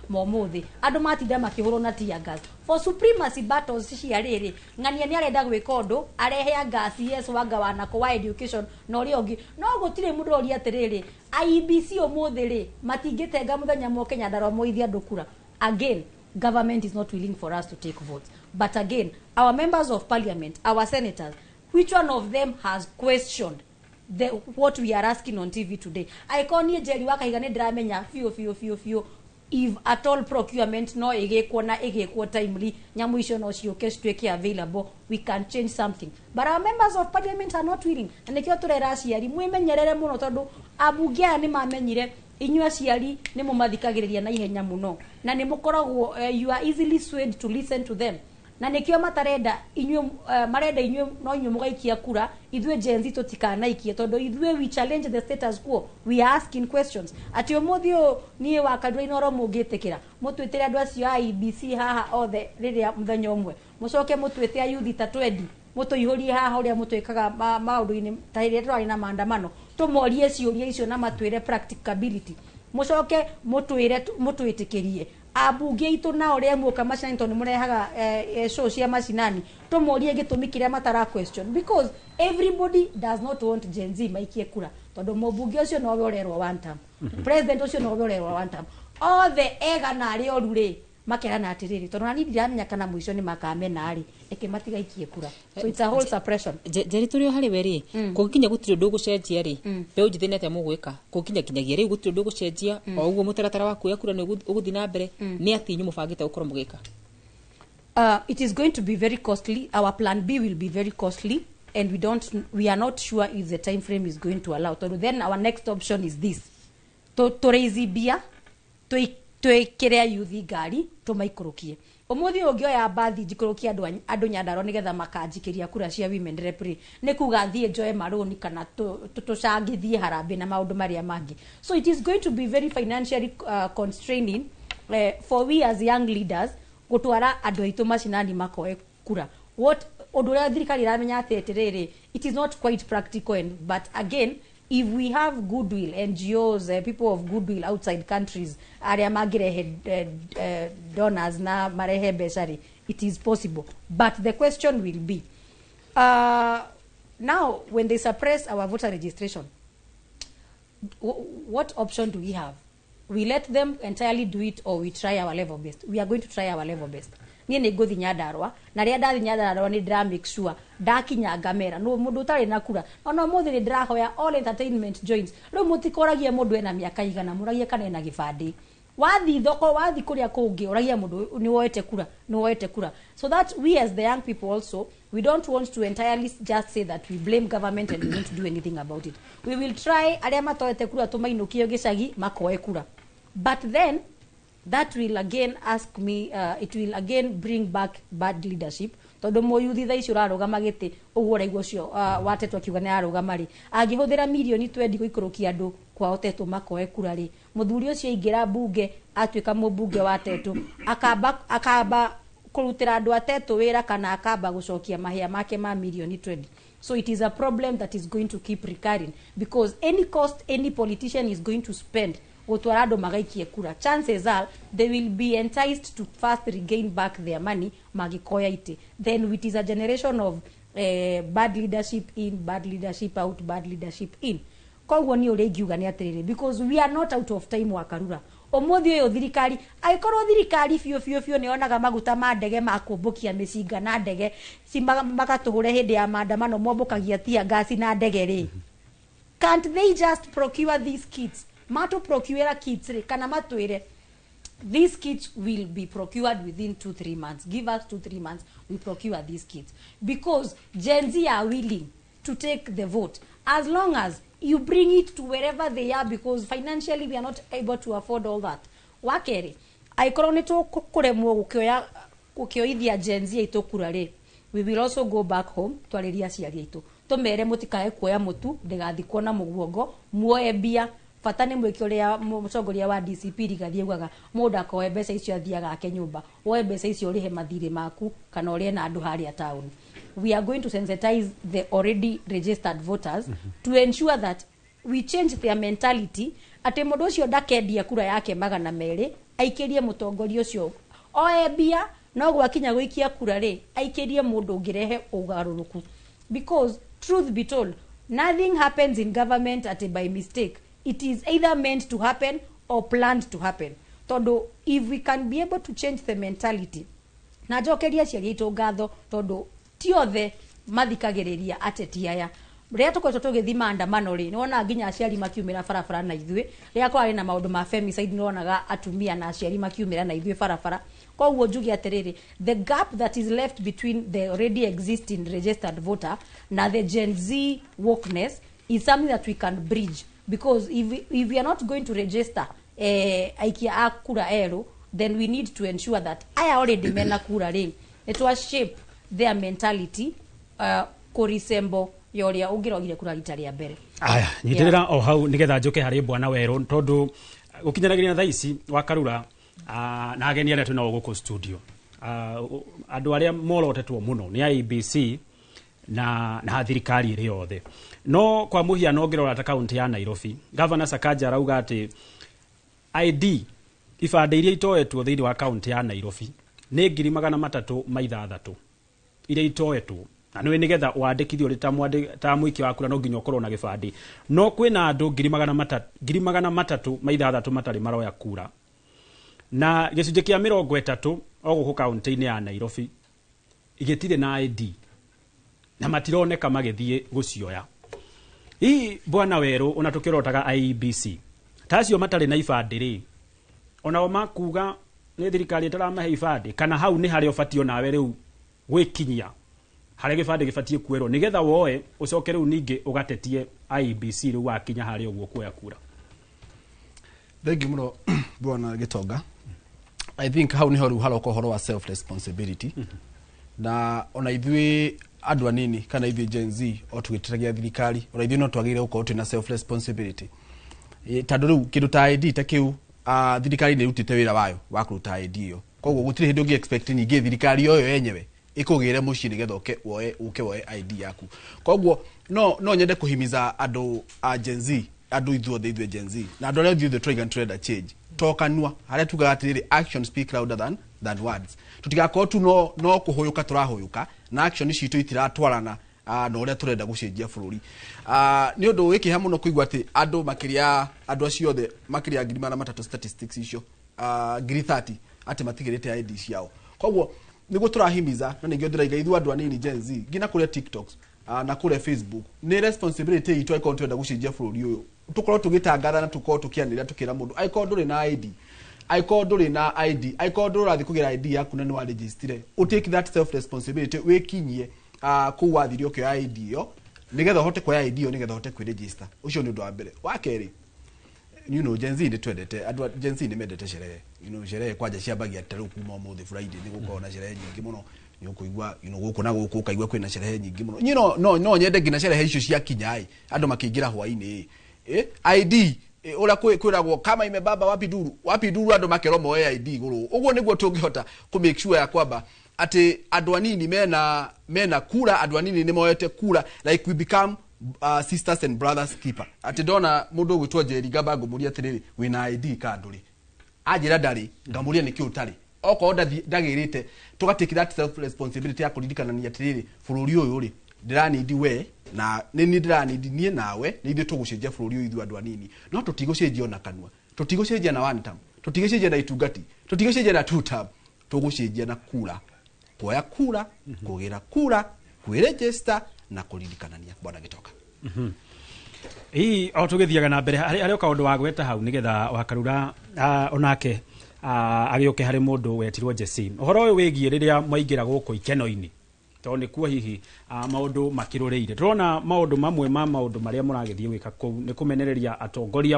[SPEAKER 10] momuthi andu matinda makihurwo na tear gas for supremacy battles cia riri ngania ni arenda gwika undu arehe gas yes wanga wana kwa education no ri ongi no gutire mundu ori atiriri IBC omuthi ri matingitenga muthenya moke Nyandarua moithia andu kura. Again government is not willing for us to take votes, but again our members of parliament, our senators, which one of them has questioned what we are asking on TV today? Iconi Jerry waka igane ndramenya fio if at all procurement no igekwo na igekwo timely nyamu icio no cioke strike available, we can change something, but our members of parliament are not willing. And nikio turera aciari mwimenyerere muno tondu abunge aya ni mamenyire inyua aciari ni mumathikagiriria na ihenya muno na ni mukoragwo you are easily swayed to listen to them. Na nikio matarenda inyue marenda inyue no inyue mugaikia kura ithwe Gen Z tutikana ikie tondu ithwe we challenge the status quo, we are asking questions ati omuthio nie wa Karura inoro mugitikira mutwitire andu acio IBC haha othe riria muthenya umwe mucoke mutwite ayuthi ta 20 mutuihurie haha uria mutwikaga maundu-ini ta iria twari na maandamano tumorie ciuria icio na matwire practicability mucoke mutwitikirie abunge itu na uria muka macinani tondu murehaga show cia macinani tumorie gitumi kiria matara question, because everybody does not want Gen Z maikie kura tondu mubunge ucio no orerwo one term, president ucio no orerwo one term, all the ega na ari orure makerana atiriri tondu nani ndiramenya kana mwisho ni makamena ari ekimatiga ikie kura, so it's a whole suppression.
[SPEAKER 8] Jeri turio hari weri kugikinya gutire ndu gucenjia ri be ujithinete mugwika kugikinya kinyagia ri gutire ndu gucenjia o uguo mutaratara wa kuya kura ni uguthi na mbere ni atinyu mubangite gukoro mugika.
[SPEAKER 10] It is going to be very costly. Our plan B will be very costly, and we are not sure if the time frame is going to allow. So then our next option is this: to raise bia, to twikire ayuthi ngari tumaikurukie umuthi ungioya bathi njikurukie andu Nyandarua nigetha makanjikiria kura cia women rep ni kuga thie njoe maroni kana tucangithie harambe na maundu maria mangi. So it is going to be very financially constraining for we as young leaders gutwara andu aitu macinani makoe kura. What oduria thirikari iramenya atiriri, it is not quite practical, but again, if we have goodwill, NGOs, people of goodwill outside countries, aria magirehe donors na marehe besari, it is possible. But the question will be, now when they suppress our voter registration, what option do we have? We let them entirely do it, or we try our level best? We are going to try our level best. Niĩ nĩ ngũthi Nyandarua na rĩa ndathi Nyandarua nĩ ndĩra make sure ndakinya ngamera no mũndũ ũtarĩ na kura ona mũthĩ nĩ ndĩrahoya all entertainment joints rĩu mũtikoragia mũndũ ena mĩaka igana mũragia kana ena gĩbandĩ wathi thoko wathi kũrĩa kũngĩ ũragia mũndũ nĩ woete kura so that we as the young people also we don't want to entirely just say that we blame government and we won't do anything about it. We will try arĩa matoete kura tũmainũkio gĩcagi makoe kura, but then that will again ask me it will again bring back bad leadership tondu moyuthi tha icio rarugama giti uguo raigua ucio watetwa kiuga ni arugama ri angihuthira milioni 20 guikurukia andu kwa otetwo makoe kura ri muthuri ucio ingira bunge atuika mubunge watetwo akaba kurutira andu atetwo wira kana akaba gucokia mahia make ma milioni 20. So it is a problem that is going to keep recurring because any cost any politician is going to spend utwarado magaikie kura, chances are they will be enticed to first regain back their money magikoya ite. Then it is a generation of bad leadership in, bad leadership out, bad leadership in. Koguo ni uri ngiuga ni atiriri because we are not out of time wa Karura. Omothi uyu thirikari aikorwo thirikari fio ni onaga maguta ma ndege makumbukia micinga na ndege simagatuhure hindi ya maandamano mombukagia tia gasi na ndege ri. Can't they just procure these kits? Mato procure kits kana matwire these kits will be procured within 2-3 months. Give us 2-3 months, we procure these kits because Gen Z are willing to take the vote as long as you bring it to wherever they are because financially we are not able to afford all that. Wakere aikoroneto kuremwo gukioithia Gen Z itokura ri we will also go back home twariria ciari itu tumere mutikae kuoya mutu ndigathikwo na muguongo muoye bia fatane mwiki uria mucongoria wa DCP rigathie gwaga mundu akoe mbeca icio athiaga ake nyumba woe mbeca icio rihe mathire maku kana urie na andu haria town. We are going to sensitize the already registered voters to ensure that we change their mentality ate mundu ucio ndakendia kura yake magana meri aikirie mutongoria ucio oe bia no gwakinya gwikia kura ri aikirie mundu ngirehe ugaruruku because truth be told nothing happens in government at by mistake. It is either meant to happen or planned to happen. Todo if we can be able to change the mentality na jokeria ciari itu ngatho todo ti othe mathikagiriria ateti aya ria tukoretwo tugithi maandamano ri niwona nginya aciari makiumira barabara na ithuĩ ria kwari na maundu ma femicide niwonaga atumia na aciari makiumira na ithuĩ barabara koguo njugi atiriri the gap that is left between the already existing registered voter na the Gen Z wokeness is something that we can bridge because if we are not going to register aikia akura ero then we need to ensure that I already mena kura ri it was shape their mentality kurisembo yoria ungirogire kura rita ria mbere.
[SPEAKER 21] Aya nyitirira o hau nigetha njoke hari bwana Weru tondu ukinyanagiria tha ici wa Karura na ageni aria twina guku studio andu aria morotetwo muno ni IEBC na thirikari iri yothe no kwa muhiano ngirora ta county ya Nairobi Governor Sakaja arauga ati ID ibande iria itoetwo thiini wa county ya Nairobi ni 360 iria itoetwo na nĩ nigetha wandĩkithio ri ta mwiki wa kura no nginya ukorwo na gibandi no kwina andu 360 matari maroya kura na gicunjĩ kia 30 o guku county-inĩ ya Nairobi igitire na ID na matironeka magithie gucioya. Hii bwana Weru unatukĩrotaga IEBC tacio matari na ibandi ri onao makuga ni thirikari itaramahe ibandi kana hau ni hari obatio nawe riu gwikinyia hari gibandi gibatie kuerwo nigetha woe ucoke riu ningi ugatetie IEBC riu wakinya hari uguo kuoya kura.
[SPEAKER 12] Thengi muno bwana Gitonga. I think hau ni horu haloko horo wa self responsibility. Na ona ithui andu anini kana ithui Gen Z o tugitiragia thirikari ona ithui no twagire uko twina self responsibility. Tondu riu kindu ta ID ta kiu thirikari ni rutite wira wayo wa kuruta ID yo. Koguo gutire hindu ngi expect ninge thirikari yo yenyewe ikugire muci nigetha woe ID yaku. Koguo no nyende kuhimiza andu a Gen Z, andu ithuothe Gen Z na andu aria ithuothe try and trade a change. Tokanua haria tugaga atiriri action speak louder than words. Tutigakorwo tu no kuhuyuka turahuyuka na action citu itiratwarana na uria turenda gucenjia bururi. Ni undu wikiha muno kuigwa ati andu makiria andu acio othe makiria 300 statistics icio 30 ati matigirite ID ciao. Koguo niguo turahimiza na ningio ndiraiga ithu andu anini Gen Z ngina kuria TikToks na kuria Facebook ni responsibility itu iko twenda gucenjia bururi uyu tukorwo tugitangatha na tukorwo tukianira tukira mundu aiko nduri na ID aiko nduri na ID aiko nduri rathi kugira ID yaku na ni wa register u take that self responsibility wikinyie ku wathirio kyo ID yo nigetha hote kwa ID yo nigetha hote ku register ucio ni undu wa mbere wa keri Gen Z ni twendete andu Gen Z ni mendete sherehe sherehe kwaja ciambagia taru kuma umuthi Friday ni gukorwo na sherehe nyingi muno ni ukuigwa guku na guku kaigwa kwina sherehe nyingi muno no nyende ngina sherehe icio cia kinyai andu makiingira hwaini ID ula kwiragwo kama imebaba wapi duru andu makero moe ID guru uguo niguo tungihota ku make sure ya kwamba ati andu anini mena kura andu anini ni moete kura like we become sisters and brothers keeper ati dona mundu gwitwo Jerry Gaba ngomuria atiriri wina ID kanduri ajira ndari ngamuria niki utari oko ndagirite tugatake that self responsibility ya kuririkana atiriri bururi uyu ri ndirani we na nini ndirani nie nawe ni ithu tugucenjia bururi uyu ithu andu anini no tutigucenjia ona kanwa tutigucenjia na one term tutigucenjia na itungati tutigucenjia na two term tugucenjia na kura kuoya kura kugira kura kwiregister na kuririkanagia bwana Gitoka.
[SPEAKER 21] O tugithiaga na mbere hari kaundu wa gweta hau nigetha wakarura onake agioke hari mundu wetirwo Jesse uhoro uyu wigie riria maingira guku ikeno-ini to ni kuo hihi maundu makirureire turona maundu mamwe maundu maria muragithie gwika kuu ni kumenereria atongoria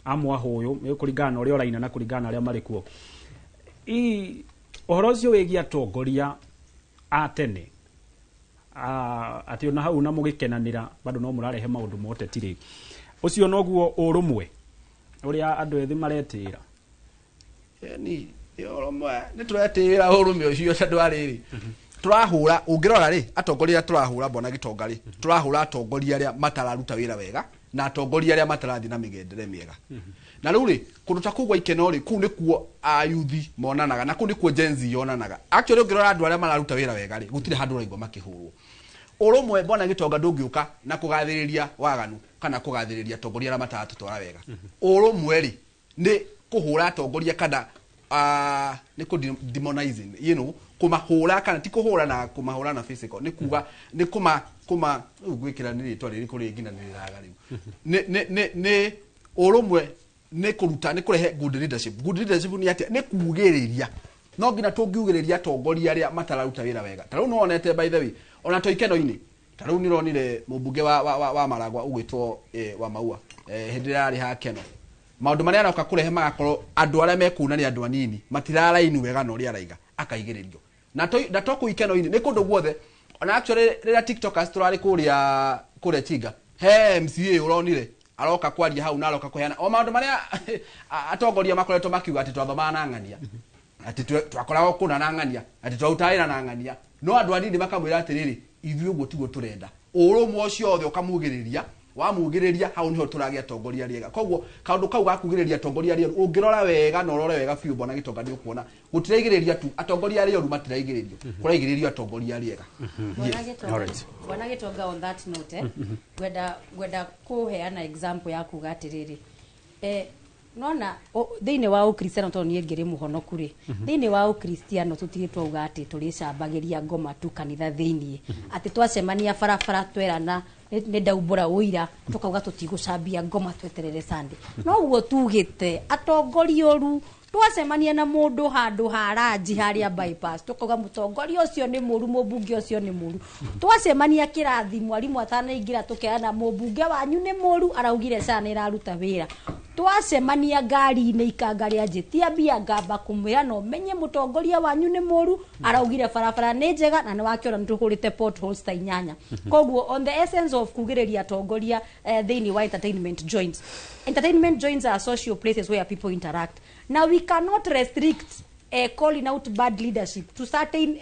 [SPEAKER 21] amwe huyu kuringana na uria oraina na kuringana aria mari kuo uhoro ucio wigie atongoria atene ati ona hau na mugikenanira bado no murarehe maundu mote tiri ucio noguo urumwe uria andu ethi maretira
[SPEAKER 12] yani urumwe ni turetira urumwe ucio andu ariri turahura ungirora ri atongoria turahura bwana Gitonga ri turahura atongoria aria matararuta wira wega na atongoria aria matarathi na migendere miega na riu ri kundu ta kugwa ikeno ri ku ni kuo ayuthi monanaga na ku ni kuo Gen Z yonanaga actually ungirora andu aria mararuta wira wega ri gutire handu raigwa makihurwo urumwe bwana Gitonga ndungiuka na kugathiriria waganu kana kugathiriria atongoria aria matatutwara wega urumwe ri ni kuhura atongoria kana ni ku demonizing kumahura kana ti kuhura na kumahura na physical ni kuga ni kuma gwikira ni ritwa riri kuri ngina ni riraga riu ni urumwe ni kuruta ni kurehe good leadership ni ati ni kugiriria no ngina tungiugiriria atongoria aria matararuta wira wega taru no onete by the way ona to ikeno-ini taru ni ronire mubunge wa Maragwa ugwitwo wa Maua hindi rari ha keno maundu maria anoka kurehe magakorwo andu aria mekunania andu anini matiraraini wega no ria raiga akaigiririo na to ku ikeno-ini ni kundu guothe ona actually rira TikTokers turari kuria Chiga he MCA uronire aroka kwaria hau na aroka kuheana o maundu maria atongoria makoretwo makiuga ati twathomana na ng'ania ati twakoragwo kuna na ng'ania ati twautaira na ng'ania no andu anini makamwira atiriri ithuĩ ũguo tiguo turenda urumwe ucio othe ukamugiriria wamugiriria hau niho turagia atongoria riega koguo kaundu kau gakugiriria atongoria riega ungirora wega na urore wega biũ bwana Gitonga ni ukuona gutireigiriria tu atongoria riega matiraigiririo kuraigiririo atongoria riega
[SPEAKER 10] bwana Gitonga on that note gwenda kuheana example ya kuga atiriri nona thiini wa ukristiano to nie ngiri muhonoku ri thiini wa ukristiano tutigitwo uga ati turicambagiria ngoma tu kanitha thiini ati twacemania barabara twerana ni ndaumbura uira tukauga tutigucambia ngoma tweterere Sunday no uguo tugite atongoria oru twacemania na mundu handu haraji haria bypass tukauga mutongoria ucio ni muru mubunge ucio ni muru twacemania kirathi mwarimu atanaingira tukeana mubunge wanyu ni muru araugire sana iraruta wira twacemania ngari-inĩ ikangaria njĩtia mbia ngamba kũmwĩra no menye mũtongoria wanyu nĩ mũru araugire barabara nĩ njega na nĩ wakĩona nĩ tũhũrĩte potholes ta 8 koguo on the essence of kugĩrĩria atongoria thĩinĩ wa entertainment joints. Entertainment joints are social places where people interact. Now we cannot restrict calling out bad leadership to certain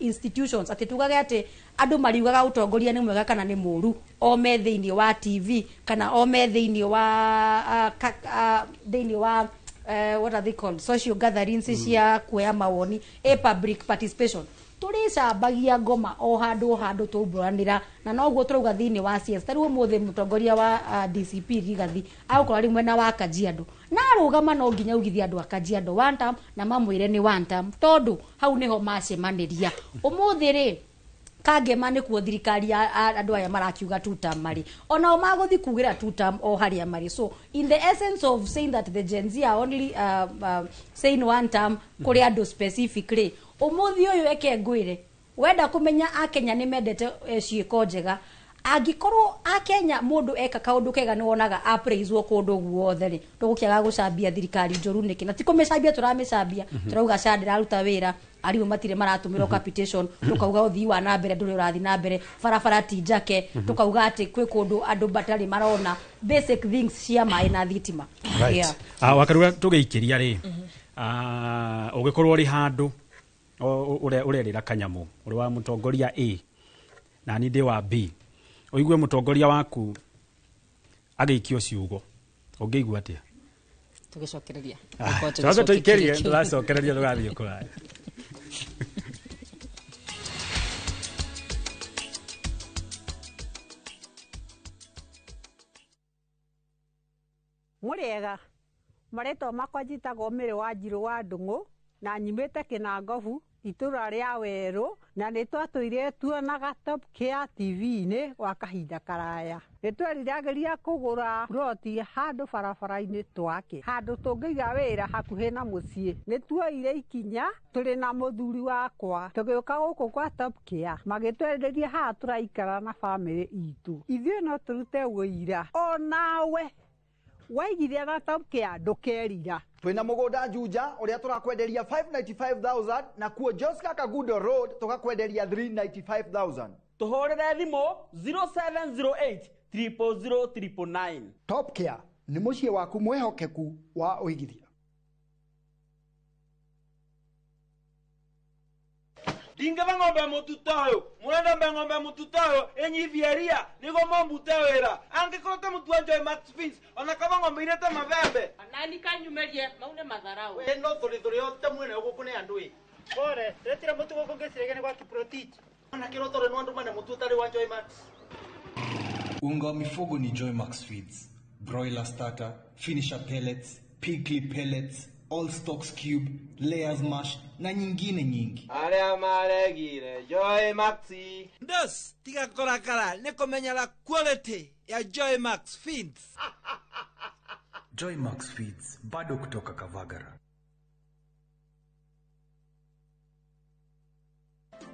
[SPEAKER 10] institutions ati tugage ati andu mariugaga utongoria ni mwega kana ni muru o me thiini wa TV kana o me thiini wa what are they called, social gatherings cia kuoya mawoni public participation. Tulicambagia ngoma o handu tumbũranĩra na noguo turauga thiini wa CS tarĩu mũthĩ mũtongoria wa DCP Rigathi agũkorwo rĩmwe na wa Kajiado na arũgama no nginya ugithia andu a Kajiado one time na mamwĩre ni one time tondu hau niho macemanĩria ũmũthĩ rĩ kangema nĩ kuo thirikari andu aya marakiuga two term mari onao maguthi kugira two term o haria mari. So in the essence of saying that the Gen Z are only saying one term kuri andu specifically umuthi uyu eke ngwire wenda kumenya akenya ni mendete ciiko njega angikorwo akenya mundu eka kaundu kega ni wonaga apraiswo kundu guothe ri tugukiaga gucambia thirikari njoru niki na tikumicambia turamicambia turauga candira ruta wira arimu matire maratumira capitation tukauga uthii wa na mbere nduri urathi na mbere barabara ti njake tukauga ati kwi kundu andu batari marona basic things cia mai na thitima.
[SPEAKER 21] Right. Wakaruga tugeikiria ri ugikorwo ri handu urerira kanyamu uri wa mutongoria A na ni ndi wa B uigue mutongoria waku ageikio ciugo ungeigua atia?
[SPEAKER 10] Tugicokereria
[SPEAKER 21] sasa tuikerie turacokereria tugathie kuraya.
[SPEAKER 3] Muriega mareto makwa njitagwo Mĩrĩ wa Njirũ wa Ndung'u na nyimĩte Kĩnangobu itura ria Weru na nĩ twatũire tuonaga Top Care TV-inĩ gwa kahinda karaya. Nĩ tweriragĩria kũgũra ploti handũ barabara-inĩ twake handũ tũngĩiga wĩra hakuhĩ na mũciĩ. Nĩ tuoire ikinya tũrĩ na mũthuri wakwa tũgĩũka gũkũ kwa Top Care magĩtwerirĩria haha tũraikara na bamĩrĩ itũ. Ithuĩ no tũrute wĩira o nawe waigithia na Top Care ndũkerira.
[SPEAKER 5] Twina mũgũnda Juja uria turakwenderia 595,000 na kuo Joska Kagudo Road tukakwenderia 395,000.
[SPEAKER 11] Tuhorere thimo 0708 000
[SPEAKER 5] Top Care ni muciĩ waku mwehokeku wa uigithia.
[SPEAKER 11] Ndingĩba ng'ombe mũtuta ũyũ mũrenda mbe ng'ombe mũtuta ũyũ enyivieria nĩguo mũmbute wĩra angĩkorwo ta mũtu wa Joy Max Feeds ona kaba ng'ombe irete mabembe
[SPEAKER 16] nani kanyumerie maune matharau
[SPEAKER 11] no thũrĩ ote mwene gũkũ nĩ andũ ĩ
[SPEAKER 16] bore retira mũtu gũkũ ngĩciregene gwa Kiprotich
[SPEAKER 11] ona kĩro tũrĩ no andũ mane mũtu ũtarĩ wa Joy Max.
[SPEAKER 18] Unga wa mifugo ni Joy Max Feeds, broiler starter, finisher pellets, pig clip pellets, all stocks cube, layers mash na nyingine nyingi.
[SPEAKER 11] Aria maregire Joy Max.
[SPEAKER 26] Ndos tiga korakara ne komenya la quality ya Joy Max Feeds.
[SPEAKER 18] Joy Max Feeds bado kutoka Kavagara.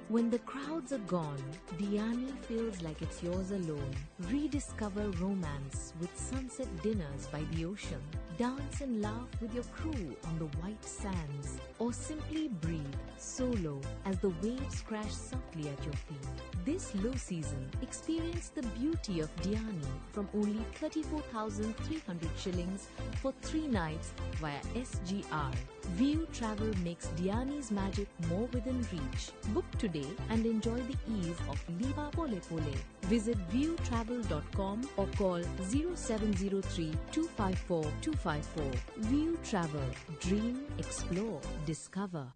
[SPEAKER 27] When the crowds are gone, Diani feels like it's yours alone. Rediscover romance with sunset dinners by the ocean. Dance and laugh with your crew on the white sands. Or simply breathe solo as the waves crash softly at your feet. This low season, experience the beauty of Diani from only 34,300 shillings for 3 nights via SGR. View Travel makes Diani's magic more within reach. Book today and enjoy the ease of Lipa Pole Pole. Visit viewtravel.com or call 0703 254 254. View Travel. Dream, explore, discover.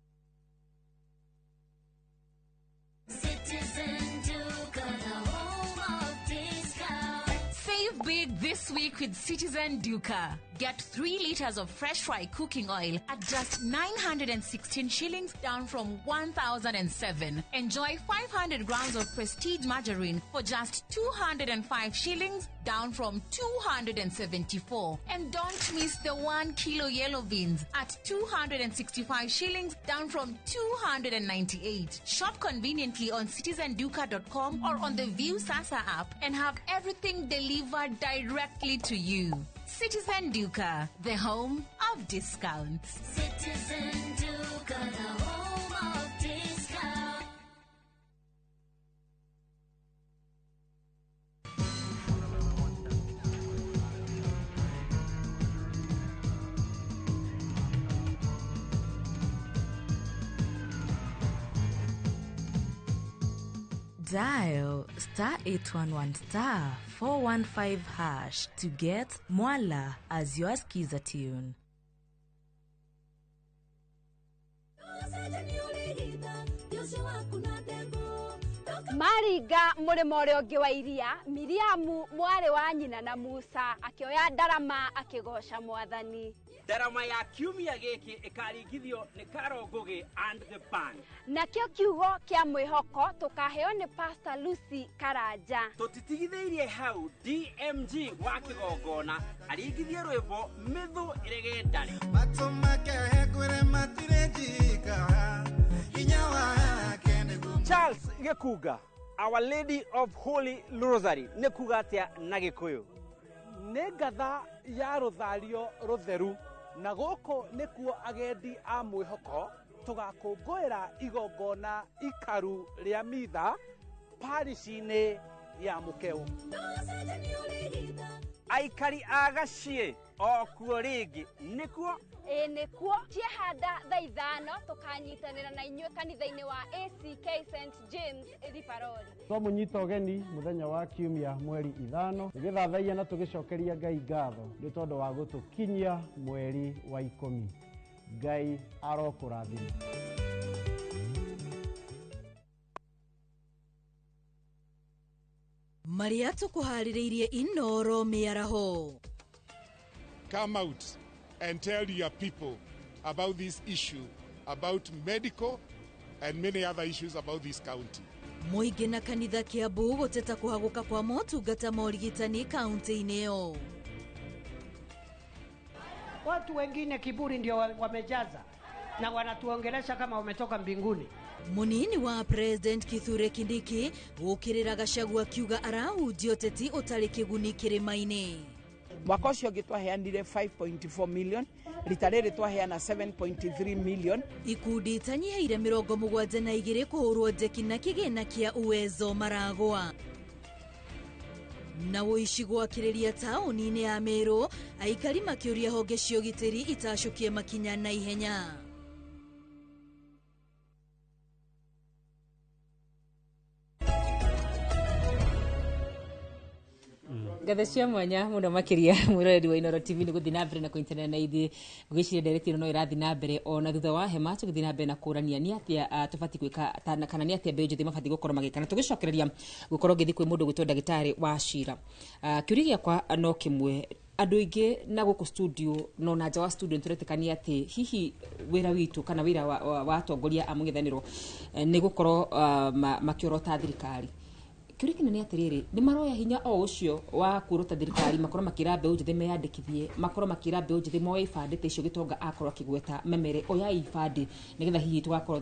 [SPEAKER 28] Citizen Duca, the home of discount. Save big this week with Citizen Duca. Get 3 liters of fresh fry cooking oil at just 916 shillings, down from 1,007. Enjoy 500 grams of prestige margarine for just 205 shillings, down from 274. And don't miss the 1 kilo yellow beans at 265 shillings, down from 298. Shop conveniently on citizenduca.com or on the View Sasa app and have everything delivered directly to you. Citizen Duka, the home of discounts.
[SPEAKER 24] Citizen Duka, the home of discount.
[SPEAKER 13] Dial *811*415# to get Mwala as your skiza tune.
[SPEAKER 1] Mariga murimo uri ungi wa iria Miriamu mwari wa nyina na Musa akioya ndarama akigosha Mwathani.
[SPEAKER 2] Ndarama ya kiumia giki ikaringithio ni Carol Ngugi and the band.
[SPEAKER 1] Nakio kiugo kia mwihoko tukaheo ni Pastor Lucy Karanja.
[SPEAKER 2] Tutitigitheirie hau DMG wa kigongona aringithie rwimbo mithu irege ndari. Charles Gekuga, Our Lady of Holy Rosary, nekuga atia na Gikuyu.
[SPEAKER 7] Nĩ ngatha ya rũthario rũtheru na gũkũ nĩkuo agendi a mwĩhoko tũgakũngũĩra igongona ikaru rĩa mitha parish-inĩ ya Mũkeu.
[SPEAKER 2] Aikari a Gaciĩ o kuo rĩngĩ nĩkuo
[SPEAKER 1] nĩkuo ciehanda thaa 5 tukanyitanĩra na inyuĩ kanitha-inĩ wa ACK St James Riparori.
[SPEAKER 15] Twamunyita ũgeni mũthenya wa kiumia mweri 5 tũgĩthathaia na tũgĩcokeria Ngai ngatho nĩ tondũ wa gũtũkinyia mweri wa 10. Ngai arokũrathima.
[SPEAKER 13] Maria tukuharĩrĩirie Inoro mĩaraho.
[SPEAKER 17] Come out and tell your people about this issue, about medical and many other issues about this county.
[SPEAKER 13] Mũingĩ na kanitha Kiambu gũteta kũhagũka kwa motungata ma ũrigitani kaunti-inĩ ĩyo.
[SPEAKER 16] Watu wengine kiburi ndio wamejaza na wanatuongelesha kama wametoka mbinguni.
[SPEAKER 13] Munini wa President Kithure Kindiki gũkĩrĩra Gachagua kiuga arahunjia ũteti ũtarĩ kĩguni kĩrĩma-inĩ.
[SPEAKER 20] Mwaka ũcio ũngĩ twaheanire 5.4 million, rita rĩrĩ twaheana 7.3 million.
[SPEAKER 13] Ikundi itanyiheire 72 kũhũrwo njeki na kĩgĩna kĩa Uwezo maragwa. Na ũici gwakĩrĩria taũni-inĩ ya Meru, aikari makĩũria honge cia ũgitĩri itacukie makinya na ihenya.
[SPEAKER 8] Gathe cia mwanya muno makiria mwiroreri wa Inoro TV ni guthina mbere na kuintana na ithi gwiciria director no irathi na mbere ona thutha wa hema tuguthina mbere na kurania ni atia tufati gwika kana ni atia mbeju thima fati gukora magikana tugicokereria gukorwo githi kwi mundu gwitwo ndagitari wa Shira kiurigia kwa no kimwe andu ingi na guku studio no na nja wa studio turetekania ati hihi wira witu kana wira wa atongoria a mungithaniro ni gukorwo makiorota thirikari Kirikina ni atiriri ni maroya hinya o ucio wa kuruta thirikari makoro makira mbeũ njĩthĩ meyandĩkithie makoro makira mbeũ njĩthĩ moe ibandĩ icio gitonga akorwo kigweta memere oya ibandĩ nigetha hihi tugakorwo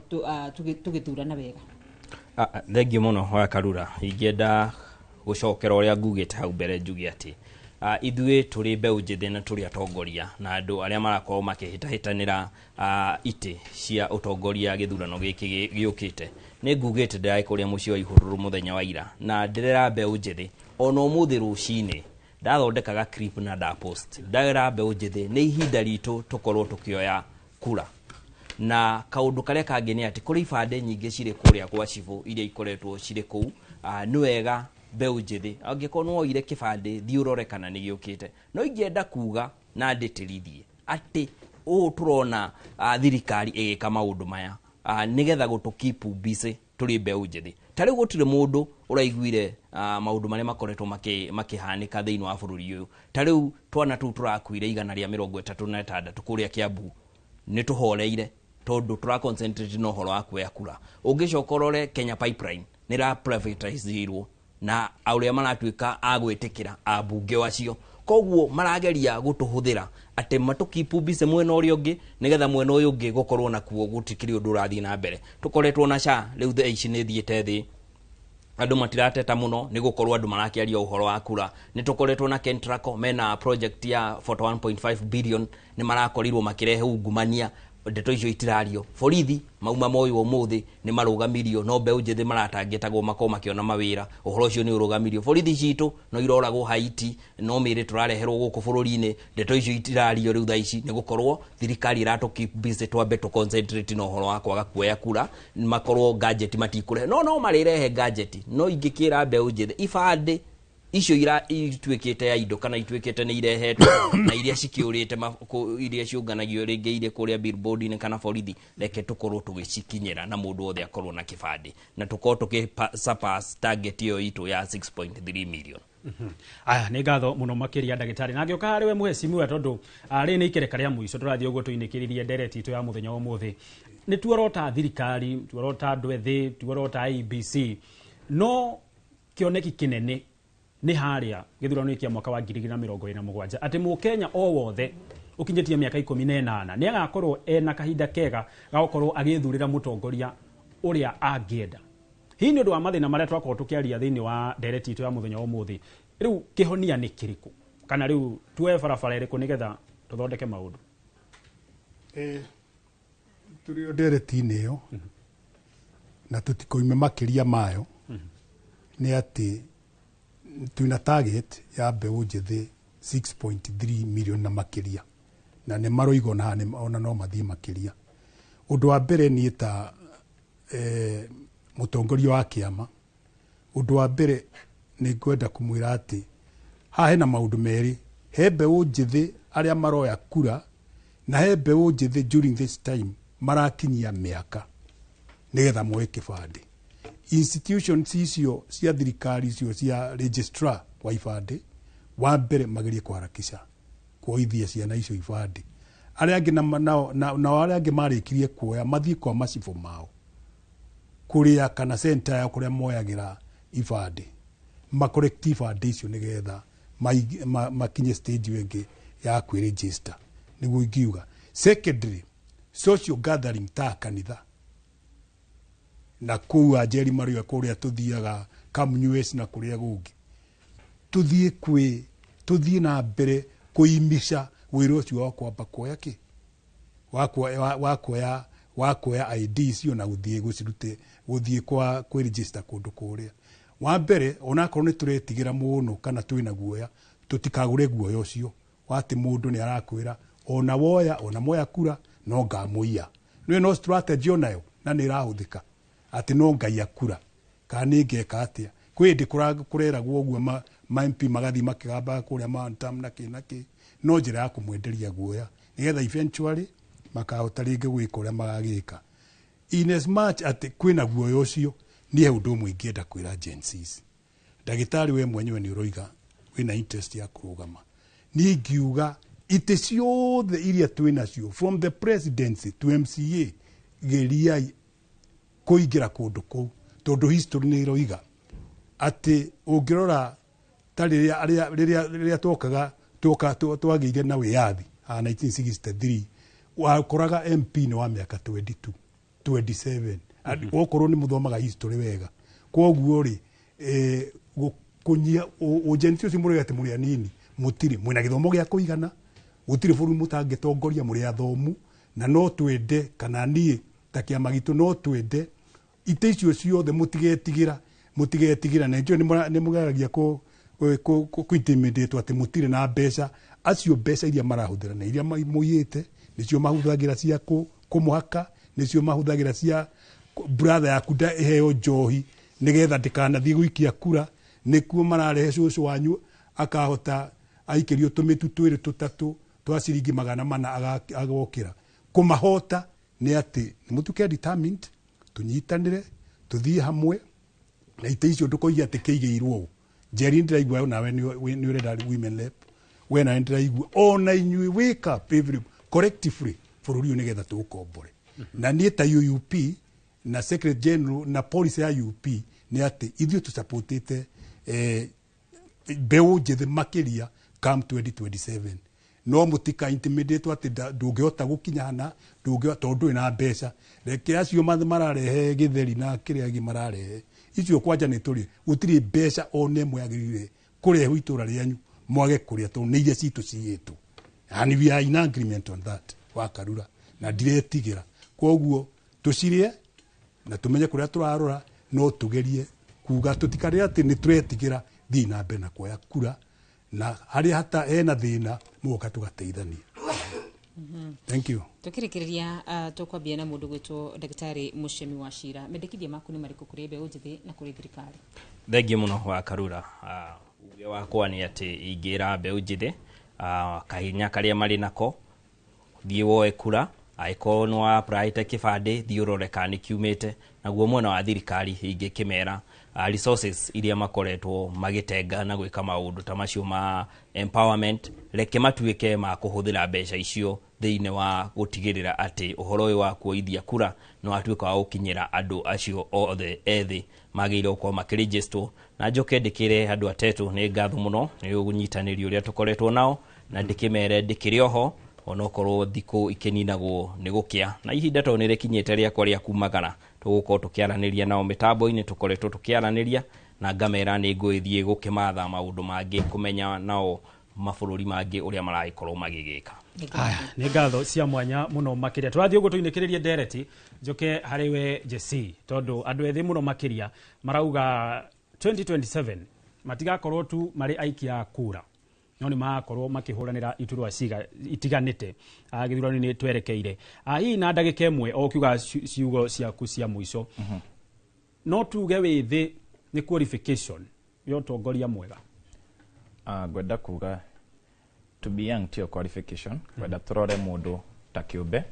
[SPEAKER 8] tugithurana wega.
[SPEAKER 4] Thengiũ mũno wa Karura ingĩenda gucokera ũrĩa ngugĩte hau mbere njuge atĩ ithuĩ tũrĩ mbeũ njĩthĩ na tũrĩ atongoria na andũ arĩa marakorwo makĩhĩtahĩtanĩra itĩ cia ũtongoria gĩthurano gĩkĩ gĩũkĩte nĩ ngugĩte ndĩraĩ kũrĩa mũciĩ wa Ihũrũrũ mũthenya wa ira na ndĩrera mbeũ njĩthĩ ona ũmũthĩ rũcinĩ ndathondekaga clip na nda post ndĩrera mbeũ njĩthĩ nĩ ihinda ritũ tũkorwo tũkĩoya kura na kaũndũ karĩa kangĩ nĩ atĩ kũrĩ ibandĩ nyingĩ cirĩ kũrĩa kwa cibũ iria ikoretwo cirĩ kũu nĩ wega mbeũ njĩthĩ angĩkorwo no oire kĩbandĩ thiĩ ũrore kana nĩ gĩũkĩte no ingĩenda kuga na ndĩtĩrithie atĩ ũũ tũrona thirikari ĩgĩka maũndũ maya nigetha gũtũkipu busy tũrĩ mbeũ njĩthĩ tarĩ gũtirĩ mũndũ ũraiguire maũndũ marĩa makoretwo makĩhanĩka thĩinĩ wa bũrũri ũyũ tarĩu twana tũu tũrakuire 136 kũrĩa Kiambu nĩ tũhoreire tondũ tũra concentrate na ũhoro wa kuoya kura ũngĩcoka ũrore Kenya Pipeline nĩ ra privatizeirwo na arĩa maratuĩka agwĩtĩkĩra ambunge wacio koguo marageria gũtũhũthĩra atĩ matũkipu busy mwena ũrĩa ũngĩ nigetha mwena ũyũ ũngĩ gũkorwo na kuo gũtikĩrĩ ũndũ ũrathiĩ na mbere tũkoretwo na SHA rĩu thaa ici nĩ thiĩte thĩ andu matirateta muno ni gukorwo andu marakiaria uhoro wa kura ni tukoretwo na Kentraco mena project ya 41.5 billion ni marakorirwo makirehe ungumania ndeto icio itirario borithi mauma moyo umuthi ni marugamirio no mbeũ njithi maratangitagwo makoma makiona mawira uhoro ucio ni urugamirio borithi citu no iroragwo Haiti no mire turareherwo guku bururi-ini ndeto icio itirario riu thaici ni gukorwo thirikari iratu keep busy twambe to concentrate no uhoro wa kwaga kuoya kura makorwo gadget matikure no marirehe gadget no ingikira mbeũ njithi ibande icio itwikite ya indo kana itwikite ni irehetwo na iria cikiurite iria ciunganagio ringi ire kuria billboard ni kana borithi reke tukorwo tugicikinyira na mundu othe akorwo na kibandi na tukorwo tukisurpass target iyo itu ya 6.3 million.
[SPEAKER 21] Aya nĩ ngatho mũno makĩria ndagĩtarĩ na ngĩoka harĩ we mũhecimu tondũ rĩ nĩ ikereka rĩa mũico tũrathiĩ ũguo tũinĩkĩrĩrie ndereti itũ ya mũthenya ũmũthĩ nĩ tuorota thirikari tuorota andũ ethĩ tuorota IEBC no kĩoneki kĩnene nĩ harĩa gĩthurano kĩa mwaka wa 2027 atĩ mũkenya o wothe ukinyĩtie mĩaka 18 nĩ agakorwo ena kahinda kega ga gũkorwo agĩthurĩra mũtongoria ũrĩa angĩenda. Hii nĩ ũndũ wa mathĩna marĩa twakorwo tũkĩaria thĩinĩ wa ndereti itũ ya mũthenya ũmũthĩ. Rĩu kĩhonia nĩ kĩrĩkũ kana rĩu tuoe barabara ĩrĩkũ nĩgetha tũthondeke maũndũ?
[SPEAKER 6] Tũrĩ ndereti-inĩ ĩyo na tũtikoime makĩria mayo nĩ atĩ twina target ya mbeũ njithi 6.3 million na makiria na nĩ maroigo na ona no mathiĩ makiria. Ũndũ wa mbere niĩ ta mũtongoria wa kĩama, ũndũ wa mbere nĩ ngwenda kũmwĩra atĩ haha hena maũndũ merĩ, he mbeũ njithi arĩa maroya kura na he mbeũ njithi during this time marakinyia mĩaka nĩgetha moe kĩbandĩ. Institutions icio cia thirikari icio cia registrar wa ibandĩ wa mbere magerie kuharakisha kuoithia ciana icio ibandĩ. Arĩa angĩ na arĩa angĩ marĩkirie kuoya mathiĩ kwa macibũ mao kuria kana center ya kuria moyagira ibandĩ makorrekti ibandĩ icio nĩgetha makinye stage wengi ya kwĩregister nĩguo ingiuga. Secondary, social gathering ta kanitha na kuwa Njeri Maria kuria tuthiaga Kamnywes na kuria gungi tuthie na mbere kuimisha wĩra ũcio wa kwamba kuoya ki wakuoya ID icio na guthie gucirute guthie kwa register kundu kuria. Wa mbere onakorwo nĩ turetigira muno kana twina guoya tutikagure guoya ucio wati mundu ni arakwira ona moya kura no ngamuia. No strategy onayo na nĩ ĩrahuthĩka ati no ngai akura kana ngeka atia kwindi kureragwo uguo ma MP magathi makigamba kuria mantam na kinaki no njira ya kumwenderia guoya nigetha eventually makahota ringi gwika uria magagika. In as much ati kwina guoya ucio ni he undu umwe ingĩenda kwĩra agencies. Ndagĩtarĩ we mwenyewe ni uroiga wina interest ya kurugama ni ngiuga ite ciothe iria twinacio from the presidency to MCA geriai kuingira kundu kuu tondu history ni iroiga ati ungirora riria twageire na wiyathi 1963 wakoraga MP ni wa miaka 22 27 okorwo ni muthomaga history wega koguo ri kunyia ugenti ucio muri ati muri anini mutiri mwina githomo gia kuigana gutiri buru mutangitongoria muri athomu na no twende kana nie ta kiama gitu no twende ite icio ciothe mutigetigira na ndio ni mugeragia kuintimidate ati mutire na mbeca acio mbeca iria marahuthira na iria muyite nicio mahuthagira cia kumuhaka nicio mahuthagira cia brother yaku heo njohi nigetha ndikanathie guikia kura nikuo mararehe cucu wanyu akahota aikirio tumitu twiri tutatu twa ciringi 400 agokira kumahota ni ati mutuke determined tunyitanire tuthie hamwe na ite icio ndukoiga ati kiigeirwo Njeri ndiraigua nawe ni urenda women lep we na ndiraigua ona inyui wake up every collectively bururi nigetha tukombore na ni ta UUP na secretary general na policy ya UP ni ati ithio tu supportite mbeũ njithi makiria come 2027 no mutika intimidate ati ndungihota gukinyana ndungihota tondu ina mbeca reke acio mararehe githeri na kiria gi mararehe icio kwanja nä tå rä gå tirä mbeca one mwe agä kå itura rĩanyu mwage kå rä a tondå nä iria citå cigä two and we are in agreement on that wa Karura na ndiretigä ra koguo tå cirä na tå menye kå rä a tå rarora no tå gerie kuga tå tikarä atä nä tå retigä ra thiä na mbere na kuoya kura na harä hata hena thä na må goka tå gateithania. Thank you.
[SPEAKER 8] Tukirikiria tukwambia na mundu gwitwo Daktari Muchemi wa Shira mendekithia maku ni mariko kuri mbeũ njithi na kuri thirikari.
[SPEAKER 4] Thengi muno wa Karura. Uge wakwa ni ati ingira mbeũ njithi kahinya karia mari nako thie woe kura aiko no apply kibande thie urore kana kiumite naguo mwena wa thirikari ingikimera resources iria makoretwo magitenga na gwika maundu ta macio ma empowerment reke matuike ma kuhuthira mbeca icio thiine wa gutigirira ati uhoro uyu wa kuoithia kura no atuika wa gukinyira andu acio othe ethi magirwo kwa makiregister na njoke ndikire andu atetu ni ngatho muno ni ugunyitaniri uria tukoretwo nao na ndikimere ndikiri oho onokorwo thiku ikininagwo ni gukia na ihinda to nire kinyete ria kwa ria kumagara tuguko tukiaraniria nao mitambo-ini tukoretwo tukiaraniria na ngamera ni ngwithie gukimatha maundu mangi kumenya nao mabururi mangi uria maraikorwo magigika.
[SPEAKER 21] Aya ni ngatho cia mwanya muno makiria turathie ugo tuinekiririe ndereti njoke hariwe Jesse tondu andu ethi muno makiria marauga 2027 matigakorwo tu mari aikia kura no ni makorwo makihuranira iturwa ciga itiganite githurano ni twerekeire hii na ndagika imwe o kiuga ciugo ciaku cia muico no tuge withi ni qualification yo tongoria mwega
[SPEAKER 9] gwenda kuga to be young to qualification gwenda turore mundu ta kiumbe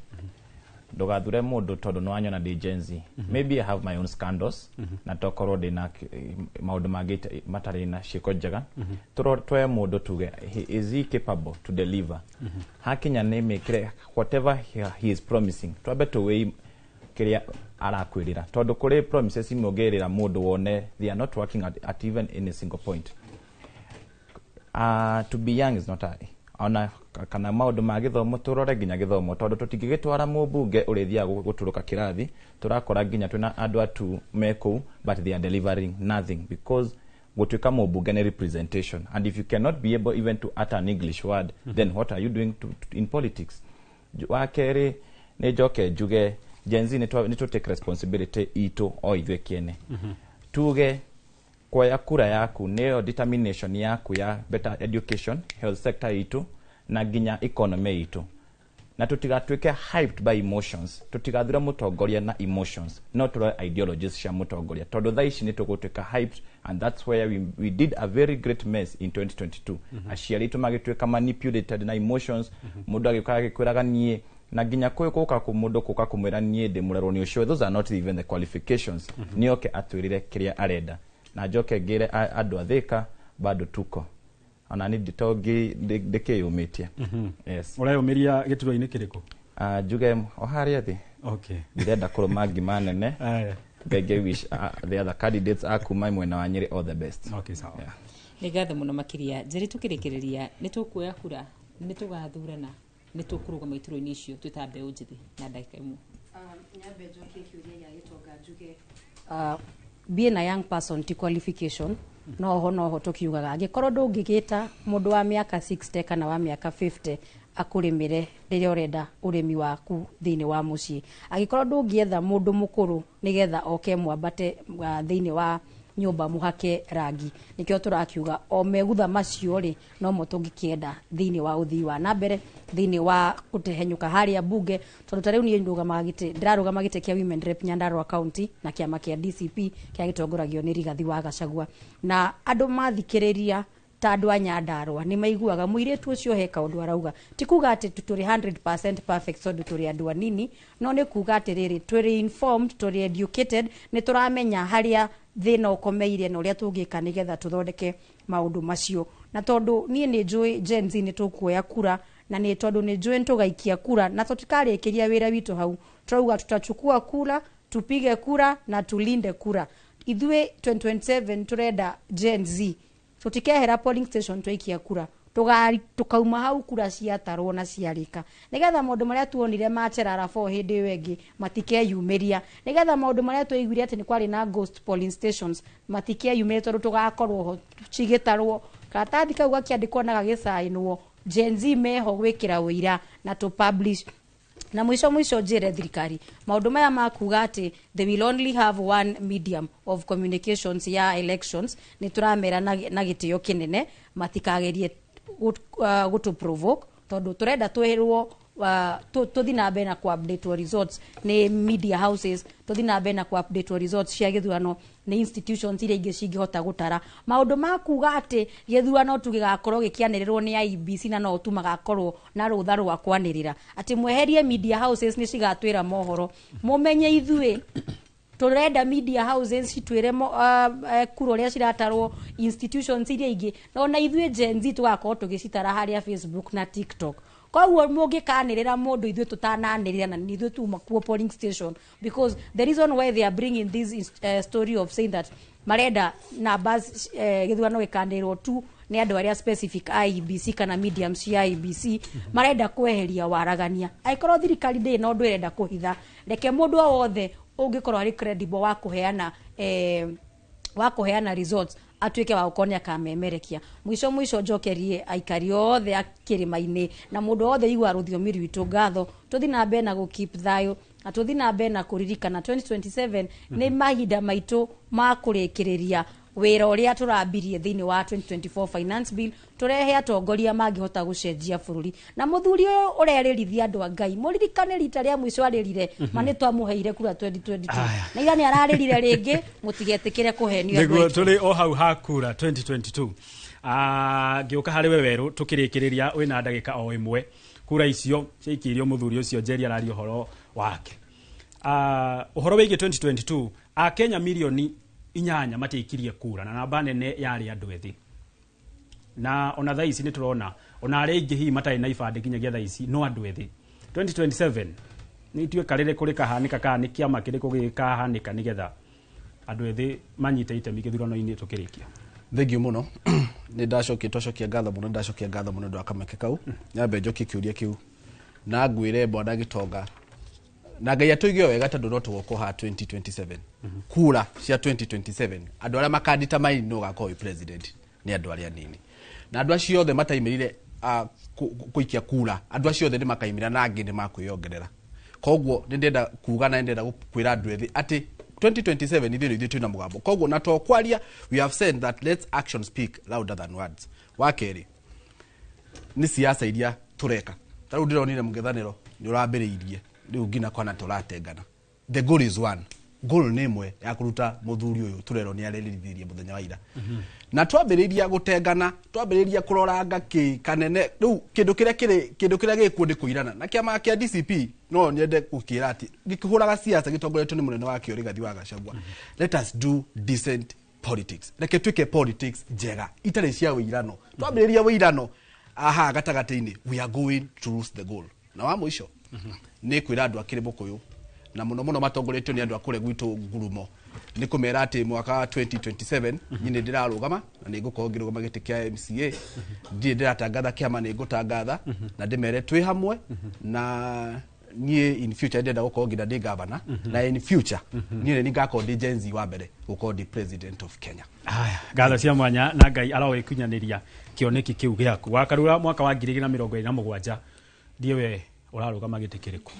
[SPEAKER 9] ndugathure mundu tondu no anyona ndi Gen Z maybe I have my own scandals na tokorwo ndina maundu mangi matari na ciiko njega twe mundu tuge is he capable to deliver hakinya ni mekire whatever he is promising twabe to weigh kiria arakwirira tondu kuri promises imogirira mundu wone they are not working at even in a single point. To be young is not ona kana maundu ma githomo turore ginya githomo tondu tutingigitwara mubunge urithia guturuka kirathi turakora ginya twina andu atu meku but they are delivering nothing because gutuika mubunge ni representation and if you cannot be able even to utter an English word then what are you doing in politics. Wakeri ni joke juge Gen Z ni to take responsibility ito o ithwe kiene tuge kwa ya kura yaku neo determination yaku ya better education health sector ito na ginya economy ito na tutigatuike hyped by emotions tutigathira mutongoria na emotions not ideologies cia mutongoria tondu thaici ni tugutuika hyped and that's where we did a very great mess in 2022 aciari tu magituika manipulated na emotions mundu agikuka gikwiraga nie na ginya kuka ku mundu kuka kumwira nie ndi murero ni ucio those are not even the qualifications nioke atwirire kiria arenda na joke ngire andu athika bado tuko ona ni nditogi ndikiyumitie yes
[SPEAKER 21] urayumiria gituro-ini kiriku
[SPEAKER 9] juge oharia thi
[SPEAKER 21] okay
[SPEAKER 9] ndenda kuruma gimanene bege wish the other candidates akuma mwena wa Nyeri all the best.
[SPEAKER 21] Okay sawa
[SPEAKER 8] ni ngatho muno makiria njeri tukirikiriria ni tukuoya kura ni tugathurana ni tukurugama ituro-ini icio twita mbeũ njithi na ndagika imwe
[SPEAKER 10] nyambe njoke kiuria ya gitonga njuge being a young person to qualification no ho tukiugaga angikorwo ndungigita mundu wa miaka 60 kana wa miaka 50 akurimire riria urenda urimi waku thiini wa mucii angikorwo ndungietha mundu mukuru nigetha oke mwambate thiini wa nyumba muhake rangi nikio turakiuga o megutha macio ri no mo tungikienda thiini wa uthii wa na mbere thiini wa kutehenyuka haria bunge tondu tariu ni ndirarugama gite kia women rep Nyandarua county na kiama kia DCP kia gitongoragio ni Rigathi wa Gachagua na andu mathikiriria ta andu a Nyandarua ni maiguaga muiretu ucio heka undu arauga ti kuga ati turi 100% perfect so turi andu anini no ni kuga ati riri turi informed turi educated ni turamenya haria thina ukomeire na uria tungika nigetha tuthondeke maundu macio na tondu nie ni njui Gen Z ni tukuoya kura na ni tondu ni njui tugaikia kura na tutikarikiria wira witu hau turauga tutachukua kura tupige kura na tulinde kura ithwe 2027 turenda Gen Z tutikehera polling station twaikia kura tukauma hau kura ciatarwo na ciarika nigetha maundu maria tuonire macherara 4 hindi iyo ingi matikeyumiria nigetha maundu maria twaiguire ati ni kwari na ghost polling stations matikeyumiria tondu tugakorwo ho cigitarwo katathi kau gakiandikwo na gagicainwo Gen Z meho gwikira wira na to publish na mwisho njire thirikari maundu maya makuga ati they will only have one medium of communications ya elections ni turamera na gitio kinene matikagerie gutu provoke tondu turenda twirwo tuthi na mbere na ku update results ni media houses tuthi na mbere na ku update results cia githurano ni institutions iria ingi cingihota gutara maundu makuga ati githurano tugigakorwo gikianirirwo ni IEBC na no tu magakorwo na rutha rwa kwanirira ati mweherie media houses ni cigatwira mohoro mumenye ithui turenda media houses citwire kuro ria ciratarwo institutions iria ingi na ithui Gen Z tugakorwo tugicitara haria Facebook na TikTok koguo mungikanirira mundu ithui tutananirira na ithui tuma ku polling station because the reason why they are bringing this story of saying that marenda numbers githurano gikanirwo tu ni andu aria specific IEBC kana medium cia IEBC marenda kweheria waragania aikorwo thirikari ndi no ndu irenda kuhitha reke mundu o wothe ungikorwo ari credible wa kuheana results atuike wa ukonia kamemerekia mwisho njokerie aikari othe akirimaini na mundu othe igwa ruthiomi rwitu ngatho tuthi na mbere na gu keep thayo atuthi na mbere na kuririkana 2027 ni mahinda maitu ma kurikiriria wira uria turambirie thiini wa 2024 finance bill turehe atongoria mangihota gucenjia bururi na muthuri uyu ureririthia andu a Ngai muririkane rita ria mwisho aririre mani twamuheire kura 2022 na ira ni araririre ringi mutigetikire kuhenio
[SPEAKER 21] niguo tuli o hau ha kura 2022 ngioka hari we weru tukirikiriria wina ndagika o imwe kura icio ciikirio muthuri ucio Njeri arario horo wake uhoro wigi 2022 a Kenya milioni 8 matiikirie kura na namba nene yari andu ethi na ona thaici ni turona ona ari ingi hi matai na ibande kinyagia thaici no andu ethi 2027 ni tue karire kuri kahanika kana kiama kiri kugikahanika nigetha andu ethi manyite itemi githurano-ini tukirikia
[SPEAKER 3] thengio muno ni ndacokia ngatho muno ndo akameke kau nyambe njoki kiuria kiu na ngwire Bwana Gitonga na Ngai atuigio wega tondu no tugoko ha 2027 kura cia 2027 andu aria makandita mai no gakorwo president ni andu aria nini na andu acio othe mataimirire kuikia kura andu acio othe ni makaimira na angi ni makwiyongerera koguo ni ndenda kuga na ndenda kwira andu ethi ati 2027 ithiĩ twina mugambo koguo na twakwaria we have said that let's action speak louder than words wakeri ni siasa iria tureka taru ndironire mungithaniro ni urambiriirie riu ngina kwana turatengana the goal is one goal ni imwe ya kuruta muthuri uyu turero ni arerithirie muthenya wa ira na twambiriria gutengana twambiriria kuroranga kanene riu kindu kiria gikuo ndi kuirana na kiama kia DCP no nyende gukira ati gikihuraga siasa gitongoretwo ni munene wa Kiori Gathi wa Gachagua let us do decent politics reke twike politics njega itari cia wirano twambiriria wirano aha gatagati-ini we are going to lose the goal na wa mwisho ni kwira andu akiri Mukuyu na muno matongoretio ni andu akure gwitu ngurumo ni kumera ati mwaka wa 2027 nyine ndirarugama na ni gukorwo ngirugama giti kia MCA ndiratangatha kiama ni gutangatha na ndimere twi hamwe na nie in future ndenda gukorwo ngira ndi governor na in future nie ni ngakorwo ndi Gen Z wa mbere gukorwo ndi president of Kenya.
[SPEAKER 21] Aya ngatho cia mwanya na Ngai arawe kunyaniria kioneki kiu giaku wakarura mwaka wa 2027 ndiwe urarugama giti kiriku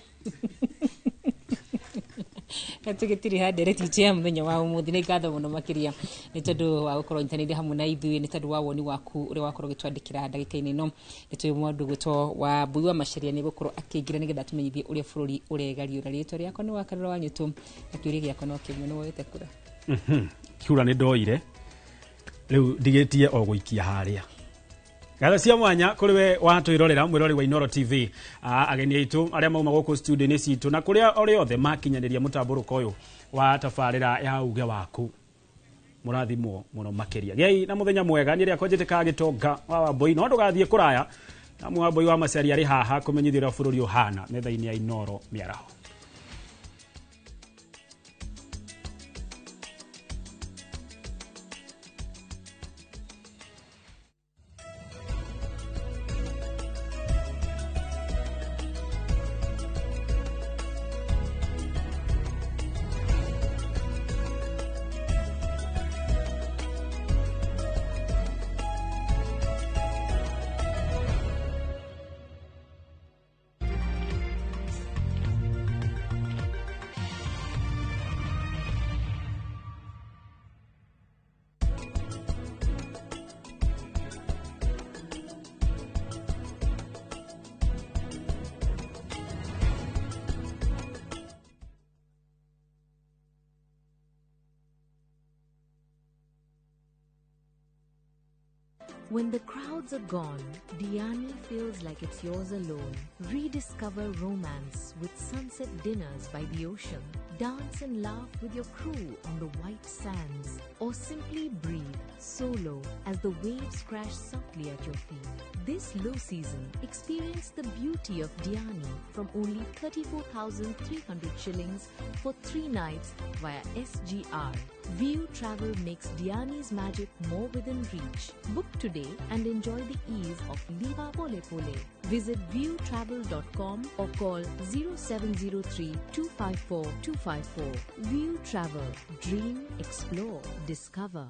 [SPEAKER 8] Gatugitiri handere tiche muthenya wa umuthi ni ngatho muno makiria ni tondu wa gukorwo nyitanire hamwe na ithui ni tondu wa woni waku uri wakorwo gitwandikira ndagika-ini no ni twi mundu gwitwo wa Mbui wa Macharia ni gukorwo akiingira nigetha tumenyithie uria bururi uregario na ritwa riako ni wakarura wa nyutu na kiuria giako no kimwe ni woete kura
[SPEAKER 21] kiura ni ndoire riu ndigitie o guikia haria Gatho cia mwanya kuri we watwirorera mwirori wa Inoro TV ageni aitu aria mauma guku studio ni citu na kuria ori othe makinyaniria mutamburuko uyu wa tafarira ya uge waku murathimwo muno makiria gei na muthenya mwega ni ria konjiteka Gitonga wa Wambui no ndugathie kuraya na Wambui wa Macharia ri haha kumenyithira bururi uhana metha-ini ya Inoro miaraho.
[SPEAKER 27] When the crowds are gone, Diani feels like it's yours alone. Rediscover romance with sunset dinners by the ocean. Dance and laugh with your crew on the white sands. Or simply breathe solo as the waves crash softly at your feet. This low season, experience the beauty of Diani from only 34,300 shillings for 3 nights via SGR. View Travel makes Diani's magic more within reach. Book today and enjoy the ease of Liva Pole Pole. Visit viewtravel.com or call 0703 254 254. View Travel. Dream, explore, discover.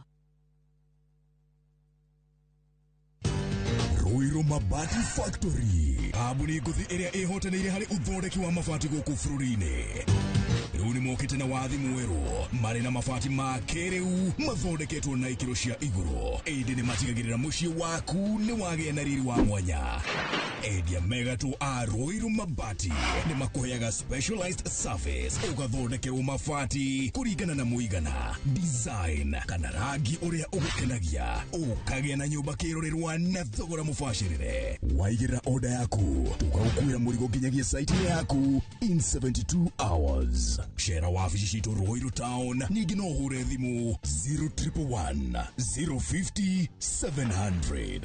[SPEAKER 5] Ruiru Mabati Factory. Kambuni nguthi iria ihotanĩire harĩ uthondeki wa mabati gũkũ bũrũri-inĩ. Rĩu nĩ mokĩte na wathi mwerũ marĩ na mabati ma kĩrĩu mathondeketwo na ikĩro cia igũrũ. Ĩndĩ nĩ matigagĩrĩra mũciĩ waku nĩ wagĩa na riri wa mwanya. Endia megatũ a Ruiru Mabati nĩ makũheaga specialized service ũgathondekerwo mabati kũringana na mũigana, design kana rangi ũrĩa ũgũkenagia. Ũkagĩa na nyũmba kĩrorerwa na thogora mũbacĩrĩre. Waigĩrĩra order yaku tũgagũkuĩra mũrigo nginyagia site yaku in 72 hours. Shera wabici citũ Ruiru Town, ningĩ no ũhũre thimũ 0111 050 700.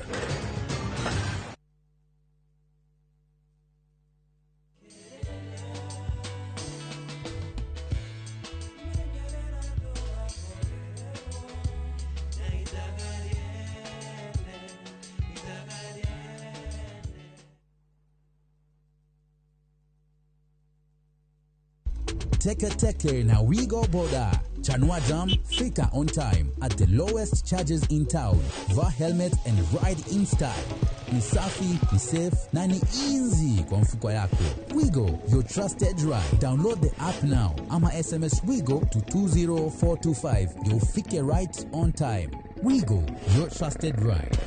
[SPEAKER 11] Teke na Wigo Boda. Chanua Jam, fika on time at the lowest charges in town. Vaa helmet and ride in style. Ni safi, ni safe, na ni easy kwa mfuko yako. Wigo, your trusted ride. Download the app now. Ama SMS Wigo to 20425. You'll fike right on time. Wigo, your trusted ride.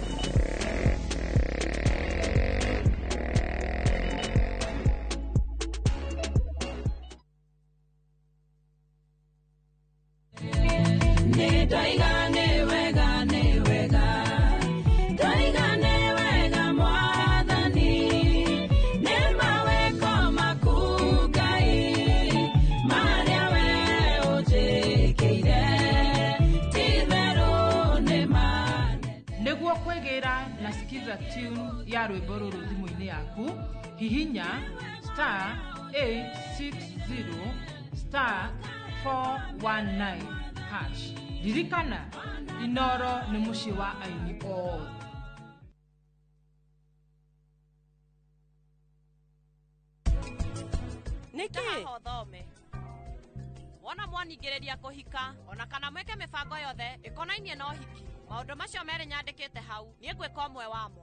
[SPEAKER 12] Tune ya rwĩmbo rũrũ thimũ-inĩ yaku, hihinya *860 *419#. Ririkana, Inoro nĩ mũciĩ wa aini othe.
[SPEAKER 14] Niki thome wona mwaningĩrĩria kũhika ona kana mweke mĩbango yothe ĩkonainie na ũhiki, maũndũ macio merĩ nyandĩkĩte hau niĩ ngwĩka ũmwe wamo.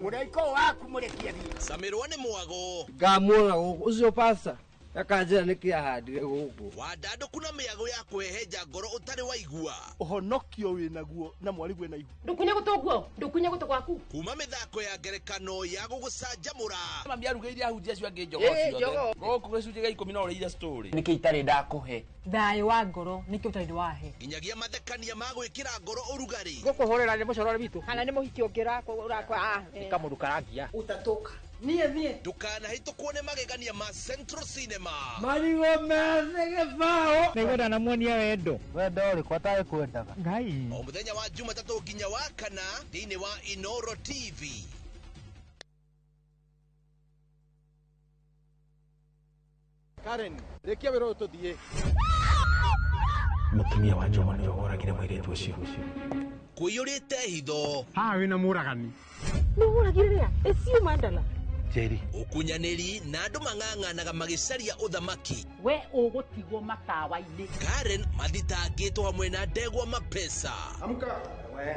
[SPEAKER 19] Muraiko waku murekia thĩ.
[SPEAKER 22] Samirwa nĩ mwago.
[SPEAKER 19] Ngamuona gũkũ ucio pasta. Akanjĩra nĩkĩ ahandire gũkũ.
[SPEAKER 22] Wandandũ kuna mĩago ya kwehenja ngoro ũtarĩ waigua.
[SPEAKER 19] Ũhonokio wĩ naguo na mwarigu wĩ na igua.
[SPEAKER 14] Ndukunye gũtũguo, ndukunye gũtũ gwaku.
[SPEAKER 22] Kuma mĩthako ya ngerekano ya gũgũcanjamũra.
[SPEAKER 19] Mami arugĩire ahunjia cio angĩ njogo ciothe. Gũkũ gĩcunjĩ gĩa 10 no ũrĩire story. Nĩkĩ itarĩ ndakũhe.
[SPEAKER 14] Thayũ wa ngoro nĩkĩ ũtarĩ wahe.
[SPEAKER 22] Nginyagia mathekania ma gwĩkĩra ngoro ũrugarĩ.
[SPEAKER 19] Gũkũhũrĩra nĩ mũcorore witũ.
[SPEAKER 14] Kana nĩ mũhiki ũngĩrakwa.
[SPEAKER 19] Kamũrukarangia.
[SPEAKER 14] Utatoka.
[SPEAKER 19] Niĩ.
[SPEAKER 22] Ndũkanahĩtũkwo nĩ magegania ma Central Cinema.
[SPEAKER 19] Marigo meze gĩbao. Nĩgwenda na muonia wendo. Wendo ũrĩkũ atarĩ kwendaga. Ngai.
[SPEAKER 22] O mũthenya wa Jumatatũ nginya wa Kana thĩinĩ wa Inoro TV.
[SPEAKER 19] Karen, rekia wĩra ũyũ tũthiĩ.
[SPEAKER 23] Mũtumia wa Joma nĩ oragire mũirĩtu ũcio.
[SPEAKER 22] Kũiyũrĩte hitho.
[SPEAKER 19] Haha wĩna mũragani.
[SPEAKER 14] Nĩ ũragire rĩa? Ĩcio mandala.
[SPEAKER 23] Jerry.
[SPEAKER 22] Ũkunyanĩri na andũ mang'ang'anaga magĩcaria ũthamaki.
[SPEAKER 14] We ũgũtigwo matawa-inĩ.
[SPEAKER 22] Karen mathitangĩtwo hamwe na Ndegwa Mapesa.
[SPEAKER 19] Amuka.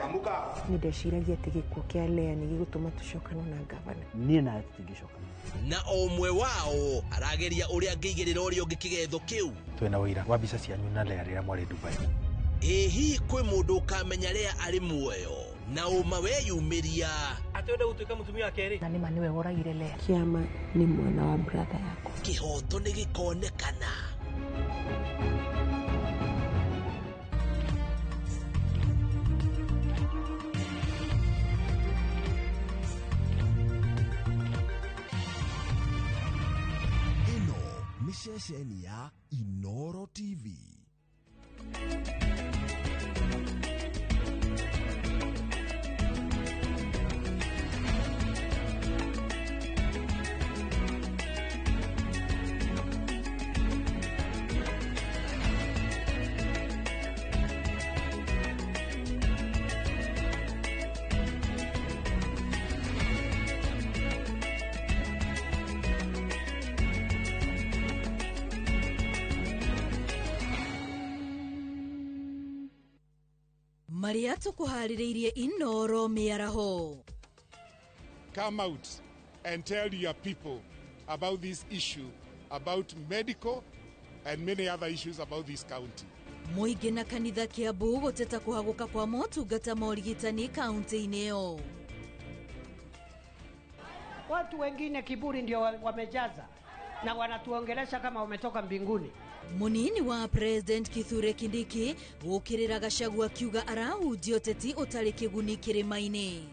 [SPEAKER 19] Amuka.
[SPEAKER 14] Nĩndeciragia atĩ gĩkuũ kĩa Lea nĩ gĩgũtũma tũcokane na gavana.
[SPEAKER 19] Niĩ nawe tũtingĩcokana.
[SPEAKER 22] Na o ũmwe wao arageria ũrĩa angĩigĩrĩra ũrĩa ũngĩ kĩgetho kĩu.
[SPEAKER 23] Twĩna ũira wa mbica cianyu na Lea rĩrĩa mwarĩ Dubai.
[SPEAKER 22] Hihi kwĩ mũndũ ũkamenya Lea arĩ muoyo na ũma weyumĩria.
[SPEAKER 1] ati wenda gutuika mutumia wa keri
[SPEAKER 2] na nima niwe woragire Lea.
[SPEAKER 7] Kiama ni mwana wa brother yako.
[SPEAKER 22] Kihoto ni gikonekana.
[SPEAKER 5] Ni ceceni ya Inoro TV.
[SPEAKER 13] Maria tukuhaririirie Inoro miaraho.
[SPEAKER 17] Come out and tell your people about this issue, about medical and many other issues about this county.
[SPEAKER 13] Muingi na kanitha Kiambu guteta kuhaguka kwa motungata ma urigitani kaunti-ini iyo.
[SPEAKER 16] Watu wengine kiburi ndio wamejaza na wanatuongelesha kama wametoka mbinguni.
[SPEAKER 13] Munini wa President Kithure Kindiki gukirira Gachagua kiuga arahunjia teti utari kiguni kirimaini.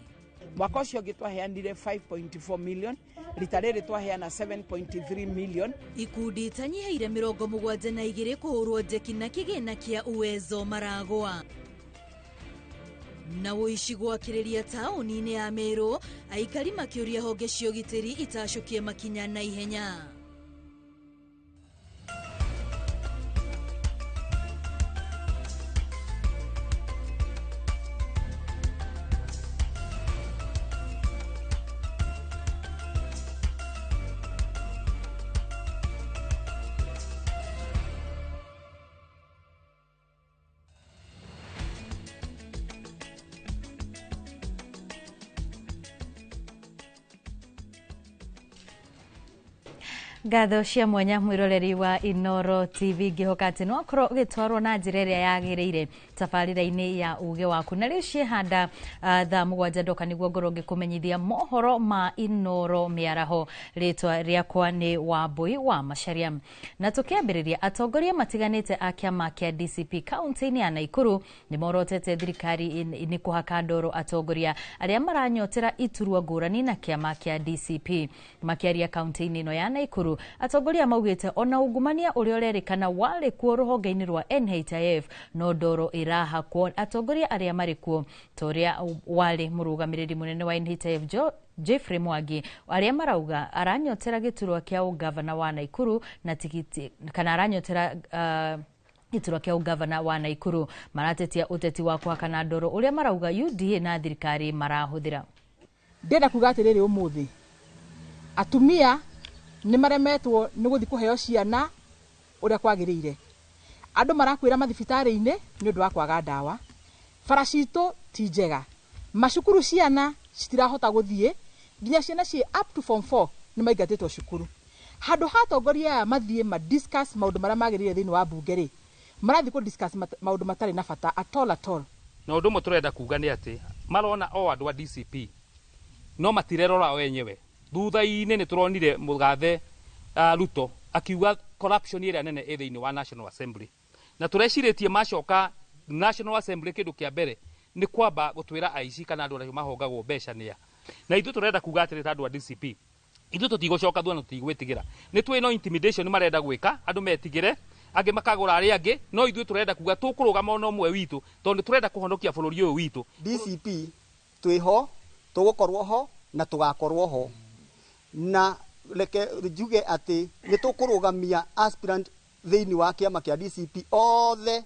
[SPEAKER 20] Mwaka ucio gitwaheanire 5.4 million, rita riri twaheana 7.3 million.
[SPEAKER 13] Ikundi tanyiheire 72 kuhurwo jeki na kigina kia Uwezo Maragwa. Na woici gwakiriria tauni-ini ya Meru, aikari makiuria honge cia ugitiri itacokie makinya na ihenya.
[SPEAKER 18] Ngatho cia mwanya mwiroreri wa Inoro TV ngihoka ati no korwo gitwarwo na njira iria yagiriire tabarira-ini ya uge waku na riu ciehanda thaa 7 ndoka niguo ngorwo ngikumenyithia mohoro ma Inoro miaraho. Ritwa riakwa ni Wambui wa Macharia, na tukiambiriria atongoria matiganite a kiama kia DCP kaunti-ini ya Naikuru ni morotete thirikari ni kuhaka ndoro atongoria aria maranyotera iturwa ngurani na kiama kia DCP. Makiaria kaunti-ini no ya Naikuru, atongoria maugite ona ungumania uria urerikana wale kuo ruhonge-ini rwa NHIF no ndoro iraha kuo atongoria aria mari kuo toria wale murugamiriri munene wa NHIF Jeffrey Mwangi aria marauga aranyotera giturwa kia ugavana wa Naikuru na tikiti kana aranyotera giturwa kia ugavana wa Naikuru. Maratetia uteti wa kuhakana ndoro uria marauga UDA na thirikari marahuthira.
[SPEAKER 24] Ndenda kuga atiriri umuthi atumia ni maremetwo ni guthi kuheo ciana uria kwagiriire. Andu marakwira mathibitari-ini ni undu wa kwaga ndawa. Faracito ti njega. Macukuru ciana citirahota guthie, nginya ciana ci up to form 4 ni maingatitwo cukuru. Handu hatongoria mathie ma discuss maundu maria magiriire thiini wa bunge ri, marathi ku discuss maundu matari na bata at all.
[SPEAKER 25] Na undu mo turenda kuga ni ati marona o andu a DCP no matirerora wenyewe. Thutha-ini ni turonire mugathe Ruto akiuga corruption iria nene thiini wa National Assembly, na tureciretie macoka National Assembly kindu kia mbere ni kwamba gutwira aici kana andu aria mahongagwo mbeca nia. Na ithu turenda kuga atiri andu a DCP ithu tutigocoka thua na tutigwitigira ni twino intimidation marenda gwika andu metigire ange makagura ari ange, no ithu turenda kuga tukurugama ono mwe witu tondu turenda kuhonokia bururi uyu witu.
[SPEAKER 26] DCP twiho tugukorwo ho na tugakorwo ho, na leke juge ati ni tukurugamia aspirant thiini wa kiama kia DCP othe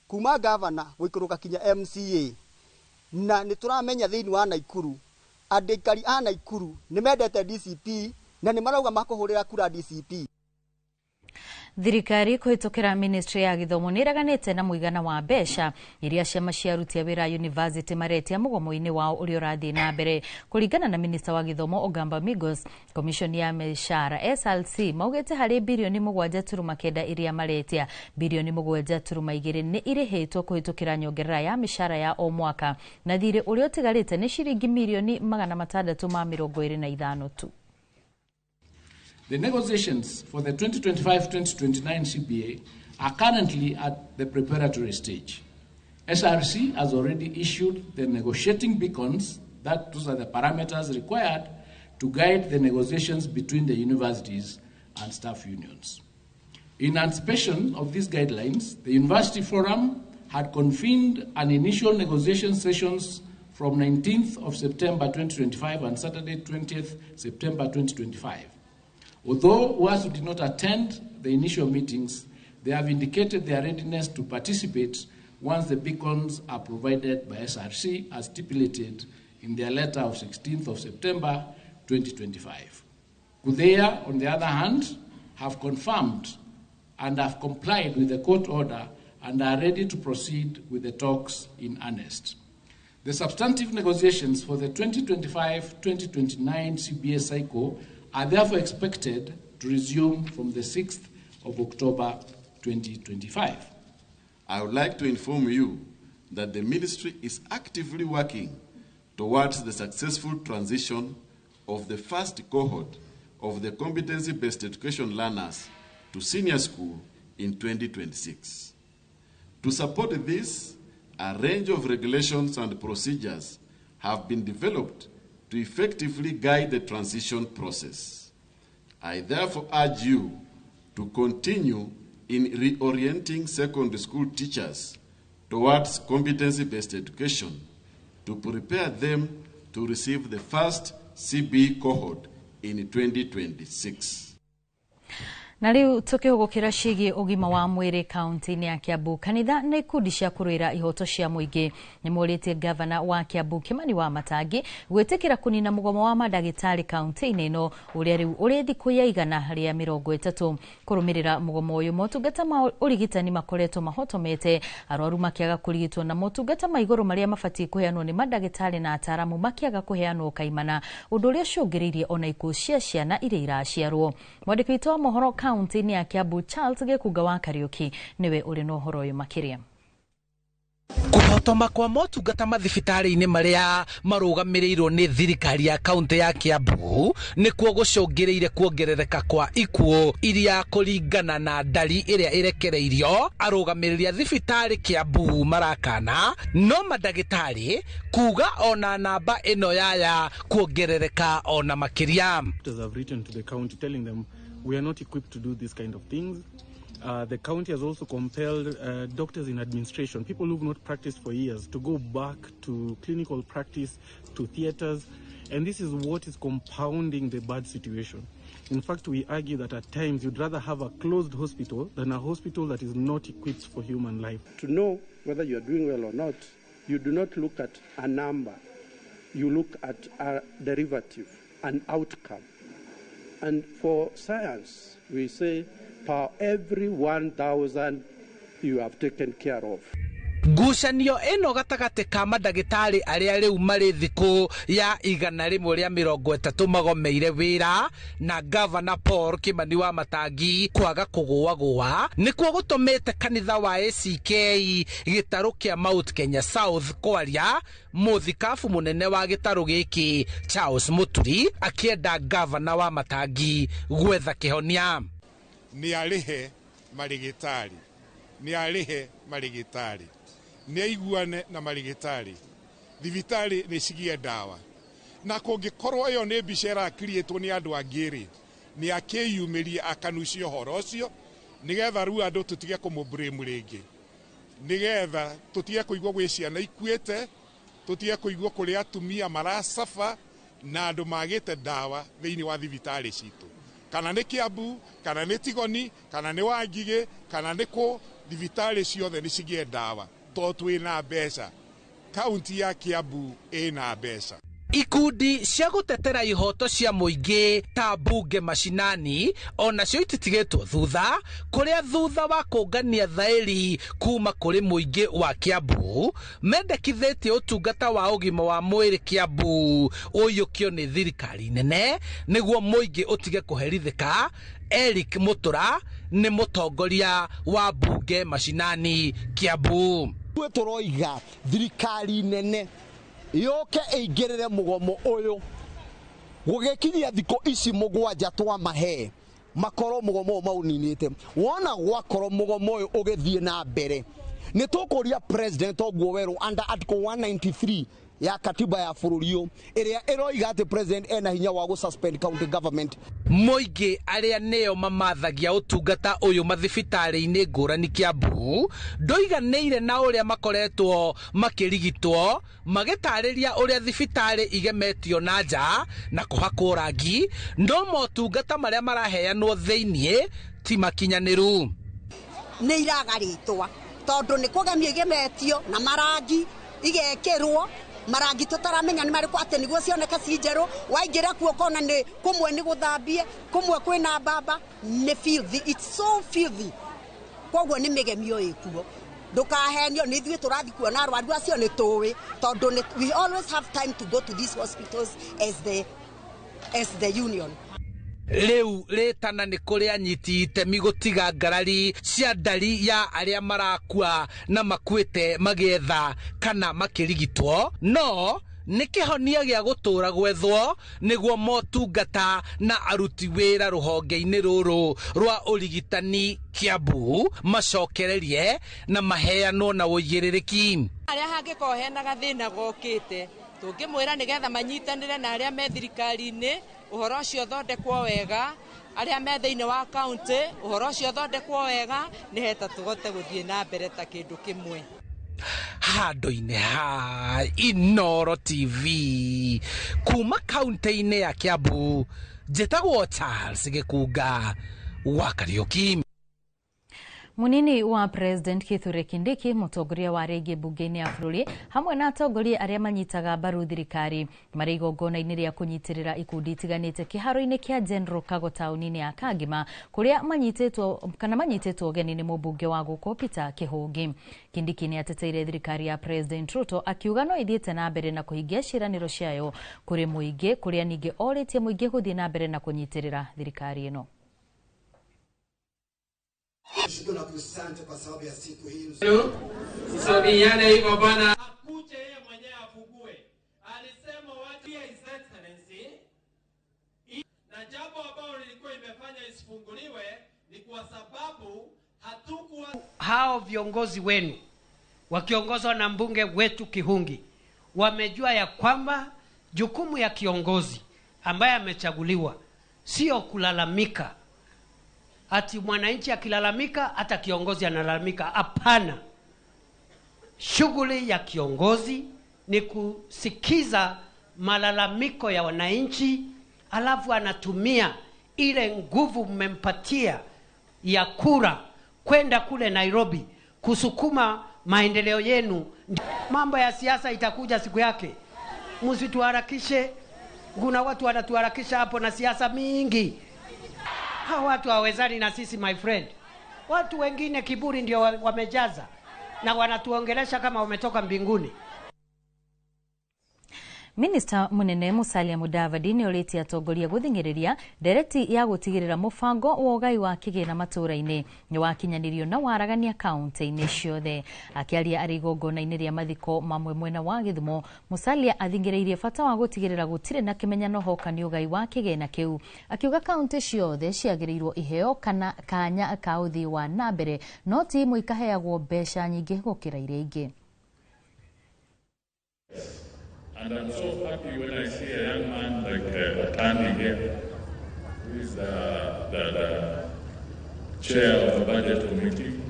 [SPEAKER 26] kuma governor guikuruka kinya MCA, na ni turamenya thiini wa Naikuru andikari a Naikuru ni mendete DCP na ni marauga makuhurira kura DCP.
[SPEAKER 18] Thirikari kuhitukira ministry ya githomo niraganite na muigana wa mbeca iria ciama cia aruti a wira university maretia mugomo-ini wao uria urathii na mbere. Kuringana na minista wa githomo Ogamba Migos, commission ya mishara SLC maugite hari bilioni 7.9 iria maretia, bilioni 7.2 ni irihitwo kuhitukira nyongerera ya mishara ya o mwaka, na thiri uria utigarite ni shiringi milioni 625 tu.
[SPEAKER 1] The negotiations for the 2025-2029 CBA are currently at the preparatory stage. SRC has already issued the negotiating beacons, those are the parameters required to guide the negotiations between the universities and staff unions. In anticipation of these guidelines, the University Forum had convened an initial negotiation sessions from 19th of September 2025 and Saturday 20th September 2025. Although WASU did not attend the initial meetings, they have indicated their readiness to participate once the beacons are provided by SRC as stipulated in their letter of 16th of September 2025. KUDEA, on the other hand, have confirmed and have complied with the court order and are ready to proceed with the talks in earnest. The substantive negotiations for the 2025-2029 CBA cycle are therefore expected to resume from the 6th of October 2025.
[SPEAKER 2] I would like to inform you that the ministry is actively working towards the successful transition of the first cohort of the competency-based education learners to senior school in 2026. To support this, a range of regulations and procedures have been developed to effectively guide the transition process. I therefore urge you to continue in reorienting secondary school teachers towards competency-based education to prepare them to receive the first CB cohort in 2026.
[SPEAKER 18] Na riu tukihugukira ciigi ugima wa mwiri kaunti-ini ya Kiambu, kanitha na ikundi cia kuruira ihoto cia muingi nimuritie gavana wa Kiambu Kimani Wamatangi gwitikira kunina mugomo wa madagitari kaunti-ini ino uria riu uri thiku ya 130 kurumirira mugomo uyu motungata ma urigitani makoretwo mahotomete, arwaru makiaga kurigitwo na motungata ma iguru maria mabati kuheanwo ni madagitari na ataramu makiaga kuheanwo kaimana, undu uria cungiriirie ona ikuũ cia ciana iria iraciarwo. Mwandiki witũ wa mohoro kaunti-ini ya Kiambu Charles Gikuga wa Kariuki niwe uri no horo uyu makiria.
[SPEAKER 4] Kuhotoma kwa motungata mathibitari-ini maria marugamirirwo ni thirikari ya kaunti ya Kiambu nikuo gucungireire kuongerereka kwa ikuũ iria kuringana na ndari iria irekereirio arugamiria thibitari Kiambu marakana, no madagitari kuga ona namba ino yaya kuongerereka ona makiria.
[SPEAKER 6] Doctors have written to the county telling them we are not equipped to do this kind of things. The county has also compelled doctors in administration, people who have not practiced for years, to go back to clinical practice, to theaters, and this is what is compounding the bad situation. In fact, we argue that at times you'd rather have a closed hospital than a hospital that is not equipped for human life.
[SPEAKER 9] To know whether you are doing well or not, you do not look at a number. You look at a derivative, an outcome. And for science, we say per every 1,000 you have taken care of.
[SPEAKER 4] Ngucanio ino gatagati ka madagitari aria riu mari thiku ya 130 magomeire wira na Governor Paul Kimani Wamatangi kwaga kuguagua nikuo gutumite kanitha wa ACK gitaru kia Mount Kenya South kwaria muthikafu munene wa gitaru giki Charles Muturi akienda Governor Wamatangi gwetha kihonia.
[SPEAKER 17] Ni alihe marigitari, ni alihe marigitari, ni aiguane na marigitari, thibitari ni cigie ndawa, na kungikorwo iyo ni bicera akirietwo ni andu angiri ni akiyumirie akanucia horo ucio nigetha ru andu tutige kumubrame ringi, nigetha tutige kuigwa gwi ciana ikuite, tutige kuigwa kuri atumia marasafa na andu magite ndawa thiini wa thibitari citu, kana ni Kiambu, kana ni Tigoni, kana ni Wangige, kana ni ku thibitari ciothe ni cigie ndawa to twina mbeca. Kaunti ya Kiambu ina mbeca.
[SPEAKER 4] Ikundi cia gutetera ihoto cia muingi ta mbunge mashinani onacio ititigĩtwo thutha, kuria thutha wa kũngania thaĩri kuma kũrĩ muingi wa Kiambu mendekithĩtie ũtungata wa ũgima wa mwĩrĩ Kiambu ũiyũkio nĩ thirikari nene nĩguo muingi ũtige kũherithĩka. Eric Mutura nĩ mũtongoria wa mbunge mashinani Kiambu.
[SPEAKER 3] Tũroiga thirikari nene yoke ĩingĩrĩre mũgomo ũyũ gũgĩkinyia thikũ ici mũgwanja twamahe makorwo mũgomo mauninĩte. Wona gwakorwo mũgomo ũyũ ũgĩthiĩ na mbere nĩ tũkũria president Oguo Weru under article 193 ya katiba ya bũrũri ĩrĩa ĩroiga atĩ president ena hinya wa gũsuspend county government.
[SPEAKER 4] Muingi aria neo mamathagia ũtungata ũyũ mathibitarĩ-inĩ ngũrani Kiambu ndoiganĩire na ũrĩa makoretwo makĩrigitwo, magĩtarĩria ũrĩa thibitarĩ igemetio na nja na kũhakwo rangi, no motungata marĩa maraheanwo thĩiniĩ ti makinyanĩru.
[SPEAKER 8] Nĩ iragarĩtwa tondũ nĩ kũgemio igemetio na marangi igekĩrwo marangi tutaramenya ni mariko ate niguo cioneka cinjeru, waingira kuo kona ni kumwe ni guthambie, kumwe kwina baba ni filthy, it's so filthy. Koguo ni migemio ikuo ndukahenio ni ithuĩ tũrathi kuona arwaru acio ni tuwi tondu we always have time to go to these hospitals as the union.
[SPEAKER 4] Leu letana nĩ kũrĩ anyiti itemi gũtiga ngarari cia ndari ya arĩa marakua na makuĩte magĩetha kana makĩrigitwo, no nĩ kĩhonia gĩa gũtũra gwethwo nĩguo motungata na aruti wĩra rũhonge-inĩ rũrũ rwa ũrigitani Kiambu macokererie na maheanwo na ũigĩrĩrĩki.
[SPEAKER 10] Arĩa hangĩkorwo hena gathĩna gokĩte tũngĩmwĩra nĩgetha manyitanĩre na arĩa me thirikari-inĩ, ũhoro ũcio thondekwo wega, arĩa me thĩinĩ wa kaunti ũhoro ũcio thondekwo wega, nĩ heta tũgote gũthiĩ na mbere ta kĩndũ kĩmwe.
[SPEAKER 4] Handũ-inĩ ha Inoro TV kuma kaunti-inĩ ya Kiambu, njĩtagwo Charles Gĩkunga wa Kariuki.
[SPEAKER 18] Munini wa President Kithure Kindiki mũtongoria wa rĩngĩ mbunge-inĩ ya bũrũri hamwe na atongoria arĩa manyitaga mbaru thirikari marĩ igongona-inĩ rĩa kũnyitĩrĩra ikundi itiganĩte kĩharo-inĩ kĩa General Kago taũni-inĩ ya Kangima kũrĩa manyitĩtwo ũgeni nĩ mũmbunge wa gũkũ Peter Kĩhũngi. Kindiki nĩ ateteire thirikari ya President Ruto akiuga no ithiĩte na mbere na kũhingia ciĩranĩro ciayo kũrĩ mũingĩ, kũrĩa ningĩ orĩtie mũingĩ gũthiĩ na mbere na kũnyitĩrĩra thirikari ĩno.
[SPEAKER 11] Shukuru kusante kwa sababu ya siku hii.
[SPEAKER 15] Tusabiane hivyo bwana. Akuje yeye mwenyewe afugue. Alisema watu ya His Excellency na jambo ambalo lilikuwa imefanya isifunguliwe ni kwa sababu hatukuwa
[SPEAKER 16] hao viongozi wenu wakiongozwa na mbunge wetu Kihungi wamejua ya kwamba jukumu ya kiongozi ambaye amechaguliwa sio kulalamika. Ati mwananchi akilalamika hata kiongozi analalamika. Hapana. Shughuli ya kiongozi ni kusikiza malalamiko ya wananchi, alafu anatumia ile nguvu mmempatia ya kura kwenda kule Nairobi kusukuma maendeleo yenu. Mambo ya siasa itakuja siku yake. Msituharakishe. Kuna watu wanatuharakisha hapo na siasa mingi. Hawa watu hawezani na sisi, my friend. Watu wengine kiburi ndio wamejaza na wanatuongelesha kama wametoka mbinguni.
[SPEAKER 18] Minister Munene Musalia Mudavadi nĩ orĩtie atongoria gũthing'ĩrĩria ndereti ya gũtigĩrĩra mũbango wa ũgai wa kĩgĩna matũũra-inĩ nĩ wakinyanĩrio na waragania kaunti-inĩ ciothe. Akĩaria arĩ igongona-inĩ rĩa mathiko mamwe mwena wa Gĩthumo, Musalia athing'ĩrĩirie bata wa gũtigĩrĩra gũtirĩ na kĩmenyano hoka nĩ ũgai wa kĩgĩna kĩu. Akiuga kaunti ciothe ciagĩrĩirwo iheo kana kanya ka ũthii wa na mbere, no ti imwe ikaheagwo mbeca nyingĩ gũkĩra iria ingĩ.
[SPEAKER 21] And I'm so happy when I see a young man like Atani here, who is the chair of the budget committee.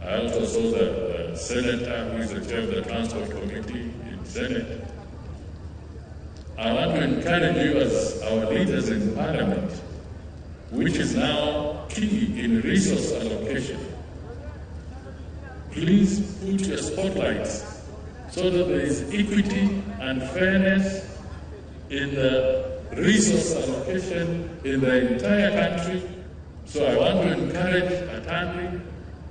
[SPEAKER 21] I also saw the senator, who is the chair of the transport committee in Senate. I want to encourage you as our leaders in parliament, which is now key in resource allocation. Please put your spotlights so that there is equity and fairness in the resource allocation in the entire country. So I want to encourage Atandi,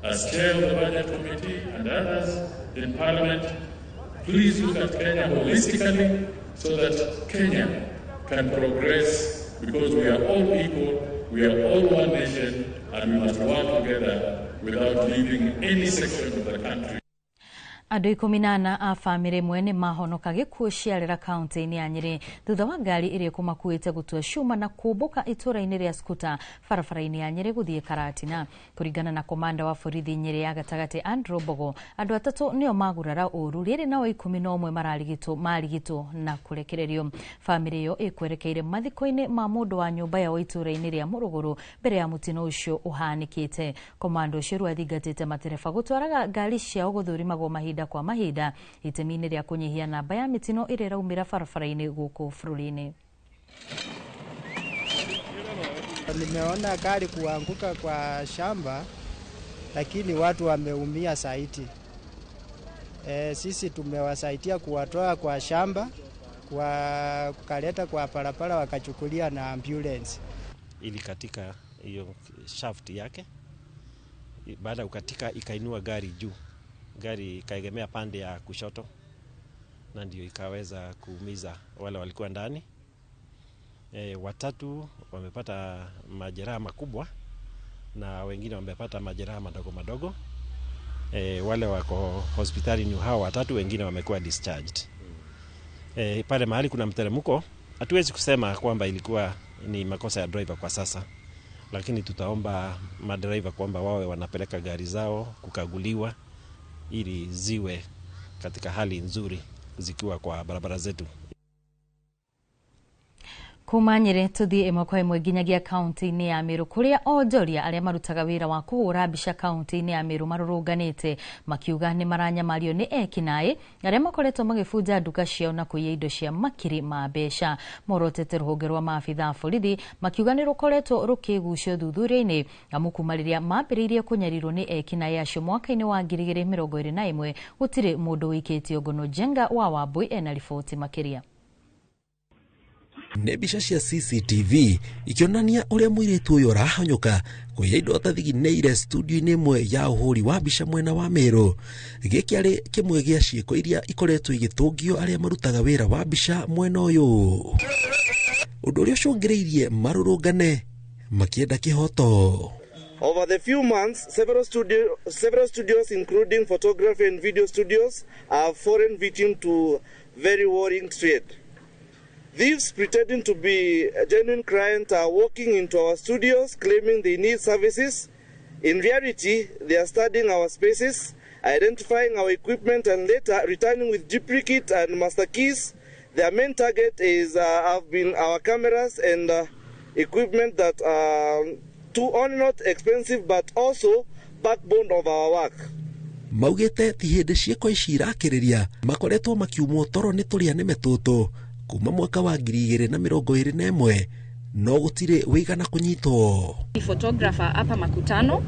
[SPEAKER 21] as chair of the Budget Committee and others in Parliament, please look at Kenya holistically so that Kenya can progress, because we are all equal, we are all one nation, and we must work together without leaving any section of the country.
[SPEAKER 18] Andũ 14 a famĩlĩ ĩmwe nĩ mahonoka gĩkuũ ciarĩra kaunti-inĩ ya Nyeri thutha wa ngari ĩrĩa ĩkumakuĩte gũtua cuma na kũmbũka itũũra-inĩ rĩa Skuta barabara-inĩ ya Nyeri gũthiĩ Karatina. Kũringana na komanda wa borithi Nyeri ya gatagatĩ Andrew Bogo, andũ atatũ nĩo magurara ũru rĩrĩ nao 11 marigitwo na kũrekererio. Famĩlĩ ĩyo ĩkwerekeire mathiko-inĩ ma mũndũ wa nyũmba ya itũũra-inĩ rĩa Mũrũgũrũ mbere ya mũtino ũcio ũhanĩkĩte. Komanda ũcio rĩu athingatĩte matereba gũtwaraga ngari ciao gũthũrimagwo mahinda kwa mahinda itemi-inĩ rĩa kũnyihia namba ya mĩtino ĩrĩa ĩraumĩra barabara-inĩ gũkũ bũrũri-inĩ.
[SPEAKER 7] Nimeona gari kuanguka kwa shamba, lakini watu wameumia zaidi. Sisi tumewasaidia kuwatoa kwa shamba, kukaleta kwa barabara, wakachukulia na ambulance.
[SPEAKER 12] Ili katika hiyo shaft yake, baada ya kukatika ikainua gari juu. Gari ikaegemea pande ya kushoto na ndio ikaweza kuumiza wale walikuwa ndani. Watatu wamepata majeraha makubwa na wengine wamepata majeraha madogo madogo. Wale wako hospitali ni hao watatu, wengine wamekuwa discharged. Pale mahali kuna mteremko, hatuwezi kusema kwamba ilikuwa ni makosa ya driver kwa sasa, lakini tutaomba madriver kwamba wawe wanapeleka gari zao kukaguliwa ili ziwe katika hali nzuri zikiwa kwa barabara zetu.
[SPEAKER 18] Kuma Nyeri tuthie ĩmwe kwa ĩmwe nginyagia kaunti-inĩ ya Meru kũrĩa onjoria arĩa marutaga wĩra wa kũhũra mbica kaunti-inĩ ya Meru marũrũnganĩte makiuga nĩ maranyamario nĩ ekinaĩ arĩa makoretwo magĩbunja nduka ciao na kũiya indo cia makiri ma mbeca. Morotete rũhonge rwa maabitha a borithi makiuga nĩ rũkoretwo rũkĩgucio thuthuria-inĩ amu kuma rĩrĩa mambĩrĩirie kũnyarirwo nĩ ekinaĩ acio mwaka-inĩ wa 2021 gũtirĩ mũndũ wĩkĩtio ngono. Jenga wa Wambui ena riboti makĩria.
[SPEAKER 14] Nĩ mbica cia CCTV ikionania ũrĩa mũirĩtu ũyũ arahanyũka kũiya indo atathiginĩire studio-inĩ ĩmwe ya ũhũri wa mbica mwena wa Meru. Gĩkĩ arĩ kĩmwe gĩa ciĩko iria ikoretwo igĩtũngio arĩa marutaga wĩra wa mbica mwena ũyũ, ũndũ ũrĩa ũcũngĩrĩirie marũrũngane makĩenda kĩhoto.
[SPEAKER 19] Over the few months, several studios including photography and video studios have fallen victim to very worrying trade. Thieves pretending to be a genuine client are walking into our studios claiming they need services. In reality, they are studying our spaces, identifying our equipment and later returning with duplicate and master keys. Their main target have been our cameras and equipment that are only not expensive but also backbone of our work.
[SPEAKER 14] Maugĩte ti hĩndĩ ciĩko ici irakĩrĩria makoretwo makiumwo toro nĩ tũrĩa nĩme tũtũ kuma mwaka wa 2021 no gũtirĩ wĩigana kũnyitwo.
[SPEAKER 22] Photographer hapa Makutano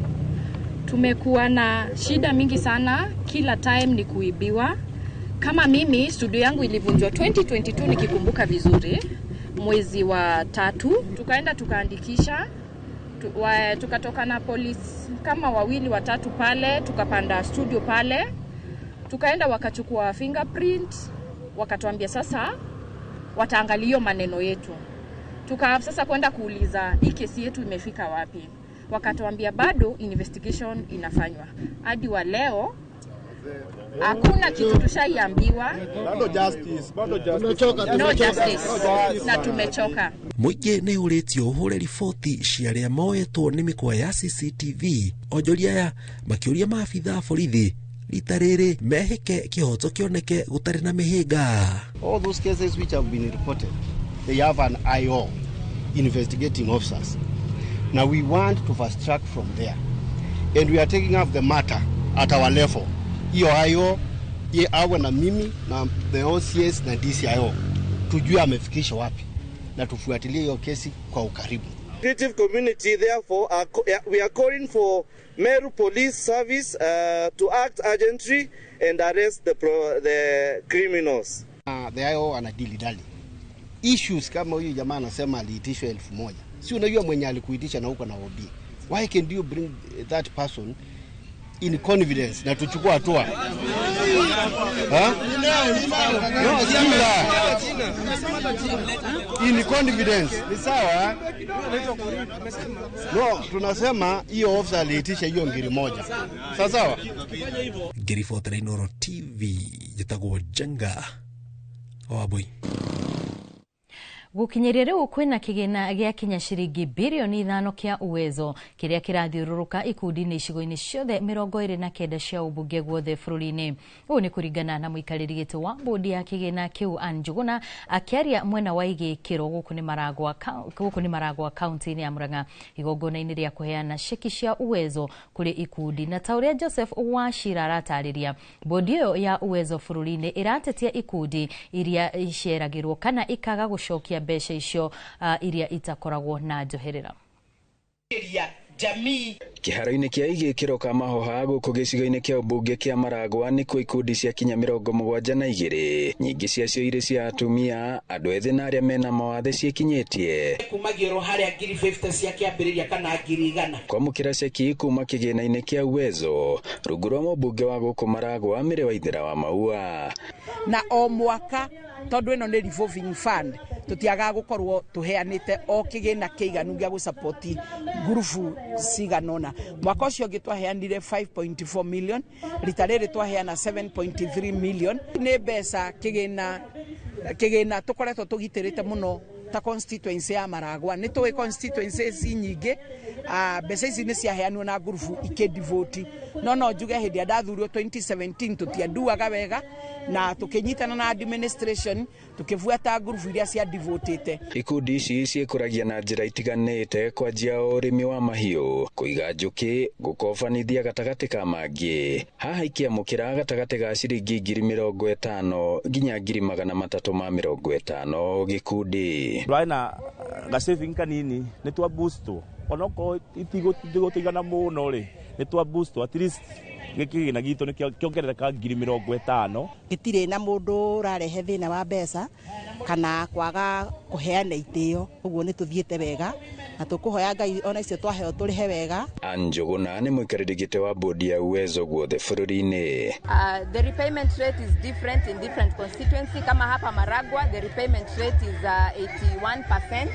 [SPEAKER 22] tumekuwa na shida mingi sana, kila time ni kuibiwa. Kama mimi studio yangu ilivunjwa 2022 nikikumbuka vizuri, mwezi wa 3 tukaenda tukaandikisha, tukatoka na polisi kama 2 watatu pale, tukapanda studio pale, tukaenda wakachukua fingerprint, wakatuambia sasa wataangalia maneno yetu. Sasa kwenda kuuliza hii kesi yetu imefika wapi, wakatuambia bado investigation inafanywa. Hadi wa leo hakuna kitu tushaiambiwa. No justice. Na tumechoka.
[SPEAKER 14] Mũingĩ nĩ ũrĩtio ũhũre riboti cia arĩa moetwo nĩ mĩkwa ya CCTV. Onjoria aya makĩũria maabitha borithi rita rĩrĩ mehĩke kĩhoto kĩoneke gũtarĩ na mĩhĩnga.
[SPEAKER 23] All those cases which have been reported, they have an IO, investigating officers. Now we want to fast track from there, and we are taking up the matter at our level. Hiyo IO awe na mimi na the OCS na DCIO tujue amefikisha wapi na tufuatilie hiyo kesi kwa ukaribu.
[SPEAKER 19] Creative community, therefore, we are calling for Meru Police Service to act urgently and arrest the criminals.
[SPEAKER 23] The IO anadili issues kama huyu jamaa anasema aliitishwa 1000. Si unajua mwenye alikuitisha na huko na OB. Why can't you bring that person in confidence na tuchukua hatua? No, in confidence. Ni sawa? No, tunasema hiyo officer aliitisha hiyo ngiri moja. Sawa?
[SPEAKER 14] Ngiri Fotere Inoro TV jitagwo Jenga Wabui.
[SPEAKER 18] Gukinyeria riu kwina kigina gia kinya ciringi bilioni 5 kia Uwezo kiria kirathiururuka ikundi-ini icigo-ini ciothe 29 cia ubunge guothe bururi-ini. Uyu ni kuringana na muikariri giti wa bodi ya kigina kiu Anne Njuguna akiaria mwena wa igikiro guku ni Maragwa kaunti-ini ya Murang'a igongona-ini ria kuheana ceki cia Uwezo kuri ikundi. Na tauria Joseph Wachira aratariria, bodi iyo ya Uwezo bururi-ini iratetia ikundi iria iceragirwo kana ikaga gucokia besha icio iria itakoragwo na njoherera.
[SPEAKER 5] Kiharo-ini kia igikiro ka mahoha guku gicigo-ini kia ubunge kia Maragwa ni ku ikundi cia kinya 72 nyingi ciacio iri cia atumia andu ethĩ na aria mena mawathe cikinyitie
[SPEAKER 13] kumagiro haria ngiri 50 cia kiambiriria kana ngiri 100
[SPEAKER 5] kwamukira ceki kuma kigina-ini kia Uwezo rungu rwa mũmbunge wa guku Maragwa Mĩrĩ Waithĩra wa Maua.
[SPEAKER 13] Na o mwaka tondu ino ni revolving fund tutiaga gukorwo tuheanite o kigina kiiganu gia gusupport ngurubu ciganona. Mwaka ucio gitwaheanire 5.4 million, rita riri twaheana 7.3 million. Ni mbeca kigina tukoretwo tugitirite muno ta constituency ya Maragwa. Ni tuwe constituency nyingi mbeca ici ni ciaheanwo na ngurubu ikidivoti. No njuge hindi ndathurio 2017 tutianduaga wega na tukinyitana na administration tukivuata ngurubu iria cia divotete.
[SPEAKER 5] Ikundi ici ciekuragia na njira itiganite kwa njia urimi wa mahiu, kuiga njuki, gukofanithia gatagati ka mangi. Haha ikiamukira gatagati ga ciringi 50,000 nginya 350 gikundi.
[SPEAKER 20] Rwana ga saving kanini ni twa boost onoko itigotigana muno ri ni twa boost at least gikigina gitu ni kiongerereka 50,000.
[SPEAKER 13] Gitire na mundu rarehe thina wa mbeca kana kwaga kuheana itio, uguo ni tuthiete wega na tukuhoya Ngai ona icio twaheo turihe wega.
[SPEAKER 5] Njuguna ni muikariri giti wa bodi ya Uwezo guothe bururi-ini.
[SPEAKER 24] The repayment rate is different in different constituency. Kama hapa Maragwa the repayment rate is 81%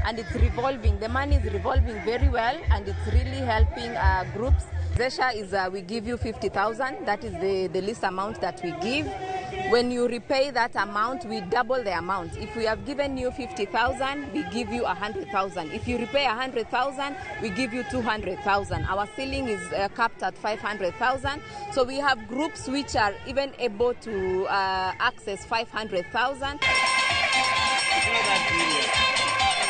[SPEAKER 24] and it's revolving. The money is revolving very well and it's really helping groups. Zesha is we give you 50,000. That is the least amount that we give. When you repay that amount, we double the amount. If we have given you 50,000, we give you 100,000. If you repay 100,000, we give you 200,000. Our ceiling is capped at 500,000. So we have groups which are even able to access 500,000.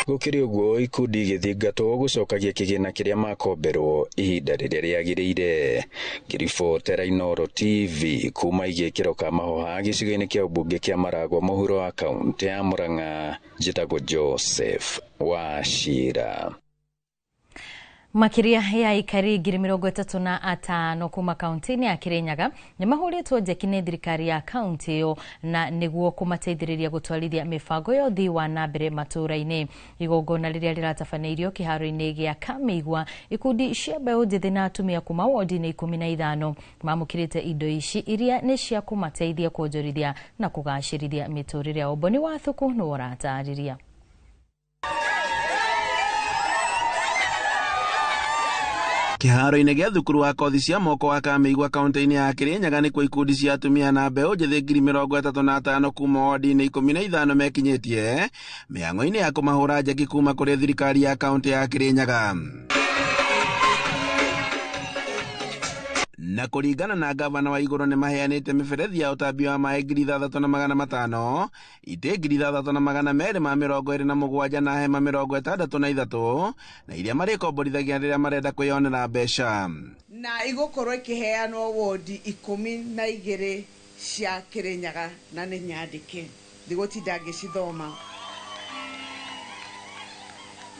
[SPEAKER 5] Gukiri uguo ikundi githingatwo gucokagia kigina kiria makomberwo ihinda riria riagiriire. Ngiri Fotere Inoro TV kuma igikiro ka mahoha gicigo-ini kia ubunge kia Maragwa muhuro wa kaunti ya Murang'a njitagwo Joseph Wachira.
[SPEAKER 18] Makiria ya ikari 35 kuma kaunti-ini ya Kirinyaga ni mahuritwo njeki ni thirikari ya kaunti iyo na niguo kumateithiriria gutwarithia mibango ya uthii wa na mbere matura-ini. Igongona riria riratabanirio kiharo-ini gia Kamigwa ikundi cia mbeũ njithi na atumia kuma wodi-ini 15 mamukirite indo ici iria ni cia kumateithia kuonjorithia na kugacirithia miturire yao. Boni Wathuku no ratariria.
[SPEAKER 25] Kiharo-ini gia thukuru wa kothi cia moko wa Kamigwa kaunti-ini ya Kirinyaga ni kwa ikundi cia atumia na mbeũ njithi 35 kuma wodi-ini 15 mekinyitie miango-ini ya kumahura njeki kuma kuri thirikari ya kaunti ya Kirinyaga. Na kuringana na gavana wa iguru ni maheanite miberethi ya utambi wa mai 3,500, ite 3,227 na hema 63 na iria marikomborithagia riria marenda kwiyonera mbeca.
[SPEAKER 13] Na igukorwo ikiheanwo wodi 12 cia Kirinyaga na ni nyandike thigutinda ngicithoma.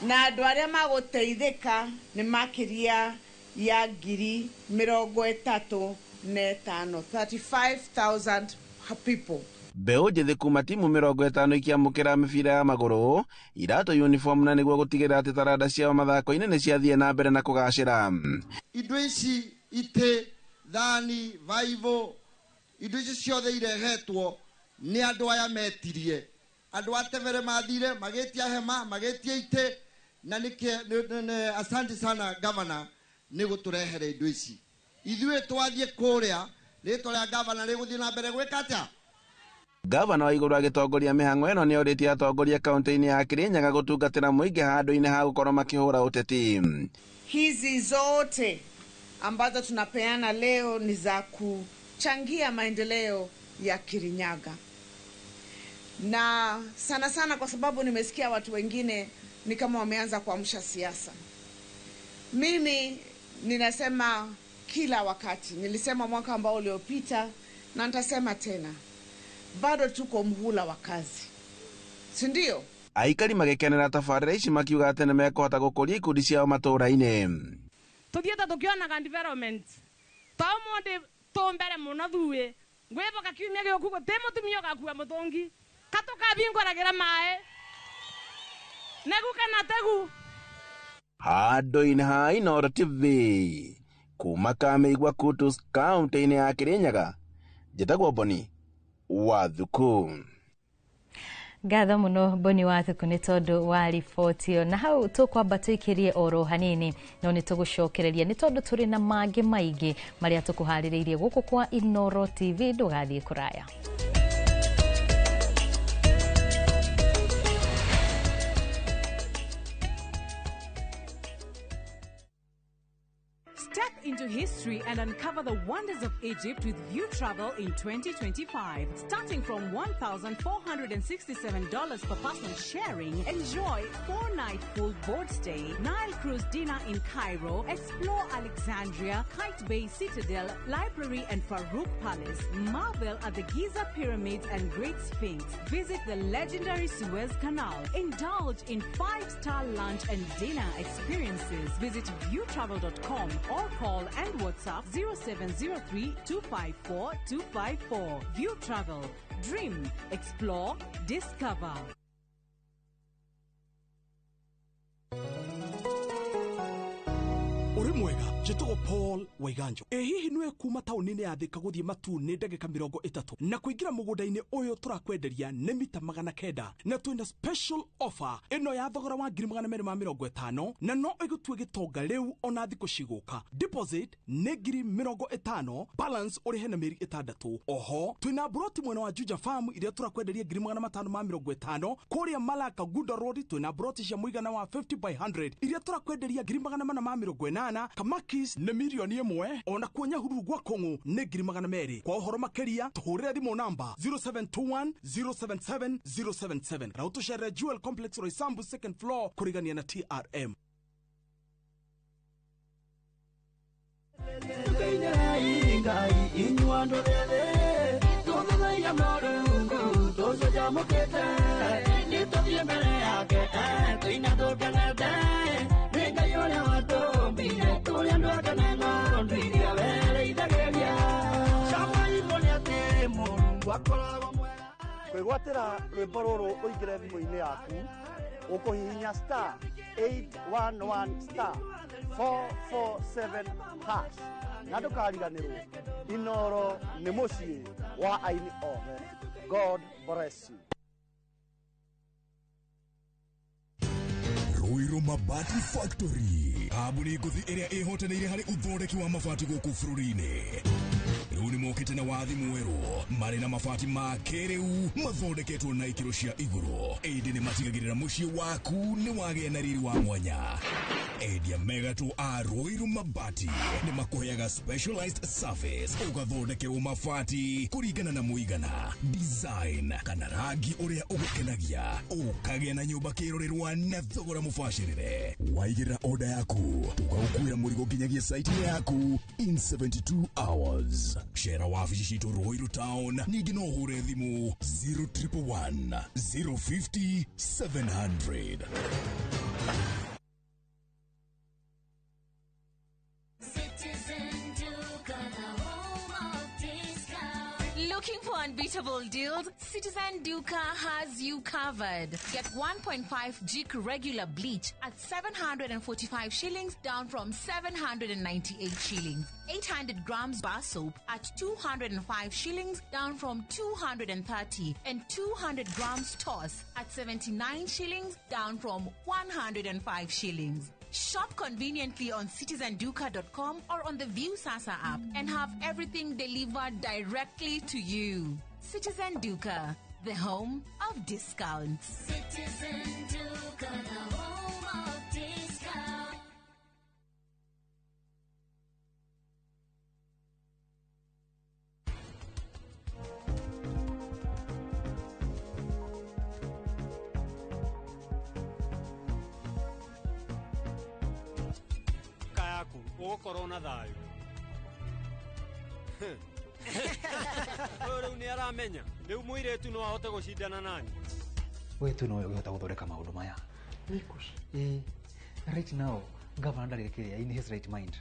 [SPEAKER 13] na andũ arĩa magũteithĩka nĩ makĩria ya 35,000 35,000 people.
[SPEAKER 25] Mbeũ njĩthĩ kuma timu 50 ikiamũkĩra mĩbira ya magũrũ, iratũ, uniform na nĩguo gũtigĩrĩra atĩ taranda ciao mathako-inĩ nĩ ciathiĩ na mbere na kũgacĩra.
[SPEAKER 11] Indo ici itĩ, thani, vaivo, indo ici ciothe irehetwo nĩ andũ aya metirie. Andũ a Tevere mathire magĩtia hema, magĩtia itĩ, na asante sana governor nĩ gũtũrehere indo ici. Ithuĩ twathiĩ kũrĩa rĩtwa rĩa governor rĩgũthiĩ na mbere gwĩka atĩa?
[SPEAKER 25] Gavana wa igũrũ agĩtongoria mĩhang'o ĩno nĩ orĩtie atongoria kaunti-inĩ ya Kirinyaga gũtungatĩra mũingĩ handũ-inĩ ha gũkorwo makĩhũra ũteti.
[SPEAKER 13] Hizi zote ambazo tunapeana leo ni za kuchangia maendeleo ya Kirinyaga, na sana sana kwa sababu nimesikia watu wengine ni kama wameanza kuamsha siasa. Mimi ninasema kila wakati, nilisema mwaka ambao uliopita na nitasema tena, bado tuko mhula wa kazi, si ndio?
[SPEAKER 25] Aikari magĩkenera tabarĩra ici makiuga atĩ nĩ mekũhota gũkũria ikundi ciao matũũra-inĩ.
[SPEAKER 1] Tuthiĩte tũkĩonaga development to mũndũ tũmbere mũno thuĩ ngwĩboka kiumia gĩũku gũtĩ mũtumia ũgakua mũtũngi katũkabingũragĩra maĩ negu kana tegu.
[SPEAKER 25] Handũ-inĩ ha Inooro TV kuma Kamĩigua Kutus kaunti-inĩ ya Kirinyaga, njĩtagwo Boni Wathuku.
[SPEAKER 18] Ngatho muno Boni Wathuku nĩ tondũ wa riboti ĩyo, na hau tũkwamba tũikĩrie oro hanini no nĩ tũgũcokereria nĩ tondũ tũrĩ na mangĩ maingĩ marĩa tũkũharĩrĩirie gũkũ kwa Inooro TV. Ndũgathiĩ kũraya.
[SPEAKER 2] Step into history and uncover the wonders of Egypt with View Travel in 2025. Starting from $1,467 per person sharing, enjoy 4-night full board stay, Nile cruise dinner in Cairo, explore Alexandria, Kite Bay Citadel, Library and Farouk Palace, marvel at the Giza Pyramids and Great Sphinx, visit the legendary Suez Canal, indulge in 5-star lunch and dinner experiences. Visit viewtravel.com or call and WhatsApp 0703-254-254. View Travel. Dream, explore, discover.
[SPEAKER 6] Uri mwega, jitwa Paul Waiganjo. Hihi nwe kuma taunini ya Thika guthie Matune ndagika 30 na kuingira mugundaini uyu turakwenderia ni mita 900 na twina special offer ino ya thogora wa 250 na no igutue gitonga riu ona thiko ciguka. Deposit ni 50,000, balance urihe na meri 6. Oho twina broti mwena wa Juja Farm iria turakwenderia 550 kuria Malaka Guda Road. Twina broti cia muigana wa 50 by 100 iria turakwenderia 450 Kamakis ne milioni 1 ona kuonya hururu gwa Kongo ne 200. Kwa uhoro makeria tuhurira thimo namba 0721 077 077. Rauto share Jewel Complex Roysambu 2nd floor kurigania na TRM.
[SPEAKER 23] Kwĩgwatĩra rwĩmbo rũrũ ũingĩre thimũ-inĩ yaku ũkũhihinya star 811 star 447 hash na ndũkariganĩrwo. Inooro nĩ mũciĩ wa aini othe. God bless you.
[SPEAKER 9] Ruiru Mabati Factory, kambuni nguthi ĩrĩa ĩhotanĩire harĩ ũthondeki wa mabati gũkũ bũrũri-inĩ. Rĩu nĩ mokĩte na wathi mwerũ marĩ na mabati ma kĩrĩu mathondeketwo na ikĩro cia igũrũ. Ĩndĩ nĩ matigagĩrĩra mũciĩ waku nĩ wagĩa na riri wa mwanya. Endia megatũ a Ruiru Mabati nĩ makũheaga specialized service ũgathondekerwo mabati kũringana na mũigana, design kana rangi ũrĩa ũgũkenagia, ũkagĩa na nyũmba kĩrorerwa na thogora mũbacĩrĩre. Waigĩrĩra order yaku ũgagũkuĩra mũrigo nginyagia site yaku in 72 hours. Shera wabici citũ Ruiru Town, ningĩ no ũhũre thimũ 0111 050 700.
[SPEAKER 3] Looking for unbeatable deals? Citizen Duca has you covered. Get 1.5 Jik regular bleach at 745 shillings, down from 798 shillings. 800 grams bar soap at 205 shillings, down from 230. And 200 grams toss at 79 shillings, down from 105 shillings. Shop conveniently on citizenduca.com or on the View Sasa app and have everything delivered directly to you. Citizen Duca, the home of discounts.
[SPEAKER 4] Citizen Duca, the home of discounts.
[SPEAKER 8] Ugukorwo na thayo riu ni aramenya riu muiretu no ahote gucindana nani
[SPEAKER 10] we tu no uhota guthondeka maundu maya right now governor ndarekeria in his right mind.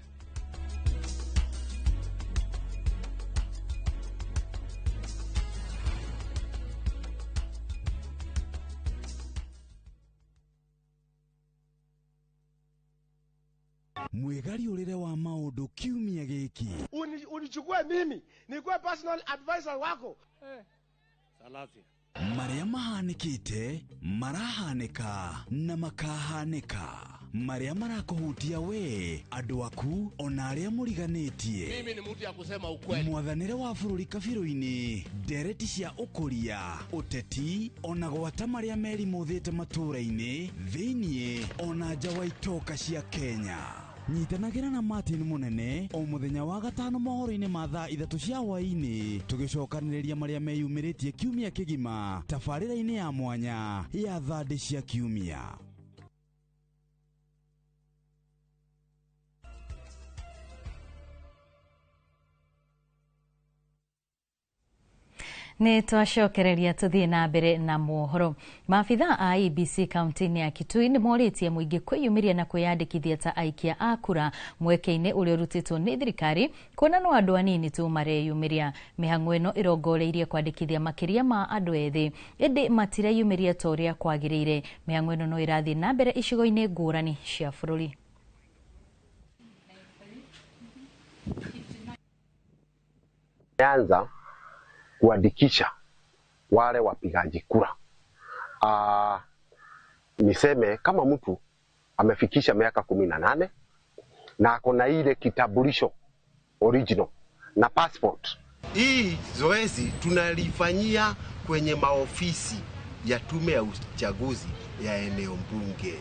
[SPEAKER 6] Mwegari urire wa maundu kiumia giki.
[SPEAKER 17] Unichukue mimi nikuwe personal advisor wako.
[SPEAKER 8] Salafi.
[SPEAKER 6] Maria mahanikite, marahanika na makahanika. Maria marakuhutia we, andu aku ona aria muriganitie.
[SPEAKER 17] Mimi ni mtu ya kusema ukweli.
[SPEAKER 6] Mwathanire wa bururi kabiru-ini, ndereti cia ukuria, uteti, ona gwata maria meri muthite matura-ini, thiini ona nja wa itoka cia Kenya. Nyitanagira na Martin Munene o muthenya wa gatano mohoro-ini ma thaa 3 cia hwaini, tugicokaniriria maria meyumiritie kiumia kigima tabarira-ini ya mwanya ya thandi cia kiumia.
[SPEAKER 18] Nĩ twacokereria tuthie na mbere na mohoro. Maabitha a IEBC kaunti-inĩ ya Kitui nĩ morĩtie mũingĩ kwĩyumĩria na kwĩyandĩkithia ta aikia a kura mweke-inĩ ũrĩa ũrutĩtwo nĩ thirikari, kuona no andũ anini tu mareyumĩria. Mĩhang'o ĩno ĩrongoreirie kwandĩkithia makĩria ma andũ ethĩ, ĩndĩ matireyumĩria ta ũrĩa kwagĩrĩire. Mĩhang'o ĩno no ĩrathiĩ na mbere icigo-inĩ ngũrani cia bũrũri.
[SPEAKER 26] Anza kuandikisha wale wapigaji kura. Niseme kama mtu amefikisha miaka 18 na akona ile kitambulisho original na passport.
[SPEAKER 27] Hii zoezi tunalifanyia kwenye maofisi ya tume ya uchaguzi ya eneo bunge.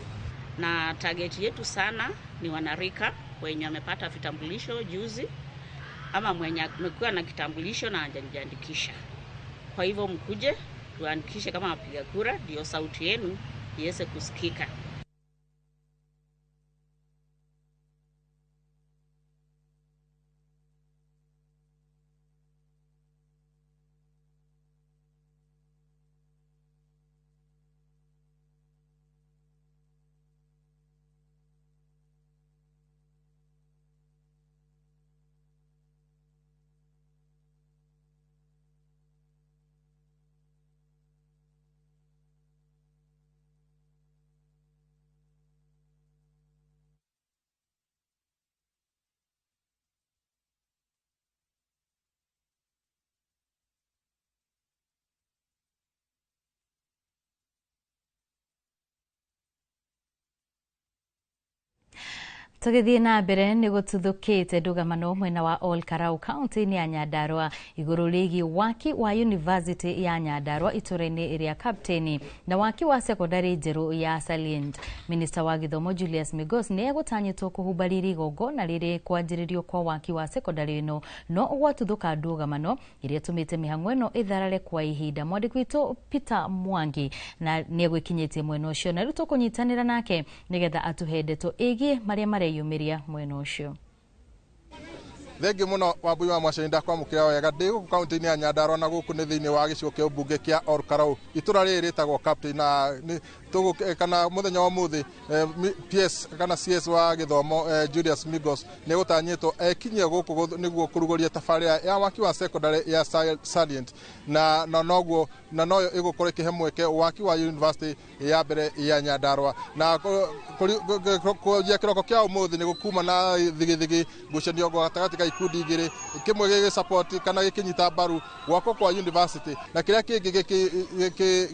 [SPEAKER 28] Na target yetu sana ni wanarika wenye wamepata vitambulisho juzi ama mwenye amekuwa na kitambulisho na hajajiandikisha. Kwa hivyo mkuje tuandikishe kama wapiga kura, ndio sauti yenu iweze kusikika.
[SPEAKER 18] Tugithie na mbere ni gututhukite ndugamano mwena wa Olkarau kaunti-inĩ ya Nyandarua iguru rĩgiĩ waki wa University ya Nyandarua itura-inĩ ĩrĩa kapteni na waki wa secondary njerũ ya Salient. Minister wa Githomo Julius Migos nĩ egũtanyĩtwo kũhumbarĩria igongona rĩrĩ kwanjĩrĩrio kwa waki wa secondary ĩno, no ũgwatũthũka ndugamano ĩrĩa ĩtũmĩte mĩhang'o ĩno ĩtharare kwa ihinda. Mwandĩki witũ Peter Mwangi na nĩ egwĩkinyĩtie mwena ũcio, na rĩu tũkũnyitanĩra nake nĩgetha atũhe ndeto ĩgiĩ marĩa mareyumĩria mwena ũcio.
[SPEAKER 29] Thengi muno Wambui wa Mwacinda kwamũkĩra wega ndĩ gũkũ kaunti-inĩ ya Nyandarua na gũkũ nĩ thĩinĩ wa gĩcigo kĩa ũmbunge kĩa Olkarau. Itũra rĩrĩ rĩtagwo Captain na kana muthenya wa muthi PS kana CS wa githomo Julius Migos ni gutanyitwo ekinyie guku niguo kurugoria tabarira ya waki wa secondary ya Salient na noyo igukorwo ikihemweke waki wa university ya mbere ya Nyandarua na kujia kiroko kia umuthi ni gukuma na thigithigi ngucanio gatagati ka ikundi igiri kimwe gigi support kana gikinyita baru gwako kwa university na kiria kingi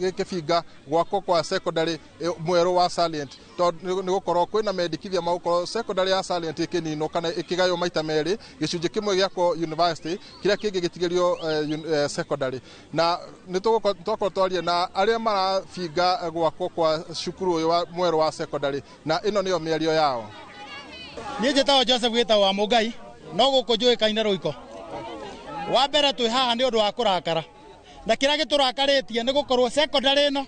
[SPEAKER 29] gikibinga gwako kwa secondary mwero wa Salient ni gukorwo kwina mendikithia magukorwo secondary ya Salient ikinino kana ikigayo maita meri gicunji kimwe giako university kiria kingi gitigirio secondary na nitugukorwo twaria na aria marabinga gwako kwa cukuru uyu wa mwero wa secondary na ino niyo mĩario yao.
[SPEAKER 7] Niĩ njĩtagwo Joseph Gĩtaũ wa Mũngai no gũkũ njũĩkaine Rũiko. Wa mbere twĩ haha nĩ ũndũ wa kũrakara na kĩrĩa gĩtũrakarĩtie nĩ gũkorwo secondary ĩno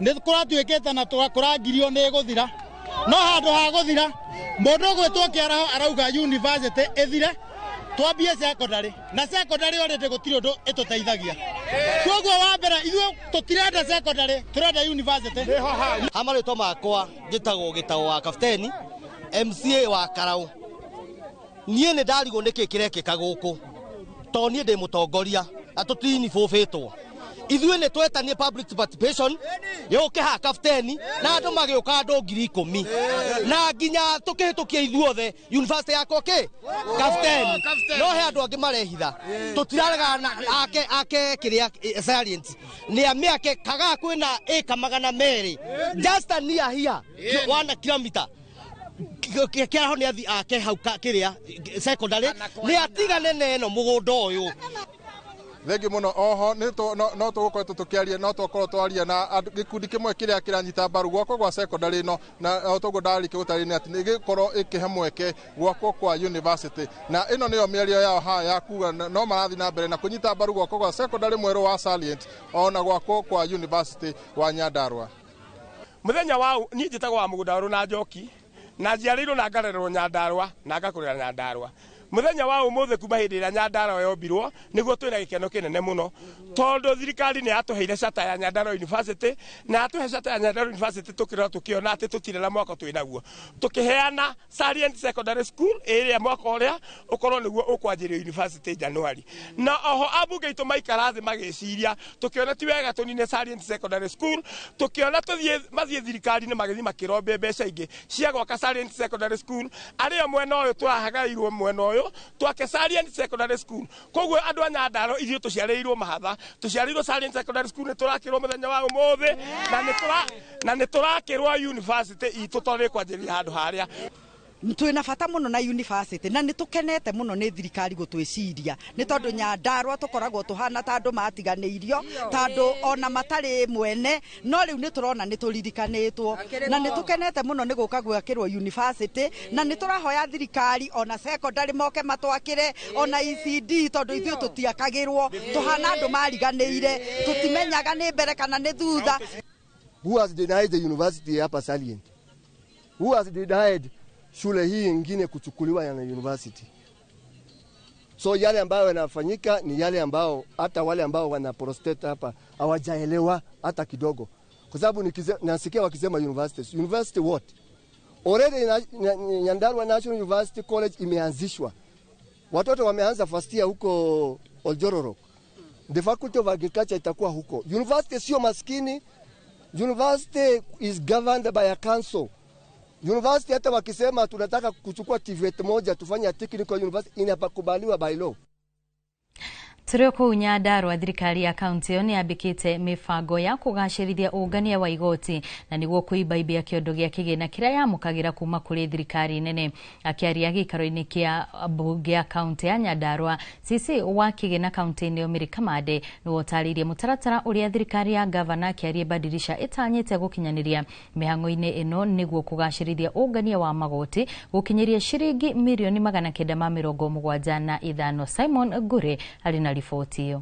[SPEAKER 7] nĩ kũratuĩkĩte na kũrangirio nĩ gũthira no handũ ha gũthira mũndũ ũgwĩtwo Kĩaraho arauga university ĩthire twambie secondary na secondary already gũtirĩ ũndũ ĩtũteithagia. Koguo wa mbere ithuĩ tũtirenda secondary tũrenda university.
[SPEAKER 12] Amarĩtwo makwa njĩtagwo Gĩtaũ wa Kapteni MCA wa Karau. Niĩ nĩ ndarigwo nĩkĩ kĩrekĩka gũkũ to niĩ ndĩ mũtongoria atũtini bũbĩtwo. Ithuĩ nĩ twetanie public participation yũke ha Kapteni na andũ magĩũka andũ 10,000 na nginya tũkĩhĩtũkia ithuothe university yakwa Kapteni no he andũ angĩ marehitha tũtirarega ake kĩrĩa Salient nĩ amĩake kaga kwĩna ĩka 200 just near here 1 kilometer Kĩaraho nĩ athi ake hau kĩrĩa secondary nĩ atigane na ĩno mũgũnda ũyũ.
[SPEAKER 29] Thengi muno oho no tugukorwo tukiaria no tukorwo twaria na gikundi kimwe kiria kiranyita baru gwako gwa secondary no na tugo ndarike gutarine ati ni gikorwo ikihemweke gwako kwa university na ino niyo mĩario yao ha ya kuga no marathi na mbere na kunyita baru gwako gwa secondary mwero wa Salient ona gwako kwa university wa Nyandarua.
[SPEAKER 17] Muthenya wao ni njitagwo wa Mũgũnda na Njoki na njiarĩirwo na ngarererwo Nyandarua na ngakũrĩra Nyandarua. Muthenya wa umuthi kuma hindi ĩrĩa Nyandarua yombirwo niguo twina gĩkeno kĩnene muno tondu thirikari nĩ yatũheire cata ya Nyandarua University na yatũhe cata ya Nyandarua University tukiona ati tutire na mwaka twinaguo tukiheana Salient Secondary School ĩrĩa mwaka ũrĩa ukorwo niguo ũkwanjĩrĩrio university January na oho ambunge itũ maikara thĩ magĩciria tukiona ti wega tũnine Salient Secondary School tukiona mathiĩ thirikari-inĩ magĩthi makĩrombe mbeca ingĩ cia gwaka Salient Secondary School arĩa mwena ũyũ tũrahagairwo mwena ũyũ twake Salient Secondary School koguo andu a Nyandarua ithuĩ tũciarĩirwo mahatha tũciarĩirwo Salient Secondary School nĩ tũrakĩrwo mũthenya wa ũmũthĩ na nĩ tũrakĩrwo university itũ tondũ kwanjĩrĩria handũ harĩa
[SPEAKER 14] twina bata muno na university na nĩ tukenete muno nĩ thirikari gũtwĩciria nĩ tondũ Nyandarua tũkoragwo tuhana ta andũ matiganĩirio ta andũ ona matarĩ mwene no rĩu nĩ tũrona nĩ tũririkanĩtwo na nĩ tukenete muno nĩ gũka gwakĩrwo university na nĩ tũrahoya thirikari ona secondary moke matwakĩre ona ECD tondũ ithuĩ tũtiakagĩrwo tuhana andũ mariganĩire tũtimenyaga nĩ mbere kana nĩ thutha.
[SPEAKER 15] Who has denied the university hapa Salient? Who has denied shule hii ingine kuchukuliwa ya university? So yale ambayo yanafanyika ni yale ambao hata wale ambao wana prostate hapa hawajaelewa hata kidogo, kwa sababu nasikia wakisema university what? Already Nyandarua National University College imeanzishwa, watoto wameanza first year huko Oljororo, the faculty of agriculture itakuwa huko. University sio maskini, university is governed by a council. University hata wakisema tunataka kuchukua TVET moja tufanye technical university inapakubaliwa by law.
[SPEAKER 18] Tũrĩ kũu Nyandarua thirikari ya kaunti ĩyo nĩ yambĩkĩte mĩbango ya kũgacĩrithia ũngania wa igoti na nĩguo kũimbaibia kĩondo gĩa kĩgĩna kĩrĩa yamũkagĩra kuma kũrĩ thirikari nene. Akĩaria gĩikaro-inĩ kĩa mbunge ya kaunti ya Nyandarua, CC wa kĩgĩna kaunti-inĩ ĩyo Mary Kamande nĩwe ũtarĩirie mũtaratara ũrĩa thirikari ya gavana Kĩarie Badirisha ĩtanyĩte gũkinyanĩria mĩhang'o-inĩ ĩno nĩguo kũgacĩrithia ũngania wa magoti gũkinyĩria ciringi mirioni 975. Simon Ngure arĩ na riboti hiyo.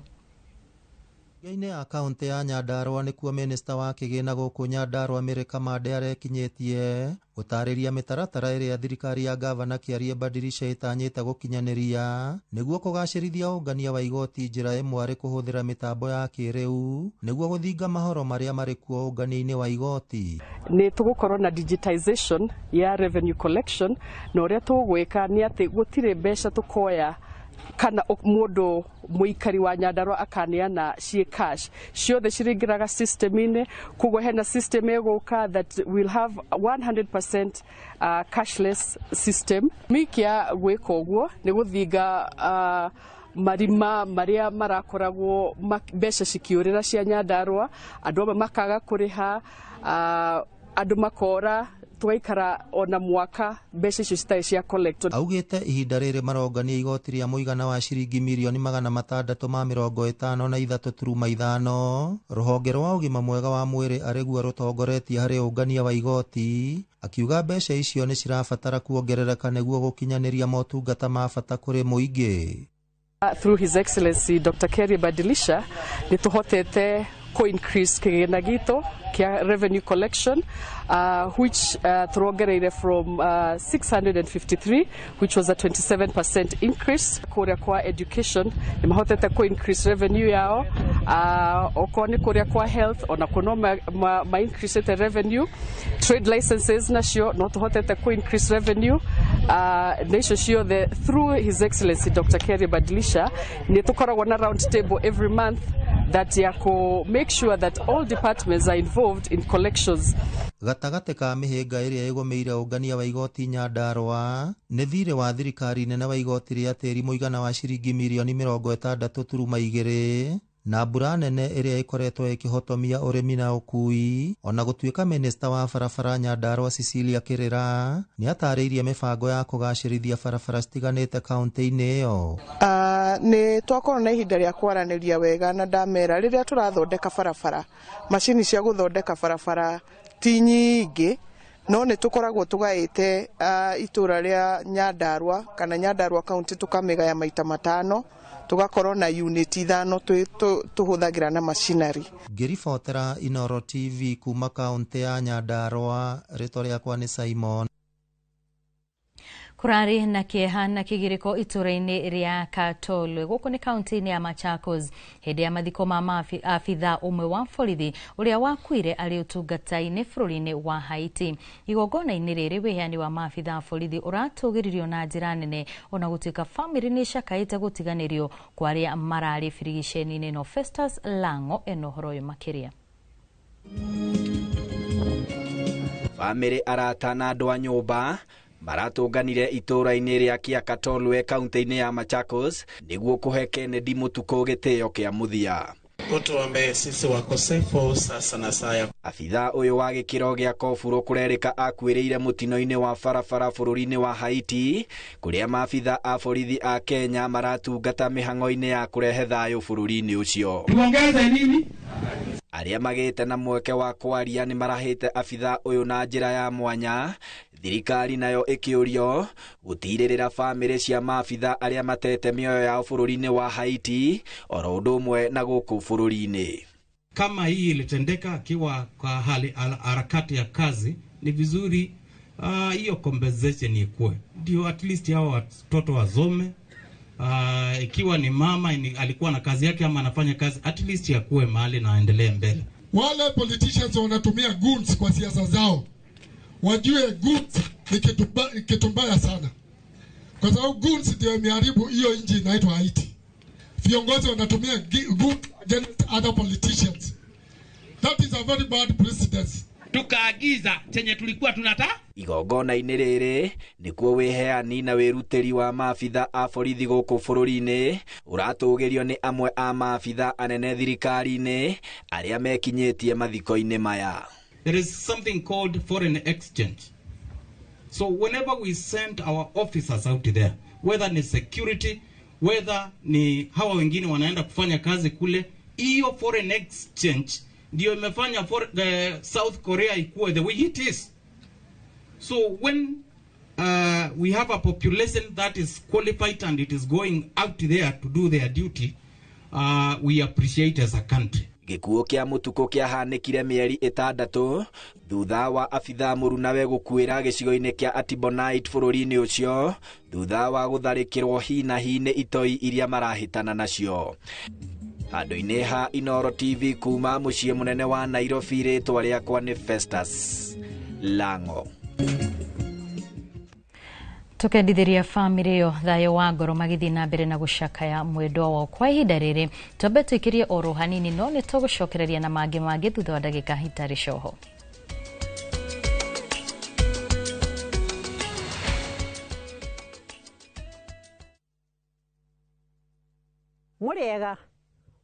[SPEAKER 5] Gaine ya kaunti ya Nyandarua nikuo minista wa kigina guku Nyandarua Amerika Mande arekinyetie gutariria mitaratara iria thirikari ya gavana Kiarie Badirisha itanyite gukinyaniria niguo kugacirithia ungania wa igoti njira imwe ari kuhuthira mitambo ya kiriu niguo guthinga mahoro maria mari kuo ungania-ini wa igoti.
[SPEAKER 11] Ni tugukorwo na digitization ya revenue collection na uria tugwika ni ati gutire mbeca tukoya kana mundu muikari wa Nyandarua akaneana cie cash ciothe ciringiraga system-ini kugo hena system eguka that will have 100% cashless system. Mikia gwika uguo ni guthinga marima maria marakoragwo mbeca cikiurira cia Nyandarua andu amwe makaga kuriha andu makora twaikara ona mwaka mbeca icio citarĩ cia collected.
[SPEAKER 5] Augite ihinda rĩrĩ marongania igoti rĩa mũigana wa ciringi mirioni 653.5 rũhonge rwa ũgima mwega wa mwĩrĩ arĩguo rũtongoretie harĩ ũngania wa igoti, akiuga mbeca icio nĩ cirabatara kuongerereka nĩguo gũkinyanĩria motungata ma bata kũrĩ mũingĩ.
[SPEAKER 11] Through His Excellency Dr. Kiarie Badirisha ni tuhotete increase kigina gitu kia revenue collection which turongereire from 653 which was a 27% increase. Kuria kwa education ni mahotete increase revenue yao okoni kuria kwa health ona kuno ma increase the revenue. Trade licenses nacio no tuhotete increase revenue nation cio through His Excellency Dr. Kiarie Badirisha ni tukoragwo na round table every month that yako make sure that all departments are involved in collections.
[SPEAKER 5] Gatagate ka mihinga iria igomeire ungania wa igoti Nyandarua ni thirĩ wa thirikari nene wa igoti rĩa tĩri mũigana wa ciringi mirioni 60.2 na mbura nene iria ikoretwo ikihotomia urimi na ukui. Ona gutuika minista wa barabara Nyandarua Cecilia Kirira ni atarĩirie mibango ya kugacirithia barabara citiganĩte kaunti-inĩ iyo.
[SPEAKER 13] Ni twakorwo na ihinda rĩa kwaranĩria wega na ndamera rĩrĩa tũrathondeka barabara macini cia guthondeka barabara ti nyingĩ no nĩ tukoragwo tugaĩte itura rĩa Nyandarua kana Nyandarua county tukamĩgaya maita matano tugakorwo na unit 5 tuhuthagira na machinery.
[SPEAKER 5] Ngiribotera Inoro TV kuma kaunti ya Nyandarua, rĩtwa rĩakwa nĩ Simon.
[SPEAKER 18] Kurari na kieha na kigiriko itũra-inĩ rĩa Katolwe gũkũ nĩ kaunti-inĩ ya Machakos hĩndĩ ya mathiko ma afitha ũmwe wa borithi ũrĩa wakuire arĩ ũtungata-inĩ bũrũri-inĩ wa Haiti. Igongona-inĩ rĩrĩ wĩheani wa maafitha a borithi ũratũgĩririo na njĩra nene ona gũtuĩka bamĩrĩ nĩ icakaĩte gũtiganĩrio kwa arĩa mararĩ birigiceni-inĩ no. Festus Lango ena ũhoro ũyũ makĩria.
[SPEAKER 16] Bamĩrĩ, arata na andũ a nyũmba maratũnganire itũra-inĩ rĩa kia Katolwe kaunti-inĩ ya Machakos nĩguo kũhe Kennedy Mũtukũ gĩtĩo kĩa mũthia.
[SPEAKER 19] Utuombee sisi wakosefu sasa na saa.
[SPEAKER 16] Afitha ũyũ wa gĩkĩro gĩa koburo kũrerĩka akuĩrĩire mũtino-inĩ wa barabara bũrũri-inĩ wa Haiti kũrĩa maafitha a borithi a Kenya maratungata mĩhang'o-inĩ ya kũrehe thayũ bũrũri-inĩ ũcio.
[SPEAKER 19] Tuongeze nini?
[SPEAKER 16] Arĩa magĩte na mweke wa kwaria nĩ marahĩte afitha ũyũ na njĩra ya mwanya, thirikari nayo ĩkĩũrio gũtirĩrĩra bamĩrĩ cia maafitha arĩa matete mĩoyo yao bũrũri-inĩ wa Haiti oro ũndũ ũmwe na gũkũ bũrũri-inĩ.
[SPEAKER 19] Kama hii ilitendeka akiwa kwa harakati ya kazi, ni vizuri hiyo compensation ikuwe ndio at least hao watoto wasome. Ikiwa ni mama alikuwa na kazi yake ama anafanya kazi, at least yakuwe mahali na aendelee mbele.
[SPEAKER 20] Wale politicians wanatumia goons kwa siasa zao, wajue goons ni kitu mbaya sana, kwa sababu goons ndio imeharibu hiyo nchi inaitwa Haiti. Viongozi wanatumia goons against other politicians. That is a very bad precedent.
[SPEAKER 19] Tukaagiza chenye tulikuwa tunata.
[SPEAKER 16] Igongona-inĩ rĩrĩ nĩkuo wĩheani na wĩrutĩri wa maafitha a borithi gũkũ bũrũri-inĩ ũratũgĩrio nĩ amwe a maafitha anene thirikari-inĩ arĩa mekinyĩtie mathiko-inĩ maya.
[SPEAKER 19] There is something called foreign exchange. So whenever we send our officers out there, whether ni security, whether ni hawa wengine wanaenda kufanya kazi kule, hiyo foreign exchange ndio imefanya South Korea ikuwe the way it is. So when we have a population that is qualified and it is going out there to do their duty, we appreciate as a country.
[SPEAKER 16] Gikuo kia mutuko kia hanikire mieri 6 thutha wa abitha murunawe gukuira gicigo-ini kia Artibonite bururi-ini ucio thutha wa gutharikirwo hina hine itoi iria marahitana nacio. Handu-ini ha Inoro TV kuma muciĩ munene wa Nairobi, ritwa riakwa ni Festus Lango.
[SPEAKER 18] Tukendithiria family yo thayo wa ngoro magithi na mbere na gucakaya mwendwa wao kwa ihinda riri twambe twikirie oro hanini no ni tugucokereria na mangi thutha wa ndagika hitari coho.
[SPEAKER 1] Muriega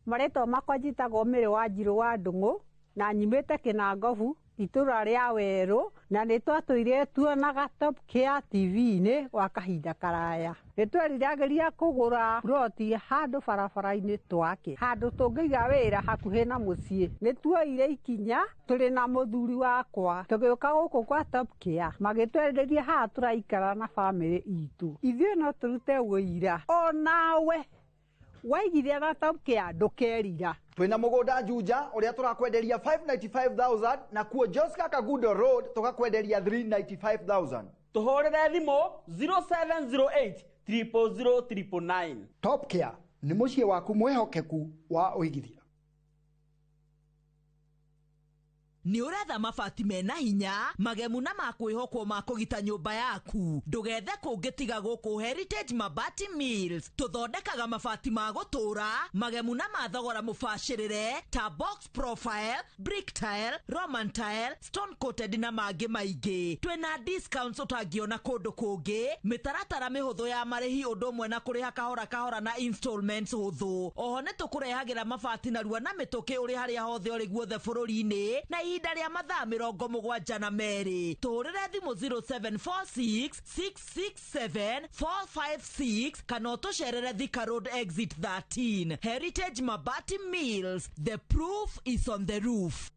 [SPEAKER 1] mareto makwa njitagwo Mĩrĩ wa Njirũ wa Ndung'u na nyimĩte Kinangobu itura ria Weru na nitwatũire tuonaga Top Care TV-inĩ gwa kahinda karaya. Nitweriragĩria kũgũra ploti handũ barabara-inĩ twake handũ tũngĩiga wĩra hakuhĩ na mũciĩ. Nĩtuoire ikinya tũrĩ na mũthuri wakwa tũgĩũka gũkũ kwa Top Care magĩtwerirĩria haha tũraikara na family itũ. Ithuĩ no tũrute wĩira o nawe waigithia na Top Care ndũkerira.
[SPEAKER 2] Twina mugunda Juja uria turakwenderia 595,000 na kuo Joska Kagundo Road tukakwenderia 395,000.
[SPEAKER 3] Tuhorere thimo 0708 000 999.
[SPEAKER 2] Top Care ni muciĩ waku mwehokeku wa uigithia.
[SPEAKER 9] Ni uretha mabati mena hinya magemu na makwihokwo ma kugita nyumba yaku ndugethe kungitiga guku Heritage Mabati Mills tuthondekaga mabati ma gutura magemu na mathogora mubashirire ta box profile, brick tile, roman tile, stone coated na mangi maingi. Twina discounts utangiona kundu kungi, mitaratara mihuthu ya marihi undu mwe na kuriha kahora na installments huthu. Oho ni tukurehagira mabati na rua na mituki uri haria hothe uri guothe bururi-ini na ihinda ria mathaa 72 tuhurire thimu 0746 667 456 kana utucerere Thika Road exit 13. Heritage Mabati Mills, the proof is on the roof.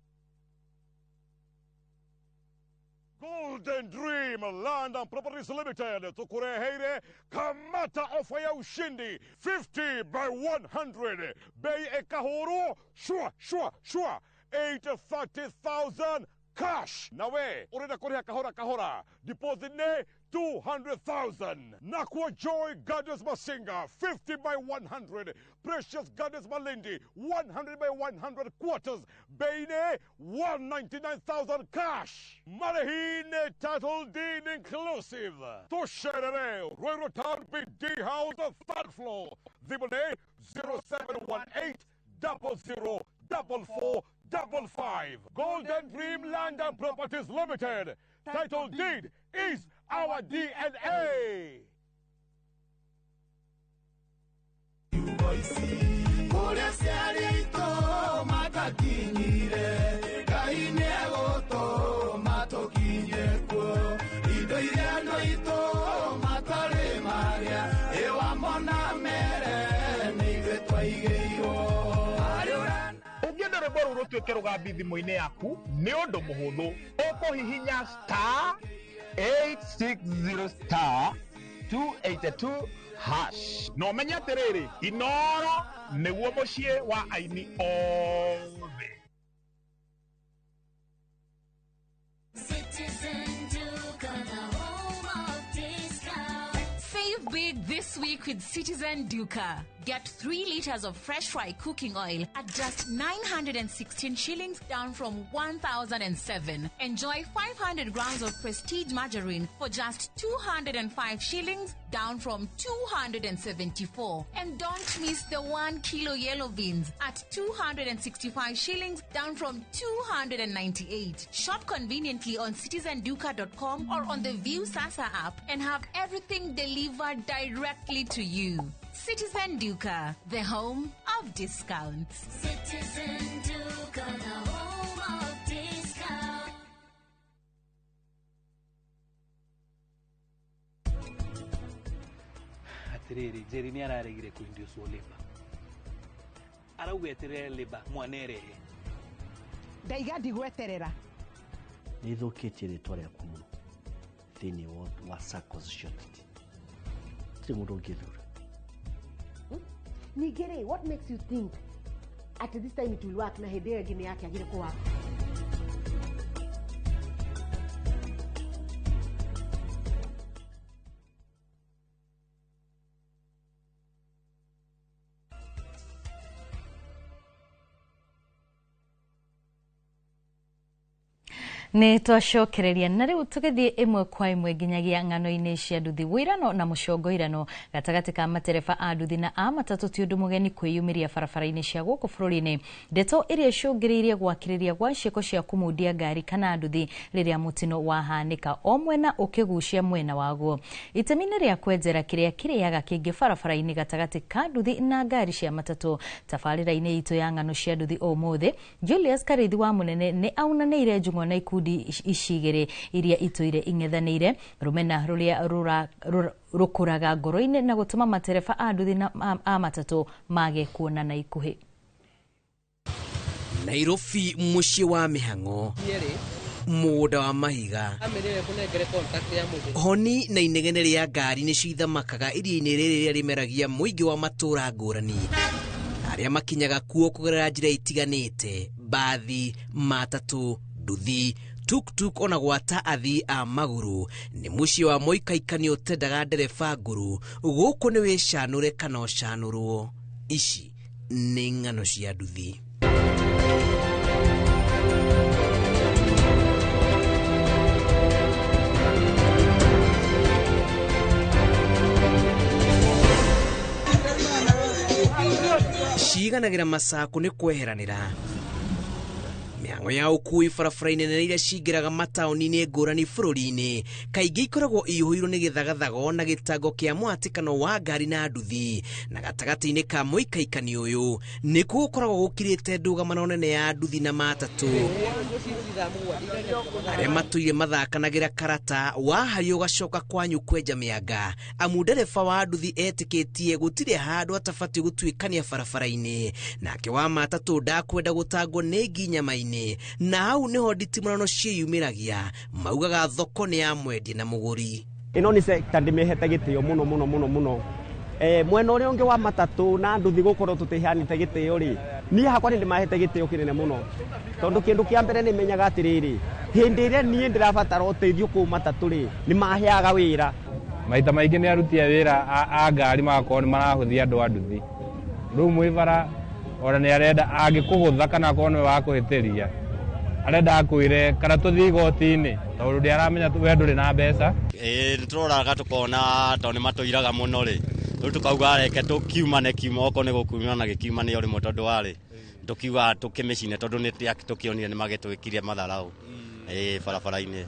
[SPEAKER 21] Golden Dream Land and Properties Limited tukureheire kamata ofa ya ushindi 50 by 100 bei ekahoro shwa 830,000 cash. Nawe urenda kuriha kahora deposit ne 200,000. Nakwa Joy Gardens Masinga 50 by 100. Precious Gardens Malindi 100 by 100 quarters. Beine 199,000 cash. Marahine title deed inclusive. Tosherere Royal Town Big D House, the third floor. Dibone 0718 00 4455. Golden Dream Land and Properties Limited. Title deed is our DNA.
[SPEAKER 22] Rũrũ rũtuĩke rũgambi thimũ-inĩ yaku nĩ ũndũ mũhũthũ ũkũhihinya star 860 star 282 hash na ũmenye atĩrĩrĩ Inoro nĩguo mũciĩ wa aini othe.
[SPEAKER 23] Save big this week with Citizen Duca. Get 3 liters of fresh fry cooking oil at just 916 shillings, down from 1,007. Enjoy 500 grams of Prestige margarine for just 205 shillings, down from 274. And don't miss the 1 kilo yellow beans at 265 shillings, down from 298. Shop conveniently on citizenduca.com or on the View Sasa app and have everything delivered directly to you. Citizen Duca, the home of discounts.
[SPEAKER 4] Citizen Duca, the home of discounts.
[SPEAKER 10] Atiriri, Jerry ni araregire kuinduce labor. Arauga eterere labor mwanerehe.
[SPEAKER 1] Ndaiga ndigweterera.
[SPEAKER 24] Nĩ ithũkĩtie rĩtwa rĩaku mũno thĩinĩ wa SACCOs ciothe. Tiri mũndũ ũngĩthura.
[SPEAKER 6] Nigere, what makes you think at this time it will work na hede gine yake agire kwa?
[SPEAKER 18] Nĩ twacokereria na rĩu tũgĩthiĩ ĩmwe kwa ĩmwe nginyagia ng'ano-inĩ cia nduthi. Wĩrano na mũcongoirano gatagatĩ ka matereba a nduthi na a matatũ ti ũndũ mũgeni kwĩyumĩria barabara-inĩ cia gũkũ bũrũri-inĩ. Ndeto ĩrĩa icũngĩrĩirie gwakĩrĩria gwa ciĩko cia kũmundia ngari kana nduthi rĩrĩa mũtino wahanĩka o mwena ũkĩgucia mwena waguo. Itemi-inĩ rĩa kwenjera kĩrĩa kĩrĩaga kĩingĩ barabara-inĩ gatagatĩ ka nduthi na ngari cia matatũ. Tabarĩra-inĩ itũ ya ng'ano cia nduthi ũmũthĩ, Julius Karithi wa Mũnene nĩ aunanĩire njung'o na ikundi icigĩrĩ iria itũire ing'ethanĩire rũmena rũrĩa rũkũraga ngoro-inĩ na gũtũma matereba a nduthi na a matatũ mage kuonana ikuhĩ.
[SPEAKER 7] Nairobi, mũciĩ wa mĩhang'o, mũgũnda wa mahiga, honi na inegene rĩa ngari nĩ cithamakaga iria-inĩ rĩrĩa rĩmeragia mũingĩ wa matũra ngũrani arĩa makinyaga kuo kũgerera njĩra itiganĩte: mbathi, matatũ, nduthi, tuk-tuk ona gwata athii a maguru. Nĩ mũciĩ wa mũikaikanio ũtendaga ndereba ngũrũ, gũkũ nĩ wĩcanũre kana ũcanũrwo. Ici nĩ ng'ano cia nduthi. Ciganagĩra macakũ nĩ kweheranĩra mĩhang'o ya ũkui barabara-inĩ nene iria cingĩraga mataũni-inĩ ngũrani bũrũri-inĩ kaingĩ ikoragwo iyũhĩirwo nĩ gĩthagathago na gĩtango kĩa mũhatĩkano wa ngari na nduthi, na gatagatĩ-inĩ ka mũikaikanio ũyũ nĩkuo gũkoragwo gũkirĩte ndũgamano nene ya nduthi na matatũ arĩa matũire mathakanagĩra karata wahario ũgacoka kwanyu kwenja mĩanga, amu ndereba wa nduthi etĩkĩtie gũtirĩ handũ atabatie gũtuĩkania barabara-inĩ, nake wa matatũ ndakwenda gũtangwo nĩ nginyama-inĩ, na hau nĩho nditimũrano ciĩyumĩragia, maugaga thoko nĩ ya mwendia na mũgũri.
[SPEAKER 3] Ĩno nĩ sector ndĩmĩhete gĩtĩo mũno. Mwena ũrĩa ũngĩ wa matatũ na nduthi gũkorwo tũtiheanĩte gĩtĩo rĩ, niĩ hakwa nĩ ndĩmahete gĩtĩo kĩnene mũno, tondũ kĩndũ kĩa mbere nĩ menyaga atĩrĩrĩ, hĩndĩ ĩrĩa niĩ ndĩrabatara ũteithio kũu matatũ rĩ, nĩ maheaga wĩra.
[SPEAKER 8] Maita maingĩ nĩ aruti a wĩra a ngari magakorwo nĩ marahũthia andũ a nduthi. Rĩu mwĩbara ona nĩ arenda angĩkũgũtha kana akorwo nĩ wa kũhĩtĩria, arenda akwĩre kana tũthiĩ igoti-inĩ tondũ ndĩaramenya we ndũrĩ na mbeca.
[SPEAKER 12] Nĩ tũroraga tũkona tondũ nĩ matũiraga mũno rĩ, rĩu tũkauga reke tũkiumane kiuma okorwo nĩ gũkiumana gĩkiumane o rĩmwe, tondũ warĩ tũkiuga tũkĩmĩcine tondũ nĩ tũkĩonire nĩ magĩtwĩkirie matharaũ barabara-inĩ.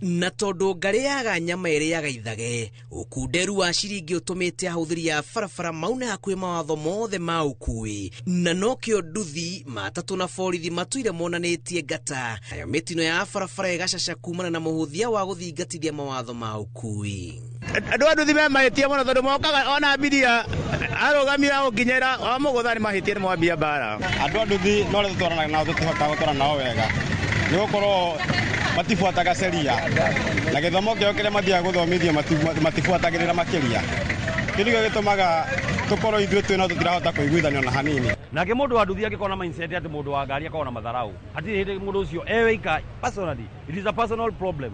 [SPEAKER 7] Na tondũ ngari yaga nyama ĩrĩaga ithage, ũkunderu wa ciringi ũtũmĩte ahũthĩri a barabara maune hakuhĩ mawatho mothe ma ũkui, na nokĩo nduthi, matatũ na borithi matuire monanĩtie ngata, nayo mĩtino ya barabara ĩgacaca kumana na mũhũthia wa gũthingatithia mawatho ma ũkui.
[SPEAKER 22] Andũ a nduthi memahĩtia mũno tondũ mokaga ona mbiria arũgamia gũkinyĩra wa mũgũtha nĩ mahĩtia nĩ mwambia mbara.
[SPEAKER 12] Andũ a nduthi no rĩ tũtwaranaga nao tũtihotaga gũtwarana nao wega, nĩ gũkorwo matibuataga sheria na gĩthomo kĩao kĩrĩa mathiaga gũthomithio matibuatagĩrĩra makĩria. Kĩndũ gĩkĩ gĩtũmaga tũkorwo ithuĩ twĩno tũtirahota kũiguithania ona hanini.
[SPEAKER 25] Nake mũndũ wa nduthi angĩkorwo na mindset atĩ mũndũ wa ngari akorwo na matharaũ, hatirĩ hĩndĩ mũndũ ũcio ewĩika. Personally, it is a personal problem.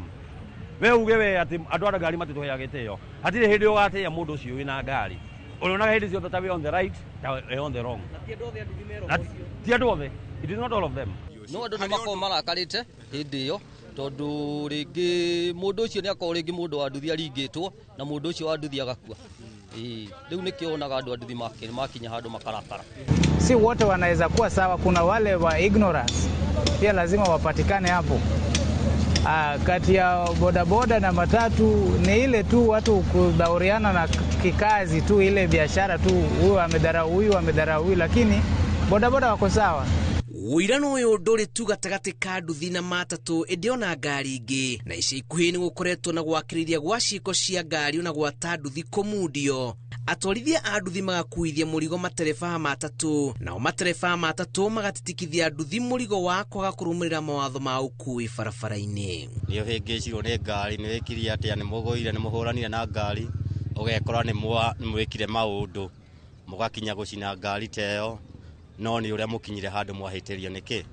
[SPEAKER 25] We uge we atĩ andũ a ngari matitũheaga gĩtĩo, hatirĩ hĩndĩ ũgatĩĩa mũndũ ũcio wĩna ngari. Ũrĩonaga hĩndĩ ciothe ta we on the right, ta we on the wrong. Ti andũ othe, it is not all of them.
[SPEAKER 26] No andũ nĩ makorwo marakarĩte hĩndĩ ĩyo tondũ rĩngĩ mũndũ ũcio nĩ akorwo rĩngĩ mũndũ wa nduthi aringĩtwo na mũndũ ũcio wa nduthi agakua. Rĩu nĩkĩo onaga andũ a nduthi makinya handũ makarakara.
[SPEAKER 27] Si wote wanaweza kuwa sawa, kuna wale wa ignorance pia lazima wapatikane hapo. Kati ya bodaboda na matatu ni ile tu watu kudhauriana na kikazi tu, ile biashara tu, huyu amedharau huyu, lakini bodaboda wako sawa.
[SPEAKER 7] Wĩrano ũyũ ndũrĩ tu gatagatĩ ka nduthi na matatũ, ĩndĩ ona ngari ingĩ, na ica ikuhĩ nĩ gũkoretwo na gwakĩrĩria gwa ciĩko cia ngari ona gwata nduthi kũmundio. Atwarithia a nduthi magakuithia mũrigo matereba a matatũ, nao matereba a matatũ magatitikithia nduthi mũrigo wa kwaga kũrũmĩrĩra mawatho ma ũkui barabara-inĩ.
[SPEAKER 12] Nĩ ũhĩngĩcirwo nĩ ngari, nĩ wĩkirie atĩa nĩ mũgũire nĩ mũhũranire na ngari, ũgekora nĩ mwĩkire maũndũ
[SPEAKER 5] mugakinya gucina ngari teyo no ni uria mukinyire handu mwahitirio niki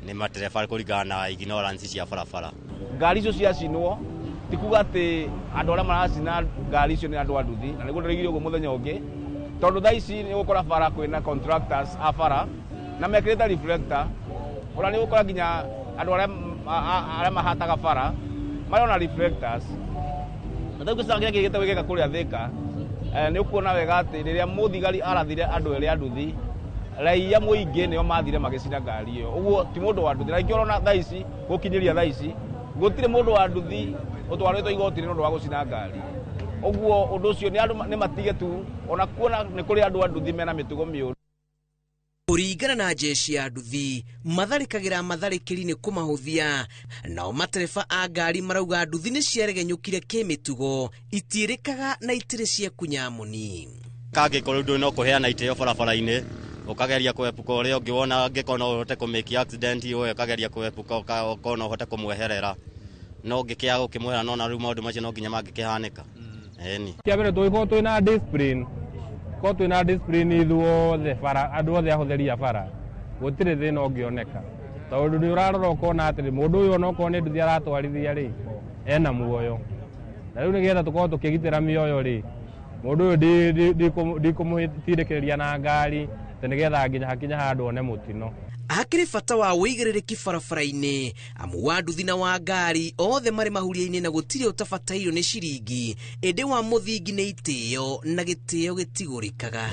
[SPEAKER 5] ni matereba kuringana na ignorance cia barabara.
[SPEAKER 11] Ngari icio ciacinwo tikuga ati andu aria maracina ngari icio ni andu anduthi na niguo ndirigire uguo muthenya ungi tondu thaa ici ni gukora bara kwina contractors a bara na mekirite reflector ora ni gukora nginya andu aria mahataga bara mariona reflectors na thau gicanga gigite wigeka kuria Thika ni ukuona wega ati riria muthigari arathire andu eri anduthi raia muingi nio mathire magicina ngari iyo uguo ti mundu wa nduthi na ikiorona thaa ici gukinyiria thaa ici gutire mundu wa nduthi utwaritwo igoti-ini nundu wa gucina ngari uguo undu ucio ni andu ni matige tu ona kuona ni kuri andu anduthi mena mitugo miuru.
[SPEAKER 7] Kuringana na jeshi ya nduthi matharikagira matharikiri-ini kumahuthia nao matereba a ngari marauga nduthi ni ciaregenyukire kimitugo itiirikaga na itire cia kunyamuni
[SPEAKER 5] kangikoro ndu no kuheana iteo barabara-ini ukageria kwepuka uria ungi wona ngikona uhote kumake accident we ukageria kwepuka ukona uhote kumweherera no ngikia gukimwera no na riu maundu macio no nginya mangikihanika eni
[SPEAKER 8] kiabere tuiko twina discipline ko twina discipline ithuothe bara andu othe ahutheria bara gutire thina ungioneka tondu ni urarora ukona atiri mundu uyu no kone nduthi aratwarithia ri ena muoyo na riu nigetha tukorwo tukigitira mioyo ri mundu uyu ndikumuhitirikiria na ngari nigetha nginya hakinya handu one mutino
[SPEAKER 7] akiri bata wa wigiririki barabara-ini amu wa nduthi na wa ngari othe mari mahuria-ini na gutire utabatairo ni ciringi indi wa muthingi ni itio na gitio gitigurikaga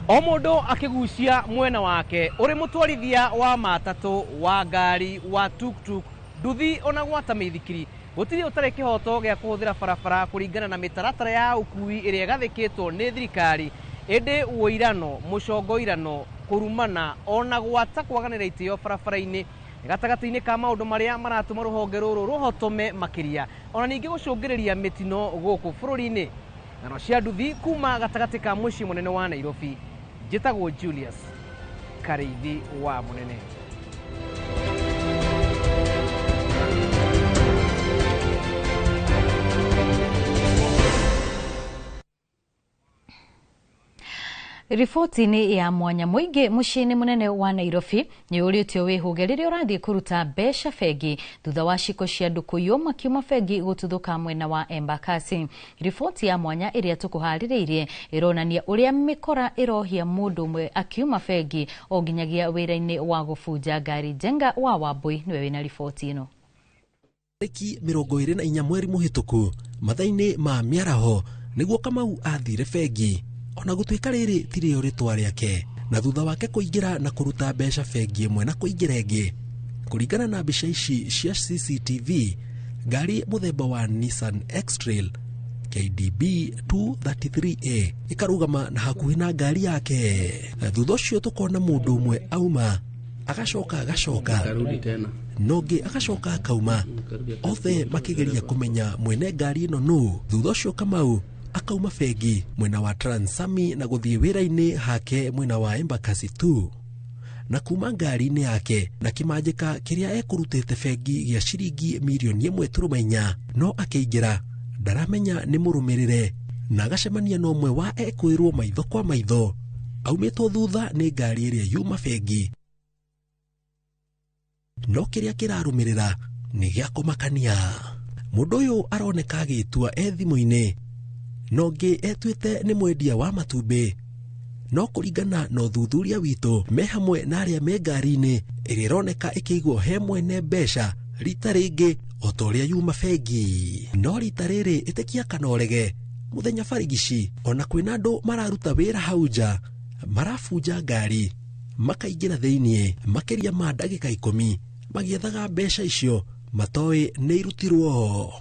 [SPEAKER 13] o mundu akigucia mwena wake uri mutwarithia wa matatu wa ngari wa tuktuk nduthi ona gwata mithikiri gutire utare kihoto gia kuhuthira barabara kuringana na mitaratara ya ukui iria gathikitwo ni thirikari indi uirano mucongoirano kurumana ona gwata kwaganira itio barabara-ini gatagati-ini ka maundu maria maratuma ruhonge ruru ruhotome makiria ona ningi gucungiriria mitino guku bururi-ini ngano cia nduthi kuma gatagati ka mucii munene wa Nairobi njitagwo Julius Kareithi wa Munene.
[SPEAKER 18] Riboti-ini ya mwanya muingi mucii-ini munene wa Nairobi ni uritio wihuge riria urathie kuruta besha bengi thutha wa ciko cia ndukuyu makiuma bengi gututhuka mwena wa Embakasi. Riboti ya mwanya iria tukuhaririirie ironania uria mikora irohia mundu umwe akiuma bengi o nginyagia wira-ini wa gufunja ngari. Jenga wa Wambui niwe wina riboti ino.
[SPEAKER 14] Tariki 24 mweri muhituku mathaini ma miaraho niguo Kamau athire bengi ona gutuika riri tirio ritwa riake na thutha wake kuingira na kuruta besha bengi imwe na kuingira ingi. Kuringana na mbica ici cia CCTV ngari muthemba wa Nissan X-Trail KDB 233A ikarugama na hakuhi na ngari yake. Thutha ucio tukona mundu umwe auma agacoka nongi agacoka akauma othe makigeria kumenya mwene ngari ino nu. Thutha ucio Kamau akauma bengi mwena wa Transami na guthie wira-ini hake mwena wa Embakasi tu na kuma ngari-ini yake na kimanjika kiria ekurutite bengi gia ciringi mirioni 1.4 no akiingira ndaramenya ni murumirire na agacemania na umwe wa ekwirwo maitho kwa maitho aumitwo thutha ni ngari iria yuma bengi no kiria kirarumirira ni gia kumakania. Mundu uyu aroneka agitua ethimu-ini nongi etwite ni mwendia wa matumbi no kuringana na uthuthuria witu me hamwe na aria me ngari-ini iria ironeka ikiigwo he mwene besha rita ringi o ta uria yuma bengi no rita riri itikia kana urege muthenya barigici ona kwina andu mararuta wira hau nja marafunja ngari makaingira thiini makiria ma ndagika 10 magiethaga besha icio matoi ni irutirwo.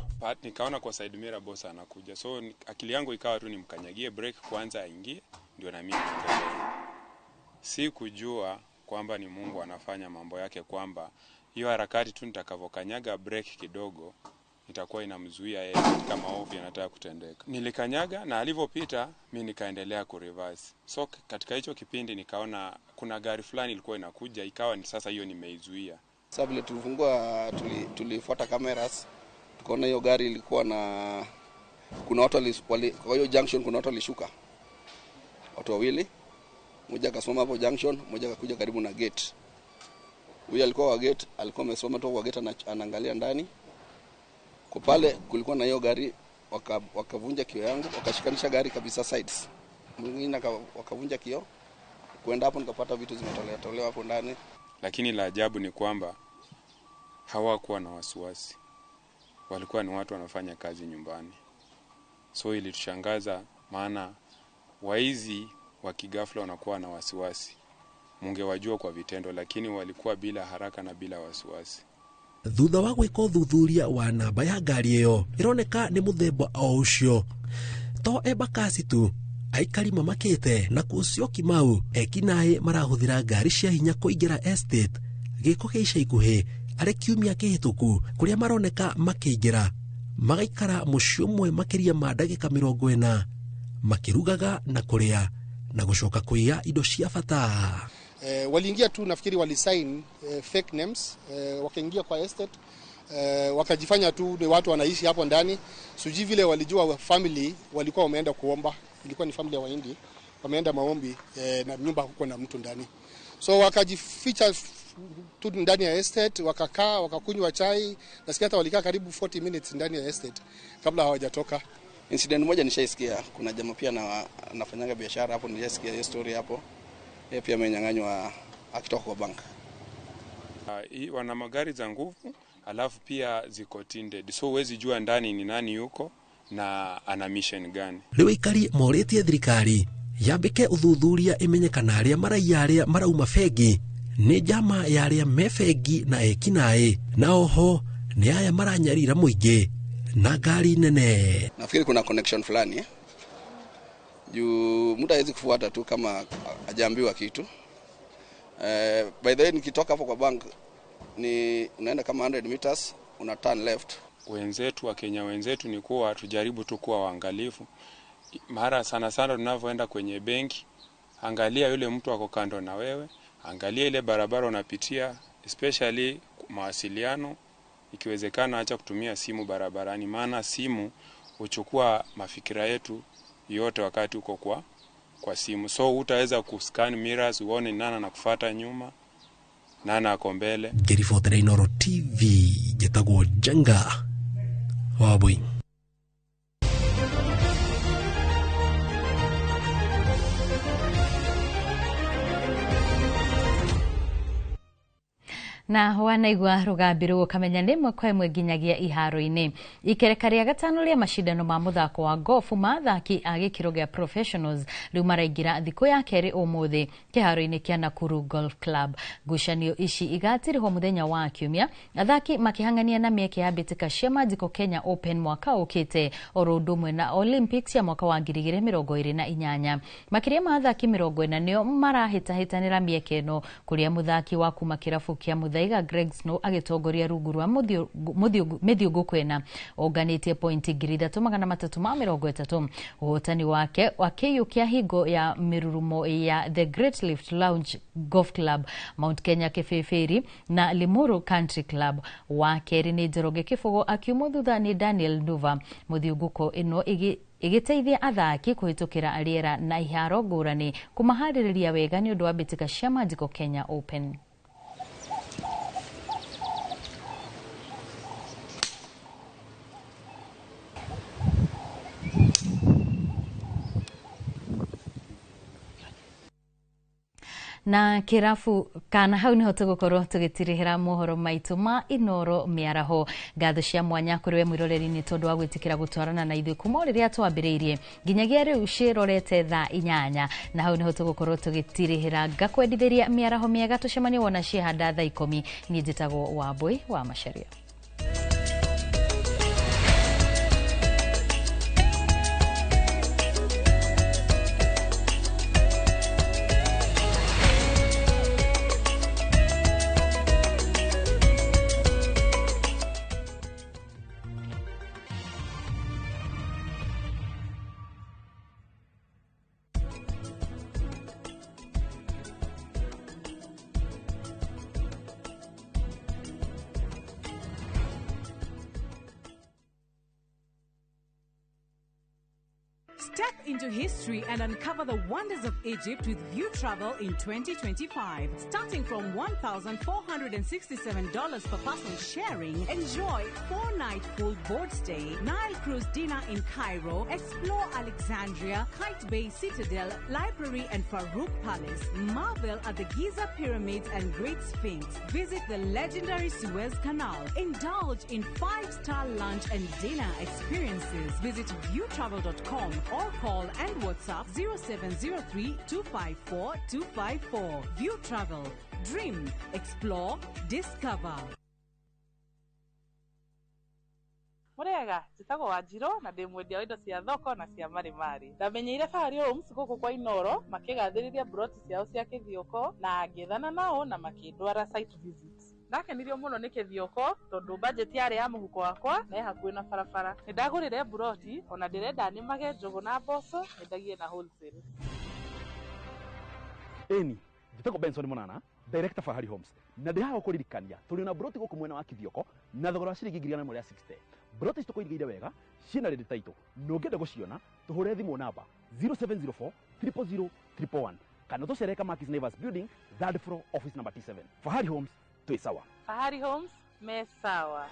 [SPEAKER 15] Nikaona kwa side mirror boss anakuja, so akili yangu ikawa tu nimkanyagie brake kwanza aingie ndio na mimi niendelee. Si kujua kwamba ni Mungu anafanya mambo yake, kwamba hiyo harakati tu nitakavokanyaga brake kidogo itakuwa inamzuia yeye katika maovu yanataka kutendeka. Nilikanyaga na alivyopita mimi nikaendelea kureverse. So katika hicho kipindi nikaona kuna gari fulani ilikuwa inakuja, ikawa ni sasa hiyo nimeizuia.
[SPEAKER 17] Sasa vile tulifuata cameras tukaona hiyo gari ilikuwa na kuna watu kwa hiyo junction kuna watu walishuka watu wawili, mmoja akasimama hapo junction, mmoja akakuja karibu na gate. Huyu alikuwa wa gate, alikuwa amesimama tu kwa gate anaangalia ndani. Kwa pale kulikuwa na hiyo gari, wakavunja kioo yangu, wakashikanisha gari kabisa sides. Mwingine wakavunja kioo. Kwenda hapo nikapata vitu zimetolewa hapo ndani.
[SPEAKER 15] Lakini la ajabu ni kwamba hawakuwa na wasiwasi. Walikuwa ni watu wanafanya kazi nyumbani. So ilitushangaza, maana waizi wa kigafla wanakuwa na wasiwasi. Mungewajua kwa vitendo, lakini walikuwa bila haraka na bila wasiwasi.
[SPEAKER 14] Thutha wa gwika uthuthuria wa namba ya ngari iyo ironeka ni muthemba o ucio, to Embakasi tu aikari mamakite na kucio Kimau ekinae marahuthira ngari cia hinya kuingira estate giko giica ikuhi ari kiumia kihituku kuria maroneka makiingira magaikara mucio umwe makiria ma ndagika 40 makirugaga na kuria na gucoka kuiya indo cia bata.
[SPEAKER 2] Waliingia tu, nafikiri walisign fake names, wakaingia kwa estate, wakajifanya tu ni watu wanaishi hapo ndani. Suji vile walijua family walikuwa wameenda kuomba, ilikuwa ni family ya Wahindi, wameenda maombi na nyumba huko na mtu ndani. So wakajificha tu ndani ya estate, wakakaa wakakunywa chai, nasikia hata walikaa karibu 40 minutes ndani ya estate kabla hawajatoka.
[SPEAKER 17] Incident moja nishaisikia, kuna jamaa pia anafanyanga biashara hapo, nilisikia hiyo story hapo. Yeye pia amenyang'anywa akitoka kwa bank.
[SPEAKER 15] Wana magari za nguvu, alafu pia ziko tinted. So huwezi jua ndani ni nani yuko na ana mission gani.
[SPEAKER 14] Riu ikari moretie thirikari yambike uthuthuria imenyekana aria maraia aria marauma fegi ni jama ya aria mefegi na ekinae, na oho ni aya maranyarira muingi na gari nene.
[SPEAKER 17] Nafikiri kuna connection fulani juu mtu hawezi kufuata tu kama hajaambiwa kitu. By the way, nikitoka hapo kwa bank ni unaenda kama 100 meters, una turn left.
[SPEAKER 15] Wenzetu wa Kenya wenzetu ni kuwa tujaribu tu kuwa waangalifu. Mara sana tunavyoenda kwenye benki, angalia yule mtu wako kando na wewe, angalia ile barabara unapitia, especially mawasiliano. Ikiwezekana acha kutumia simu barabarani, maana simu huchukua mafikira yetu yote wakati uko kwa simu. So utaweza kuscan mirrors uone nani anakufuata nyuma, nani ako mbele.
[SPEAKER 14] Kirifotera Inoro TV jetagwo Janga Wabui.
[SPEAKER 18] na wanaigua rugambi ruo kamenya nimwe kwa imwe nginyagia iharo-ini. Ikereka ria gatano ria mashindano ma muthako wa golf mathaki a gikiro gia professionals riu maraingira thiku ya keri umuthi kiharo-ini kia Nakuru Golf Club. Ngucanio ici igatirwo muthenya wa kiumia, athaki makihangania na mieke ya mbitika cia Magical Kenya Open mwaka ukite oro ndumwe na Olympics ya mwaka wa 2028. Makiria ma athaki 40 nio marahitahitanira mieke no kuria muthaki wa kuma kirabu kia Muthaiga Greg Snow agitongoria rungu rwa mithiungu kwena oganitie pointi 3,330. Uhotani wake wa KU kia hingo ya mirurumo ya The Great Lift Lounge Golf Club, Mount Kenya Kefeferi na Limuru Country Club. Wa keri ni Njoroge Kifogo akiumwo thutha ni Daniel Nduva. Muthiunguko ino igiteithia athaki kuhitukira ariera na iharo ngurani kumahaririria wega ni undu wa mbitika cia Magical Kenya Open. Na kirafu kana hau niho tugukorwo tugitirihira mohoro maitu ma Inoro miaraho. Ngatho cia mwanya kuri we mwiroreri ni tondu wa gwitikira gutwarana na ithui kuma riria twambiriirie nginyagia riu cirorete thaa 8, na hau niho tugukorwo tugitirihira ngakwendithiria miaraho miega. Tucemanie wona cihanda thaa 10. Ni njitagwo Wambui wa Macharia.
[SPEAKER 4] Step into history and uncover the wonders of Egypt with View Travel in 2025. Starting from $1,467 per person sharing, enjoy 4-night full board stay, Nile Cruise dinner in Cairo, explore Alexandria, Kite Bay Citadel, Library and Farouk Palace, marvel at the Giza Pyramids and Great Sphinx, visit the legendary Suez Canal, indulge in 5-star lunch and dinner experiences. Visit viewtravel.com or call and WhatsApp 0703-254-254. View Travel. Dream, explore, discover.
[SPEAKER 9] Murega, njitagwo Wanjiro na ndi mwendia wa indo cia thoko na cia marimari. Ndamenyeire Fahari Homes guku kwa Inoro makigathĩrĩria broti ciao cia Kithioko na ngĩthana nao na makĩndwara site visits. Ndakenirio muno nĩ Kithioko tondu budget yari ya muhuko wakwa na hakuhĩ na barabara. Nĩndagũrire broti ona ndĩrenda nĩmage njogo na mboco nĩndagie na wholesale.
[SPEAKER 16] Eni, njitagwo Benson Munana, Director Fahari Homes. Na ndihaga kuririkania tuli na broti guku mwena wa Kithioko na thogora wa ciringi 160. Broti tukoigire wega ciina ready title no ngenda guciona tuhure thimu namba 0704 000 111 kana tucereka Markis Naivas Building 3rd floor office number T7. Fahari Homes tu sawa.
[SPEAKER 9] Fahari Homes me sawa.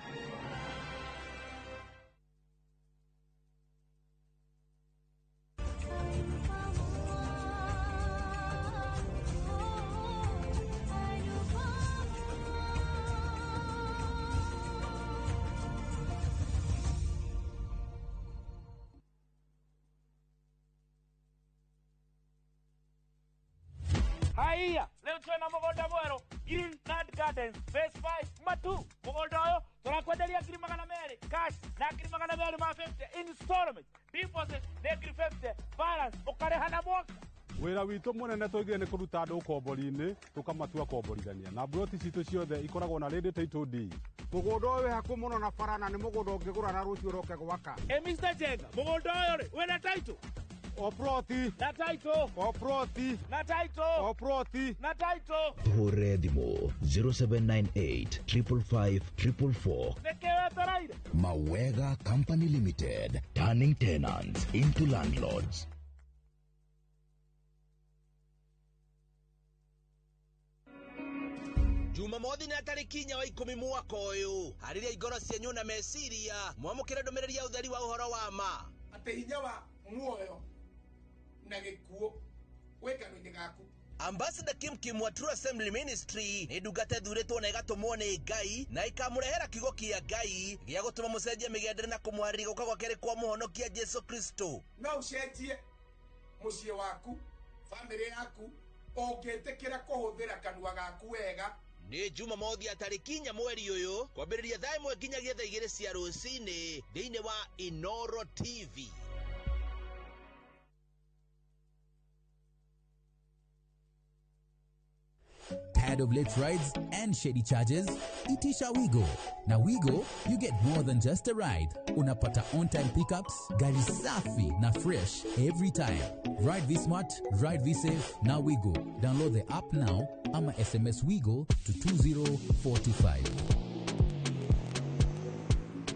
[SPEAKER 22] Haya, leo tuna mugunda mweru Green Land Gardens Phase 5 Matu. Mugunda uyu turakwenderia ngiri magana meri cash na ngiri magana meri ma 50 installment. Deposit na ngiri 50 balance ukareha na mwaka.
[SPEAKER 19] Wira witu munene twigire ni kuruta andu ukombori-ini tukamatua komborithania na broti citu ciothe ikoragwo na ready title deed.
[SPEAKER 20] Mugunda uyu haku muno na barana ni mugunda ungigura na rucio roke gwaka.
[SPEAKER 22] Mr. Jenga, mugunda uyu ri wina title
[SPEAKER 20] Oproti
[SPEAKER 22] na title
[SPEAKER 20] Oproti
[SPEAKER 22] na title
[SPEAKER 20] Oproti
[SPEAKER 22] na title
[SPEAKER 21] Hore Dimo 0798 555 444.
[SPEAKER 22] Nekewe taraire
[SPEAKER 21] Mawega Company Limited, turning tenants into landlords.
[SPEAKER 7] Jumamothi na tariki 10 mwaka uyu hariria igoro cianyu na meciria mwamukire ndumiriri ya utheri wa uhoro wa ma
[SPEAKER 23] ate hinya wa muoyo na gikuo wekano-ini gaku.
[SPEAKER 7] Ambassador Kim Kim wa True Assembly Ministry ni ndungata thuritwo na igatumwo ni Ngai na ikamurehera kiugo kia Ngai gia gutuma mucenjie migendere na kumwarĩria guka gwa keri kwa muhonokia Jesu Kristo.
[SPEAKER 23] No ucenjie muciĩ waku, family yaku, ũngĩtĩkĩra kũhũthĩra kanua gaku wega.
[SPEAKER 7] Ni Jumamothi ya tariki 4 mweri uyu kwambĩrĩria thaa 1 nginyagia thaa 2 cia rũcinĩ thĩinĩ wa Inoro TV.
[SPEAKER 28] Tired of late rides and shady charges? Itisha Wigo. Na Wigo, you get more than just a ride. Unapata on-time pickups, gari safi na fresh every time. Ride V-Smart, ride V-Safe, na Wigo. Download the app now, ama SMS Wigo to 20425.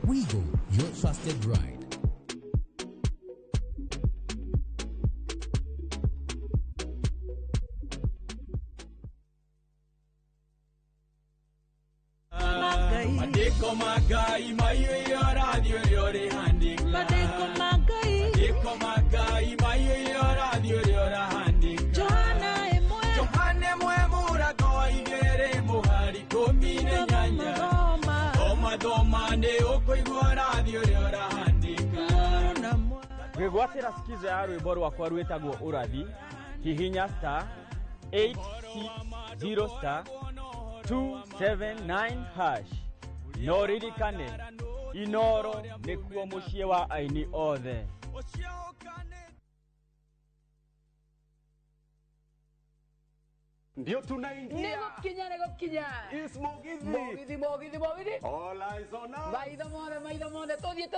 [SPEAKER 28] Wigo, your trusted ride.
[SPEAKER 22] Madeko magai mayo radio yore handika. Madeko magai mayo radio yore handika. Johane mwe murago igere muhari komine nyanya. Doma ne okoigwa radio yore handika.
[SPEAKER 25] Gwĩgwatĩra skiza ya rwĩmbo rwakwa rwĩtagwo ũrathi hihinya star 860 star 279 hash. No ririkane Inoro nĩkuo mũciĩ wa aini othe.
[SPEAKER 19] Ndio tunaingia.
[SPEAKER 29] Nego kinya.
[SPEAKER 19] Ismogizi.
[SPEAKER 29] Mogithi.
[SPEAKER 19] All eyes on us.
[SPEAKER 29] Maitho mone. Todi.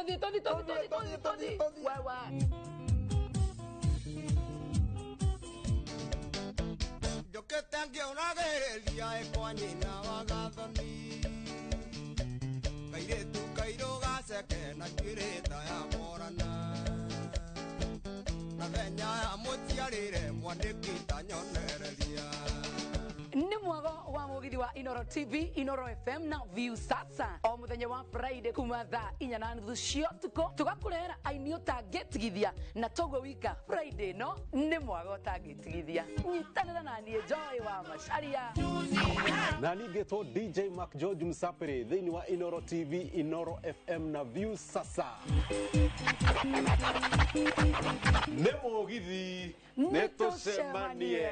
[SPEAKER 29] Wewe.
[SPEAKER 23] Yo que tengo una guerrilla kwa nyina wa gathoni. Kaire tu kairo gase ke na kireta ya morana.
[SPEAKER 1] Nya mutiarire mwandikita nyonereria.
[SPEAKER 29] Ni mwago wa mugithi wa Inoro TV, Inoro FM na View sasa. O muthenya wa Friday kuma thaa 4:30 cia tuko tugakurehera aini utangitigithia na togo wika Friday no ni mwago utangitigithia. Nyitanira na nie Joy wa Macharia.
[SPEAKER 3] Na ningetwo DJ Mark George Msapere thini wa Inoro TV, Inoro FM na View sasa. Ne mugithi netucemanie.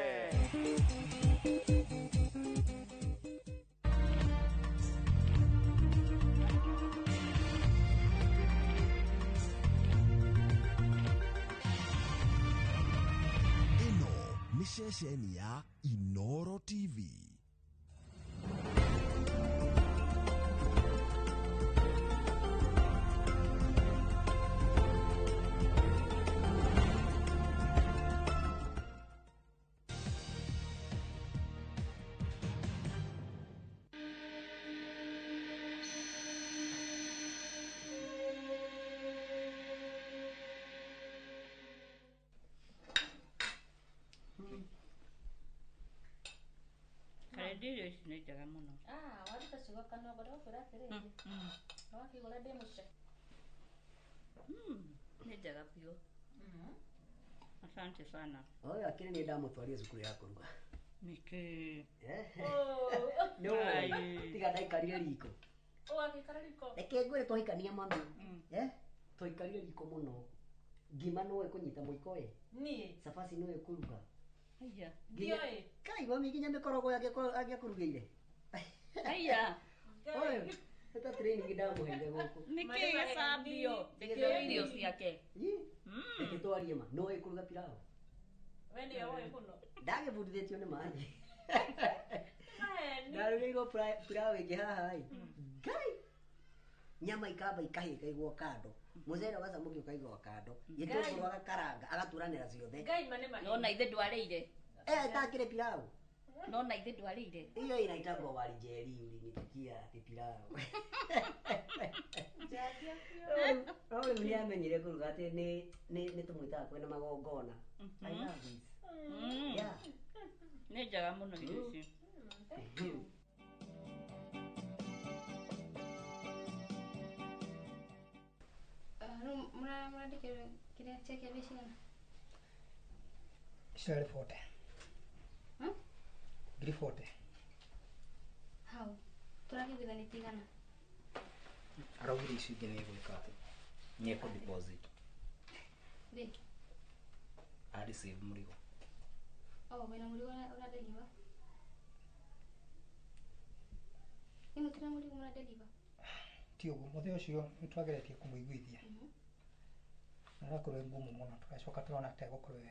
[SPEAKER 21] Ni ceceni ya Inoro TV.
[SPEAKER 6] Ndio sinajaga muno.
[SPEAKER 18] Waruta cigo kana bado fura tere. No akigora de mushe.
[SPEAKER 6] Nijaga pio. Asante sana.
[SPEAKER 10] Oyo akiri ni ndamutwaria cukuru ya kuruga.
[SPEAKER 6] Niki.
[SPEAKER 10] No. Tiga ndaikarire riko.
[SPEAKER 18] Akikara riko.
[SPEAKER 10] Eke ngwire twahikania mami. Twaikarire riko muno. Ngima no ekunyita muiko we.
[SPEAKER 18] Ni.
[SPEAKER 10] Safasi no ekuruga.
[SPEAKER 6] Aya.
[SPEAKER 10] Ndioi. Kai wami ginya mikorogo yake kurugire.
[SPEAKER 6] Aya.
[SPEAKER 10] Oyo. Eta training ndamuheire guku.
[SPEAKER 6] Niki gasambio. Ndekio irio ciake.
[SPEAKER 10] Eke twarie ma. No ekuruga pilau.
[SPEAKER 18] Wende oe muno.
[SPEAKER 10] Ndage budithitio ni mani. Ndarugeirwo pilau ĩngĩ haha ĩ. Ngai. Nyama ikamba ikahĩka igwo kando. Muzere wacamũkio kaigwo kando. Gĩtũngũrũ agakaranga agaturanĩra ciothe.
[SPEAKER 18] Ngai mane mane.
[SPEAKER 6] No na ithe ndwarĩire.
[SPEAKER 10] Takire pilau.
[SPEAKER 6] No na ithe ndwarĩire.
[SPEAKER 10] Hiyo inaitangwa wali jeri ulinitikia ati pilau. Wewe uniamenyire kuruga ati ni tumwita kwena magongona. I love this. Yeah.
[SPEAKER 6] Nijaga muno gĩci.
[SPEAKER 11] Murandika kĩrĩa cheke bishana.
[SPEAKER 12] Share 40. Gri 40.
[SPEAKER 11] How? Turakigwitha ni tigana.
[SPEAKER 12] Araugire icio ingĩ nĩ gwĩka atĩ nĩ eku deposit.
[SPEAKER 11] Ndi.
[SPEAKER 12] Ari save mũrigo.
[SPEAKER 11] Wena mũrigo ũradeliva. Ni mũtira mũrigo mũradeliva.
[SPEAKER 12] Ti ũguo mũthenya ũcio nĩtwageretie kũmũiguithia. Narakorwo ngumu mũno tũgacoka tũrona tegũkorwo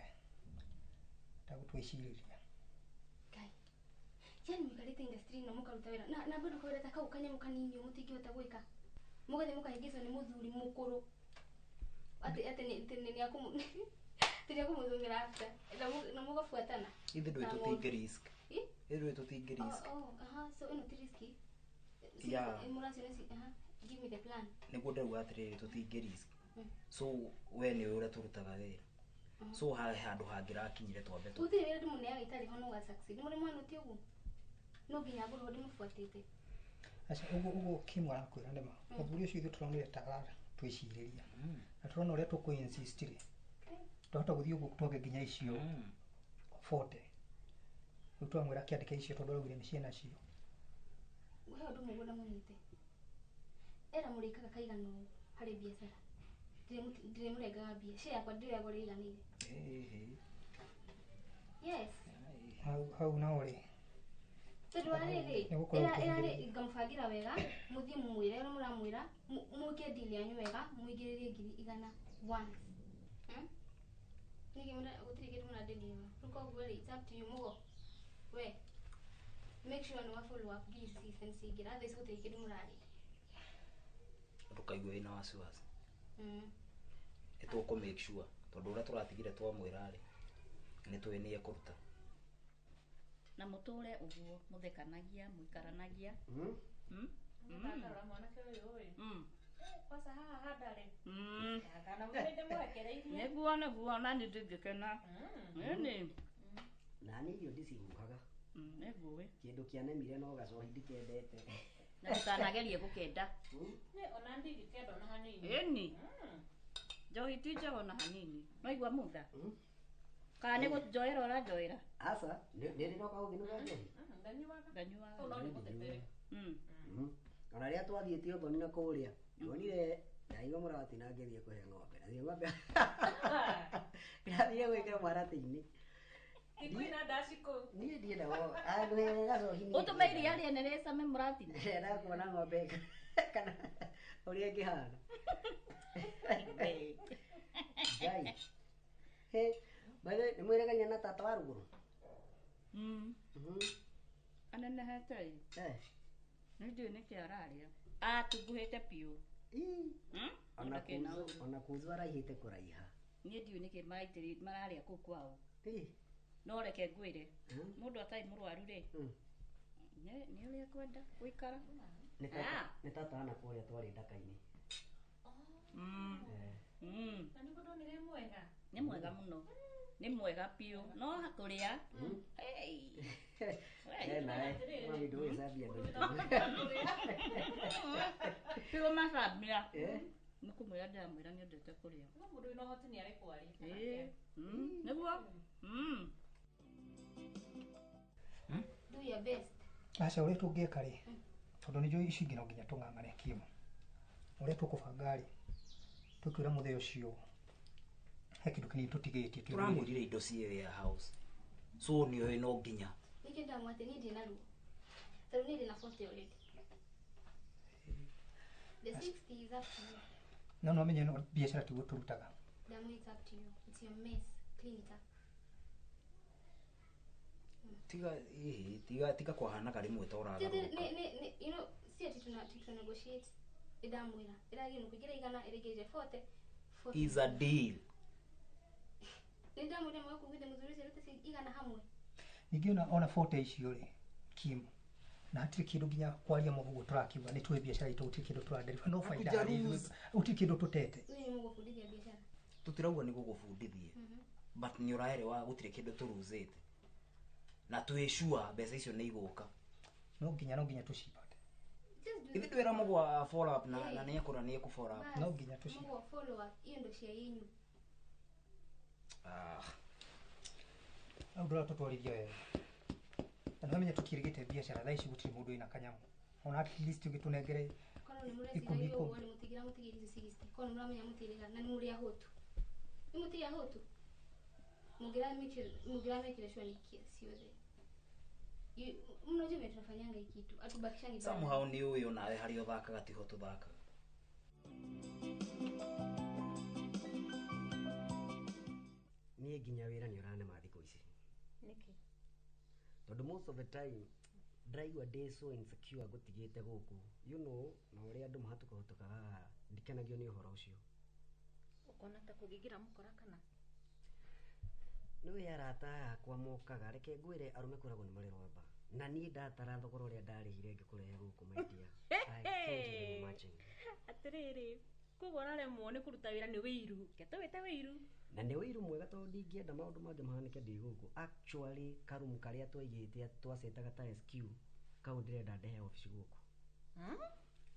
[SPEAKER 12] tagũtwĩcirĩria.
[SPEAKER 11] Kai. Yani mwikarĩte industry no mũkaruta wĩra na bado kwĩreta kau kanyamũ kanini mũtingĩhota gwĩka. Mũgathiĩ mũkahĩngĩcwo nĩ mũthuri mũkũrũ. Ati nĩ akũmũ tiri akumũthungĩra after na mũgabuatana.
[SPEAKER 12] Ithe ndwĩ tũtingĩ risk. Ithe ndwĩ tũtingĩ risk.
[SPEAKER 11] So ĩno ti risky.
[SPEAKER 12] Yeah.
[SPEAKER 11] Give me the plan.
[SPEAKER 12] Nĩguo ndauga atĩrĩrĩ tũtingĩ risk. So we nĩ ũrĩa tũrutaga wĩra. So handũ hangĩrakinyire twambe tu.
[SPEAKER 11] Uthi wĩra ndĩmũneaga itarĩ ho no ga succeed. Mũrĩ mwana ti ũguo. No nginya ngorwo ndĩmũbuatĩte.
[SPEAKER 12] Aca ũguo Kim arakwĩra nĩ ma. Mũthuri ũcio ithuĩ tũronire tarara twĩcirĩria. Na tũrona ũrĩa tũkũ-insist rĩ. Twahota gũthiĩ ũguo tũge nginya icio 40. Rĩu twamwĩra kĩandĩke icio tondũ araugire nĩ ciena cio.
[SPEAKER 11] Wewe ũndũ mũgũnda mũnyite. Era mũrĩkaga kaigana harĩ biacara. Ndire mũrengaga mbia. Share yakwa ndire agore iganire. Yes.
[SPEAKER 12] Hau na ũrĩ.
[SPEAKER 11] Tondũ arĩrĩ era ngamũbangira wega mũthiĩ mũmwĩre ũrĩa mũramwĩra mũke deal yanyu wega mũigĩrĩrie ngiri igana once. Niki gũtirĩ kĩndũ mũradeliver. Rũkoguo it's up to you mũgo. We make sure no follow up these systems igira otherwise gũtirĩ kĩndũ mũrarĩ.
[SPEAKER 12] Ndũkaigwe wĩna wasiwasi. Nĩtũkũ make sure tondũ ũrĩa tũratigire twamwĩra rĩ nĩtwĩnĩe kũruta.
[SPEAKER 6] Na mũtũre ũguo mũthekanagia mũikaranagia.
[SPEAKER 18] Nĩndakarora mwanake ũyũ ĩ.
[SPEAKER 6] Kwasa haha hadare. Kana mwende mwekereirie. Neguo na nindingikena. Nini?
[SPEAKER 10] Na nĩ irio ndicihuhaga.
[SPEAKER 6] Neguo.
[SPEAKER 10] Kĩndũ kĩanemire no gacohi ndikendete.
[SPEAKER 6] Na ndikanagerie gũkenda.
[SPEAKER 2] Ona ndingĩkenda ona hanini.
[SPEAKER 6] Ĩni. Njohi ti njega ona hanini. No igua mutha. Kana nĩ gũnjoera ũranjoera?
[SPEAKER 10] Aca, nĩ ndĩroka gũthinuga njohi.
[SPEAKER 6] Ndanyuaga.
[SPEAKER 2] Ona nĩ mũtebere.
[SPEAKER 10] Ona rĩrĩa twathiĩte Othoni na kũrĩa, ndonire ndaiga mũrati na ngĩthiĩ kũhe ng'ombe. Na ng'ombe ĩrathiĩ gwĩkĩra mwaratĩ-inĩ.
[SPEAKER 2] Ikwina ndaciko.
[SPEAKER 10] Niĩ ndiendaga andũ gacohi niĩ.
[SPEAKER 6] Ũtũme iria rĩene rĩcame mũrati-inĩ.
[SPEAKER 10] Ndenda kuona ng'ombe kana ũrĩa ĩngĩhana. Ngai. Bale nĩ mwĩregania na tata wa rũgũrũ?
[SPEAKER 6] Anenehete ĩ. Nĩ ndiũĩ nĩkĩ ararĩa. Tũguhĩte biũ.
[SPEAKER 10] Ona kuzu araihĩte kũraiha.
[SPEAKER 6] Niĩ ndiũĩ nĩkĩ mararĩa kũu kwao. No reke ngwĩre, mũndũ atarĩ mũrwaru rĩ, nĩ ũrĩa kwenda gũikara.
[SPEAKER 10] Nĩ tata ana kũrĩa twarĩ ndaka-inĩ.
[SPEAKER 2] Na nĩ mũndũ mwega.
[SPEAKER 6] Nĩ mwega mũno. Nĩ mwega biũ. No kũrĩa.
[SPEAKER 10] Mami ndũgĩcambia andũ.
[SPEAKER 6] Biũ macambia. Nĩ kũmwĩra ndĩramwĩra nĩ endete kũrĩa.
[SPEAKER 2] No mũndũ wĩna ũhoti nĩ arĩkwaria.
[SPEAKER 6] Nĩguo.
[SPEAKER 11] Do your best.
[SPEAKER 12] Aca ũrĩa tũngĩka rĩ, tondũ nĩ njũĩ ici ingĩ no nginya tũng'ang'ane kiuma. Ũrĩa tũkũbanga rĩ, tũkwĩra mũthenya ũcio he kĩndũ kĩnini tũtigĩtie.
[SPEAKER 5] Tũramwĩrire indo ciĩ warehouse. So nĩ oĩ no nginya.
[SPEAKER 11] Nĩkĩ ndamwate niĩ ndĩ na ruo. Tondũ niĩ ndĩ na 40 already. The 60 is up to you.
[SPEAKER 12] No menye no biacara tiguo tũrutaga.
[SPEAKER 11] Damu, it's up to you. It's your mess. Clean it up.
[SPEAKER 5] Tiga kwahanaga rimwe ta ũraga.
[SPEAKER 11] You know, si ati tuna negotiate. Ndamwĩra. Ĩragio nĩ kũingĩra igana ĩrĩgĩje 40.
[SPEAKER 5] Is a deal.
[SPEAKER 11] Ndamwĩra mwa kugide mzuri sirute igana hamwe.
[SPEAKER 12] Ningĩ ona 40 icio rĩ, Kim. Na hatirĩ kĩndũ nginya kwaria mũhugo tũrakiuga nĩ tũĩ biacara itũ gũtirĩ kĩndũ tũradereba no faida harĩ gũtirĩ kĩndũ tũtete.
[SPEAKER 11] Nĩ mũgũbundithia biacara.
[SPEAKER 5] Tũtirauga nĩ gũgũbundithia. But nĩ ũraerewa gũtirĩ kĩndũ tũruzĩte. Na twĩ sure mbeca icio nĩ igũka.
[SPEAKER 12] No nginya tũcipate.
[SPEAKER 5] Hivi twĩra mũgwa follow up na nĩ ekũra nĩ ekũ follow up.
[SPEAKER 12] No nginya tũcipate.
[SPEAKER 11] Mũgwa follow up hiyo ndio cia yenu.
[SPEAKER 12] Au ndora tũtwarithia wega. Na nĩmenya tũkirigĩte biacara thaa ici gũtirĩ mũndũ wĩna kanyamu. Ona at least ũgĩtũnengere
[SPEAKER 11] ikũmi ikũmi. Mũtigira mũtigiri 60. Kono mũramenya mũtirĩga na nĩ mũrĩa hotu. Nĩ mũtirĩa hotu. Mugira mekire sure ni ciothe. Mnajua tunafanyanga hiki kitu. Atubakishangi
[SPEAKER 5] bana. Somehow ni uyo nawe hari uthakaga tiho tuthaka.
[SPEAKER 10] Niĩ nginya wĩra nĩ ũranema thikũ ici.
[SPEAKER 11] Nĩkĩ?
[SPEAKER 10] Tondũ most of the time ndaigua ndĩ so insecure gũtigĩte gũkũ. You know, na ũrĩa andũ mahatũkaga ndikenagio nĩ ũhoro ũcio.
[SPEAKER 11] Ukona ta kũgĩgira mũkora kana?
[SPEAKER 10] Nĩwe arata yakwa mokaga reke ngwĩre arũme kũragwo nĩ marĩ rwamba. Na niĩ ndatara thogora ũrĩa ndarĩhire ngĩkũrehe gũkũ maidia. I can't imagine.
[SPEAKER 2] Atĩrĩrĩ, koguo ũraremwo nĩ kũruta wĩra nĩ wĩiru. Ketawĩte wĩiru.
[SPEAKER 10] Na nĩ wĩiru mwega tondũ ndingĩenda maũndũ mangĩ mahanĩke ndĩ gũkũ. Actually karumu karĩa twaigĩte twacetaga ta SQ kau ndĩrenda ndehe ofici gũkũ.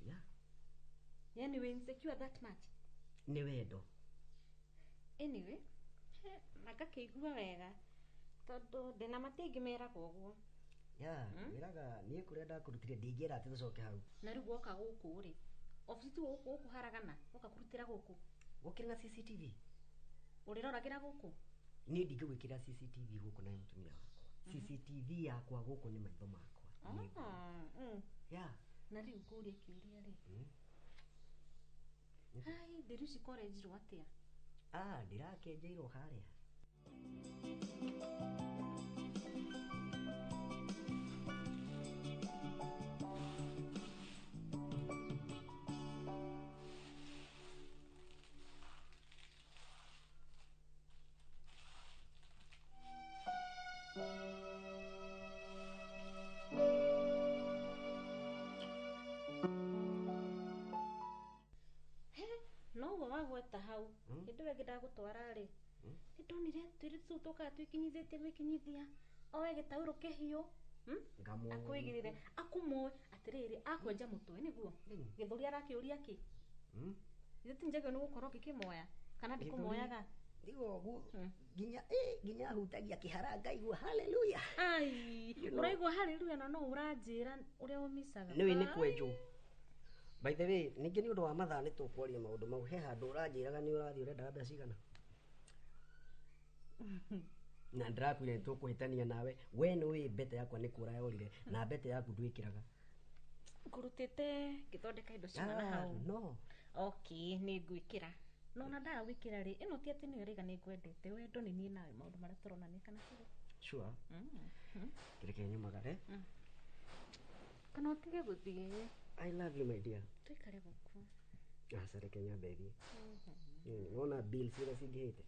[SPEAKER 10] Yeah.
[SPEAKER 2] Yani we insecure that much?
[SPEAKER 10] Nĩ wendo.
[SPEAKER 2] Anyway, nakakĩigua wega tondũ ndĩna matingĩ meraga ũguo.
[SPEAKER 10] Wĩraga niĩ kũrĩa ndakũrutire ndingĩera atĩ tũcoke hau.
[SPEAKER 2] Na rĩu woka gũkũ rĩ, ofici tu gũkũ haragana, woka kũrutĩra gũkũ.
[SPEAKER 10] Gũkĩrĩ na CCTV.
[SPEAKER 2] Ũrĩroragĩra gũkũ?
[SPEAKER 10] Niĩ ndingĩgwĩkĩra CCTV gũkũ na mũtumia wakwa. CCTV yakwa gũkũ nĩ maitho makwa.
[SPEAKER 2] Na rĩu ngũria kĩũria rĩ. Hai, Nderuci korenjirwo atĩa?
[SPEAKER 10] Ndĩrakenjeirwo harĩa.
[SPEAKER 2] ndonire twiri tutoka twikinyithite gwikinyithia oe gitauro kihio akwigirire akumo atiriri akwenja mutwe niguo githuri arakiuria ki ithiti njege no gukorwo kikimoya kana ndikumoyaga
[SPEAKER 10] ndigo ginya hutagia kiharanga igua haleluya
[SPEAKER 2] ai uraigua haleluya na no uranjira uria umisaga
[SPEAKER 10] ni kwenjo. By the way, ningi ni undu wa mathaa ni tukwaria maundu mau he handu uranjiraga ni urathii urenda mbeca cigana na ndirakwire tukuhitania nawe we ni wi bete yakwa ni kurayorire na bete yaku ndwikiraga
[SPEAKER 2] kurutite githondeka indo cigana hau
[SPEAKER 10] no
[SPEAKER 2] okay ni ngwikira no na nda gwikira ri ino ti ati ni riga ni ngwendete wendo ni nie nawe maundu maria turonania kana kiri
[SPEAKER 10] sure kireke nyumagare
[SPEAKER 2] kana utige guthie
[SPEAKER 10] I love you my dear
[SPEAKER 2] twikare guku
[SPEAKER 10] sare Kenya baby nona bills ira cingihite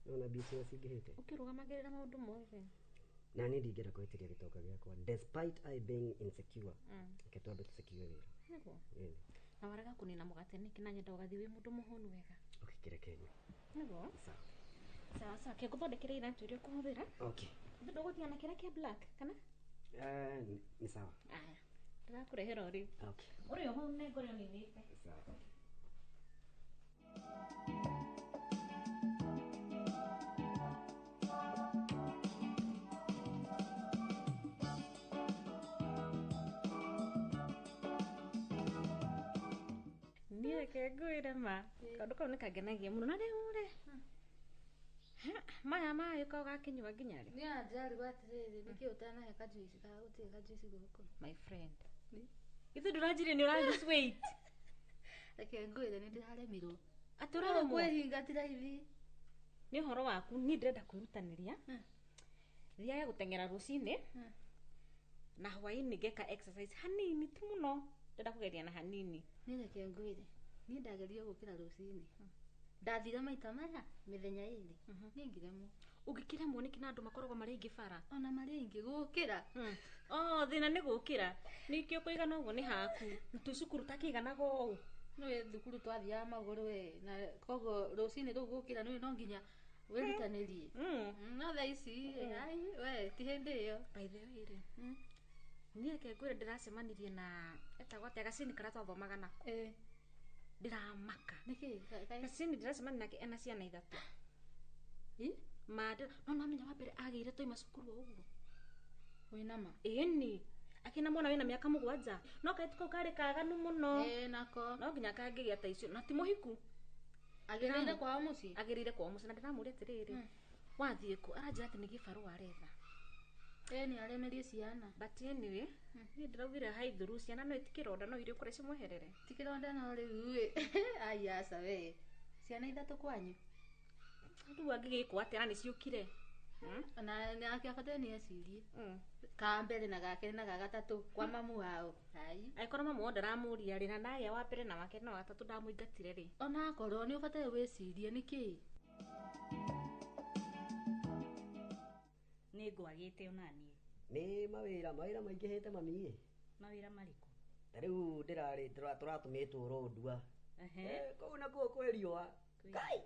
[SPEAKER 10] nona bills ira cingihite
[SPEAKER 2] ukirugamagerera maundu mothe
[SPEAKER 10] na ni ndingera kwitiria gitoka giakwa despite I being insecure ketwambe tusecure wira
[SPEAKER 2] niguo na waraga kunina mugate niki na nyenda ugathi wi mundu muhonu wega
[SPEAKER 10] ukikire Kenya
[SPEAKER 2] niguo sawa ke guthondekere ira tuirio kuhuthira
[SPEAKER 10] okay
[SPEAKER 2] ndu gutiana kira kia black kana
[SPEAKER 10] ni sawa
[SPEAKER 2] aya ndirakurehera uri
[SPEAKER 10] okay
[SPEAKER 2] uri ho ne ngorio ni nite
[SPEAKER 10] sawa
[SPEAKER 2] niye ke gwira ma kandu kau nikagenagia muno na riure maya mayo kau gakinywa nginyari
[SPEAKER 11] ni ajali watiriri niki utana he kajuici ka gutie kajuici guku
[SPEAKER 2] my friend ithu ndurajire ni uralis wait
[SPEAKER 11] reke ngwire ni ndiraremirwo
[SPEAKER 2] aturare
[SPEAKER 11] mwe hingatira hivi
[SPEAKER 2] ni horo waku ni ndenda kwirutaniria thia gutengera rucini na hwaini geka exercise hanini tu muno ndenda kugeria na hanini
[SPEAKER 11] ni reke ngwire ni ndageria gukira rucini ndathira maita maya mithenya iri ningiremo
[SPEAKER 2] ugikiremwo niki na andu makoragwo mari ingibara
[SPEAKER 11] ona mari ingi gukira
[SPEAKER 2] thina ni gukira nikio kuigana uguo ni haku tucukuru takigana go
[SPEAKER 11] no thukuru twathia maguru we na kogo rucini ru gukira no nginya wirutanirie na tha ici ai we ti hindi iyo
[SPEAKER 2] by the way ri ni reke ngwire ndiracemanirie na etagwo atia gacini karia twathomaga nako ndiramaka
[SPEAKER 11] niki
[SPEAKER 2] gacini ndiracemania nake ena ciana ithatu mada no namenya wa mbere agire toima cukuru uguo
[SPEAKER 11] winama
[SPEAKER 2] ni akina mwana wina miaka 7 no kaitiko kari kaganu muno
[SPEAKER 11] nako
[SPEAKER 2] no nginya kangigia ta icio na ti muhiku
[SPEAKER 11] agirire kwa muci
[SPEAKER 2] na ndiramuria tiriri wathie ku aranjira ati ni gibaru aretha
[SPEAKER 11] ni aremerie ciana
[SPEAKER 2] but anyway ni ndiraugire haithuru ciana no itikironda no irio kure cimweherere
[SPEAKER 11] tikironda no riu ai asa we ciana ithatu kwanyu
[SPEAKER 2] ndu angigikwa atira ni ciukire
[SPEAKER 11] na akiabata ni acirie ka mbere na gake na gagatatu kwa mamu wao ai
[SPEAKER 2] aikora mamu wonde ramuria ri na naye wa mbere na wake na watatu ndamuingatire ri
[SPEAKER 11] ona akorwo ni ubatae wicirie niki
[SPEAKER 6] ni ngwagite onani
[SPEAKER 10] ni mawira maingihite mami
[SPEAKER 6] mawira mariku
[SPEAKER 10] riu ndirari turatumitwo rodua kou nakuo kwi riua kai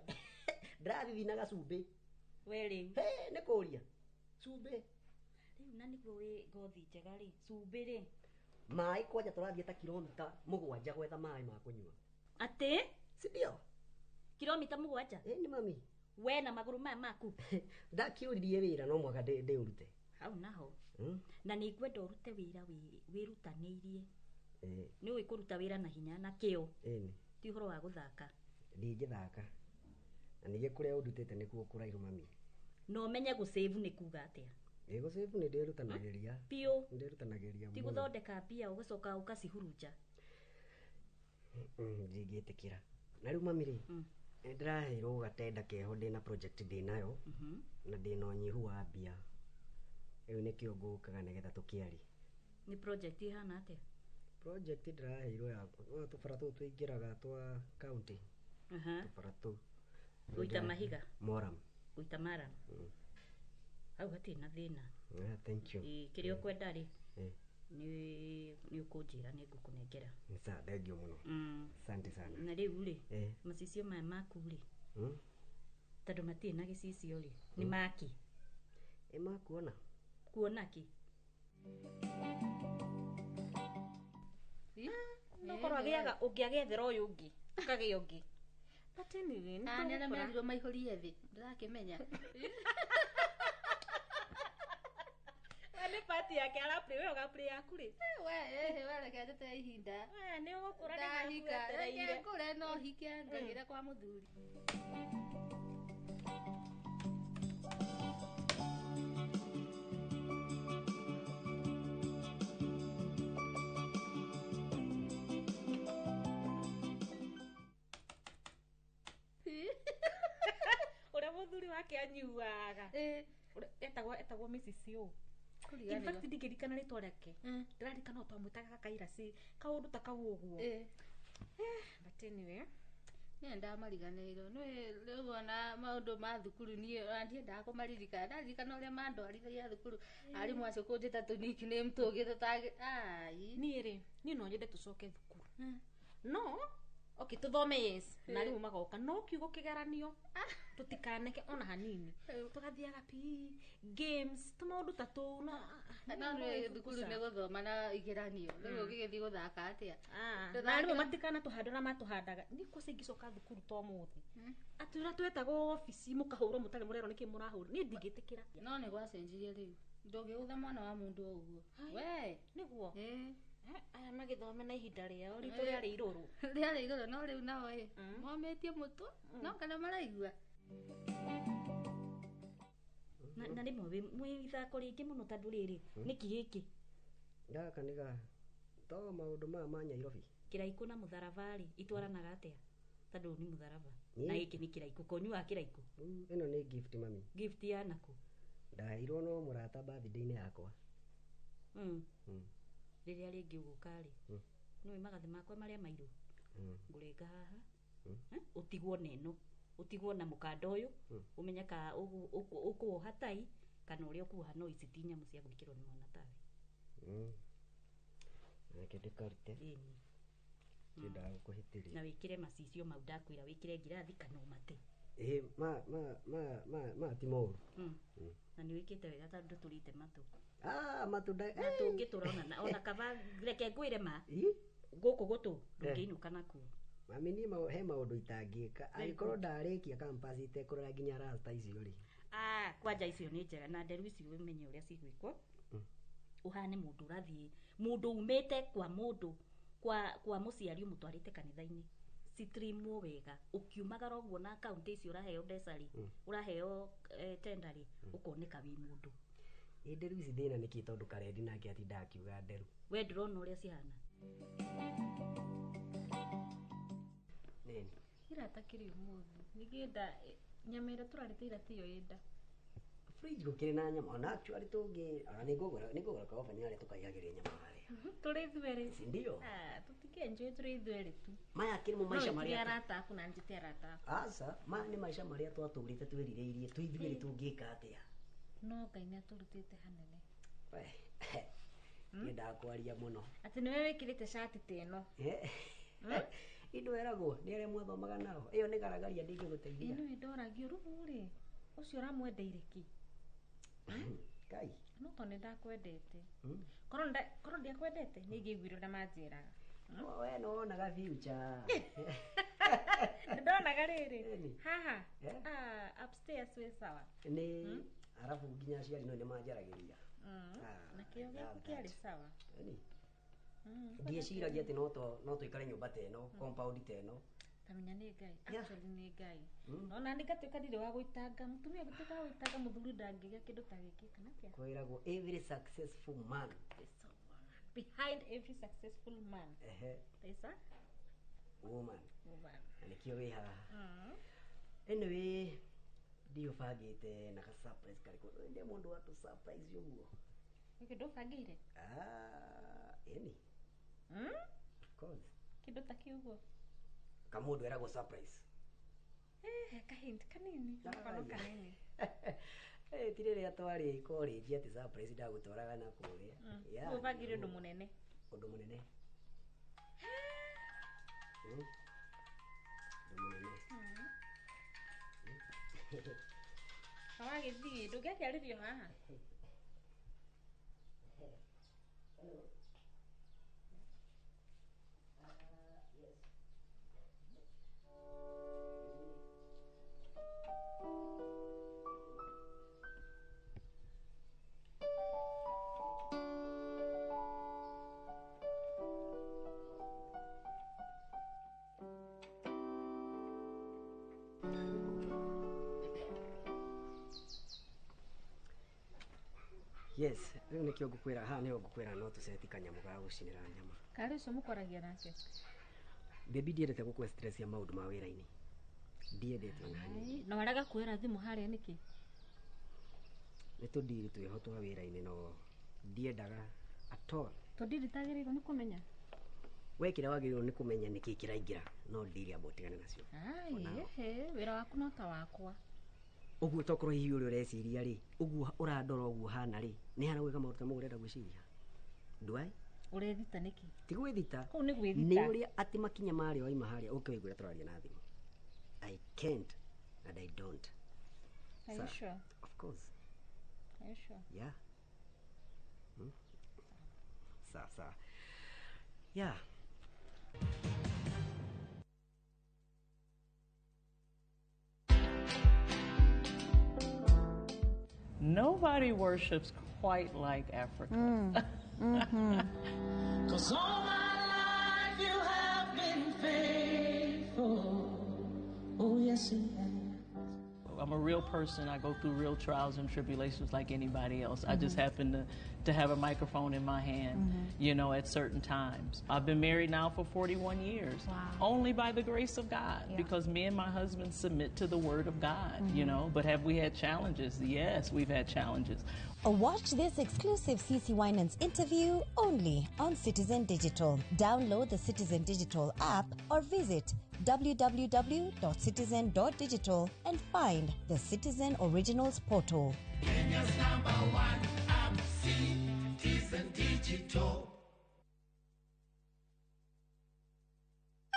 [SPEAKER 10] ndirathi na gacumbi
[SPEAKER 6] we riu
[SPEAKER 10] ni kuria cumbi
[SPEAKER 6] riu na niguo wi ngothi njega ri cumbi ri
[SPEAKER 10] mai kwanja turathie ta kilomita 7 gwetha mai ma kunyua
[SPEAKER 6] ati
[SPEAKER 10] sindio
[SPEAKER 6] kilomita 7
[SPEAKER 10] ni mami
[SPEAKER 6] we na maguru maya maku
[SPEAKER 10] ndakiuririe wira no mwaka ndi urute
[SPEAKER 6] hau naho na ni ngwenda urute wira wirutaniirie ni wikuruta wira na hinya na kio ti horo wa guthaka
[SPEAKER 10] ndingithaka na nige kuria undutite nikuo kuraihu mami
[SPEAKER 6] no menye gusave ni kuga atia
[SPEAKER 10] gusave ni ndirutanagiria
[SPEAKER 6] pio
[SPEAKER 10] ndirutanagiria
[SPEAKER 6] ti guthondeka pia ugacoka ukacihurunja
[SPEAKER 10] ndingitikira na riu mami ri ndiraheirwo gatenda keho ndina project ndinayo na ndina unyihu wa mbia riu nikio ngukaga nigetha tukiari
[SPEAKER 6] ni project ihana atia
[SPEAKER 10] project ndiraheirwo ya tubara tu twingiraga twa county tubara tu
[SPEAKER 6] uita mahiga
[SPEAKER 10] moram
[SPEAKER 6] uita maram au hati na thina
[SPEAKER 10] thank you
[SPEAKER 6] kirio kwenda ri ni ukunjira ni ngukunengera
[SPEAKER 10] sa thengio muno asante sana
[SPEAKER 6] na riu ri macicio maya maku ri
[SPEAKER 2] Tondũ matirĩ na gĩcicio rĩ, nĩ maki.
[SPEAKER 10] Makuona.
[SPEAKER 2] Kuona ki? No korwo agĩaga ũngĩagethera ũyũ ũngĩ, akagĩa ũngĩ. But anyway,
[SPEAKER 6] nĩ arĩa merirwo maihũrie thĩ, ndĩrakĩmenya.
[SPEAKER 2] Nĩ party yake araplay, wewe ũgaplay yaku rĩ?
[SPEAKER 6] We reke njete ihinda.
[SPEAKER 2] Nĩ ũgũkũra
[SPEAKER 6] ndahika, reke ngũre no hike ngagĩre kwa mũthuri.
[SPEAKER 2] Ũrĩa mũthuri wake anyuaga. Etagwo Mrs. Yo. In fact ndigirikana rĩtwa rĩake. Ndĩrarikana o twamwĩtaga Kaira si kaũndũ ta kau ũguo. But anyway,
[SPEAKER 6] niĩ ndamariganĩirwo. Rĩu ona maũndũ ma thukuru niĩ ndiendaga kũmaririkana. Ndaririkana ũrĩa mandwarithagia thukuru. Arimũ acio kũnjĩta tũ nickname tũngĩ tũtangĩ.
[SPEAKER 2] Niĩ rĩ, niĩ no nyende tũcoke thukuru. No okay, tuthome yes. Na rĩu magoka no kiugo kĩgeranio. Tutikaneke ona hanini. Tugathiaga PE, games, tũmaũndũ ta tũu na
[SPEAKER 6] thukuru nĩ gũthoma na igeranio. Rĩu ũgĩgĩthiĩ gũthaka atĩa?
[SPEAKER 2] Na rĩu matikana tũhandana matũhandaga. Nĩ kũca ingĩcoka thukuru to mũthĩ. Atũra twetagwo ofici mũkahũrwo mũtarĩ mũrero nĩkĩ mũrahũrwo. Niĩ ndingĩtĩkĩra.
[SPEAKER 6] No nĩ gwacenjirie rĩu. Ndũngĩgũtha mwana wa mũndũ ũguo. We,
[SPEAKER 2] nĩguo. Aya magĩthome na ihinda rĩao ritũ rĩarĩ irũrũ.
[SPEAKER 6] Rĩarĩ irũrũ no rĩu nao momĩtie mũtwe. No kana maraigua.
[SPEAKER 2] Na rĩmwe mwĩ ithako rĩingĩ mũno tondũ rĩrĩ nĩki gĩkĩ
[SPEAKER 10] gaka nĩga to maũndũ maya ma Nyairobi.
[SPEAKER 2] Kĩraikũ na mũtharaba rĩ itwaranaga atĩa? Tondũ nĩ mũtharaba na gĩkĩ nĩ kĩraikũ. Konyua kĩraikũ?
[SPEAKER 10] Ĩno nĩ gift mami.
[SPEAKER 2] Gift ya naku?
[SPEAKER 10] Ndaheirwo no mũrata birthday-inĩ yakwa.
[SPEAKER 2] Rĩrĩa rĩngĩ ũgũka rĩ nĩwe magathĩ makwa marĩa mairũ ngũrenga haha ũtigwo neno ũtigwo na mũkanda ũyũ ũmenyeka ũkũoha tai kana ũrĩa ũkuoha no ici ti nyamũ cia gwĩkĩrwo nĩ mwana tawe.
[SPEAKER 10] Reke ndĩkarute. Ndendaga gũkũhĩtĩria.
[SPEAKER 2] Na wĩkĩre macicio mau ndakwĩra wĩkĩre ngirathi kana ũmate.
[SPEAKER 10] Ma ti moru.
[SPEAKER 2] Na nĩ wĩkĩte wega tondũ tũrĩte matũ.
[SPEAKER 10] Matunda
[SPEAKER 2] tũngĩ tũrona ona kaba reke ngwĩre ma gũkũ gũtũ ndũngĩinũka nakuo.
[SPEAKER 10] Mami niĩ he maũndũ itangĩka angĩkorwo ndarĩkia campus itekũrora nginya rasta icio rĩ.
[SPEAKER 2] Kwanja icio nĩ njega na nderu icio ũmenye ũrĩa cigwĩkwo. Ũhane mũndũ ũrathiĩ mũndũ umĩte kwa mũndũ kwa mũciari ũmũtwarĩte kanitha-inĩ. Citrimwo wega ũkiumagara ũguo na akaunti icio ũraheo ndecari ũraheo tendari ũkoneka wĩ mũndũ.
[SPEAKER 10] Nderu ici thĩna nĩkĩ tondũ Karendi nake atinda akiuga nderu.
[SPEAKER 2] We ndĩrona ũrĩa cihana.
[SPEAKER 10] Nini?
[SPEAKER 2] Iratakĩrĩ ũmũthĩ. Nĩgĩenda nyama ĩrĩa tũrarĩte tiyo yenda.
[SPEAKER 10] Fridge gũkĩrĩ na nyama ona actually tũngĩ nĩngũgũra kaoba nyarĩ tũkaigagĩrĩa nyama harĩa.
[SPEAKER 2] Tũrĩ ithuerĩ.
[SPEAKER 10] Ndio.
[SPEAKER 2] Tũtikĩenjoy tũrĩ ithuerĩ tu.
[SPEAKER 10] Maya akĩrĩ mu maisha marĩa
[SPEAKER 2] arata aku na njĩte arata aku.
[SPEAKER 10] Aca maya nĩ maisha marĩa twatũrĩte twerirĩirie tũithuerĩ tũngĩka atĩa.
[SPEAKER 2] No Ngai nĩ atũrutĩte hanene.
[SPEAKER 10] Nĩndaga kwaria mũno.
[SPEAKER 2] Atĩ nĩwe wĩkĩrĩte shati ta ĩno.
[SPEAKER 10] Indo eragwo nĩ arĩa mwathomaga nao. Ĩyo nĩ garagaria ndingĩgũteithia.
[SPEAKER 2] Nĩ ndoragio rũu rĩ. Ũcio ũramwendeire ki?
[SPEAKER 10] Kai.
[SPEAKER 2] No to nĩ ndakwendete. Korwo ndiakwendete nĩ ingĩiguire ũrĩa manjĩraga.
[SPEAKER 10] We no wonaga future.
[SPEAKER 2] Ndonaga rĩrĩ. Haha. Upstairs we sawa.
[SPEAKER 10] Nĩ arabu nginya aciari no nĩ manjaragĩria.
[SPEAKER 2] Na kĩo gĩaku kĩarĩ sawa.
[SPEAKER 10] Ndieciragia atĩ no tũikare nyũmba ta ĩno compound ta ĩno.
[SPEAKER 2] Tamenya nĩ Ngai. Actually nĩ Ngai. Ona nĩngatuĩka ndirĩ wa gũitanga mũtumia gũtuĩka wa gũitanga mũthuri ndangĩgĩa kĩndũ ta gĩkĩ kana kĩa.
[SPEAKER 10] Kwĩragwo every successful man.
[SPEAKER 2] Behind every successful man. There's a
[SPEAKER 10] woman. Nĩkĩo wĩ haha. Anyway, ndio bangĩte na ka surprise karĩkũ. Nĩ mũndũ wa tu surprise ũguo.
[SPEAKER 2] Kĩndũ bangĩire?
[SPEAKER 10] Eni. Of course.
[SPEAKER 2] Kĩndũ ta kĩuguo.
[SPEAKER 10] Kamũndũ eragwo surprise.
[SPEAKER 2] Kahint kanini. Kano kanini.
[SPEAKER 10] Ti rĩrĩa twarĩ college ati surprise ndagũtwaraga na kũrĩa.
[SPEAKER 2] Ũguo bangĩire ũndũ mũnene.
[SPEAKER 10] Ũndũ mũnene. Ũndũ mũnene.
[SPEAKER 2] Kawa githi ndũngĩakia rĩrio haha.
[SPEAKER 10] Yes, rĩu nĩkĩo ngũkwĩra haha nĩho ngũkwĩra no tũseti kanyamũ ga gũcinĩra nyama.
[SPEAKER 2] Karĩ ũcio mũkwaragia nake.
[SPEAKER 10] Baby ndiendete gũkwe stress ya maũndũ ma wĩra-inĩ. Ndiendete ona hanini.
[SPEAKER 2] Na waraga kuĩra thimũ harĩa nĩkĩ?
[SPEAKER 10] Nĩ tũndiri twĩho twa wĩra-inĩ no ndiendaga at all.
[SPEAKER 2] Tũndiri tagĩrĩirwo nĩ kũmenya.
[SPEAKER 10] We kĩrĩa wagĩrĩirwo nĩ kũmenya nĩkĩ kĩraingĩra no ndiri amba ũtigane nacio.
[SPEAKER 2] Ehe, wĩra waku no ta wakwa.
[SPEAKER 10] Ũguo tokorwo hihi ũrĩa ũreciria rĩ, ũguo ũrandora ũguo hana rĩ, nĩ hana gwĩka maũndũ ta mau ũrenda gwĩciria. Ndwai?
[SPEAKER 2] Ũrethita nĩkĩ?
[SPEAKER 10] Ti gwĩthita.
[SPEAKER 2] Kũu nĩ gwĩthita.
[SPEAKER 10] Nĩ ũrĩa atĩ makinya marĩa waima harĩa ũkĩwaigua tũraria na thimũ. I can't and I don't.
[SPEAKER 2] Are you sure?
[SPEAKER 10] Of course.
[SPEAKER 2] Are you sure?
[SPEAKER 10] Yeah. Sawa. Yeah.
[SPEAKER 4] Nobody worships quite like Africa.
[SPEAKER 8] Cause all my life you have been faithful. Oh, yes, he has.
[SPEAKER 4] I'm a real person. I go through real trials and tribulations like anybody else. I just happen to have a microphone in my hand, you know, at certain times. I've been married now for 41 years, only by the grace of God, because me and my husband submit to the word of God, you know. But have we had challenges? Yes, we've had challenges.
[SPEAKER 13] Watch this exclusive CC Winans interview only on Citizen Digital. Download the Citizen Digital app or visit www.citizen.digital and find the Citizen Originals portal.
[SPEAKER 8] Kenya's #1 app, Citizen Digital.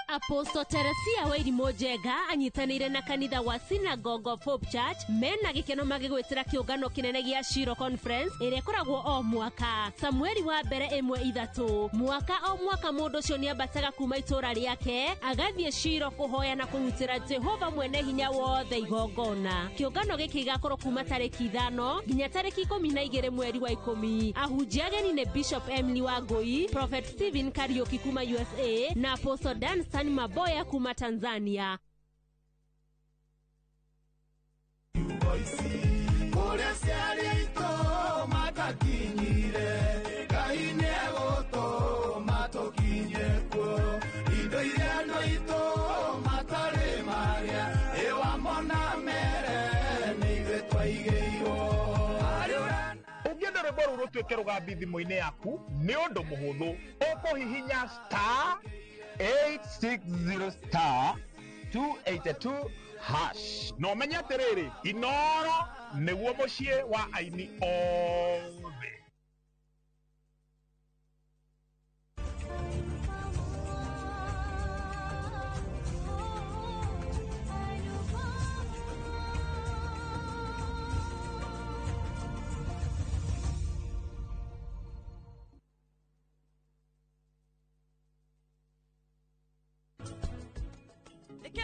[SPEAKER 14] Apostle Teresia Wairimu Njenga anyitanĩire na kanitha wa Synagogue of Hope Church mena gĩkeno magĩgwĩtĩra kĩũngano kĩnene gĩa Shiro Conference ĩrĩa ĩkoragwo o mwaka. Samueli wa mbere 1:3 mwaka o mwaka mũndũ ũcio nĩambataga kuma itũra rĩake agathiĩ Shiro kũhoya na kũrutĩra Jehova mwene hinya wothe igongona. Kĩũngano gĩkĩ gĩgakorwo kuma tarĩki 5 nginya tarĩki 12 mweri wa 10. Ahunjia ageni nĩ Bishop Emily Wangui, Prophet Stephen Kariuki kuma USA na Apostle Dan Sani Maboya kuma Tanzania.
[SPEAKER 22] Ũngĩenda rwĩmbo rũrũ rũtuĩke rũgambi thimũ-inĩ yaku nĩ ũndũ mũhũthũ ũkũhihinya star 860 star 282 hash no menya atĩrĩrĩ Inoro nĩguo mũciĩ wa aini othe.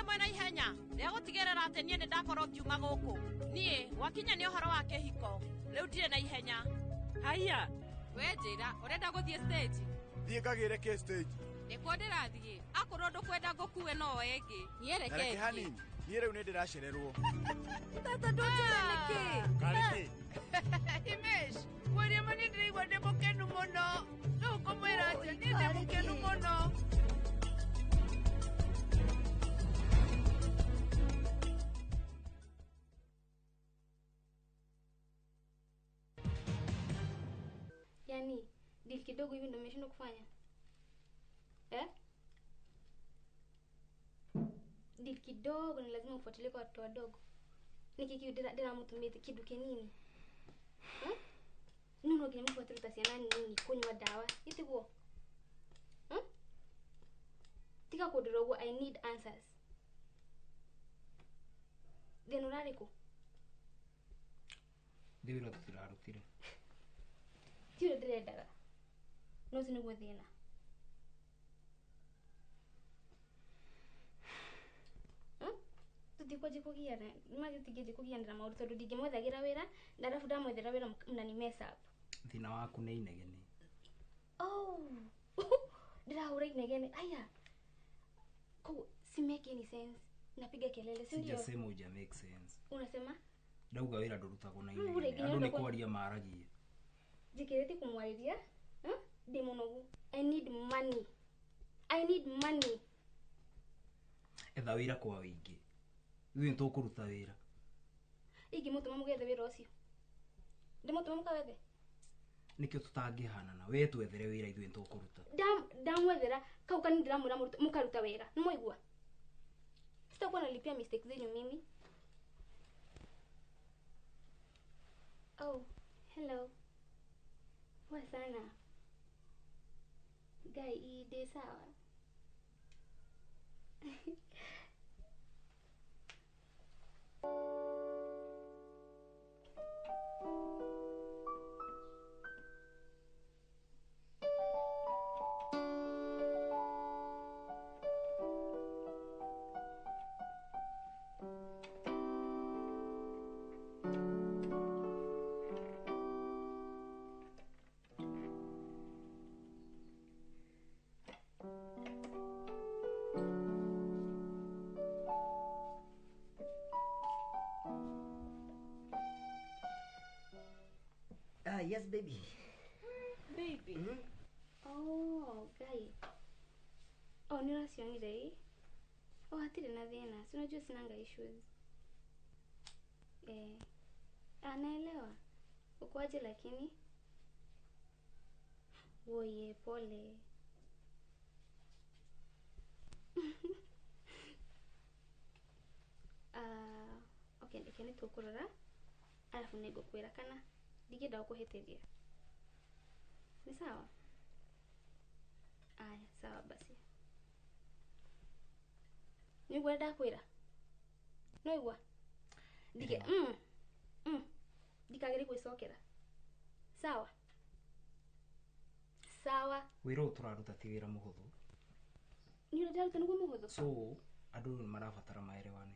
[SPEAKER 14] Mwena ihenya rĩa gũtigĩrĩra atĩ niĩ nĩndakorwo ngiuma gũkũ niĩ wakinya nĩ ũhoro wa kĩhiko rĩu ndirĩ na ihenya. Haiya we njĩra ũrenda gũthiĩ stage?
[SPEAKER 20] Thiĩ ngagĩre kĩ stage?
[SPEAKER 14] Nĩkuo ndĩrathiĩ akorwo ndũkwenda ngũkue no ĩngĩ niĩ reke
[SPEAKER 20] hanini niĩ rĩu nĩndĩracererwo.
[SPEAKER 14] Tata ndũnjĩra nĩkĩ?
[SPEAKER 20] Karĩkĩ?
[SPEAKER 14] Imesh William nĩ ndĩraigua ndĩ mũkenu mũno no ũkũmwĩra atĩ niĩ ndĩ mũkenu mũno.
[SPEAKER 11] Yani deal kidogo hivi ndio umeshindwa kufanya Deal kidogo ni lazima ufuatilie kwa watoto wadogo. Niki dira mtumete kidu kenini nuno gine mfuatilie utasiana nini kunywa dawa yitiguo tika kudirogo. I need answers. Denurariko
[SPEAKER 5] Ndivyo tutirarutire.
[SPEAKER 11] Tiro ndirendaga. No sinigwe thina. Tutikwaje kugiana. Maji tigeje kugiana na maũndũ tondũ ndingĩmwethagira wĩra, na arabu ndamwethera wĩra mnani mess up.
[SPEAKER 5] Thina waku nĩ inegene.
[SPEAKER 11] Oh. Ndĩrahũra inegene. Aya. Si make any sense. Napiga kelele, si ndio?
[SPEAKER 5] Sijasema uja make sense.
[SPEAKER 11] Unasema?
[SPEAKER 5] Ndauga wĩra ndũrutagwo na inegene. Andũ nĩ kwaria maaragie.
[SPEAKER 11] Jikireti kumwariria? Demonogu. I need money. I need money.
[SPEAKER 5] Etha wĩra kwa wĩingĩ. Ithuĩ nĩtũkũruta wĩra.
[SPEAKER 11] Ingĩmũtũma mũgethe wĩra ũcio. Ndĩmũtũma mũkawethe.
[SPEAKER 5] Nikio tutangĩhanana. Wee twethere wĩra ithuĩ nĩtũkũruta.
[SPEAKER 11] Ndamwethera kau kani ndiramwĩra mũkaruta wĩra. Nĩmwaigua? Sitakuwa nalipia mistakes zenyu mimi. Oh, hello. Poa sana. Guy, ide sawa.
[SPEAKER 10] Yes, baby.
[SPEAKER 11] Baby. Oh, guy. Oh, niracionire. Oh, hatire na thina. Si unajua sinanga issues. Anaelewa. Ukoaje lakini? Woye, pole. Okay, ndikene tukurora. Alafu nigukwira kana ndigenda gukuhitiria. Ni sawa? Aya, sawa basi. Nigwenda kwira. No igwa. Ndige ndikagere kwicokera. Sawa? Sawa.
[SPEAKER 5] Wĩra ũtũraruta ti wĩra mũhũthũ.
[SPEAKER 11] Ni ũraruta nĩguo mũhũthũ.
[SPEAKER 5] So, andũ nĩ marabatara maelewane.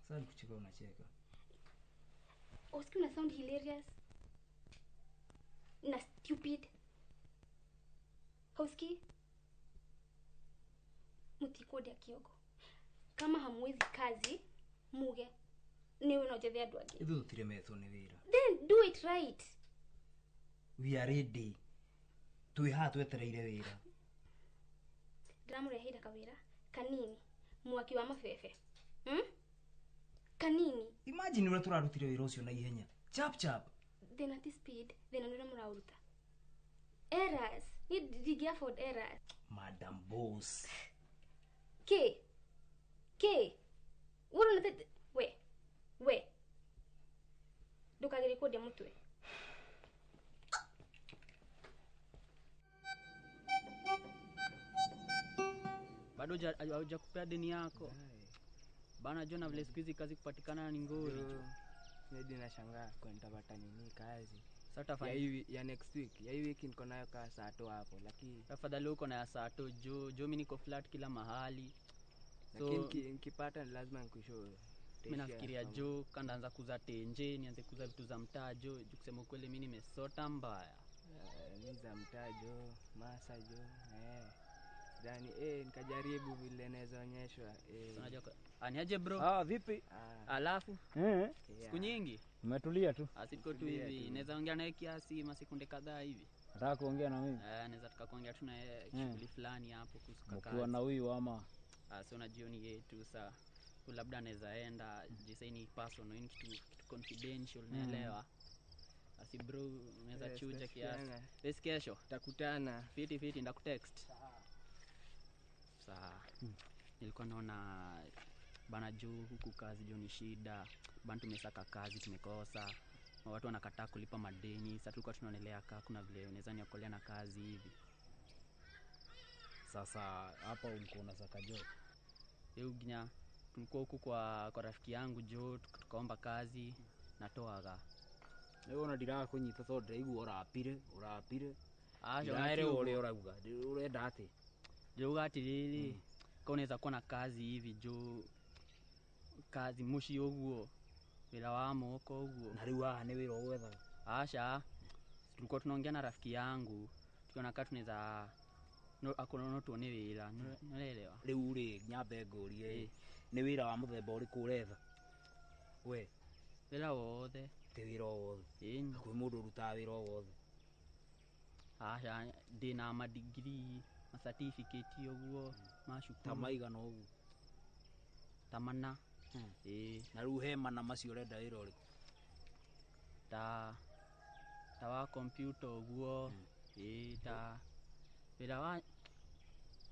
[SPEAKER 5] Sasa kucheka unacheka.
[SPEAKER 11] Usiku na sound hilarious. Na stupid. Hauski? Mutikodi ya kiogo. Kama hamwezi kazi, muge. Niwe unajethea andu angi.
[SPEAKER 5] Ithu tutiremethwo nĩ wĩra.
[SPEAKER 11] Then do it right.
[SPEAKER 5] We are ready. Twĩha twetereire wĩra.
[SPEAKER 11] Ndĩramũreheire kawĩra kanini. Mwaki wa mabebe. Kanini.
[SPEAKER 5] Imagine ũrĩa tũrarutire wĩra ũcio na ihenya. Chap chap.
[SPEAKER 11] Then at speed, then nĩrĩa mũraũruta. Errors. Did you afford errors?
[SPEAKER 5] Madam Boss.
[SPEAKER 11] K. What on the we. Ndukagere kodi ya mutwe.
[SPEAKER 7] Bado hujakupea deni yako. Bana John vile siku hizi kazi kupatikana ni ngori.
[SPEAKER 9] Ndio nashangaa kwa nitapata nini kazi.
[SPEAKER 7] Sasa
[SPEAKER 9] ya next week. Ya hii wiki niko nayo kaa saa 2 hapo lakini
[SPEAKER 7] tafadhali uko na saa 2 jo mimi niko flat kila mahali. So
[SPEAKER 9] nikipata lazima nikushow.
[SPEAKER 7] Mimi nafikiria jo kandaanza kuza tenje, nianze kuza vitu za mtaa jo, kusema kweli mimi nimesota mbaya.
[SPEAKER 9] Ni za mtaa jo, masa jo. Dani nikajaribu vile naweza onyeshwa.
[SPEAKER 7] Unajua aniaje bro?
[SPEAKER 9] Vipi?
[SPEAKER 7] Alafu siku nyingi
[SPEAKER 9] umetulia tu.
[SPEAKER 7] Asiko tu hivi naweza ongea naye kiasi masekunde kadhaa hivi.
[SPEAKER 9] Nataka kuongea na mimi?
[SPEAKER 7] Naweza tukaongea tu na shughuli fulani hapo kuhusu kazi.
[SPEAKER 9] Ukiwa na huyu ama
[SPEAKER 7] sio na jioni yetu saa labda anaweza enda jisaini personal ni kitu confidential naelewa. Asi bro unaweza chuja kiasi. Basi kesho
[SPEAKER 9] tutakutana.
[SPEAKER 7] Fiti ndakutext. Sawa. Nilikuwa naona bana juu huku kazi juu ni shida. Bana tumesaka kazi tumekosa. Watu wanakataa kulipa madeni. Sasa tulikuwa tunaonelea kuna vile unaweza niokolea na kazi hivi.
[SPEAKER 9] Sasa hapa ulikuwa unasaka job.
[SPEAKER 7] Ugnya tulikuwa huku kwa rafiki yangu Jo, tukaomba kazi natoaga.
[SPEAKER 5] Leo na ndira kunyita to ndiraigua urapire.
[SPEAKER 7] Ndiraire
[SPEAKER 5] ore urauga. Urenda ati.
[SPEAKER 7] Ndauga atiriri. Kwa unaweza kuwa na kazi hivi Jo. Kazi mushi uguo. Wira wa moko uguo.
[SPEAKER 5] Na riu haha ni wira gwetha.
[SPEAKER 7] Asha. Tulikuwa tunaongea na rafiki yangu. Tukiona kama tunaweza akono tuone wira. Unaelewa?
[SPEAKER 5] Riu ri nyambe ngurie. Ni wira wa muthemba uriku uretha? We.
[SPEAKER 7] Wira wothe.
[SPEAKER 5] Ti wira wothe. Ĩni. Kwĩ mũndũ ũrutaga wĩra o wothe.
[SPEAKER 7] Aca ndĩna madigiri, macertificate ũguo, macukuru.
[SPEAKER 5] Ta maigana ũguo?
[SPEAKER 7] Ta mana.
[SPEAKER 5] Na rĩu he mana macio ũrenda wĩra ũrĩkũ?
[SPEAKER 7] Ta wa computer ũguo. Ta wĩra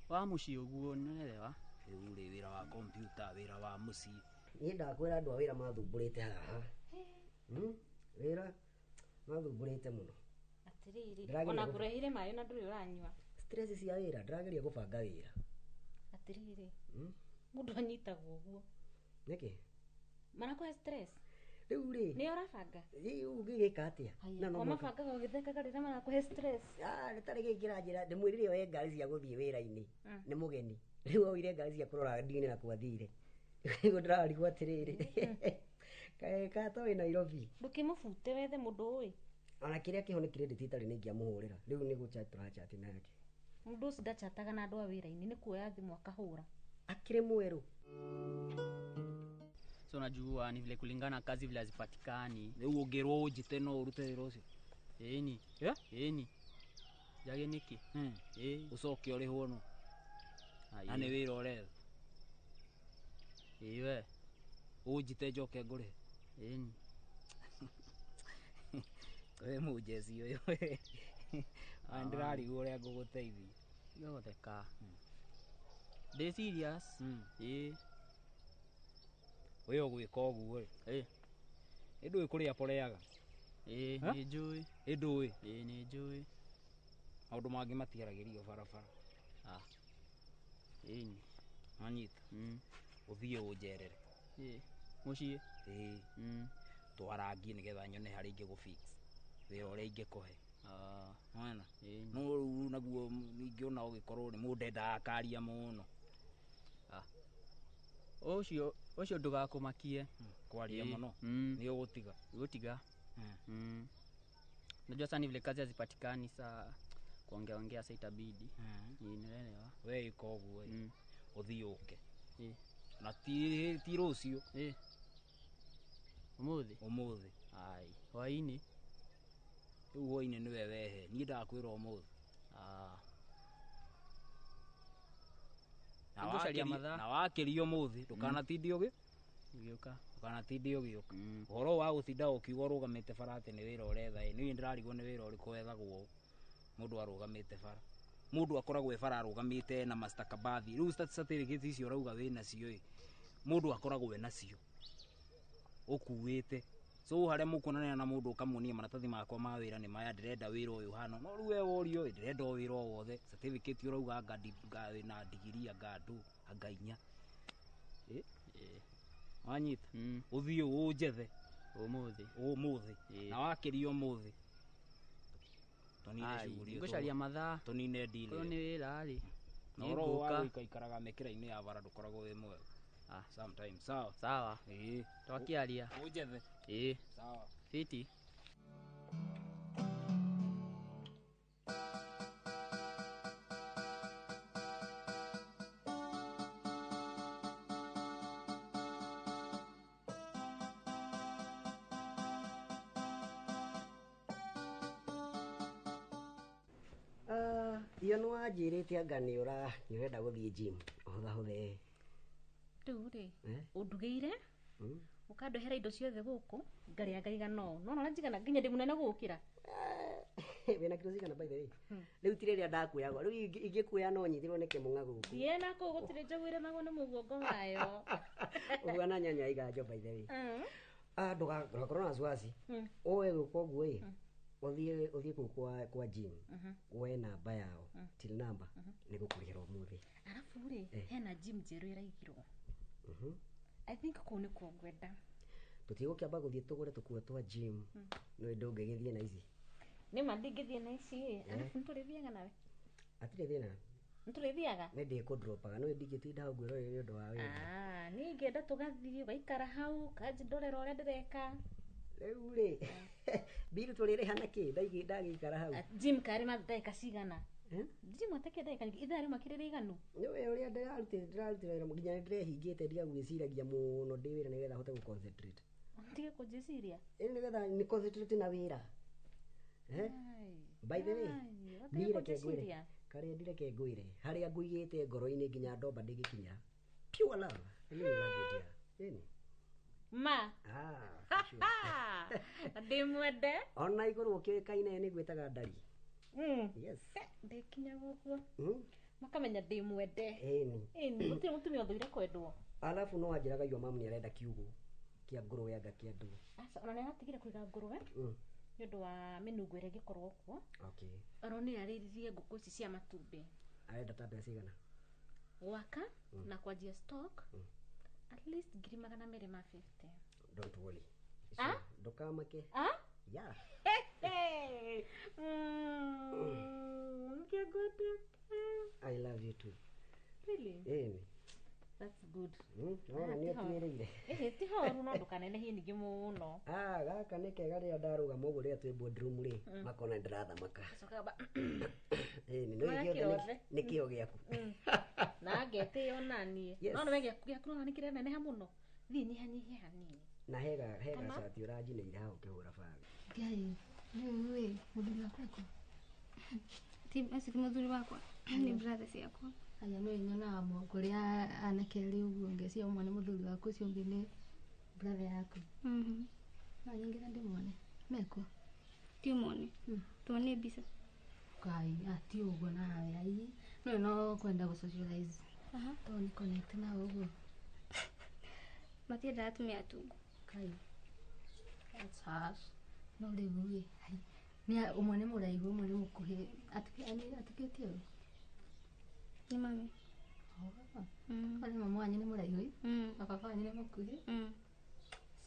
[SPEAKER 7] wa mũciĩ ũguo nĩũrewa?
[SPEAKER 5] Rĩu rĩ wĩra wa computer, wĩra wa mũciĩ.
[SPEAKER 10] Niĩ ndakwĩra andũ a wĩra mathumbũrĩte haha. Wĩra mathumbũrĩte mũno.
[SPEAKER 2] Atiriri ona ngũrehire maĩ na ndũrĩ ũranyua.
[SPEAKER 10] Stress cia wĩra ndĩrageria gũbanga wĩra.
[SPEAKER 2] Atiriri mũndũ anyitagwo ũguo.
[SPEAKER 10] Nĩkĩ?
[SPEAKER 2] Marakũhe stress?
[SPEAKER 10] Rĩu rĩ
[SPEAKER 2] nĩ ũrabanga?
[SPEAKER 10] Ũngĩgĩka atĩa?
[SPEAKER 2] Na no mabangaga ũgĩthekaga rĩrĩa marakũhe stress.
[SPEAKER 10] Nĩtarĩ gĩkĩra njĩra ndĩmwĩrire oye ngari cia gũthiĩ wĩra-inĩ nĩ mũgeni. Rĩu oire ngari cia kũrora ndini na kwathire. Nĩguo ndĩrarigwo atĩrĩrĩ. Kaĩ to wĩ Nairobi?
[SPEAKER 2] Ndũkĩmũbute wethe mũndũ ũĩ.
[SPEAKER 10] Ona kĩrĩa kĩho nĩ credit itarĩ nĩingĩamũhũrĩra. Rĩu nĩ gũchat tũrachat nake.
[SPEAKER 2] Mũndũ ũcio ndachataga na andũ a wĩra-inĩ nĩ kuoya thimũ akahũra.
[SPEAKER 10] Akĩrĩ mwerũ.
[SPEAKER 7] So unajua ni vile kulingana kazi vile hazipatikani.
[SPEAKER 5] Rĩu ũngĩrwo ũnjite no ũrute wĩra ũcio?
[SPEAKER 7] Ĩni. Ĩni. Jage niki.
[SPEAKER 5] Ucoke ũrĩhwo no. Na nĩ wĩra ũretha?
[SPEAKER 7] Iwe.
[SPEAKER 5] Ũnjite njoke ngũrĩhe?
[SPEAKER 7] Ĩni.
[SPEAKER 5] We mũjeci ũyũ. Ndĩrarigwo ũrĩa ngũgũteithia.
[SPEAKER 7] Yotheka. Ndĩ serious?
[SPEAKER 5] We ũgwĩka ũguo rĩ? Ndũĩ kũrĩa poreaga?
[SPEAKER 7] Nĩ njũĩ.
[SPEAKER 5] Ndũĩ?
[SPEAKER 7] Nĩ njũĩ.
[SPEAKER 5] Maũndũ mangĩ matiaragĩrio barabara.
[SPEAKER 7] Ĩni.
[SPEAKER 5] Wanyita? Ũthiĩ ũnjerere.
[SPEAKER 7] Mũciĩ?
[SPEAKER 5] Twarangie nĩgetha nyone harĩa ingĩgũ-fix wĩra ũrĩa ingĩkũhe. Mwana? No rĩu naguo ningĩ ũgĩkorwo nĩ mũndũ endaga akaria mũno.
[SPEAKER 7] Ũcio ndũgakũmakie.
[SPEAKER 5] Kwaria mũno? Nĩ ũgũtiga?
[SPEAKER 7] Gũtiga. Unajua sasa ni vile kazi hazipatikani saa kuongea sasa itabidi. Unaelewa?
[SPEAKER 5] We iko ũguo ũthiĩ ũke. Na ti rũciũ. Ũmũthĩ.
[SPEAKER 7] Ai, hwainĩ.
[SPEAKER 5] Rĩu hwainĩ nĩwe wehe. Niĩ ndakwĩra ũmũthĩ. Na wakĩria ũmũthĩ ndũkanatinde ũgĩũka. Ũhoro wa gũtinda ũkiuga ũrũgamĩte bara atĩ nĩ wĩra ũretha. Niĩ ndĩrarigwo nĩ wĩra ũrĩkũ wethagwo mũndũ arũgamĩte bara. Mũndũ akoragwo bara arũgamĩte na mastakabadhi. Rĩu certificate icio ũrauga wĩnacio mũndũ akoragwo enacio ũkuĩte. So harĩa mũkuonania na mũndũ ũkamuonia maratathi makwa ma wĩra nĩ maya, ndĩrenda wĩra ũyũ hano. No rĩu we worio ndĩrenda wĩra o wothe. Certificate ũrauga anga na digiri anga ndũ anga inya. Wanyita? Ũthiĩ ũnjethe ũmũthĩ. Na wakĩria ũmũthĩ tũnine shughuli ĩyo.
[SPEAKER 7] Ngũcaria mathaa.
[SPEAKER 5] Tũnine deal.
[SPEAKER 7] Korwo nĩ wĩra rĩ.
[SPEAKER 5] Na ũhoro wa gũikaraga mĩkĩra-inĩ ya bara ndũkoragwo wĩ mwega. Sometimes.
[SPEAKER 7] Sawa. Twakiaria.
[SPEAKER 5] Ũnjethe. Sawa.
[SPEAKER 7] Fiti.
[SPEAKER 10] Iyo nĩ wanjĩrĩte anga nĩ ũrenda gũthiĩ gym hũthahũthe.
[SPEAKER 2] Rĩu rĩ ũndugĩire ũkandehera indo ciothe gũkũ ngarĩa ngaigana ũũ. No na njigana nginya ndĩ mũnene gũkĩra.
[SPEAKER 10] Wĩna kilo cigana by the way? Rĩu ti rĩrĩa ndakuoyagwo. Rĩu ingĩkuoya no nyithirwo nĩ kĩmũng'a gũkũ.
[SPEAKER 2] Thiĩ na kũu gũtirĩ njagwĩre magwo nĩ mũguongo wayo.
[SPEAKER 10] Ũguo na nyanya iganjo by the way. Ndũgakorwo na wasiwasi. Oe gũkũ ũguo ũthiĩ kũu kwa gym woe namba yao till number nĩ gũkũrĩhĩra ũmũthĩ.
[SPEAKER 2] Arabu rĩ hena gym njerũ ĩraigirwo I think kũu nĩ kuo ngwenda.
[SPEAKER 10] Tutigũkĩamba gũthiĩ tũgũre tũkuo twa gym. No ndũngĩgĩthiĩ na ici.
[SPEAKER 2] Nĩ ma ndingĩthiĩ na ici, alafu nĩtũrĩthiaga nawe.
[SPEAKER 10] Atirĩ thĩna.
[SPEAKER 2] Nĩtũrĩthiaga?
[SPEAKER 10] Nĩ ndĩkũndropaga, no ndingĩtinda hau ngwĩrorera nĩ ũndũ wa wĩra.
[SPEAKER 2] Niĩ ngĩenda tũgathiĩ, waikara hau, kanjindorera ũrĩa ndĩreka.
[SPEAKER 10] Rĩu rĩ, bill tũrĩrĩha na kĩ? Ndagĩikara hau.
[SPEAKER 2] Gym karĩ ndagĩka cigana? Gym atakĩ ndagĩka ithaa rĩmwe kĩrĩ rĩiganu?
[SPEAKER 10] Nĩwe ũrĩa ndĩrarutĩra wĩra nginya nĩndĩrehingĩte ndigagwĩciragia mũno ndĩ wĩra nĩgetha hote gũ-concentrate.
[SPEAKER 2] Ndige kũnjĩciria?
[SPEAKER 10] Ĩĩ nĩgetha nĩ concentrate na wĩra. By the way, ndireke ngwĩre, karĩa ndireke ngwĩre, harĩa ngũigĩte ngoro-inĩ nginya ndomba ndĩgĩkinyĩra. Pure love. Ĩni.
[SPEAKER 2] Ma. Ndĩmwende.
[SPEAKER 10] Ona igũrũ ũkĩũĩkaine nĩ gwĩtaga Ndari. Yes.
[SPEAKER 2] Ndĩkinya gũkũ. Makamenya ndĩmwende. Ĩni. Gũtirĩ mũtumia ũthũire kwendwo.
[SPEAKER 10] Alafu no anjĩraga yo mamu nĩarenda kiugũ kĩa ngũrwe anga kĩa ndũ.
[SPEAKER 2] Aca ona nĩaratigire kũiga ngũrwe. Nĩ ũndũ wa mĩnungo ĩrĩa ĩngĩkorwo kuo.
[SPEAKER 10] Okay.
[SPEAKER 2] Ona nĩarĩithirie ngũkũ ici cia matumbĩ.
[SPEAKER 10] Arenda ta mbeca cigana?
[SPEAKER 2] Gwaka na kwanjia stock at least 250.
[SPEAKER 10] Don't worry. Ndukamake. Yeah. I love you too.
[SPEAKER 2] Really? That's good.
[SPEAKER 10] Ona nĩ ũtuĩrĩire.
[SPEAKER 2] Ti horu no ndũkanenehie ningĩ mũno.
[SPEAKER 10] Gaka nĩ kega rĩrĩa ndarũgama ũguo rĩrĩa twĩ boardroom rĩ, makona ndĩrathamaka. Nĩ kĩo gĩaku.
[SPEAKER 2] Na ngetĩo naniĩ. No nĩ gĩaku no nĩ kĩrĩa neneha mũno. Thiĩ nyihanyihie hanini.
[SPEAKER 10] Na hega cati ũranjinĩire hau ũkĩhũra bagi.
[SPEAKER 11] Ngai, nĩwe mũthuri wakwa eko. Ti mũthuri wakwa, nĩ brother ciakwa. Aya no nyonaga kũrĩa anake rĩ ũguo ngeciria ũmwe nĩ mũthuri waku ũcio ũngĩ nĩ brother yaku. No nyingĩra ndĩmwone. Meko? Ti ũmone. Tuone mbica. Ngai, ti ũguo nawe ai. No kwenda gũ-socialize. To nĩ connect na ũguo. Matiendaga atumia atungu. Ngai. That's harsh. No rĩu rĩ, nĩ ũmwe nĩ mũraihu ũmwe nĩ mũkuhĩ. Atukĩtie ũũ? Ni mami. Kwani mama wanyu nĩ mũraihu? Na baba wanyu nĩ mũkuhĩ?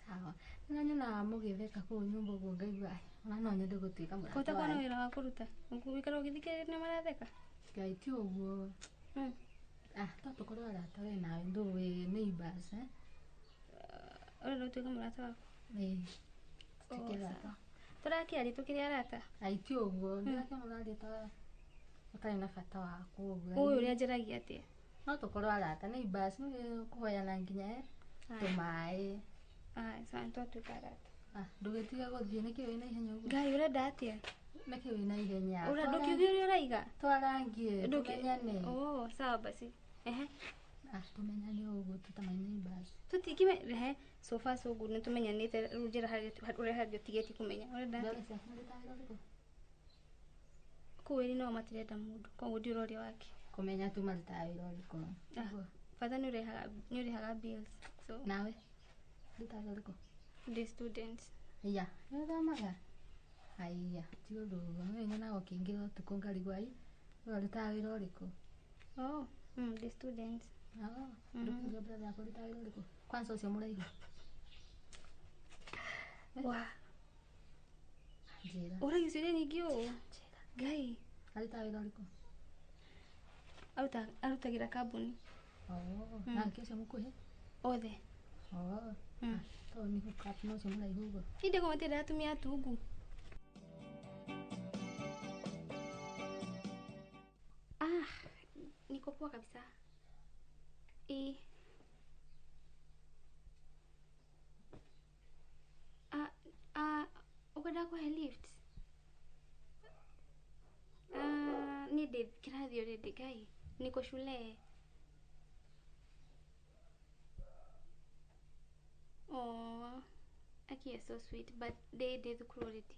[SPEAKER 11] Sawa. Na nyona mũgĩtheka kũu nyũmba ũguo ngaigua ona no nyende gũtuĩka mũrata. Ũtakuwa na wĩra wa kũruta. Ũgũikara ũgĩthikĩrĩria nĩ maratheka? Ngai ti ũguo. To tũkorwo arata we nawe ndũĩ neighbors. Ũrenda gũtuĩka mũrata waku? Tũkĩrata. Tũrakĩaria tũkĩrĩ arata? Ai ti ũguo. Ndĩrakĩona ũraria ta ũtarĩ na bata waku ũguo. Ũyũ ũrĩa njaragia atĩa? No tũkorwo arata neighbors kũhoyana nginya tũmaĩ. Sawa twatuĩka arata. Ndũgĩtige gũthiĩ nĩkĩ wĩna ihenya ũguo? Ngai ũrenda atĩa? Nĩkĩ wĩna ihenya? Ndũkiuge ũrĩa ũraiga? Twarangie tũmenyane. Sawa basi. Tũmenyane ũguo tũtamaĩ neighbors. Tũtikime so far so good nĩtũmenyanĩte rĩu njĩra ũrĩa hangĩ ũtigĩtie kũmenya. Ũrenda atĩa? Kũwĩri no matirenda mũndũ koguo ndiũroria wake. Kũmenya tu marutaga wĩra ũrĩkũ. Father nĩũrĩhaga bills. Nawe? Ndutaga ũrĩkũ? The students. Iya, nĩũthamaga? Haiya, ti ũndũ ũguo. Nĩ nyonaga ũkĩingĩra ũtukũ ngarigwo ai, ũrutaga wĩra ũrĩkũ? The students. Ndũkiuga brother yakwa ũrutaga wĩra ũrĩkũ? Kwanza ũcio mũraihu. Njĩra. Ũraihu ciũria nyingĩ ũũ? Ngai. Arutaga wĩra ũrĩkũ? Arutagĩra kambuni. Nake ũcio mũkuhĩ? Othe. To nĩ hookup no ũcio mũraihu ũguo. Inde kwa matiendaga atumia atungu. Niko poa kabisa. Ukwenda kwa lift? Nĩ kĩrathi already Ngai. Niko shule. Aki is so sweet, but they thukuru already.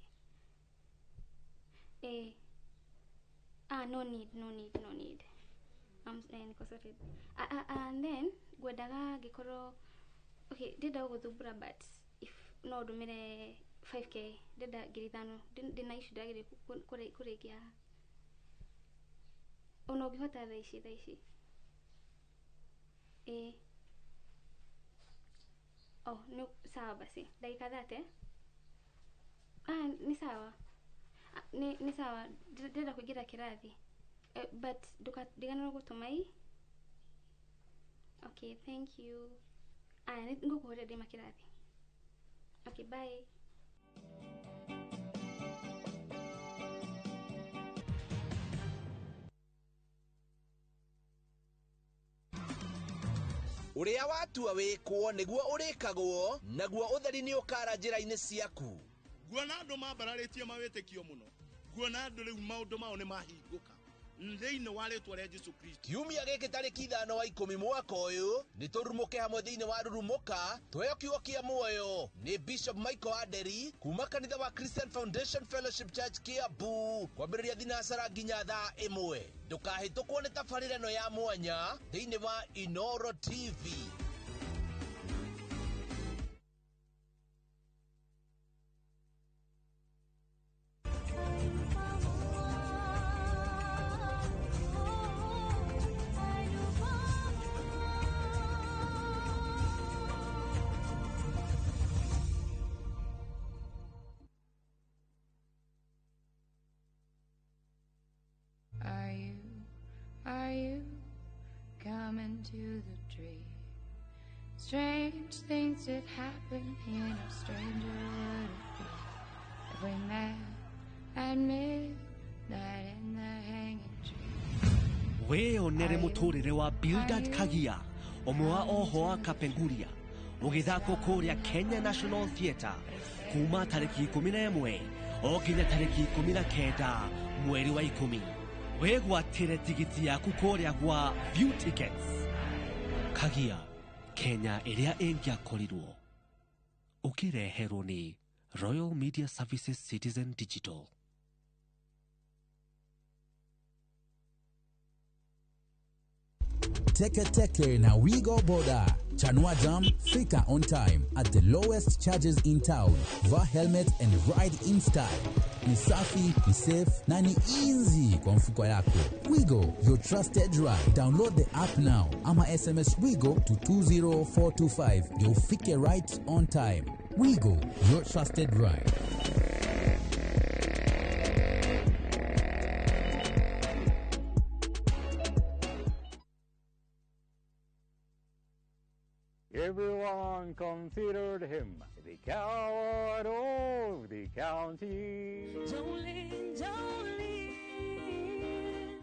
[SPEAKER 11] No need. Niko sorted. And then gwendaga ngĩkorwo okay, ndenda gũthumbũra but if no ndũmĩre 5k ndenda 5,000 ndĩna issue ndagĩrĩire kũrĩkia. Ona ũngĩhota thaa ici. Oh, ni sawa basi. Dakika 30. Ni sawa. Ni sawa. Ndenda kugira kirathi. But digana gutumai. Okay, thank you. Ngukuhorera ndi makirathi. Okay, bye.
[SPEAKER 15] Uria watua wikwo niguo urikagwo naguo utheri ni ukara njira-ini ciaku.
[SPEAKER 16] Guona andu mambararitie mawitikio muno. Guona andu riu maundu mao ni mahinguka. Thiini wa ritwa ria Jesu Kristo.
[SPEAKER 15] Kiumia giki tariki 5 wa 10 mwaka uyu ni turumuke hamwe thiini wa rurumuka tweyo kiugo kia muoyo ni Bishop Michael Aderi kuma kanitha wa Christian Foundation Fellowship Church Kiambu kwambiriria thinacara nginya thaa 1. Ndukahitukwo ni tabarĩra ĩno ya mwanya thiini wa Inoro TV.
[SPEAKER 17] Are you coming to the tree? Strange things that happen in a stranger would it be if we met at midnight in the hanging tree?
[SPEAKER 19] Wĩonere mũtũrĩre wa Bildad Kagia ũmwe wa oho wa Kapenguria ũgĩthakwo kũrĩa Kenya National Theatre kuma tarĩki 11 o nginya tarĩki 19 mweri wa 10. Wegwatire tigiti yaku kũrĩa gwa View Tickets. Kagia, Kenya ĩrĩa ĩngĩakorirwo. Ũkĩreherwo nĩ Royal Media Services Citizen Digital.
[SPEAKER 24] Teke na Wigo Boda. Chanua Jam, fika on time at the lowest charges in town. Va helmet and ride in style. Ni safi, ni safe, na ni easy kwa mfuko yako. Wigo, your trusted ride. Download the app now. Ama SMS Wigo to 20425. You'll fike right on time. Wigo, your trusted ride.
[SPEAKER 25] Everyone considered him the coward of the county.
[SPEAKER 8] Jolene, Jolene.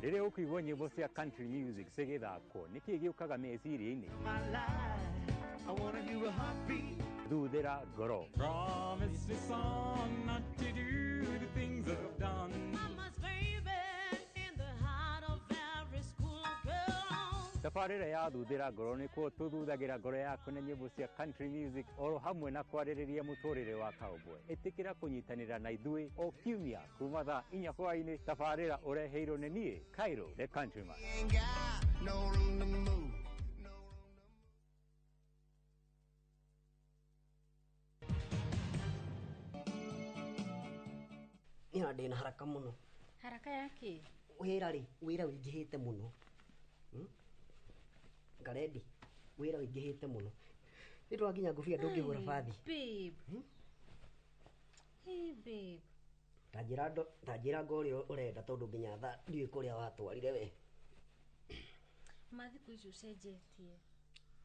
[SPEAKER 25] Rĩrĩa ũkũigua nyĩmbo cia country music cigĩthakwo nĩkĩ gĩũkaga meciria-inĩ? Thuthĩra ngoro.
[SPEAKER 8] Promise me, son, not to do the things I've done. Mama's baby in the heart of every school girl.
[SPEAKER 25] Tabarĩra ya thuthĩra ngoro nĩkuo tũthuthagĩra ngoro yaku na nyĩmbo cia country music oro hamwe na kwarĩrĩria mũtũrĩre wa cowboy. Ĩtĩkĩra kũnyitanĩra na ithuĩ o kiumia kuma thaa 4 hwaĩ-inĩ. Tabarĩra ũreheirwo nĩ niĩ Cairo the Countryman.
[SPEAKER 10] Ina ndina haraka muno.
[SPEAKER 2] Haraka yake?
[SPEAKER 10] Wĩra wĩingĩhĩte muno. Garedi, wĩra wĩingĩhĩte muno. Nĩtwakinya ngũbia ndũngĩhũra bathi.
[SPEAKER 2] Babe. Hey babe.
[SPEAKER 10] Tanjĩra ngorĩa ũrenda tondũ nginya thaa ndiũĩ kũrĩa watwarire we.
[SPEAKER 2] Mathikũ ici ũcenjetie.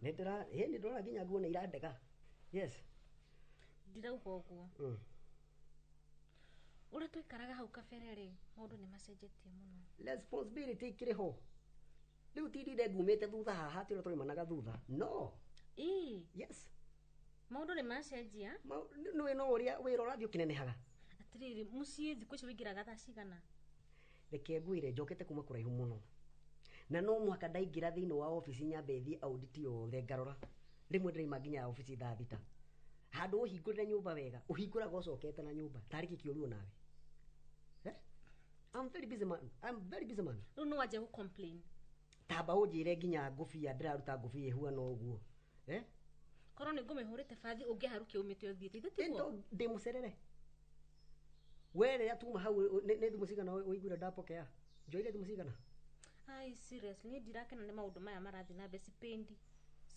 [SPEAKER 10] Nĩndĩrona nginya nguo nĩ irandega. Yes.
[SPEAKER 2] Ndirauga ũguo. Ũrĩa tũikaraga hau kabere rĩ, maũndũ nĩ macenjetie mũno.
[SPEAKER 10] Responsibility ikĩrĩ ho. Rĩu tindire ngumĩte thutha haha atĩ ũrĩa tũrĩmanaga thutha. No. Yes.
[SPEAKER 2] Maũndũ nĩ macenjia.
[SPEAKER 10] Nĩwe no ũrĩa wĩra ũrathiĩ ũkĩnenehaga.
[SPEAKER 2] Atĩrĩrĩ, mũciĩ thikũ ici wĩingĩraga thaa cigana?
[SPEAKER 10] Reke ngwĩre njokete kuma kũraihu mũno. Na no mũhaka ndaingĩra thĩinĩ wa ofici nyambe thiĩ audit yothe ngarora. Rĩmwe ndĩraima nginya ofici thaa 6. Handũ ũhingũrĩre nyũmba wega, ũhingũraga ũcokete na nyũmba. Tarĩ kĩũru nawe. I'm very busy man.
[SPEAKER 2] Rĩu no wanjia gũ complain.
[SPEAKER 10] Tamba ũnjĩre nginya ngũbia ndĩraruta ngũbia ihuana ũguo.
[SPEAKER 2] Korwo nĩ ngũmĩhũrĩte bathi ũngĩharũkia umĩte ũthiĩte itĩtiguo.
[SPEAKER 10] Ndĩmũcerere. We rĩrĩa tuma hau nĩ thimũ cigana ũiguire ndapokea? Njoire thimũ cigana?
[SPEAKER 2] Ai seriously, nĩ ndirakena nĩ maũndũ maya marathiĩ na mbere sipendi.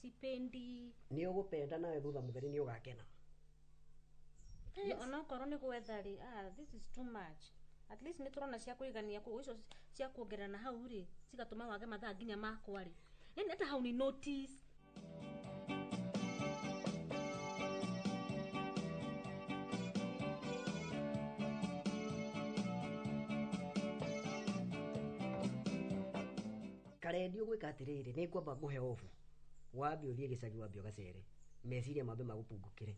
[SPEAKER 2] sipendi.
[SPEAKER 10] Ni ugupenda nawe thutha mutheri ni ugakena.
[SPEAKER 2] Ona korwo ni gwetha ri, this is too much. At least ni turona cia kuigania ku icio cia kuongerana hau ri, cigatuma wage mathaa nginya makwa ri. Yani hata hau ni notice.
[SPEAKER 10] Karedio gwika atiriri ni ngwamba nguhe ofu. Wabi uthie gicagi wabi ugacere. Meciria mambe magupungukire.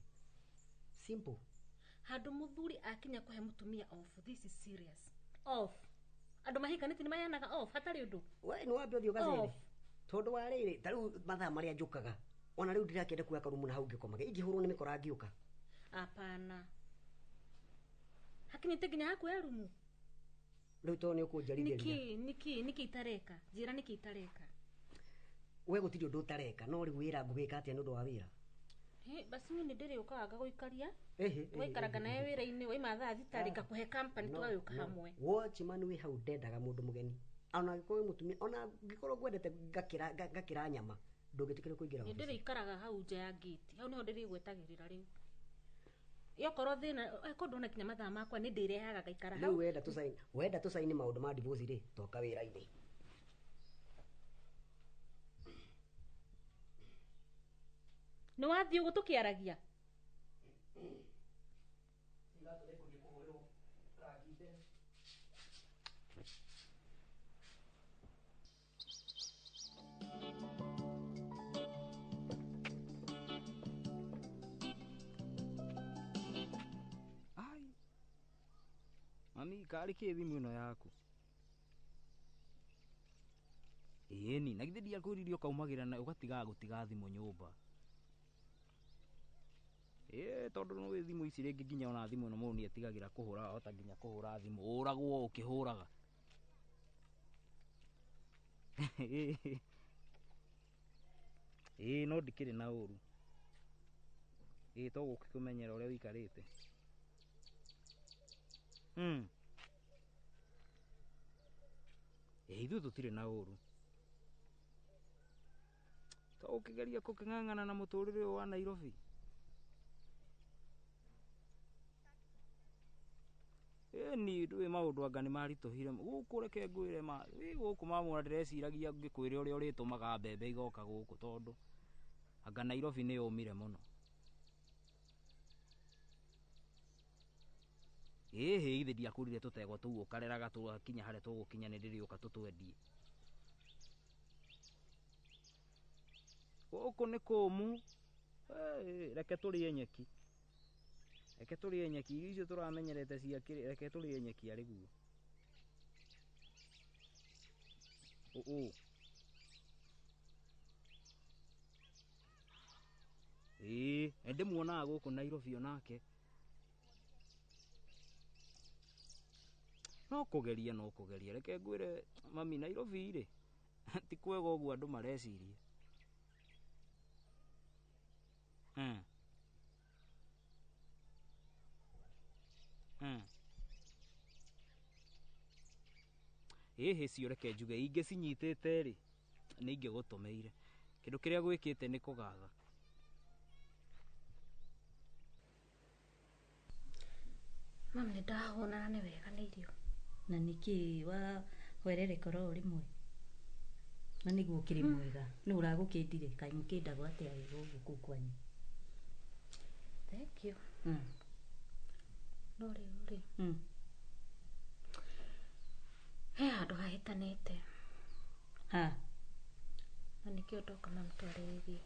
[SPEAKER 10] Simple.
[SPEAKER 2] Handu muthuri akinya kuhe mutumia off. This is serious. Off. Andu mahikanite ni mayanaga off hatari undu.
[SPEAKER 10] We ni wabi uthie ugacere. Tondu wa riri taru mathaa maria njukaga. Ona riu ndirakende kuya karumu na hau ngikomaga. Ingihurwo ni mikora ngiuka.
[SPEAKER 2] Apana. Hakinyite nginya haku ya rumu.
[SPEAKER 10] Riu to ni ukunjarithia.
[SPEAKER 2] Niki itareka. Njira niki itareka.
[SPEAKER 10] We gutiri undu utareka no riu wira ngugika atia nundu wa wira.
[SPEAKER 2] Basi ni ndiri ukaga guikaria. Waikaraga naye wira-ini wa mathaa thitarika kuhe company twayuka hamwe.
[SPEAKER 10] Watchman we hau ndendaga mundu mugeni. Ona gikowe mutumia ona gikorwo gwendete ngakira nyama. Ndugitikire kuingira.
[SPEAKER 2] Ndiri ikaraga hau nja ya gate. Hau niho ndiri gwetagirira riu. Yokorwo thina ko ndona kinya mathaa makwa ni ndirehaga gaikara hau.
[SPEAKER 10] Riu wenda tusaini maundu ma divorce ri toka wira-ini.
[SPEAKER 2] Ni wathi ugu tukiaragia.
[SPEAKER 5] Ai. Mami kari ki thimu ino yaku. Ni na githidi yakuririo kaumagira na ugatiga gutiga thimu nyumba. Tondu no we thimu ici ringi nginya ona thimu no mundu ni atigagira kuhura hota nginya kuhura thimu uragwo ukihuraga. No ndikiri na uru. To gukikumenyera uria wikarite. Ithu tutire na uru. To ukigeria kuking'ang'ana na muturire wa Nairobi. Ni ndwe maundu anga ni marituhire guku reke ngwire ma guku mamura ndireciragia ngikwire uria uritumaga mbembe igoka guku tondu anga Nairobi ni yumire muno. Ithe ndiakurire tutegwa tu ukareraga tukinya hare tugukinya ni ndiri uka tutwendie. Guku ni kumu. Reke turie nyeki. Reke turie nyeki icio turamenyerete cia kiri reke turie nyeki ari guo. Ende muonaga guku Nairobi onake. No kugeria reke ngwire mami Nairobi ri ti kwega uguo andu mareciria. Cio reke njuge ingicinyitite ri ni ingigutumeire kindu kiria gwikite ni kugatha.
[SPEAKER 2] Mami ndahona ni wega ni irio.
[SPEAKER 1] Na niki wa werereka ro rimwe. Na niguo kiri mwega. Ni uragukindire kai mukindagwo atia guku kwanyu.
[SPEAKER 2] Thank you. No ri. Andu hahitanite. Na nikio ndoka mamtwariririe.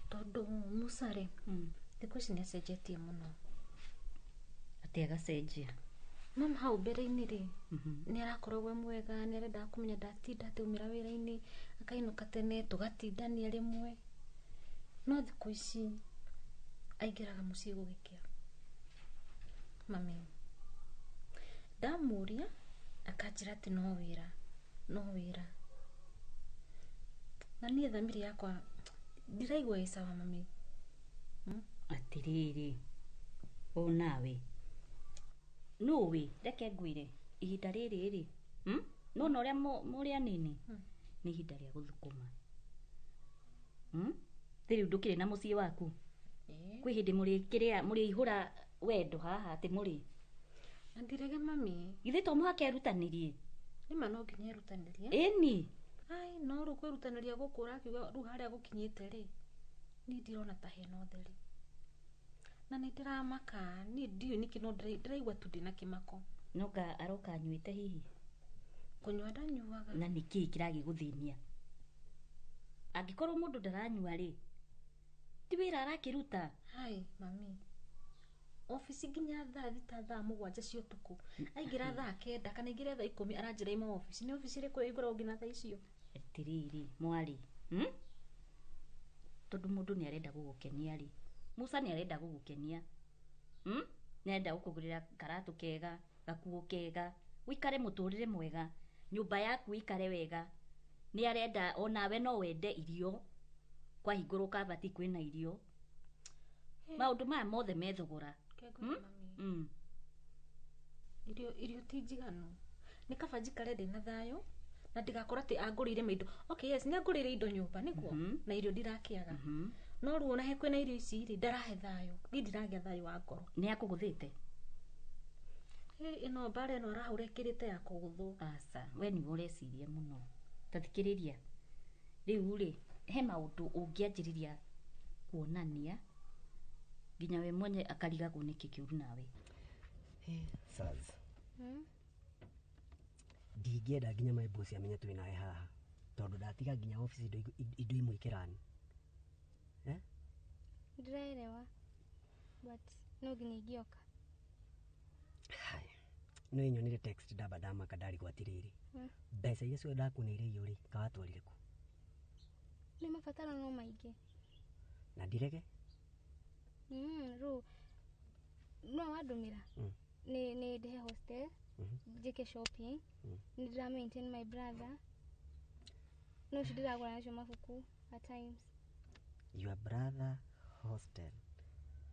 [SPEAKER 2] Tondu Musare thiku ici niacenjetie muno.
[SPEAKER 1] Ati agacenjia.
[SPEAKER 2] Mama hau mbere-ini ri ni arakoragwo mwega, ni arenda kumenya ndatinda tumira wira-ini, akainuka tene tugatindania rimwe. No thiku ici aingiraga mucii gugikira. Mami ndamuria akanjira ati no wira. Na niĩ thamiri yakwa ndiraigua ĩ sawa mami.
[SPEAKER 1] Atiriri o nawe no we reke ngwire ihinda riri ri no uria muri anini nĩ ihinda rĩa gũthũkũma. Rĩu ndũkĩrĩ na mũciĩ waku? Kwĩ hĩndĩ mũrĩihũra wendo haha atĩ mũrĩ?
[SPEAKER 2] Ndirege mami.
[SPEAKER 1] Githĩ to mũhaka erutanĩrie?
[SPEAKER 2] Nĩma no nginya erutanĩrie.
[SPEAKER 1] Ĩni.
[SPEAKER 2] Ai, no rĩu kwĩrutanĩria gũkũ ũrakiuga rĩu harĩa gũkinyĩte rĩ, niĩ ndirona ta hena ũtheri. Na nĩ ndĩramaka, niĩ ndiũĩ nĩkĩ no ndĩraigua tu ndĩna kĩmako.
[SPEAKER 1] Noka aroka anyuĩte hihi?
[SPEAKER 2] Kũnyua ndanyuaga.
[SPEAKER 1] Na nĩkĩ kĩragĩgũthĩnia? Angĩkorwo mũndũ ndaranyua rĩ, ti wĩra arakĩruta.
[SPEAKER 2] Hai, mami. Ofisi nginya thaa thita thaa mũgwanja cia ũtukũ. Aingĩra thaa 9 kana aingĩre thaa 10 aranjĩra ima ofisi. Nĩ ofisi ĩrĩkũ ĩgũragwo nginya thaa icio?
[SPEAKER 1] Tiriri, mwari. Tondũ mũndũ nĩ arenda gũgũkenia rĩ. Musa nĩ arenda gũgũkenia. Nĩ arenda gũkũgũrĩra karatũ kega, gakuo kega, wĩikare mũtũrĩre mwega, nyũmba yaku ikare wega. Nĩ arenda onawe no wende irio. Kwahingũrwo kabati kwĩna irio. Maũndũ maya mothe methogora.
[SPEAKER 2] Irio ti njiganu. Nĩ kaba njikare ndĩna thayũ na ndigakora atĩ angũrĩire maindo. Okay, yes, nĩ angũrĩire indo nyũmba nĩguo na irio ndirakĩaga. No rĩu ona he kwĩna irio ici rĩ ndarahe thayũ. Niĩ ndiragĩa thayũ wa ngoro.
[SPEAKER 1] Nĩ akũgũthĩte?
[SPEAKER 2] Ĩno mbara ĩno arahũra ĩkĩrĩte ya kũgũthwo.
[SPEAKER 1] Aca, we nĩ ũreciria mũno. Tathikĩrĩria. Rĩu rĩ, he maũndũ ũngĩanjĩrĩria kuonania nginya we mwenye akarigagwo nĩkĩ kĩũru nawe.
[SPEAKER 10] Saz. Ndingĩenda nginya my boss amenye twĩnawe haha. Tondũ ndatiga nginya office indo imwe ikĩrani.
[SPEAKER 11] Ndĩraelewa. But no nginya ingĩoka.
[SPEAKER 10] No inyonire text ndamaka ndarigwo atĩrĩrĩ. Mbeca iria ciothe ndakunĩire iyo rĩ, kawatwarire ku?
[SPEAKER 11] Nĩ mabataro no maingĩ.
[SPEAKER 10] Na ndirege?
[SPEAKER 11] Rĩu no wandũmĩra. Nĩ ndĩhe hostel, njĩke shopping, nĩ ndĩra maintain my brother. No ndĩragũra nacio mabuku at times.
[SPEAKER 10] Your brother hostel.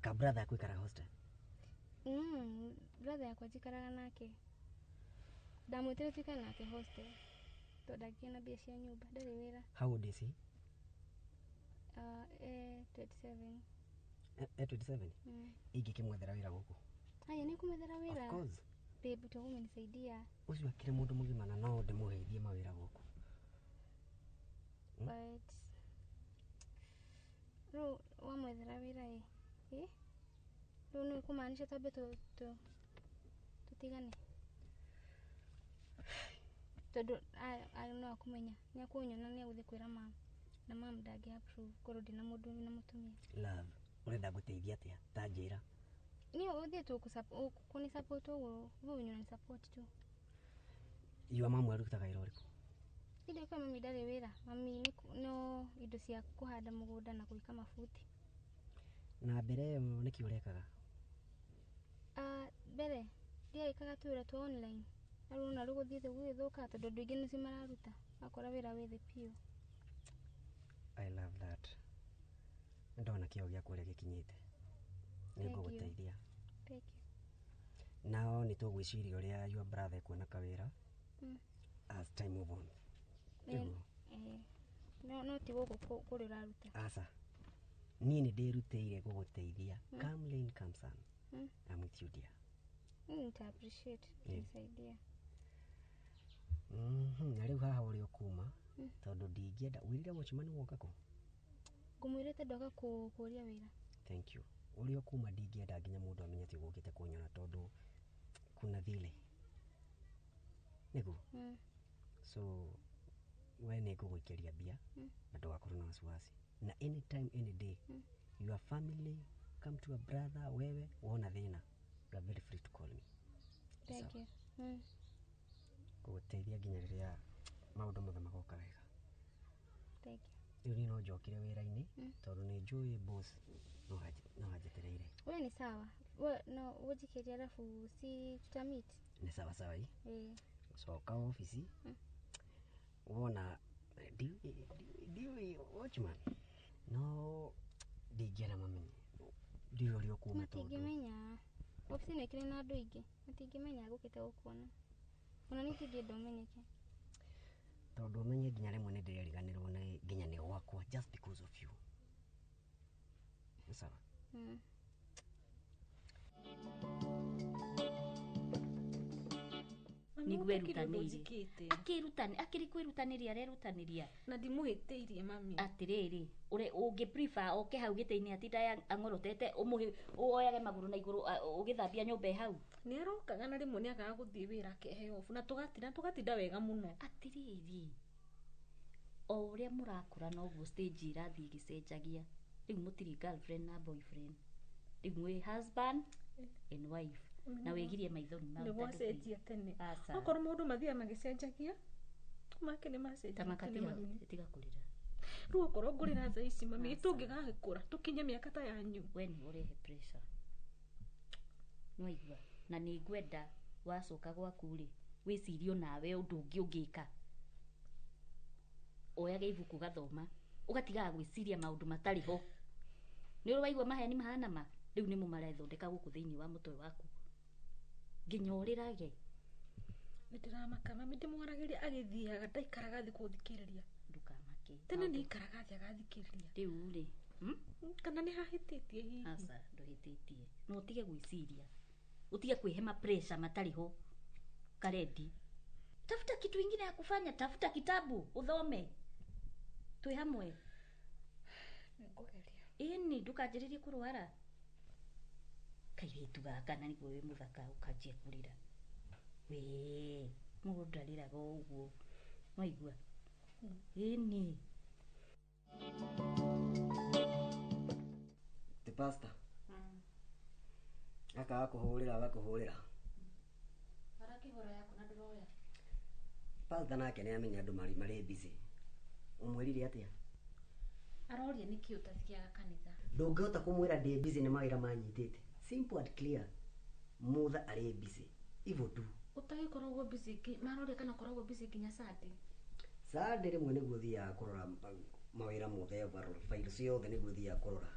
[SPEAKER 10] Ka brother yako ikara hostel?
[SPEAKER 11] Brother yakwa njikaraga nake. Ndamwĩtire tuikare nake hostel. Tondũ ndangĩona mbia cia nyũmba, ndarĩ wĩra.
[SPEAKER 10] How old is he?
[SPEAKER 11] 27.
[SPEAKER 10] 27? Ingĩkĩmwethera wĩra gũkũ.
[SPEAKER 11] Aya nĩ kũmwethera wĩra.
[SPEAKER 10] Of course.
[SPEAKER 11] Babe, to ũmenisaidia.
[SPEAKER 10] Ũcio akĩrĩ mũndũ mũgima na no ndĩmũheithie mawĩra gũkũ.
[SPEAKER 11] But rĩu wamwethera wĩra ĩ? Rĩu nĩ kũmaanisha twambe tũtigane. Tondũ no akũmenya nĩ akũnyona nĩ agũthiĩ kwĩra mama. Na mama ndangĩ approve korwo ndĩna mũndũ na mũtumia.
[SPEAKER 10] Love, ũrenda gũteithia atĩa? Ta njĩra.
[SPEAKER 11] Niĩ ũthiĩ kũni support ũguo, ũnyona ni support tu.
[SPEAKER 10] Your mom arutaga wĩra ũrĩkũ?
[SPEAKER 11] Inde kwa mami ndarĩ wĩra. Mami no indo cia kũhanda mũgũnda na kũrika mabuti.
[SPEAKER 10] Na mbere ĩyo nĩkĩ ũrekaga?
[SPEAKER 11] Mbere ndiarĩkaga tu wĩra twa online. Na rĩu na rũgũthiĩte gũgĩthũka tondũ andũ aingĩ nĩcio mararuta. Akora wĩra wĩ thĩ piũ.
[SPEAKER 10] I love that. Ndona kĩo gĩaku ũrĩa gĩkinyĩte. Nĩngũgũteithia.
[SPEAKER 11] Thank you.
[SPEAKER 10] Nao nĩ tũgwĩciria ũrĩa your brother kuona kawĩra as time move on.
[SPEAKER 11] No ti gũkũ kũrĩ ũraruta.
[SPEAKER 10] Aca. Niĩ nĩ ndĩrutĩire gũgũteithia. Come rain, come sun. I'm with you, dear.
[SPEAKER 11] I appreciate this idea.
[SPEAKER 10] Na rĩu haha ũrĩa ũkuma tondũ ndingĩenda wĩrire mũcimani woka kũ?
[SPEAKER 11] Ngũmwĩrĩte ndoka kũũria wĩra.
[SPEAKER 10] Thank you. Ũrĩa ũkuma ndingĩenda nginya mũndũ amenye atĩ ũgũkĩte kũnyona tondũ kuna vile. Nĩguo? So we nĩ ngũgũikĩria mbia na ndũgakorwo na wasiwasi. Na anytime, any day, your family come to a brother, wewe wona thĩna, you are very free to call me.
[SPEAKER 11] Thank you.
[SPEAKER 10] Gũgũteithia nginya rĩrĩa maũndũ mothe magoka wega.
[SPEAKER 11] Thank you.
[SPEAKER 10] Rĩu niĩ no njokire wĩra-inĩ tondũ nĩ njũĩ boss no anjetereire.
[SPEAKER 11] We ni sawa. We no ũnjikĩrie alafu si tutamit.
[SPEAKER 10] Ni sawa sawa hii. Coka ofisi. Wona ndiũĩ watchman. No ndingĩera mamenye. Ndiũĩ ũrĩa ũkuma tondũ.
[SPEAKER 11] Matingĩmenya. Ofisi nĩ kĩrĩ na andũ aingĩ. Matingĩmenya gũkĩte gũkuona. Ona nĩ kĩngĩenda ũmenyeke.
[SPEAKER 10] tondu umenye nginya rimwe ni ndiriganirwo na nginya ni gwakwa just because of you. Sawa.
[SPEAKER 1] Nigwe rutaniri akirutani akiri kwirutaniria arerutaniria
[SPEAKER 2] na ndimuhitiirie mami
[SPEAKER 1] atiriri ure ungi prefer oke hau giteini atinda angorotete umuhe oyage maguru na iguru ugithambia nyumba hau
[SPEAKER 2] ni arokaga na rimwe ni akaga guthii wira kehe ofu na tugatinda wega muno
[SPEAKER 1] atiriri o uria murakura no guo stage irathii gicenjagia riu mutiri girlfriend na boyfriend riu mwi husband and wife na wegirie maithori ma
[SPEAKER 2] niguacenjia tene okorwo maundu mathia magicenjagia make ni macenjia
[SPEAKER 1] tamakatiga tiga kurira
[SPEAKER 2] riu okorwo ngurira tha ici mami tungigagikura tukinye miaka ta yanyu
[SPEAKER 1] we ni urehe pressure noigua na ni ngwenda wacoka gwaku ri wicirio nawe undu ungi ungika oyage ibuku gathoma ugatiga gwiciria maundu matari ho ni urwaigua maheni mahana ma riu ni mumarethondeka guku thiini wa mutwe waku nginya urirage
[SPEAKER 2] ndiramaka mami ndimwaragiria agithiaga ndaikaraga thi kuthikiriria
[SPEAKER 1] ndukamake
[SPEAKER 2] tene ni ikaraga thi agathikiriria
[SPEAKER 1] riu ri
[SPEAKER 2] kana ni hahititie hihi
[SPEAKER 1] asa nduhititie no utige gwiciria utige kwihema pressure matari ho karedi tafuta kitu kingine ya kufanya tafuta kitabu uthome twi hamwe
[SPEAKER 2] ngogeria
[SPEAKER 1] ini ndukajiririe kurwara kairitu gaka na niguo wi muthaka ukajia kurira we mundu ndariraga uguo waigua ini
[SPEAKER 10] the pastor akakuhurira
[SPEAKER 2] arakihora yako na ndoroya
[SPEAKER 10] pastor nake ni amenya andu mari busy umwirire atia
[SPEAKER 2] aroria niki utathikiaga kanitha
[SPEAKER 10] ndungihota kumwira ndi busy ni mawira manyitite simple and clear mutha ari busy ivo tu
[SPEAKER 2] utagikoragwo busy maroria kana koragwo busy kinya
[SPEAKER 10] Sunday rimwe niguo thia kurora mawira mothe barrel file ciothe niguo thia kurora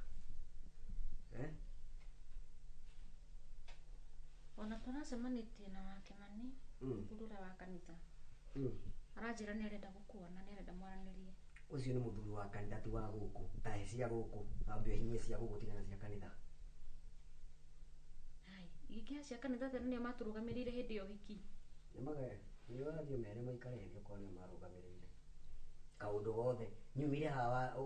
[SPEAKER 2] ona tunacemanitie na wake mani thurura wa kanitha aranjira ni arenda gukuona ni arenda mwaranirie
[SPEAKER 10] ucio ni muthuri wa kanitha tu wa guku tahe cia guku ambio hinya cia guku tigana cia kanitha
[SPEAKER 2] ikia cia kanitha tene ni maturugamirire hindi yo hiki
[SPEAKER 10] nimaga ni wathio mere maikare ndio kwa ni marugamirire kaundu gothe nyumire hawa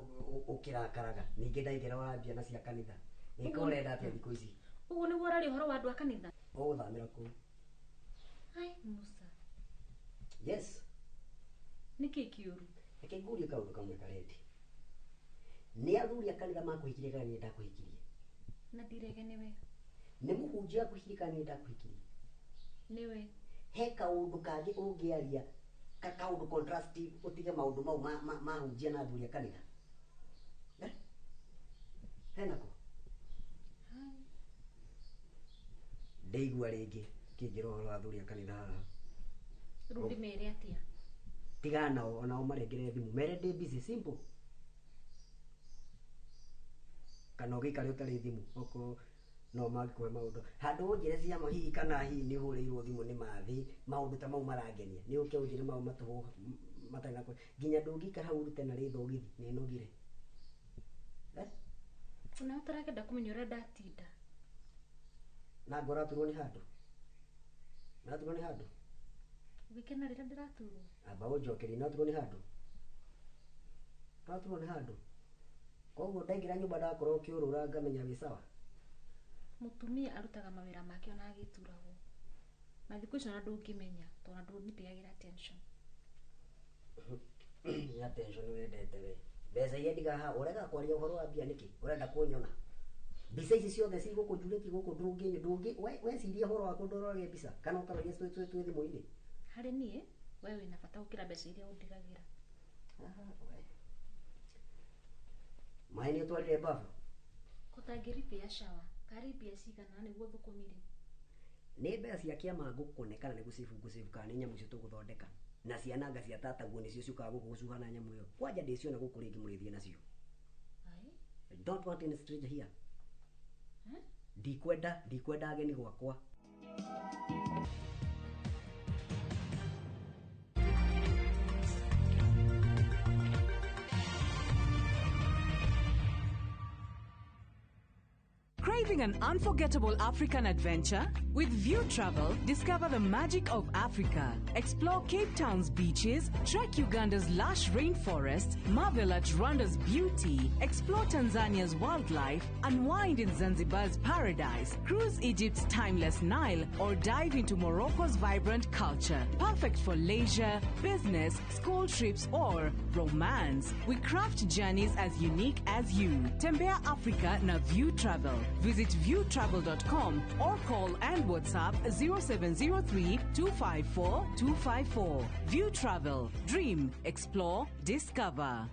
[SPEAKER 10] ukirakaraga ninge ndaigera wambia na cia kanitha niko urenda atia thiko ici
[SPEAKER 2] uguo ni urari horo wa andu a kanitha
[SPEAKER 10] uthamira ku
[SPEAKER 2] hai Musa
[SPEAKER 10] yes
[SPEAKER 2] niki kiuru
[SPEAKER 10] ikiguria kaundu kamwe karedi ni athuri a kanitha makuhikirie kana ni ndakuhikirie
[SPEAKER 2] na direge niwe
[SPEAKER 10] ni muhunjia kuhikirie kana ni ndakuhikirie
[SPEAKER 2] niwe
[SPEAKER 10] he kaundu kangi ungiaria kaundu contrastive utige maundu mau mahunjia na athuri a kanitha henako ndeigua ringi kinjira uhoro wa athuri a kanitha haha
[SPEAKER 2] rundi mere atia
[SPEAKER 10] tigana onao marengere thimu mere ndi busy simple kana ugikari utari thimu oko no magikuhe maundu handu unjire cia hihi kana hihi ni hurirwo thimu ni mathi maundu ta mau marangenia ni uke unjire mau matuhu matana ko ginya ndungika hau rute na rithogithi ni nogire
[SPEAKER 2] una utarakenda kumenya uria ndatinda
[SPEAKER 10] na ngora turwo ni handu na turwo ni handu
[SPEAKER 2] wikena rira ndiraturwo
[SPEAKER 10] aba ujokeri na turwo ni handu na turwo ni handu koguo ndaingira nyumba ndakorwo kiurura ngamenya wi sawa
[SPEAKER 2] mutumia arutaga mawira make ona agituragwo na thikũ ici ona ndũngĩmenya tondũ ndũnĩteagĩra attention
[SPEAKER 10] ya attention wendete we mbeca iria ndigaha urega kwaria ũhoro wa mbia nĩkĩ urenda kũnyona mbica ici ciothe cigũkũnjurĩtie gũkũ ndũngĩ weciria ũhoro waku ndũroragia mbica kana ũkaroria twĩ thimũ-inĩ
[SPEAKER 2] harĩ niĩ we wĩna bata gũkĩra mbeca iria ũndigagĩra
[SPEAKER 10] maĩ nĩ ũtwarire mbabu
[SPEAKER 2] kũtangĩripia shawa karibia cigana nĩguo thũkũmire
[SPEAKER 10] nĩ mbeca cia kĩama ngũkũne kana nĩ gũcibu kana nĩ nyamũ icio tũgũthondeka na ciananga cia tataguo nĩcio ciũkaga gũkũ gũcuha na nyamũ ĩyo kwanja ndĩciona gũkũ rĩngĩ mũrĩthiĩ nacio don't want any stranger here ndikwenda ageni gwakwa
[SPEAKER 3] Craving an unforgettable African adventure? With View Travel, discover the magic of Africa. Explore Cape Town's beaches, trek Uganda's lush rainforests, marvel at Rwanda's beauty, explore Tanzania's wildlife, unwind in Zanzibar's paradise, cruise Egypt's timeless Nile, or dive into Morocco's vibrant culture. Perfect for leisure, business, school trips, or romance. We craft journeys as unique as you. Tembea Africa na View Travel. Visit viewtravel.com or call and WhatsApp 0703 254 254. View Travel. Dream, explore, discover.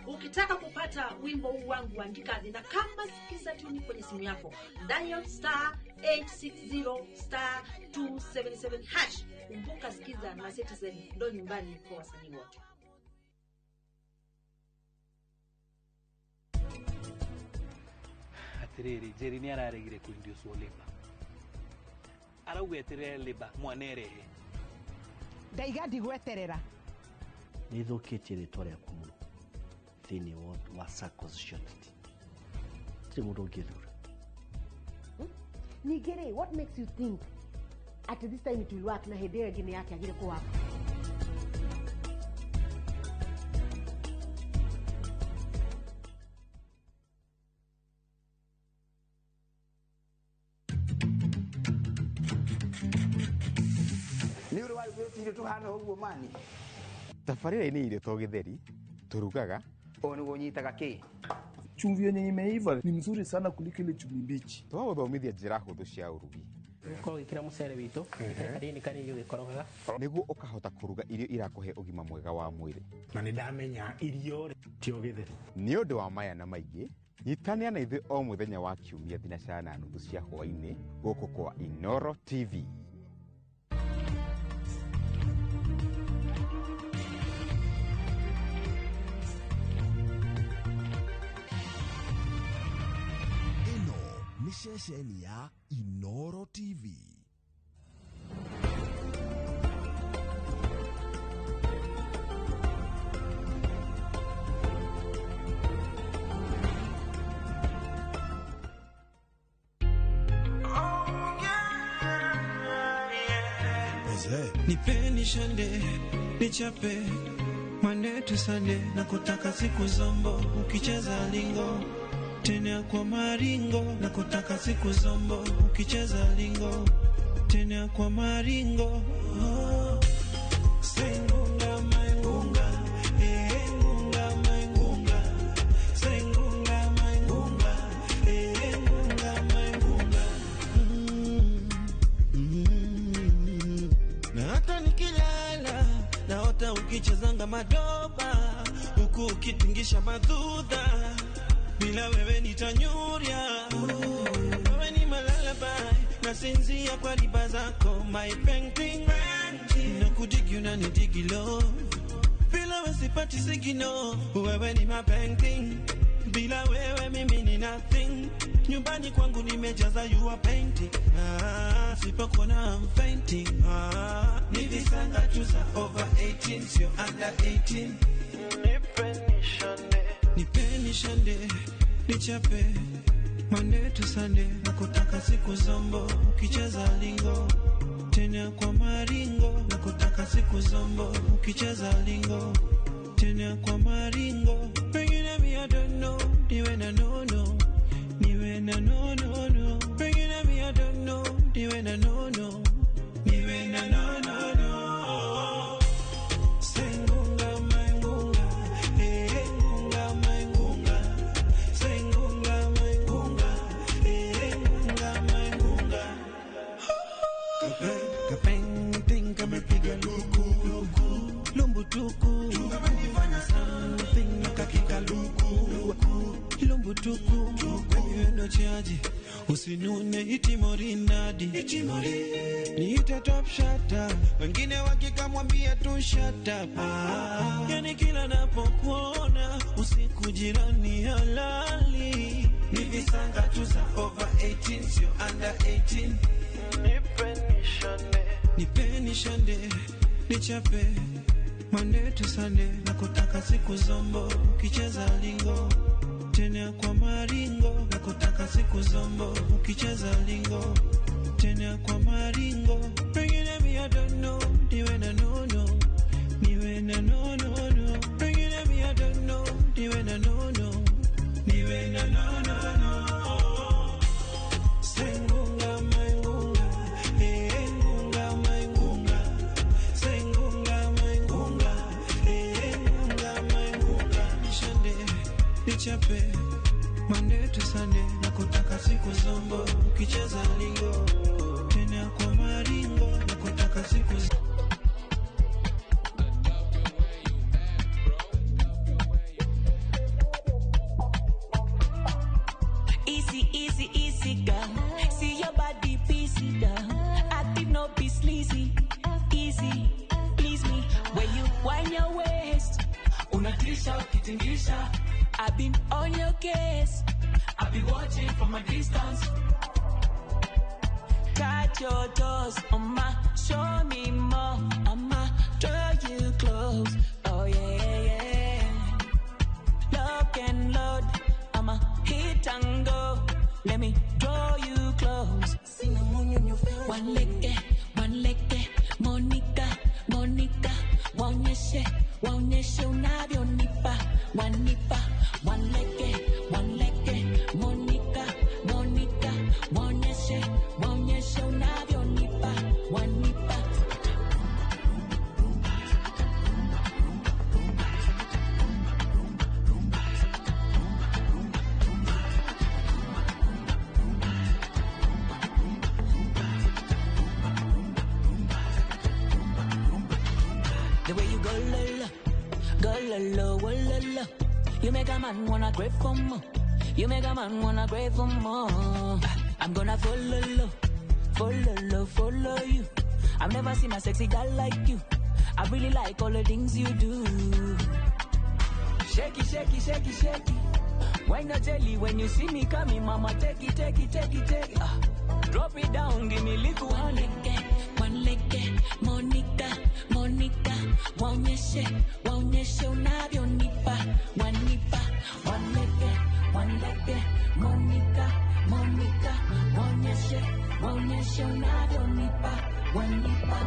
[SPEAKER 12] Ukitaka kupata wimbo huu wangu, andika na kama sikiza tuni kwenye simu yako, dial *860*277#. Kumbuka sikiza na Citizen ndo nyumbani kwa wasanii wote.
[SPEAKER 18] Atiriri Jerry ni araregire kuindio soleba. Arauga eterere leba mwanerehe.
[SPEAKER 21] Ndaigadi gweterera.
[SPEAKER 23] Nithukite ritwa rya kumuno. Thini wa Saccos Shortity. Timudo githura.
[SPEAKER 21] Nigere, what makes you think at this time it will work na hedera gine yake agire kwa hapo?
[SPEAKER 20] Ni uri wari gwetire tuhana hugo mani.
[SPEAKER 26] Tafarira ini ile togetheri turugaga
[SPEAKER 20] oni wonyitaga ki
[SPEAKER 26] chumvi yenye imeiva ni mzuri sana kuliko ile chumvi mbichi. Twagothomithia njira huthu cia urugi.
[SPEAKER 27] Ukorwo ikira mucere witu kari irio gikorogaga
[SPEAKER 26] niguo ukahota kuruga irio irakuhe ugima mwega wa mwiri.
[SPEAKER 20] Na ni ndamenya irio tio githeri
[SPEAKER 26] ni undu wa maya na maingi nyitania na ithu o muthenya wa kiumia thinacara na nuthu cia hwaini guku kwa Inoro TV.
[SPEAKER 28] Nishesheni ya Inoro TV.
[SPEAKER 29] Nipeni shande, nichape Monday to Sunday, na kutaka siku zombo ukicheza lingo tena kwa maringo, na kutaka siku zombo ukicheza lingo tena kwa maringo. Oh, sengunga maingunga, ngunga maingunga, sengunga maingunga, ngunga maingunga. Na hata nikilala naota ukichezanga madoba huku ukitingisha madudha. Bila wewe nitanyuria, wewe ni malalabai, nasinzia kwa riba zako, my painting. Na kudigi unanidigi love, bila wewe sipati sigino, wewe ni my painting. Bila wewe mimi ni nothing, nyumbani kwangu nimejaza you are painting. Sipokuona I'm fainting. Nivisanga tuza over 18, sio under 18. Nipeni shande, nichape Monday to Sunday, na kutaka siku zombo ukicheza lingo tena kwa maringo, na kutaka siku zombo ukicheza lingo tena kwa maringo. Pengine mi I don't know, niwe na no no, niwe na no no no. Pengine mi I don't know, niwe na no no, niwe na no no no. Sengunga maingunga, ngunga maingunga, sengunga maingunga, ngunga maingunga. Kapainting kamepiga luku, lumbutuku, kamanifanya something kakika luku, lumbutuku, baby wendo chaji, usinune itimori nadi, itimori, niite top shatter, wengine wakikamwambia tu shut up. Yani kila napokuona usiku jirani halala. zetu za over 18, sio under 18. Nipeni shande, nichape Monday to Sunday, nakutaka siku zombo, ukicheza lingo tena kwa maringo, nakutaka siku zombo, ukicheza lingo tena kwa maringo. Pengine me I don't know, niwe na no no, niwe na no no no. Pengine me I don't know, niwe na no no, niwe na no no no. Sengunga maingunga, ngunga maingunga, sengunga maingunga, ngunga maingunga. Nishande, nichape Monday to Sunday, nakutaka siku zombo, ukicheza lingo tena kwa maringo, nakutaka siku zombo.
[SPEAKER 4] Easy, easy, easy, girl. See your body, piece it down. Active, no be sleazy. Easy, please me. When you wind your waist, unatisha, ukitingisha. I've been on your case. I've been watching from a distance. Got your toes on my, show me more. I'ma draw you close. Oh yeah, yeah. Lock and load. I'ma hit and go. Let me draw you close. One leg, Monica, Monica. Waonyeshe unavyonipa. One nipa, one leg, Monica, Monica. Waonyeshe unavyonipa. One nipa. The way you go la, you make a man wanna crave for more. You make a man wanna crave for more. I'm gonna follow you. I've never seen a sexy girl like you. I really like all the things you do. Shake it, shake it, shake it, shake it. Why not jelly when you see me coming, mama? Take it, take it, take it, take it. Drop it down, give me little honey. One leg, Monica, Monica. Waonyeshe unavyonipa. One nipa, one leg, Monica, Monica. Waonyeshe unavyonipa. One nipa.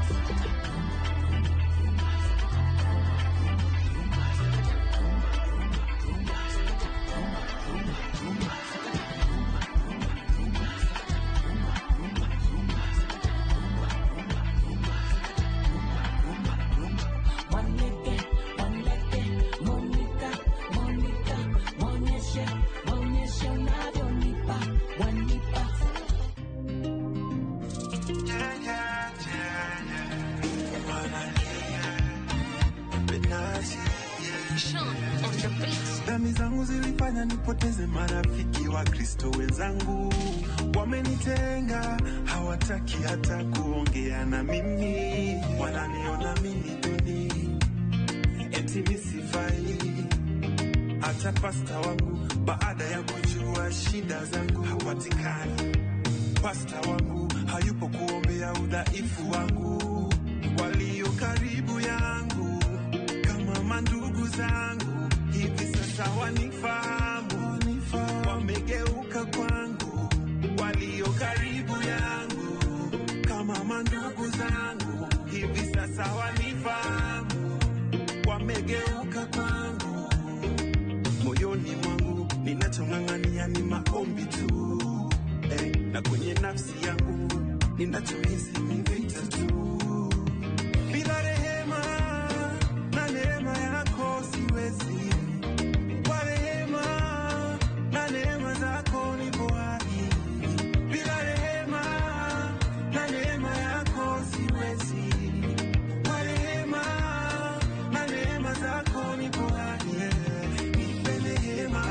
[SPEAKER 29] Dhambi zangu zilifanya nipoteze marafiki wa Kristo wenzangu. Wamenitenga, hawataki hata kuongea na mimi. Wananiona mimi duni, eti nisifai. Hata pasta wangu baada ya kujua shida zangu hapatikani. Pasta wangu hayupo kuombea udhaifu wangu. Walio karibu yangu kama mandugu zangu hivi sasa wanifahamu, wamegeuka kwangu. Walio karibu yangu kama mandugu zangu hivi sasa wanifahamu, wamegeuka kwangu. Moyoni mwangu ninachong'ang'ania ni maombi tu, na kwenye nafsi yangu ninachohisi ni vita tu. Bila rehema na neema yako siwezi. Kwa rehema na neema zako nipo hai. Bila rehema na neema yako siwezi. Kwa rehema na neema zako nipo hai. Nipe rehema,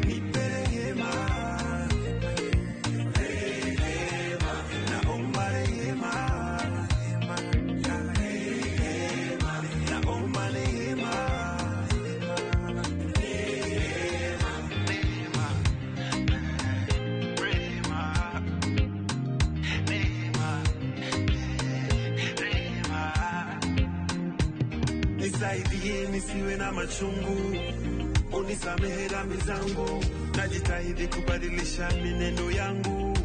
[SPEAKER 29] nipe rehema. Nisaidie nisiwe na machungu, unisamehe dhambi zangu, najitahidi kubadilisha minendo yangu.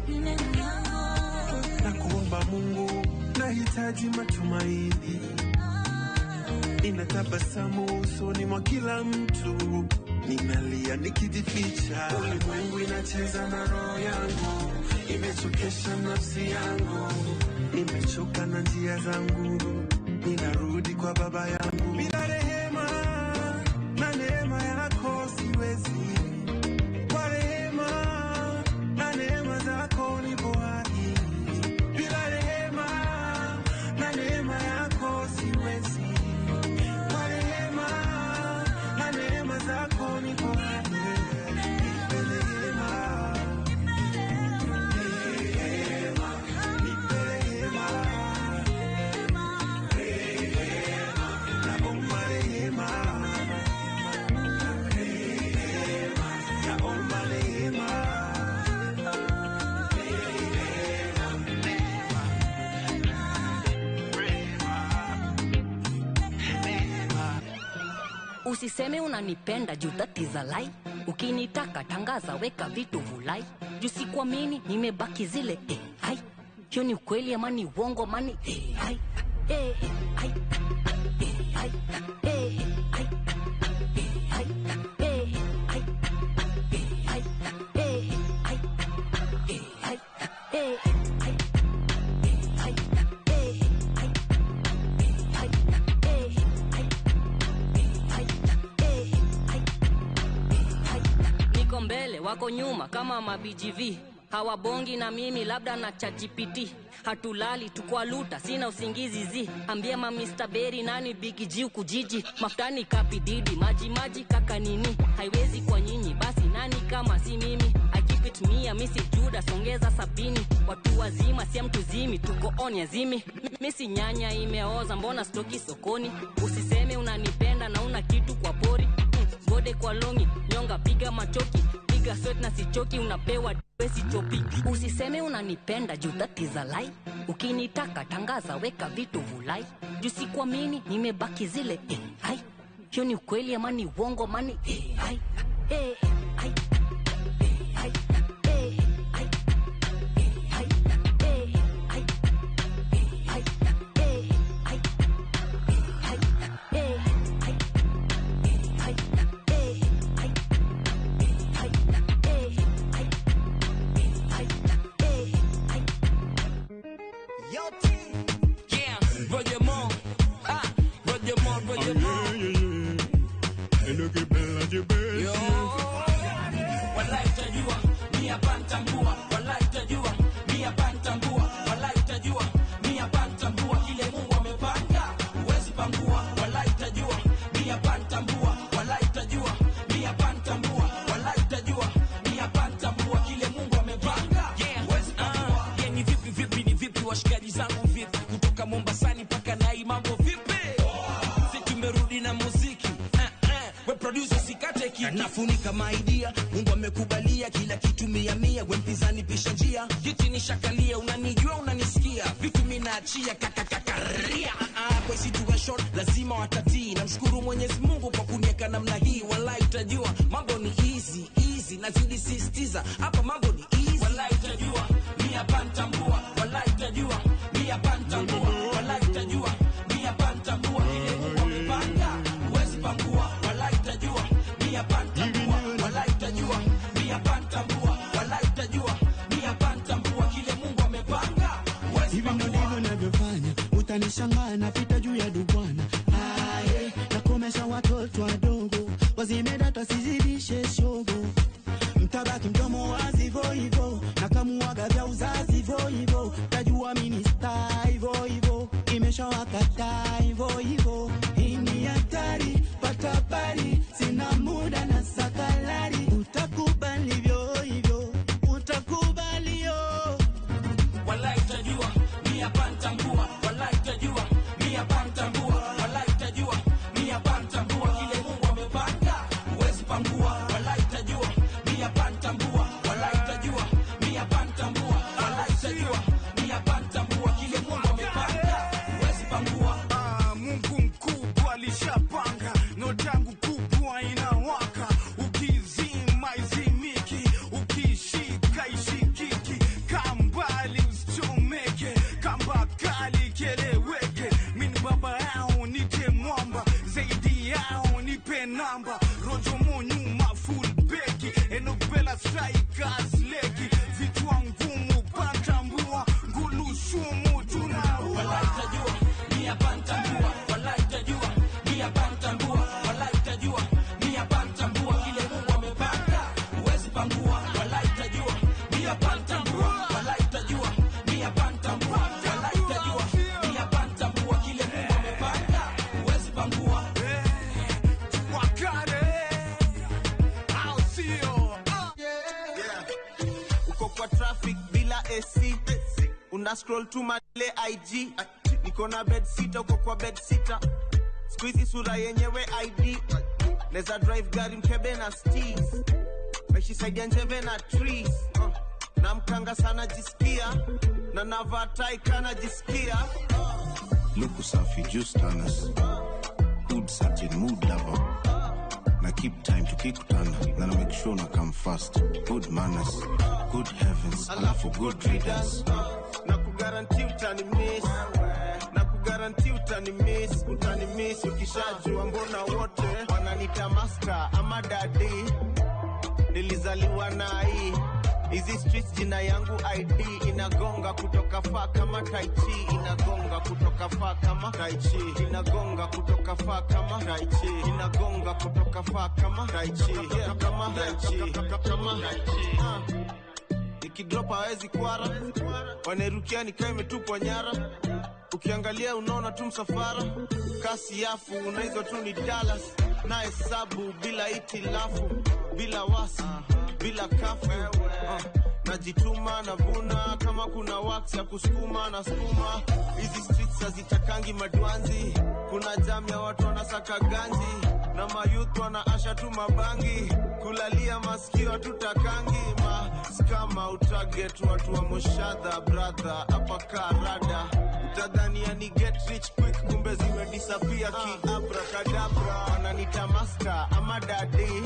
[SPEAKER 29] Na kuomba Mungu, nahitaji matumaini, ninatabasamu usoni mwa kila mtu, ninalia nikijificha. Ulimwengu inacheza na roho yangu, imechokesha nafsi yangu, nimechoka na njia zangu, ninarudi kwa baba yangu. Bila rehema na neema yako siwezi, kwa rehema na neema zako nipo hai. Bila rehema na neema yako siwezi, kwa rehema na neema zako nipo hai. Nipe rehema, nipe rehema, naomba rehema, naomba rehema.
[SPEAKER 6] Usiseme unanipenda juu that is a lie. Ukinitaka tangaza, weka vitu vulai. Juu sikuamini, nimebaki zile hai. Hiyo ni ukweli ama ni uongo mani hai. Hai. Hai. Hai. Niko mbele, wako nyuma kama mabGV. Hawabongi na mimi, labda na ChatGPT. Hatulali, tukwa luta, sina usingizi zi. Ambia ma Mr. Berry nani Big G kujiji. Mafutani kapi didi, maji kaka nini. Haiwezi kwa nyinyi, basi nani kama si mimi. I keep it mia, misi Judas, ongeza 70. Watu wazima, siya mtu zimi, tuko on ya zimi. Misi nyanya imeoza, mbona stoki sokoni. Usiseme unanipenda na una kitu kwa pori. Gode kwa longi, nyonga piga machoki. Piga sweat na sichoki, unapewa wesi chopi. Usiseme unanipenda juu that is a lie. Ukinitaka tangaza, weka vitu vulai. Juu sikuamini, nimebaki zile hai. Hiyo ni ukweli ama ni uongo mani hai. Hai. Hai.
[SPEAKER 7] Washikaji zangu vipi, kutoka Mombasani paka Nai, mambo vipi? Si tumerudi na muziki. We producer sikate kitu, nafunika maidia. Mungu amekubalia kila kitu 100. We mpinzani pisha njia, kiti nishakalia. Unanijua unanisikia, vitu mimi naachia kakakakaria. Kwa situation lazima watatii. Namshukuru Mwenyezi Mungu kwa kunieka namna hii. Wallahi utajua mambo ni easy easy, nazidi sisitiza hapa mambo ni easy. Wallahi utajua mimi hapa nitambua. Wallahi utajua mimi hapa nitambua. Wallahi utajua mimi hapa nitambua. Ile Mungu amepanga huwezi pangua. Wallahi utajua mimi hapa nitambua. Wallahi utajua mimi hapa nitambua. Wallahi utajua mimi hapa nitambua. Kile Mungu amepanga huwezi pangua. Hivi ndivyo ninavyofanya, utanishangaa napita juu ya dubwana. Nakomesha watoto wadogo, wazime data sizidishe shogo. Mtabaki mdomo wazi hivyo hivyo, na kamuaga vya uzazi hivyo hivyo. Tajua mini star hivyo hivyo, imeshawakata hivyo hivyo. Hii ni hatari, pata habari, sina muda na sakalari. Utakubali hivyo hivyo, utakubali yo. Wallahi utajua mimi hapa nitambua. Wallahi utajua mimi hapa nitambua. Wallahi utajua mimi hapa nitambua. Kile Mungu amepanga huwezi pangua. Wallahi utajua mimi hapa nitambua. Wallahi utajua mimi hapa nitambua. Wallahi utajua mimi hapa nitambua. Kile Mungu amepanga huwezi pangua.
[SPEAKER 20] Mungu
[SPEAKER 9] nishapanga noti yangu kubwa inawaka ukizima izimiki ukishika ishikiki kambali usichomeke kamba kali keleweke mini baba yao nite mwamba zaidi yao nipe namba rojo monyuma full beki enobela strikers leki vitu ngumu pantambua ngulu shumu tunaua
[SPEAKER 7] walaitajua mia pantambua walaitajua mia pantambua walaitajua mia pantambua kile Mungu amepanga huwezi pangua walaitajua mia pantambua walaitajua mia pantambua walaitajua mia pantambua kile Mungu amepanga huwezi pangua
[SPEAKER 9] wakare au sio
[SPEAKER 13] uko kwa traffic bila AC una scroll tu male IG niko na bed sita uko kwa bed sita squeezy sura yenyewe ID neza drive gari mkebe na steez meshi saidia njembe na trees na mkanga sana jisikia na navatai kana jisikia
[SPEAKER 14] Look usafi just honest good certain mood lover na keep time tukikutana na make sure na come fast good manners good heavens alafu good readers
[SPEAKER 13] na kugaranti utanimiss na kugaranti utanimiss ukishajua mbona wote wananita master ama daddy nilizaliwa na hii hizi streets jina yangu ID inagonga kutoka faa kama tai chi inagonga kutoka faa kama tai chi inagonga kutoka faa kama tai chi inagonga kutoka faa kama tai chi kama tai chi kama tai chi ikidrop hawezi kwara wanerukia nikaa imetupwa nyara ukiangalia unaona tu msafara kasi yafu unaizo tu ni Dallas na hesabu bila itilafu bila wasi bila kafu najituma na vuna kama kuna wax ya kusukuma na skuma hizi streets hazitakangi madwanzi kuna jam ya watu wanasaka ganji na mayouth wanaasha tu mabangi kulalia masikio tutakangi skama utarget watu wa moshadha brother hapa karada utadhania ni get rich quick kumbe zimedisappear kiabrakadabra wananita master ama daddy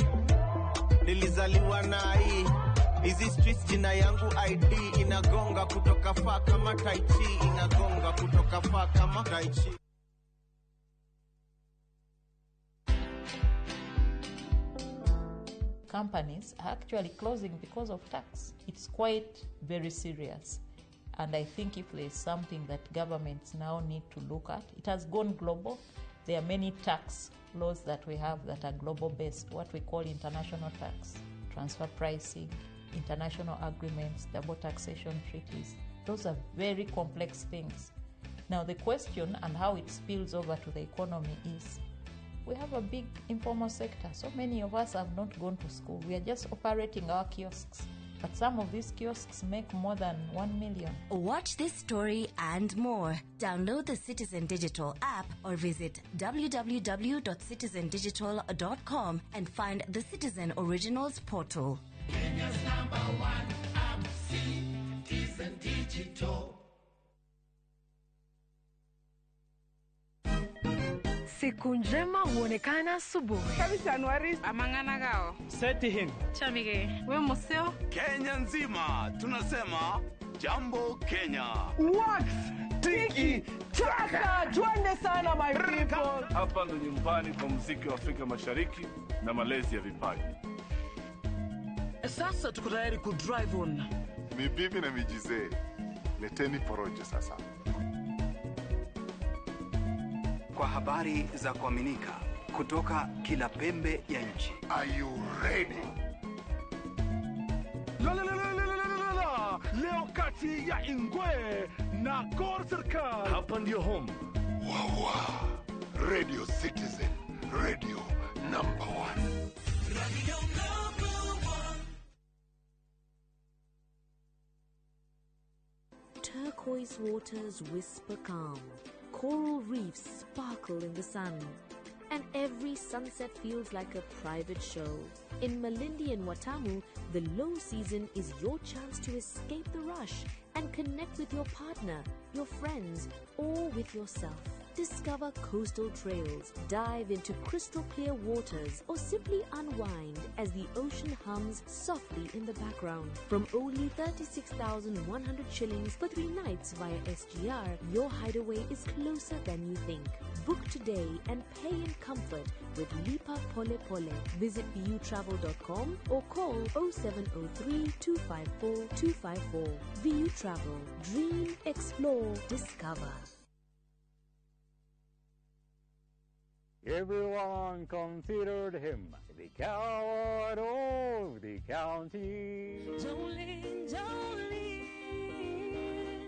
[SPEAKER 13] nilizaliwa na hii hizi streets jina yangu ID inagonga kutoka faa kama tai chi inagonga kutoka faa kama tai chi
[SPEAKER 15] Companies are actually closing because of tax. It's quite very serious. And I think if there's something that governments now need to look at, it has gone global. There are many tax laws that we have that are global based, what we call international tax, transfer pricing, international agreements, double taxation treaties. Those are very complex things. Now the question and how it spills over to the economy is, we have a big informal sector. So many of us have not gone to school. We are just operating our kiosks. But some of these kiosks make more than 1 million.
[SPEAKER 16] Watch this story and more. Download the Citizen Digital app or visit www.citizendigital.com and find the Citizen Originals portal.
[SPEAKER 17] Kenya's #1 app, Citizen Digital.
[SPEAKER 19] Siku njema huonekana asubuhi.
[SPEAKER 22] Kabisa Januari amangana gao.
[SPEAKER 18] Seti him.
[SPEAKER 22] Chamige, we museo.
[SPEAKER 24] Kenya nzima tunasema jambo Kenya.
[SPEAKER 22] Wax, tiki, taka, twende sana my people.
[SPEAKER 30] Hapa ndo nyumbani kwa muziki wa Afrika Mashariki na malezi ya vipaji.
[SPEAKER 18] Sasa tuko tayari ku drive on.
[SPEAKER 30] Mibibi na mijize. Leteni porojo sasa.
[SPEAKER 31] Kwa habari za kuaminika kutoka kila pembe ya nchi.
[SPEAKER 30] Are you ready? Leo kati ya Ingwe na Gor Serikali.
[SPEAKER 31] Hapa ndio home.
[SPEAKER 30] Wawa. Radio Citizen. Radio number 1.
[SPEAKER 17] Radio number
[SPEAKER 32] 1. Turquoise waters whisper calm. Coral reefs sparkle in the sun, and every sunset feels like a private show. In Malindi and Watamu, the low season is your chance to escape the rush and connect with your partner, your friends, or with yourself. Discover coastal trails, dive into crystal clear waters, or simply unwind as the ocean hums softly in the background. From only 36,100 shillings for 3 nights via SGR, your hideaway is closer than you think. Book today and pay in comfort with Lipa Pole Pole. Visit vutravel.com or call 0703 254 254. VU Travel. Dream, explore, discover.
[SPEAKER 1] Everyone considered him the coward of the county.
[SPEAKER 17] Jolene, Jolene.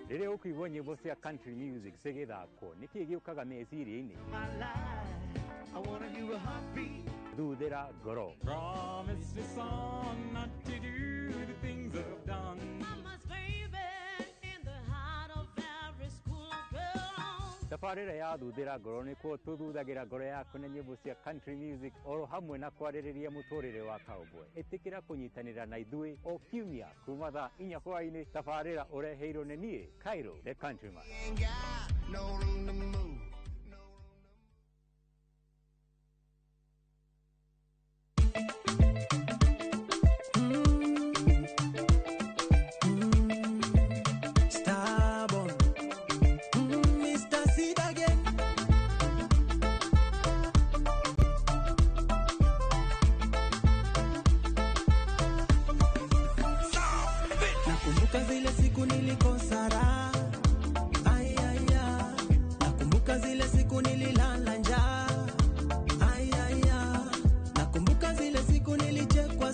[SPEAKER 1] Rĩrĩa ũkũigua nyĩmbo cia country music cigĩthakwo nĩkĩ gĩũkaga meciria-inĩ?
[SPEAKER 17] My life, I wanna do a heartbeat.
[SPEAKER 1] Thuthĩra ngoro.
[SPEAKER 17] Promise me, son, not to do the things I've done. Mama's baby in the heart of every school girl.
[SPEAKER 1] Tabarĩra ya thuthĩra ngoro nĩkuo tũthuthagĩra ngoro yaku na nyĩmbo cia country music oro hamwe na kwarĩrĩria mũtũrĩre wa cowboy. Ĩtĩkĩra kũnyitanĩra na ithuĩ o kiumia kuma thaa 4 hwaĩ-inĩ. Tabarĩra ũreheirwo nĩ niĩ Cairo the Countryman.
[SPEAKER 17] No room to move.